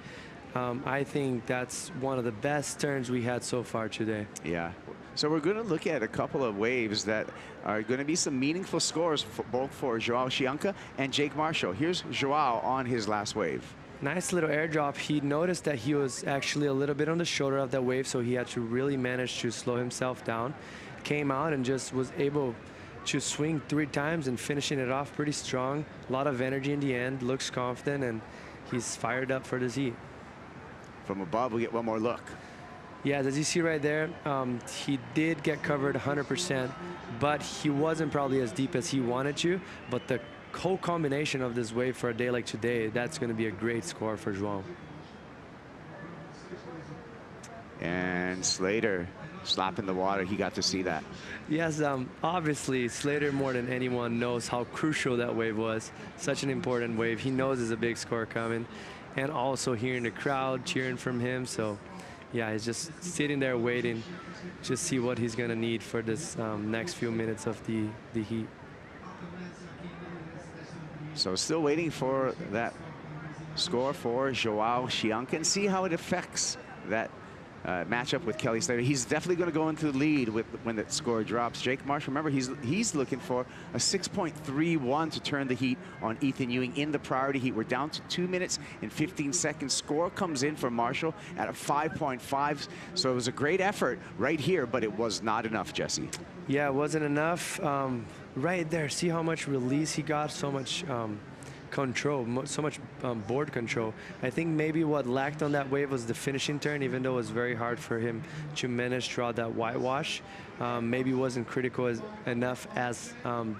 [SPEAKER 5] I think that's one of the best turns we had so far today.
[SPEAKER 4] Yeah. So we're going to look at a couple of waves that are going to be some meaningful scores for both for Joao Chianca and Jake Marshall. Here's Joao on his last wave.
[SPEAKER 5] Nice little airdrop. He noticed that he was actually a little bit on the shoulder of that wave, so he had to really manage to slow himself down. Came out and just was able to swing 3 times and finishing it off pretty strong. A lot of energy in the end, looks confident, and he's fired up for this heat.
[SPEAKER 4] From above, we get one more look.
[SPEAKER 5] Yeah, as you see right there, he did get covered 100%, but he wasn't probably as deep as he wanted to. But the whole combination of this wave for a day like today, that's going to be a great score for João.
[SPEAKER 4] And Slater slapping the water. He got to see that.
[SPEAKER 5] Yes, obviously Slater more than anyone knows how crucial that wave was. Such an important wave. He knows there's a big score coming, and also hearing the crowd cheering from him. So yeah, he's just sitting there waiting, just see what he's gonna need for this next few minutes of the heat.
[SPEAKER 4] So still waiting for that score for João Chianca and see how it affects that matchup with Kelly Slater. He's definitely going to go into the lead when that score drops. Jake Marshall, remember, he's looking for a 6.31 to turn the heat on Ethan Ewing in the priority heat. We're down to 2 minutes and 15 seconds. Score comes in for Marshall at a 5.5. So it was a great effort right here, but it was not enough, Jesse.
[SPEAKER 5] Yeah, it wasn't enough. Right there, see how much release he got, so much control, so much board control. I think maybe what lacked on that wave was the finishing turn, even though it was very hard for him to manage throughout that whitewash. Maybe wasn't critical enough as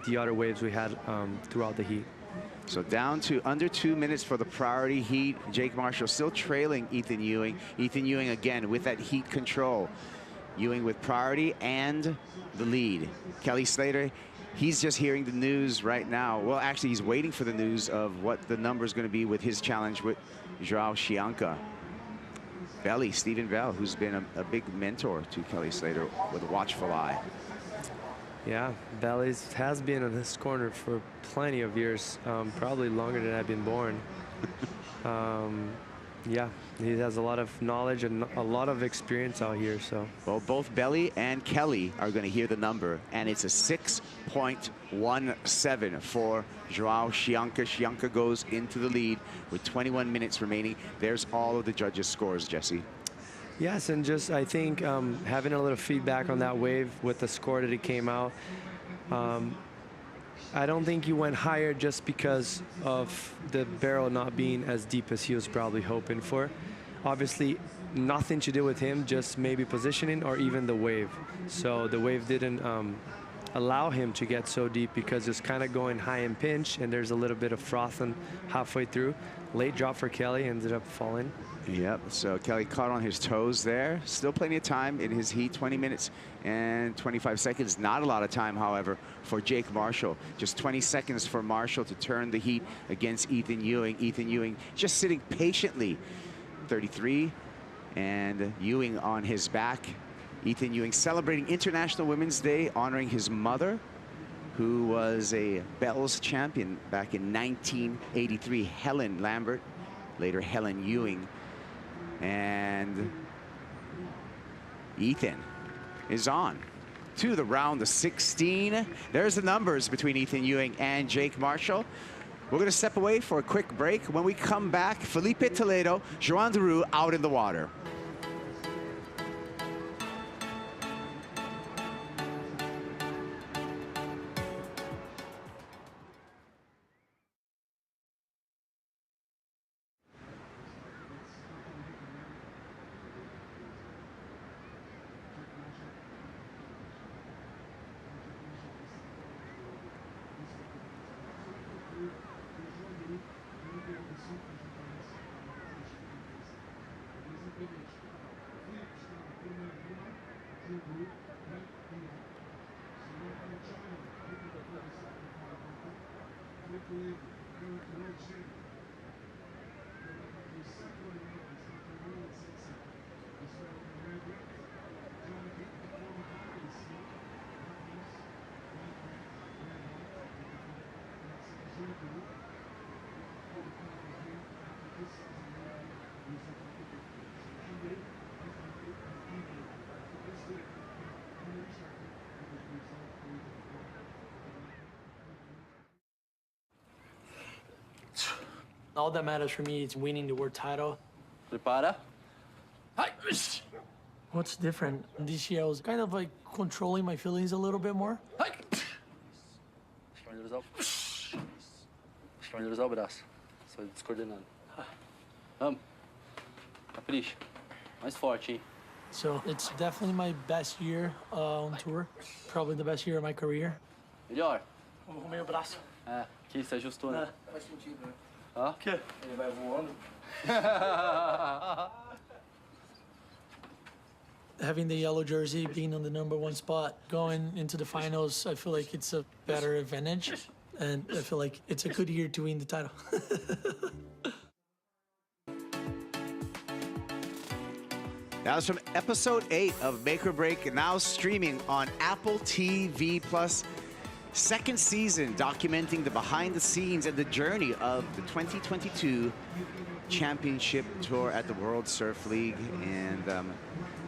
[SPEAKER 5] the other waves we had throughout the heat.
[SPEAKER 4] So down to under 2 minutes for the priority heat. Jake Marshall still trailing Ethan Ewing. Ethan Ewing again with that heat control. Ewing with priority and the lead. Kelly Slater, he's just hearing the news right now. Well, actually, he's waiting for the news of what the number is going to be with his challenge with João Chianca. Belly, Stephen Bell, who's been a big mentor to Kelly Slater with a watchful eye.
[SPEAKER 5] Yeah, Belly has been in this corner for plenty of years, probably longer than I've been born. Yeah, he has a lot of knowledge and a lot of experience out here. So,
[SPEAKER 4] well, both Belly and Kelly are going to hear the number, and it's a 6.17 for João Chianca. Chianca goes into the lead with 21 minutes remaining. There's all of the judges' scores, Jesse.
[SPEAKER 5] Yes, and just I think having a little feedback on that wave with the score that it came out. I don't think he went higher just because of the barrel not being as deep as he was probably hoping for. Obviously, nothing to do with him, just maybe positioning or even the wave. So the wave didn't allow him to get so deep because it's kind of going high and pinch, and there's a little bit of frothing halfway through. Late drop for Kelly, ended up falling.
[SPEAKER 4] Yep, so Kelly caught on his toes there. Still plenty of time in his heat, 20 minutes and 25 seconds. Not a lot of time, however, for Jake Marshall. Just 20 seconds for Marshall to turn the heat against Ethan Ewing. Ethan Ewing just sitting patiently, 33, and Ewing on his back. Ethan Ewing celebrating International Women's Day, honoring his mother, who was a Bells champion back in 1983, Helen Lambert, later Helen Ewing. And Ethan is on to the round of 16. There's the numbers between Ethan Ewing and Jake Marshall. We're going to step away for a quick break. When we come back, Felipe Toledo, Joan Duru out in the water.
[SPEAKER 11] All that matters for me is winning the world title.
[SPEAKER 13] Prepara.
[SPEAKER 11] What's different? This year I was kind of like controlling my feelings a little bit more.
[SPEAKER 13] Estrangular o braço. Só descoordenando. Vamos. Capricha. Mais forte, hein?
[SPEAKER 11] So it's definitely my best year on tour. Probably the best year of my career.
[SPEAKER 13] Melhor.
[SPEAKER 11] Arrumei o braço.
[SPEAKER 13] É, que se ajustou, né?
[SPEAKER 11] Faz sentido, né?
[SPEAKER 13] Ó.
[SPEAKER 11] Que? Ele vai voando. Having the yellow jersey, being on the #1 spot, going into the finals, I feel like it's a better advantage. And I feel like it's a good year to win the title.
[SPEAKER 4] That was from episode 8 of Make or Break, now streaming on Apple TV+. Second season, documenting the behind the scenes and the journey of the 2022 Championship Tour at the World Surf League. And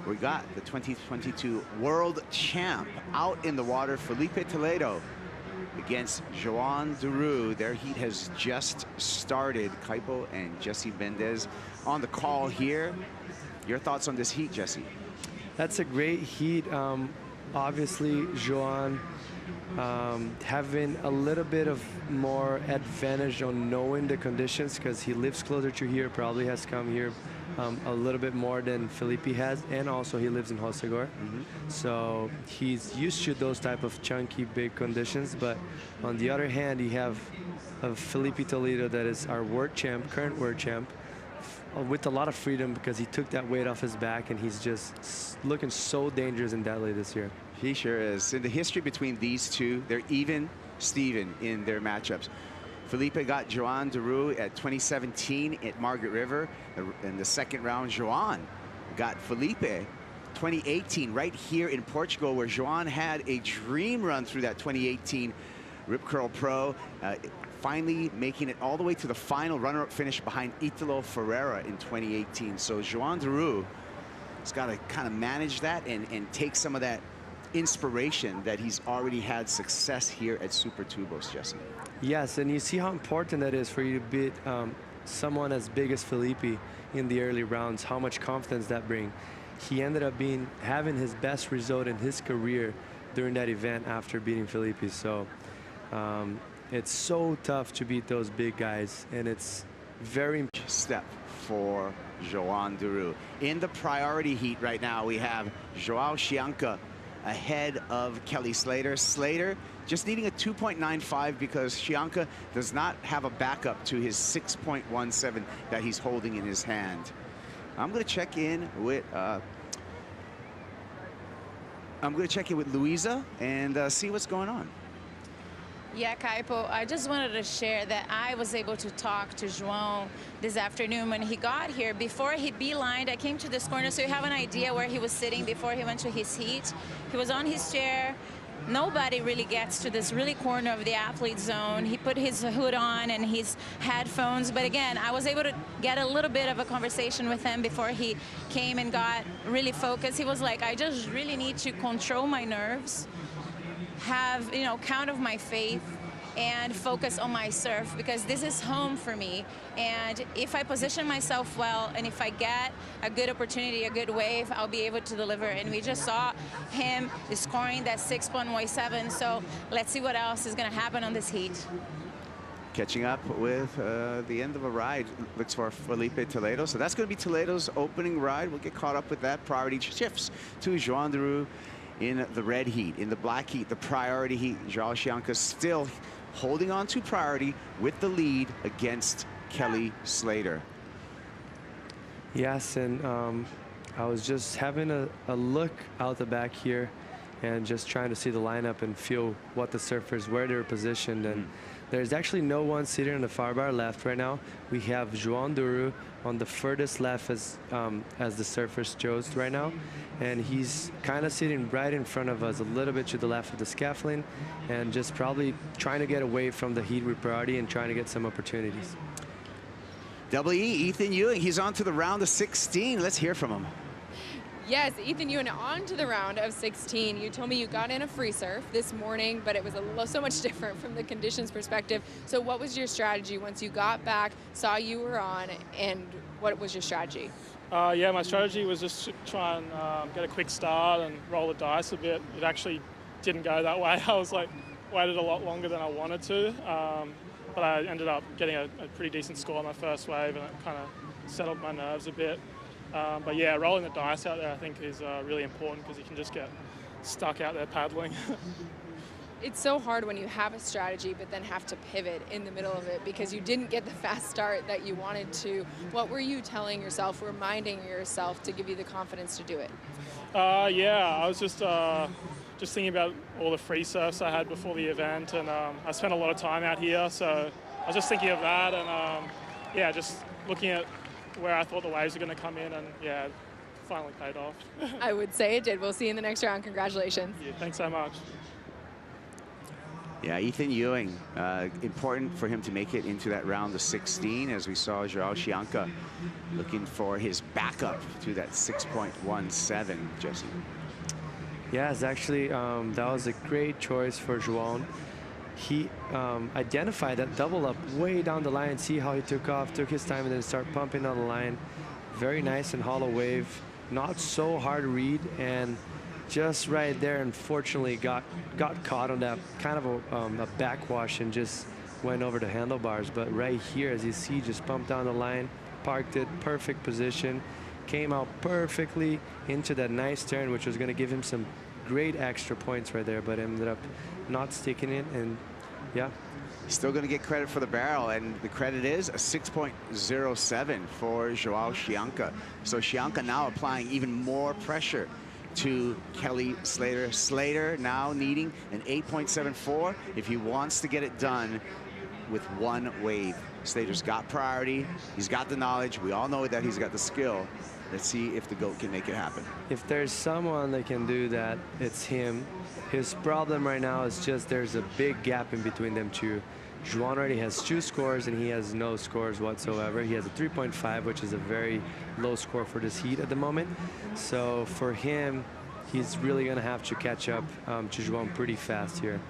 [SPEAKER 4] we got the 2022 World Champ out in the water, Felipe Toledo, against Joan Duru. Their heat has just started. Kaipo and Jesse Mendez on the call here. Your thoughts on this heat, Jesse?
[SPEAKER 5] That's a great heat. Obviously, Joan having a little bit of more advantage on knowing the conditions because he lives closer to here, probably has come here a little bit more than Felipe has, and also he lives in Hossegor. So he's used to those type of chunky, big conditions. But on the other hand, you have Felipe Toledo that is our world champ, current world champ, with a lot of freedom because he took that weight off his back, and he's just looking so dangerous in Deadly this year.
[SPEAKER 4] He sure is. In the history between these two, they're even Steven in their matchups. Felipe got Joan Duru at 2017 at Margaret River. In the second round, Joan got Felipe 2018 right here in Portugal, where Joan had a dream run through that 2018 Rip Curl Pro. Finally making it all the way to the final runner-up finish behind Italo Ferreira in 2018. So Joan Duru has got to kind of manage that and take some of that inspiration that he's already had success here at Super Tubos, Jesse.
[SPEAKER 5] Yes, and you see how important that is for you to beat someone as big as Felipe in the early rounds, how much confidence that brings. He ended up having his best result in his career during that event after beating Felipe. So it's so tough to beat those big guys, and it's very important
[SPEAKER 4] step for Joan Duru. In the priority heat right now, we have Joao Chianca ahead of Kelly Slater. Slater just needing a 2.95 because Chianca does not have a backup to his 6.17 that he's holding in his hand. I'm going to check in with Luisa and see what's going on.
[SPEAKER 23] Yeah, Kaipo, I just wanted to share that I was able to talk to João this afternoon when he got here. Before he beelined, I came to this corner so you have an idea where he was sitting before he went to his heat. He was on his chair. Nobody really gets to this really corner of the athlete zone. He put his hood on and his headphones. But again, I was able to get a little bit of a conversation with him before he came and got really focused. He was like, I just really need to control my nerves, have, count of my faith, and focus on my surf, because this is home for me. And if I position myself well, and if I get a good opportunity, a good wave, I'll be able to deliver. And we just saw him scoring that 6.17. So let's see what else is going to happen on this heat.
[SPEAKER 4] Catching up with the end of a ride, looks for Felipe Toledo. So that's going to be Toledo's opening ride. We'll get caught up with that. Priority shifts to Joan Duru in the red heat. In the black heat, the priority heat, Joao Chianca still holding on to priority with the lead against Kelly Slater.
[SPEAKER 5] Yes, and I was just having a look out the back here and just trying to see the lineup and feel what the surfers, where they're positioned. And there's actually no one sitting on the far bar left right now. We have Joan Duru on the furthest left as the surfers chose right now. And he's kind of sitting right in front of us, a little bit to the left of the scaffolding, and just probably trying to get away from the heat with priority and trying to get some opportunities.
[SPEAKER 4] WE, Ethan Ewing, he's on to the round of 16. Let's hear from him.
[SPEAKER 17] Yes, Ethan Ewing on to the round of 16. You told me you got in a free surf this morning, but it was so much different from the conditions perspective. So what was your strategy once you got back, saw you were on, and what was your strategy?
[SPEAKER 6] Yeah, my strategy was just to try and get a quick start and roll the dice a bit. It actually didn't go that way. I was waited a lot longer than I wanted to, but I ended up getting a pretty decent score on my first wave, and it kind of settled my nerves a bit. But yeah, rolling the dice out there I think is really important because you can just get stuck out there paddling.
[SPEAKER 17] It's so hard when you have a strategy but then have to pivot in the middle of it because you didn't get the fast start that you wanted to. What were you telling yourself, reminding yourself to give you the confidence to do it?
[SPEAKER 6] Yeah, I was just thinking about all the free surfs I had before the event, and I spent a lot of time out here, so I was just thinking of that, and yeah, just looking at where I thought the waves were going to come in, and yeah, it finally paid off.
[SPEAKER 17] I would say it did. We'll see you in the next round. Congratulations.
[SPEAKER 6] Yeah, thanks so much.
[SPEAKER 4] Yeah, Ethan Ewing, important for him to make it into that round of 16, as we saw Joao Chianca looking for his backup to that 6.17, Jesse.
[SPEAKER 5] Yeah, it's actually, that was a great choice for Joao. He identified that double up way down the line, see how he took off, took his time, and then start pumping on the line. Very nice and hollow wave, not so hard to read, and just right there, unfortunately, got caught on that kind of a backwash and just went over the handlebars. But right here, as you see, just pumped down the line, parked it, perfect position, came out perfectly into that nice turn, which was going to give him some great extra points right there, but ended up not sticking it, and yeah.
[SPEAKER 4] Still going to get credit for the barrel, and the credit is a 6.07 for Joao Chianca. So Chianca now applying even more pressure to Kelly Slater. Slater now needing an 8.74 if he wants to get it done with one wave. Slater's got priority. He's got the knowledge. We all know that he's got the skill. Let's see if the GOAT can make it happen.
[SPEAKER 5] If there's someone that can do that, it's him. His problem right now is just there's a big gap in between them two. Joao already has 2 scores and he has no scores whatsoever. He has a 3.5, which is a very low score for this heat at the moment. So for him, he's really going to have to catch up to Joao pretty fast here.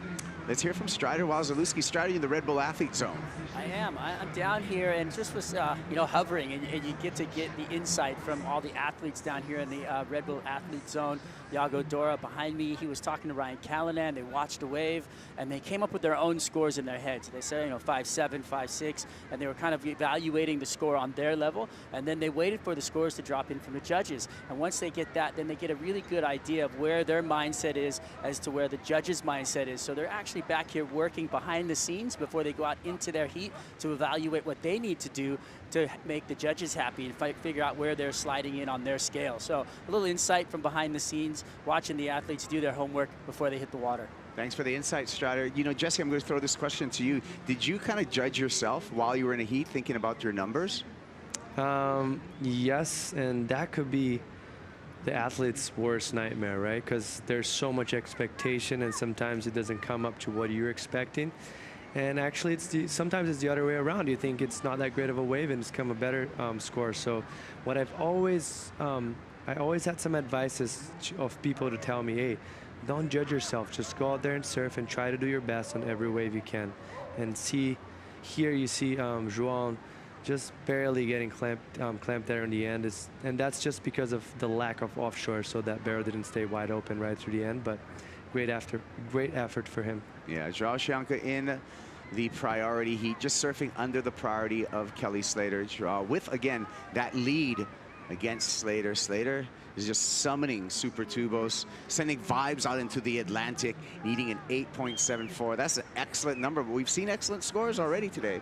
[SPEAKER 4] Let's hear from Strider Wazalewski. Strider in the Red Bull Athlete Zone.
[SPEAKER 12] I am. I'm down here and just was, hovering, and you get to get the insight from all the athletes down here in the Red Bull Athlete Zone. Iago Dora behind me, he was talking to Ryan Callanan. They watched the wave, and they came up with their own scores in their heads. They said, 5.7, 5.6, and they were kind of evaluating the score on their level, and then they waited for the scores to drop in from the judges. And once they get that, then they get a really good idea of where their mindset is as to where the judges' mindset is. So they're actually back here working behind the scenes before they go out into their heat to evaluate what they need to do to make the judges happy and figure out where they're sliding in on their scale. So a little insight from behind the scenes, watching the athletes do their homework before they hit the water.
[SPEAKER 4] Thanks for the insight, Strider. Jesse, I'm going to throw this question to you. Did you kind of judge yourself while you were in a heat thinking about your numbers?
[SPEAKER 5] Yes, and that could be the athlete's worst nightmare, right? Because there's so much expectation and sometimes it doesn't come up to what you're expecting. And actually, sometimes it's the other way around. You think it's not that great of a wave and it's come a better score. So what I always had some advices of people to tell me, hey, don't judge yourself. Just go out there and surf and try to do your best on every wave you can. And see, here you see Joao just barely getting clamped there in the end. And that's just because of the lack of offshore, so that barrel didn't stay wide open right through the end. But great effort for him.
[SPEAKER 4] Yeah, Joao Chianca in the priority heat, just surfing under the priority of Kelly Slater. Joao with, again, that lead against Slater. Slater is just summoning Super Tubos, sending vibes out into the Atlantic, needing an 8.74. That's an excellent number, but we've seen excellent scores already today.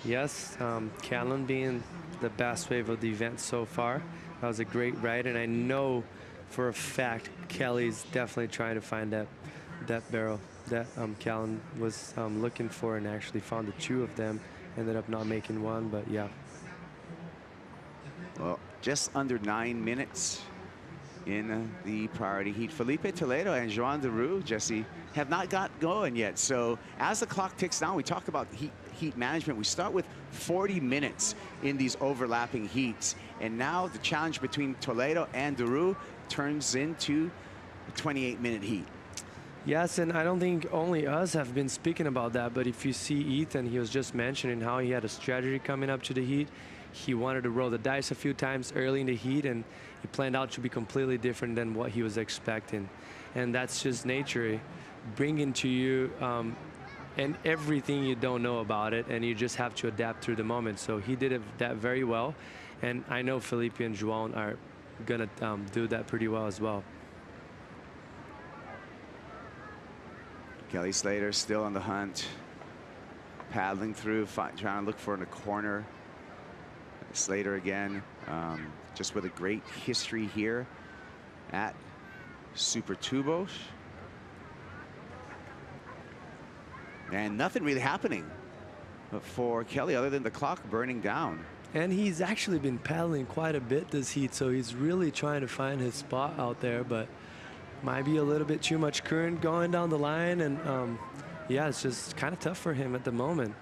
[SPEAKER 5] Yes, Callan being the best wave of the event so far. That was a great ride, and I know for a fact Kelly's definitely trying to find that barrel that Callan was looking for, and actually found the 2 of them. Ended up not making one, but yeah.
[SPEAKER 4] Well, just under 9 minutes in the priority heat. Felipe Toledo and Joan Deroux, Jesse, have not got going yet. So as the clock ticks down, we talk about heat management. We start with 40 minutes in these overlapping heats. And now the challenge between Toledo and Deroux turns into a 28-minute heat.
[SPEAKER 5] Yes, and I don't think only us have been speaking about that, but if you see Ethan, he was just mentioning how he had a strategy coming up to the heat. He wanted to roll the dice a few times early in the heat, and it planned out to be completely different than what he was expecting. And that's just nature bringing to you and everything you don't know about it, and you just have to adapt through the moment. So he did that very well, and I know Felipe and João are gonna do that pretty well as well.
[SPEAKER 4] Kelly Slater still on the hunt, paddling through, trying to look for in a corner. Slater again, just with a great history here at Super Tubos. And nothing really happening for Kelly other than the clock burning down.
[SPEAKER 5] And he's actually been paddling quite a bit this heat, so he's really trying to find his spot out there, but might be a little bit too much current going down the line, and yeah, it's just kind of tough for him at the moment.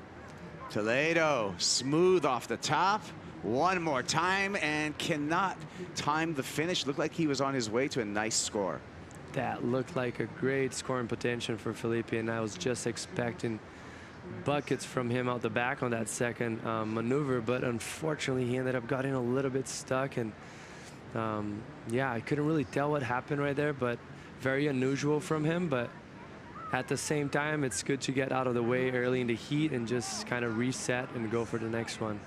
[SPEAKER 4] Toledo, smooth off the top. One more time, and cannot time the finish. Looked like he was on his way to a nice score.
[SPEAKER 5] That looked like a great scoring potential for Felipe, and I was just expecting buckets from him out the back on that second maneuver, but unfortunately he ended up getting a little bit stuck, and yeah, I couldn't really tell what happened right there, but very unusual from him. But at the same time, it's good to get out of the way early in the heat and just kind of reset and go for the next one.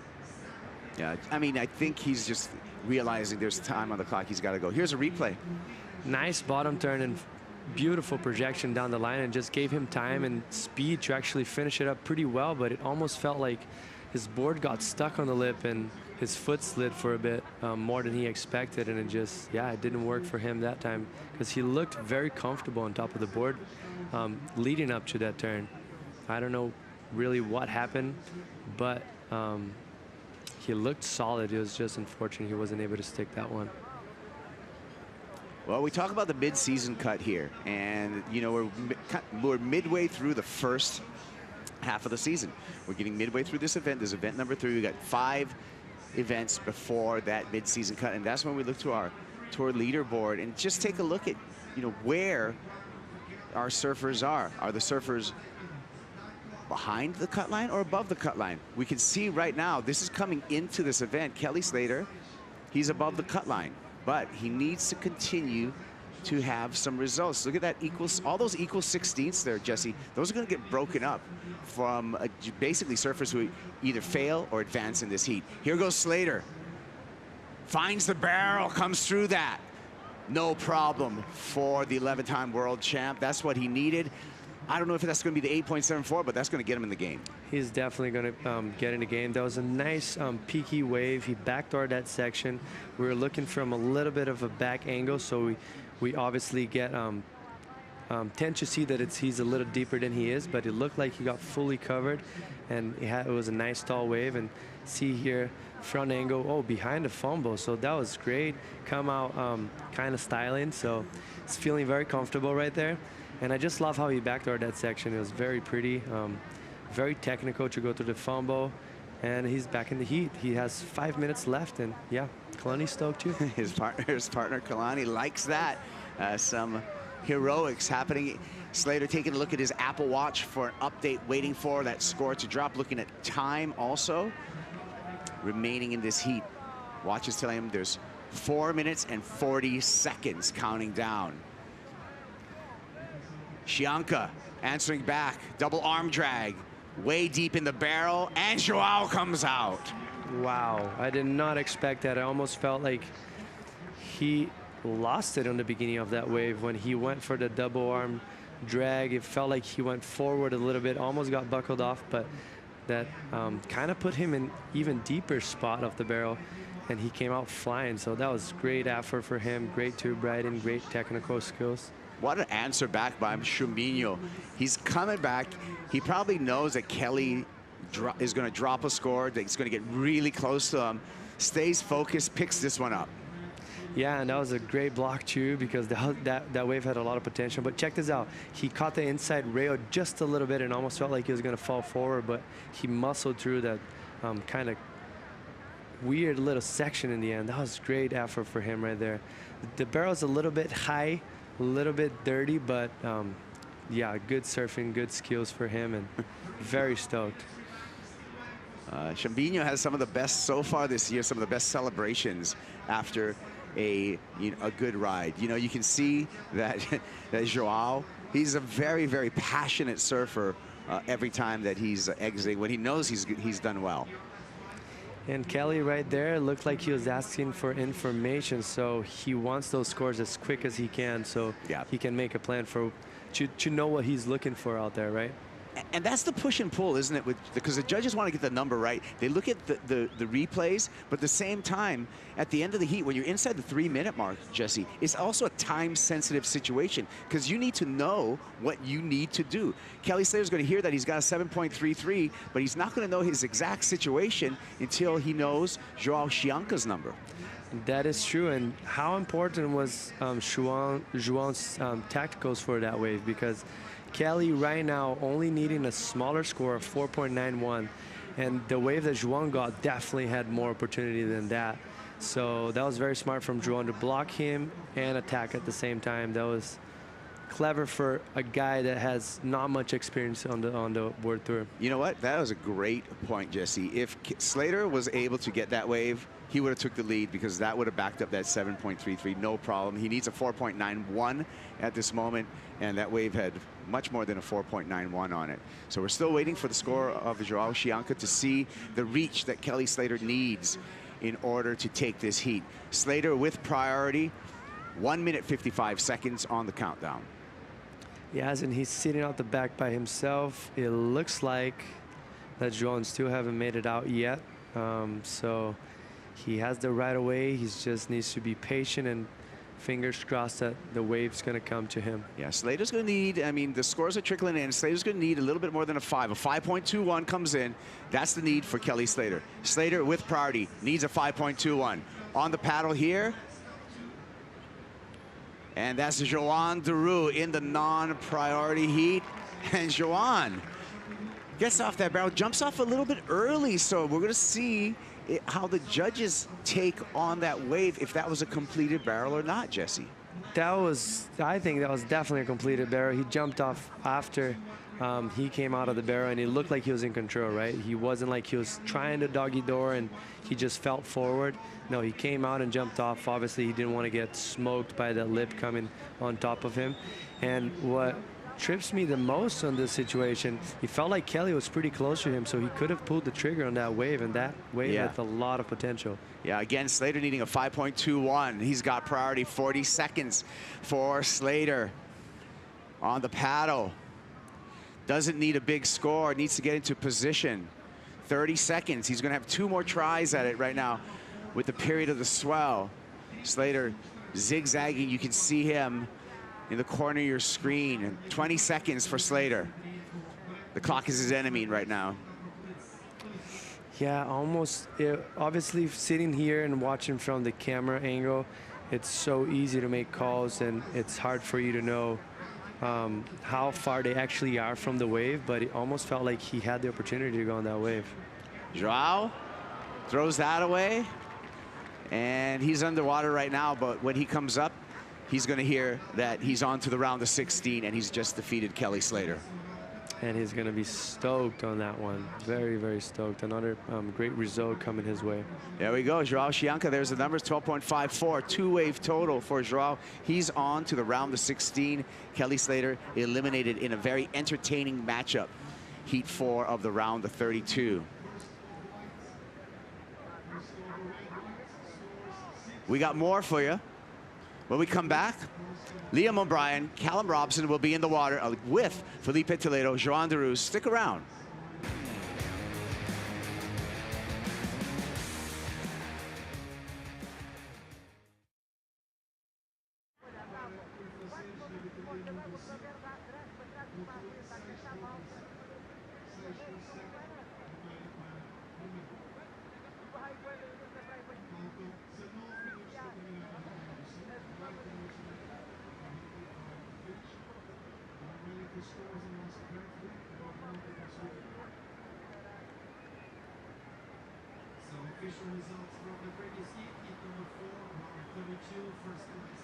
[SPEAKER 4] Yeah, I mean, I think he's just realizing there's time on the clock. He's got to go. Here's a replay.
[SPEAKER 5] Nice bottom turn and beautiful projection down the line, and just gave him time and speed to actually finish it up pretty well, but it almost felt like his board got stuck on the lip and his foot slid for a bit more than he expected, and it just, yeah, it didn't work for him that time, because he looked very comfortable on top of the board leading up to that turn. I don't know really what happened, but he looked solid. It was just unfortunate he wasn't able to stick that one.
[SPEAKER 4] Well, we talk about the mid-season cut here, and you know we're midway through the first half of the season. We're getting midway through this event. This is event number 3. We got 5 events before that mid-season cut, and that's when we look to our tour leaderboard and just take a look at, you know, where our surfers are. Are the surfers behind the cut line or above the cut line? We can see right now, this is coming into this event. Kelly Slater, he's above the cut line, but he needs to continue to have some results. Look at that, all those equal 16ths there, Jesse. Those are going to get broken up from basically surfers who either fail or advance in this heat. Here goes Slater. Finds the barrel, comes through that. No problem for the 11-time world champ. That's what he needed. I don't know if that's going to be the 8.74, but that's going to get him in the game.
[SPEAKER 5] He's definitely going to get in the game. That was a nice peaky wave. He backdoored that section. We were looking from a little bit of a back angle, so we obviously get tend to see that he's a little deeper than he is, but it looked like he got fully covered, and it was a nice tall wave. And see here, front angle, oh, behind the fumble, so that was great. Come out kind of styling, so it's feeling very comfortable right there. And I just love how he backdoored that section. It was very pretty, very technical to go through the fumble, and he's back in the heat. He has 5 minutes left, and yeah, Kalani's stoked too.
[SPEAKER 4] His partner Kalani likes that. Some heroics happening. Slater taking a look at his Apple Watch for an update, waiting for that score to drop, looking at time also remaining in this heat. Watch is telling him there's 4 minutes and 40 seconds counting down. Shianka answering back, double arm drag, way deep in the barrel, and Joao comes out.
[SPEAKER 5] Wow, I did not expect that. I almost felt like he lost it on the beginning of that wave when he went for the double arm drag. It felt like he went forward a little bit, almost got buckled off, but that kind of put him in even deeper spot of the barrel, and he came out flying. So that was great effort for him, great tube riding, great technical skills.
[SPEAKER 4] What an answer back by Chumbinho. He's coming back. He probably knows that Kelly is going to drop a score, that he's going to get really close to him, stays focused, picks this one up.
[SPEAKER 5] Yeah, and that was a great block too, because that wave had a lot of potential. But check this out. He caught the inside rail just a little bit and almost felt like he was going to fall forward, but he muscled through that kind of weird little section in the end. That was great effort for him right there. The barrel's a little bit high, a little bit dirty, but yeah, good surfing, good skills for him, and very stoked.
[SPEAKER 4] Chumbinho has some of the best so far this year, some of the best celebrations after a good ride. You know, you can see that that Joao, he's a very, very passionate surfer every time that he's exiting when he knows he's done well.
[SPEAKER 5] And Kelly right there looked like he was asking for information, so he wants those scores as quick as he can, so he can make a plan for to know what he's looking for out there, right?
[SPEAKER 4] And that's the push and pull, isn't it? Because the judges want to get the number right. They look at the replays, but at the same time, at the end of the heat, when you're inside the 3-minute mark, Jesse, it's also a time-sensitive situation because you need to know what you need to do. Kelly Slater's going to hear that he's got a 7.33, but he's not going to know his exact situation until he knows Joao Chianca's number.
[SPEAKER 5] That is true. And how important was João's tacticals for that wave? Because Kelly right now only needing a smaller score of 4.91, and the wave that João got definitely had more opportunity than that. So that was very smart from João to block him and attack at the same time. That was clever for a guy that has not much experience on the World Tour.
[SPEAKER 4] You know what? That was a great point, Jesse. If Slater was able to get that wave, he would have took the lead because that would have backed up that 7.33, no problem. He needs a 4.91 at this moment, and that wave had much more than a 4.91 on it. So we're still waiting for the score of Joao Chianca to see the reach that Kelly Slater needs in order to take this heat. Slater with priority, 1 minute 55 seconds on the countdown.
[SPEAKER 5] Yes, and he's sitting out the back by himself. It looks like that João still haven't made it out yet. So he has the right of way. He just needs to be patient and fingers crossed that the wave's going to come to him.
[SPEAKER 4] Yeah, Slater's going to need, I mean, the scores are trickling in. Slater's going to need a little bit more than a 5. A 5.21 comes in. That's the need for Kelly Slater. Slater with priority needs a 5.21. On the paddle here. And that's João Daru in the non-priority heat. And João gets off that barrel, jumps off a little bit early. So we're going to see how the judges take on that wave, if that was a completed barrel or not, Jesse.
[SPEAKER 5] I think that was definitely a completed barrel. He jumped off after he came out of the barrel, and he looked like he was in control, right? He wasn't like he was trying to doggy door and he just felt forward. No, he came out and jumped off. Obviously, he didn't want to get smoked by the lip coming on top of him. And what trips me the most on this situation, he felt like Kelly was pretty close to him, so he could have pulled the trigger on that wave, and that wave had a lot of potential.
[SPEAKER 4] Yeah, again, Slater needing a 5.21. He's got priority. 40 seconds for Slater on the paddle. Doesn't need a big score, needs to get into position. 30 seconds. He's going to have 2 more tries at it right now with the period of the swell. Slater zigzagging. You can see him in the corner of your screen. And 20 seconds for Slater. The clock is his enemy right now.
[SPEAKER 5] Yeah, almost. Obviously, sitting here and watching from the camera angle, it's so easy to make calls, and it's hard for you to know how far they actually are from the wave, but it almost felt like he had the opportunity to go on that wave.
[SPEAKER 4] Joao throws that away, and he's underwater right now, but when he comes up, he's going to hear that he's on to the round of 16, and he's just defeated Kelly Slater.
[SPEAKER 5] And he's going to be stoked on that one. Very, very stoked. Another great result coming his way.
[SPEAKER 4] There we go. Joao Chianca, there's the numbers, 12.54. 2-wave total for Joao. He's on to the round of 16. Kelly Slater eliminated in a very entertaining matchup. Heat 4 of the round of 32. We got more for you. When we come back, Liam O'Brien, Callum Robson will be in the water with Felipe Toledo, João Daru. Stick around.
[SPEAKER 15] Official results from the previous heat. Heat number 4, round 32, first place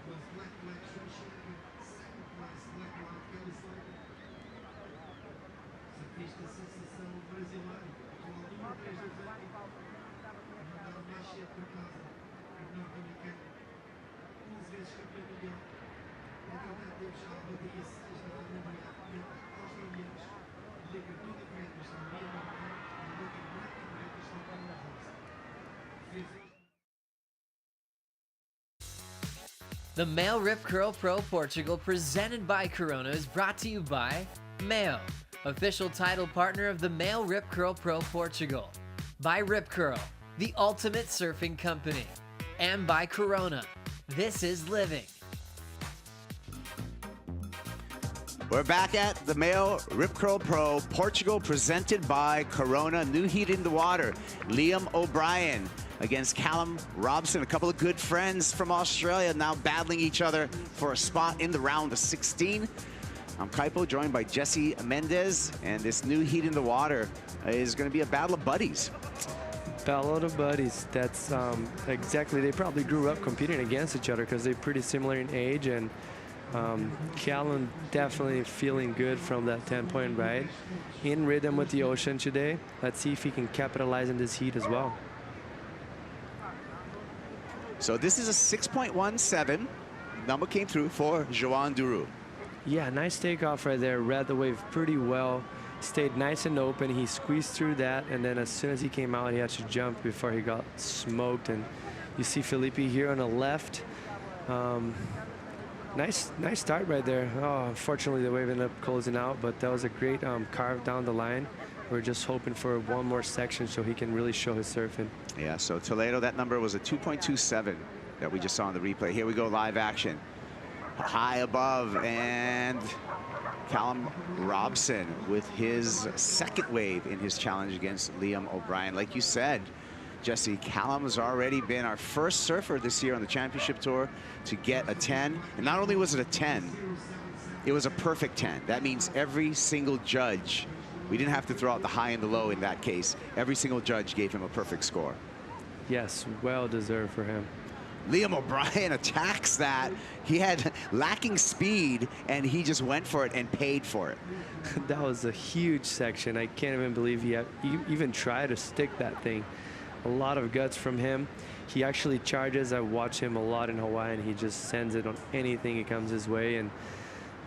[SPEAKER 15] was Black Shushin, second place Black Kelly Slater. Surfista sensação brasileiro, atual número 3 do ranking, mandaram mais cedo para casa, o norte-americano, 11 vezes campeão mundial. Entretanto, temos já no dia 6 da manhã, australianos.
[SPEAKER 18] The MEO Rip Curl Pro Portugal presented by Corona is brought to you by MEO, official title partner of the MEO Rip Curl Pro Portugal, by Rip Curl, the ultimate surfing company, and by Corona. This is living.
[SPEAKER 4] We're back at the MEO Rip Curl Pro Portugal presented by Corona. New heat in the water. Liam O'Brien against Callum Robson, a couple of good friends from Australia now battling each other for a spot in the round of 16. I'm Kaipo, joined by Jesse Mendez, and this new heat in the water is going to be a battle of buddies.
[SPEAKER 5] Battle of buddies. That's exactly. They probably grew up competing against each other because they're pretty similar in age, and Callum definitely feeling good from that 10-point ride. In rhythm with the ocean today. Let's see if he can capitalize in this heat as well.
[SPEAKER 4] So this is a 6.17. Number came through for Joan Duru.
[SPEAKER 5] Yeah, nice takeoff right there. Read the wave pretty well. Stayed nice and open. He squeezed through that, and then as soon as he came out, he had to jump before he got smoked. And you see Felipe here on the left. Nice start right there. Oh, unfortunately, the wave ended up closing out, but that was a great carve down the line. We're just hoping for one more section so he can really show his surfing.
[SPEAKER 4] Yeah, so Toledo, that number was a 2.27 that we just saw in the replay. Here we go, live action. High above, and Callum Robson with his second wave in his challenge against Liam O'Brien. Like you said, Jesse, Callum has already been our first surfer this year on the championship tour to get a 10. And not only was it a 10, it was a perfect 10. That means every single judge, we didn't have to throw out the high and the low in that case. Every single judge gave him a perfect score.
[SPEAKER 5] Yes, well deserved for him.
[SPEAKER 4] Liam O'Brien attacks that. He had lacking speed, and he just went for it and paid for it.
[SPEAKER 5] That was a huge section. I can't even believe he even tried to stick that thing. A lot of guts from him. He actually charges. I watch him a lot in Hawaii, and he just sends it on anything that comes his way, and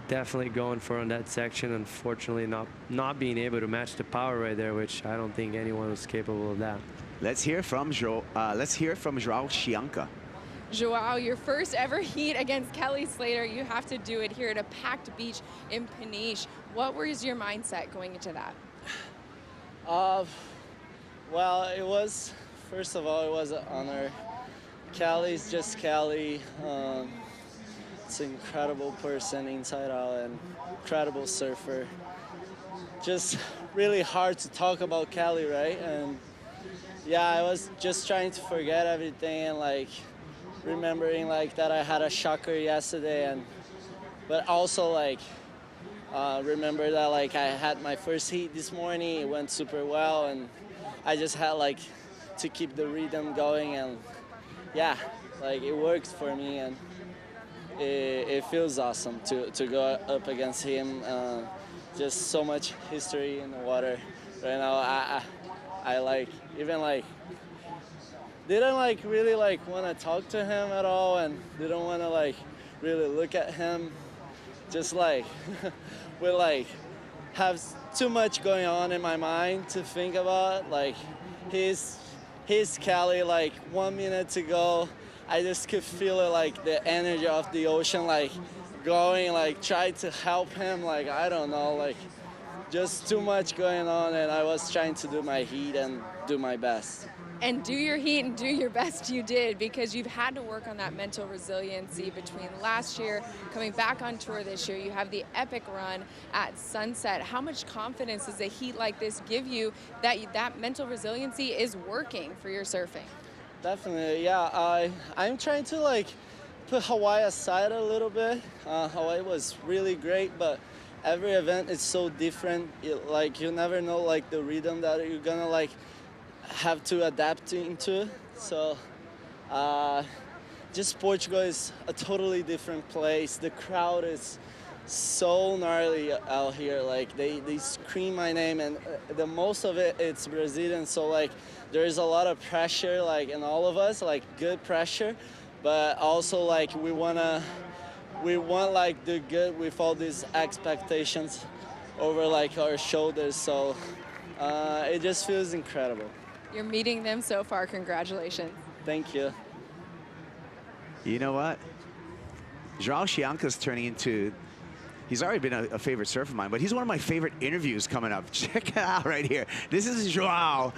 [SPEAKER 5] definitely going for on that section. Unfortunately, not being able to match the power right there, which I don't think anyone was capable of that.
[SPEAKER 4] Let's hear from Joao Chianca.
[SPEAKER 17] Joao, your first ever heat against Kelly Slater. You have to do it here at a packed beach in Peniche. What was your mindset going into that?
[SPEAKER 22] Well, it was, first of all, it was an honor. Kelly's just Kelly. It's an incredible person inside out and incredible surfer. Just really hard to talk about Kelly, right? And yeah, I was just trying to forget everything and like remembering like that I had a shocker yesterday, but also like remember that like I had my first heat this morning. It went super well, and I just had like to keep the rhythm going, and yeah, like it worked for me, and it feels awesome to go up against him. Just so much history in the water right now. I like even like didn't like really like want to talk to him at all, and didn't want to like really look at him. Just like we like have too much going on in my mind to think about. Like he's Kelly. Like 1 minute to go, I just could feel it, like the energy of the ocean, like going, like try to help him. Like I don't know, like just too much going on, and I was trying to do my heat and do my best.
[SPEAKER 17] And do your heat and do your best you did, because you've had to work on that mental resiliency between last year, coming back on tour this year. You have the epic run at Sunset. How much confidence does a heat like this give you that that mental resiliency is working for your surfing?
[SPEAKER 22] Definitely, yeah. I'm trying to like put Hawaii aside a little bit. Hawaii was really great, but every event is so different. Like you never know like the rhythm that you're gonna like have to adapt into. So just Portugal is a totally different place. The crowd is so gnarly out here. Like they scream my name, and the most of it's Brazilian. So like there is a lot of pressure like in all of us, like good pressure, but also like we want like do good with all these expectations
[SPEAKER 1] over like our shoulders. So it just feels incredible.
[SPEAKER 17] You're meeting them so far. Congratulations.
[SPEAKER 1] Thank you.
[SPEAKER 4] You know what? João Chianca's turning into, he's already been a favorite surfer of mine, but he's one of my favorite interviews coming up. Check it out right here. This is João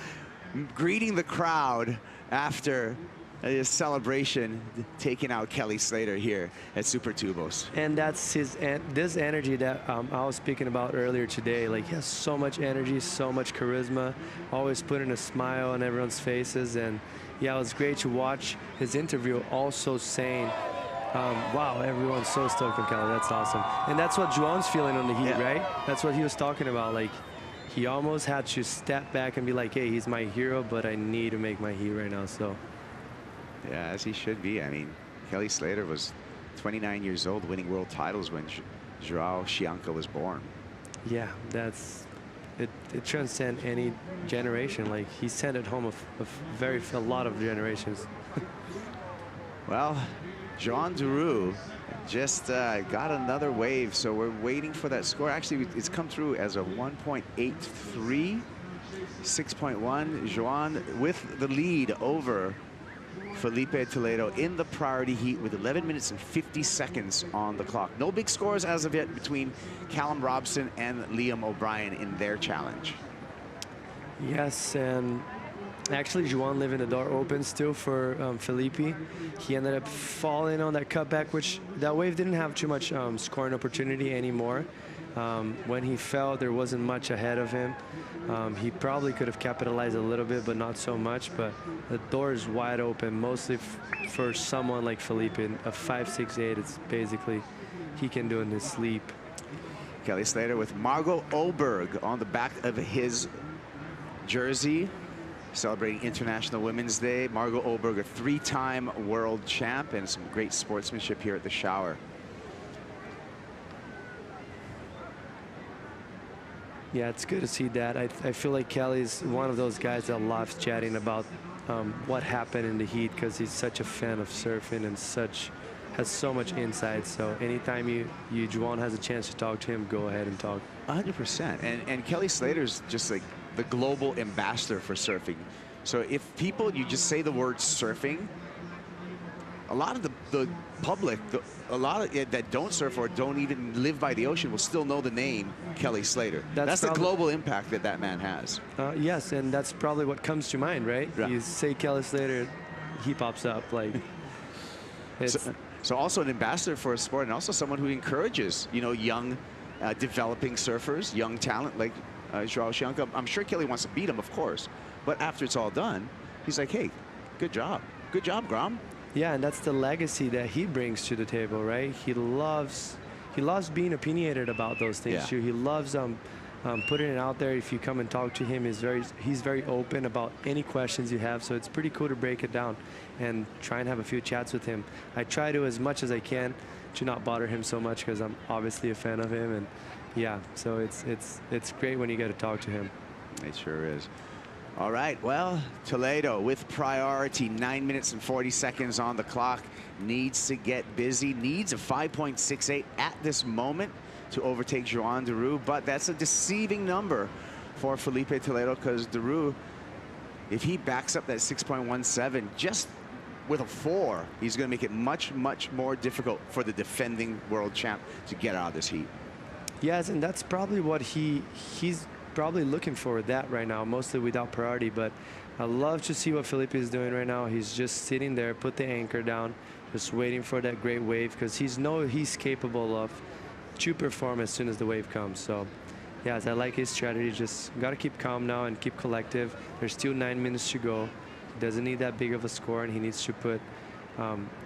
[SPEAKER 4] greeting the crowd after his celebration, taking out Kelly Slater here at Super Tubos.
[SPEAKER 5] And that's this energy that I was speaking about earlier today. Like, he has so much energy, so much charisma, always putting a smile on everyone's faces. And yeah, it was great to watch his interview also saying, wow, everyone's so stoked on Kelly. That's awesome. And that's what João's feeling on the heat, right? That's what he was talking about. Like, he almost had to step back and be like, hey, he's my hero, but I need to make my heat right now. So
[SPEAKER 4] yeah, as he should be. I mean, Kelly Slater was 29 years old, winning world titles when João Chianca was born.
[SPEAKER 5] Yeah, it transcends any generation. Like, he sent it home a lot of generations.
[SPEAKER 14] Well, João Duru just got another wave, so we're waiting for that score. Actually, it's come through as a 1.83, 6.1. João with the lead over Felipe Toledo in the priority heat with 11 minutes and 50 seconds on the clock. No big scores as of yet between Callum Robson and Liam O'Brien in their challenge.
[SPEAKER 5] Yes, and actually João leaving the door open still for Felipe. He ended up falling on that cutback, which that wave didn't have too much scoring opportunity anymore. When he fell, there wasn't much ahead of him. He probably could have capitalized a little bit, but not so much. But the door is wide open, mostly for someone like Felipe. A 5.68, it's basically he can do in his sleep.
[SPEAKER 4] Kelly Slater with Margot Oberg on the back of his jersey, celebrating International Women's Day. Margot Oberg, a 3-time world champ, and some great sportsmanship here at the shower.
[SPEAKER 5] Yeah, it's good to see that. I feel like Kelly's one of those guys that loves chatting about what happened in the heat, because he's such a fan of surfing and has so much insight. So anytime João has a chance to talk to him, go ahead and talk.
[SPEAKER 4] 100%. And Kelly Slater's just like the global ambassador for surfing. So if you just say the word surfing, a lot of the public, a lot of that don't surf or don't even live by the ocean will still know the name Kelly Slater. That's the global impact that man has.
[SPEAKER 5] Yes, and that's probably what comes to mind, right? Yeah. You say Kelly Slater, he pops up. Like,
[SPEAKER 4] so also an ambassador for a sport, and also someone who encourages, young, developing surfers, young talent like João Chianca. I'm sure Kelly wants to beat him, of course, but after it's all done, he's like, hey, good job, Grom.
[SPEAKER 5] Yeah, and that's the legacy that he brings to the table, right? He loves being opinionated about those things too. He loves putting it out there. If you come and talk to him, he's very open about any questions you have. So it's pretty cool to break it down and try and have a few chats with him. I try to, as much as I can, to not bother him so much, because I'm obviously a fan of him. And yeah, so it's great when you get to talk to him.
[SPEAKER 4] It sure is. All right, well, Toledo with priority, 9 minutes and 40 seconds on the clock, needs to get busy, needs a 5.68 at this moment to overtake João Duru, but that's a deceiving number for Felipe Toledo, because Duru, if he backs up that 6.17 just with a 4, he's going to make it much, much more difficult for the defending world champ to get out of this heat.
[SPEAKER 5] Yes, and that's probably what he's probably looking for that right now, mostly without priority. But I love to see what Felipe is doing right now. He's just sitting there, put the anchor down, just waiting for that great wave, because he's capable of to perform as soon as the wave comes. So yes, I like his strategy. Just got to keep calm now and keep collective. There's still 9 minutes to go. He doesn't need that big of a score, and he needs to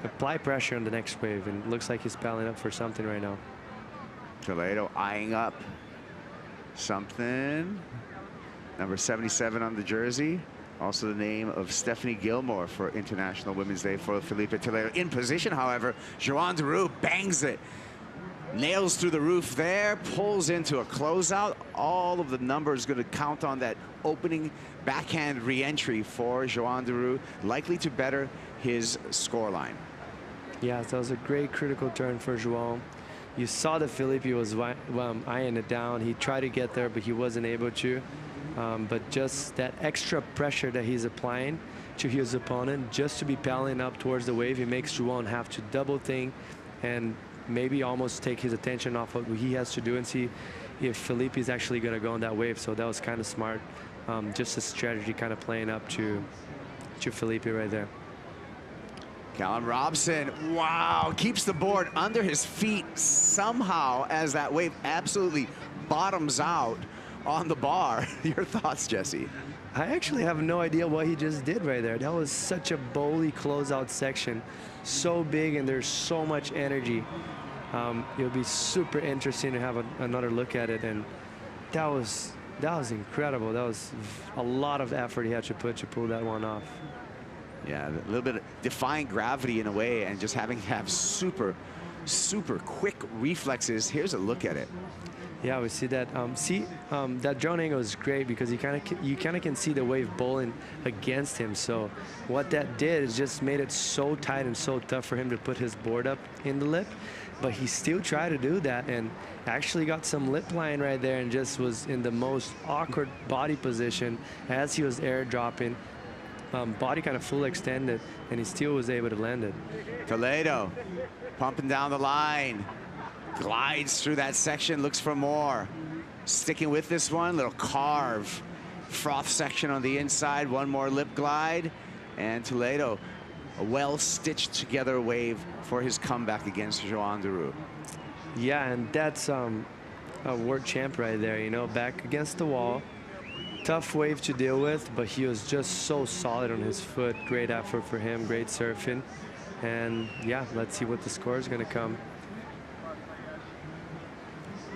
[SPEAKER 5] apply pressure on the next wave, and it looks like he's paddling up for something right now.
[SPEAKER 4] Toledo eyeing up something. Number 77 on the jersey. Also the name of Stephanie Gilmore for International Women's Day for Felipe Toledo. In position, however, João Duru bangs it. Nails through the roof there, pulls into a closeout. All of the numbers going to count on that opening backhand re-entry for João Duru, likely to better his scoreline.
[SPEAKER 5] Yeah, that was a great critical turn for João. you saw that Felipe was eyeing it down. He tried to get there, but he wasn't able to. But just that extra pressure that he's applying to his opponent just to be paddling up towards the wave, it makes João have to double think and maybe almost take his attention off what he has to do and see if Felipe is actually going to go on that wave. So that was kind of smart. Just a strategy kind of playing up to Felipe right there.
[SPEAKER 4] Callum Robson, wow, keeps the board under his feet somehow as that wave absolutely bottoms out on the bar. Your thoughts, Jesse?
[SPEAKER 5] I actually have no idea what he just did right there. That was such a bowly closeout section. So big and there's so much energy. It'll be super interesting to have another look at it. And that was incredible. That was a lot of effort he had to put to pull that one off.
[SPEAKER 4] Yeah, a little bit of defying gravity in a way and just having to have super quick reflexes. Here's a look at it.
[SPEAKER 5] Yeah, we see that. That drone angle is great because you kind of can see the wave bowling against him. So what that did is just made it so tight and so tough for him to put his board up in the lip. But he still tried to do that and actually got some lip line right there and just was in the most awkward body position as he was airdropping. Body kind of full extended, and he still was able to land it.
[SPEAKER 4] Toledo pumping down the line, glides through that section, looks for more. Sticking with this one, little carve, froth section on the inside, one more lip glide, and Toledo, a well-stitched together wave for his comeback against João Duru.
[SPEAKER 5] Yeah, and that's a world champ right there, you know, back against the wall. Tough wave to deal with, but he was just so solid on his foot. Great effort for him, great surfing. And yeah, let's see what the score is going to come.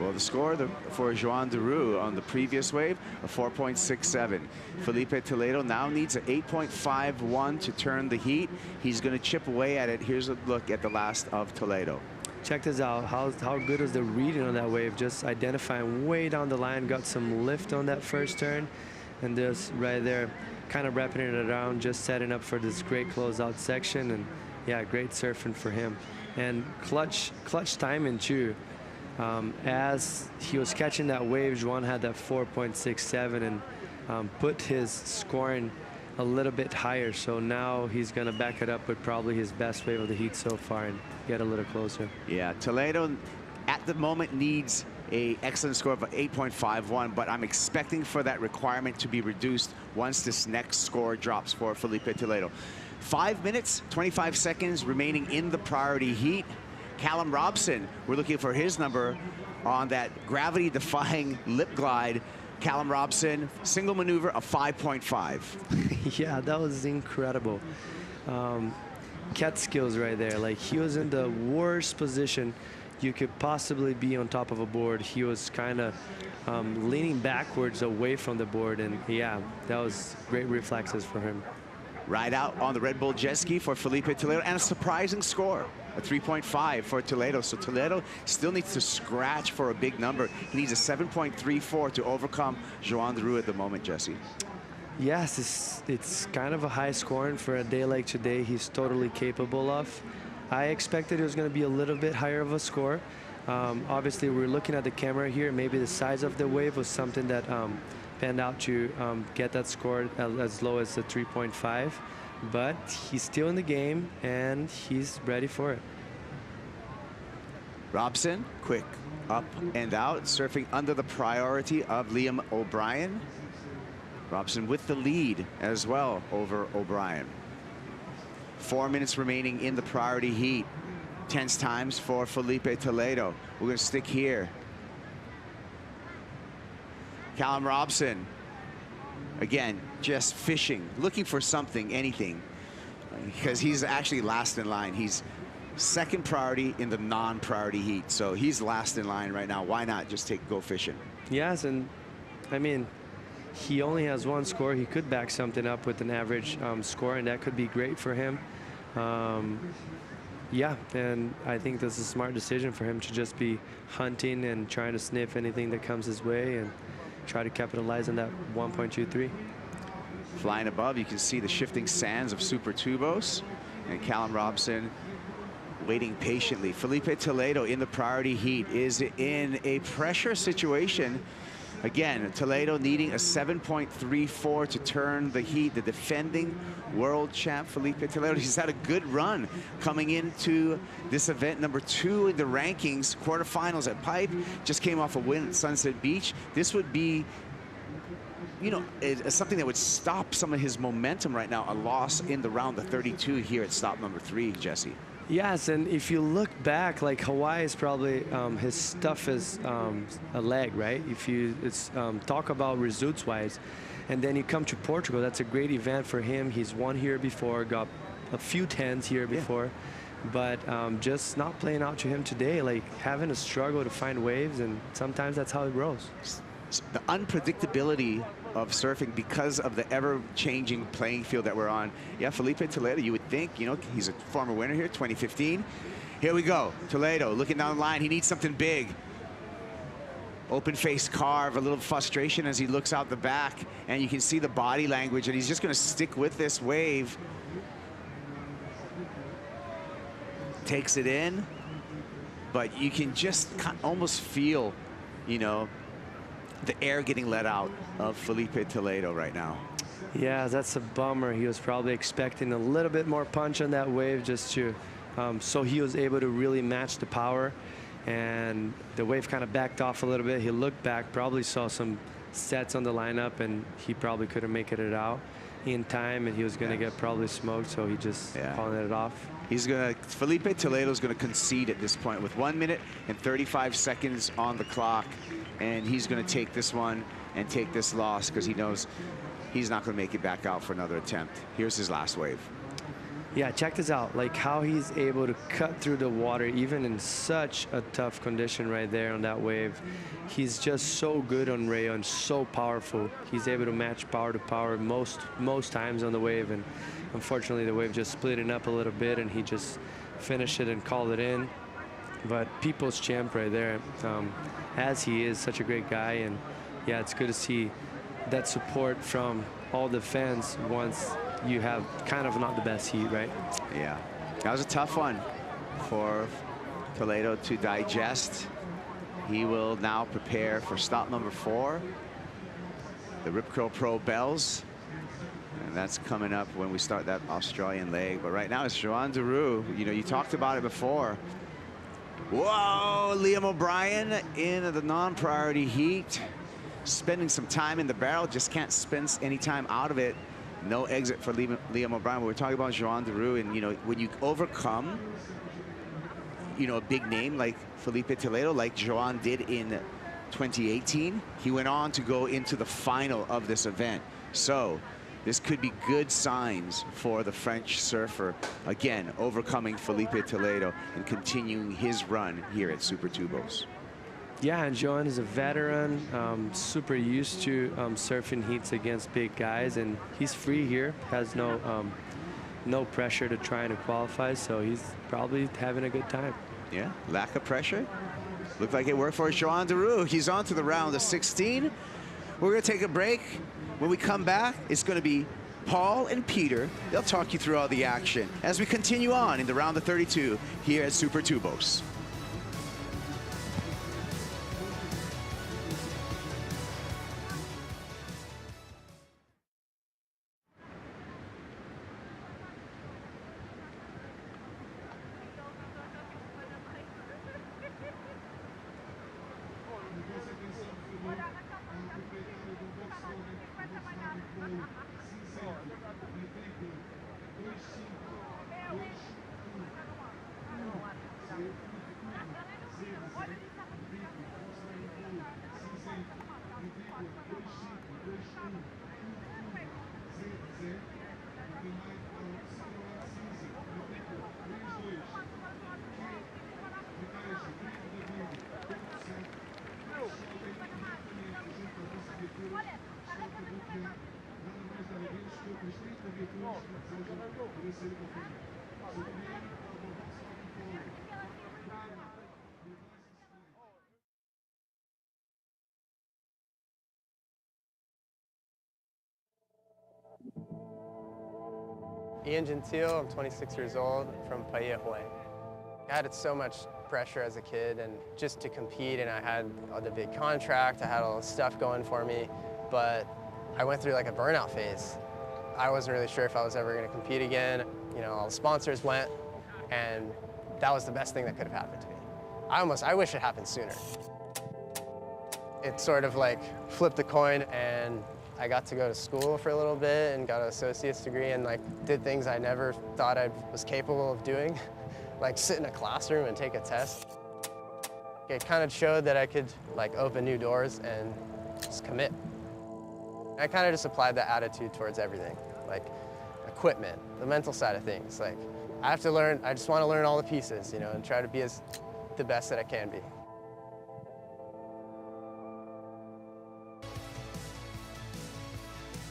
[SPEAKER 4] Well, the score for João Duru on the previous wave, a 4.67. Felipe Toledo now needs an 8.51 to turn the heat. He's going to chip away at it. Here's a look at the last of Toledo.
[SPEAKER 5] Check this out. How good was the reading on that wave? Just identifying way down the line, got some lift on that first turn, and just right there, kind of wrapping it around, just setting up for this great closeout section. And yeah, great surfing for him. And clutch timing too. As he was catching that wave, João had that 4.67 and put his scoring a little bit higher. So now he's going to back it up with probably his best wave of the heat so far and get a little closer.
[SPEAKER 4] Yeah, Toledo at the moment needs an excellent score of 8.51, but I'm expecting for that requirement to be reduced once this next score drops for Felipe Toledo. 5 minutes, 25 seconds remaining in the priority heat. Callum Robson, we're looking for his number on that gravity-defying lip glide. Callum Robson, single maneuver of 5.5.
[SPEAKER 5] Yeah, that was incredible. Cat skills right there. Like, he was in the worst position you could possibly be on top of a board. He was kind of leaning backwards away from the board, and yeah, that was great reflexes for him.
[SPEAKER 4] Ride out on the Red Bull jet ski for Felipe Toledo, and a surprising score, a 3.5 for Toledo. So Toledo still needs to scratch for a big number. He needs a 7.34 to overcome João Duru at the moment, Jesse.
[SPEAKER 5] Yes, it's kind of a high scoring for a day like today. He's totally capable of. I expected it was going to be a little bit higher of a score. Obviously, we're looking at the camera here. Maybe the size of the wave was something that panned out to get that score as low as a 3.5. But he's still in the game, and he's ready for it.
[SPEAKER 4] Robson, quick up and out, surfing under the priority of Liam O'Brien. Robson with the lead as well over O'Brien. 4 minutes remaining in the priority heat. Tense times for Felipe Toledo. We're going to stick here. Callum Robson, again, just fishing, looking for something, anything, because he's actually last in line. He's second priority in the non-priority heat, so he's last in line right now. Why not just go fishing?
[SPEAKER 5] Yes, and I mean, he only has one score. He could back something up with an average score, and that could be great for him. Yeah, and I think this is a smart decision for him to just be hunting and trying to sniff anything that comes his way and try to capitalize on that 1.23.
[SPEAKER 4] Flying above, you can see the shifting sands of Super Tubos, and Callum Robson waiting patiently. Felipe Toledo in the priority heat is in a pressure situation. Again, Toledo needing a 7.34 to turn the heat. The defending world champ, Felipe Toledo, he's had a good run coming into this event. Number 2 in the rankings, quarterfinals at Pipe. Just came off a win at Sunset Beach. This would be, you know, something that would stop some of his momentum right now. A loss in the round of 32 here at stop number 3, Jesse.
[SPEAKER 5] Yes, and if you look back, like Hawaii is probably his toughest a leg, right? If you talk about results-wise, and then you come to Portugal, that's a great event for him. He's won here before, got a few 10s here before, but just not playing out to him today, like having a struggle to find waves, and sometimes that's how it rolls.
[SPEAKER 4] The unpredictability of surfing because of the ever-changing playing field that we're on. Yeah, Felipe Toledo, you would think, you know, he's a former winner here, 2015. Here we go. Toledo looking down the line. He needs something big. Open face carve, a little frustration as he looks out the back, and you can see the body language, and he's just going to stick with this wave. Takes it in, but you can just almost feel, you know, the air getting let out of Felipe Toledo right now.
[SPEAKER 5] Yeah, that's a bummer. He was probably expecting a little bit more punch on that wave just to, so he was able to really match the power, and the wave kind of backed off a little bit. He looked back, probably saw some sets on the lineup, and he probably couldn't make it out in time, and he was going to get probably smoked, so he just calling it off.
[SPEAKER 4] He's gonna, Felipe Toledo's gonna concede at this point with 1 minute and 35 seconds on the clock, and he's gonna take this one and take this loss because he knows he's not gonna make it back out for another attempt. Here's his last wave.
[SPEAKER 5] Yeah, check this out, like how he's able to cut through the water even in such a tough condition right there on that wave. He's just so good on rail and so powerful. He's able to match power to power most times on the wave, and unfortunately the wave just split it up a little bit and he just finished it and called it in. But people's champ right there, as he is such a great guy, and yeah, it's good to see that support from all the fans once you have kind of not the best heat, right?
[SPEAKER 4] Yeah, that was a tough one for Toledo to digest. He will now prepare for stop number 4, the Rip Curl Pro Bells. And that's coming up when we start that Australian leg. But right now it's Joan Duru. You know, you talked about it before. Whoa, Liam O'Brien in the non-priority heat. Spending some time in the barrel, just can't spend any time out of it. No exit for Liam O'Brien. We're talking about Joan Duru, and you know, when you overcome, you know, a big name like Felipe Toledo, like Joan did in 2018, he went on to go into the final of this event. So this could be good signs for the French surfer, again, overcoming Felipe Toledo and continuing his run here at Super Tubos.
[SPEAKER 5] Yeah, and Joan is a veteran, super used to surfing heats against big guys, and he's free here, has no pressure to try and qualify, so he's probably having a good time.
[SPEAKER 4] Yeah, lack of pressure. Looked like it worked for Joan Duru. He's on to the round of 16. We're going to take a break. When we come back, it's going to be Paul and Peter. They'll talk you through all the action as we continue on in the round of 32 here at Super Tubos.
[SPEAKER 7] Ian Gentile, I'm 26 years old, from Paia, Hawaii. I had so much pressure as a kid and just to compete, and I had the big contract, I had all this stuff going for me, but I went through like a burnout phase. I wasn't really sure if I was ever going to compete again. You know, all the sponsors went, and that was the best thing that could have happened to me. I wish it happened sooner. It sort of like flipped the coin, and I got to go to school for a little bit and got an associate's degree and like did things I never thought I was capable of doing, like sit in a classroom and take a test. It kind of showed that I could like open new doors and just commit. I kind of just applied that attitude towards everything, like equipment, the mental side of things. Like I have to learn, I just want to learn all the pieces, you know, and try to be the best that I can be.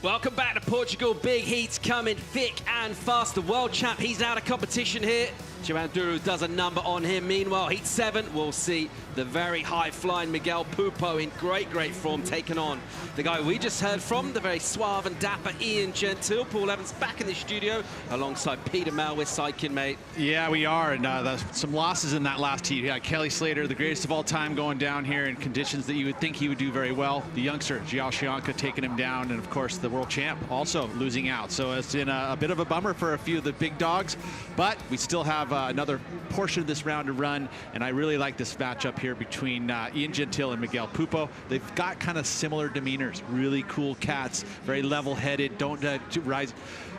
[SPEAKER 14] Welcome back to Portugal. Big heats coming thick and fast. The world champ, he's out of competition here. Giranduru does a number on him. Meanwhile, heat 7, we'll see the very high-flying Miguel Pupo in great, great form, taking on the guy we just heard from, the very suave and dapper Ian Gentile. Paul Evans back in the studio alongside Peter Mel with sidekick mate.
[SPEAKER 19] Yeah, we are, and some losses in that last heat. Yeah, Kelly Slater, the greatest of all time, going down here in conditions that you would think he would do very well. The youngster, Jiao Xianca, taking him down, and of course the world champ also losing out. So it's been a bit of a bummer for a few of the big dogs, but we still have another portion of this round to run, and I really like this matchup here between Ian Gentile and Miguel Pupo. They've got kind of similar demeanors, really cool cats, very level-headed, don't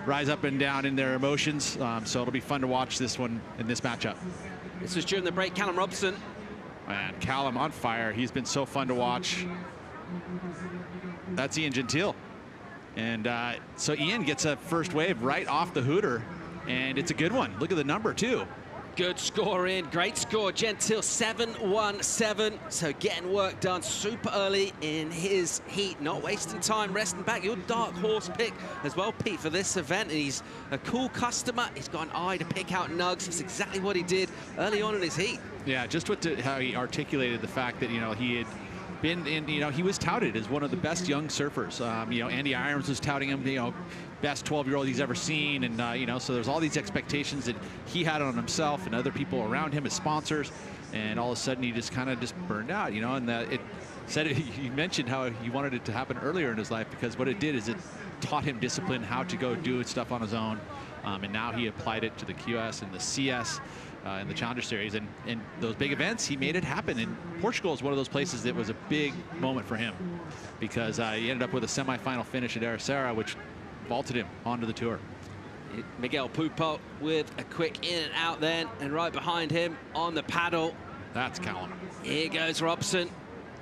[SPEAKER 19] rise up and down in their emotions, so it'll be fun to watch this one in this matchup.
[SPEAKER 14] This was during the break. Callum Robson.
[SPEAKER 19] And Callum on fire. He's been so fun to watch. That's Ian Gentile. And so Ian gets a first wave right off the hooter, and it's a good one. Look at the number, too.
[SPEAKER 14] Good score in, great score. Gentile 7-1-7. So getting work done super early in his heat, not wasting time, resting back. Your dark horse pick as well, Pete, for this event. And he's a cool customer. He's got an eye to pick out nugs. That's exactly what he did early on in his heat.
[SPEAKER 19] Yeah, just how he articulated the fact that, you know, he had been in, you know, he was touted as one of the best young surfers. You know, Andy Irons was touting him, you know, best 12-year-old he's ever seen, and you know, so there's all these expectations that he had on himself and other people around him as sponsors, and all of a sudden he just kind of burned out, you know. And he mentioned how he wanted it to happen earlier in his life, because what it did is it taught him discipline, how to go do stuff on his own, and now he applied it to the QS and the CS in the Challenger Series, and those big events, he made it happen. And Portugal is one of those places that was a big moment for him, because he ended up with a semifinal finish at Ericeira, which vaulted him onto the tour.
[SPEAKER 14] Miguel Pupo with a quick in and out then, and right behind him on the paddle,
[SPEAKER 19] that's Callum.
[SPEAKER 14] Here goes Robson,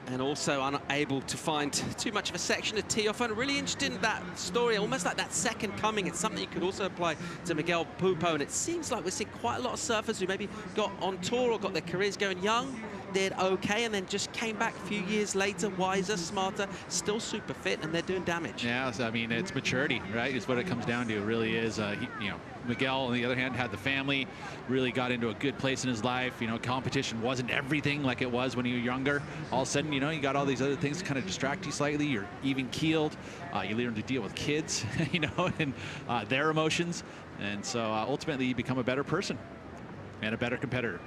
[SPEAKER 14] and also unable to find too much of a section to tee off. I'm really interested in that story, almost like that second coming. It's something you could also apply to Miguel Pupo, and it seems like we're seeing quite a lot of surfers who maybe got on tour or got their careers going young, did okay, and then just came back a few years later, wiser, smarter, still super fit, and they're doing damage.
[SPEAKER 19] Yeah, so, I mean, it's maturity, right, is what it comes down to. It really is. You know, Miguel, on the other hand, had the family, really got into a good place in his life. You know, competition wasn't everything like it was when you were younger. All of a sudden, you know, you got all these other things to kind of distract you slightly. You're even keeled. You learn to deal with kids, you know, and their emotions. And so ultimately, you become a better person and a better competitor.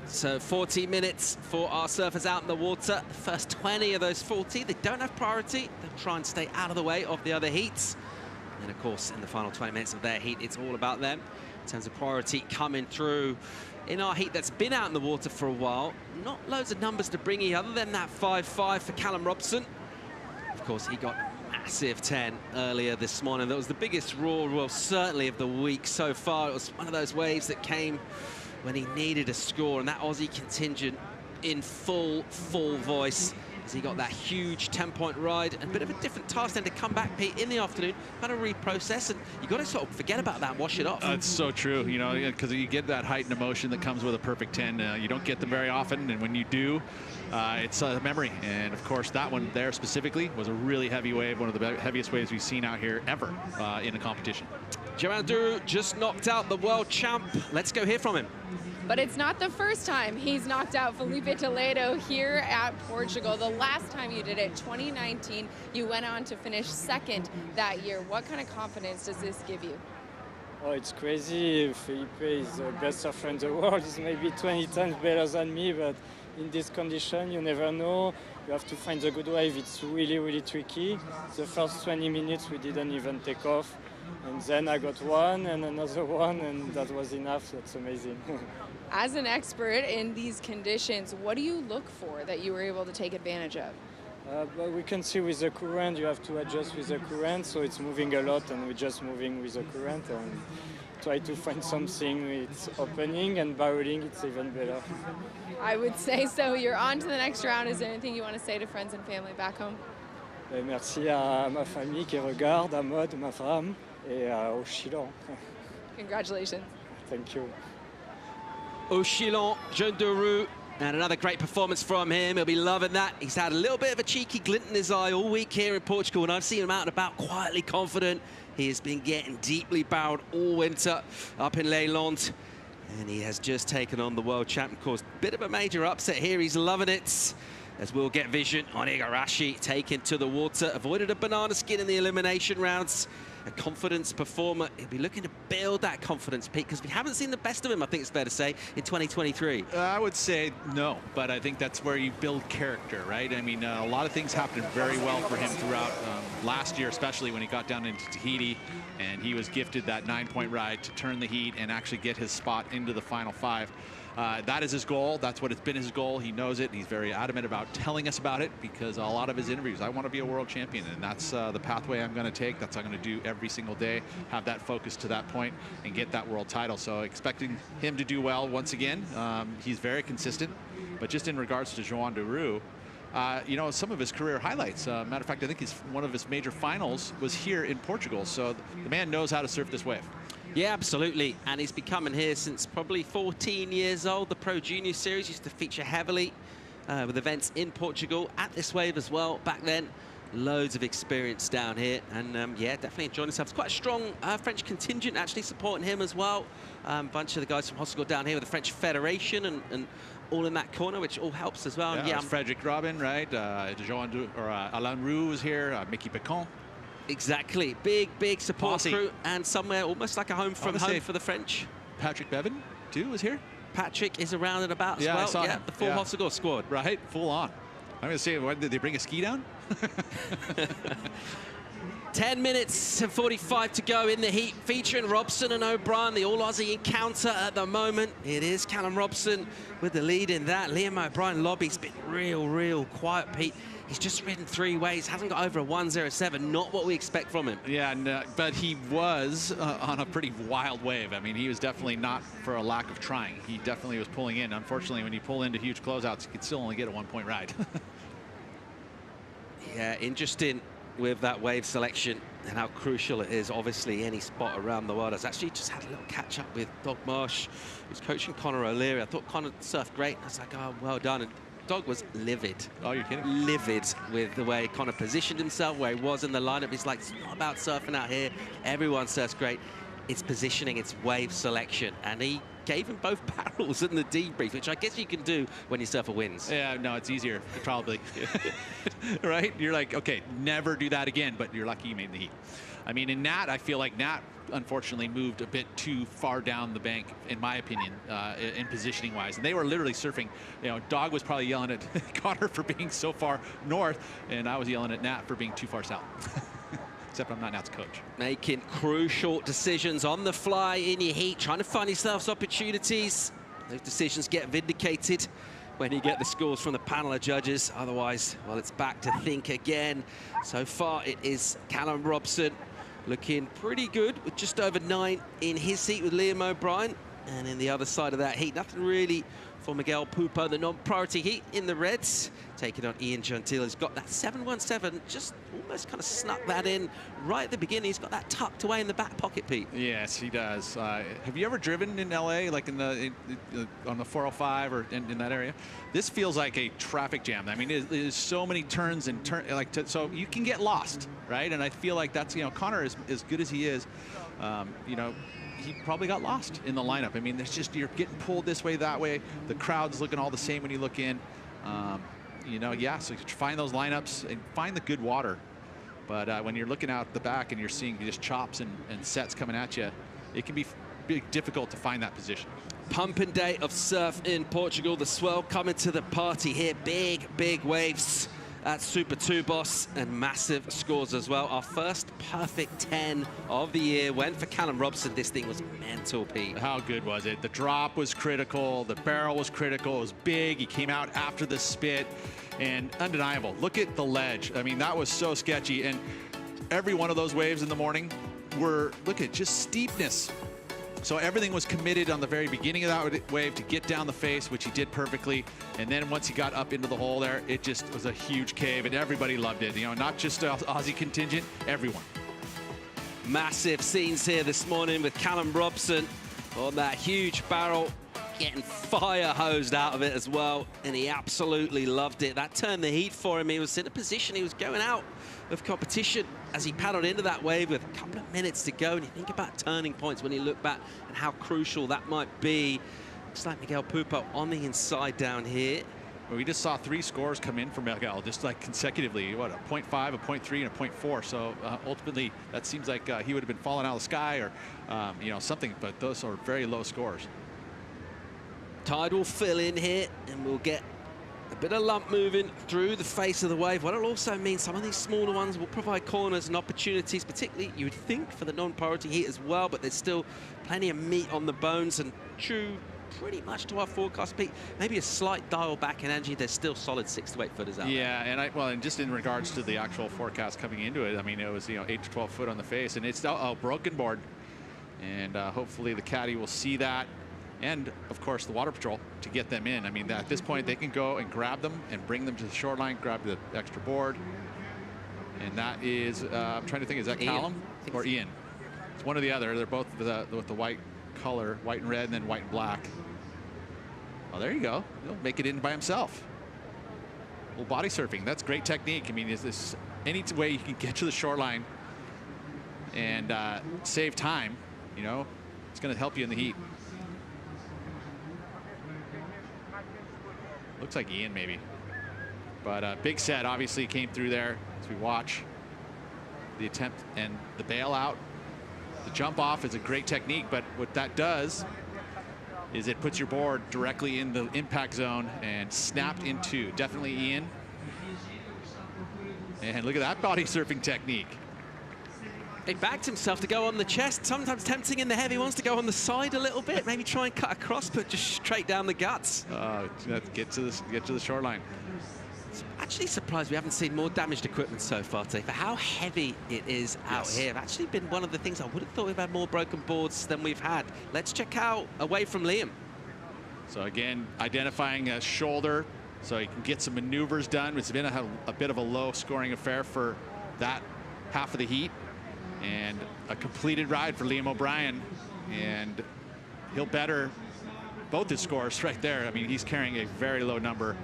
[SPEAKER 14] So 40 minutes for our surfers out in the water. The first 20 of those 40, they don't have priority. They'll try and stay out of the way of the other heats. And of course, in the final 20 minutes of their heat, it's all about them. In terms of priority coming through in our heat that's been out in the water for a while. Not loads of numbers to bring you other than that 5-5 for Callum Robson. Of course, he got massive 10 earlier this morning. That was the biggest roar, well, certainly of the week so far. It was one of those waves that came when he needed a score, and that Aussie contingent in full voice as he got that huge 10-point ride. And a bit of a different task then to come back, Pete, in the afternoon, kind of reprocess, and you got to sort of forget about that and wash it off.
[SPEAKER 19] It's so true, you know, because you get that heightened emotion that comes with a perfect 10. You don't get them very often, and when you do, it's a memory. And of course, that one there specifically was a really heavy wave, one of the heaviest waves we've seen out here ever in a competition.
[SPEAKER 14] Giranduru just knocked out the world champ. Let's go hear from him.
[SPEAKER 17] But it's not the first time he's knocked out Felipe Toledo here at Portugal. The last time you did it, 2019, you went on to finish second that year. What kind of confidence does this give you?
[SPEAKER 8] Oh, it's crazy. Felipe is the best surfer in the world. He's maybe 20 times better than me, but in this condition, you never know. You have to find the good wave. It's really, really tricky. The first 20 minutes, we didn't even take off. And then I got one and another one, and that was enough. That's amazing.
[SPEAKER 17] As an expert in these conditions, what do you look for that you were able to take advantage of?
[SPEAKER 8] But we can see with the current, you have to adjust with the current, so it's moving a lot, and we're just moving with the current and try to find something. It's opening, and barreling, it's even better.
[SPEAKER 17] I would say so. You're on to the next round. Is there anything you want to say to friends and family back home?
[SPEAKER 8] Merci à ma famille qui regarde, à Maud, ma femme, et au Chilon.
[SPEAKER 17] Congratulations.
[SPEAKER 8] Thank you.
[SPEAKER 14] Au Chilon, Jean Deroux. And another great performance from him. He'll be loving that. He's had a little bit of a cheeky glint in his eye all week here in Portugal, and I've seen him out and about quietly confident. He has been getting deeply barreled all winter up in Leyland, and he has just taken on the world champion course. Bit of a major upset here. He's loving it, as we'll get vision on Igarashi taken to the water. Avoided a banana skin in the elimination rounds. A confidence performer. He'll be looking to build that confidence, Pete, because we haven't seen the best of him, I think it's fair to say, in 2023.
[SPEAKER 19] I would say no, but I think that's where you build character, right? I mean, a lot of things happened very well for him throughout last year, especially when he got down into Tahiti, and he was gifted that 9-point ride to turn the heat and actually get his spot into the final 5. That is his goal. That's what it's been his goal. He knows it. He's very adamant about telling us about it, because a lot of his interviews, I want to be a world champion, and that's the pathway I'm going to take. That's what I'm going to do every single day, have that focus to that point and get that world title. So expecting him to do well once again. He's very consistent, but just in regards to Joan Deroux, you know, some of his career highlights. Matter of fact, I think one of his major finals was here in Portugal. So the man knows how to surf this wave.
[SPEAKER 14] Yeah, absolutely. And he's been coming here since probably 14 years old. The Pro Junior Series used to feature heavily with events in Portugal at this wave as well back then. Loads of experience down here, and yeah, definitely enjoying himself. It's quite a strong French contingent actually supporting him as well. A bunch of the guys from Portugal down here with the French Federation and all in that corner, which all helps as well.
[SPEAKER 19] Yeah, Frederic Robin, right? Alain Roux was here, Mickey Picon.
[SPEAKER 14] Exactly. Big support
[SPEAKER 19] Posse.
[SPEAKER 14] crew, and somewhere almost like a home from home for the French.
[SPEAKER 19] Patrick Bevan, too, was here.
[SPEAKER 14] Patrick is around and about as
[SPEAKER 19] I
[SPEAKER 14] well.
[SPEAKER 19] saw him.
[SPEAKER 14] The full Hossegor squad.
[SPEAKER 19] Right, full on. I'm going to say, what, did they bring a ski down?
[SPEAKER 14] 10 minutes and 45 to go in the heat, featuring Robson and O'Brien, the all-Aussie encounter at the moment. It is Callum Robson with the lead in that. Liam O'Brien lobby's been real quiet, Pete. He's just ridden 3 waves, hasn't got over a 107, not what we expect from him.
[SPEAKER 19] Yeah, but he was on a pretty wild wave. I mean, he was definitely not for a lack of trying. He definitely was pulling in. Unfortunately, when you pull into huge closeouts, you can still only get a 1-point ride.
[SPEAKER 14] Yeah, interesting with that wave selection and how crucial it is. Obviously, any spot around the world. I actually just had a little catch up with Dog Marsh, who's coaching Conor O'Leary. I thought Conor surfed great. I was like, oh, well done. And Dog was livid.
[SPEAKER 19] Oh, you're kidding?
[SPEAKER 14] Livid with the way Conor positioned himself, where he was in the lineup. He's like, it's not about surfing out here. Everyone surfs great. It's positioning, it's wave selection. And he gave him both barrels in the debrief, which I guess you can do when you surf a wins.
[SPEAKER 19] Yeah, no, it's easier, probably. Right? You're like, okay, never do that again, but you're lucky you made the heat. I mean, in Nat, I feel like Nat, unfortunately, moved a bit too far down the bank, in my opinion, in positioning-wise. And they were literally surfing. You know, Dog was probably yelling at Connor for being so far north, and I was yelling at Nat for being too far south. Except I'm not Nat's coach.
[SPEAKER 14] Making crucial decisions on the fly in your heat, trying to find yourselves opportunities. Those decisions get vindicated when you get the scores from the panel of judges. Otherwise, well, it's back to think again. So far, it is Callum Robson looking pretty good with just over 9 in his heat with Liam O'Brien. And in the other side of that heat, nothing really for Miguel Pupo, the non-priority heat in the reds. Taking on Ian Gentile. He's got that 717, just almost kind of snuck that in right at the beginning. He's got that tucked away in the back pocket, Pete.
[SPEAKER 19] Yes, he does. Have you ever driven in LA, like on the 405 or in that area? This feels like a traffic jam. I mean, there's so many turns and so you can get lost, right? And I feel like that's, you know, Connor is as good as he is, you know, he probably got lost in the lineup. I mean, there's just, you're getting pulled this way, that way. The crowd's looking all the same when you look in. You know, yeah, so find those lineups and find the good water. But when you're looking out the back and you're seeing just chops and sets coming at you, it can be difficult to find that position.
[SPEAKER 14] Pumping day of surf in Portugal. The swell coming to the party here. Big, big waves at Super 2 Boss, and massive scores as well. Our first perfect 10 of the year went for Callum Robson. This thing was mental, Pete.
[SPEAKER 19] How good was it? The drop was critical. The barrel was critical. It was big. He came out after the spit, and undeniable. Look at the ledge. I mean, that was so sketchy. And every one of those waves in the morning were, look at just steepness. So everything was committed on the very beginning of that wave to get down the face, which he did perfectly. And then once he got up into the hole there, it just was a huge cave, and everybody loved it. You know, not just Aussie contingent, everyone.
[SPEAKER 14] Massive scenes here this morning with Callum Robson on that huge barrel, getting fire hosed out of it as well, and he absolutely loved it. That turned the heat for him. He was in a position, he was going out of competition as he paddled into that wave with a couple of minutes to go. And you think about turning points when you look back and how crucial that might be. Looks like Miguel Pupo on the inside down here.
[SPEAKER 19] Well, we just saw 3 scores come in from Miguel, just like consecutively. What, a 0.5, a 0.3, and a 0.4. So ultimately, that seems like he would have been falling out of the sky or you know, something. But those are very low scores.
[SPEAKER 14] Tide will fill in here, and we'll get a bit of lump moving through the face of the wave. What it'll also mean, some of these smaller ones will provide corners and opportunities, particularly, you would think, for the non-priority heat as well, but there's still plenty of meat on the bones, and true pretty much to our forecast, Pete. Maybe a slight dial back in energy. There's still solid 6 to 8 footers out there.
[SPEAKER 19] Yeah, and just in regards to the actual forecast coming into it, I mean, it was, you know, 8 to 12 foot on the face, and it's a broken board, and hopefully the caddy will see that. And, of course, the water patrol to get them in. I mean, at this point, they can go and grab them and bring them to the shoreline, grab the extra board. And that is, I'm trying to think, is that
[SPEAKER 14] Ian.
[SPEAKER 19] Callum or Ian? It's one or the other. They're both with the white color, white and red, and then white and black. Oh, there you go. He'll make it in by himself. A little body surfing. That's great technique. I mean, is this any way you can get to the shoreline and save time, you know, it's going to help you in the heat. Looks like Ian maybe, but big set obviously came through there as we watch the attempt and the bailout. The jump off is a great technique, but what that does is it puts your board directly in the impact zone and snapped into. Definitely Ian. And look at that body surfing technique.
[SPEAKER 14] He backed himself to go on the chest, sometimes tempting in the heavy ones to go on the side a little bit, maybe try and cut across, but just straight down the guts.
[SPEAKER 19] Get to the shoreline.
[SPEAKER 14] Actually surprised we haven't seen more damaged equipment so far today for how heavy it is out here. Actually been one of the things I would have thought we've had more broken boards than we've had. Let's check out away from Liam.
[SPEAKER 19] So again, identifying a shoulder so he can get some maneuvers done. It's been a bit of a low scoring affair for that half of the heat. And a completed ride for Liam O'Brien, and he'll better both his scores right there. I mean, he's carrying a very low number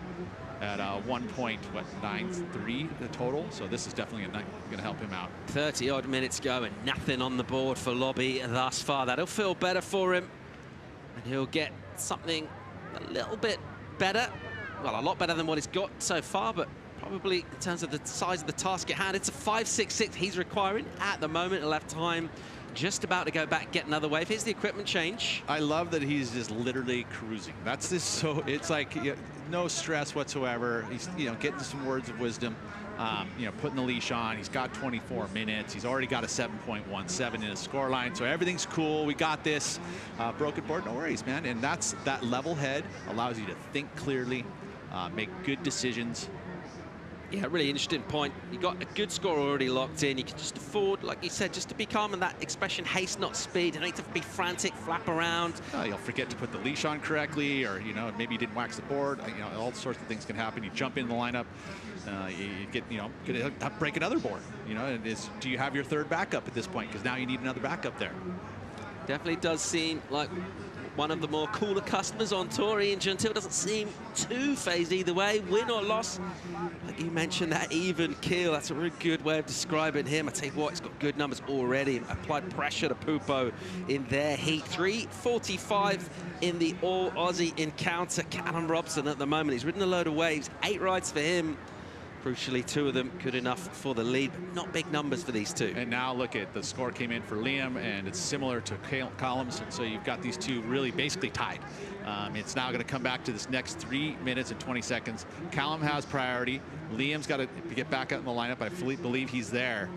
[SPEAKER 19] at 1.93 the total, so this is definitely going to help him out.
[SPEAKER 14] 30 odd minutes go and nothing on the board for Lobby thus far. That'll feel better for him, and he'll get something a little bit better. Well, a lot better than what he's got so far, but probably in terms of the size of the task at hand, it's a 5.66 he's requiring at the moment. He'll have time just about to go back, get another wave. Here's the equipment change.
[SPEAKER 19] I love that he's just literally cruising. That's just so, it's like, you know, no stress whatsoever. He's, you know, getting some words of wisdom, you know, putting the leash on. He's got 24 minutes. He's already got a 7.17 in his score line. So everything's cool. We got this. Broken board, no worries, man. And that level head allows you to think clearly, make good decisions.
[SPEAKER 14] Yeah, really interesting point. You got a good score already locked in. You can just afford, like you said, just to be calm, and that expression, haste, not speed. You don't need to be frantic, flap around.
[SPEAKER 19] You'll forget to put the leash on correctly, or, you know, maybe you didn't wax the board. You know, all sorts of things can happen. You jump in the lineup, you get, you know, break another board. You know, do you have your third backup at this point? Because now you need another backup there.
[SPEAKER 14] Definitely does seem like one of the more cooler customers on tour. Ian Gentile doesn't seem too phased either way, win or loss. Like you mentioned, that even keel, that's a really good way of describing him. I tell you what, he's got good numbers already. Applied pressure to Pupo in their heat. 3:45 in the all-Aussie encounter. Callum Robson at the moment, he's ridden a load of waves. 8 rides for him. Crucially, 2 of them good enough for the lead, but not big numbers for these 2.
[SPEAKER 19] And now look at the score came in for Liam, and it's similar to Callum's, and so you've got these 2 really basically tied. It's now going to come back to this next 3 minutes and 20 seconds. Callum has priority. Liam's got to get back out in the lineup. I fully believe he's there.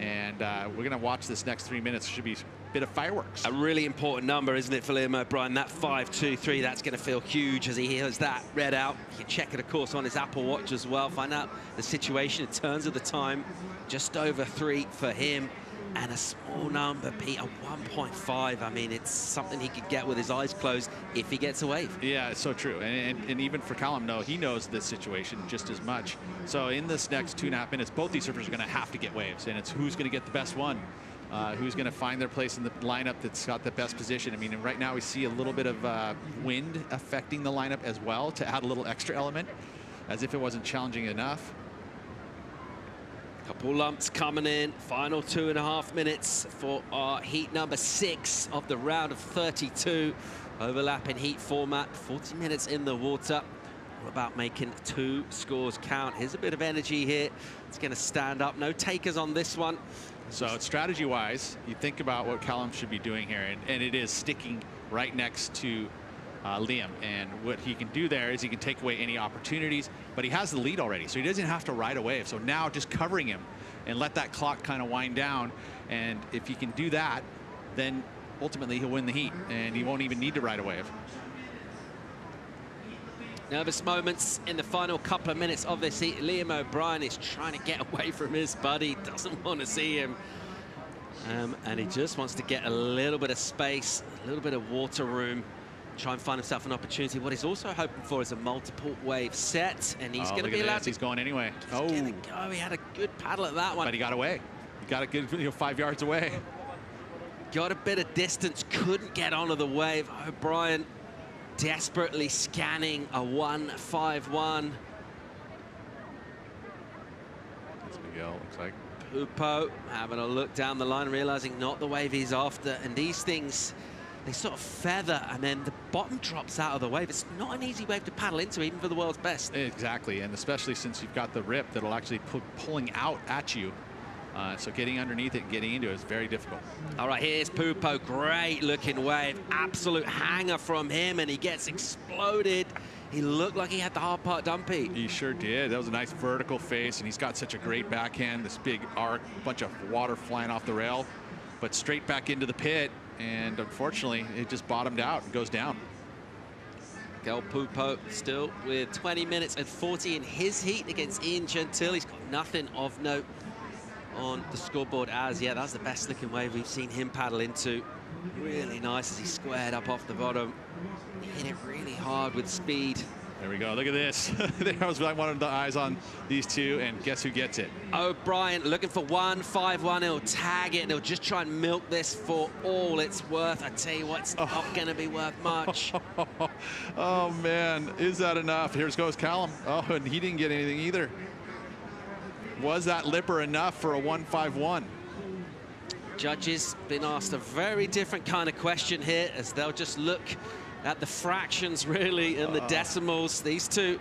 [SPEAKER 19] And we're going to watch this next 3 minutes. Should be a bit of fireworks.
[SPEAKER 14] A really important number, isn't it, for Liam O'Brien? That 5-2-3, that's going to feel huge as he hears that read out. You can check it, of course, on his Apple Watch as well. Find out the situation in terms of the time. Just over 3 for him. And a small number, Pete, a 1.5. I mean, it's something he could get with his eyes closed if he gets a wave.
[SPEAKER 19] Yeah, it's so true. And even for Callum, no, he knows this situation just as much. So in this next 2.5 minutes, both these surfers are going to have to get waves. And it's who's going to get the best one. Who's going to find their place in the lineup that's got the best position. I mean, right now we see a little bit of wind affecting the lineup as well to add a little extra element, as if it wasn't challenging enough.
[SPEAKER 14] Couple lumps coming in. Final 2.5 minutes for our heat number 6 of the round of 32. Overlapping heat format, 40 minutes in the water. All about making 2 scores count. Here's a bit of energy here. It's going to stand up. No takers on this one.
[SPEAKER 19] So strategy-wise, you think about what Callum should be doing here, and it is sticking right next to Liam. And what he can do there is he can take away any opportunities, but he has the lead already, so he doesn't have to ride a wave. So now just covering him and let that clock kind of wind down. And if he can do that, then ultimately he'll win the heat, and he won't even need to ride a wave.
[SPEAKER 14] Nervous moments in the final couple of minutes of this heat. Liam O'Brien is trying to get away from his buddy, doesn't want to see him. And he just wants to get a little bit of space, a little bit of water room, try and find himself an opportunity. What he's also hoping for is a multiple wave set, and he's going to be allowed to.
[SPEAKER 19] He's going anyway.
[SPEAKER 14] He's going to go. He had a good paddle at that one.
[SPEAKER 19] But he got away. He got a good 5 yards away.
[SPEAKER 14] Got a bit of distance, couldn't get onto the wave. O'Brien desperately scanning a 1.51.
[SPEAKER 19] That's Miguel, looks like.
[SPEAKER 14] Pupo having a look down the line, realizing not the wave he's after. And these things, they sort of feather, and then the bottom drops out of the wave. It's not an easy wave to paddle into, even for the world's best.
[SPEAKER 19] Exactly, and especially since you've got the rip that'll actually pulling out at you. So getting underneath it and getting into it is very difficult.
[SPEAKER 14] All right, here's Pupo. Great looking wave. Absolute hanger from him, and he gets exploded. He looked like he had the hard part done, Pete.
[SPEAKER 19] He sure did. That was a nice vertical face, and he's got such a great backhand. This big arc, bunch of water flying off the rail, but straight back into the pit. And unfortunately, it just bottomed out and goes down.
[SPEAKER 14] Miguel Pupo still with 20 minutes and 40 in his heat against Ian Gentile. He's got nothing of note on the scoreboard as yet. That's the best looking wave we've seen him paddle into. Really nice as he squared up off the bottom. He hit it really hard with speed.
[SPEAKER 19] There we go. Look at this. There was one of the eyes on these 2, and guess who gets it?
[SPEAKER 14] O'Brien looking for 1.51. He'll tag it, and he'll just try and milk this for all it's worth. I tell you what, it's not going to be worth much.
[SPEAKER 19] Oh, man. Is that enough? Here goes Callum. Oh, and he didn't get anything either. Was that lipper enough for a 1.51?
[SPEAKER 14] Judges been asked a very different kind of question here, as they'll just look at the fractions, really, and the decimals. These 2,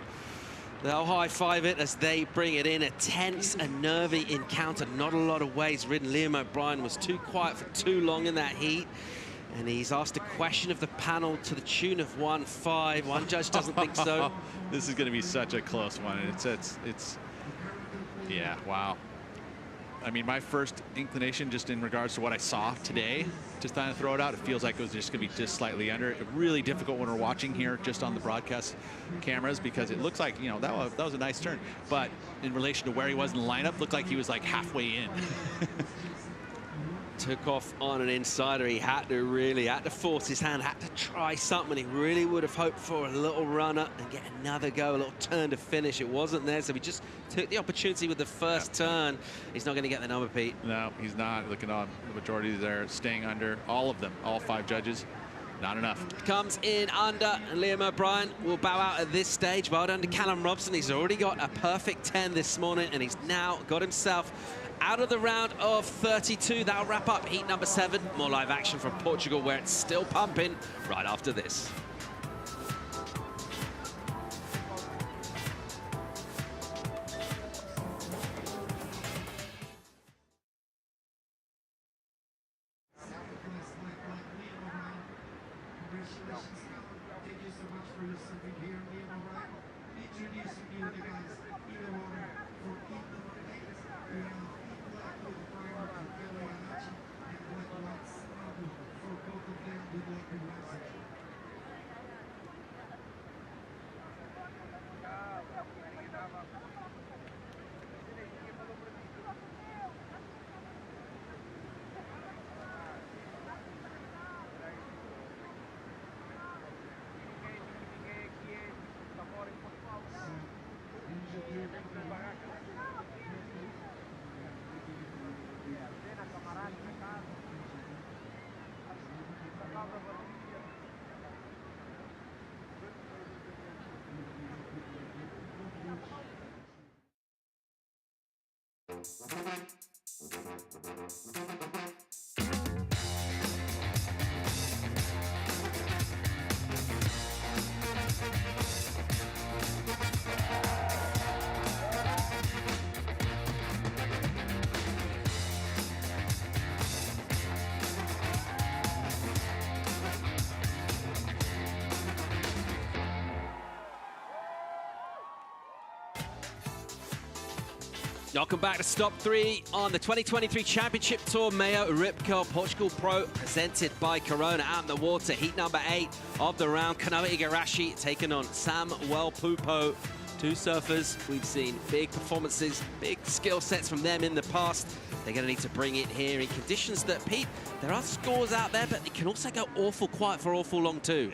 [SPEAKER 14] they'll high-five it as they bring it in. A tense and nervy encounter. Not a lot of waves ridden. Liam O'Brien was too quiet for too long in that heat, and he's asked a question of the panel to the tune of 1.5. One judge doesn't think so.
[SPEAKER 19] This is going to be such a close one. It's yeah, wow. I mean, my first inclination, just in regards to what I saw today, just trying to throw it out, it feels like it was just going to be just slightly under. Really difficult when we're watching here just on the broadcast cameras, because it looks like, you know, that was a nice turn. But in relation to where he was in the lineup, looked like he was like halfway in.
[SPEAKER 14] Took off on an insider. He had to force his hand, had to try something. He really would have hoped for a little runner and get another go, a little turn to finish. It wasn't there, so he just took the opportunity with the first turn. He's not going to get the number, Pete.
[SPEAKER 19] No, he's not. Looking on the majority there, staying under. All of them, all 5 judges. Not enough.
[SPEAKER 14] Comes in under, and Liam O'Brien will bow out at this stage. Well done to Callum Robson. He's already got a perfect 10 this morning, and he's now got himself out of the round of 32. That'll wrap up heat number 7. More live action from Portugal, where it's still pumping right after this.
[SPEAKER 15] Thank you so much for your serving here. Introducing you the guys in the water for in number 8. We have in black with Prior and black white for both of them. Good luck with Wednesday.
[SPEAKER 14] Welcome back to Stop 3 on the 2023 Championship Tour MEO Rip Curl Portugal Pro, presented by Corona. Out in the water, heat number 8 of the round. Kanoa Igarashi taking on Samuel Pupo. Two surfers, we've seen big performances, big skill sets from them in the past. They're going to need to bring it here in conditions that, Pete, there are scores out there, but it can also go awful quiet for awful long too.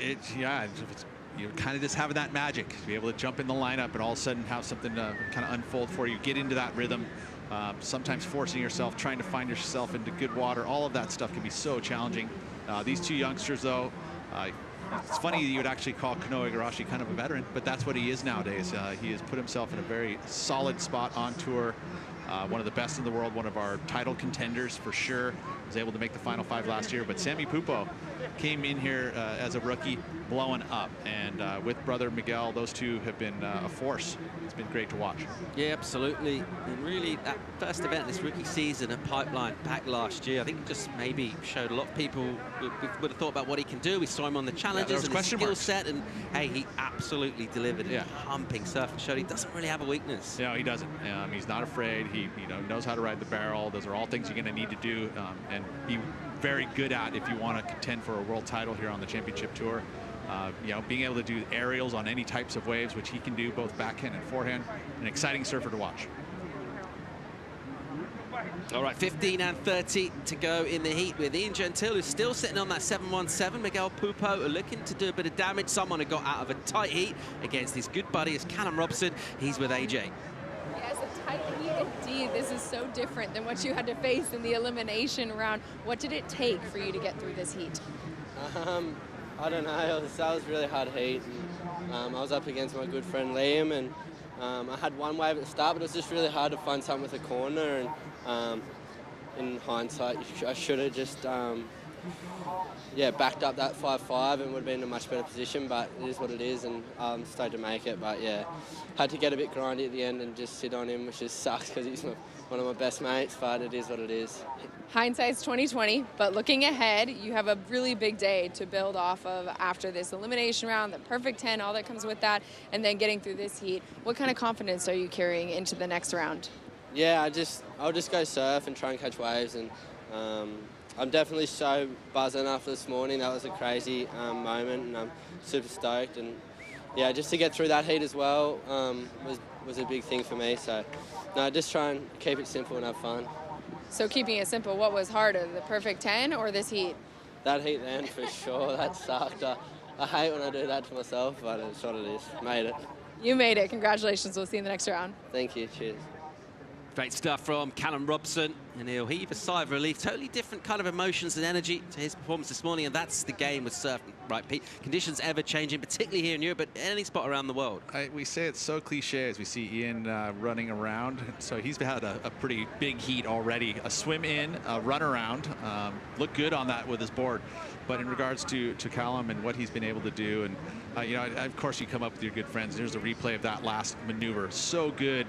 [SPEAKER 19] You're kind of just having that magic to be able to jump in the lineup and all of a sudden have something kind of unfold for you, get into that rhythm, sometimes forcing yourself, trying to find yourself into good water. All of that stuff can be so challenging. These two youngsters, though, it's funny you would actually call Kanoa Igarashi kind of a veteran, but that's what he is nowadays. He has put himself in a very solid spot on tour. One of the best in the world, one of our title contenders for sure. Was able to make the final 5 last year, but Sammy Pupo came in here as a rookie, blowing up, and with brother Miguel, those two have been a force. It's been great to watch.
[SPEAKER 14] Yeah, absolutely. And really, that first event this rookie season at Pipeline back last year, I think just maybe showed a lot of people would have thought about what he can do. We saw him on the challenges and his skill set, and hey, he absolutely delivered. Yeah, humping surf and showed he doesn't really have a weakness.
[SPEAKER 19] No, he doesn't. He's not afraid. He knows how to ride the barrel. Those are all things you're going to need to do and be very good at if you want to contend for a world title here on the Championship Tour. Being able to do aerials on any types of waves, which he can do both backhand and forehand. An exciting surfer to watch.
[SPEAKER 14] All right, 15 and 30 to go in the heat with Ian Gentile, who's still sitting on that 717. Miguel Pupo looking to do a bit of damage. Someone who got out of a tight heat against his good buddy is Callum Robson. He's with AJ.
[SPEAKER 17] Yes, a tight heat indeed. This is so different than what you had to face in the elimination round. What did it take for you to get through this heat?
[SPEAKER 10] I don't know, that was really hard heat. And, I was up against my good friend Liam, and I had one wave at the start, but it was just really hard to find something with a corner. And in hindsight, I should have just backed up that 5-5 and would have been in a much better position, but it is what it is, and I'm stoked to make it. But yeah, had to get a bit grindy at the end and just sit on him, which just sucks because he's one of my best mates, but it is what it is.
[SPEAKER 17] Hindsight's 20/20, but looking ahead, you have a really bbig day to build off of after this elimination round, the perfect 10, all that comes with that, and then getting through this heat. What kind of confidence are you carrying into the next round?
[SPEAKER 10] Yeah, I'll just go surf and try and catch waves, and I'm definitely so buzzing after this morning. That was a crazy moment, and I'm super stoked. And yeah, just to get through that heat as well was a big thing for me. So no, just try and keep it simple and have fun.
[SPEAKER 17] So keeping it simple, what was harder, the perfect 10 or this heat?
[SPEAKER 10] That heat then, for sure. That sucked. I hate when I do that to myself, but it's what it is. Made it.
[SPEAKER 17] You made it. Congratulations. We'll see you in the next round.
[SPEAKER 10] Thank you. Cheers.
[SPEAKER 14] Great stuff from Callum Robson, and he'll heave a sigh of relief. Totally different kind of emotions and energy to his performance this morning, and that's the game with surfing, right, Pete? Conditions ever changing, particularly here in Europe, but any spot around the world.
[SPEAKER 19] We say it's so cliche as we see Ian running around. So he's had a pretty big heat already. A swim in, a run around, looked good on that with his board. But in regards to Callum and what he's been able to do, and of course you come up with your good friends. There's a replay of that last maneuver. So good.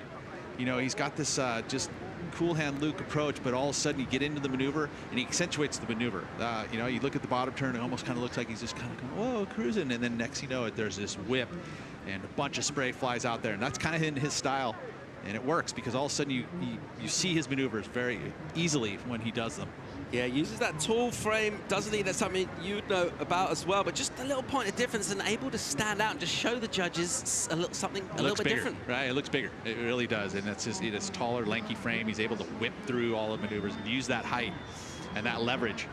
[SPEAKER 19] He's got this just cool hand Luke approach, but all of a sudden you get into the maneuver and he accentuates the maneuver. You know, you look at the bottom turn, it almost kind of looks like he's just kind of going, whoa, cruising, and then next you know it, there's this whip and a bunch of spray flies out there, and that's kind of in his style, and it works because all of a sudden you see his maneuvers very easily when he does them.
[SPEAKER 14] Yeah, uses that tall frame, doesn't he? That's something you'd know about as well, but just a little point of difference and able to stand out and just show the judges a little something a little bit
[SPEAKER 19] bigger,
[SPEAKER 14] different.
[SPEAKER 19] Right, it looks bigger. It really does, and it's just it's taller, lanky frame. He's able to whip through all the maneuvers and use that height and that leverage.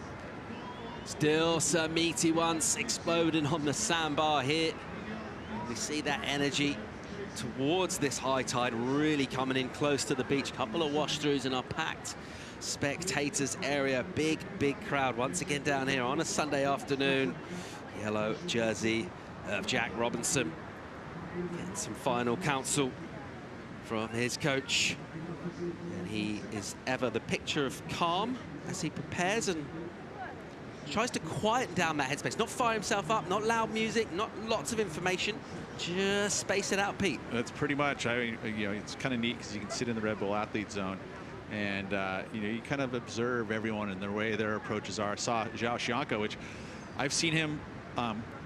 [SPEAKER 14] Still some meaty ones exploding on the sandbar here. We see that energy towards this high tide really coming in close to the beach. Couple of wash-throughs in our packed spectators area. Big crowd once again down here on a Sunday afternoon. Yellow jersey of Jack Robinson getting some final counsel from his coach, and he is ever the picture of calm as he prepares and tries to quieten down that headspace, not fire himself up, not loud music, not lots of information, just space it out, Pete.
[SPEAKER 19] That's pretty much, I mean, you know, it's kind of neat because you can sit in the Red Bull athlete zone and, you know, you kind of observe everyone and the way their approaches are. I saw Zhao Xianco, which I've seen him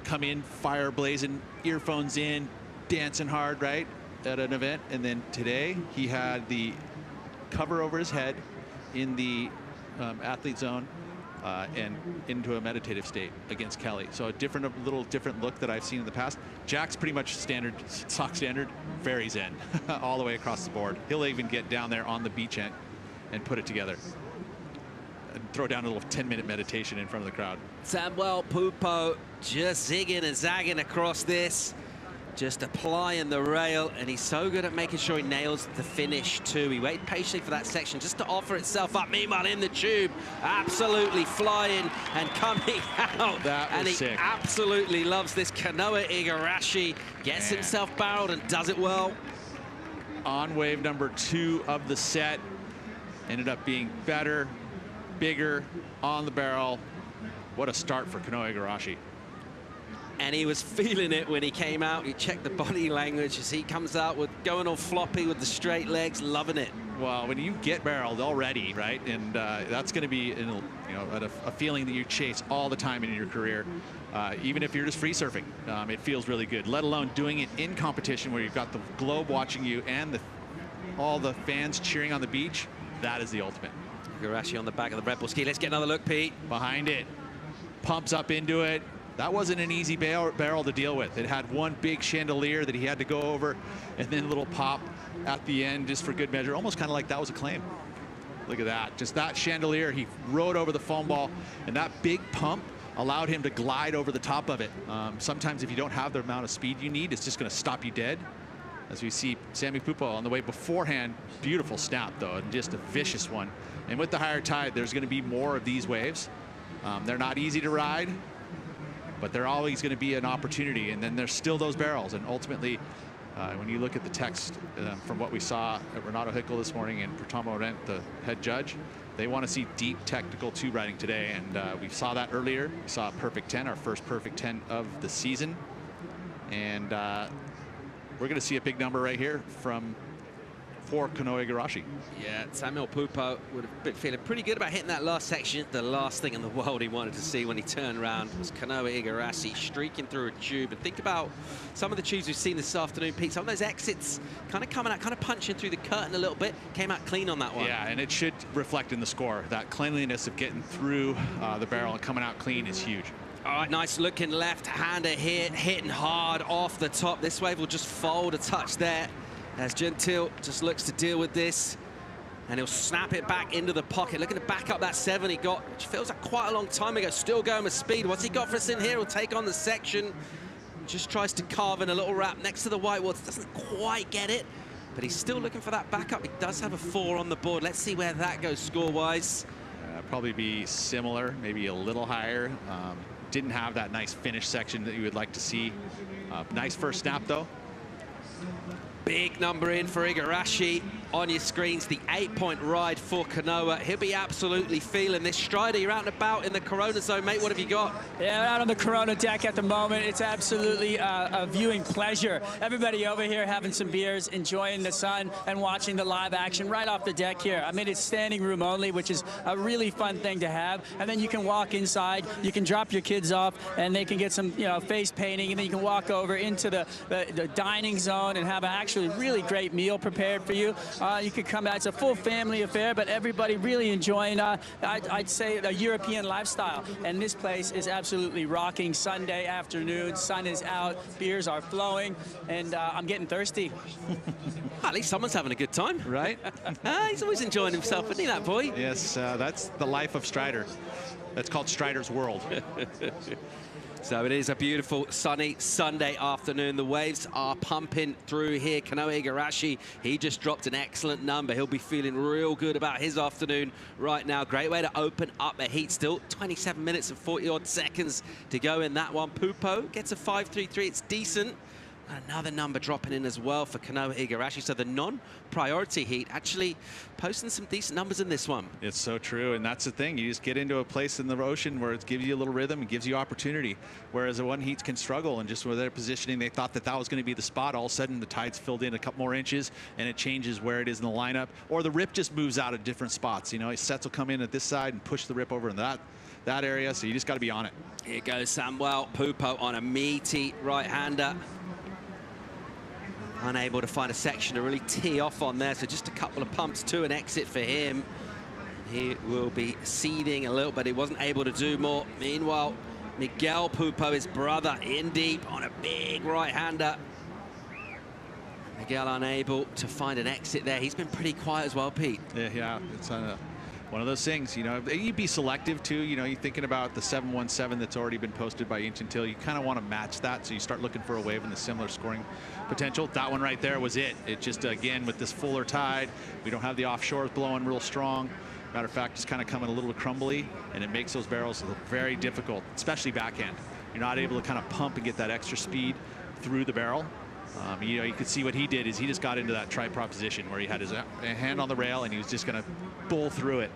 [SPEAKER 19] come in, fire blazing, earphones in, dancing hard, right, at an event. And then today he had the cover over his head in the athlete zone and into a meditative state against Kelly. So a little different look that I've seen in the past. Jack's pretty much standard, stock standard, very zen, all the way across the board. He'll even get down there on the beach end and put it together. And throw down a little 10-minute meditation in front of the crowd.
[SPEAKER 14] Samuel Pupo just zigging and zagging across this, just applying the rail, and he's so good at making sure he nails the finish too. He waited patiently for that section just to offer itself up. Meanwhile, in the tube, absolutely flying and coming out.
[SPEAKER 19] That was
[SPEAKER 14] and he
[SPEAKER 19] sick.
[SPEAKER 14] absolutely loves this. Kanoa Igarashi gets himself barreled and does it well.
[SPEAKER 19] On wave number 2 of the set, ended up being better, bigger, on the barrel. What a start for Kanoa Igarashi.
[SPEAKER 14] And he was feeling it when he came out. You check the body language as he comes out with going all floppy with the straight legs, loving it.
[SPEAKER 19] Well, when you get barreled already, right, and that's going to be a feeling that you chase all the time in your career, even if you're just free surfing, it feels really good. Let alone doing it in competition where you've got the globe watching you and all the fans cheering on the beach. That is the ultimate.
[SPEAKER 14] Igarashi on the back of the Red Bull ski. Let's get another look, Pete.
[SPEAKER 19] Behind it, pumps up into it. That wasn't an easy barrel to deal with. It had one big chandelier that he had to go over, and then a little pop at the end just for good measure. Almost kind of like that was a claim. Look at that. Just that chandelier, he rode over the foam ball, and that big pump allowed him to glide over the top of it. Sometimes if you don't have the amount of speed you need, it's just going to stop you dead. As we see Sammy Pupo on the way beforehand, beautiful snap though, and just a vicious one. And with the higher tide, there's going to be more of these waves. They're not easy to ride, but they're always going to be an opportunity. And then there's still those barrels. And ultimately, when you look at the text from what we saw at Renato Hickel this morning and Pertamo Rent, the head judge, they want to see deep technical tube riding today. And we saw that earlier. We saw a perfect 10, our first perfect 10 of the season. And we're going to see a big number right here for Kanoa Igarashi.
[SPEAKER 14] Yeah, Samuel Pupo would have been feeling pretty good about hitting that last section. The last thing in the world he wanted to see when he turned around was Kanoa Igarashi streaking through a tube. And think about some of the tubes we've seen this afternoon, Pete. Some of those exits kind of coming out, kind of punching through the curtain a little bit. Came out clean on that one.
[SPEAKER 19] Yeah, and it should reflect in the score. That cleanliness of getting through the barrel and coming out clean is huge.
[SPEAKER 14] All right, nice looking left-hander here, hitting hard off the top. This wave will just fold a touch there as Gentile just looks to deal with this, and he'll snap it back into the pocket. Looking to back up that 7 he got, which feels like quite a long time ago. Still going with speed. What's he got for us in here? He'll take on the section. Just tries to carve in a little wrap next to the whitewater. Doesn't quite get it, but he's still looking for that backup. He does have a 4 on the board. Let's see where that goes score-wise.
[SPEAKER 19] Probably be similar, maybe a little higher. Didn't have that nice finish section that you would like to see. Nice first snap, though.
[SPEAKER 14] Big number in for Igarashi on your screens, the 8-point ride for Kanoa. He'll be absolutely feeling this. Strider, you're out and about in the Corona zone, mate. What have you got?
[SPEAKER 3] Yeah, we're out on the Corona deck at the moment. It's absolutely a viewing pleasure. Everybody over here having some beers, enjoying the sun, and watching the live action right off the deck here. I mean, it's standing room only, which is a really fun thing to have. And then you can walk inside, you can drop your kids off, and they can get some, face painting, and then you can walk over into the dining zone and have an actually really great meal prepared for you. You could come out. It's a full family affair, but everybody really enjoying, I'd say, a European lifestyle. And this place is absolutely rocking. Sunday afternoon, sun is out, beers are flowing, and I'm getting thirsty.
[SPEAKER 14] At least someone's having a good time.
[SPEAKER 19] Right?
[SPEAKER 14] He's always enjoying himself, isn't he, that boy?
[SPEAKER 19] Yes, that's the life of Strider. That's called Strider's World.
[SPEAKER 14] So it is a beautiful sunny Sunday afternoon. The waves are pumping through here. Kanoa Igarashi, he just dropped an excellent number. He'll be feeling real good about his afternoon right now. Great way to open up a heat. Still 27 minutes and 40-odd seconds to go in that one. Pupo gets a 5.33. It's decent. Another number dropping in as well for Kanoa Igarashi. So the non-priority heat actually posting some decent numbers in this one.
[SPEAKER 19] It's so true, and that's the thing. You just get into a place in the ocean where it gives you a little rhythm and gives you opportunity. Whereas the one heats can struggle, and just with their positioning, they thought that was going to be the spot. All of a sudden, the tide's filled in a couple more inches, and it changes where it is in the lineup. Or the rip just moves out at different spots. Sets will come in at this side and push the rip over in that area, so you just got to be on it.
[SPEAKER 14] Here goes Samuel Pupo on a meaty right-hander. Unable to find a section to really tee off on there, so just a couple of pumps to an exit for him. He will be seething a little, but he wasn't able to do more. Meanwhile, Miguel Pupo, his brother, in deep on a big right-hander. Miguel unable to find an exit there. He's been pretty quiet as well, Pete.
[SPEAKER 19] Yeah, it's one of those things, you'd be selective too. You're thinking about the 717 that's already been posted by Ancient Till. You kind of want to match that, so you start looking for a wave in the similar scoring potential. That one right there was it. It just, again, with this fuller tide, we don't have the offshores blowing real strong. Matter of fact, it's kind of coming a little bit crumbly, and it makes those barrels very difficult, especially backhand. You're not able to kind of pump and get that extra speed through the barrel. You could see what he did is he just got into that tripod position where he had his hand on the rail and he was just going to bull through it.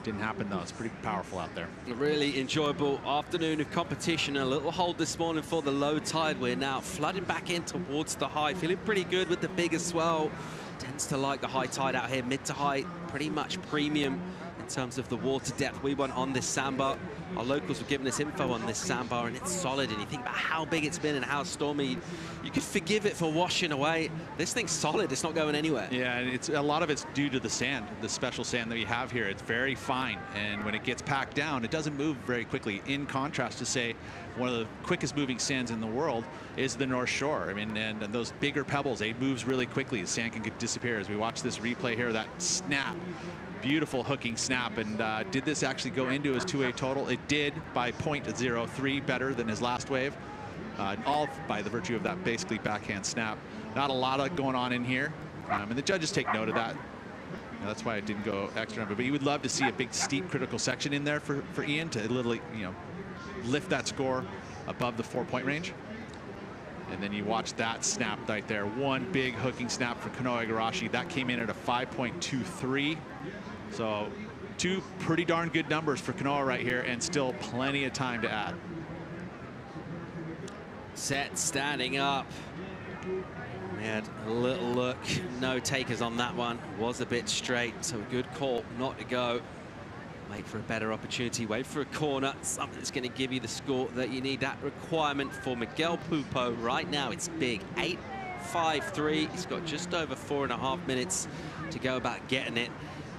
[SPEAKER 19] Didn't happen though. It's pretty powerful out there.
[SPEAKER 14] A really enjoyable afternoon of competition. A little hold this morning for the low tide. We're now flooding back in towards the high. Feeling pretty good with the bigger swell. Tends to like the high tide out here. Mid to high, pretty much premium in terms of the water depth we want on this sandbar. Our locals were giving us info on this sandbar, and it's solid. And you think about how big it's been and how stormy, you could forgive it for washing away. This thing's solid. It's not going anywhere.
[SPEAKER 19] Yeah, and a lot of it's due to the sand, the special sand that we have here. It's very fine, and when it gets packed down, it doesn't move very quickly. In contrast to, say, one of the quickest moving sands in the world is the North Shore. I mean, and those bigger pebbles, it moves really quickly. The sand can disappear. As we watch this replay here, that snap. Beautiful hooking snap. And did this actually go into his two-way total? It did, by 0.03 better than his last wave. All by the virtue of that basically backhand snap. Not a lot of going on in here. And the judges take note of that. That's why it didn't go extra number. But you would love to see a big, steep, critical section in there for Ian to literally, lift that score above the 4-point range. And then you watch that snap right there. One big hooking snap for Kanoa Igarashi. That came in at a 5.23. So two pretty darn good numbers for Kanoa right here, and still plenty of time to add.
[SPEAKER 14] Set standing up. We had a little look. No takers on that one. Was a bit straight, so a good call not to go. Wait for a better opportunity, wait for a corner, something that's going to give you the score that you need. That requirement for Miguel Pupo right now, it's big. 8.53. He's got just over 4.5 minutes to go about getting it.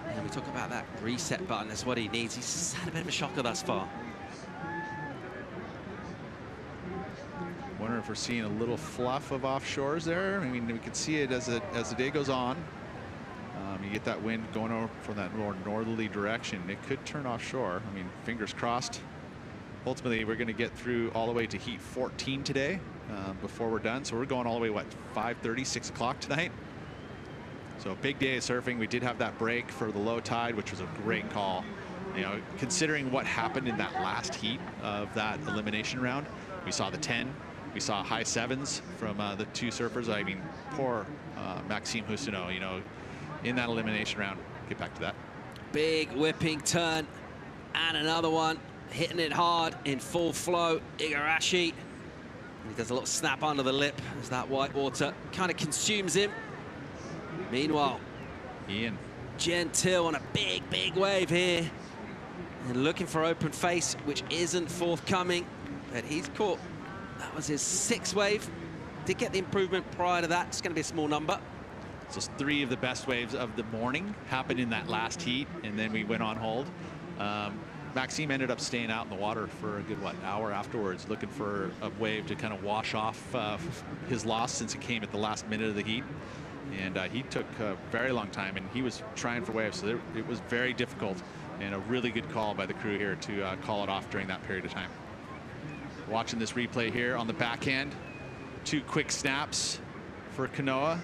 [SPEAKER 14] And we talk about that reset button. That's what he needs. He's had a bit of a shocker thus far.
[SPEAKER 19] Wondering if we're seeing a little fluff of offshores there. I mean, we can see it as the day goes on. You get that wind going over from that more northerly direction. It could turn offshore. I mean, fingers crossed. Ultimately, we're going to get through all the way to heat 14 today before we're done. So we're going all the way, what, 5:30, 6 o'clock tonight? So a big day of surfing. We did have that break for the low tide, which was a great call. Considering what happened in that last heat of that elimination round, we saw the 10. We saw high 7s from the two surfers. I mean, poor Maxime Husseneau, in that elimination round. Get back to that.
[SPEAKER 14] Big whipping turn and another one, hitting it hard in full flow. Igarashi. He does a little snap under the lip as that white water kind of consumes him. Meanwhile,
[SPEAKER 19] Ian
[SPEAKER 14] Gentile on a big, big wave here. And looking for open face, which isn't forthcoming. But he's caught. That was his 6th wave. Did get the improvement prior to that. It's going to be a small number.
[SPEAKER 19] So 3 of the best waves of the morning happened in that last heat, and then we went on hold. Maxime ended up staying out in the water for a good, hour afterwards, looking for a wave to kind of wash off his loss since it came at the last minute of the heat. And he took a very long time, and he was trying for waves, so it was very difficult, and a really good call by the crew here to call it off during that period of time. Watching this replay here on the backhand, 2 quick snaps for Kanoa.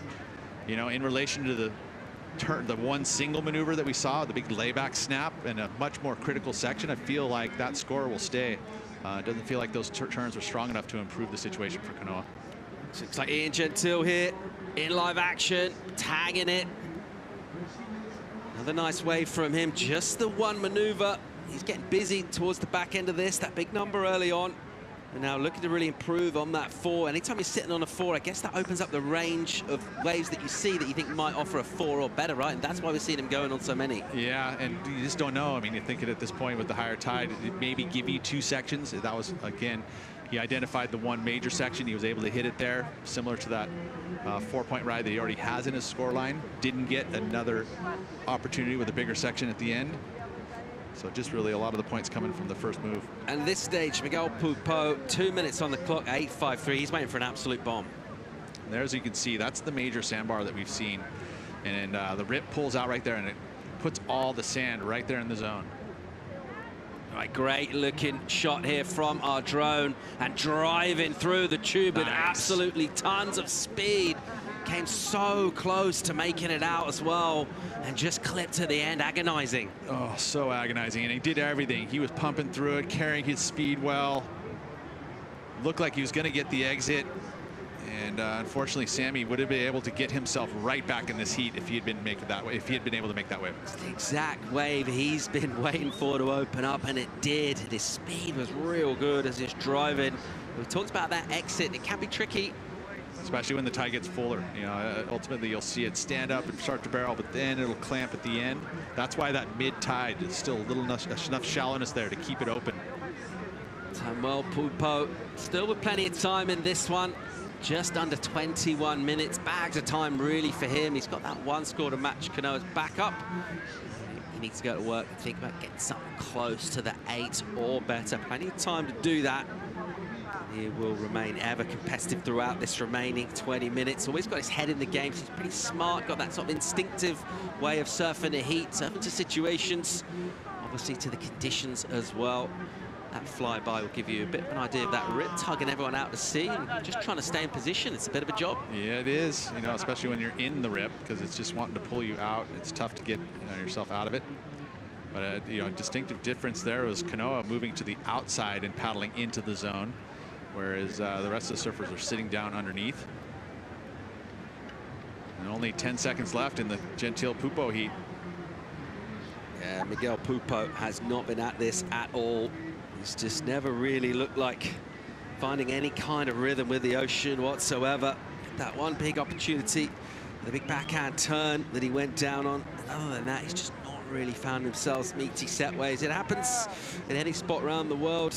[SPEAKER 19] You know, in relation to the one single maneuver that we saw, the big layback snap and a much more critical section, I feel like that score will stay. It doesn't feel like those turns were strong enough to improve the situation for Kanoa.
[SPEAKER 14] Looks like Ian Gentile here in live action, tagging it. Another nice wave from him, just the one maneuver. He's getting busy towards the back end of this, that big number early on. And now looking to really improve on that 4. Anytime you're sitting on a 4, I guess that opens up the range of waves that you see that you think might offer a 4 or better, right? And that's why we're seeing him going on so many.
[SPEAKER 19] Yeah, and you just don't know. I mean, you're thinking at this point with the higher tide, it maybe give you 2 sections. That was, again, he identified the one major section. He was able to hit it there, similar to that 4-point ride that he already has in his score line. Didn't get another opportunity with a bigger section at the end. So just really a lot of the points coming from the first move.
[SPEAKER 14] And this stage, Miguel Pupo, 2 minutes on the clock, 8.53. He's waiting for an absolute bomb.
[SPEAKER 19] And there, as you can see, that's the major sandbar that we've seen. And the rip pulls out right there, and it puts all the sand right there in the zone.
[SPEAKER 14] All right, great looking shot here from our drone, and driving through the tube with absolutely tons of speed. Came so close to making it out as well, and just clipped at the end, agonizing.
[SPEAKER 19] Oh, so agonizing, and he did everything. He was pumping through it, carrying his speed well. Looked like he was going to get the exit, and unfortunately, Sammy would have been able to get himself right back in this heat if he had been making that way. If he had been able to make that wave.
[SPEAKER 14] It's the exact wave he's been waiting for to open up, and it did. His speed was real good as he's driving. We talked about that exit. It can be tricky,
[SPEAKER 19] especially when the tide gets fuller. You know, ultimately you'll see it stand up and start to barrel, but then it'll clamp at the end. That's why that mid-tide is still a little enough shallowness there to keep it open.
[SPEAKER 14] Samuel Pupo still with plenty of time in this one. Just under 21 minutes. Bags of time really for him. He's got that 1 score to match Kanoa's back up. He needs to go to work and think about getting something close to the 8 or better. Plenty of time to do that. He will remain ever competitive throughout this remaining 20 minutes. Always got his head in the game. So he's pretty smart, got that sort of instinctive way of surfing the heat, surfing to situations, obviously to the conditions as well. That flyby will give you a bit of an idea of that rip, tugging everyone out to sea and just trying to stay in position. It's a bit of a job.
[SPEAKER 19] Yeah, it is, you know, especially when you're in the rip, because it's just wanting to pull you out. It's tough to get yourself out of it. But, you know, a distinctive difference there was Kanoa moving to the outside and paddling into the zone, whereas the rest of the surfers are sitting down underneath. And only 10 seconds left in the Gentile Pupo heat.
[SPEAKER 14] Yeah, Miguel Pupo has not been at this at all. He's just never really looked like finding any kind of rhythm with the ocean whatsoever. That one big opportunity, the big backhand turn that he went down on. And other than that, he's just not really found himself meaty set ways. It happens in any spot around the world.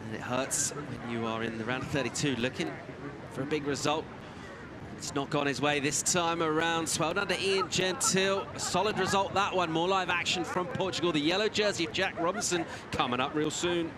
[SPEAKER 14] And it hurts when you are in the round of 32 looking for a big result. It's not gone his way this time around. Well done to Ian Gentile. A solid result, that one. More live action from Portugal. The yellow jersey of Jack Robinson coming up real soon.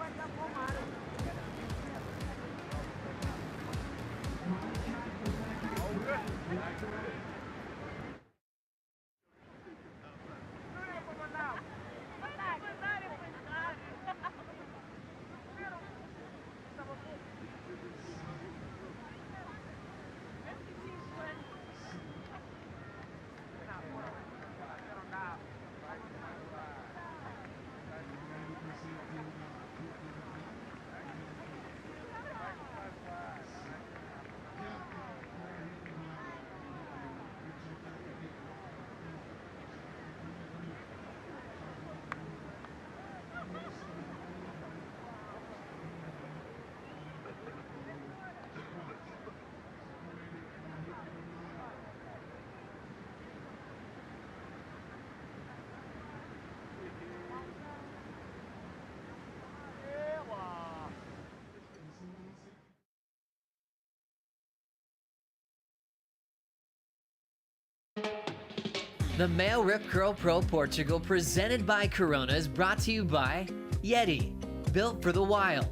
[SPEAKER 18] The MEO Rip Curl Pro Portugal presented by Corona is brought to you by Yeti, built for the wild,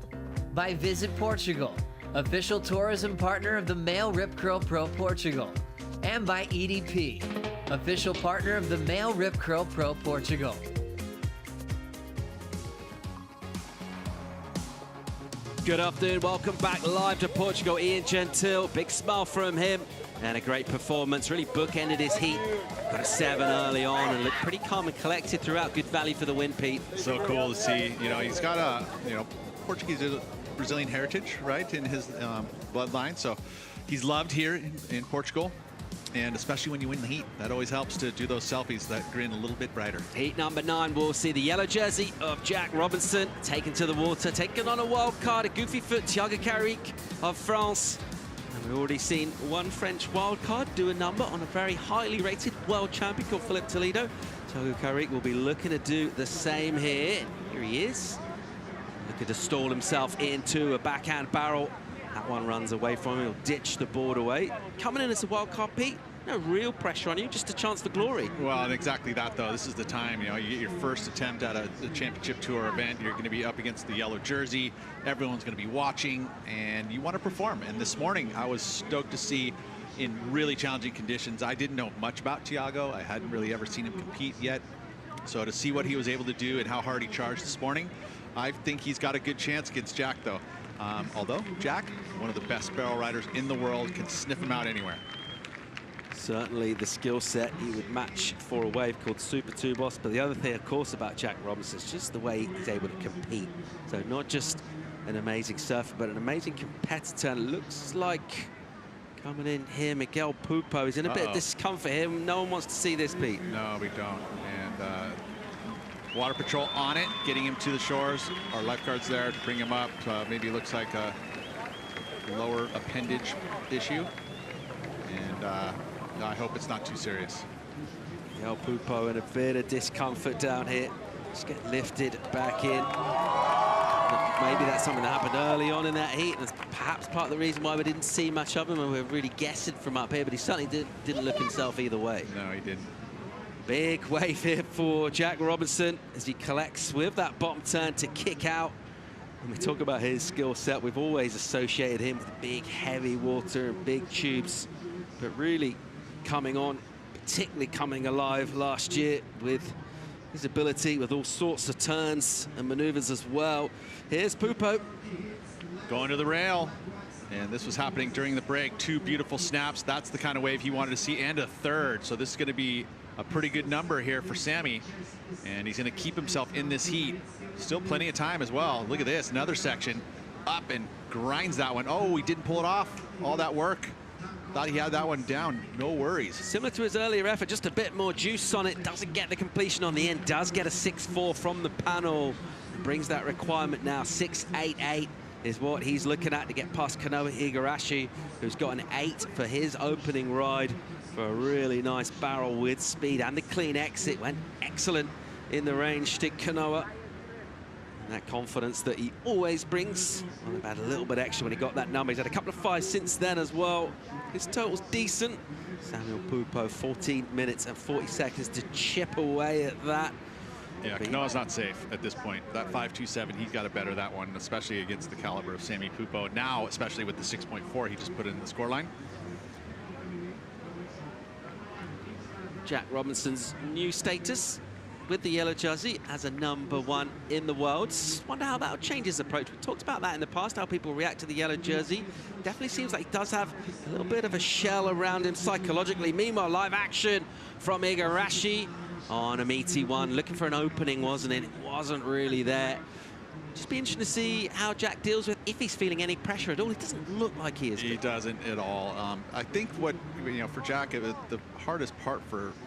[SPEAKER 18] by Visit Portugal, official tourism partner of the MEO Rip Curl Pro Portugal, and by EDP, official partner of the MEO Rip Curl Pro Portugal.
[SPEAKER 14] Good afternoon, welcome back live to Portugal. Ian Gentile, big smile from him and a great performance. Really bookended his heat. Got a 7 early on and looked pretty calm and collected throughout. Good value for the win, Pete.
[SPEAKER 19] So cool to see. You know, he's got a, Portuguese Brazilian heritage, right, in his bloodline. So he's loved here in Portugal. And especially when you win the heat, that always helps to do those selfies that grin a little bit brighter.
[SPEAKER 14] Heat number 9, we'll see the yellow jersey of Jack Robinson taken to the water, taken on a wild card, a goofy foot, Thiago Carrick of France. And we've already seen one French wild card do a number on a very highly rated world champion called Philippe Toledo. Thiago Carrick will be looking to do the same here. Here he is. Looking to stall himself into a backhand barrel. That one runs away from him. He'll ditch the board away. Coming in as a wild card, Pete. No real pressure on you, just a chance for glory.
[SPEAKER 19] Well, and exactly that, though. This is the time, you get your first attempt at a championship tour event. You're going to be up against the yellow jersey. Everyone's going to be watching, and you want to perform. And this morning, I was stoked to see in really challenging conditions. I didn't know much about Thiago. I hadn't really ever seen him compete yet. So to see what he was able to do and how hard he charged this morning, I think he's got a good chance against Jack, though. Although Jack, one of the best barrel riders in the world, can sniff him out anywhere.
[SPEAKER 14] Certainly the skill set he would match for a wave called Super Tubos. But the other thing, of course, about Jack Robinson is just the way he's able to compete. So not just an amazing surfer, but an amazing competitor. And looks like coming in here, Miguel Pupo. He's in a bit of discomfort here. No one wants to see this, Pete.
[SPEAKER 19] No, we don't. And Water Patrol on it, getting him to the shores. Our lifeguard's there to bring him up. Maybe looks like a lower appendage issue. And I hope it's not too serious.
[SPEAKER 14] El Pupo in a bit of discomfort down here. Just get lifted back in. Maybe that's something that happened early on in that heat. That's perhaps part of the reason why we didn't see much of him and we're really guessing from up here, but he certainly didn't look himself either way.
[SPEAKER 19] No, he didn't.
[SPEAKER 14] Big wave here for Jack Robinson as he collects with that bottom turn to kick out. When we talk about his skill set, we've always associated him with big, heavy water and big tubes, but really coming on, particularly coming alive last year with his ability with all sorts of turns and maneuvers as well. Here's Pupo.
[SPEAKER 19] Going to the rail. And this was happening during the break. 2 beautiful snaps. That's the kind of wave he wanted to see, and a third. So this is going to be a pretty good number here for Sammy. And he's going to keep himself in this heat. Still plenty of time as well. Look at this, another section. Up and grinds that one. Oh, he didn't pull it off. All that work. Thought he had that one down. No worries.
[SPEAKER 14] Similar to his earlier effort, just a bit more juice on it. Doesn't get the completion on the end. Does get a 6.4 from the panel. Brings that requirement now. 6.88 is what he's looking at to get past Kanoa Igarashi, who's got an 8 for his opening ride for a really nice barrel with speed and the clean exit. Went excellent in the range to Kanoa. And that confidence that he always brings. Well, about a little bit extra when he got that number. He's had a couple of 5s since then as well. His total's decent. Samuel Pupo, 14 minutes and 40 seconds to chip away at that.
[SPEAKER 19] Yeah, Kanoa's not safe at this point. That 5.27, he's got to better that one, especially against the caliber of Sammy Pupo. Now, especially with the 6.4 he just put in the scoreline.
[SPEAKER 14] Jack Robinson's new status with the yellow jersey as a #1 in the world. Wonder how that'll change his approach. We talked about that in the past, how people react to the yellow jersey. Definitely seems like he does have a little bit of a shell around him psychologically. Meanwhile, live action from Igarashi on a meaty one. Looking for an opening, wasn't it? It wasn't really there. Just be interesting to see how Jack deals with, if he's feeling any pressure at all. He doesn't look like he is.
[SPEAKER 19] He doesn't at all. I think what, for Jack, the hardest part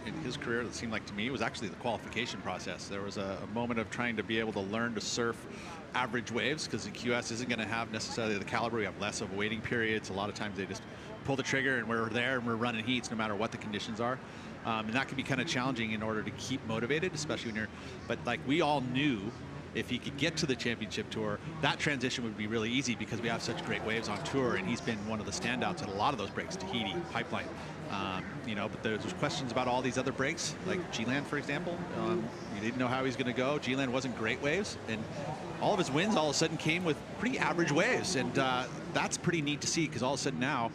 [SPEAKER 19] in his career, that seemed like to me, was actually the qualification process. There was a moment of trying to be able to learn to surf average waves, because the QS isn't going to have necessarily the caliber. We have less of waiting periods. A lot of times they just pull the trigger and we're there and we're running heats no matter what the conditions are. And that can be kind of challenging in order to keep motivated, especially when but like we all knew if he could get to the championship tour, that transition would be really easy because we have such great waves on tour, and he's been one of the standouts at a lot of those breaks, Tahiti, Pipeline. You know, but there's questions about all these other breaks, like G-Land, for example. You didn't know how he's going to go. G-Land wasn't great waves, and all of his wins all of a sudden came with pretty average waves, and that's pretty neat to see because all of a sudden now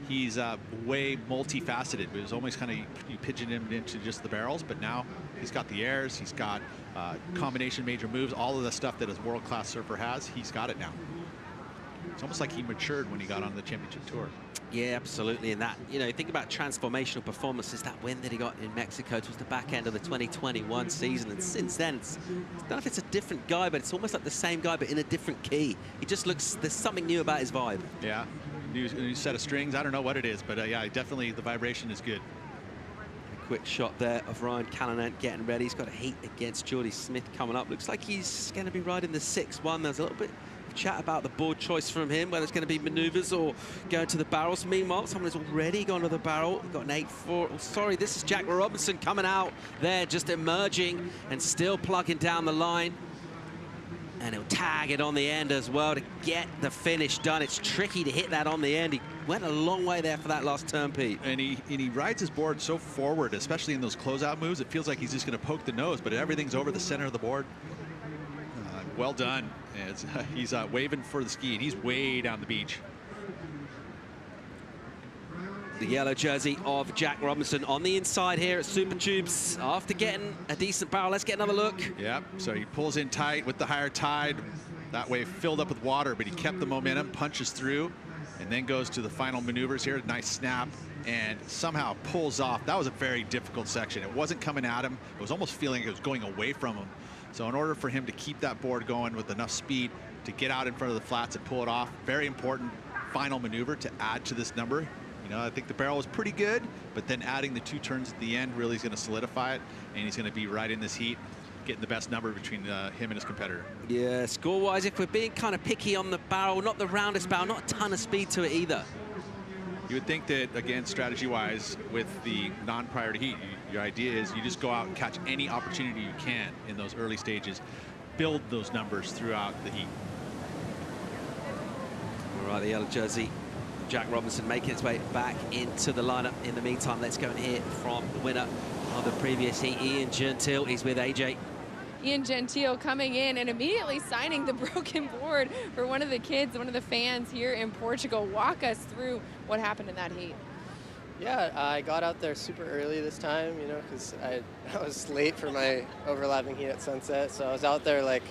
[SPEAKER 19] he's way multifaceted. It was almost kind of you pigeon him into just the barrels, but now he's got the airs, he's got combination major moves, all of the stuff that a world-class surfer has, he's got it now. It's almost like he matured when he got on the championship tour.
[SPEAKER 14] Yeah, absolutely. And that, you know, think about transformational performances. That win that he got in Mexico towards the back end of the 2021 season. And since then, I don't know if it's a different guy, but it's almost like the same guy, but in a different key. He just looks, there's something new about his vibe.
[SPEAKER 19] Yeah, new set of strings. I don't know what it is, but yeah, definitely the vibration is good.
[SPEAKER 14] A quick shot there of Ryan Callanan getting ready. He's got a heat against Jordy Smith coming up. Looks like he's going to be riding the 6-1. There's a little bit chat about the board choice from him, whether it's going to be maneuvers or going to the barrels. Meanwhile, someone has already gone to the barrel. Got an 8-4. Oh, sorry, this is Jack Robinson coming out there, just emerging and still plugging down the line. And he'll tag it on the end as well to get the finish done. It's tricky to hit that on the end. He went a long way there for that last turn, Pete.
[SPEAKER 19] And he rides his board so forward, especially in those closeout moves. It feels like he's just going to poke the nose, but everything's over the center of the board. Well done. He's waving for the ski, and he's way down the beach.
[SPEAKER 14] The yellow jersey of Jack Robinson on the inside here at Super Tubes. After getting a decent barrel, let's get another look.
[SPEAKER 19] Yep, so he pulls in tight with the higher tide. That wave filled up with water, but he kept the momentum, punches through, and then goes to the final maneuvers here. Nice snap, and somehow pulls off. That was a very difficult section. It wasn't coming at him. It was almost feeling it was going away from him. So in order for him to keep that board going with enough speed to get out in front of the flats and pull it off, very important final maneuver to add to this number. You know, I think the barrel was pretty good, but then adding the 2 turns at the end really is going to solidify it, and he's going to be right in this heat, getting the best number between him and his competitor.
[SPEAKER 14] Yeah, score-wise, if we're being kind of picky on the barrel, not the roundest barrel, not a ton of speed to it either.
[SPEAKER 19] You would think that, again, strategy-wise, with the non-priority heat, your idea is you just go out and catch any opportunity you can in those early stages, build those numbers throughout the heat.
[SPEAKER 14] All right, the yellow jersey, Jack Robinson making his way back into the lineup. In the meantime, let's go and hear from the winner of the previous heat, Ian Gentile. He's with AJ.
[SPEAKER 17] Ian Gentile coming in and immediately signing the broken board for one of the kids, one of the fans here in Portugal. Walk us through what happened in that heat.
[SPEAKER 7] Yeah, I got out there super early this time, you know, because I was late for my overlapping heat at sunset. So I was out there like,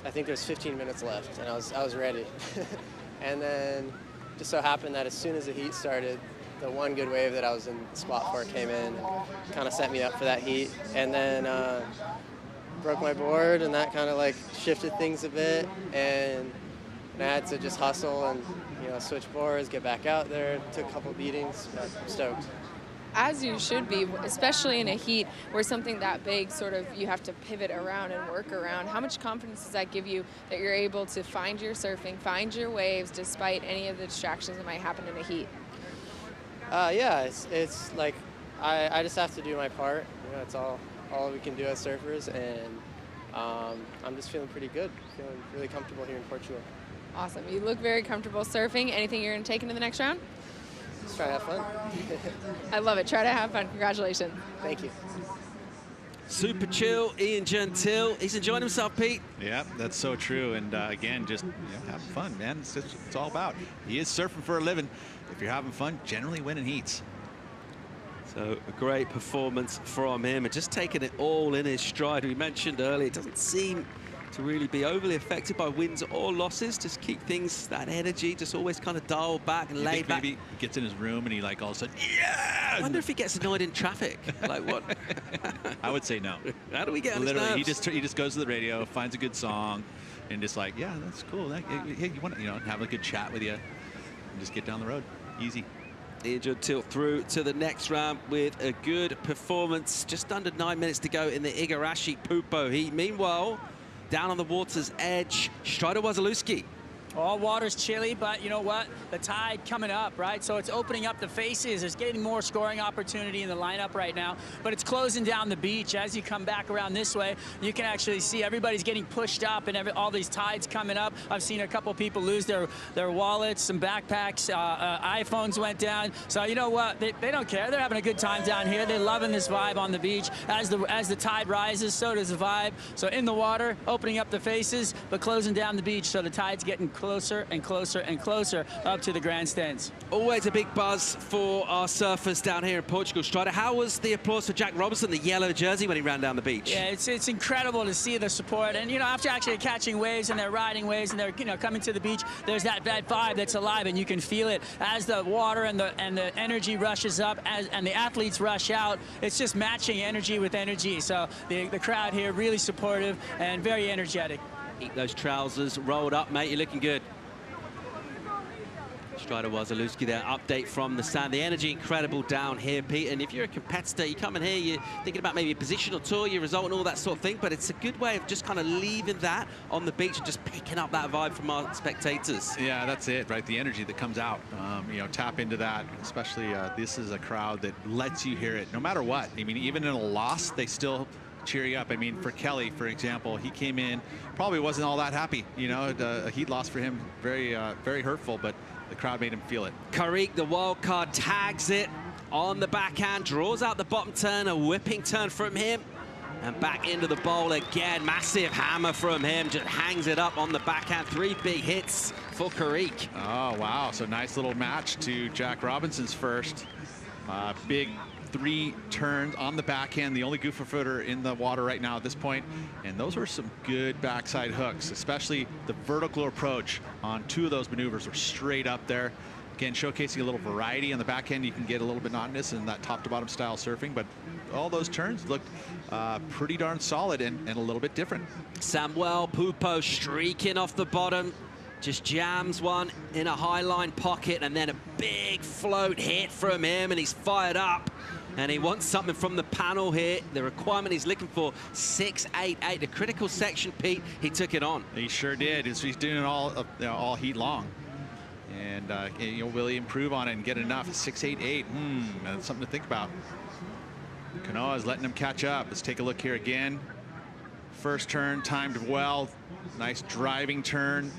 [SPEAKER 7] I think there's 15 minutes left, and I was ready. And then just so happened that as soon as the heat started, the one good wave that I was in the spot for came in and kind of set me up for that heat. And then broke my board, and that kind of like shifted things a bit, and I had to just hustle and, you know, switch boards, get back out there. Took a couple beatings, but I'm stoked.
[SPEAKER 17] As you should be, especially in a heat where something that big sort of you have to pivot around and work around. How much confidence does that give you that you're able to find your surfing, find your waves, despite any of the distractions that might happen in a heat?
[SPEAKER 7] Yeah, it's like I just have to do my part. You know, it's all we can do as surfers, and I'm just feeling pretty good, feeling really comfortable here in Portugal.
[SPEAKER 17] Awesome. You look very comfortable surfing. Anything you're going to take into the next round?
[SPEAKER 7] Just try to have fun.
[SPEAKER 17] I love it. Try to have fun. Congratulations.
[SPEAKER 7] Thank you.
[SPEAKER 14] Super chill, Ian Gentile. He's enjoying himself, Pete.
[SPEAKER 19] Yeah, that's so true. And again, just having fun, man. It's all about. He is surfing for a living. If you're having fun, generally winning heats.
[SPEAKER 14] So a great performance from him, and just taking it all in his stride. We mentioned earlier, it doesn't seem to really be overly affected by wins or losses. Just keep things, that energy, just always kind of dialed back and laid back.
[SPEAKER 19] Maybe he gets in his room and he like all of a sudden, yeah!
[SPEAKER 14] I wonder if he gets annoyed in traffic. Like what?
[SPEAKER 19] I would say no.
[SPEAKER 14] How do we get on his
[SPEAKER 19] Literally,
[SPEAKER 14] nerves?
[SPEAKER 19] he just goes to the radio, finds a good song, and just like, yeah, that's cool. Hey, you want to, have a good chat with you, and just get down the road. Easy.
[SPEAKER 14] Ian Gentile through to the next round with a good performance. Just under 9 minutes to go in the Igarashi Pupo heat. Meanwhile, down on the water's edge, Strider Wasilewski.
[SPEAKER 12] All water's chilly, but you know what? The tide coming up, right? So it's opening up the faces. There's getting more scoring opportunity in the lineup right now, but it's closing down the beach. As you come back around this way, you can actually see everybody's getting pushed up and all these tides coming up. I've seen a couple people lose their wallets, some backpacks, iPhones went down. So you know what? They don't care. They're having a good time down here. They're loving this vibe on the beach. As the tide rises, so does the vibe. So in the water, opening up the faces, but closing down the beach, so the tide's getting closer and closer and closer up to the grandstands.
[SPEAKER 14] Always a big buzz for our surfers down here in Portugal. Strider, how was the applause for Jack Robinson, the yellow jersey, when he ran down the beach?
[SPEAKER 12] Yeah, it's incredible to see the support. And, you know, after actually catching waves and they're riding waves and they're, you know, coming to the beach, there's that vibe that's alive, and you can feel it as the water and the energy rushes up and the athletes rush out. It's just matching energy with energy. So the crowd here really supportive and very energetic.
[SPEAKER 14] Keep those trousers rolled up, mate. You're looking good. Strider Wasilewski there. Update from the stand. The energy incredible down here, Pete. And if you're a competitor, you come in here, you're thinking about maybe a positional tour, your result and all that sort of thing. But it's a good way of just kind of leaving that on the beach and just picking up that vibe from our spectators.
[SPEAKER 19] Yeah, that's it, right? The energy that comes out. You know, tap into that. Especially this is a crowd that lets you hear it no matter what. I mean, even in a loss, they still cheer you up. I mean, for Kelly, for example, he came in, probably wasn't all that happy. You know, a heat loss for him, very hurtful, but the crowd made him feel it.
[SPEAKER 14] Karik, the wild card, tags it on the backhand, draws out the bottom turn, a whipping turn from him, and back into the bowl again. Massive hammer from him, just hangs it up on the backhand. 3 big hits for Karik.
[SPEAKER 19] Oh, wow. So nice little match to Jack Robinson's first. Big 3 turns on the backhand, the only goofer footer in the water right now at this point. And those were some good backside hooks, especially the vertical approach on 2 of those maneuvers were straight up there. Again, showcasing a little variety on the backhand. You can get a little bit monotonous in that top to bottom style surfing, but all those turns looked pretty darn solid and a little bit different.
[SPEAKER 14] Samuel Pupo streaking off the bottom. Just jams one in a high line pocket, and then a big float hit from him, and he's fired up. And he wants something from the panel here. The requirement he's looking for, 688. The critical section, Pete, he took it on.
[SPEAKER 19] He sure did. He's doing it all heat long. And you know, will he improve on it and get enough? 688. That's something to think about. Kanoa is letting him catch up. Let's take a look here again. First turn timed well. Nice driving turn.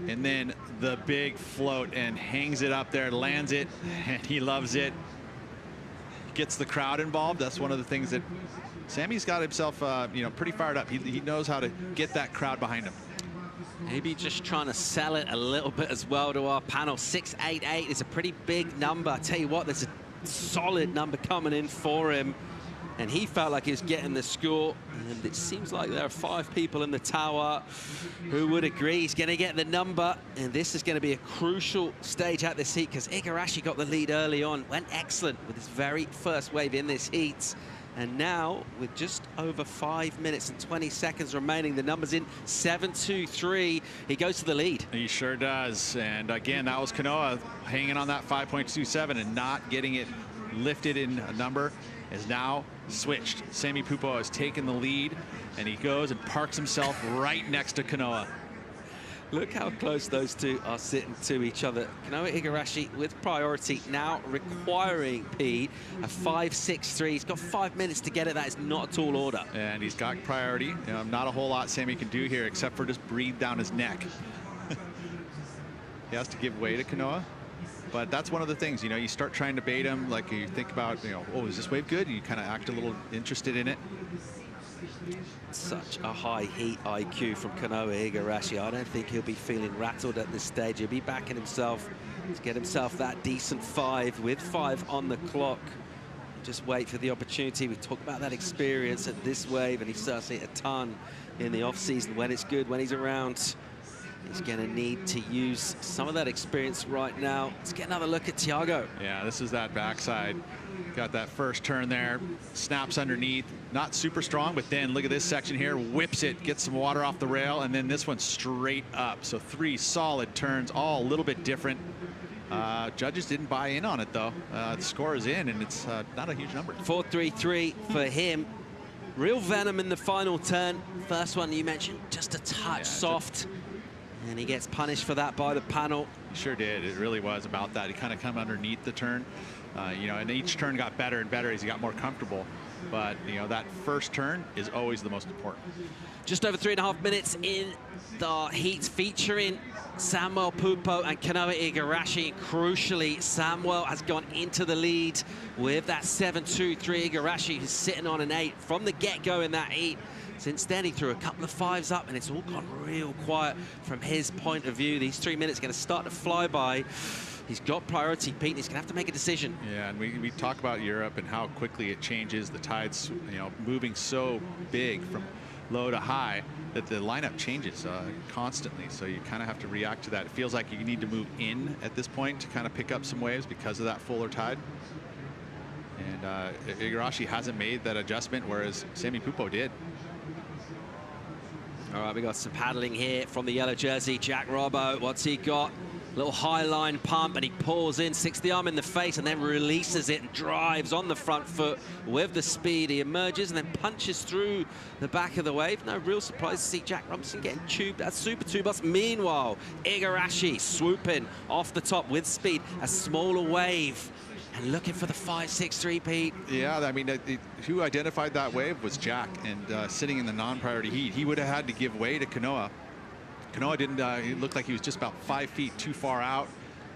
[SPEAKER 19] And then the big float and hangs it up there, lands it, and he loves it. Gets the crowd involved. That's one of the things that Sammy's got himself, you know, pretty fired up. He knows how to get that crowd behind him.
[SPEAKER 14] Maybe just trying to sell it a little bit as well to our panel. 688 is a pretty big number. I tell you what, there's a solid number coming in for him. And he felt like he was getting the score. And it seems like there are 5 people in the tower who would agree he's going to get the number. And this is going to be a crucial stage at this heat because Igarashi got the lead early on. Went excellent with his very first wave in this heat. And now, with just over 5 minutes and 20 seconds remaining, the number's in 7-2-3. He goes to the lead.
[SPEAKER 19] He sure does. And again, that was Kanoa hanging on that 5.27 and not getting it lifted in a number. Is now switched. Sammy Pupo has taken the lead, and he goes and parks himself right next to Kanoa.
[SPEAKER 14] Look how close those two are sitting to each other. Kanoa Igarashi with priority, now requiring Pete a 5.63. He's got 5 minutes to get it. That is not a tall order.
[SPEAKER 19] And he's got priority. Not a whole lot Sammy can do here except for just breathe down his neck. He has to give way to Kanoa. But that's one of the things, you know, you start trying to bait him, like you think about, you know, oh, is this wave good? And you kind of act a little interested in it.
[SPEAKER 14] Such a high heat IQ from Kanoa Igarashi. I don't think he'll be feeling rattled at this stage. He'll be backing himself to get himself that decent 5 with 5 on the clock. Just wait for the opportunity. We talk about that experience at this wave, and he's certainly a ton in the off-season when it's good, when he's around. He's going to need to use some of that experience right now. Let's get another look at Thiago.
[SPEAKER 19] Yeah, this is that backside. Got that first turn there. Snaps underneath. Not super strong, but then look at this section here. Whips it, gets some water off the rail, and then this one straight up. So 3 solid turns, all a little bit different. Judges didn't buy in on it, though. The score is in, and it's not a huge number.
[SPEAKER 14] 4.33 for him. Real venom in the final turn. First one you mentioned, just a touch soft. And he gets punished for that by the panel.
[SPEAKER 19] He sure did. It really was about that. He kind of come underneath the turn, you know, and each turn got better and better as he got more comfortable. But, you know, that first turn is always the most important.
[SPEAKER 14] Just over 3.5 minutes in the heats featuring Samuel Pupo and Kanoa Igarashi. Crucially, Samuel has gone into the lead with that 7-2-3. Igarashi, who's sitting on an 8 from the get-go in that heat. Since then, he threw a couple of 5s up, and it's all gone real quiet from his point of view. These 3 minutes are going to start to fly by. He's got priority, Pete, and he's going to have to make a decision.
[SPEAKER 19] Yeah, and we talk about Europe and how quickly it changes. The tide's, you know, moving so big from low to high that the lineup changes constantly. So you kind of have to react to that. It feels like you need to move in at this point to kind of pick up some waves because of that fuller tide. And Igarashi hasn't made that adjustment, whereas Sami Pupo did.
[SPEAKER 14] All right, we got some paddling here from the yellow jersey. Jack Robbo, what's he got? Little high line pump, and he pulls in, sticks the arm in the face, and then releases it and drives on the front foot with the speed. He emerges and then punches through the back of the wave. No real surprise to see Jack Robinson getting tubed. That's super two-bus. Meanwhile, Igarashi swooping off the top with speed. A smaller wave. And looking for the 5-6-3, Pete.
[SPEAKER 19] Yeah, I mean, who identified that wave was Jack, and sitting in the non-priority heat, he would have had to give way to Kanoa. Kanoa didn't, he looked like he was just about 5 feet too far out,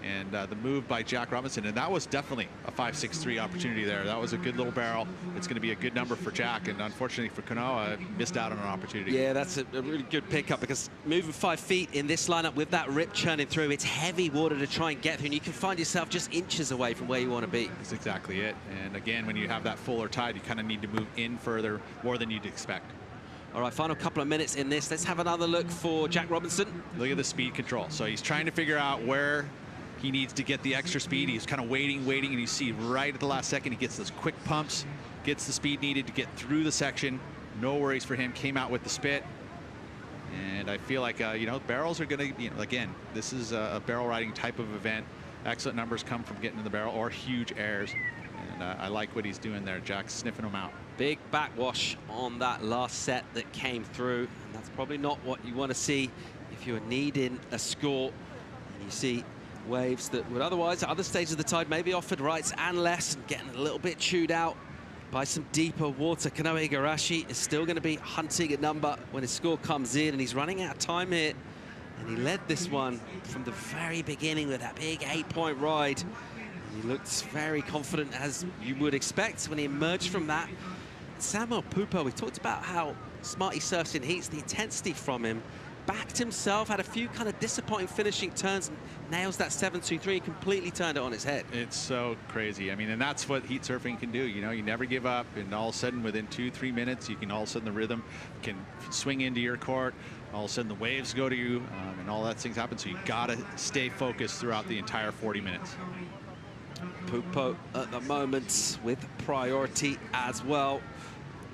[SPEAKER 19] and the move by Jack Robinson, and that was definitely a 5-6-3 opportunity there. That was a good little barrel. It's going to be a good number for Jack, and unfortunately for Kanoa, missed out on an opportunity.
[SPEAKER 14] Yeah, that's a really good pickup, because moving 5 feet in this lineup with that rip churning through, it's heavy water to try and get through, and you can find yourself just inches away from where you want to be.
[SPEAKER 19] That's exactly it. And again, when you have that fuller tide, you kind of need to move in further, more than you'd expect.
[SPEAKER 14] All right, final couple of minutes in this. Let's have another look for Jack Robinson.
[SPEAKER 19] Look at the speed control. So he's trying to figure out where he needs to get the extra speed. He's kind of waiting, and you see right at the last second, he gets those quick pumps, gets the speed needed to get through the section. No worries for him, came out with the spit. And I feel like, you know, barrels are going to, you know, again, this is a barrel riding type of event. Excellent numbers come from getting in the barrel or huge airs. And I like what he's doing there. Jack's sniffing them out.
[SPEAKER 14] Big backwash on that last set that came through. And that's probably not what you want to see if you're needing a score. And you see waves that would otherwise, at other stages of the tide, maybe offered rights and less, and getting a little bit chewed out by some deeper water. Kanoa Igarashi is still going to be hunting a number when his score comes in, and he's running out of time here. And he led this one from the very beginning with that big 8-point ride. And he looked very confident, as you would expect when he emerged from that. Samuel Pupo, we talked about how smart he surfs in heats, the intensity from him. Backed himself, had a few kind of disappointing finishing turns, and nails that 7-2-3, completely turned it on its head.
[SPEAKER 19] It's so crazy. I mean, and that's what heat surfing can do. You know, you never give up, and all of a sudden, within 2-3 minutes, you can all of a sudden the rhythm can swing into your court. All of a sudden, the waves go to you, and all that things happen. So you gotta stay focused throughout the entire 40 minutes.
[SPEAKER 14] Pupo at the moment with priority as well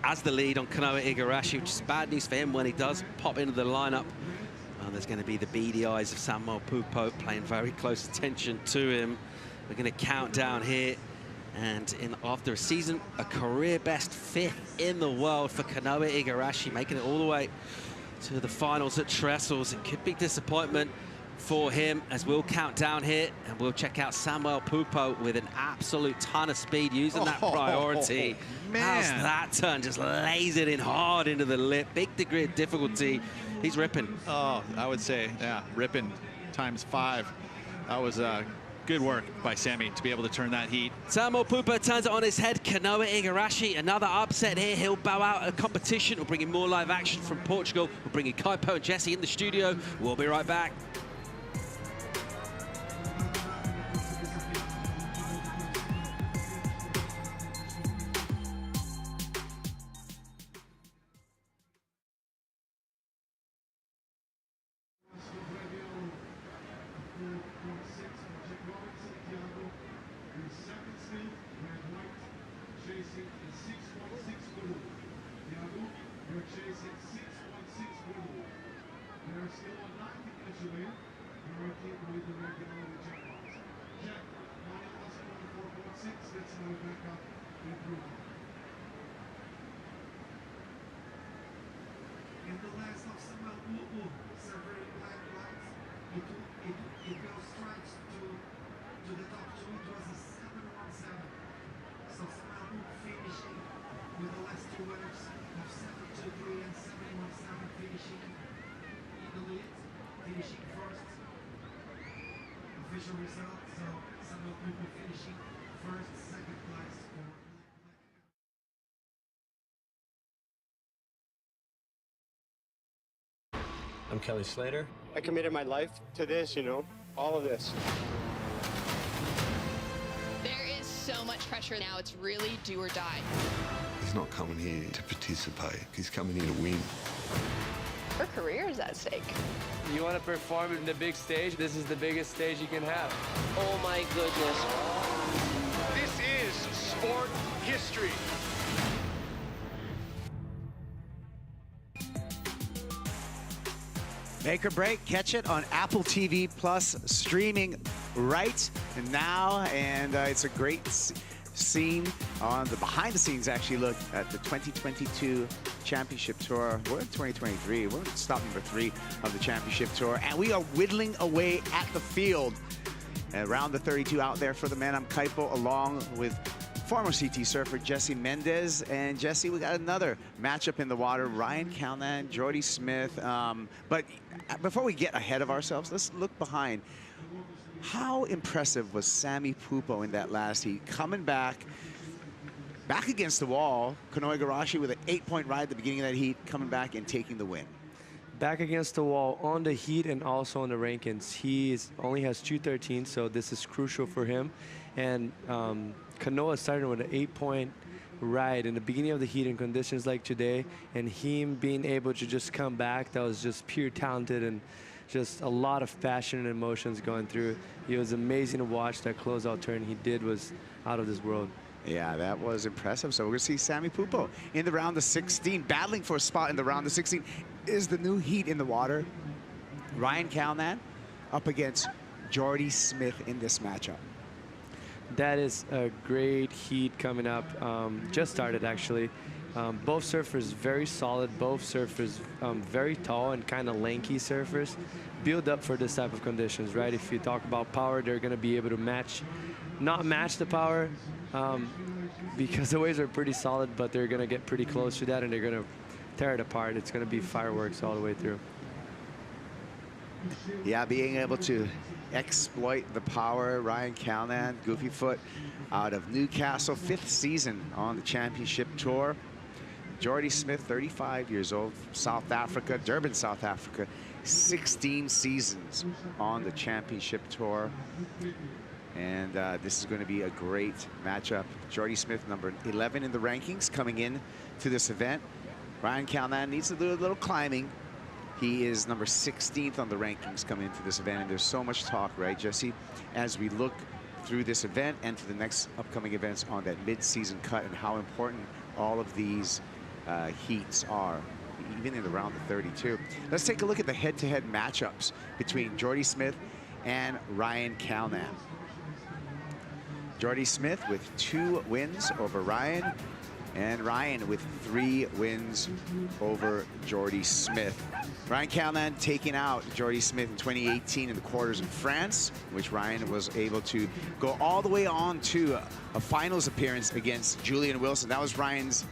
[SPEAKER 14] as the lead on Kanoa Igarashi, which is bad news for him when he does pop into the lineup. There's going to be the beady eyes of Samuel Pupo paying very close attention to him. We're going to count down here, and after a season, a career best 5th in the world for Kanoa Igarashi, making it all the way to the finals at Trestles. It could be disappointment for him, as we'll count down here, and we'll check out Samuel Pupo with an absolute ton of speed using that priority.
[SPEAKER 19] Man.
[SPEAKER 14] How's that turn? Just lays it in hard into the lip. Big degree of difficulty. He's ripping.
[SPEAKER 19] Oh, I would say, yeah, ripping ×5. That was good work by Sami to be able to turn that heat.
[SPEAKER 14] Samuel Pupo turns it on his head. Kanoa Igarashi, another upset here. He'll bow out of competition. We'll bring in more live action from Portugal. We'll bring in Kaipo and Jesse in the studio. We'll be right back.
[SPEAKER 15] In the last of Samuel Pupo, separated black, finishing first. Official result, so Samuel Pupo finishing first, second place for
[SPEAKER 2] I'm Kelly Slater.
[SPEAKER 20] I committed my life to this, you know, all of this.
[SPEAKER 21] There is so much pressure now. It's really do or die.
[SPEAKER 24] He's not coming here to participate. He's coming here to win.
[SPEAKER 21] Her career is at stake.
[SPEAKER 5] You want to perform in the big stage? This is the biggest stage you can have.
[SPEAKER 21] Oh my goodness.
[SPEAKER 20] This is sport history.
[SPEAKER 4] Make or break, catch it on Apple TV Plus, streaming right now. And it's a great scene on the behind-the-scenes, actually, look at the 2022 Championship Tour. We're in 2023. We're in stop number 3 of the Championship Tour. And we are whittling away at the field. Around the 32 out there for the men. I'm Kaipo, along with former CT surfer Jesse Mendez. And Jesse, we got another matchup in the water. Ryan Calnan, Jordy Smith. But before we get ahead of ourselves, let's look behind. How impressive was Sammy Pupo in that last heat? Coming back against the wall. Kanoe Igarashi with an 8-point ride at the beginning of that heat, coming back and taking the win.
[SPEAKER 5] Back against the wall on the heat and also on the rankings. He only has 213, so this is crucial for him. And Kanoa started with an 8-point ride in the beginning of the heat in conditions like today, and him being able to just come back, that was just pure talented and just a lot of passion and emotions going through. It was amazing to watch. That closeout turn he did was out of this world.
[SPEAKER 4] Yeah, that was impressive. So we're going to see Sammy Pupo in the round of 16, battling for a spot in the round of 16. Is the new heat in the water. Ryan Calnan up against Jordy Smith in this matchup.
[SPEAKER 5] That is a great heat coming up. Just started, actually. Both surfers very solid. Both surfers very tall and kind of lanky surfers. Build up for this type of conditions, right? If you talk about power, they're going to be able to not match the power because the waves are pretty solid, but they're going to get pretty close to that and they're going to tear it apart. It's going to be fireworks all the way through.
[SPEAKER 4] Yeah, being able to exploit the power. Ryan Calnan, Goofy Foot, out of Newcastle, 5th season on the Championship Tour. Jordy Smith, 35 years old, South Africa, Durban, South Africa, 16 seasons on the Championship Tour. And this is going to be a great matchup. Jordy Smith, number 11 in the rankings, coming in to this event. Ryan Calnan needs to do a little climbing. He is number 16th on the rankings coming into this event. And there's so much talk, right, Jesse, as we look through this event and to the next upcoming events on that mid-season cut and how important all of these heats are, even in the round of 32. Let's take a look at the head-to-head matchups between Jordy Smith and Ryan Calnan. Jordy Smith with 2 wins over Ryan, and Ryan with 3 wins over Jordy Smith. Ryan Calnan taking out Jordy Smith in 2018 in the quarters in France, which Ryan was able to go all the way on to a finals appearance against Julian Wilson. That was Ryan's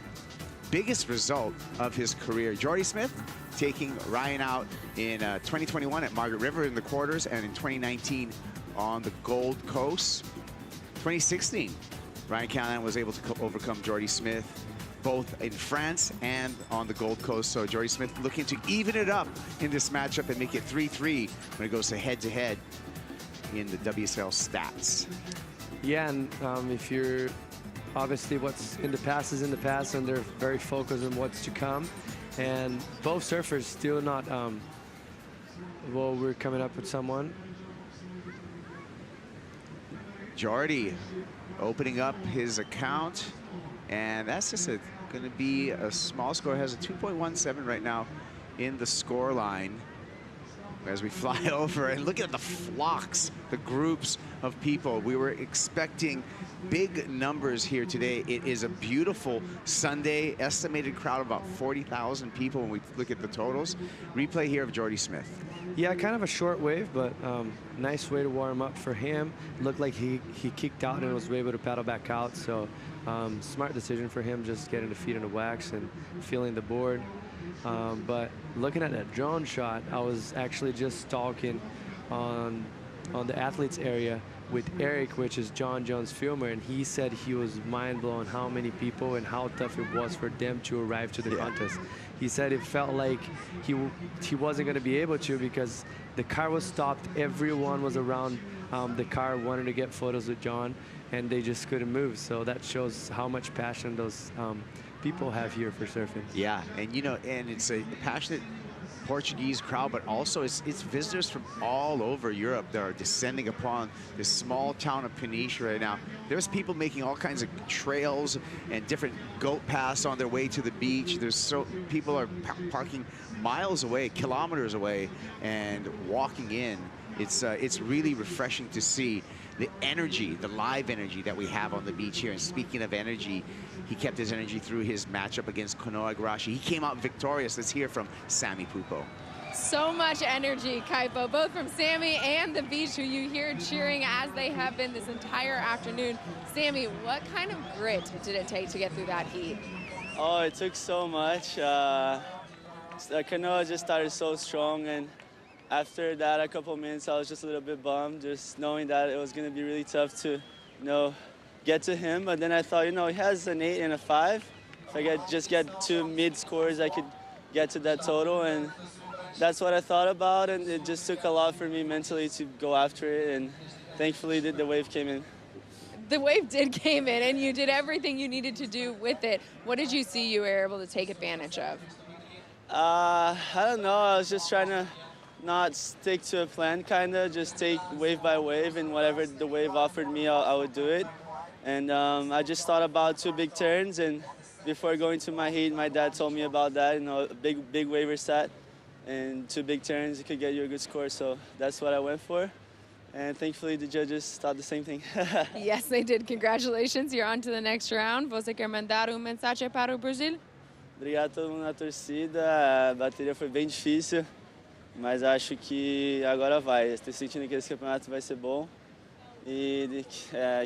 [SPEAKER 4] biggest result of his career. Jordy Smith taking Ryan out in 2021 at Margaret River in the quarters, and in 2019 on the Gold Coast. 2016, Ryan Calnan was able to overcome Jordy Smith both in France and on the Gold Coast. So Jordy Smith looking to even it up in this matchup and make it 3-3 when it goes to head-to-head in the WSL stats.
[SPEAKER 5] Yeah, and if you're obviously what's in the past is in the past, and they're very focused on what's to come. And both surfers still not, well, we're coming up with someone.
[SPEAKER 4] Jordy opening up his account, and that's just going to be a small score. Has a 2.17 right now in the score line as we fly over and look at the flocks, the groups of people. We were expecting big numbers here today. It is a beautiful Sunday, estimated crowd of about 40,000 people when we look at the totals. Replay here of Jordy Smith.
[SPEAKER 5] Yeah, kind of a short wave, but nice way to warm up for him. Looked like he kicked out and was able to paddle back out. So smart decision for him, just getting the feet in the wax and feeling the board. But looking at that drone shot, I was actually just talking on the athletes area with Eric, which is John Jones' filmer, and he said he was mind blown how many people and how tough it was for them to arrive to the contest. He said it felt like he wasn't going to be able to because the car was stopped. Everyone was around the car wanting to get photos with John, and they just couldn't move. So that shows how much passion those people have here for surfing.
[SPEAKER 4] Yeah, and you know, and it's a passionate Portuguese crowd, but also it's visitors from all over Europe that are descending upon this small town of Peniche right now. There's people making all kinds of trails and different goat paths on their way to the beach. People are parking miles away, kilometers away, and walking in. It's really refreshing to see the energy, the live energy that we have on the beach here. And speaking of energy, he kept his energy through his matchup against Konoe Igarashi. He came out victorious. Let's hear from Sammy Pupo.
[SPEAKER 17] So much energy, Kaipo, both from Sammy and the beach, who you hear cheering as they have been this entire afternoon. Sammy, what kind of grit did it take to get through that heat?
[SPEAKER 1] Oh, it took so much. Konoe just started so strong, and after that, a couple of minutes, I was just a little bit bummed, just knowing that it was going to be really tough to, get to him. But then I thought, he has an 8 and a 5. If I just get 2 mid scores, I could get to that total. And that's what I thought about. And it just took a lot for me mentally to go after it. And thankfully, the wave came in.
[SPEAKER 17] The wave came in, and you did everything you needed to do with it. What did you see you were able to take advantage of?
[SPEAKER 1] I don't know. I was just trying to not stick to a plan, just take wave by wave, and whatever the wave offered me, I would do it. And I just thought about 2 big turns, and before going to my heat, my dad told me about that, a big waiver set, and 2 big turns, it could get you a good score, so that's what I went for. And thankfully, the judges thought the same thing.
[SPEAKER 17] Yes, they did. Congratulations. You're on to the next round. Você quer mandar mensagem para o Brasil?
[SPEAKER 1] Obrigado a todo mundo na torcida. A bateria foi bem difícil, mas acho que agora vai. Estou sentindo que esse campeonato vai ser bom e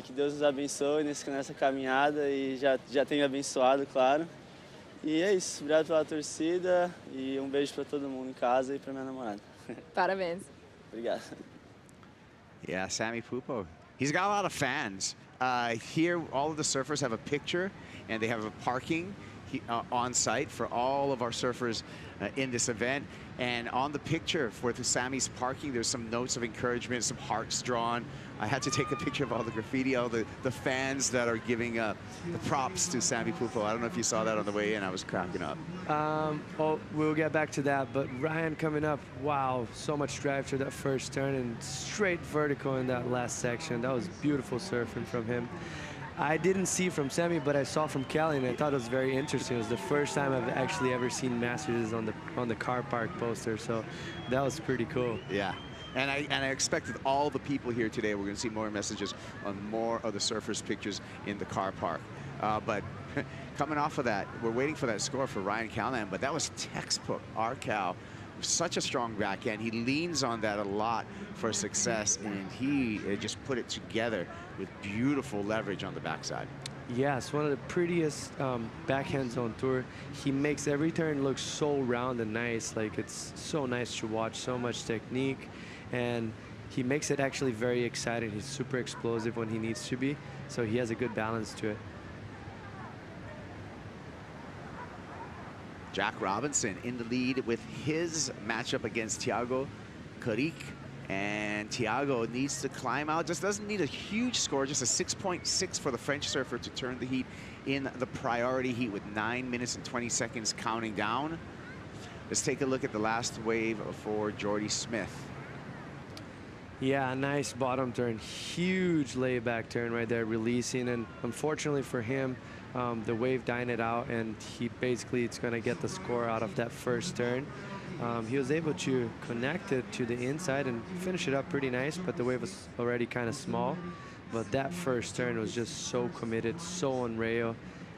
[SPEAKER 1] que Deus nos abençoe nessa caminhada e já tem me abençoado, claro. E é isso. Obrigado pela torcida e beijo para todo mundo em casa e para minha namorada.
[SPEAKER 17] Parabéns.
[SPEAKER 1] Obrigado.
[SPEAKER 4] Yeah, Sammy Pupo. He's got a lot of fans. Here, all of the surfers have a picture, and they have a parking on site for all of our surfers in this event. And on the picture for the Sammy's parking, there's some notes of encouragement, some hearts drawn. I had to take a picture of all the graffiti, all the fans that are giving the props to Sammy Pupo. I don't know if you saw that on the way in. I was cracking up.
[SPEAKER 5] We'll get back to that, but Ryan coming up, wow, so much drive to that first turn and straight vertical in that last section. That was beautiful surfing from him. I didn't see from Sammy, but I saw from Kelly, and I thought it was very interesting. It was the first time I've actually ever seen Masters on the car park poster, so that was pretty cool.
[SPEAKER 4] Yeah. And I expected all the people here today, we're going to see more messages on more of the surfers' pictures in the car park. But coming off of that, we're waiting for that score for Ryan Callahan, but that was textbook RCal. Such a strong backhand. He leans on that a lot for success, and he just put it together with beautiful leverage on the backside.
[SPEAKER 5] Yes, one of the prettiest backhands on tour. He makes every turn look so round and nice. Like, it's so nice to watch, so much technique, and he makes it actually very exciting. He's super explosive when he needs to be, so he has a good balance to it.
[SPEAKER 4] Jack Robinson in the lead with his matchup against Thiago Caric. And Thiago needs to climb out, just doesn't need a huge score, just a 6.6 for the French surfer to turn the heat in the priority heat with 9 minutes and 20 seconds counting down. Let's take a look at the last wave for Jordy Smith.
[SPEAKER 5] Yeah, nice bottom turn, huge layback turn right there, releasing, and unfortunately for him, the wave dined it out, and it's going to get the score out of that first turn. He was able to connect it to the inside and finish it up pretty nice, but the wave was already kind of small. But that first turn was just so committed, so on rail,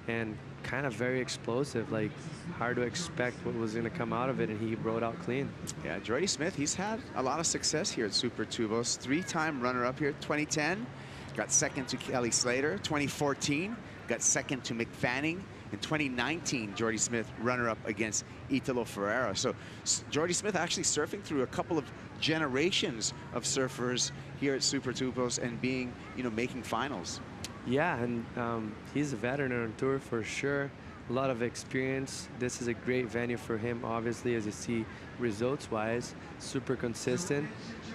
[SPEAKER 5] and kind of very explosive. Like, hard to expect what was going to come out of it, and he rode out clean.
[SPEAKER 4] Yeah, Jordy Smith, he's had a lot of success here at Super Tubos. 3-time runner-up here, 2010. Got second to Kelly Slater. 2014, got second to Mick Fanning. In 2019, Jordy Smith, runner-up against Italo Ferreira. So Jordy Smith actually surfing through a couple of generations of surfers here at Super Tupos and being, making finals.
[SPEAKER 5] Yeah, and he's a veteran on tour for sure. A lot of experience. This is a great venue for him, obviously, as you see results-wise, super consistent.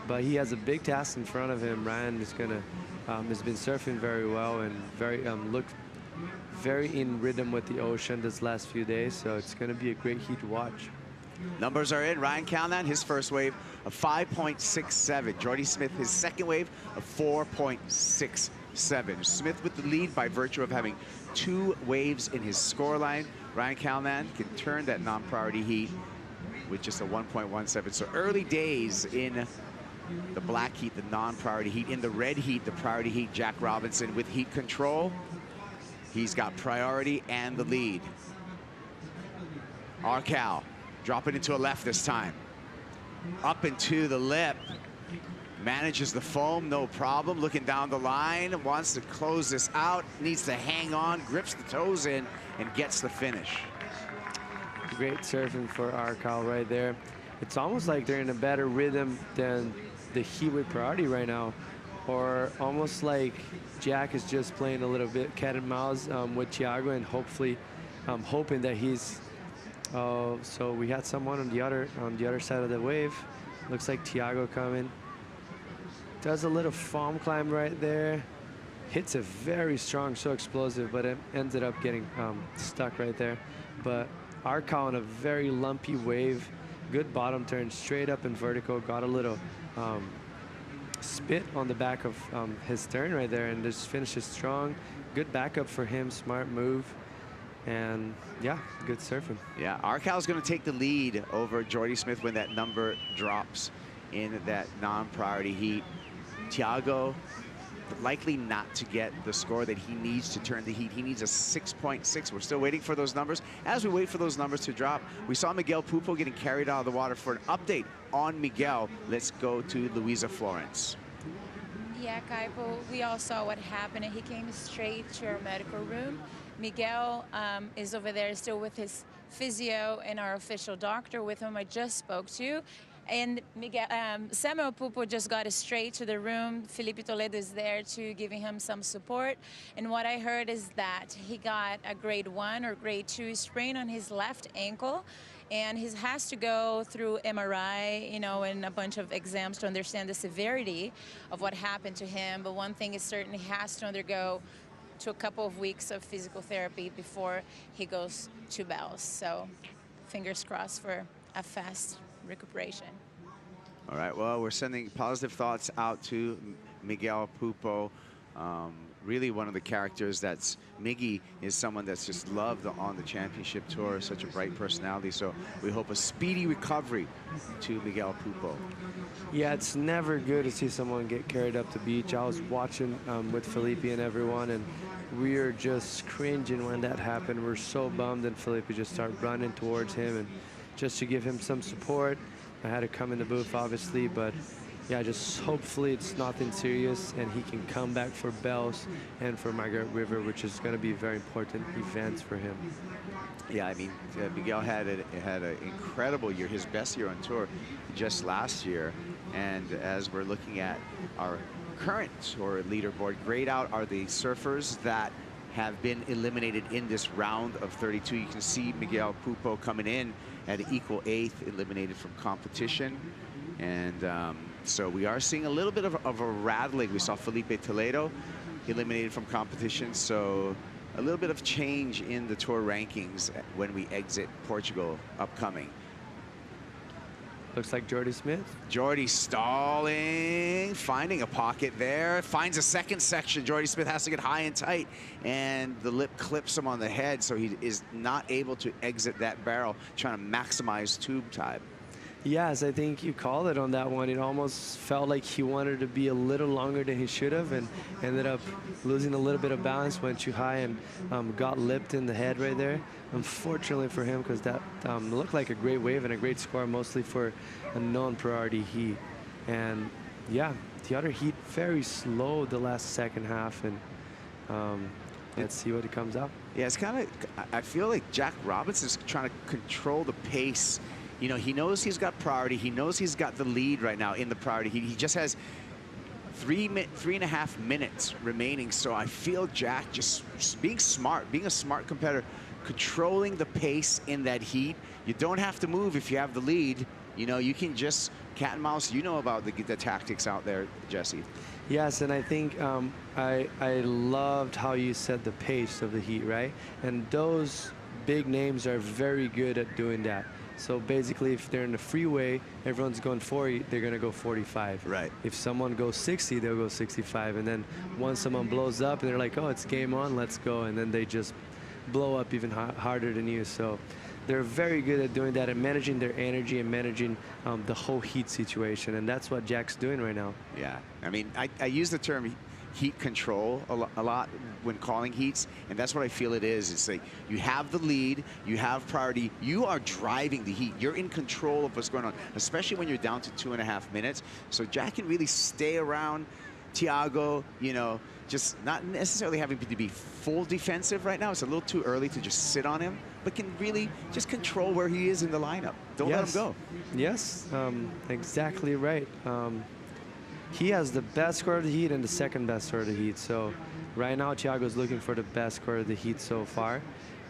[SPEAKER 5] But he has a big task in front of him. Ryan is gonna has been surfing very well and looked very in rhythm with the ocean this last few days. So it's gonna be a great heat to watch.
[SPEAKER 4] Numbers are in. Ryan Callanan, his first wave of 5.67. Jordy Smith, his second wave of 4.67. Smith with the lead by virtue of having 2 waves in his scoreline. Ryan Callanan can turn that non-priority heat with just a 1.17. So early days in the black heat, the non-priority heat. In the red heat, the priority heat, Jack Robinson with heat control. He's got priority and the lead. Arcal dropping into a left this time. Up into the lip. Manages the foam, no problem. Looking down the line, wants to close this out, needs to hang on, grips the toes in, and gets the finish.
[SPEAKER 5] Great surfing for Arcal right there. It's almost like they're in a better rhythm than the heat with priority right now. Or almost like Jack is just playing a little bit cat and mouse with Thiago, and hopefully hoping that he's so we had someone on the other side of the wave. Looks like Thiago coming. Does a little foam climb right there. Hits a very strong, so explosive, but it ended up getting stuck right there. But Arcal on a very lumpy wave. Good bottom turn, straight up and vertical. Got a little spit on the back of his turn right there, and just finishes strong. Good backup for him, smart move. And yeah, good surfing.
[SPEAKER 4] Yeah, Arcal's going to take the lead over Jordy Smith when that number drops in that non-priority heat. Thiago likely not to get the score that he needs to turn the heat. He needs a 6.6. We're still waiting for those numbers. As we wait for those numbers to drop, we saw Miguel Pupo getting carried out of the water. For an update on Miguel, let's go to Luisa Florence.
[SPEAKER 23] Yeah, Kaipo, we all saw what happened, and he came straight to our medical room. Miguel is over there still with his physio and our official doctor with whom I just spoke to. And Miguel, Samuel Pupo just got straight to the room. Felipe Toledo is there to giving him some support. And what I heard is that he got a grade 1 or grade 2 sprain on his left ankle. And he has to go through MRI, and a bunch of exams to understand the severity of what happened to him. But one thing is certain, he has to undergo to a couple of weeks of physical therapy before he goes to Bells. So fingers crossed for a fast recuperation.
[SPEAKER 4] All right, well, we're sending positive thoughts out to Miguel Pupo. Really one of the characters that's, Miggy is someone that's just loved on the championship tour, such a bright personality. So we hope a speedy recovery to Miguel Pupo.
[SPEAKER 5] Yeah, it's never good to see someone get carried up the beach. I was watching with Felipe and everyone, and we are just cringing when that happened. We're so bummed, and Felipe just started running towards him, and just to give him some support. I had to come in the booth, obviously, but yeah, just hopefully it's nothing serious and he can come back for Bells and for Margaret River, which is going to be very important events for him.
[SPEAKER 4] Yeah, I mean, Miguel had an incredible year, his best year on tour just last year. And as we're looking at our current tour leaderboard, grayed out are the surfers that have been eliminated in this round of 32. You can see Miguel Pupo coming in at an equal 8th, eliminated from competition. And so we are seeing a little bit of a rattling. We saw Felipe Toledo eliminated from competition. So a little bit of change in the tour rankings when we exit Portugal upcoming.
[SPEAKER 5] Looks like Jordy Smith.
[SPEAKER 4] Jordy stalling, finding a pocket there, finds a second section. Jordy Smith has to get high and tight, and the lip clips him on the head, so he is not able to exit that barrel, trying to maximize tube time.
[SPEAKER 5] Yes, I think you called it on that one. It almost felt like he wanted to be a little longer than he should have, and ended up losing a little bit of balance, went too high, and got lipped in the head right there. Unfortunately for him, because that looked like a great wave and a great score, mostly for a non-priority heat. And yeah, the other heat very slow the last second half, and let's see what it comes out.
[SPEAKER 4] Yeah, it's kind of, I feel like Jack Robinson's trying to control the pace. You know, he knows he's got priority. He knows he's got the lead right now in the priority. He just has 3.5 minutes remaining. So I feel Jack just being smart, being a smart competitor, controlling the pace in that heat. You don't have to move if you have the lead. You know, you can just cat and mouse. You know about the tactics out there, Jesse.
[SPEAKER 5] Yes, and I think I loved how you said the pace of the heat, right? And those big names are very good at doing that. So basically, if they're in the freeway, everyone's going 40, they're going to go 45.
[SPEAKER 4] Right.
[SPEAKER 5] If someone goes 60, they'll go 65. And then once someone blows up, and they're like, oh, it's game on, let's go. And then they just blow up even harder than you. So they're very good at doing that and managing their energy and managing the whole heat situation. And that's what Jack's doing right now.
[SPEAKER 4] Yeah. I mean, I use the term heat control a lot when calling heats, and that's what I feel it is. It's like you have the lead, you have priority, you are driving the heat, you're in control of what's going on, especially when you're down to 2.5 minutes. So Jack can really stay around Thiago, you know, just not necessarily having to be full defensive right now. It's a little too early to just sit on him, but can really just control where he is in the lineup. Don't let him go.
[SPEAKER 5] Yes, exactly right. He has the best score of the heat and the second best score of the heat. So right now, Thiago's looking for the best score of the heat so far.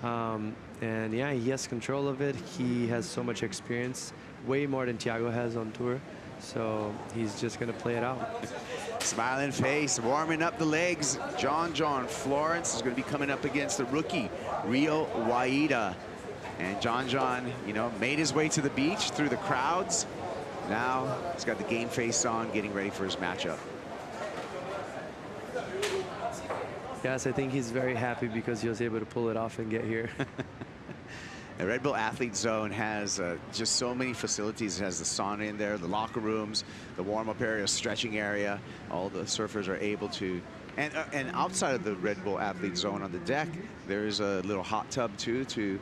[SPEAKER 5] And yeah, he has control of it. He has so much experience, way more than Thiago has on tour. So he's just going to play it out.
[SPEAKER 4] Smiling face, warming up the legs. John Florence is going to be coming up against the rookie, Rio Waida. And John, you know, made his way to the beach through the crowds. Now he's got the game face on, getting ready for his matchup.
[SPEAKER 5] Yes, I think he's very happy because he was able to pull it off and get here.
[SPEAKER 4] The Red Bull Athlete Zone has just so many facilities. It has the sauna in there, the locker rooms, the warm-up area, stretching area. All the surfers are able to, and outside of the Red Bull Athlete Zone on the deck, there's a little hot tub too to,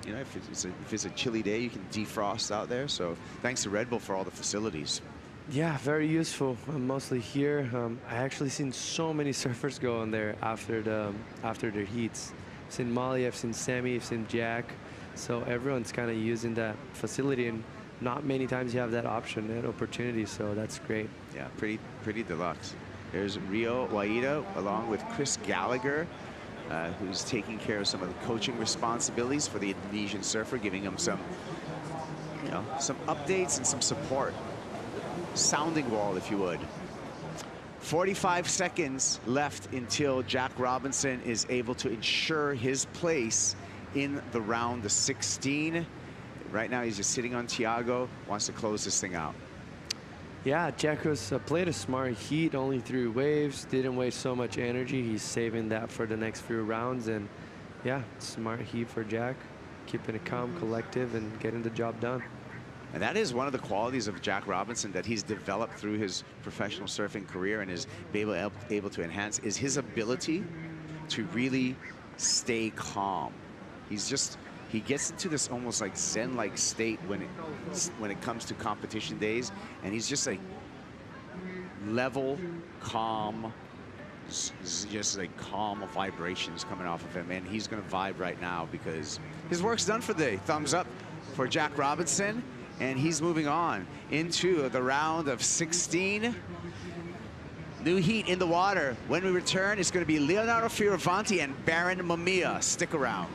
[SPEAKER 4] you know, if it's a chilly day, you can defrost out there. So thanks to Red Bull for all the facilities.
[SPEAKER 5] Yeah, very useful. Mostly here. I actually seen so many surfers go on there after their heats. I've seen Molly, I've seen Sammy, I've seen Jack. So everyone's kind of using that facility, and not many times you have that option, that opportunity. So that's great.
[SPEAKER 4] Yeah, pretty deluxe. There's Rio Waida along with Chris Gallagher, who's taking care of some of the coaching responsibilities for the Indonesian surfer, giving him some, you know, some updates and some support. Sounding wall, if you would. 45 seconds left until Jack Robinson is able to ensure his place in the round of 16. Right now, he's just sitting on Thiago, wants to close this thing out.
[SPEAKER 5] Yeah, Jack was played a smart heat, only 3 waves, didn't waste so much energy. He's saving that for the next few rounds, and yeah, smart heat for Jack, keeping it calm, collective, and getting the job done.
[SPEAKER 4] And that is one of the qualities of Jack Robinson that he's developed through his professional surfing career and is able to enhance, is his ability to really stay calm. He gets into this almost like Zen-like state when it comes to competition days, and he's just like level, calm, just like calm vibrations coming off of him, and he's going to vibe right now because his work's done for the day. Thumbs up for Jack Robinson, and he's moving on into the round of 16. New heat in the water. When we return, it's going to be Leonardo Fioravanti and Baron Mamiya. Stick around.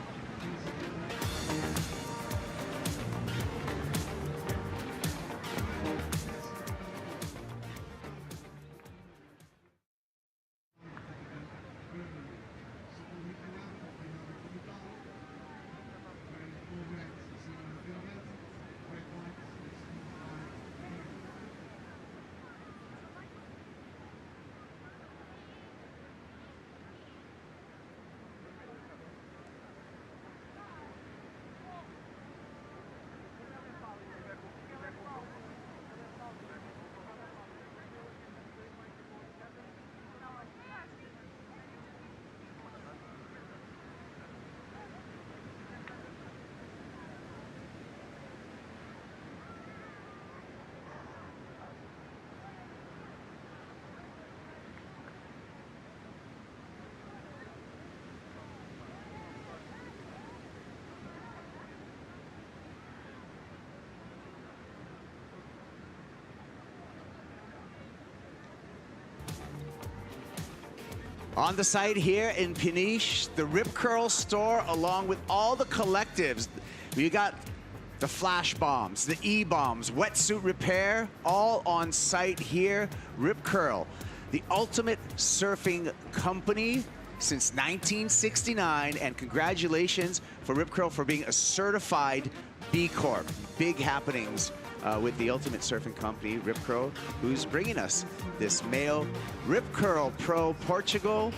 [SPEAKER 4] On the site here in Peniche, the Rip Curl store, along with all the collectives. We got the flash bombs, the E-bombs, wetsuit repair, all on site here. Rip Curl, the ultimate surfing company since 1969, and congratulations for Rip Curl for being a certified B Corp. Big happenings with the ultimate surfing company, Rip Curl, who's bringing us this MEO Rip Curl Pro Portugal,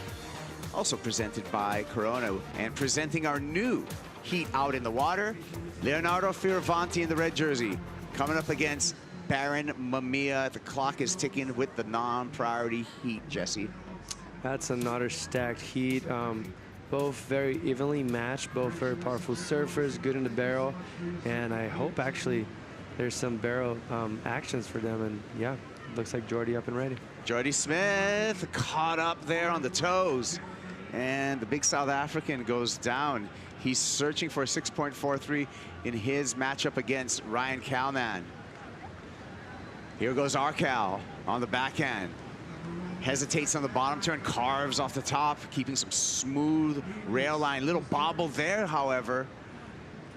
[SPEAKER 4] also presented by Corona, and presenting our new heat out in the water, Leonardo Fioravanti in the red jersey, coming up against Baron Mamiya. The clock is ticking with the non-priority heat, Jesse.
[SPEAKER 5] That's another stacked heat. Both very evenly matched, both very powerful surfers, good in the barrel, and I hope actually there's some barrel actions for them, and yeah, looks like Jordy up and ready.
[SPEAKER 4] Jordy Smith caught up there on the toes, and the big South African goes down. He's searching for a 6.43 in his matchup against Ryan Kalman. Here goes Arcal on the backhand. Hesitates on the bottom turn, carves off the top, keeping some smooth rail line. Little bobble there, however.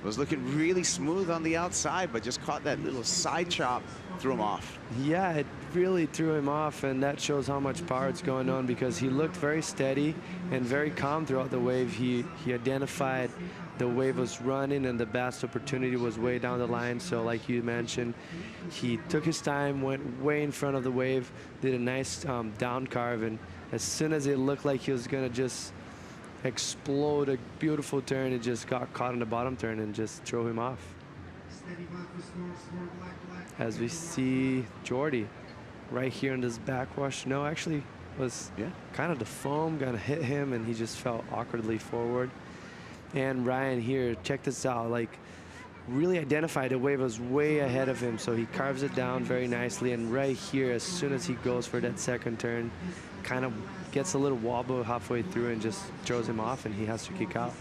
[SPEAKER 4] Was looking really smooth on the outside, but just caught that little side chop, threw him off.
[SPEAKER 5] Yeah, it really threw him off, and that shows how much power it's going on, because he looked very steady and very calm throughout the wave. He identified the wave was running and the best opportunity was way down the line. So like you mentioned, he took his time, went way in front of the wave, did a nice down carve, and as soon as it looked like he was gonna just explode a beautiful turn, it just got caught in the bottom turn and just threw him off. As we see Jordy right here in this backwash. No, actually was kind of the foam gonna hit him and he just fell awkwardly forward. And Ryan here, check this out, like really identified the wave was way ahead of him, so he carves it down very nicely, and right here, as soon as he goes for that second turn, kind of gets a little wobble halfway through and just throws him off, and he has to kick out.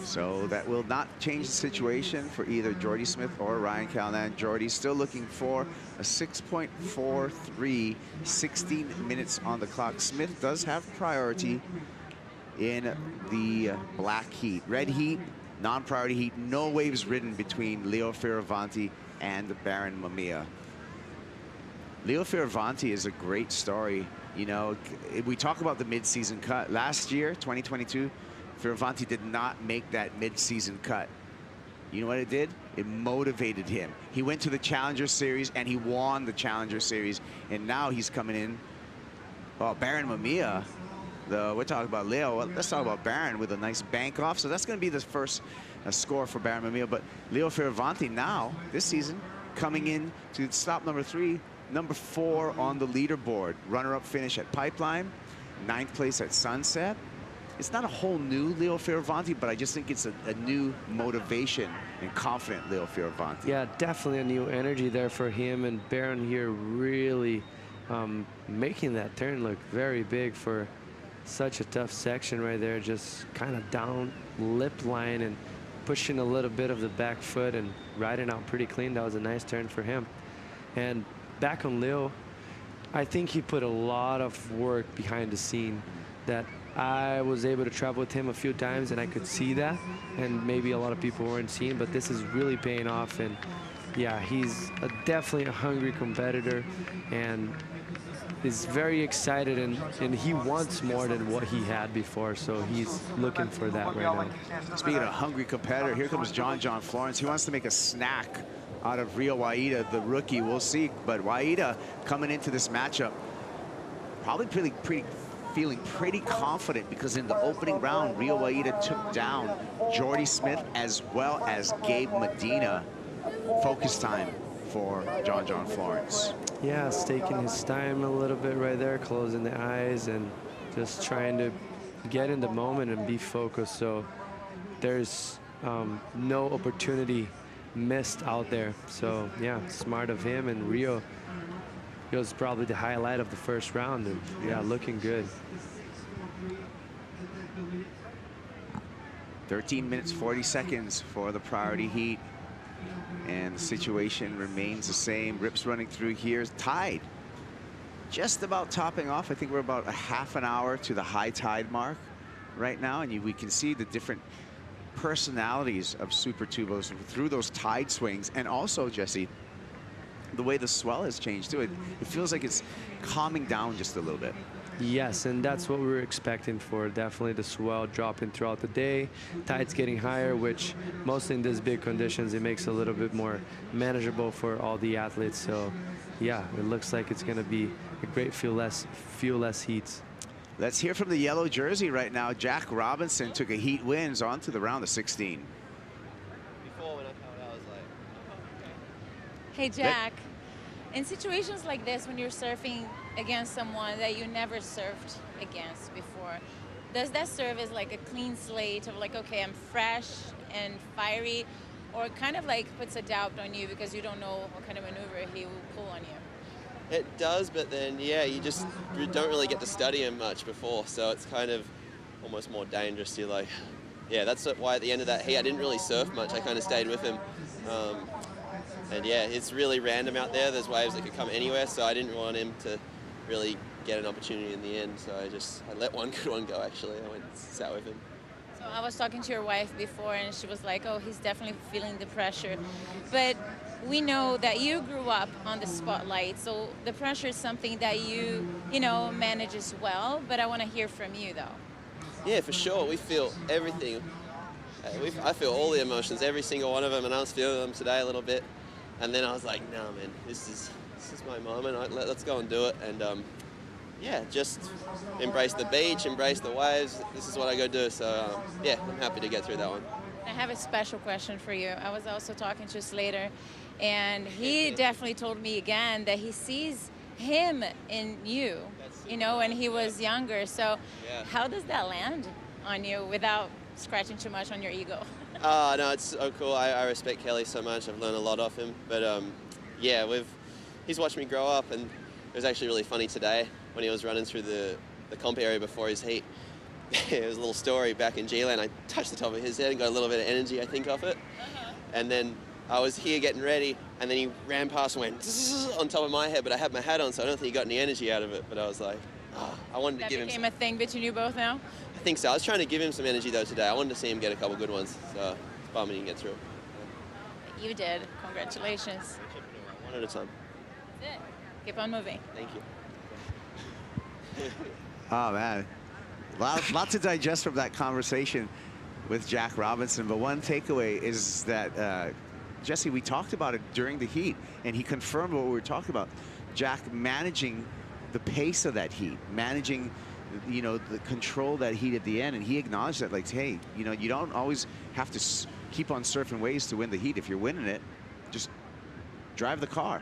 [SPEAKER 4] So that will not change the situation for either Jordy Smith or Ryan Kalman. Jordy's still looking for a 6.43, 16 minutes on the clock. Smith does have priority in the black heat. Red heat, non-priority heat, no waves ridden between Leo Fioravanti and Baron Mamiya. Leo Fioravanti is a great story. You know, we talk about the mid-season cut. Last year, 2022, Fioravanti did not make that mid-season cut. You know what it did? It motivated him. He went to the Challenger Series and he won the Challenger Series, and now he's coming in. Well, Baron Mamiya, we're talking about Leo. Well, let's talk about Baron with a nice bank off. So that's going to be the first score for Baron Mamiya. But Leo Fioravanti now, this season, coming in to stop number 3, number 4 on the leaderboard. Runner-up finish at Pipeline, 9th place at Sunset. It's not a whole new Leo Fioravanti, but I just think it's a new motivation and confident Leo Fioravanti.
[SPEAKER 5] Yeah, definitely a new energy there for him, and Baron here really making that turn look very big for such a tough section right there, just kind of down lip line and pushing a little bit of the back foot and riding out pretty clean. That was a nice turn for him. And back on Leo, I think he put a lot of work behind the scene that I was able to travel with him a few times and I could see that, and maybe a lot of people weren't seeing, but this is really paying off. And yeah, he's definitely a hungry competitor and is very excited, and he wants more than what he had before, so he's looking for that right now.
[SPEAKER 4] Speaking of hungry competitor, here comes John Florence. He wants to make a snack out of Rio Waida, the rookie. We'll see, but Waida coming into this matchup probably feeling pretty confident, because in the opening round, Rio Waida took down Jordy Smith as well as Gabe Medina. Focus time for John Florence.
[SPEAKER 5] Yeah, it's taking his time a little bit right there, closing the eyes and just trying to get in the moment and be focused. So there's no opportunity missed out there. So yeah, smart of him, and Rio was probably the highlight of the first round, and yeah, looking good.
[SPEAKER 4] 13 minutes, 40 seconds for the priority heat. And the situation remains the same. Rip's running through here, tied. just about topping off. I think we're about a half an hour to the high tide mark right now, and we can see the different personalities of Super Tubos through those tide swings, and also, Jesse, the way the swell has changed too. It feels like it's calming down just a little bit.
[SPEAKER 5] Yes, and that's what we were expecting for definitely the swell dropping throughout the day, tides getting higher, which mostly in these big conditions, it makes it a little bit more manageable for all the athletes. So yeah, it looks like it's going to be a great few less heats.
[SPEAKER 4] Let's hear from the yellow jersey right now. Jack Robinson took a heat wins onto the round of 16.
[SPEAKER 10] Before when I found out, I was like,
[SPEAKER 23] Hey, Jack, in situations like this, when you're surfing against someone that you never surfed against before, does that serve as like a clean slate of like, okay, I'm fresh and fiery, or kind of like puts a doubt on you because you don't know what kind of maneuver he will pull on you?
[SPEAKER 10] it does, but then, yeah, you don't really get to study him much before, so it's kind of almost more dangerous. You're like, yeah, that's why at the end of that heat, I didn't really surf much. I kind of stayed with him. And yeah, it's really random out there. There's waves that could come anywhere, so I didn't want him to really get an opportunity in the end. So I let one good one go, actually. I went and sat with him.
[SPEAKER 23] So I was talking to your wife before, and she was like, oh, he's definitely feeling the pressure. But we know that you grew up on the spotlight, so the pressure is something that you manage as well. But I want to hear from you, though.
[SPEAKER 10] Yeah, for sure. We feel everything. I feel all the emotions, every single one of them, and I was feeling them today a little bit. And then I was like, no, man, this is my moment. Let's go and do it. And yeah, just embrace the beach, embrace the waves. This is what I go do. So yeah, I'm happy to get through that one.
[SPEAKER 23] I have a special question for you. I was also talking to Slater, and he definitely told me again that he sees him in you, when he was younger. So how does that land on you without scratching too much on your ego?
[SPEAKER 10] No, it's so cool. I respect Kelly so much. I've learned a lot off him. But yeah, he's watched me grow up, and it was actually really funny today when he was running through the comp area before his heat. It was a little story back in G-Land. I touched the top of his head and got a little bit of energy, I think, off it. And then I was here getting ready, and then he ran past and went on top of my head, but I had my hat on, so I don't think he got any energy out of it. But I was like, I wanted to give him
[SPEAKER 23] became a thing between you both now?
[SPEAKER 10] I think so. I was trying to give him some energy, though, today. I wanted to see him get a couple good ones, so it's bumming he can get through.
[SPEAKER 23] You did. Congratulations.
[SPEAKER 10] One at a time.
[SPEAKER 23] That's it. Keep on moving.
[SPEAKER 10] Thank you.
[SPEAKER 4] Oh, man. Lot to digest from that conversation with Jack Robinson. But one takeaway is that, Jesse, we talked about it during the heat, and he confirmed what we were talking about. Jack managing the pace of that heat, managing, the control that heat at the end. And he acknowledged that, like, hey, you don't always have to keep on surfing waves to win the heat. If you're winning it, just drive the car,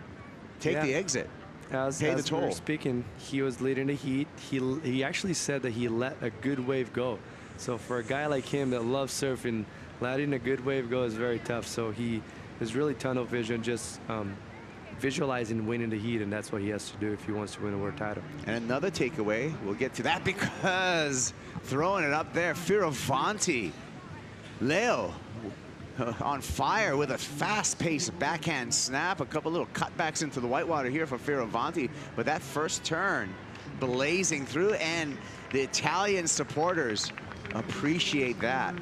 [SPEAKER 4] take the exit.
[SPEAKER 5] As
[SPEAKER 4] pay the toll.
[SPEAKER 5] We were speaking, he was leading the heat. He actually said that he let a good wave go. So for a guy like him that loves surfing, letting a good wave go is very tough. So he is really tunnel vision, just visualizing winning the heat, and that's what he has to do if he wants to win a world title.
[SPEAKER 4] And another takeaway, we'll get to that, because throwing it up there, Fioravanti, Leo on fire with a fast-paced backhand snap, a couple little cutbacks into the whitewater here for Fioravanti, but that first turn blazing through, and the Italian supporters appreciate that.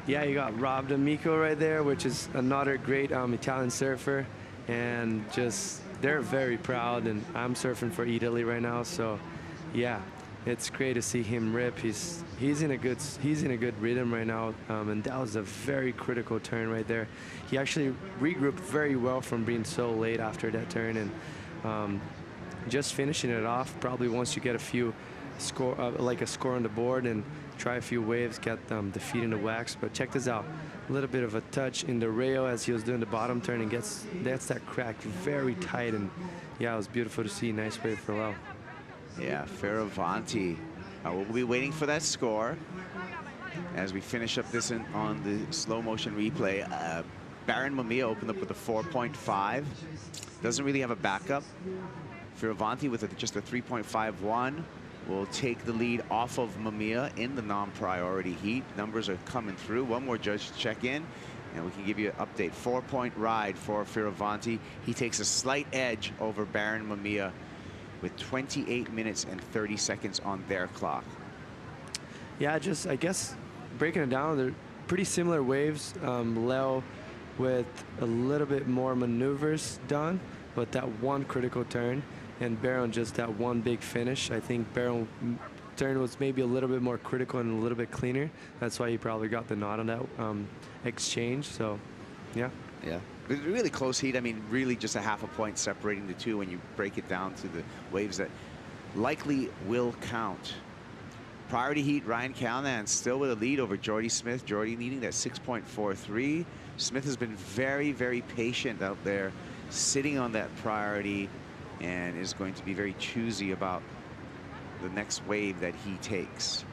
[SPEAKER 5] Yeah, you got Rob D'Amico right there, which is another great Italian surfer, and just they're very proud. And I'm surfing for Italy right now, so yeah, it's great to see him rip. He's in a good rhythm right now, and that was a very critical turn right there. He actually regrouped very well from being so late after that turn, and just finishing it off. Probably once you get a few score, like a score on the board, and try a few waves, get the feet in the wax. But check this out, a little bit of a touch in the rail as he was doing the bottom turn, and gets that crack very tight, and yeah, it was beautiful to see. Nice wave for Lau.
[SPEAKER 4] Yeah, Fioravanti. We'll be waiting for that score as we finish up this on the slow motion replay. Baron Mamiya opened up with a 4.5. Doesn't really have a backup. Fioravanti with just a 3.51 will take the lead off of Mamiya in the non-priority heat. Numbers are coming through. One more judge to check in, and we can give you an update. 4-point ride for Fioravanti. He takes a slight edge over Baron Mamiya with 28 minutes and 30 seconds on their clock.
[SPEAKER 5] Yeah, just I guess breaking it down, they're pretty similar waves. Leo with a little bit more maneuvers done, but that one critical turn, and Baron just that one big finish. I think Baron turn was maybe a little bit more critical and a little bit cleaner. That's why he probably got the nod on that exchange. So, yeah.
[SPEAKER 4] Yeah, it was a really close heat. I mean, really just a half a point separating the two when you break it down to the waves that likely will count. Priority heat, Ryan Callahan still with a lead over Jordy Smith. Jordy needing that 6.43. Smith has been very, very patient out there, sitting on that priority, and is going to be very choosy about the next wave that he takes.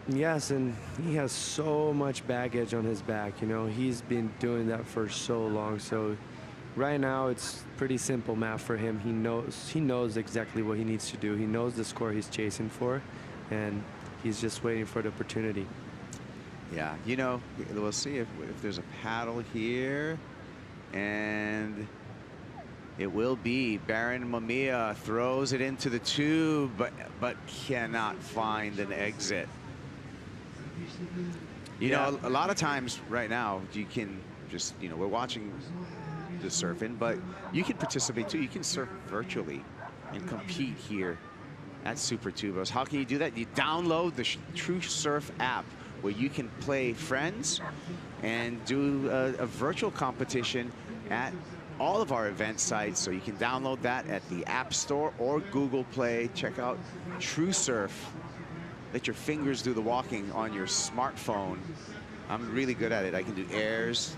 [SPEAKER 5] Yes, and he has so much baggage on his back. You know, he's been doing that for so long. So right now it's pretty simple math for him. He knows exactly what he needs to do. He knows the score he's chasing for, and he's just waiting for the opportunity.
[SPEAKER 4] Yeah, you know, we'll see if there's a paddle here, and it will be Baron Mamiya throws it into the tube, but cannot find an exit. You know, a lot of times right now you can just, you know, we're watching the surfing, but you can participate too. You can surf virtually and compete here at Super Tubos. How can you do that? You download the True Surf app, where you can play friends and do a virtual competition at all of our event sites. So you can download that at the App Store or Google Play. Check out True Surf. Let your fingers do the walking on your smartphone. I'm really good at it. I can do airs,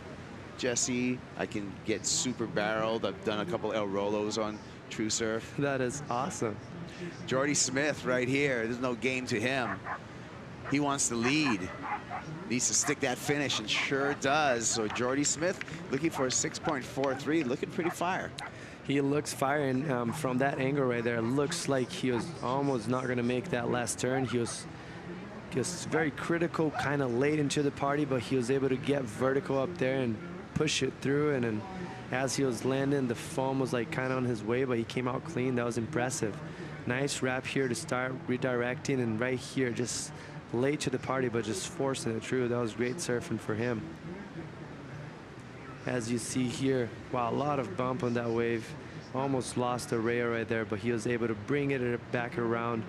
[SPEAKER 4] Jesse. I can get super barreled. I've done a couple El Rolos on True Surf.
[SPEAKER 5] That is awesome.
[SPEAKER 4] Jordy Smith right here. There's no game to him. He wants to lead. Needs to stick that finish, and sure does. So Jordy Smith looking for a 6.43, looking pretty fire.
[SPEAKER 5] He looks firing from that angle right there. It looks like he was almost not going to make that last turn. He was just very critical, kind of late into the party, but he was able to get vertical up there and push it through. And then as he was landing, the foam was like kind of on his way, but he came out clean. That was impressive. Nice wrap here to start redirecting, and right here just late to the party, but just forcing it through. That was great surfing for him. As you see here, wow, a lot of bump on that wave. Almost lost a rail right there, but he was able to bring it back around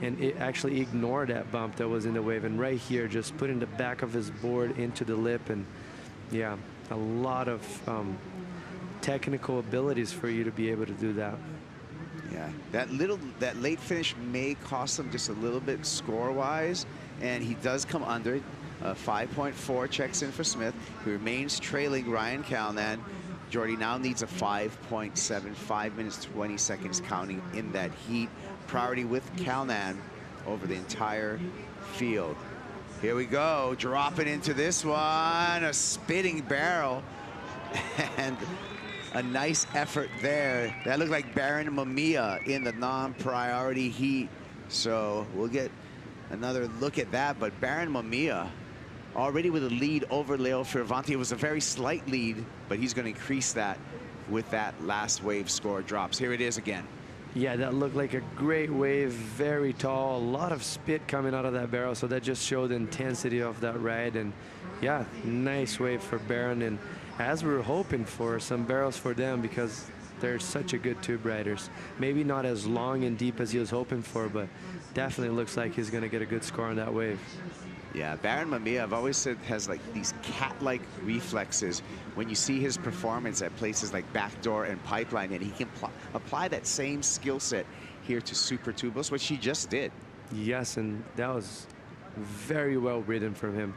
[SPEAKER 5] and it actually ignored that bump that was in the wave. And right here, just putting the back of his board into the lip, and yeah, a lot of technical abilities for you to be able to do that.
[SPEAKER 4] Yeah, that late finish may cost him just a little bit score-wise, and he does come under it. 5.4 checks in for Smith, who remains trailing Ryan Callahan. Jordy now needs a 5.7, 5 minutes, 20 seconds counting in that heat. Priority with Callahan over the entire field. Here we go, dropping into this one, a spitting barrel, and a nice effort there. That looked like Baron Mamiya in the non-priority heat. So we'll get another look at that, but Baron Mamiya already with a lead over Leo Fioravanti. It was a very slight lead, but he's going to increase that with that last wave score drops. Here it is again.
[SPEAKER 5] Yeah, that looked like a great wave, very tall, a lot of spit coming out of that barrel, so that just showed the intensity of that ride. And yeah, nice wave for Baron, and as we were hoping for, some barrels for them, because they're such a good tube riders. Maybe not as long and deep as he was hoping for, but definitely looks like he's going to get a good score on that wave.
[SPEAKER 4] Yeah, Baron Mamiya, I've always said, has like these cat-like reflexes when you see his performance at places like Backdoor and Pipeline, and he can apply that same skill set here to Super Tubos, which he just did.
[SPEAKER 5] Yes, and that was very well ridden from him.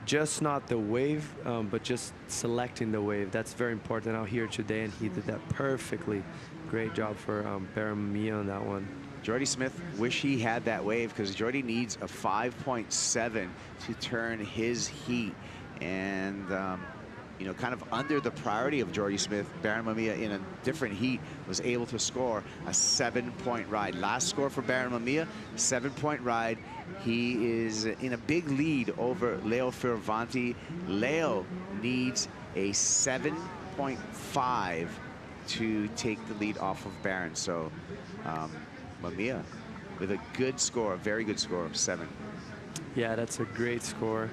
[SPEAKER 5] Just not the wave, but just selecting the wave. That's very important out here today, and he did that perfectly. Great job for Baron Mamiya on that one.
[SPEAKER 4] Jordy Smith, wish he had that wave, because Jordy needs a 5.7 to turn his heat. And, you know, kind of under the priority of Jordy Smith, Baron Mamiya in a different heat was able to score a 7-point ride. Last score for Baron Mamiya, 7-point ride. He is in a big lead over Leo Fioravanti. Leo needs a 7.5 to take the lead off of Baron. So, Mamiya with a good score, a very good score of 7.
[SPEAKER 5] Yeah, that's a great score.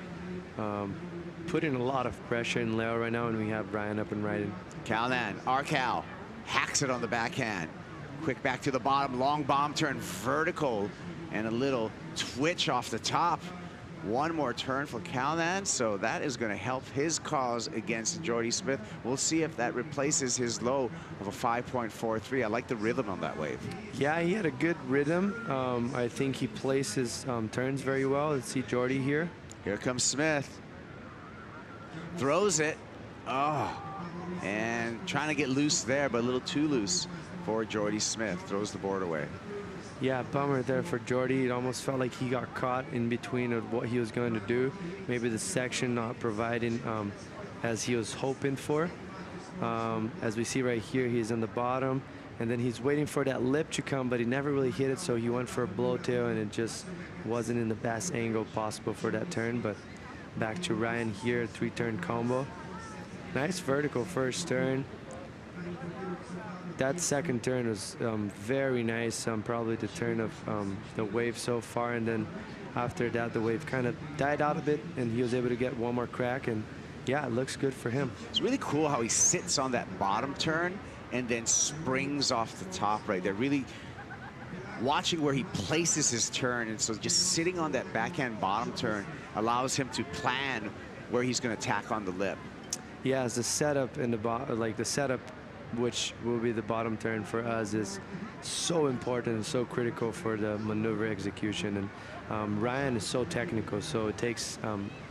[SPEAKER 5] Putting a lot of pressure in Leo right now, and we have Ryan up and riding.
[SPEAKER 4] Calnan, Arcal, hacks it on the backhand. Quick back to the bottom, long bomb turn, vertical, and a little twitch off the top. One more turn for Calnan, so that is going to help his cause against Jordy Smith. We'll see if that replaces his low of a 5.43. I like the rhythm on that wave.
[SPEAKER 5] Yeah, he had a good rhythm. I think he placed his turns very well. Let's see Jordy here.
[SPEAKER 4] Here comes Smith. Throws it. Oh, and trying to get loose there, but a little too loose for Jordy Smith. Throws the board away.
[SPEAKER 5] Yeah, bummer there for Jordy. It almost felt like he got caught in between of what he was going to do. Maybe the section not providing as he was hoping for. As we see right here, he's in the bottom, and then he's waiting for that lip to come, but he never really hit it, so he went for a blowtail, and it just wasn't in the best angle possible for that turn. But back to Ryan here, 3-turn combo. Nice vertical first turn. That second turn was very nice. Probably the turn of the wave so far, and then after that the wave kind of died out a bit, and he was able to get one more crack, and yeah, it looks good for him.
[SPEAKER 4] It's really cool how he sits on that bottom turn and then springs off the top right there. Really watching where he places his turn, and so just sitting on that backhand bottom turn allows him to plan where he's going to tack on the lip.
[SPEAKER 5] Yeah, as the setup in the the setup, which will be the bottom turn for us, is so important and so critical for the maneuver execution. And Ryan is so technical, so it takes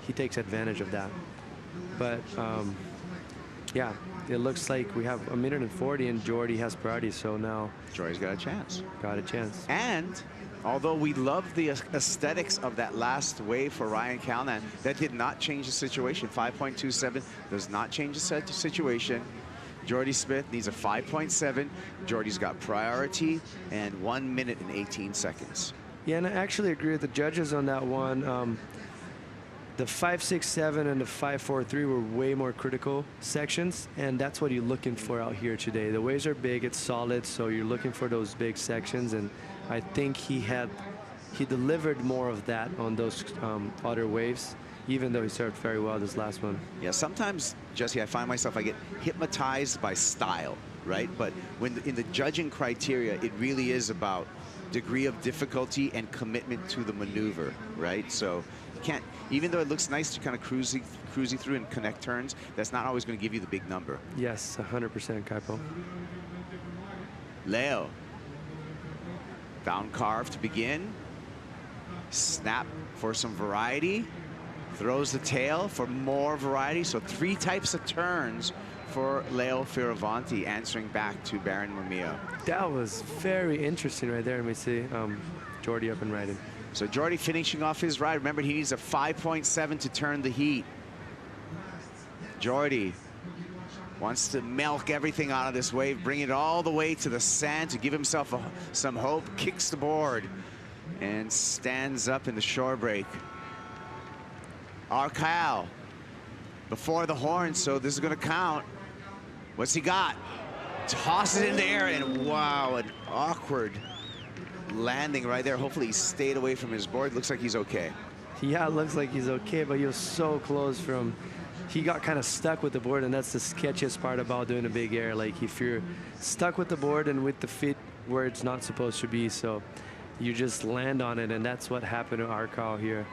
[SPEAKER 5] he takes advantage of that. But yeah, it looks like we have 1:40 and Jordy has priority, so now
[SPEAKER 4] Jordy's got a chance.
[SPEAKER 5] Got a chance.
[SPEAKER 4] And although we love the aesthetics of that last wave for Ryan Calnan, that did not change the situation. 5.27 does not change the situation. Jordy Smith needs a 5.7. Jordy's got priority and 1 minute and 18 seconds.
[SPEAKER 5] Yeah, and I actually agree with the judges on that one. The 5.67 and the 5.43 were way more critical sections, and that's what you're looking for out here today. The waves are big, it's solid, so you're looking for those big sections, and I think he delivered more of that on those other waves, even though he served very well this last one.
[SPEAKER 4] Yeah, sometimes, Jesse, I find myself, I get hypnotized by style, right? But when in the judging criteria, it really is about degree of difficulty and commitment to the maneuver, right? So you can't, even though it looks nice to kind of cruising through and connect turns, that's not always going to give you the big number.
[SPEAKER 5] Yes, 100%, Kaipo.
[SPEAKER 4] Leo. Down carve to begin. Snap for some variety. Throws the tail for more variety. So 3 types of turns for Leo Fioravanti, answering back to Baron Mamiya.
[SPEAKER 5] That was very interesting right there. Let me see Jordy up and riding.
[SPEAKER 4] So Jordy finishing off his ride. Remember, he needs a 5.7 to turn the heat. Jordy wants to milk everything out of this wave, bring it all the way to the sand to give himself some hope. Kicks the board and stands up in the shore break. Arcal before the horn, so this is going to count. What's he got? Tosses it in the air, and wow, an awkward landing right there. Hopefully he stayed away from his board. Looks like he's okay.
[SPEAKER 5] Yeah, it looks like he's okay, but he was so close from, he got kind of stuck with the board, and that's the sketchiest part about doing a big air. Like if you're stuck with the board and with the feet where it's not supposed to be, so you just land on it, and that's what happened to Arcal here.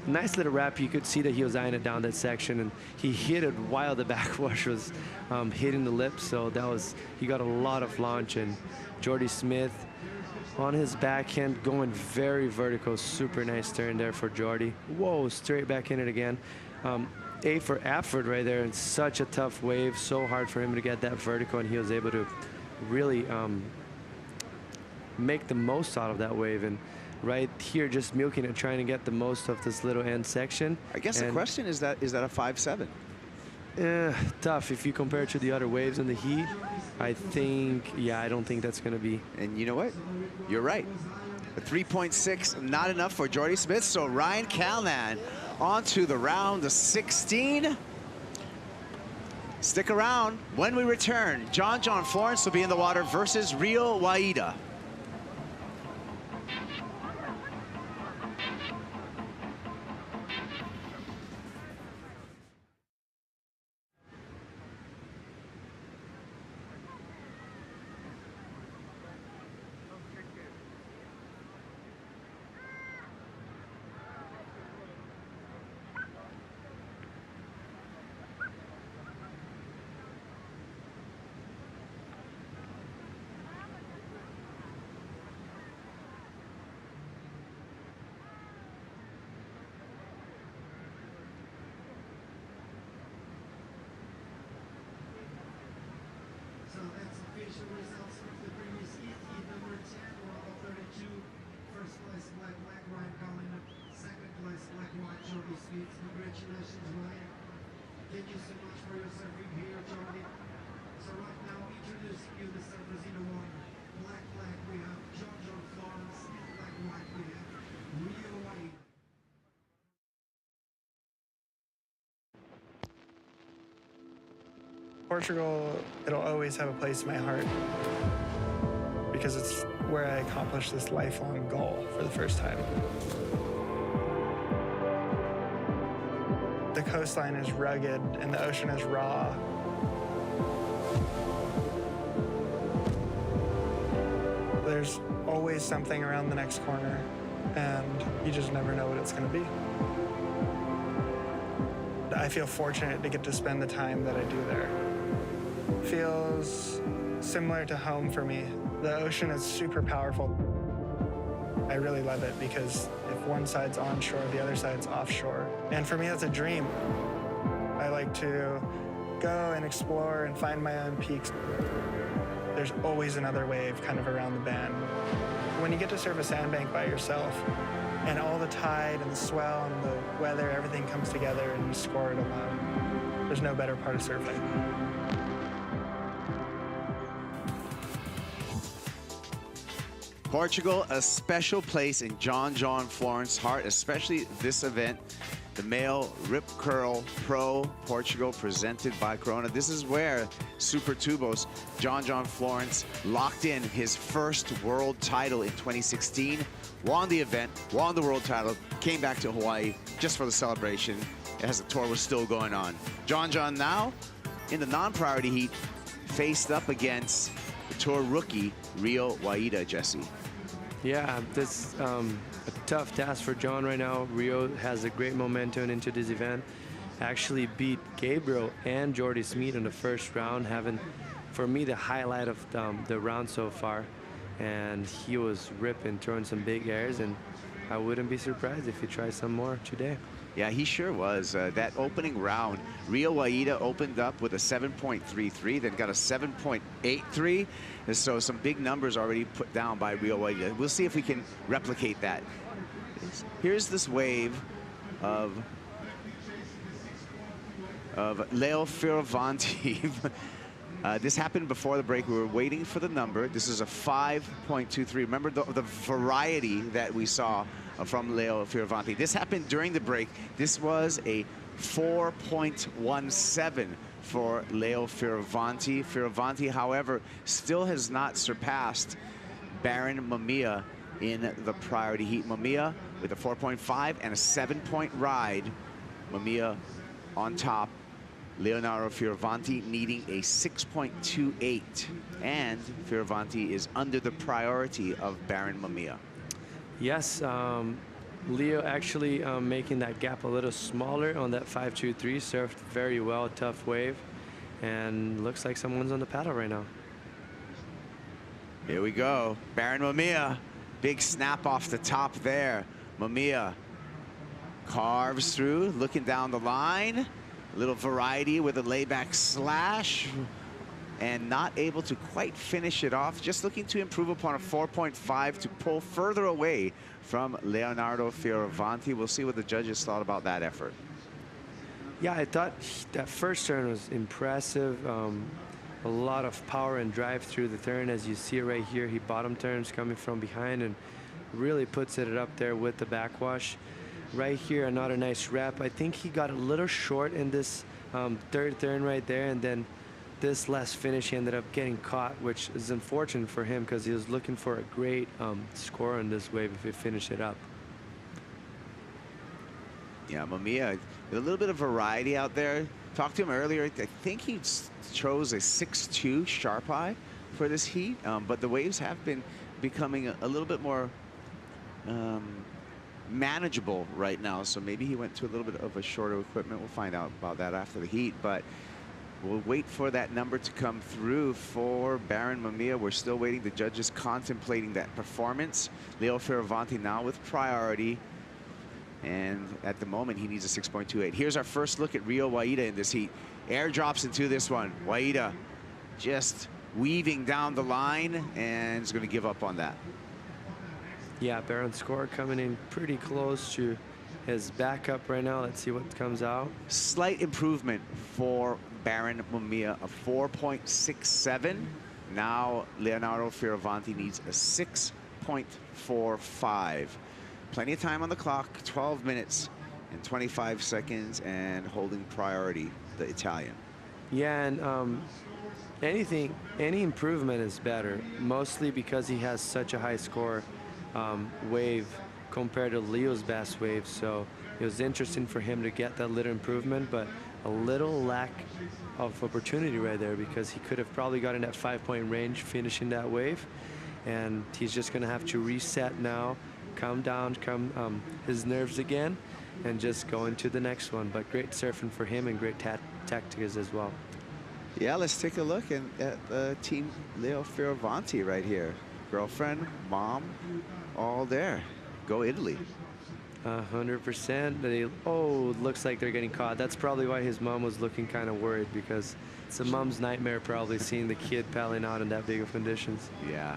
[SPEAKER 5] Nice little wrap. You could see that he was eyeing it down that section, and he hit it while the backwash was hitting the lip, so that was, he got a lot of launch. And Jordy Smith on his backhand going very vertical. Super nice turn there for Jordy. Whoa, straight back in it again. A for effort right there, and such a tough wave, so hard for him to get that vertical, and he was able to really make the most out of that wave. And right here, just milking it, trying to get the most of this little end section.
[SPEAKER 4] I guess the question is that a 5.7?
[SPEAKER 5] Tough if you compare it to the other waves in the heat. I think, yeah, I don't think that's going to be.
[SPEAKER 4] And you know what? You're right. A 3.6, not enough for Jordy Smith. So Ryan Calnan on to the round of 16. Stick around. When we return, John Florence will be in the water versus Rio Waida.
[SPEAKER 15] official results from the previous heat. Heat number 10, round of 32. First place, Black Ryan Cullen. Second place, Black White Jordy Smith. Congratulations, Ryan. Thank you so much for your serving here, Jordy. So right now, introducing you the surfers in the water. Black, we have John Florence, and Black White, we have Rio Wade.
[SPEAKER 9] Portugal, it'll always have a place in my heart because it's where I accomplished this lifelong goal for the first time. The coastline is rugged and the ocean is raw. There's always something around the next corner, and you just never know what it's going to be. I feel fortunate to get to spend the time that I do there. Feels similar to home for me. The ocean is super powerful. I really love it because if one side's onshore, the other side's offshore. And for me, that's a dream. I like to go and explore and find my own peaks. There's always another wave kind of around the bend. When you get to surf a sandbank by yourself, and all the tide and the swell and the weather, everything comes together and you score it alone, there's no better part of surfing.
[SPEAKER 4] Portugal, a special place in John Florence's heart, especially this event, the MEO Rip Curl Pro Portugal presented by Corona. This is where Super Tubos, John Florence, locked in his first world title in 2016, won the event, won the world title, came back to Hawaii just for the celebration as the tour was still going on. John now in the non-priority heat faced up against the tour rookie Rio Waida, Jesse.
[SPEAKER 5] Yeah, this a tough task for John right now. Rio has a great momentum into this event. Actually beat Gabriel and Jordy Smith in the first round, having, for me, the highlight of the round so far. And he was ripping, throwing some big airs, and I wouldn't be surprised if he tries some more today.
[SPEAKER 4] Yeah, he sure was. That opening round, Rio Waida opened up with a 7.33, then got a 7.83. And so some big numbers already put down by Rio Waida. We'll see if we can replicate that. Here's this wave of Leo Fioravanti. This happened before the break. We were waiting for the number. This is a 5.23. Remember the variety that we saw from Leo Fioravanti. This happened during the break. This was a 4.17 for Leo Fioravanti. Fioravanti, however, still has not surpassed Baron Mamiya in the priority heat. Mamiya with a 4.5 and a 7-point ride. Mamiya on top. Leonardo Fioravanti needing a 6.28, and Fioravanti is under the priority of Baron Mamiya.
[SPEAKER 5] Yes, Leo actually making that gap a little smaller on that 5.23, surfed very well, tough wave, and looks like someone's on the paddle right now.
[SPEAKER 4] Here we go, Baron Mamiya, big snap off the top there. Mamiya carves through, looking down the line. A little variety with a layback slash, and not able to quite finish it off. Just looking to improve upon a 4.5 to pull further away from Leonardo Fioravanti. We'll see what the judges thought about that effort.
[SPEAKER 5] Yeah, I thought that first turn was impressive. A lot of power and drive through the turn. As you see right here, he bottom turns coming from behind and really puts it up there with the backwash. Right here, another nice wrap. I think he got a little short in this third turn right there, and then this last finish he ended up getting caught, which is unfortunate for him because he was looking for a great score on this wave if he finished it up.
[SPEAKER 4] Yeah, Mamiya, with a little bit of variety out there. Talked to him earlier. I think he chose a 6.2 sharp eye for this heat, but the waves have been becoming a little bit more manageable right now, so maybe he went to a little bit of a shorter equipment. We'll find out about that after the heat, but we'll wait for that number to come through for Baron Mamiya. We're still waiting. The judges contemplating that performance. Leo Fioravanti now with priority, and at the moment he needs a 6.28. Here's our first look at Rio Waida in this heat. Air drops into this one. Waida just weaving down the line and is going to give up on that.
[SPEAKER 5] Yeah, Baron's score coming in pretty close to his backup right now. Let's see what comes out.
[SPEAKER 4] Slight improvement for Baron Mamiya, a 4.67. Now Leonardo Fioravanti needs a 6.45. Plenty of time on the clock, 12 minutes and 25 seconds, and holding priority, the Italian.
[SPEAKER 5] Yeah, and any improvement is better, mostly because he has such a high score wave compared to Leo's best wave. So it was interesting for him to get that little improvement, but a little lack of opportunity right there, because he could have probably gotten that 5-point range finishing that wave, and he's just going to have to reset now, calm down, his nerves again, and just go into the next one. But great surfing for him and great tactics as well.
[SPEAKER 4] Yeah, let's take a look at Team Leo Fioravanti right here. Girlfriend, mom, all there. Go Italy.
[SPEAKER 5] 100%. Oh, looks like they're getting caught. That's probably why his mom was looking kind of worried, because it's a mom's nightmare probably seeing the kid paddling out in that big of conditions.
[SPEAKER 4] Yeah.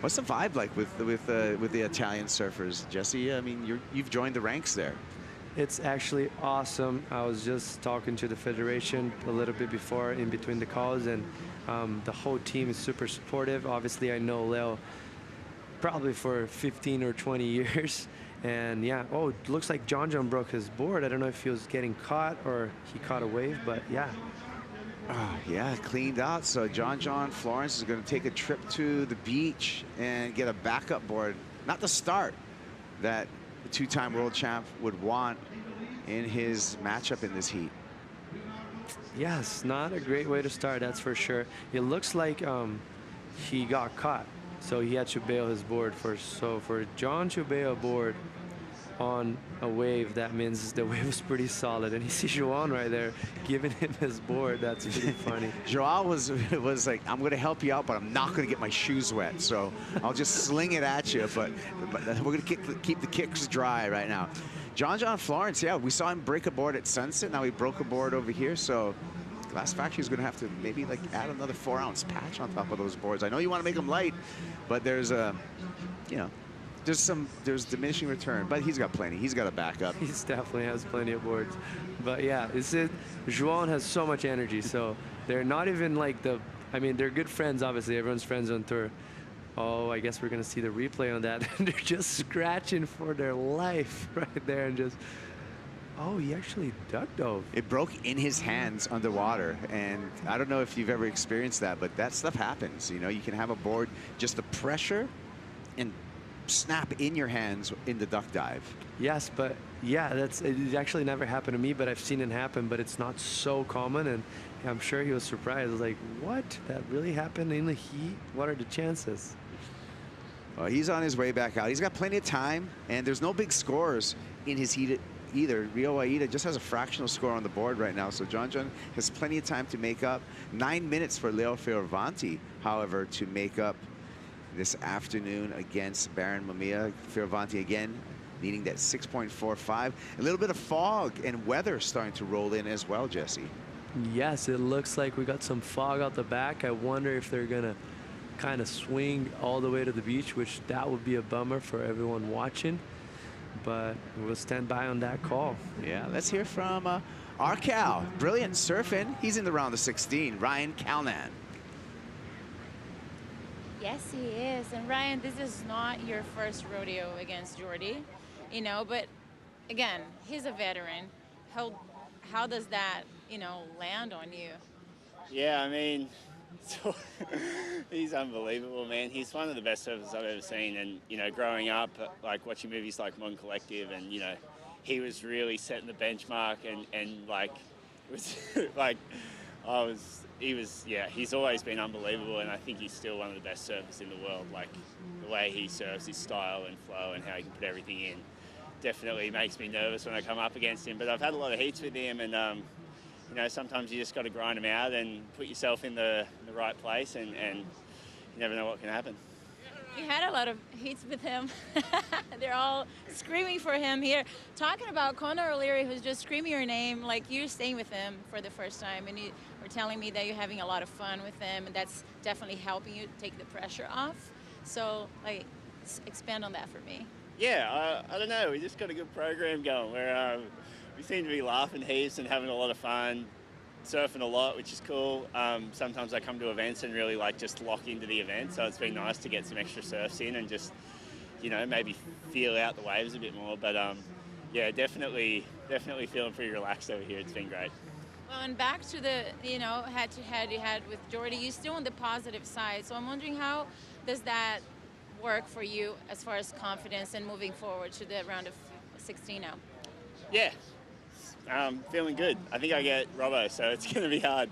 [SPEAKER 4] What's the vibe like with the Italian surfers, Jesse? I mean, you've joined the ranks there.
[SPEAKER 5] It's actually awesome. I was just talking to the federation a little bit before, in between the calls, and the whole team is super supportive. Obviously, I know Leo probably for 15 or 20 years. And yeah, oh, it looks like John broke his board. I don't know if he was getting caught or he caught a wave, but yeah.
[SPEAKER 4] Yeah, cleaned out. So John Florence is going to take a trip to the beach and get a backup board. Not the start that the two-time world champ would want in his matchup in this heat.
[SPEAKER 5] Yes, not a great way to start, that's for sure. It looks like he got caught, so he had to bail his board first. So for John to bail a board on a wave, that means the wave was pretty solid. And you see João right there giving him his board. That's pretty funny.
[SPEAKER 4] João was like, I'm going to help you out, but I'm not going to get my shoes wet. So I'll just sling it at you. But we're going to keep the kicks dry right now. John Florence, yeah, we saw him break a board at Sunset. Now he broke a board over here. So Glass Factory is going to have to maybe like add another 4-ounce patch on top of those boards. I know you want to make them light, but there's a, you know, there's diminishing return, but he's got plenty. He's got a backup.
[SPEAKER 5] He definitely has plenty of boards. But yeah, João has so much energy, so they're not even like I mean, they're good friends, obviously. Everyone's friends on tour. Oh, I guess we're going to see the replay on that. They're just scratching for their life right there, and just, oh, he actually duck dove.
[SPEAKER 4] It broke in his hands underwater, and I don't know if you've ever experienced that, but that stuff happens. You know, you can have a board, just the pressure and snap in your hands in the duck dive.
[SPEAKER 5] Yes, but yeah, it actually never happened to me, but I've seen it happen, but it's not so common, and I'm sure he was surprised. I was like, what? That really happened in the heat? What are the chances?
[SPEAKER 4] Well, he's on his way back out. He's got plenty of time, and there's no big scores in his heat either. Rio Aida just has a fractional score on the board right now, so John has plenty of time to make up. 9 minutes for Leo Fioravanti, however, to make up this afternoon against Baron Mamiya. Fioravanti again needing that 6.45. A little bit of fog and weather starting to roll in as well, Jesse.
[SPEAKER 5] Yes, it looks like we got some fog out the back. I wonder if they're gonna kind of swing all the way to the beach, which that would be a bummer for everyone watching, but we'll stand by on that call.
[SPEAKER 4] Yeah, let's hear from our Cal. Brilliant surfing. He's in the round of 16, Ryan Calnan.
[SPEAKER 6] Yes, he is. And Ryan, this is not your first rodeo against Jordy, you know, but again, he's a veteran. How does that, you know, land on you?
[SPEAKER 11] Yeah, I mean, he's unbelievable, man. He's one of the best surfers I've ever seen. And, you know, growing up, like watching movies like Mon Collective, and, you know, he was really setting the benchmark, and like, it was like, he's always been unbelievable, and I think he's still one of the best surfers in the world. Like, the way he surfs, his style and flow, and how he can put everything in, definitely makes me nervous when I come up against him. But I've had a lot of heats with him, and you know, sometimes you just got to grind him out and put yourself in the right place, and you never know what can happen.
[SPEAKER 6] You had a lot of heats with him. They're all screaming for him here. Talking about Conor O'Leary, who's just screaming your name, like you're staying with him for the first time, and you were were telling me that you're having a lot of fun with them, and that's definitely helping you take the pressure off. So, like, expand on that for me.
[SPEAKER 11] Yeah, I don't know. We just got a good program going where we seem to be laughing heaps and having a lot of fun, surfing a lot, which is cool. Sometimes I come to events and really like just lock into the event, so it's been nice to get some extra surfs in and just, you know, maybe feel out the waves a bit more. But yeah, definitely feeling pretty relaxed over here. It's been great.
[SPEAKER 6] Well, and back to the, you know, head-to-head you had with Jordy, you're still on the positive side. So I'm wondering, how does that work for you as far as confidence and moving forward to the round of 16 now?
[SPEAKER 11] Yeah, feeling good. I think I get Robbo, so it's going to be hard.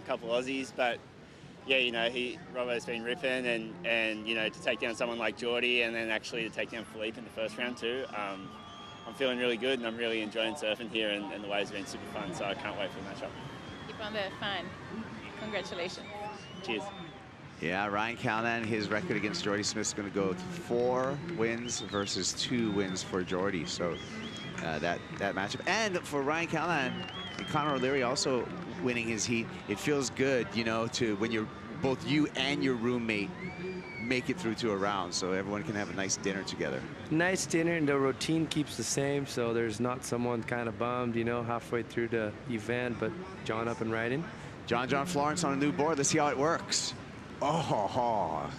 [SPEAKER 11] Couple Aussies, but yeah, you know, Robbo's been ripping, and you know, to take down someone like Jordy and then actually to take down Philippe in the first round too. I'm feeling really good, and I'm really enjoying surfing here, and the waves have been super fun, so I can't wait for the matchup.
[SPEAKER 6] Keep on the fun. Congratulations.
[SPEAKER 11] Cheers.
[SPEAKER 4] Yeah, Ryan Callahan, his record against Jordy Smith is going to go to 4 wins versus 2 wins for Jordy. So that matchup. And for Ryan Callahan and Conor O'Leary also winning his heat, it feels good, you know, to when you're both you and your roommate make it through to a round, so everyone can have a nice dinner together.
[SPEAKER 5] Nice dinner, and the routine keeps the same, so there's not someone kind of bummed, you know, halfway through the event, but John up and riding.
[SPEAKER 4] John Florence on a new board. Let's see how it works. Oh,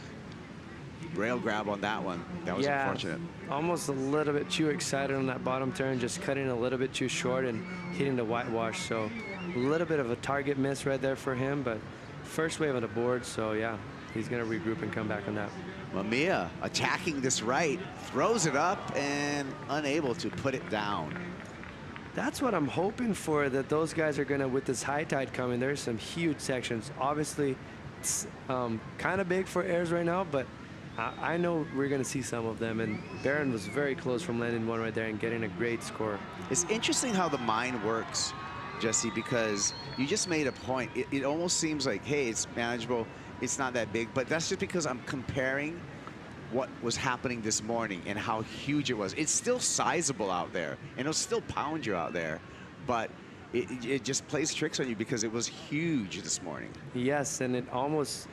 [SPEAKER 4] rail grab on that one. That was unfortunate.
[SPEAKER 5] Almost a little bit too excited on that bottom turn, just cutting a little bit too short and hitting the whitewash. So a little bit of a target miss right there for him, but first wave on the board, so yeah, he's going to regroup and come back on that.
[SPEAKER 4] Mamiya attacking this right, throws it up and unable to put it down.
[SPEAKER 5] That's what I'm hoping for, that those guys are going to, with this high tide coming, there's some huge sections. Obviously, it's kind of big for airs right now, but I know we're going to see some of them, and Barron was very close from landing one right there and getting a great score.
[SPEAKER 4] It's interesting how the mind works, Jesse, because you just made a point. It almost seems like, hey, it's manageable, it's not that big, but that's just because I'm comparing what was happening this morning and how huge it was. It's still sizable out there, and it'll still pound you out there, but it just plays tricks on you because it was huge this morning.
[SPEAKER 5] Yes, and it almost,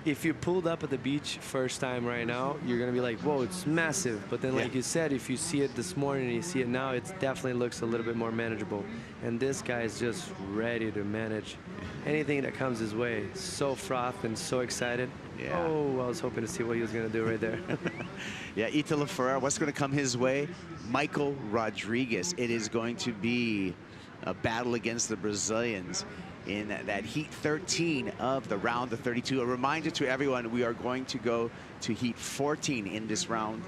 [SPEAKER 5] if you pulled up at the beach first time right now, you're going to be like, whoa, it's massive. But then, like you said, if you see it this morning and you see it now, it definitely looks a little bit more manageable. And this guy is just ready to manage anything that comes his way. So frothed and so excited.
[SPEAKER 4] Yeah.
[SPEAKER 5] Oh, I was hoping to see what he was going to do right there.
[SPEAKER 4] Yeah, Italo Ferreira, what's going to come his way? Michael Rodriguez. It is going to be a battle against the Brazilians in that Heat 13 of the round of 32. A reminder to everyone, we are going to go to Heat 14 in this round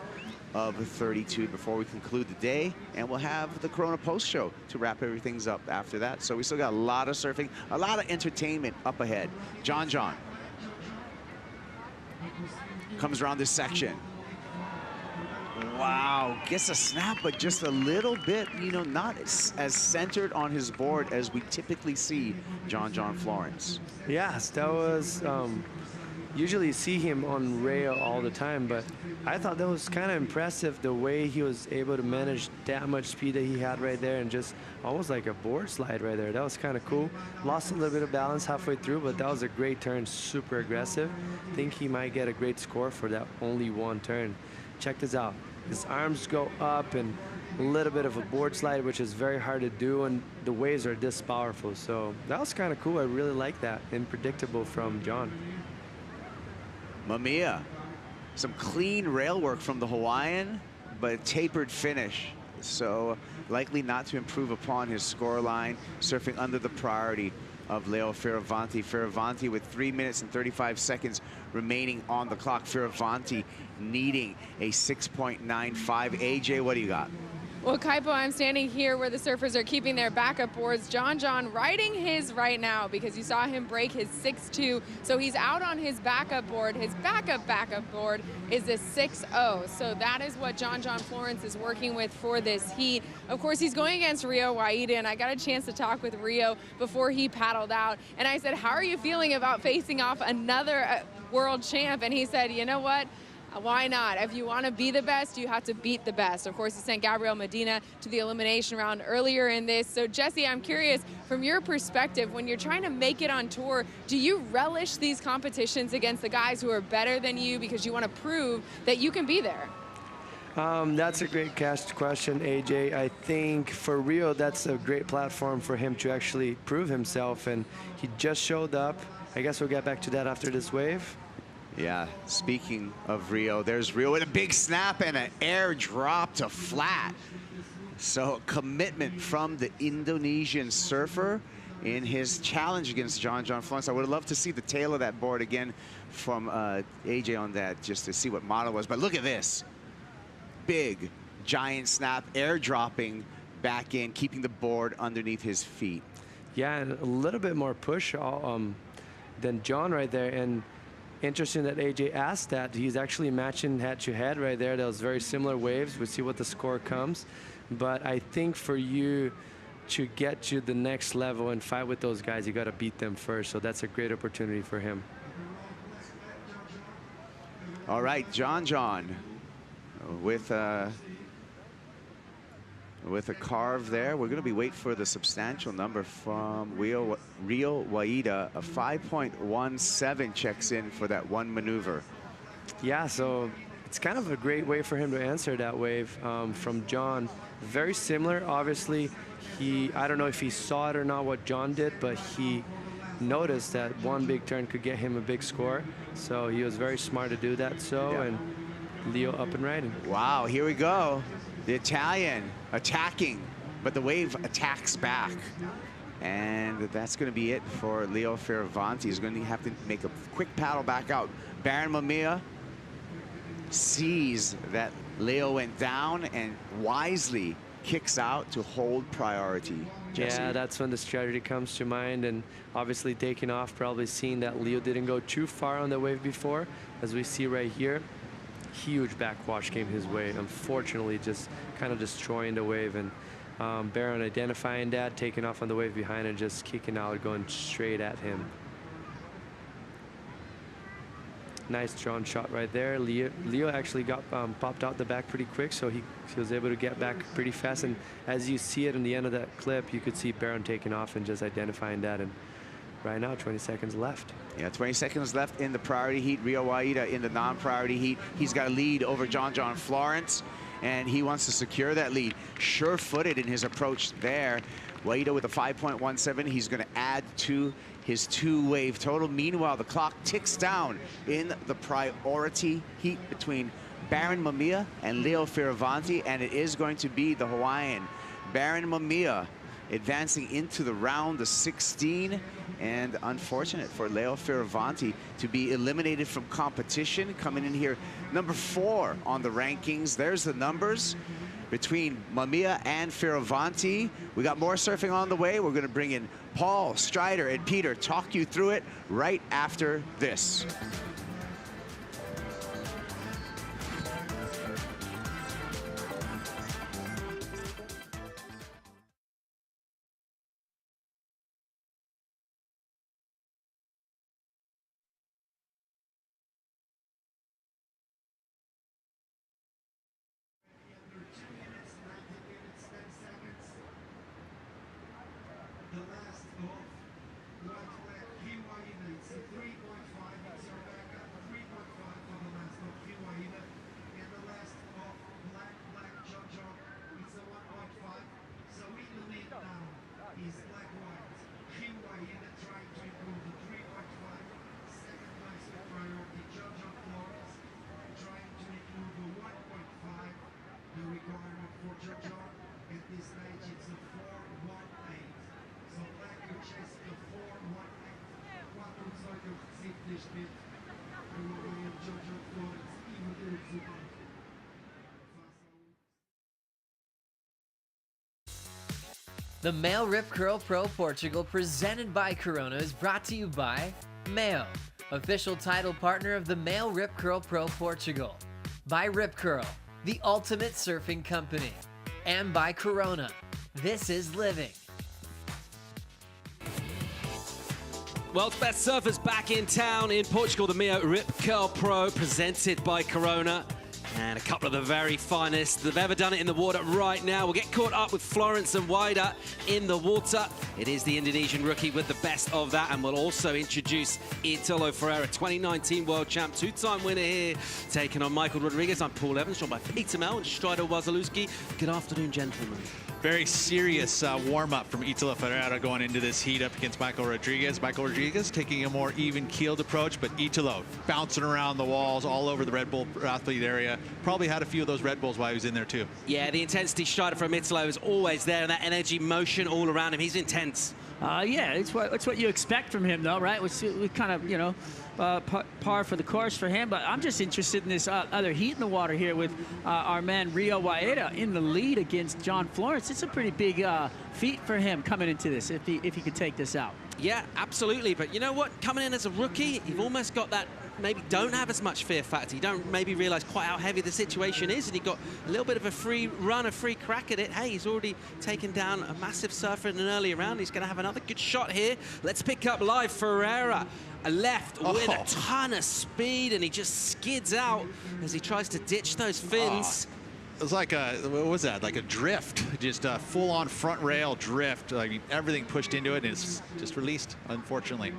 [SPEAKER 4] of 32 before we conclude the day, and we'll have the Corona post show to wrap everything up after that. So we still got a lot of surfing, a lot of entertainment up ahead. John comes around this section. Wow, gets a snap, but just a little bit, you know, not as centered on his board as we typically see John Florence.
[SPEAKER 5] Yes, that was, usually you see him on rail all the time, but I thought that was kind of impressive, the way he was able to manage that much speed that he had right there, and just almost like a board slide right there. That was kind of cool. Lost a little bit of balance halfway through, but that was a great turn, super aggressive. I think he might get a great score for that only one turn. Check this out. His arms go up and a little bit of a board slide, which is very hard to do, and the waves are this powerful. So that was kind of cool. I really like that. Unpredictable from John.
[SPEAKER 4] Mamiya, some clean rail work from the Hawaiian, but a tapered finish. So likely not to improve upon his score line, surfing under the priority of Leo Fioravanti. Fioravanti with 3 minutes and 35 seconds remaining on the clock. Fioravanti needing a 6.95. AJ, what do you got?
[SPEAKER 17] Well, Kaipo, I'm standing here where the surfers are keeping their backup boards. John riding his right now because you saw him break his 6.2. So he's out on his backup board. His backup board is a 6.0. So that is what John Florence is working with for this heat. Of course, he's going against Rio Waida, and I got a chance to talk with Rio before he paddled out. And I said, how are you feeling about facing off another world champ? And he said, you know what? Why not? If you want to be the best, you have to beat the best. Of course, he sent Gabriel Medina to the elimination round earlier in this. So, Jesse, I'm curious, from your perspective, when you're trying to make it on tour, do you relish these competitions against the guys who are better than you because you want to prove that you can be there?
[SPEAKER 5] That's a great question, AJ. I think for Rio, that's a great platform for him to actually prove himself, and he just showed up. I guess we'll get back to that after this wave.
[SPEAKER 4] Yeah, speaking of Rio, there's Rio with a big snap and an air drop to flat. So commitment from the Indonesian surfer in his challenge against John Florence. I would have loved to see the tail of that board again from AJ on that, just to see what model was. But look at this. Big, giant snap, air dropping back in, keeping the board underneath his feet.
[SPEAKER 5] Yeah, and a little bit more push than John right there. And interesting that AJ asked that. He's actually matching head-to-head right there. That was very similar waves. We'll see what the score comes. But I think for you to get to the next level and fight with those guys, you got to beat them first. So that's a great opportunity for him.
[SPEAKER 4] All right, John with a carve there. We're going to be waiting for the substantial number from Rio Waida. A 5.17 checks in for that one maneuver.
[SPEAKER 5] Yeah, so it's kind of a great way for him to answer that wave from John. Very similar, obviously. I don't know if he saw it or not what John did, but he noticed that one big turn could get him a big score. So he was very smart to do that. And Leo up and riding.
[SPEAKER 4] Wow, here we go. The Italian attacking, but the wave attacks back. And that's going to be it for Leo Fioravanti. He's going to have to make a quick paddle back out. Baron Mamiya sees that Leo went down and wisely kicks out to hold priority. Jesse.
[SPEAKER 5] Yeah, that's when the strategy comes to mind, and obviously taking off, probably seeing that Leo didn't go too far on the wave before, as we see right here. Huge backwash came his way, unfortunately just kind of destroying the wave, and Baron identifying that, taking off on the wave behind and just kicking out, going straight at him. Nice drawn shot right there. Leo actually got popped out the back pretty quick, so he was able to get back pretty fast. And as you see it in the end of that clip, you could see Baron taking off and just identifying that. And right now, 20 seconds left.
[SPEAKER 4] Yeah, 20 seconds left in the priority heat. Rio Waida in the non-priority heat. He's got a lead over John Florence, and he wants to secure that lead. Sure-footed in his approach there. Waida with a 5.17. He's going to add to his two-wave total. Meanwhile, the clock ticks down in the priority heat between Baron Mamiya and Leo Fioravanti, and it is going to be the Hawaiian Baron Mamiya advancing into the round of 16, and unfortunate for Leo Fioravanti to be eliminated from competition, coming in here number 4 on the rankings. There's the numbers between Mamiya and Fioravanti. We got more surfing on the way. We're going to bring in Paul, Strider, and Peter, talk you through it right after this.
[SPEAKER 18] The MEO Rip Curl Pro Portugal presented by Corona is brought to you by MEO, official title partner of the MEO Rip Curl Pro Portugal, by Rip Curl, the ultimate surfing company, and by Corona. This is living.
[SPEAKER 14] World's best surfers back in town in Portugal. The MEO Rip Curl Pro presented by Corona. And a couple of the very finest that have ever done it in the water right now. We'll get caught up with Florence and Wider in the water. It is the Indonesian rookie with the best of that. And we'll also introduce Italo Ferreira, 2019 world champ, two-time winner here, taking on Michael Rodriguez. I'm Paul Evans, joined by Peter Mel and Strider Wazalewski. Good afternoon, gentlemen.
[SPEAKER 19] Very serious warm-up from Italo Ferreira going into this heat up against Michael Rodriguez. Michael Rodriguez taking a more even-keeled approach, but Italo bouncing around the walls all over the Red Bull athlete area. Probably had a few of those Red Bulls while he was in there too. Yeah, the intensity strider from Italo is always there, and that energy motion all around him. He's intense.
[SPEAKER 3] Yeah, it's what you expect from him, though, right? We kind of, you know, par for the course for him. But I'm just interested in this other heat in the water here with our man Rio Waida in the lead against John Florence. It's a pretty big feat for him coming into this if he could take this out.
[SPEAKER 14] Yeah, absolutely. But you know what? Coming in as a rookie, you've almost got that maybe don't have as much fear factor. You don't maybe realize quite how heavy the situation is, and you've got a little bit of a free run, a free crack at it. Hey, he's already taken down a massive surfer in an early round. He's going to have another good shot here. Let's pick up live Ferreira. A left with a ton of speed, and he just skids out as he tries to ditch those fins.
[SPEAKER 19] It was like a, what was that? Like a drift, just a full-on front rail drift. I mean, everything pushed into it, and it's just released, unfortunately.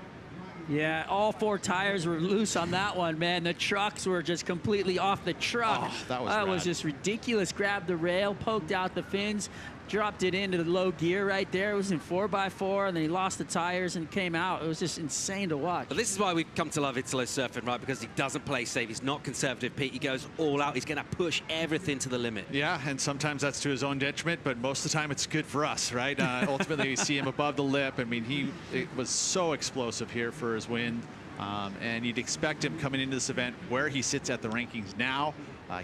[SPEAKER 3] Yeah, all four tires were loose on that one, man. The trucks were just completely off the truck.
[SPEAKER 19] Oh, that
[SPEAKER 3] was just ridiculous. Grabbed the rail, poked out the fins, dropped it into the low gear right there. It was in 4x4, and then he lost the tires and came out. It was just insane to watch.
[SPEAKER 14] But this is why we've come to love Italo surfing, right? Because he doesn't play safe. He's not conservative, Pete. He goes all out. He's going to push everything to the limit.
[SPEAKER 19] Yeah, and sometimes that's to his own detriment, but most of the time it's good for us, right? Ultimately, we see him above the lip. I mean, it was so explosive here for his win, and you'd expect him coming into this event where he sits at the rankings now.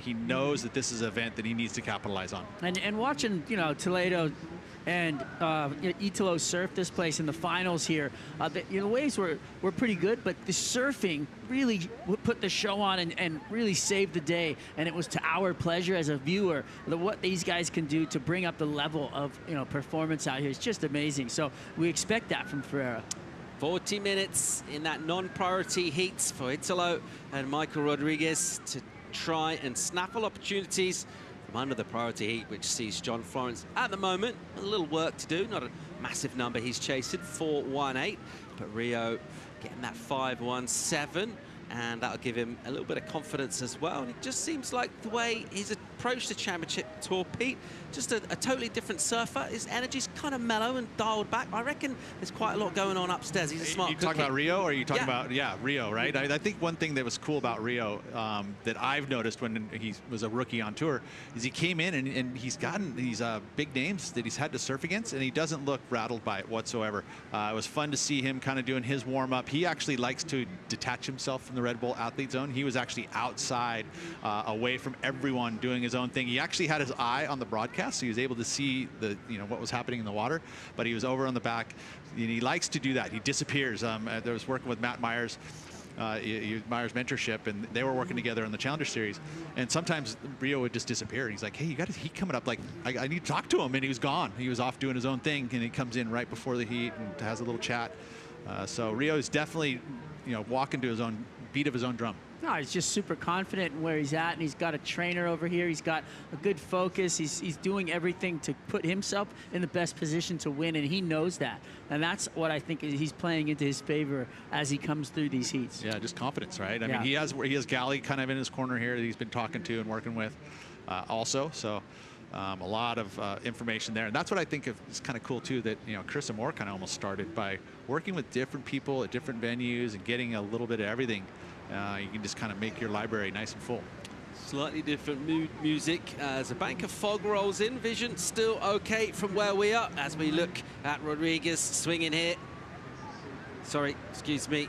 [SPEAKER 19] He knows that this is an event that he needs to capitalize on.
[SPEAKER 3] And watching, you know, Toledo and Italo surf this place in the finals here, the waves were pretty good, but the surfing really put the show on and really saved the day. And it was to our pleasure as a viewer what these guys can do to bring up the level of, you know, performance out here. It's just amazing. So we expect that from Ferreira.
[SPEAKER 14] 40 minutes in that non-priority heats for Italo and Michael Rodriguez to try and snaffle opportunities from under the priority heat, which sees John Florence at the moment a little work to do. Not a massive number he's chasing, 4.18, but Rio getting that 5.17, and that'll give him a little bit of confidence as well. And it just seems like the way he's approached the championship tour, Pete, just a totally different surfer. His energy's kind of mellow and dialed back. I reckon there's quite a lot going on upstairs. He's a smart
[SPEAKER 19] You talking about Rio, or are you talking about, Rio, right? I think one thing that was cool about Rio that I've noticed when he was a rookie on tour is he came in and he's gotten these big names that he's had to surf against, and he doesn't look rattled by it whatsoever. It was fun to see him kind of doing his warm-up. He actually likes to detach himself from the Red Bull athlete zone. He was actually outside, away from everyone, doing his own thing. He actually had his eye on the broadcast, so he was able to see what was happening in the water, but he was over on the back. And he likes to do that. He disappears. I was working with Matt Myers, Myers mentorship, and they were working together on the Challenger Series. And sometimes Rio would just disappear. And he's like, "Hey, you got his heat coming up. Like, I need to talk to him." And he was gone. He was off doing his own thing, and he comes in right before the heat and has a little chat. So Rio is definitely, walking to his own beat of his own drum.
[SPEAKER 3] No, he's just super confident in where he's at, and he's got a trainer over here. He's got a good focus. He's doing everything to put himself in the best position to win, and he knows that. And that's what I think he's playing into his favor as he comes through these heats.
[SPEAKER 19] Yeah, just confidence, right? I mean, he has Galley kind of in his corner here that he's been talking to and working with also. So a lot of information there. And that's what I think is kind of cool, too, that, Chris Amore kind of almost started by working with different people at different venues and getting a little bit of everything. You can just kind of make your library nice and full.
[SPEAKER 14] Slightly different music as a bank of fog rolls in. Vision still okay from where we are as we look at Rodriguez swinging here. Sorry, excuse me.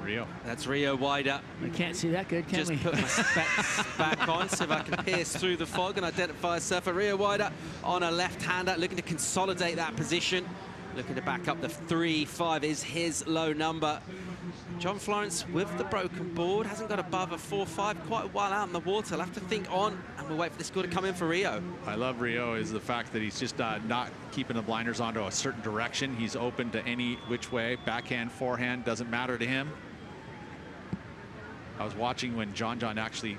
[SPEAKER 19] Rio.
[SPEAKER 14] That's Rio Wider.
[SPEAKER 3] We can't see that good, can we?
[SPEAKER 14] Just put my specs back on so if I can pierce through the fog and identify a surfer. Rio Wider on a left-hander, looking to consolidate that position. Looking to back up the 3.5 is his low number. John Florence with the broken board, hasn't got above a 4.5, quite a while out in the water. He'll have to think on, and we'll wait for the score to come in for Rio.
[SPEAKER 19] I love Rio is the fact that he's just not keeping the blinders onto a certain direction. He's open to any which way, backhand, forehand, doesn't matter to him. I was watching when John actually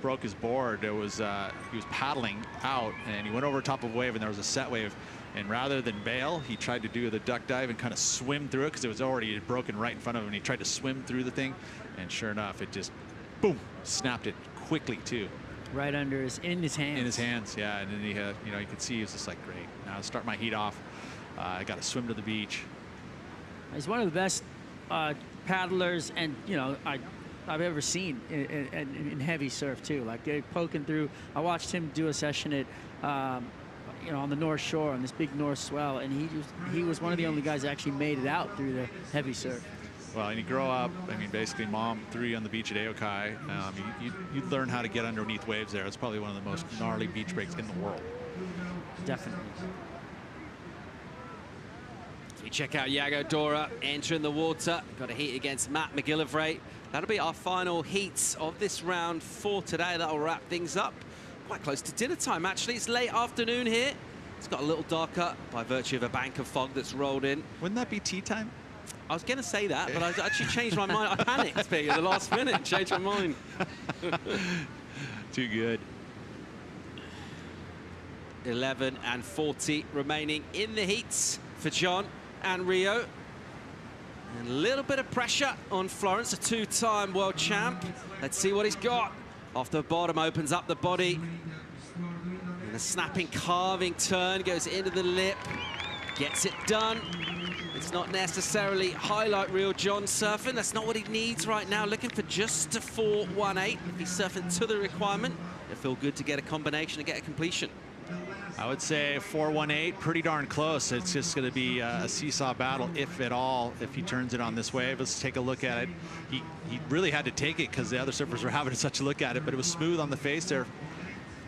[SPEAKER 19] broke his board. It was he was paddling out, and he went over top of a wave, and there was a set wave. And rather than bail, he tried to do the duck dive and kind of swim through it because it was already broken right in front of him. And he tried to swim through the thing, and sure enough, it just, boom, snapped it quickly too.
[SPEAKER 3] Right in his hands.
[SPEAKER 19] In his hands, yeah. And then he had, you know, you could see he was just like, great. Now I'll start my heat off. I got to swim to the beach.
[SPEAKER 3] He's one of the best paddlers, and you know, I've ever seen in heavy surf too. Like they're poking through. I watched him do a session at. You know, on the North Shore on this big North swell, and he was one of the only guys that actually made it out through the heavy surf.
[SPEAKER 19] Well, and you grow up, I mean, basically mom threw you on the beach at Aokai. You learn how to get underneath waves there. It's probably one of the most gnarly beach breaks in the world.
[SPEAKER 3] Definitely.
[SPEAKER 14] We check out Yago Dora entering the water. Got a heat against Matt McGillivray. That'll be our final heats of this round 4 today. That'll wrap things up. Quite close to dinner time, actually. It's late afternoon here. It's got a little darker by virtue of a bank of fog that's rolled in.
[SPEAKER 19] Wouldn't that be tea time?
[SPEAKER 14] I was going to say that, but I actually changed my mind. I panicked being at the last minute and changed my mind.
[SPEAKER 19] Too good.
[SPEAKER 14] 11 and 40 remaining in the heats for John and Rio. And a little bit of pressure on Florence, a 2-time world champ. Let's see what he's got. Off the bottom, opens up the body. And a snapping, carving turn, goes into the lip. Gets it done. It's not necessarily highlight reel John surfing. That's not what he needs right now. Looking for just a 4.18. If he's surfing to the requirement, it'll feel good to get a combination and get a completion.
[SPEAKER 19] I would say 4.18, pretty darn close. It's just going to be a seesaw battle, if at all, if he turns it on this wave. Let's take a look at it. He really had to take it because the other surfers were having such a look at it, but it was smooth on the face there.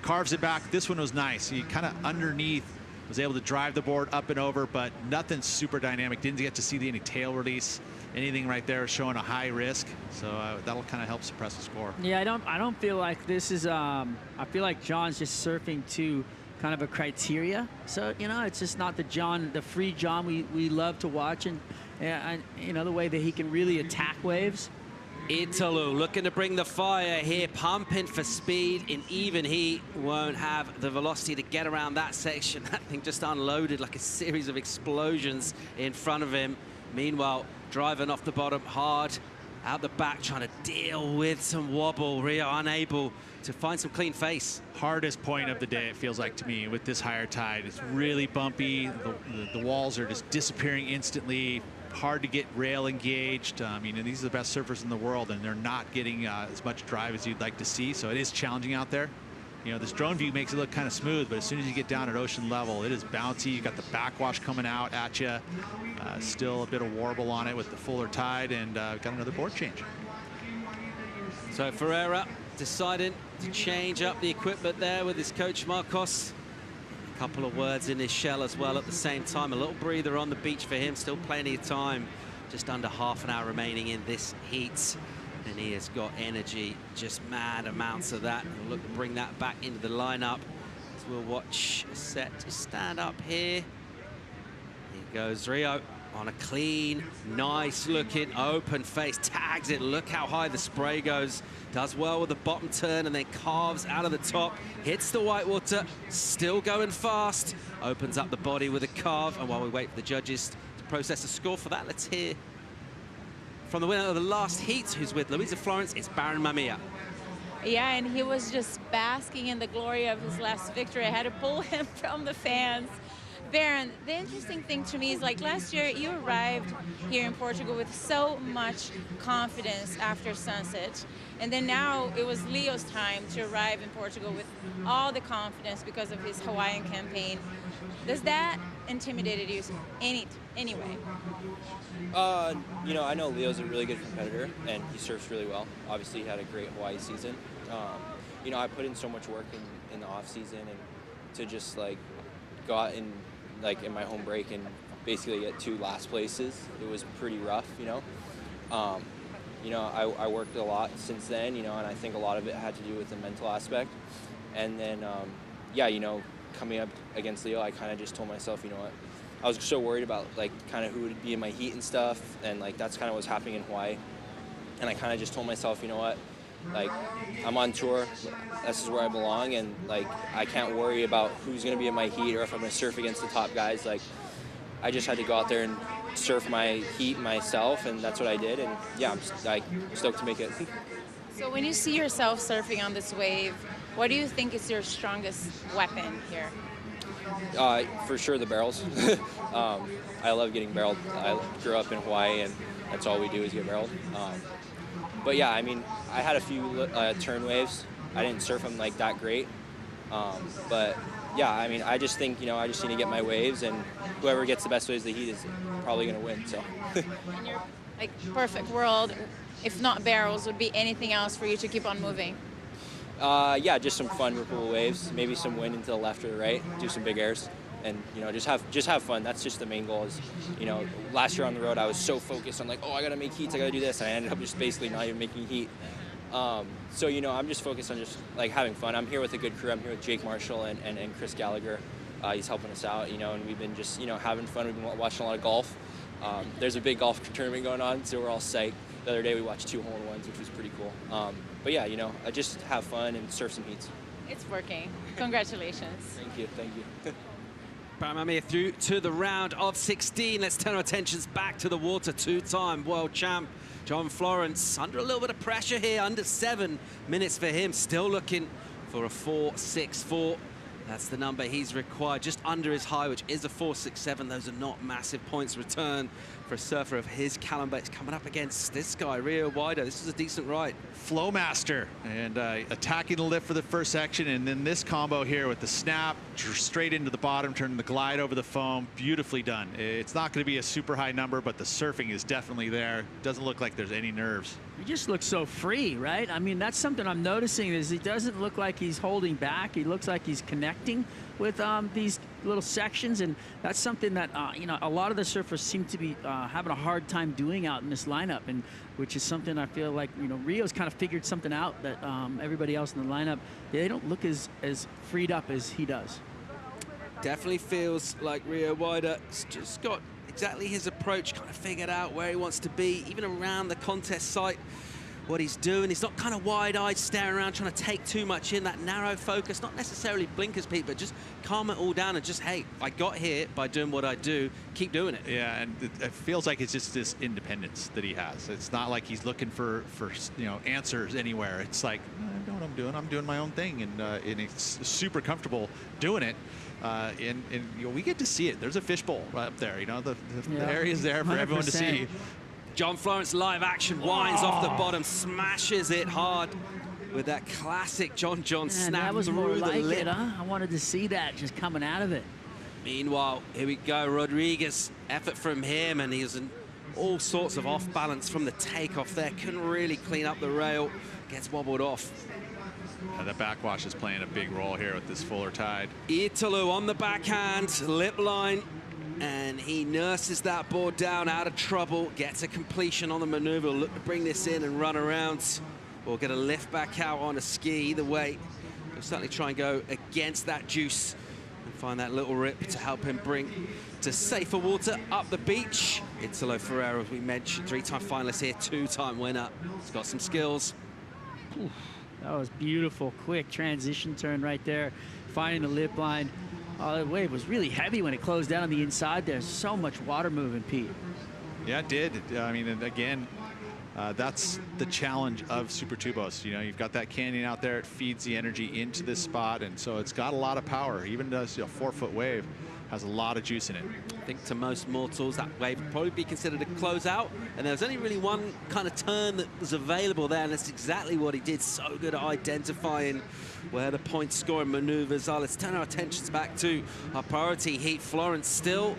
[SPEAKER 19] Carves it back. This one was nice. He kind of underneath was able to drive the board up and over, but nothing super dynamic. Didn't get to see any tail release. Anything right there showing a high risk, so that'll kind of help suppress the score.
[SPEAKER 3] Yeah, I don't feel like this is. I feel like John's just surfing to kind of a criteria. So you know, it's just not the free John we love to watch, and you know, the way that he can really attack waves.
[SPEAKER 14] Italu looking to bring the fire here, pumping for speed in even heat. Won't have the velocity to get around that section. That thing just unloaded like a series of explosions in front of him. Meanwhile, driving off the bottom hard, out the back, trying to deal with some wobble. Rio unable to find some clean face.
[SPEAKER 19] Hardest point of the day, it feels like to me, with this higher tide. It's really bumpy. The walls are just disappearing instantly. Hard to get rail engaged. I mean, and these are the best surfers in the world, and they're not getting as much drive as you'd like to see. So it is challenging out there. You know, this drone view makes it look kind of smooth, but as soon as you get down at ocean level, it is bouncy. You got the backwash coming out at you. Still a bit of warble on it with the fuller tide, and got another board change.
[SPEAKER 14] So Ferreira deciding to change up the equipment there with his coach Marcos. A couple of words in his shell as well at the same time. A little breather on the beach for him. Still plenty of time. Just under half an hour remaining in this heat. And he has got energy, just mad amounts of that. We'll look to bring that back into the lineup as we'll watch a set to stand up here. Here goes Rio on a clean, nice looking open face. Tags it, look how high the spray goes. Does well with the bottom turn and then carves out of the top. Hits the whitewater, still going fast. Opens up the body with a carve. And while we wait for the judges to process the score for that, let's hear from the winner of the last heat, who's with Luisa Florence. It's Baron Mamiya.
[SPEAKER 6] Yeah, and he was just basking in the glory of his last victory. I had to pull him from the fans. Baron, the interesting thing to me is, like, last year you arrived here in Portugal with so much confidence after sunset, and then now it was Leo's time to arrive in Portugal with all the confidence because of his Hawaiian campaign. Does that intimidate you anyway?
[SPEAKER 8] You know, I know Leo's a really good competitor, and he surfs really well. Obviously, he had a great Hawaii season. You know, I put in so much work in the off season, and to just like go out and like in my home break and basically get 2 last places, it was pretty rough, you know. you know, I worked a lot since then, you know, and I think a lot of it had to do with the mental aspect. And then, yeah, you know, coming up against Leo, I kind of just told myself, you know what, I was so worried about, like, kind of who would be in my heat and stuff, and, like, that's kind of what's happening in Hawaii. And I kind of just told myself, you know what, like, I'm on tour, this is where I belong, and, like, I can't worry about who's going to be in my heat or if I'm going to surf against the top guys. Like, I just had to go out there and surf my heat myself, and that's what I did. And, yeah, I'm stoked to make it.
[SPEAKER 6] So when you see yourself surfing on this wave, what do you think is your strongest weapon here?
[SPEAKER 8] For sure, the barrels. I love getting barreled. I grew up in Hawaii, and that's all we do is get barreled. But yeah, I mean, I had a few turn waves. I didn't surf them like that great. But yeah, I mean, I just think, you know, I just need to get my waves, and whoever gets the best waves of the heat is probably going to win. So.
[SPEAKER 6] In your like perfect world, if not barrels, would be anything else for you to keep on moving?
[SPEAKER 8] Yeah, just some fun, rippable waves, maybe some wind into the left or the right, do some big airs, and, you know, just have fun. That's just the main goal. Is, you know, last year on the road, I was so focused on, like, oh, I got to make heats, I got to do this, and I ended up just basically not even making heat. So, you know, I'm just focused on just, like, having fun. I'm here with a good crew. I'm here with Jake Marshall and Chris Gallagher. He's helping us out, you know, and we've been just, you know, having fun. We've been watching a lot of golf. There's a big golf tournament going on, so we're all psyched. The other day we watched 2 hole-in-ones, which was pretty cool. But yeah, you know, I just have fun and surf some heats.
[SPEAKER 6] It's working. Congratulations.
[SPEAKER 8] Thank you.
[SPEAKER 14] Paramount through to the round of 16. Let's turn our attentions back to the water. 2-time world champ John Florence under a little bit of pressure here, under 7 minutes for him, still looking for a 4.64. That's the number he's required, just under his high, which is a 4.67. Those are not massive points return for a surfer of his caliber. It's coming up against this guy, Rio Wider. This is a decent ride.
[SPEAKER 19] Flow master, and attacking the lift for the first section, and then this combo here with the snap straight into the bottom, turning the glide over the foam. Beautifully done. It's not going to be a super high number, but the surfing is definitely there. Doesn't look like there's any nerves.
[SPEAKER 3] He just looks so free, right? I mean, that's something I'm noticing, is he doesn't look like he's holding back. He looks like he's connecting with these little sections, and that's something that you know, a lot of the surfers seem to be having a hard time doing out in this lineup, and which is something I feel like, you know, Rio's kind of figured something out that everybody else in the lineup, they don't look as freed up as he does.
[SPEAKER 14] Definitely feels like Rio Wider's just got exactly his approach kind of figured out, where he wants to be, even around the contest site, what he's doing. He's not kind of wide-eyed, staring around, trying to take too much in, that narrow focus, not necessarily blinkers, Pete, but just calm it all down and just, hey, I got here by doing what I do, keep doing it.
[SPEAKER 19] Yeah, and it feels like it's just this independence that he has. It's not like he's looking for you know, answers anywhere. It's like, I know what I'm doing. I'm doing my own thing, and he's super comfortable doing it. And you know, we get to see it. There's a fishbowl right up there. You know, the area's there for 100%. Everyone to see.
[SPEAKER 14] John Florence live action, winds off the bottom, smashes it hard with that classic John snap
[SPEAKER 3] that was
[SPEAKER 14] through
[SPEAKER 3] more
[SPEAKER 14] the
[SPEAKER 3] like
[SPEAKER 14] lip.
[SPEAKER 3] it, huh? I wanted to see that just coming out of it.
[SPEAKER 14] Meanwhile, here we go, Rodriguez, effort from him, and he's in all sorts of off balance from the takeoff there. Couldn't really clean up the rail, gets wobbled off.
[SPEAKER 19] The backwash is playing a big role here with this fuller tide.
[SPEAKER 14] Italo on the backhand, lip line, and he nurses that board down out of trouble, gets a completion on the maneuver, look to bring this in and run around, or get a lift back out on a ski. Either way, he'll certainly try and go against that juice and find that little rip to help him bring to safer water up the beach. Italo Ferreira, as we mentioned, 3-time finalist here, 2-time winner. He's got some skills.
[SPEAKER 3] Ooh, that was beautiful, quick transition turn right there, finding the lip line. Oh, the wave was really heavy when it closed down on the inside. There's so much water moving, Pete.
[SPEAKER 19] Yeah, it did. I mean, and again, that's the challenge of Super Tubos. You know, you've got that canyon out there. It feeds the energy into this spot, and so it's got a lot of power. Even does, you know, 4-foot wave has a lot of juice in it.
[SPEAKER 14] I think to most mortals, that wave would probably be considered a closeout, and there was only really one kind of turn that was available there, and that's exactly what he did. So good at identifying where the point scoring maneuvers are. Let's turn our attentions back to our priority heat. Florence still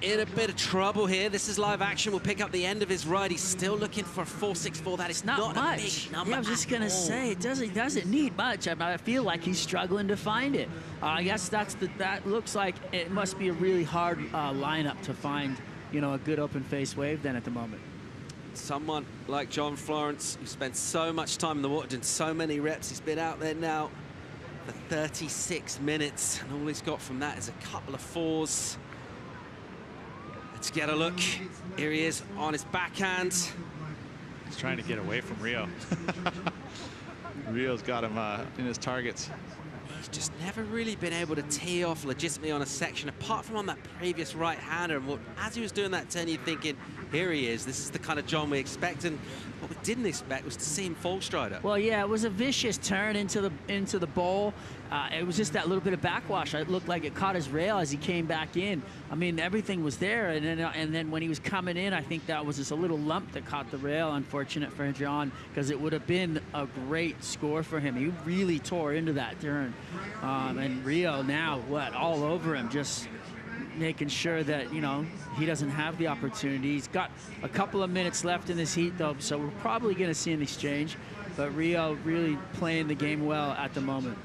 [SPEAKER 14] in a bit of trouble here. This is live action. We'll pick up the end of his ride. He's still looking for a 4.64. That is not
[SPEAKER 3] much.
[SPEAKER 14] a big number.
[SPEAKER 3] Yeah, I was just gonna say it doesn't need much. I feel like he's struggling to find it. I guess that looks like it must be a really hard lineup to find, you know, a good open face wave then at the moment.
[SPEAKER 14] someone like John Florence, who spent so much time in the water, doing so many reps. He's been out there now for 36 minutes, and all he's got from that is a couple of fours. Let's get a look. Here he is on his backhand.
[SPEAKER 19] He's trying to get away from Rio. Rio's got him in his targets.
[SPEAKER 14] He's just never really been able to tee off legitimately on a section, apart from on that previous right-hander. And as he was doing that turn, you're thinking, here he is. This is the kind of John we expect. And what we didn't expect was to see him fall strider.
[SPEAKER 3] Well, yeah, it was a vicious turn into the bowl. It was just that little bit of backwash. It looked like it caught his rail as he came back in. I mean, everything was there, and then when he was coming in, I think that was just a little lump that caught the rail. Unfortunate for John, because it would have been a great score for him. He really tore into that turn, and Rio now all over him, just making sure that he doesn't have the opportunity. He's got a couple of minutes left in this heat, though, so we're probably going to see an exchange. But Rio really playing the game well at the moment.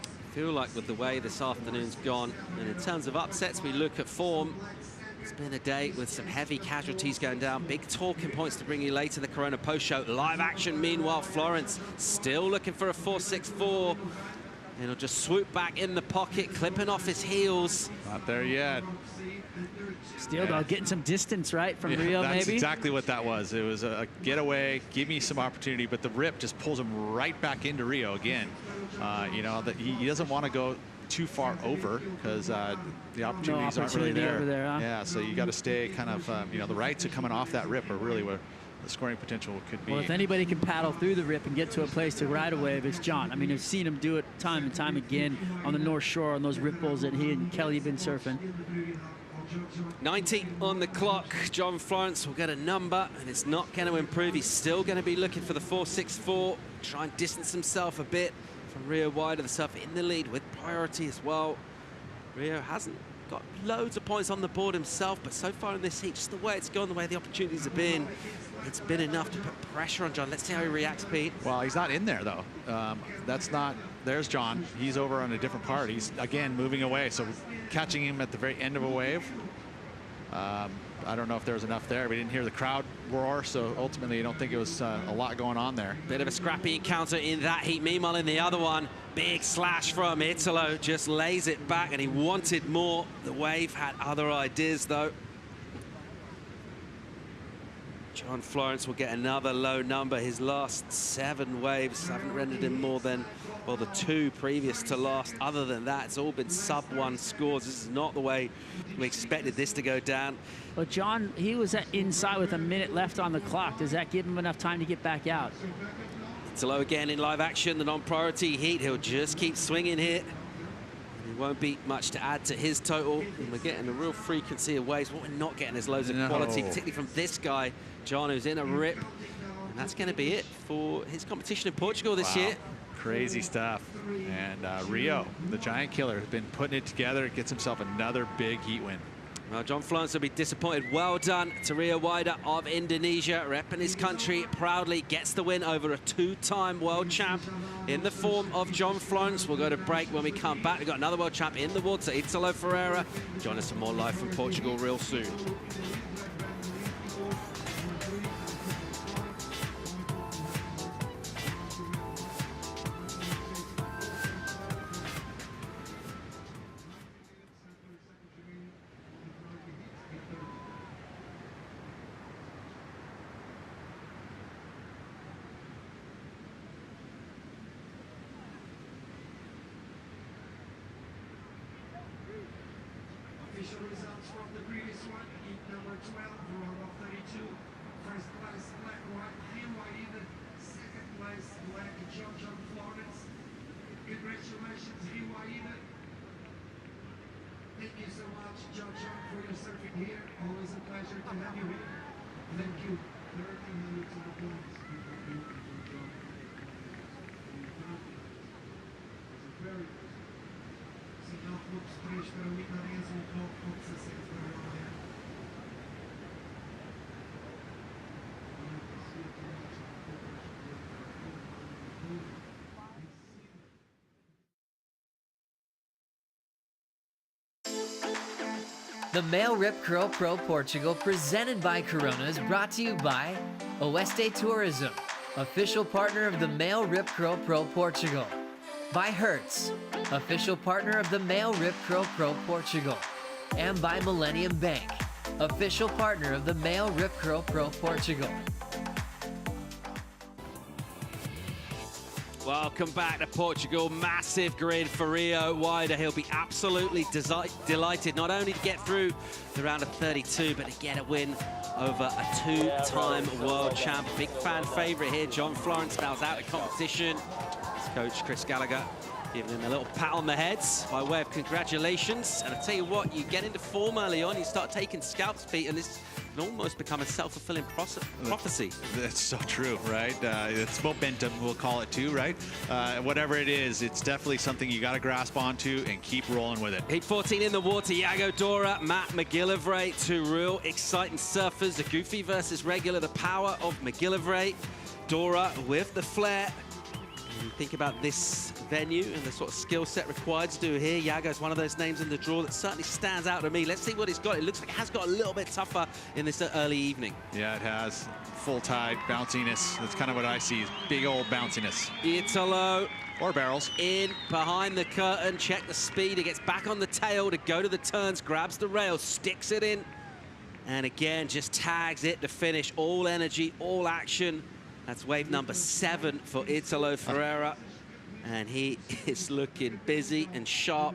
[SPEAKER 14] I feel like with the way this afternoon's gone, and in terms of upsets, we look at form. It's been a day with some heavy casualties going down. Big talking points to bring you later in the Corona post show. Live action, meanwhile, Florence still looking for a 4.64. And he'll just swoop back in the pocket, clipping off his heels.
[SPEAKER 19] Not there yet.
[SPEAKER 3] Still, though, getting some distance, right, from Rio,
[SPEAKER 19] that's
[SPEAKER 3] maybe?
[SPEAKER 19] Exactly what that was. It was a getaway, give me some opportunity, but the rip just pulls him right back into Rio again. That he doesn't want to go too far over, because the opportunities aren't really there.
[SPEAKER 3] Over there, huh?
[SPEAKER 19] Yeah, so you got to stay kind of, the rights are coming off that rip are really where the scoring potential could be.
[SPEAKER 3] Well, if anybody can paddle through the rip and get to a place to ride a wave, it's John. I mean, I've seen him do it time and time again on the North Shore on those rip bowls that he and Kelly have been surfing.
[SPEAKER 14] 90 on the clock. John Florence will get a number, and it's not going to improve. He's still going to be looking for the 4.64, try and distance himself a bit from Rio Wider, the surfer in the lead with priority as well. Rio hasn't got loads of points on the board himself, but so far in this heat, just the way it's gone, the way the opportunities have been, it's been enough to put pressure on John. Let's see how he reacts, Pete.
[SPEAKER 19] Well, he's not in there, though. There's John. He's over on a different part. He's, again, moving away, so catching him at the very end of a wave. I don't know if there was enough there. We didn't hear the crowd roar, so ultimately I don't think it was a lot going on there.
[SPEAKER 14] Bit of a scrappy encounter in that heat. Meanwhile, in the other one, big slash from Italo, just lays it back, and he wanted more. The wave had other ideas, though. John Florence will get another low number. His last 7 waves haven't rendered him more than, well, the 2 previous to last. Other than that, it's all been sub-1 scores. This is not the way we expected this to go down.
[SPEAKER 3] Well, John, he was inside with a minute left on the clock. Does that give him enough time to get back out?
[SPEAKER 14] Italo again in live action, the non-priority heat. He'll just keep swinging here. It won't be much to add to his total. And we're getting a real frequency of waves. What we're not getting is loads of quality, particularly from this guy, John, who's in a rip. And that's going to be it for his competition in Portugal this year.
[SPEAKER 19] Crazy stuff. And Rio, the giant killer, has been putting it together. Gets himself another big heat win.
[SPEAKER 14] Well, John Florence will be disappointed. Well done to Rio Wider of Indonesia, repping his country proudly, gets the win over a 2-time world champ in the form of John Florence. We'll go to break. When we come back, we've got another world champ in the water, Italo Ferreira. Join us for more live from Portugal real soon.
[SPEAKER 15] Official results from the previous one. Heat number 12, round of 32. First place, black, white, Phil White. Second place, black, John Florence. Congratulations, Phil White. Thank you so much, John, for your surfing here. Always a pleasure to have you here. Thank you. 1,300 to the points. Very good. Sinal Clubes 3 para o Indonésia e 9.16 para o Amanhã.
[SPEAKER 18] The Male Rip Curl Pro Portugal, presented by Corona, is brought to you by Oeste Tourism, official partner of the Male Rip Curl Pro Portugal. By Hertz, official partner of the Male Rip Curl Pro Portugal. And by Millennium Bank, official partner of the Male Rip Curl Pro Portugal.
[SPEAKER 14] Welcome back to Portugal. Massive grid for Rio Wider. He'll be absolutely delighted not only to get through the round of 32, but to get a win over a two-time world champ. Big fan favorite here, John Florence, bows out of competition. His coach, Chris Gallagher, giving him a little pat on the head by way of congratulations. And I tell you what, you get into form early on, you start taking scalp's feet, and this can almost become a self-fulfilling prophecy.
[SPEAKER 19] That's so true, right? It's momentum, we'll call it too, right? Whatever it is, it's definitely something you got to grasp onto and keep rolling with it.
[SPEAKER 14] Heat 14 in the water, Iago Dora, Matt McGillivray, two real exciting surfers. The goofy versus regular, the power of McGillivray. Dora with the flair. And think about this venue and the sort of skill set required to do here. Iago's one of those names in the draw that certainly stands out to me. Let's see what he's got. It looks like it has got a little bit tougher in this early evening.
[SPEAKER 19] Yeah, it has. Full tide, bounciness. That's kind of what I see, big old bounciness.
[SPEAKER 14] Italo.
[SPEAKER 19] Or barrels.
[SPEAKER 14] In behind the curtain, check the speed. He gets back on the tail to go to the turns, grabs the rail, sticks it in. And again, just tags it to finish. All energy, all action. That's wave number 7 for Italo Ferreira. And he is looking busy and sharp.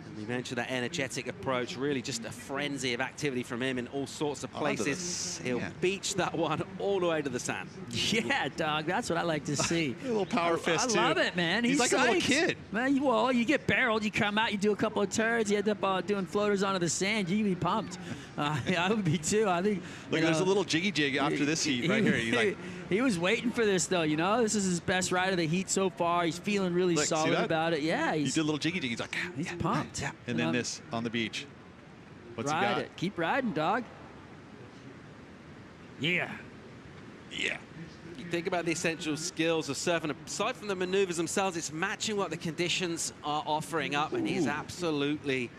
[SPEAKER 14] And we mentioned that energetic approach, really just a frenzy of activity from him in all sorts of places. He'll beach that one all the way to the sand.
[SPEAKER 3] Yeah, dog, that's what I like to see.
[SPEAKER 19] A little power fist, too.
[SPEAKER 3] I love it, man.
[SPEAKER 19] He's like a little kid.
[SPEAKER 3] Man, well, you get barreled, you come out, you do a couple of turns, you end up doing floaters onto the sand, you can be pumped. I would be, too. I think.
[SPEAKER 19] Look, there's a little jiggy jig after this heat right here. He's like,
[SPEAKER 3] he was waiting for this, though, you know? This is his best ride of the heat so far. He's feeling really solid about it. Yeah,
[SPEAKER 19] he did a little jiggy jig. He's like,
[SPEAKER 3] he's pumped.
[SPEAKER 19] Yeah. And then this on the beach. What's he
[SPEAKER 3] Ride
[SPEAKER 19] got?
[SPEAKER 3] it. Keep riding, dog. Yeah.
[SPEAKER 19] Yeah.
[SPEAKER 14] You think about the essential skills of surfing. Aside from the maneuvers themselves, it's matching what the conditions are offering up, and he's absolutely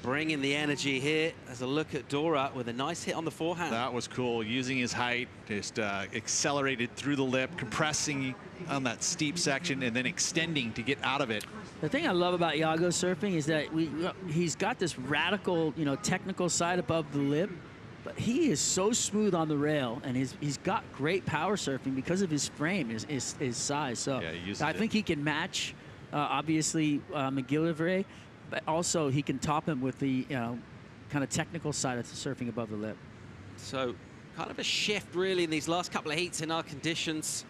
[SPEAKER 14] bringing the energy here. As a look at Dora with a nice hit on the forehand.
[SPEAKER 19] That was cool. Using his height, just accelerated through the lip, compressing on that steep section, and then extending to get out of it.
[SPEAKER 3] The thing I love about Iago surfing is that he's got this radical, technical side above the lip, but he is so smooth on the rail, and he's got great power surfing because of his frame, his size. So
[SPEAKER 19] yeah,
[SPEAKER 3] I think he can match, obviously, McGillivray, but also he can top him with the kind of technical side of surfing above the lip.
[SPEAKER 14] So kind of a shift really in these last couple of heats in our conditions.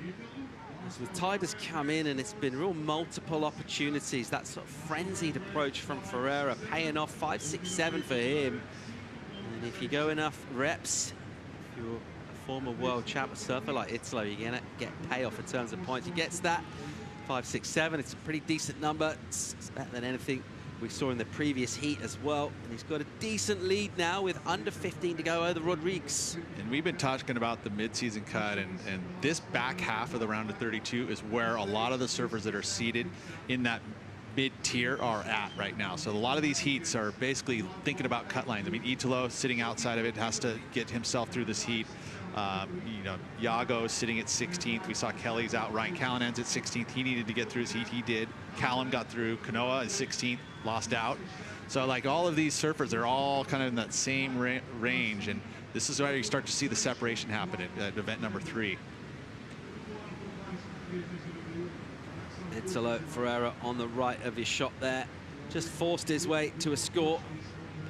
[SPEAKER 14] As the tide has come in and it's been real multiple opportunities. That sort of frenzied approach from Ferreira paying off 5, 6, 7 for him. And if you go enough reps, if you're a former world champ surfer like Italo, you're gonna get payoff in terms of points. He gets that 5, 6, 7. It's a pretty decent number. It's better than anything we saw in the previous heat as well. And he's got a decent lead now with under 15 to go over Rodriguez.
[SPEAKER 19] And we've been talking about the mid-season cut, and this back half of the round of 32 is where a lot of the surfers that are seated in that mid-tier are at right now. So a lot of these heats are basically thinking about cut lines. I mean, Italo sitting outside of it has to get himself through this heat. Iago sitting at 16th. We saw Kelly's out. Ryan Callanan's at 16th. He needed to get through his heat. He did. Callum got through. Kanoa is 16th, lost out. So like all of these surfers, they're all kind of in that same range. And this is where you start to see the separation happen at event number 3.
[SPEAKER 14] Italo Ferreira on the right of his shot there. Just forced his way to a score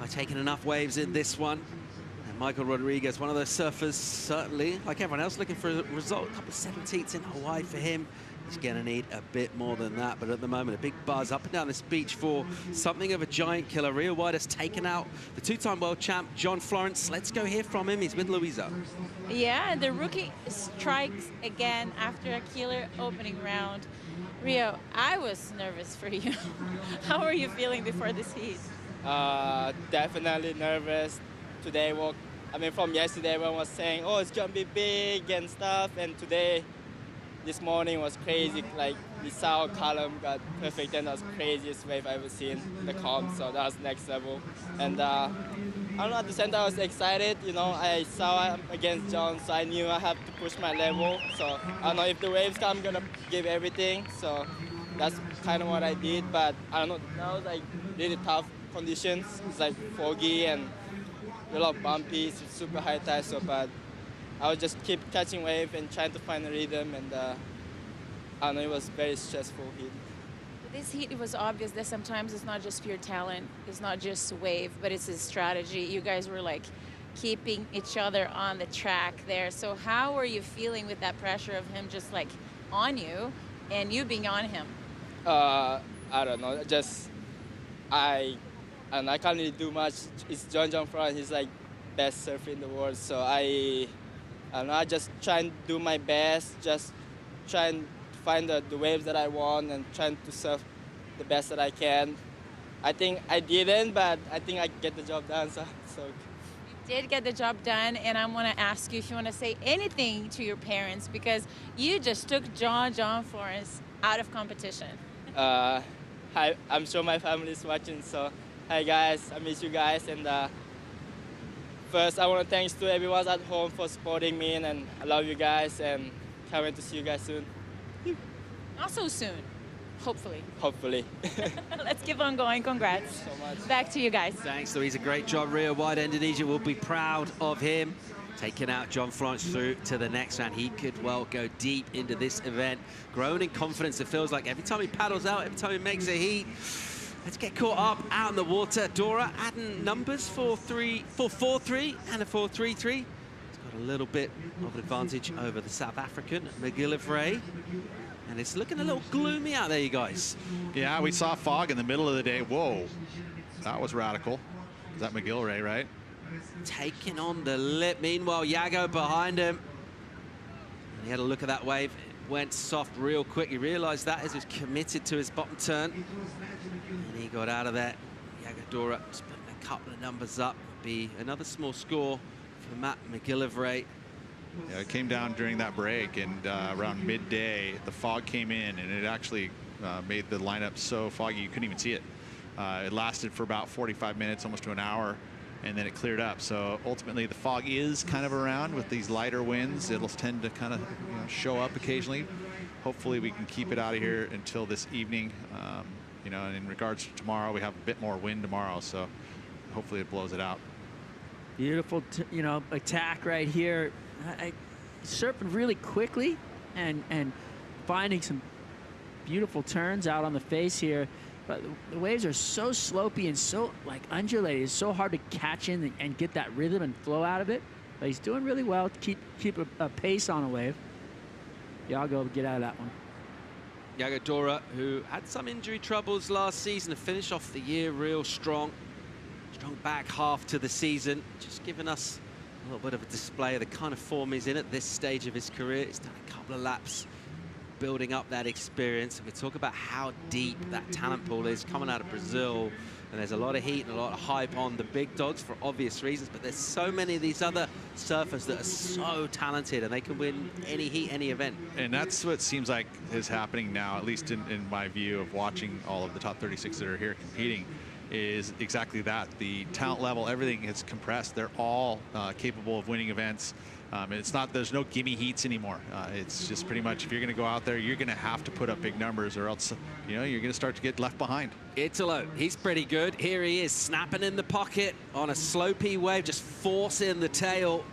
[SPEAKER 14] by taking enough waves in this one. And Michael Rodriguez, one of those surfers, certainly, like everyone else, looking for a result. A couple of 17ths in Hawaii for him. He's going to need a bit more than that. But at the moment, a big buzz up and down this beach for something of a giant killer. Rio Wider has taken out the 2-time world champ, John Florence. Let's go hear from him. He's with Louisa.
[SPEAKER 6] Yeah, the rookie strikes again after a killer opening round. Rio, I was nervous for you. How are you feeling before this heat?
[SPEAKER 7] Definitely nervous. Today, from yesterday, everyone was saying, oh, it's going to be big and stuff. And today, this morning was crazy. Like, the south column got perfect, and that was the craziest wave I've ever seen in the comp. So that was next level. And I don't know, at the center I was excited, you know, I saw him against John, so I knew I have to push my level. So I don't know, if the waves come, I'm gonna give everything. So that's kind of what I did, but I don't know, that was like really tough conditions. It's like foggy and a lot of bumpy, it's super high tide, so bad. I would just keep catching wave and trying to find a rhythm, and I don't know, it was very stressful heat.
[SPEAKER 6] This heat, it was obvious that sometimes it's not just pure talent, it's not just wave, but it's a strategy. You guys were like keeping each other on the track there. So how are you feeling with that pressure of him just like on you and you being on him?
[SPEAKER 7] I don't know, just I can't really do much. It's John Front, he's like best surfer in the world, so I don't know, I just try and do my best, just try and find the waves that I want and trying to surf the best that I can. I think I didn't, but I think I get the job done, so.
[SPEAKER 6] You did get the job done, and I want to ask you if you want to say anything to your parents, because you just took John Florence out of competition.
[SPEAKER 7] Hi, I'm sure my family is watching, so hi guys, I miss you guys, and first I want to thanks to everyone at home for supporting me, and I love you guys, and can't wait to see you guys soon.
[SPEAKER 6] Not so soon, hopefully.
[SPEAKER 7] Hopefully.
[SPEAKER 6] Let's keep on going. Congrats.
[SPEAKER 7] So much.
[SPEAKER 6] Back to you guys.
[SPEAKER 14] Thanks, Louise. A great job. Rio Wide Indonesia will be proud of him. Taking out John Florence through to the next round. He could well go deep into this event. Growing in confidence, it feels like every time he paddles out, every time he makes a heat. Let's get caught up out in the water. Dora adding numbers for 4-3 and a 4-3-3. He's got a little bit of an advantage over the South African, McGillivray. And it's looking a little gloomy out there, you guys.
[SPEAKER 19] Yeah, we saw fog in the middle of the day. Whoa, that was radical. Is that McGillivray, right?
[SPEAKER 14] Taking on the lip. Meanwhile, Yago behind him. And he had a look at that wave. It went soft real quick. He realized that as he was committed to his bottom turn. And he got out of there. Yago Dora just putting a couple of numbers up. Be another small score for Matt McGillivray.
[SPEAKER 19] Yeah, it came down during that break, and around midday, the fog came in, and it actually made the lineup so foggy you couldn't even see it. It lasted for about 45 minutes, almost to an hour, and then it cleared up. So ultimately, the fog is kind of around with these lighter winds. It'll tend to kind of show up occasionally. Hopefully, we can keep it out of here until this evening. And in regards to tomorrow, we have a bit more wind tomorrow, so hopefully it blows it out.
[SPEAKER 3] Beautiful, attack right here. Surfing really quickly and finding some beautiful turns out on the face here. But the waves are so slopey and so undulated. It's so hard to catch in and get that rhythm and flow out of it. But he's doing really well to keep a pace on a wave. Yago, get out of that one.
[SPEAKER 14] Yago Dora, who had some injury troubles last season, to finish off the year real strong. Strong back half to the season, just giving us a little bit of a display of the kind of form he's in at this stage of his career. He's done a couple of laps building up that experience. And we talk about how deep that talent pool is coming out of Brazil. And there's a lot of heat and a lot of hype on the big dogs for obvious reasons. But there's so many of these other surfers that are so talented, and they can win any heat, any event.
[SPEAKER 19] And that's what seems like is happening now, at least in my view of watching all of the top 36 that are here competing, is exactly that. The talent level, everything is compressed. They're all capable of winning events. It's not, there's no gimme heats anymore. It's just pretty much, if you're going to go out there, you're going to have to put up big numbers, or else, you're going to start to get left behind.
[SPEAKER 14] Italo, he's pretty good. Here he is, snapping in the pocket on a slopey wave, just forcing the tail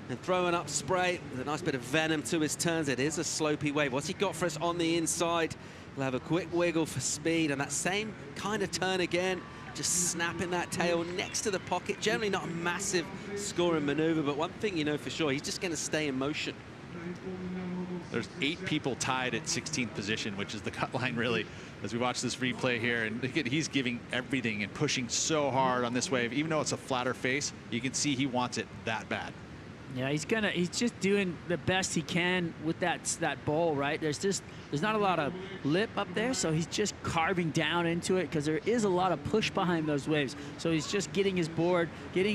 [SPEAKER 14] and throwing up spray with a nice bit of venom to his turns. It is a slopey wave. What's he got for us on the inside? He'll have a quick wiggle for speed, and that same kind of turn again. Just snapping that tail next to the pocket. Generally not a massive scoring maneuver, but one thing you know for sure, he's just going to stay in motion.
[SPEAKER 19] There's 8 people tied at 16th position, which is the cut line, really, as we watch this replay here. And he's giving everything and pushing so hard on this wave. Even though it's a flatter face, you can see he wants it that bad.
[SPEAKER 3] Yeah, he's just doing the best he can with that bowl, right? There's not a lot of lip up there, so he's just carving down into it, because there is a lot of push behind those waves. So he's just getting his board,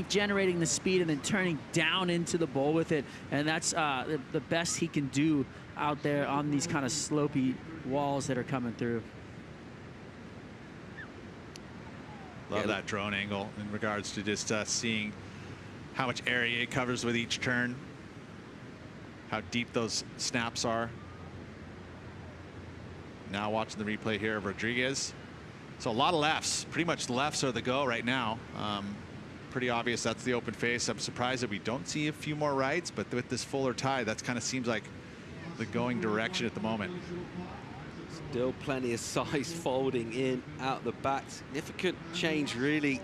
[SPEAKER 3] generating the speed, and then turning down into the bowl with it. And that's the best he can do out there on these kind of slopey walls that are coming through.
[SPEAKER 19] Love that drone angle in regards to just seeing how much area it covers with each turn, how deep those snaps are. Now watching the replay here of Rodriguez. So a lot of lefts, pretty much the lefts are the go right now. Pretty obvious that's the open face. I'm surprised that we don't see a few more rights, but with this fuller tide, that kind of seems like the going direction at the moment.
[SPEAKER 14] Still plenty of size folding in out the back. Significant change really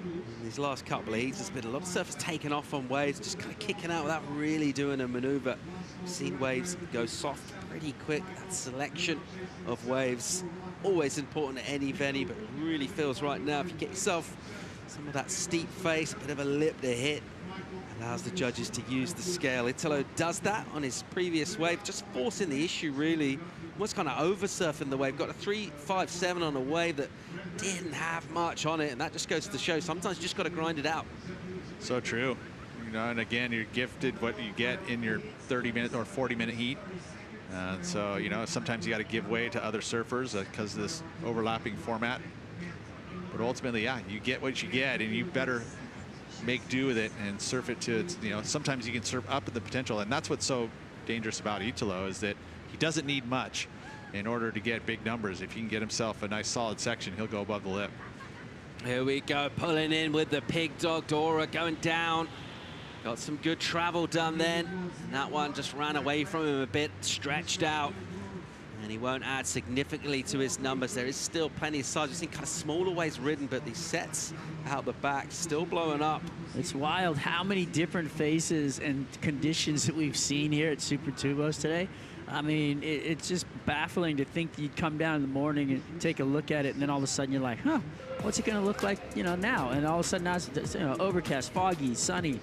[SPEAKER 14] in these last couple of heats. There's been a lot of surface taken off on waves, just kind of kicking out without really doing a maneuver. We've seen waves go soft pretty quick. That selection of waves, always important at any venue, but it really feels right now if you get yourself some of that steep face, a bit of a lip to hit, allows the judges to use the scale. Italo does that on his previous wave, just forcing the issue really, almost kind of over surfing the wave. Got a 3.57 on a wave that didn't have much on it, and that just goes to show sometimes you just got to grind it out.
[SPEAKER 19] So true. You know, and again, you're gifted what you get in your 30-minute or 40-minute heat. So, you know, sometimes you got to give way to other surfers because of this overlapping format. But ultimately, yeah, you get what you get, and you better make do with it and surf it to its, you know, sometimes you can surf up at the potential. And that's what's so dangerous about Italo, is that he doesn't need much in order to get big numbers. If he can get himself a nice solid section, he'll go above the lip.
[SPEAKER 14] Here we go, pulling in with the Pig Dog. Dora going down. Got some good travel done then. And that one just ran away from him a bit, stretched out. And he won't add significantly to his numbers. There is still plenty of size. We've seen kind of smaller waves ridden, but these sets out the back still blowing up.
[SPEAKER 3] It's wild how many different faces and conditions that we've seen here at Super Tubos today. I mean, it's just baffling to think that you'd come down in the morning and take a look at it, and then all of a sudden you're like, huh, what's it going to look like, you know, now? And all of a sudden now it's, you know, overcast, foggy, sunny.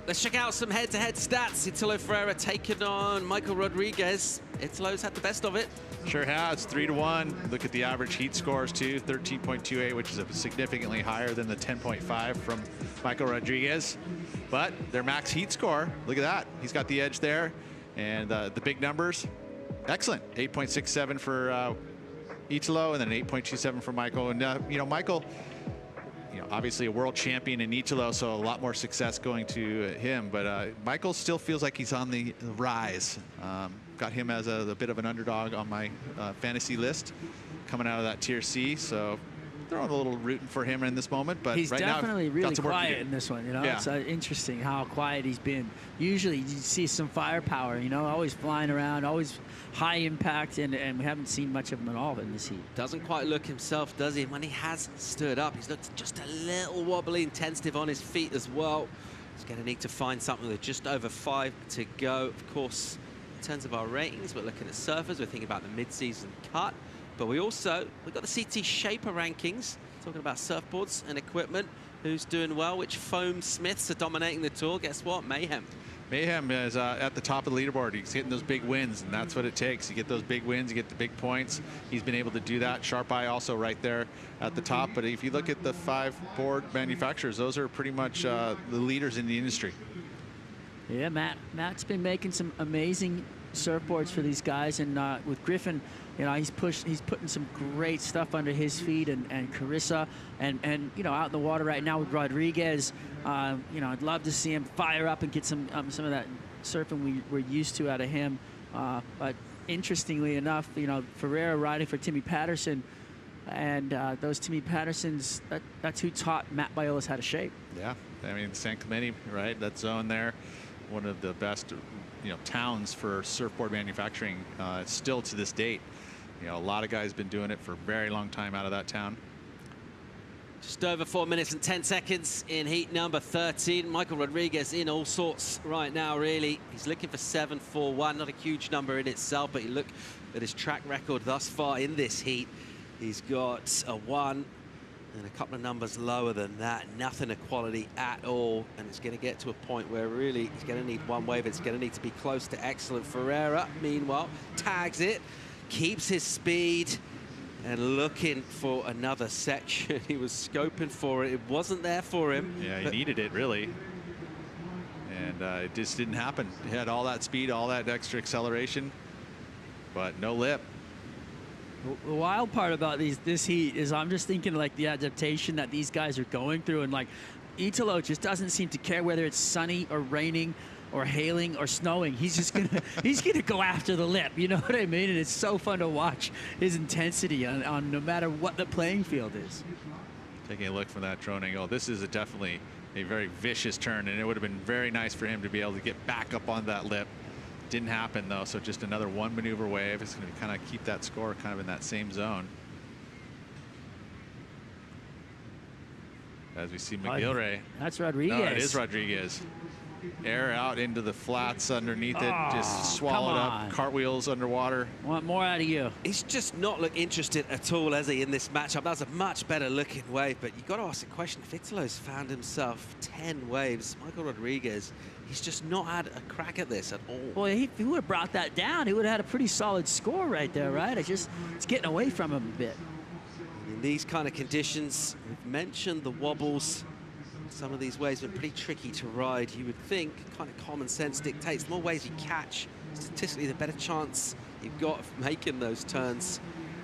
[SPEAKER 14] Let's check out some head-to-head stats. Italo Ferreira taking on Michael Rodriguez. Italo's had the best of it.
[SPEAKER 19] Sure has, 3-1. Look at the average heat scores too, 13.28, which is significantly higher than the 10.5 from Michael Rodriguez. But their max heat score, look at that. He's got the edge there. And the big numbers, excellent. 8.67 for Italo, and then 8.27 for Michael. And, you know, Michael, you know, obviously a world champion in Italo, so a lot more success going to him. But Michael still feels like he's on the rise. Got him as a bit of an underdog on my fantasy list coming out of that Tier C. So throwing a little rooting for him in this moment. But
[SPEAKER 3] he's
[SPEAKER 19] right
[SPEAKER 3] definitely
[SPEAKER 19] now,
[SPEAKER 3] really quiet in this one. You know,
[SPEAKER 19] yeah.
[SPEAKER 3] It's interesting how quiet he's been. Usually you see some firepower, you know, always flying around, always high impact, and we haven't seen much of him at all in this heat.
[SPEAKER 14] Doesn't quite look himself, does he? When he has stood up, he's looked just a little wobbly and tentative on his feet as well. He's going to need to find something with just over 5 to go. Of course, in terms of our ratings, we're looking at surfers. We're thinking about the mid-season cut. But we've got the CT Shaper rankings, talking about surfboards and equipment. Who's doing well? Which foam smiths are dominating the tour? Guess what? Mayhem.
[SPEAKER 19] Mayhem is at the top of the leaderboard. He's getting those big wins, and that's what it takes. You get those big wins, you get the big points. He's been able to do that. Sharp Eye also right there at the top. But if you look at the 5 board manufacturers, those are pretty much the leaders in the industry.
[SPEAKER 3] Yeah, Matt's been making some amazing surfboards for these guys, and with Griffin, you know, he's putting some great stuff under his feet, and Carissa, and you know, out in the water right now with Rodriguez. You know, I'd love to see him fire up and get some of that surfing we're used to out of him. But interestingly enough, you know, Ferreira riding for Timmy Patterson, and those Timmy Pattersons, that's who taught Matt Biolas how to shape.
[SPEAKER 19] Yeah, I mean, San Clemente, right? That zone there, one of the best, you know, towns for surfboard manufacturing still to this date. You know, a lot of guys been doing it for a very long time out of that town.
[SPEAKER 14] Just over 4 minutes and 10 seconds in heat number 13. Michael Rodriguez in all sorts right now, really. He's looking for 7.41, not a huge number in itself, but you look at his track record thus far in this heat. He's got a 1 and a couple of numbers lower than that. Nothing equality at all, and it's going to get to a point where really he's going to need one wave. It's going to need to be close to excellent. Ferreira, meanwhile, tags it, keeps his speed, and looking for another section. He was scoping for it. It wasn't there for him.
[SPEAKER 19] Yeah, he needed it, really. And it just didn't happen. He had all that speed, all that extra acceleration, but no lip.
[SPEAKER 3] The wild part about this heat is I'm just thinking like the adaptation that these guys are going through, and like Italo just doesn't seem to care whether it's sunny or raining or hailing or snowing. He's just gonna go after the lip. You know what I mean? And it's so fun to watch his intensity on no matter what the playing field is.
[SPEAKER 19] Taking a look from that drone angle, this is definitely a very vicious turn, and it would have been very nice for him to be able to get back up on that lip. Didn't happen though, so just another one maneuver wave. It's going to kind of keep that score kind of in that same zone. As we see McGillray.
[SPEAKER 3] That's Rodriguez.
[SPEAKER 19] No, it is Rodriguez. Air out into the flats underneath it, just swallowed up, cartwheels underwater.
[SPEAKER 3] Want more out of you.
[SPEAKER 14] He's just not look interested at all, has he, in this matchup? That was a much better looking wave, but you've got to ask the question, if Italo's found himself 10 waves, Michael Rodriguez, he's just not had a crack at this at all.
[SPEAKER 3] Well, if he would have brought that down, he would have had a pretty solid score right there, right? It's getting away from him a bit.
[SPEAKER 14] In these kind of conditions, we've mentioned the wobbles. Some of these waves have been pretty tricky to ride. You would think kind of common sense dictates the more waves you catch, statistically the better chance you've got of making those turns.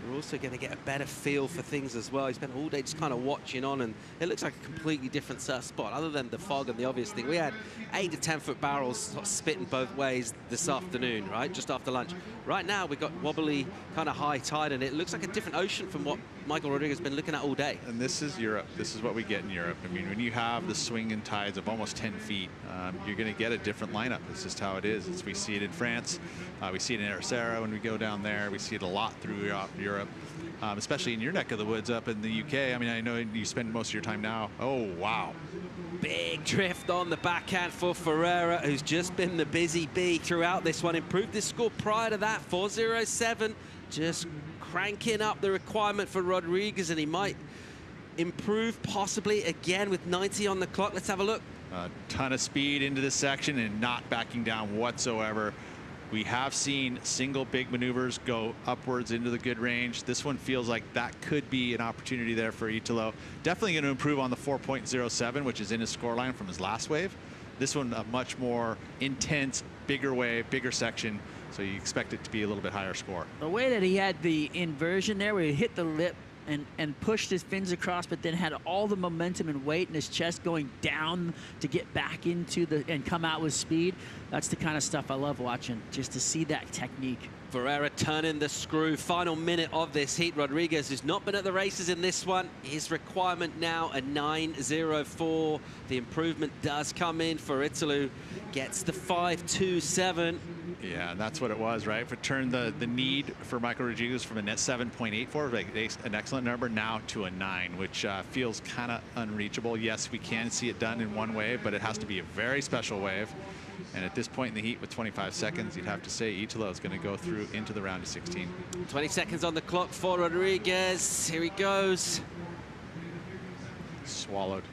[SPEAKER 14] You're also going to get a better feel for things as well. He spent all day just kind of watching on, and it looks like a completely different surf spot other than the fog and the obvious thing. We had 8 to 10 foot barrels sort of spitting both ways this afternoon, right, just after lunch. Right now we've got wobbly kind of high tide, and it looks like a different ocean from what Michael Rodriguez has been looking at all day.
[SPEAKER 19] And this is Europe. This is what we get in Europe. I mean, when you have the swing and tides of almost 10 feet, you're going to get a different lineup. It's just how it is. We see it in France. We see it in Ericeira when we go down there. We see it a lot through Europe, especially in your neck of the woods up in the UK. I mean, I know you spend most of your time now. Oh, wow.
[SPEAKER 14] Big drift on the backhand for Ferreira, who's just been the busy bee throughout this one. Improved his score prior to that, 4.07. Just cranking up the requirement for Rodriguez, and he might improve possibly again with 90 on the clock. Let's have a look.
[SPEAKER 19] A ton of speed into this section and not backing down whatsoever. We have seen single big maneuvers go upwards into the good range. This one feels like that could be an opportunity there for Italo. Definitely going to improve on the 4.07, which is in his scoreline from his last wave. This one, a much more intense, bigger wave, bigger section. So you expect it to be a little bit higher score.
[SPEAKER 3] The way that he had the inversion there, where he hit the lip and pushed his fins across, but then had all the momentum and weight in his chest going down to get back into and come out with speed. That's the kind of stuff I love watching, just to see that technique.
[SPEAKER 14] Ferreira turning the screw. Final minute of this heat. Rodriguez has not been at the races in this one. His requirement now a 9.04. The improvement does come in for Italo. Gets the 5.27.
[SPEAKER 19] Yeah, and that's what it was, right? For turn the need for Michael Rodriguez from a net 7.84, like an excellent number, now to a 9, which feels kind of unreachable. Yes, we can see it done in one wave, but it has to be a very special wave. And at this point in the heat with 25 seconds, you'd have to say Italo is going to go through into the round of 16.
[SPEAKER 14] 20 seconds on the clock for Rodriguez. Here he goes.
[SPEAKER 19] Swallowed.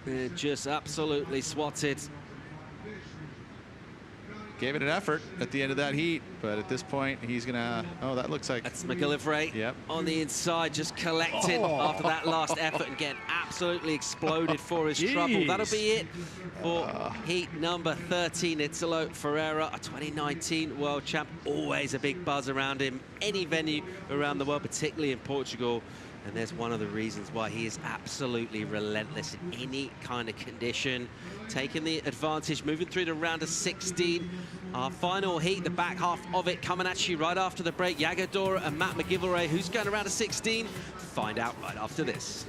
[SPEAKER 14] They're just absolutely swatted.
[SPEAKER 19] Gave it an effort at the end of that heat, but at this point, he's going to... Oh, that looks like...
[SPEAKER 14] That's McGillivray.
[SPEAKER 19] Yep.
[SPEAKER 14] On the inside, just collected after that last effort and getting absolutely exploded for his trouble. That'll be it for heat number 13. Italo Ferreira, a 2019 world champ. Always a big buzz around him. Any venue around the world, particularly in Portugal. And there's one of the reasons why he is absolutely relentless in any kind of condition. Taking the advantage, moving through the round of 16. Our final heat, the back half of it, coming at you right after the break. Yagadora and Matt McGillivray, who's going around to 16? Find out right after this.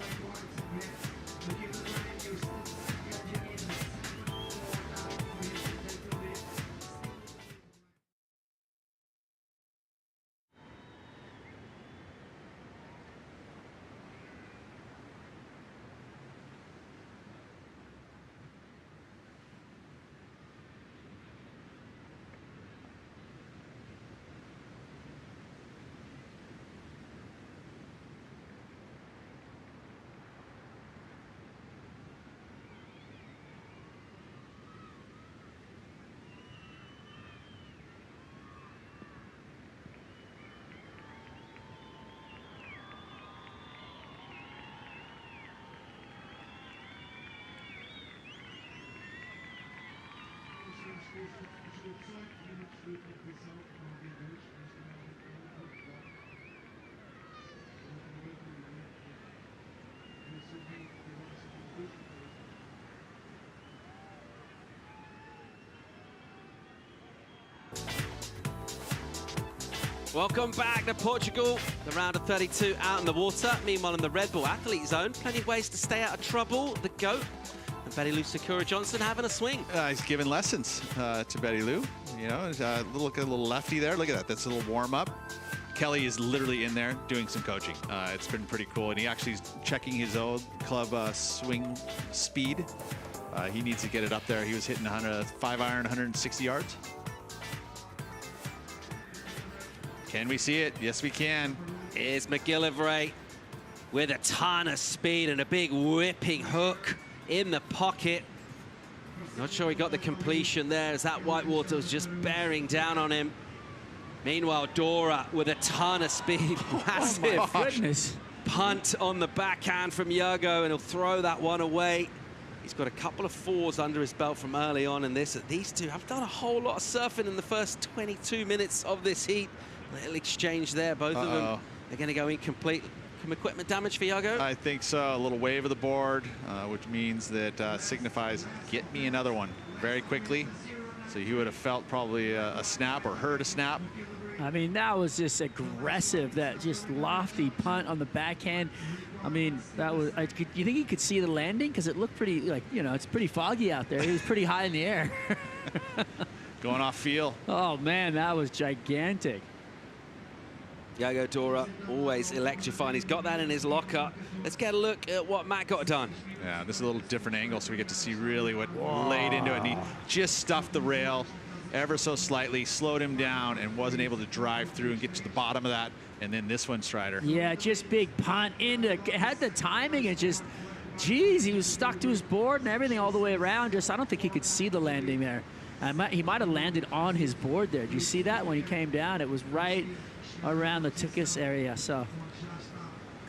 [SPEAKER 14] Welcome back to Portugal. The round of 32 out in the water. Meanwhile, in the Red Bull Athlete Zone, plenty of ways to stay out of trouble. The GOAT and Betty Lou Sakura Johnson having a swing.
[SPEAKER 19] He's giving lessons to Betty Lou. You know, look at a little lefty there. Look at that. That's a little warm up. Kelly is literally in there doing some coaching. It's been pretty cool, and he actually is checking his old club swing speed. He needs to get it up there. He was hitting 5-iron, 160 yards. Can we see it? Yes, we can.
[SPEAKER 14] Here's McGillivray with a ton of speed and a big whipping hook in the pocket. Not sure he got the completion there as that whitewater was just bearing down on him. Meanwhile, Dora with a ton of speed. Massive
[SPEAKER 3] goodness.
[SPEAKER 14] Punt on the backhand from Yago, and he'll throw that one away. He's got a couple of fours under his belt from early on in this. These two have done a whole lot of surfing in the first 22 minutes of this heat. Little exchange there. Both of them are going to go incomplete. Some equipment damage for Yago?
[SPEAKER 19] I think so. A little wave of the board, which means that signifies get me another one very quickly. So you would have felt probably a snap or heard a snap.
[SPEAKER 3] I mean, that was just aggressive, that just lofty punt on the backhand. I mean, that was. You think he could see the landing? Because it looked pretty, like, you know, it's pretty foggy out there. He was pretty high in the air.
[SPEAKER 19] Going off feel.
[SPEAKER 3] Oh, man, that was gigantic.
[SPEAKER 14] Yago Dora, always electrifying. He's got that in his locker. Let's get a look at what Matt got done.
[SPEAKER 19] Yeah, this is a little different angle, so we get to see really what laid into it. And he just stuffed the rail ever so slightly, slowed him down, and wasn't able to drive through and get to the bottom of that. And then this one, Strider.
[SPEAKER 3] Yeah, just big punt into, had the timing and just, geez, he was stuck to his board and everything all the way around. Just, I don't think he could see the landing there. He might have landed on his board there. Did you see that when he came down? It was right around the Tukus area, so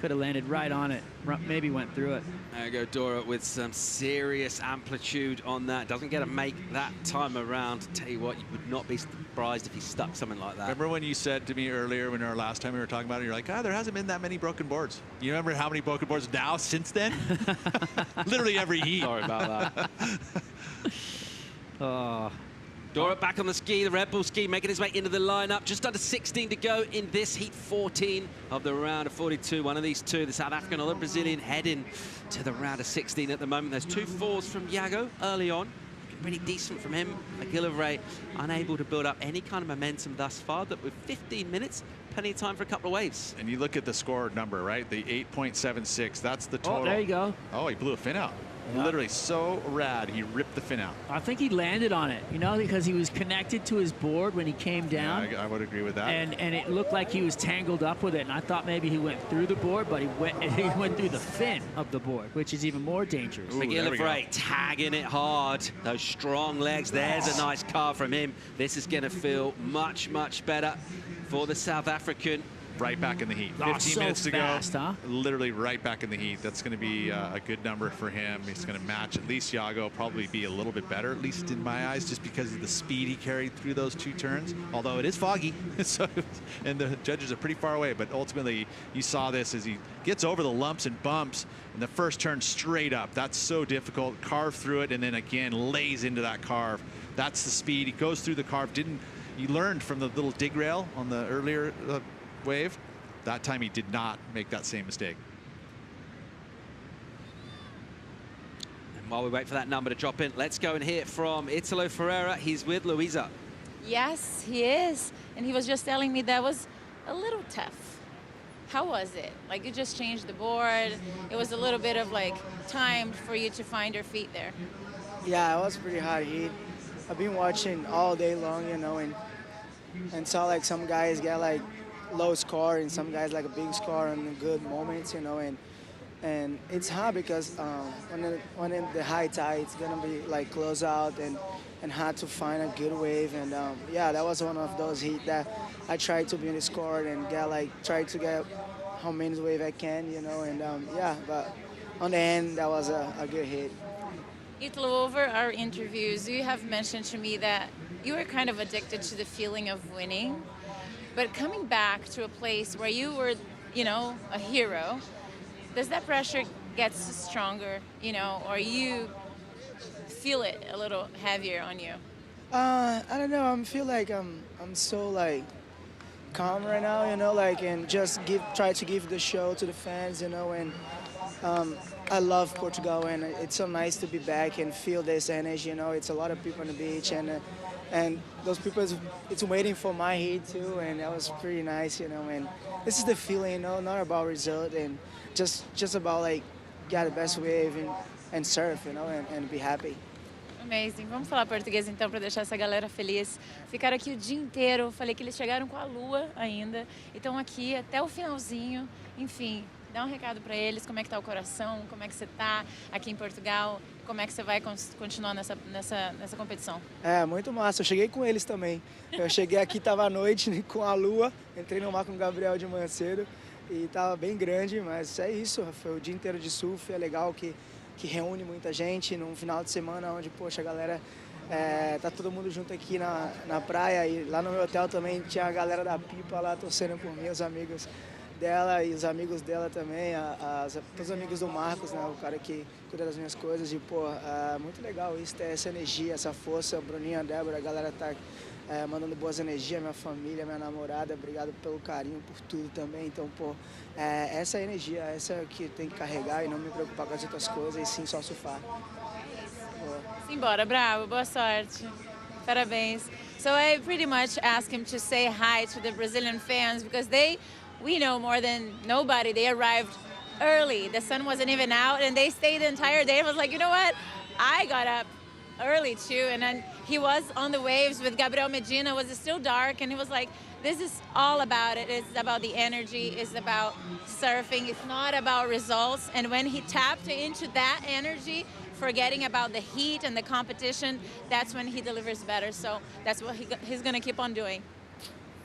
[SPEAKER 3] could have landed right on it. Maybe went through it.
[SPEAKER 14] Yago Dora with some serious amplitude on that. Doesn't get a make that time around. Tell you what, you would not be surprised if he stuck something like that.
[SPEAKER 19] Remember when you said to me earlier, when our last time we were talking about it, you're like, there hasn't been that many broken boards. You remember how many broken boards now since then? Literally every heat.
[SPEAKER 14] Sorry about that.
[SPEAKER 3] Oh.
[SPEAKER 14] Dora back on the ski, the Red Bull ski making his way into the lineup. Just under 16 to go in this heat 14 of the round of 42. One of these two, the South African or the Brazilian, heading to the round of 16 at the moment. There's 2 fours from Yago early on. Pretty decent from him. McGillivray unable to build up any kind of momentum thus far. That with 15 minutes, plenty of time for a couple of waves.
[SPEAKER 19] And you look at the score number, right? The 8.76. That's the total.
[SPEAKER 3] Oh, there you go.
[SPEAKER 19] Oh, he blew a fin out. Literally so rad, he ripped the fin out.
[SPEAKER 3] I think he landed on it, you know, because he was connected to his board when he came down.
[SPEAKER 19] Yeah, I would agree with that.
[SPEAKER 3] And it looked like he was tangled up with it. And I thought maybe he went through the board, but he went through the fin of the board, which is even more dangerous.
[SPEAKER 14] McGillivray tagging it hard. Those strong legs. There's a nice carve from him. This is going to feel much, much better for the South African.
[SPEAKER 19] Right back in the heat. 15 minutes to go. Literally right back in the heat. That's going to be a good number for him. He's going to match at least Yago, probably be a little bit better, at least in my eyes, just because of the speed he carried through those 2 turns. Although it is foggy, and the judges are pretty far away. But ultimately, you saw this as he gets over the lumps and bumps in the first turn straight up. That's so difficult. Carve through it, and then again lays into that carve. That's the speed. He goes through the carve. He learned from the little dig rail on the earlier wave. That time he did not make that same mistake.
[SPEAKER 14] And while we wait for that number to drop in, let's go and hear from Italo Ferreira. He's with Luisa.
[SPEAKER 6] Yes, he is. And he was just telling me that was a little tough. How was it? Like, you just changed the board. It was a little bit of like time for you to find your feet there.
[SPEAKER 12] Yeah, it was pretty hot heat. I've been watching all day long, you know, and saw like some guys get like low score and some guys like a big score and good moments, you know, and it's hard because when in the high tide, it's gonna be like close out and hard to find a good wave. And yeah, that was one of those heat that I tried to be in the score and try to get how many wave I can, you know, and yeah, but on the end, that was a good hit.
[SPEAKER 6] Italo, over our interviews, you have mentioned to me that you were kind of addicted to the feeling of winning. But coming back to a place where you were, you know, a hero, does that pressure get stronger, you know, or you feel it a little heavier on you?
[SPEAKER 12] I don't know. I feel like I'm so like calm right now, you know, like, and just try to give the show to the fans, you know, and I love Portugal, and it's so nice to be back and feel this energy, you know. It's a lot of people on the beach, and those people, it's waiting for my heat too, and that was pretty nice, you know, and this is the feeling, you know, not about result, and just about, like, get the best wave and surf, you know, and be happy.
[SPEAKER 6] Amazing. Vamos falar português então para deixar essa galera feliz. Ficaram aqui o dia inteiro. Falei que eles chegaram com a lua ainda. E estão aqui até o finalzinho. Enfim, dá um recado para eles. Como é que tá o coração? Como é que você tá aqui em Portugal? Como é que você vai continuar nessa competição?
[SPEAKER 12] É, muito massa. Eu cheguei com eles também. Eu cheguei aqui, tava à noite com a lua. Entrei no mar com o Gabriel de manhã cedo. E tava bem grande, mas é isso. Foi o dia inteiro de surf. É legal que reúne muita gente num final de semana onde, poxa, a galera tá todo mundo junto aqui na praia, e lá no meu hotel também tinha a galera da pipa lá torcendo por mim, os amigos dela e os amigos dela também, todos os amigos do Marcos, né, o cara que cuida das minhas coisas, e pô, muito legal isso, ter essa energia, essa força. O Bruninho, a Débora, a galera tá mandando boas energias, minha família, minha namorada, obrigado pelo carinho, por tudo também. Então, pô, essa energia, essa que tem que carregar e não me preocupar com as outras coisas, e sim só surfar.
[SPEAKER 6] Simbora, bravo, boa sorte. Parabéns. So I pretty much asked him to say hi to the Brazilian fans because we know more than nobody. They arrived early. The sun wasn't even out and they stayed the entire day. I was like, you know what? I got up early too, and then he was on the waves with Gabriel Medina. It was still dark, and he was like, this is all about it. It's about the energy. It's about surfing. It's not about results. And when he tapped into that energy, forgetting about the heat and the competition, that's when he delivers better. So that's what he's going to keep on doing.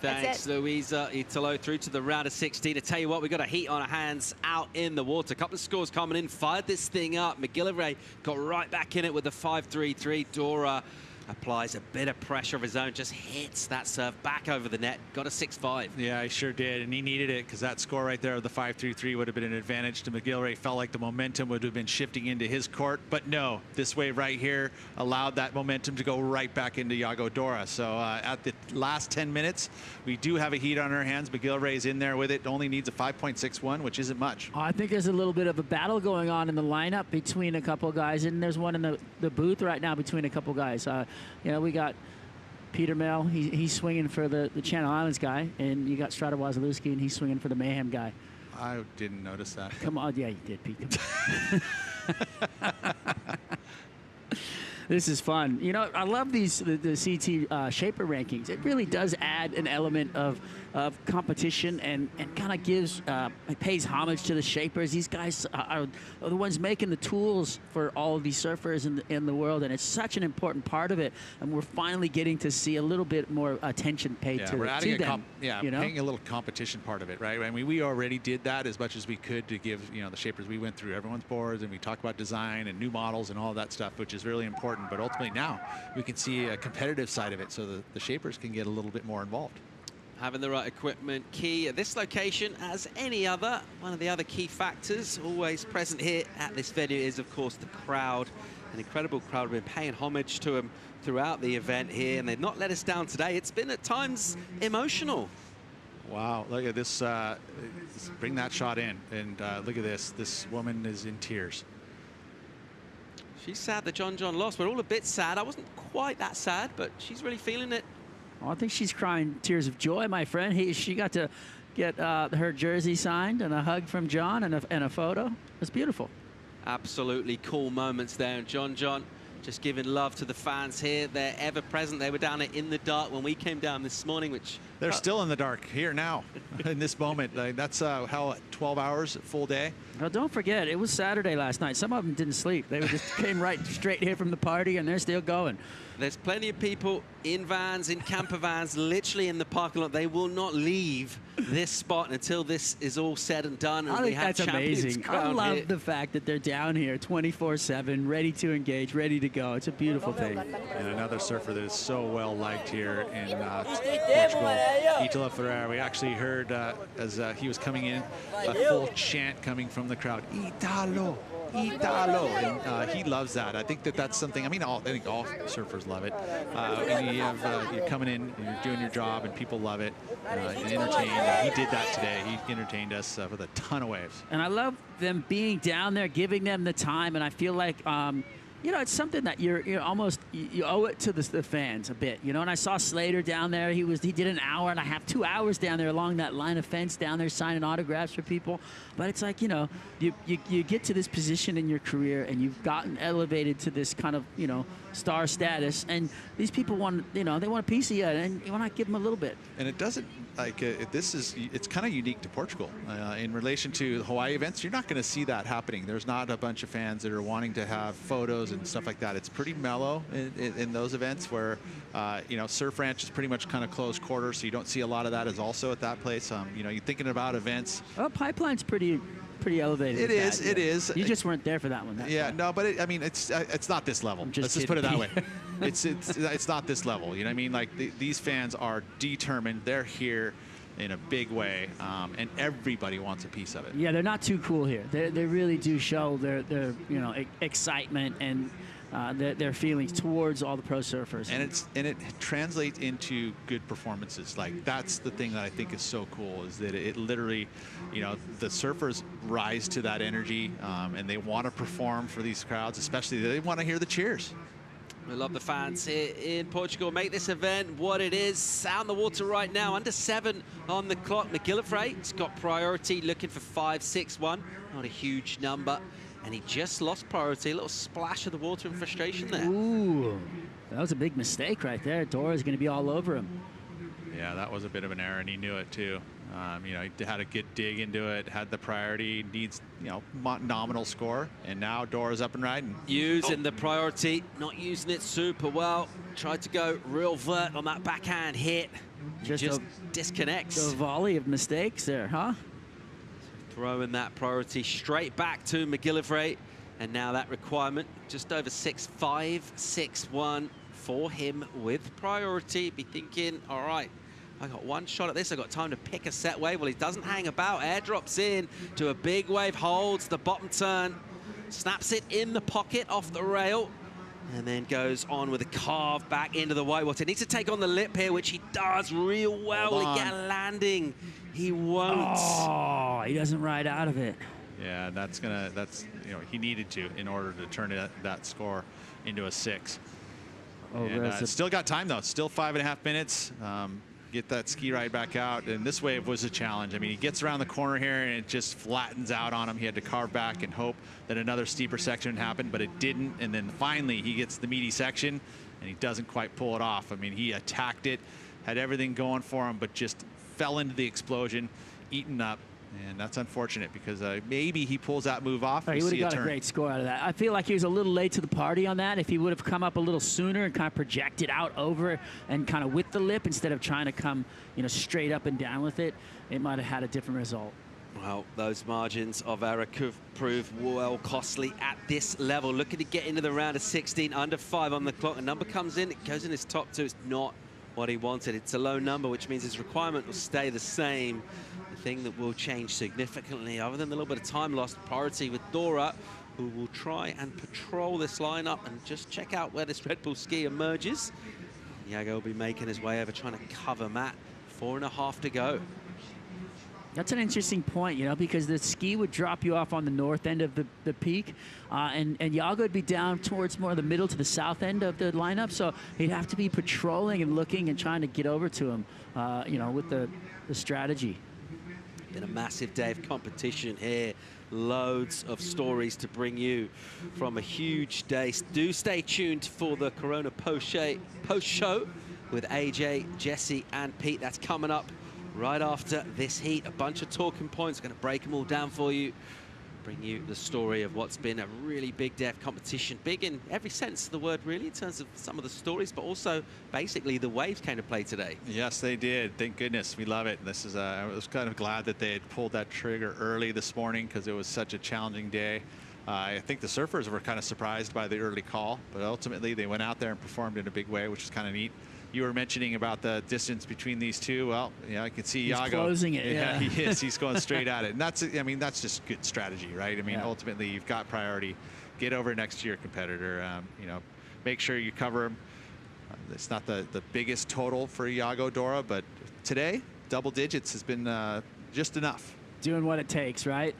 [SPEAKER 14] Thanks, Louisa Italo, through to the round of 16. To tell you what, we've got a heat on our hands out in the water. A couple of scores coming in, fired this thing up. McGillivray got right back in it with a 5.33. Dora applies a bit of pressure of his own, just hits that serve back over the net, got a 6.5.
[SPEAKER 19] Yeah, he sure did, and he needed it because that score right there of the 5.33 would have been an advantage to McGillivray. Felt like the momentum would have been shifting into his court, but no, this wave right here allowed that momentum to go right back into Iago Dora. So at the last 10 minutes, we do have a heat on our hands. McGillivray's in there with it, only needs a 5.61, which isn't much.
[SPEAKER 3] I think there's a little bit of a battle going on in the lineup between a couple of guys, and there's one in the booth right now between a couple of guys. You know, we got Peter Mel, he's swinging for the Channel Islands guy, and you got Strata Wasilewski, and he's swinging for the Mayhem guy.
[SPEAKER 19] I didn't notice that.
[SPEAKER 3] Come on, yeah, you did, Pete. This is fun. You know, I love the CT Shaper rankings. It really does add an element of competition and kind of it pays homage to the Shapers. These guys are the ones making the tools for all of these surfers in the world, and it's such an important part of it. And we're finally getting to see a little bit more attention paid to
[SPEAKER 19] we're adding
[SPEAKER 3] them. You know?
[SPEAKER 19] Paying a little competition part of it, right? I mean, we already did that as much as we could to give, you know, the Shapers. We went through everyone's boards and we talked about design and new models and all of that stuff, which is really important. But ultimately now we can see a competitive side of it, so the Shapers can get a little bit more involved.
[SPEAKER 14] Having the right equipment key at this location, as any other. One of the other key factors always present here at this venue is, of course, the crowd. An incredible crowd. We've been paying homage to them throughout the event here, and they've not let us down today. It's been at times emotional.
[SPEAKER 19] Wow, look at this. Bring that shot in, and look at this. This woman is in tears.
[SPEAKER 14] She's sad that John lost. We're all a bit sad. I wasn't quite that sad, but she's really feeling it.
[SPEAKER 3] Well, I think she's crying tears of joy, my friend. She got to get her jersey signed and a hug from John and a photo. It's beautiful.
[SPEAKER 14] Absolutely cool moments there. And John just giving love to the fans here. They're ever present. They were down in the dark when we came down this morning, which...
[SPEAKER 19] They're still in the dark here now, in this moment. That's how 12 hours, full day.
[SPEAKER 3] Well, don't forget, it was Saturday last night. Some of them didn't sleep. They came right straight here from the party, and they're still going.
[SPEAKER 14] There's plenty of people in vans, in camper vans, literally in the parking lot. They will not leave this spot until this is all said and done. And
[SPEAKER 3] I think that's amazing. I love
[SPEAKER 14] here.
[SPEAKER 3] The fact that they're down here 24/7, ready to engage, ready to go. It's a beautiful thing.
[SPEAKER 19] And another surfer that is so well liked here in Portugal, Italo Ferreira. We actually heard as he was coming in, a full chant coming from the crowd. Italo, Italo, and he loves that. I think that's something. I mean, I think all surfers love it. And you're coming in and you're doing your job, and people love it and entertained. And he did that today. He entertained us with a ton of waves.
[SPEAKER 3] And I love them being down there, giving them the time, and I feel like you know, it's something that you're almost, you owe it to the fans a bit, you know. And I saw Slater down there. He did an hour and a half, 2 hours down there along that line of fence down there signing autographs for people. But it's like, you know, you get to this position in your career and you've gotten elevated to this kind of, you know, star status, and these people want, you know, they want a piece of you, and you want to give them a little bit.
[SPEAKER 19] And it doesn't, like, it's kind of unique to Portugal. In relation to the Hawaii events, you're not going to see that happening. There's not a bunch of fans that are wanting to have photos and stuff like that. It's pretty mellow in those events where, you know, Surf Ranch is pretty much kind of closed quarters, so you don't see a lot of that as also at that place. You know, you're thinking about events.
[SPEAKER 3] Well, Pipeline's pretty elevated.
[SPEAKER 19] It is. It is.
[SPEAKER 3] You just weren't there for that one.
[SPEAKER 19] Yeah, no, but I mean, it's not this level. Let's just put it that way. It's not this level. You know what I mean? Like these fans are determined. They're here in a big way, and everybody wants a piece of it.
[SPEAKER 3] Yeah, they're not too cool here. They really do show their you know, excitement and their feelings towards all the pro surfers.
[SPEAKER 19] And it translates into good performances. Like, that's the thing that I think is so cool, is that it literally, you know, the surfers rise to that energy, and they want to perform for these crowds, especially they want to hear the cheers.
[SPEAKER 14] We love the fans here in Portugal. Make this event what it is. Out in the water right now, under 7 on the clock. McGillivray's got priority, looking for 5.61. Not a huge number. And he just lost priority. A little splash of the water in frustration there.
[SPEAKER 3] Ooh, that was a big mistake right there. Dora's going to be all over him.
[SPEAKER 19] Yeah, that was a bit of an error, and he knew it too. You know, he had a good dig into it, had the priority, needs, you know, nominal score, and now Dora's up and riding.
[SPEAKER 14] Using the priority, not using it super well. Tried to go real vert on that backhand hit. Just disconnects.
[SPEAKER 3] A volley of mistakes there, huh?
[SPEAKER 14] Throwing that priority straight back to McGillivray, and now that requirement just over 6.5, 6.1 for him with priority. Be thinking, all right, I got one shot at this. I got time to pick a set wave. Well, he doesn't hang about. Airdrops in to a big wave, holds the bottom turn, snaps it in the pocket off the rail, and then goes on with a carve back into the whitewater. Needs to take on the lip here, which he does real well. Will he get a landing? He won't.
[SPEAKER 3] Oh, he doesn't ride out of it.
[SPEAKER 19] Yeah, that's you know, he needed to in order to turn that score into a 6.
[SPEAKER 3] Oh,
[SPEAKER 19] and still got time though. Still 5.5 minutes. Get that ski ride back out, and this wave was a challenge. I mean, he gets around the corner here and it just flattens out on him. He had to carve back and hope that another steeper section happened, but it didn't. And then finally he gets the meaty section and he doesn't quite pull it off. I mean, he attacked it, had everything going for him, but just fell into the explosion, eaten up. And that's unfortunate, because maybe he pulls that move off.
[SPEAKER 3] Oh, he would have got a great score out of that. I feel like he was a little late to the party on that. If he would have come up a little sooner and kind of projected out over and kind of with the lip instead of trying to come, you know, straight up and down with it, it might have had a different result.
[SPEAKER 14] Well, those margins of error could prove well costly at this level. Looking to get into the round of 16, under 5 on the clock. A number comes in, it goes in his top 2. It's not what he wanted. It's a low number, which means his requirement will stay the same. The thing that will change significantly, other than the little bit of time lost, priority with Dora, who will try and patrol this lineup and just check out where this Red Bull ski emerges. Iago will be making his way over, trying to cover Matt. 4.5 to go.
[SPEAKER 3] That's an interesting point, you know, because the ski would drop you off on the north end of the peak, and Iago would be down towards more the middle to the south end of the lineup, so he'd have to be patrolling and looking and trying to get over to him, you know, with the strategy.
[SPEAKER 14] Been a massive day of competition here. Loads of stories to bring you from a huge day. Do stay tuned for the Corona post-show with AJ, Jesse, and Pete. That's coming up right after this heat. A bunch of talking points. Going to break them all down for you. Bring you the story of what's been a really big day of competition. Big in every sense of the word, really, in terms of some of the stories, but also basically the waves came to play today.
[SPEAKER 19] Yes, they did. Thank goodness. We love it. This is I was kind of glad that they had pulled that trigger early this morning, because it was such a challenging day. I think the surfers were kind of surprised by the early call, but ultimately they went out there and performed in a big way, which is kind of neat. you were mentioning about the distance between these two. Well, yeah, I can see
[SPEAKER 3] He's
[SPEAKER 19] Iago.
[SPEAKER 3] closing it, yeah.
[SPEAKER 19] He is. He's going straight at it. And that's, I mean, that's just good strategy, right? I mean, ultimately, you've got priority. Get over next to your competitor. You know, make sure you cover him. It's not the biggest total for Iago Dora, but today, double digits has been just enough.
[SPEAKER 3] Doing what it takes, right?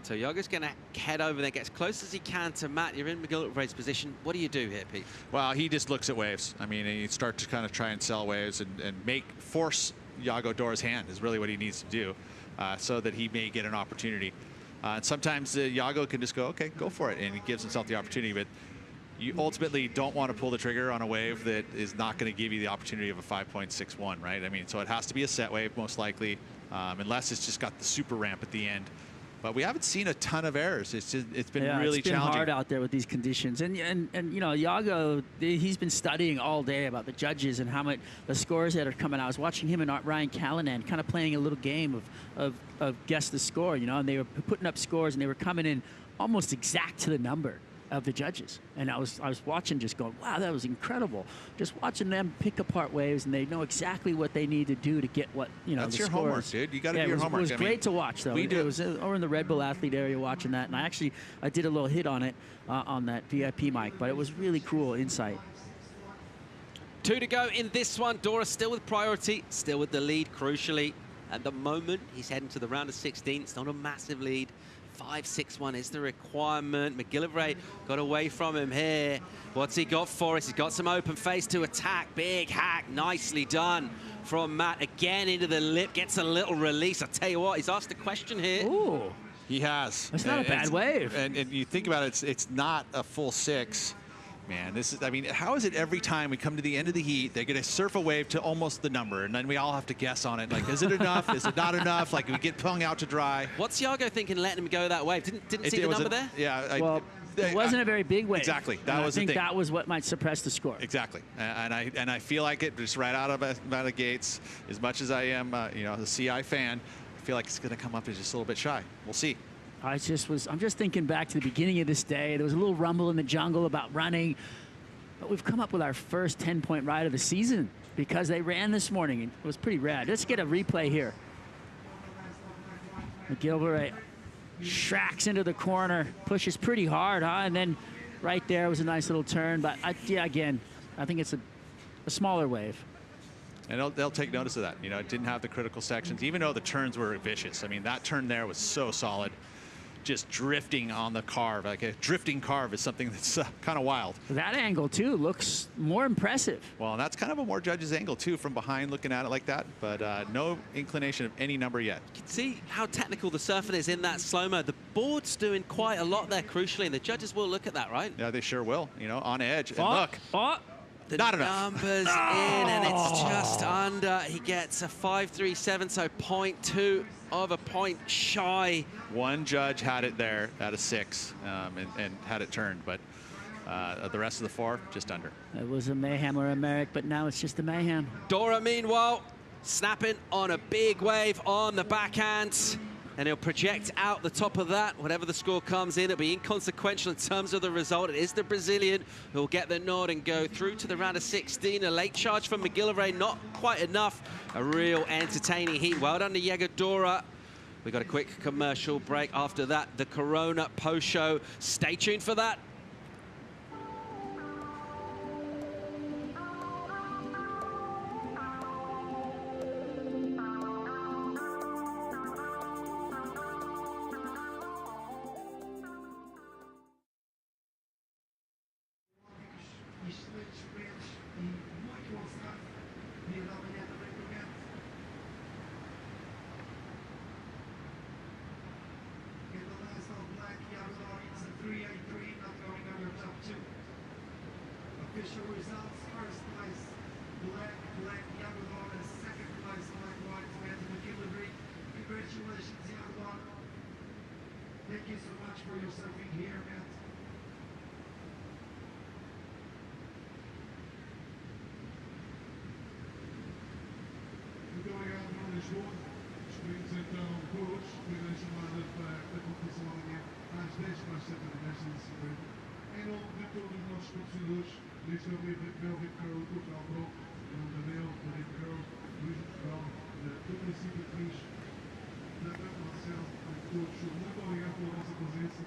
[SPEAKER 14] So Iago's going to head over there, get as close as he can to Matt. You're in McGillivray's position. What do you do here, Pete?
[SPEAKER 19] Well, he just looks at waves. I mean, you start to kind of try and sell waves and force Iago Dora's hand is really what he needs to do, so that he may get an opportunity. And sometimes Iago can just go, okay, go for it, and he gives himself the opportunity. But you ultimately don't want to pull the trigger on a wave that is not going to give you the opportunity of a 5.61, right? I mean, so it has to be a set wave, most likely, unless it's just got the super ramp at the end. But we haven't seen a ton of errors. It's been really
[SPEAKER 3] it's been
[SPEAKER 19] challenging.
[SPEAKER 3] hard out there with these conditions. And you know, Iago, he's been studying all day about the judges and how much the scores that are coming out. I was watching him and Ryan Callanan kind of playing a little game of guess the score, you know, and they were putting up scores and they were coming in almost exact to the number of the judges. And I was watching, just going, wow, that was incredible. Just watching them pick apart waves, and they know exactly what they need to do to get what, you know,
[SPEAKER 19] That's
[SPEAKER 3] the
[SPEAKER 19] your
[SPEAKER 3] scores.
[SPEAKER 19] homework, dude. You got to do your homework.
[SPEAKER 3] It was great to watch, though.
[SPEAKER 19] We do.
[SPEAKER 3] It was over in the Red Bull athlete area watching that, and I did a little hit on it on that VIP mic, but it was really cool insight.
[SPEAKER 14] 2 to go in this one. Dora still with priority, still with the lead, crucially. At the moment, he's heading to the round of 16. It's not a massive lead. 5-6-1 is the requirement. McGillivray got away from him here. What's he got for us? He's got some open face to attack. Big hack, nicely done from Matt. Again into the lip, gets a little release. I tell you what, he's asked a question here.
[SPEAKER 3] Ooh.
[SPEAKER 19] He has.
[SPEAKER 3] That's not a bad wave.
[SPEAKER 19] And you think about it, it's not a full 6. Man, this is, I mean, how is it every time we come to the end of the heat, they get to surf a wave to almost the number, and then we all have to guess on it. Like, is it enough? Is it not enough? Like, we get hung out to dry.
[SPEAKER 14] What's Iago thinking letting him go that wave? Didn't see the number there?
[SPEAKER 19] Yeah.
[SPEAKER 3] Well, it wasn't a very big wave.
[SPEAKER 19] Exactly.
[SPEAKER 3] I
[SPEAKER 19] Was the
[SPEAKER 3] think
[SPEAKER 19] thing.
[SPEAKER 3] that was what might suppress the score.
[SPEAKER 19] Exactly. And I feel like it just right out of the gates. As much as I am, you know, the CI fan, I feel like it's going to come up as just a little bit shy. We'll see.
[SPEAKER 3] I'm just thinking back to the beginning of this day. There was a little rumble in the jungle about running. But we've come up with our first 10-point ride of the season because they ran this morning, and it was pretty rad. Let's get a replay here. McGillivray shracks into the corner, pushes pretty hard, huh? And then right there was a nice little turn. But yeah, again, I think it's a smaller wave.
[SPEAKER 19] And they'll take notice of that. You know, it didn't have the critical sections, even though the turns were vicious. I mean, that turn there was so solid. Just drifting on the carve, like a drifting carve is something that's kind of wild.
[SPEAKER 3] That angle too looks more impressive.
[SPEAKER 19] Well, and that's kind of a more judge's angle too, from behind looking at it like that, but no inclination of any number yet.
[SPEAKER 14] You can see how technical the surfing is in that slow-mo. The board's doing quite a lot there, crucially, and the judges will look at that, right?
[SPEAKER 19] Yeah, they sure will, you know, on edge. And look,
[SPEAKER 14] the
[SPEAKER 19] not enough.
[SPEAKER 14] Numbers in, and it's just under. He gets a 5.37, so 0.2 of a point shy.
[SPEAKER 19] One judge had it there at a 6 and had it turned, but the rest of the 4 just under.
[SPEAKER 3] It was a mayhem or a Merrick, but now it's just a mayhem.
[SPEAKER 14] Dora, meanwhile, snapping on a big wave on the backhand, and he'll project out the top of that. Whatever the score comes in, it'll be inconsequential in terms of the result. It is the Brazilian who will get the nod and go through to the round of 16. A late charge from McGillivray, not quite enough. A real entertaining heat. Well done to Iago Dora. We got a quick commercial break. After that, the Corona post-show. Stay tuned for that.
[SPEAKER 15] Official results, first place, black, Iago Dora, second place, white, Matt McGillivray. Congratulations, Iago Dora. Thank you so much for your surfing here, Matt. Muito obrigado, João Lisboa. Despedimos então todos. Primeira chamada da competição amanhã às 10:07 da manhã. Em nome de todos os nossos patrocinadores, Lista Livre, Velvet Curl, Portugal Pro, from the MEO to the girl, from the Peniche, Marcel, todos, muito obrigado pela vossa presença.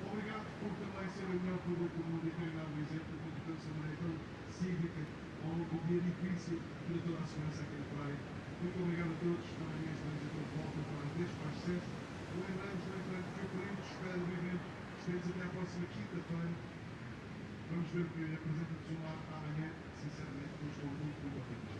[SPEAKER 15] Obrigado por também ser o melhor público do mundo e terem dado o exemplo de educação tão cívica ao longo do dia difícil para toda a segurança aqui na praia. Muito obrigado a todos. Amanhã estamos então de volta para 10 para as 7. Lembramos, no entanto, que o período de espera do evento estende até à próxima quinta-feira. Vamos ver o que apresenta-nos o mar amanhã. Sinceramente, não estou muito contente.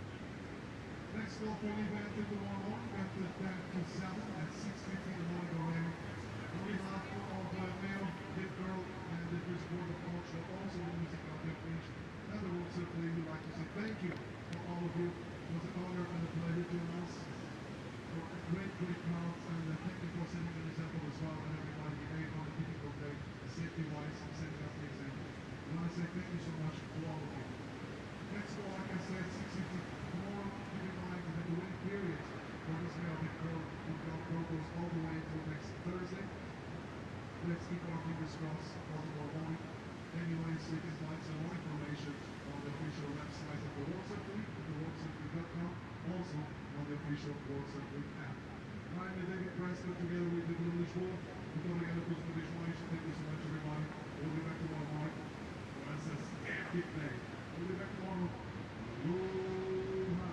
[SPEAKER 15] Next call for the event tomorrow morning at 10 to 7 at 6:50 in the morning already. On behalf of MEO, Big Girl, and the First Board of Portugal, also the music of their page, and the world certainly would like to say thank you for all of you. It was an honor and a pleasure to announce for a great crowds and the technical setting an example as well, and everybody behaved on a difficult day, safety-wise, setting up the example. I want to say thank you so much to all of you. Next call, like I said, 6:50 tomorrow. Keep in mind that the waiting period for this MEO Big Girl goes all the way until next Thursday. Let's keep our fingers crossed for tomorrow morning. Anyways, you can find some more information on the official website of the World Surf League, at theworldsurfleague.com, also on the official World Surf League app. I'm David Prescott together with the Blue Lisboa. Muito obrigado a todos por terem mais. Thank you so much, everybody. We'll be back tomorrow morning. That's an epic day. We'll be back tomorrow. Aloha.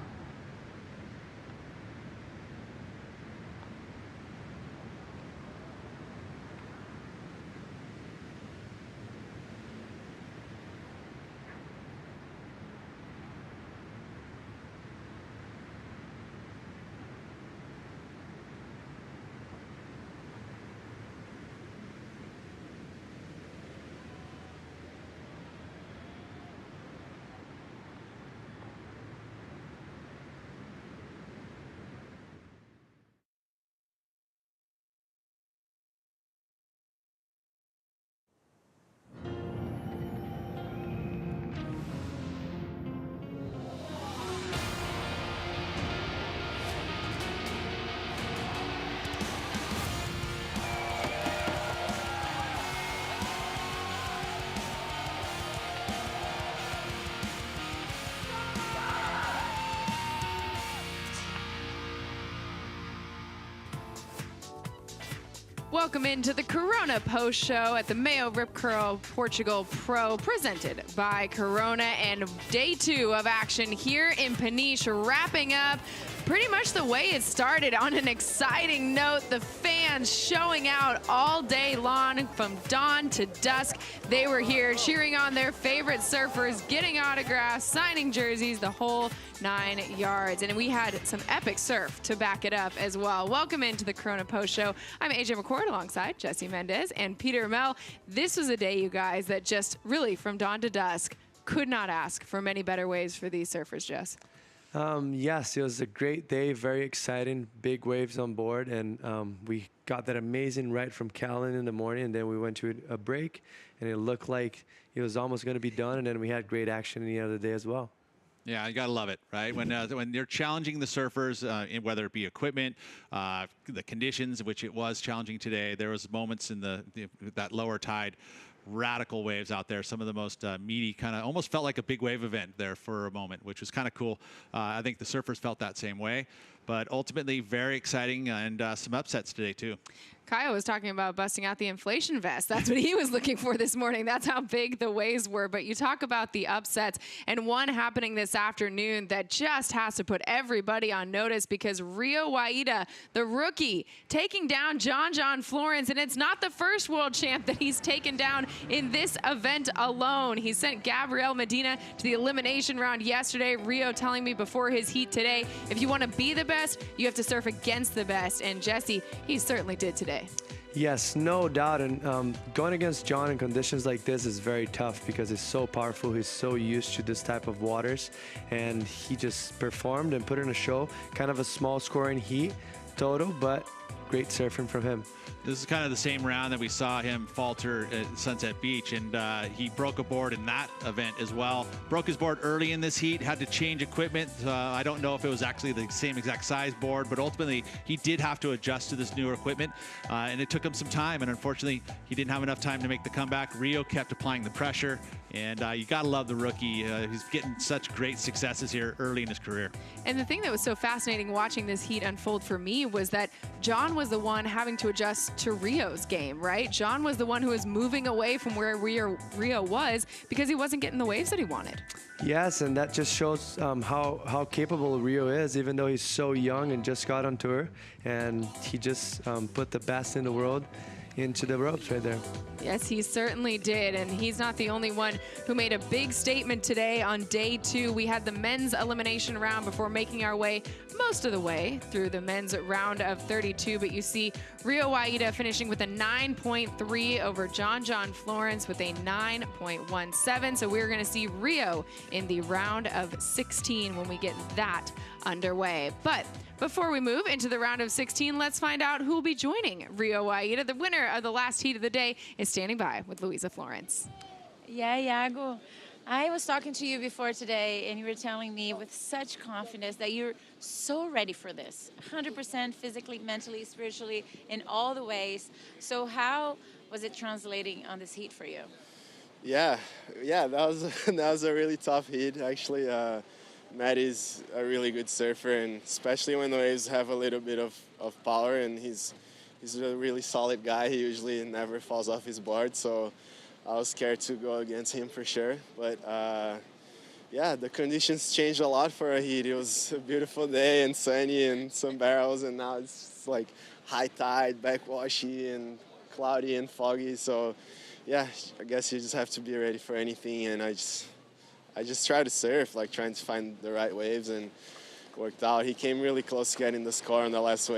[SPEAKER 17] Welcome into the Corona post show at the MEO Rip Curl Portugal Pro, presented by Corona, and day 2 of action here in Peniche, wrapping up pretty much the way it started on an exciting note. The fans showing out all day long from dawn to dusk. They were here cheering on their favorite surfers, getting autographs, signing jerseys, the whole 9 yards. And we had some epic surf to back it up as well. Welcome into the Corona Post Show. I'm AJ McCord alongside Jesse Mendez and Peter Mel. This was a day, you guys, that just really from dawn to dusk could not ask for many better waves for these surfers, Jess.
[SPEAKER 5] Yes, it was a great day, very exciting, big waves on board, and we got that amazing ride from Callan in the morning, and then we went to a break, and it looked like it was almost going to be done, and then we had great action in the other day as well.
[SPEAKER 19] Yeah, you gotta love it, right? When you're challenging the surfers, whether it be equipment, the conditions, which it was challenging today. There was moments in that lower tide, radical waves out there. Some of the most meaty, kind of almost felt like a big wave event there for a moment, which was kind of cool. I think the surfers felt that same way, but ultimately very exciting, and some upsets today too.
[SPEAKER 17] Kyle was talking about busting out the inflation vest. That's what he was looking for this morning. That's how big the waves were. But you talk about the upsets, and one happening this afternoon that just has to put everybody on notice, because Rio Waida, the rookie, taking down John Florence, and it's not the first world champ that he's taken down in this event alone. He sent Gabriel Medina to the elimination round yesterday. Rio telling me before his heat today, if you want to be the best, you have to surf against the best. And Jesse, he certainly did today.
[SPEAKER 5] Yes, no doubt. And going against John in conditions like this is very tough because he's so powerful. He's so used to this type of waters. And he just performed and put in a show. Kind of a small scoring heat total, but great surfing from him.
[SPEAKER 19] This is kind of the same round that we saw him falter at Sunset Beach, and he broke a board in that event as well. Broke his board early in this heat, had to change equipment. I don't know if it was actually the same exact size board, but ultimately he did have to adjust to this newer equipment, and it took him some time, and unfortunately he didn't have enough time to make the comeback. Rio kept applying the pressure, And you got to love the rookie. He's getting such great successes here early in his career.
[SPEAKER 17] And the thing that was so fascinating watching this heat unfold for me was that John was the one having to adjust to Rio's game, right? John was the one who was moving away from where Rio was because he wasn't getting the waves that he wanted.
[SPEAKER 5] Yes, and that just shows how capable Rio is, even though he's so young and just got on tour. And he just put the best in the world into the ropes right there.
[SPEAKER 17] Yes, he certainly did, and he's not the only one who made a big statement today on day 2. We had the men's elimination round before making our way most of the way through the men's round of 32, but you see Rio Waida finishing with a 9.3 over John Florence with a 9.17, so we're going to see Rio in the round of 16 when we get that underway. But before we move into the round of 16, let's find out who will be joining Rio Waida. The winner of the last heat of the day is standing by with Luisa Florence.
[SPEAKER 6] Yeah, Iago. I was talking to you before today, and you were telling me with such confidence that you're so ready for this, 100% physically, mentally, spiritually, in all the ways. So how was it translating on this heat for you?
[SPEAKER 2] Yeah, that was a really tough heat, actually. Matt is a really good surfer, and especially when the waves have a little bit of power, and he's a really solid guy. He usually never falls off his board, so I was scared to go against him for sure. But yeah, the conditions changed a lot for a heat. It was a beautiful day and sunny and some barrels, and now it's like high tide, backwashy and cloudy and foggy. So yeah, I guess you just have to be ready for anything, and I just tried to surf, like trying to find the right waves, and worked out. He came really close to getting the score on the last wave.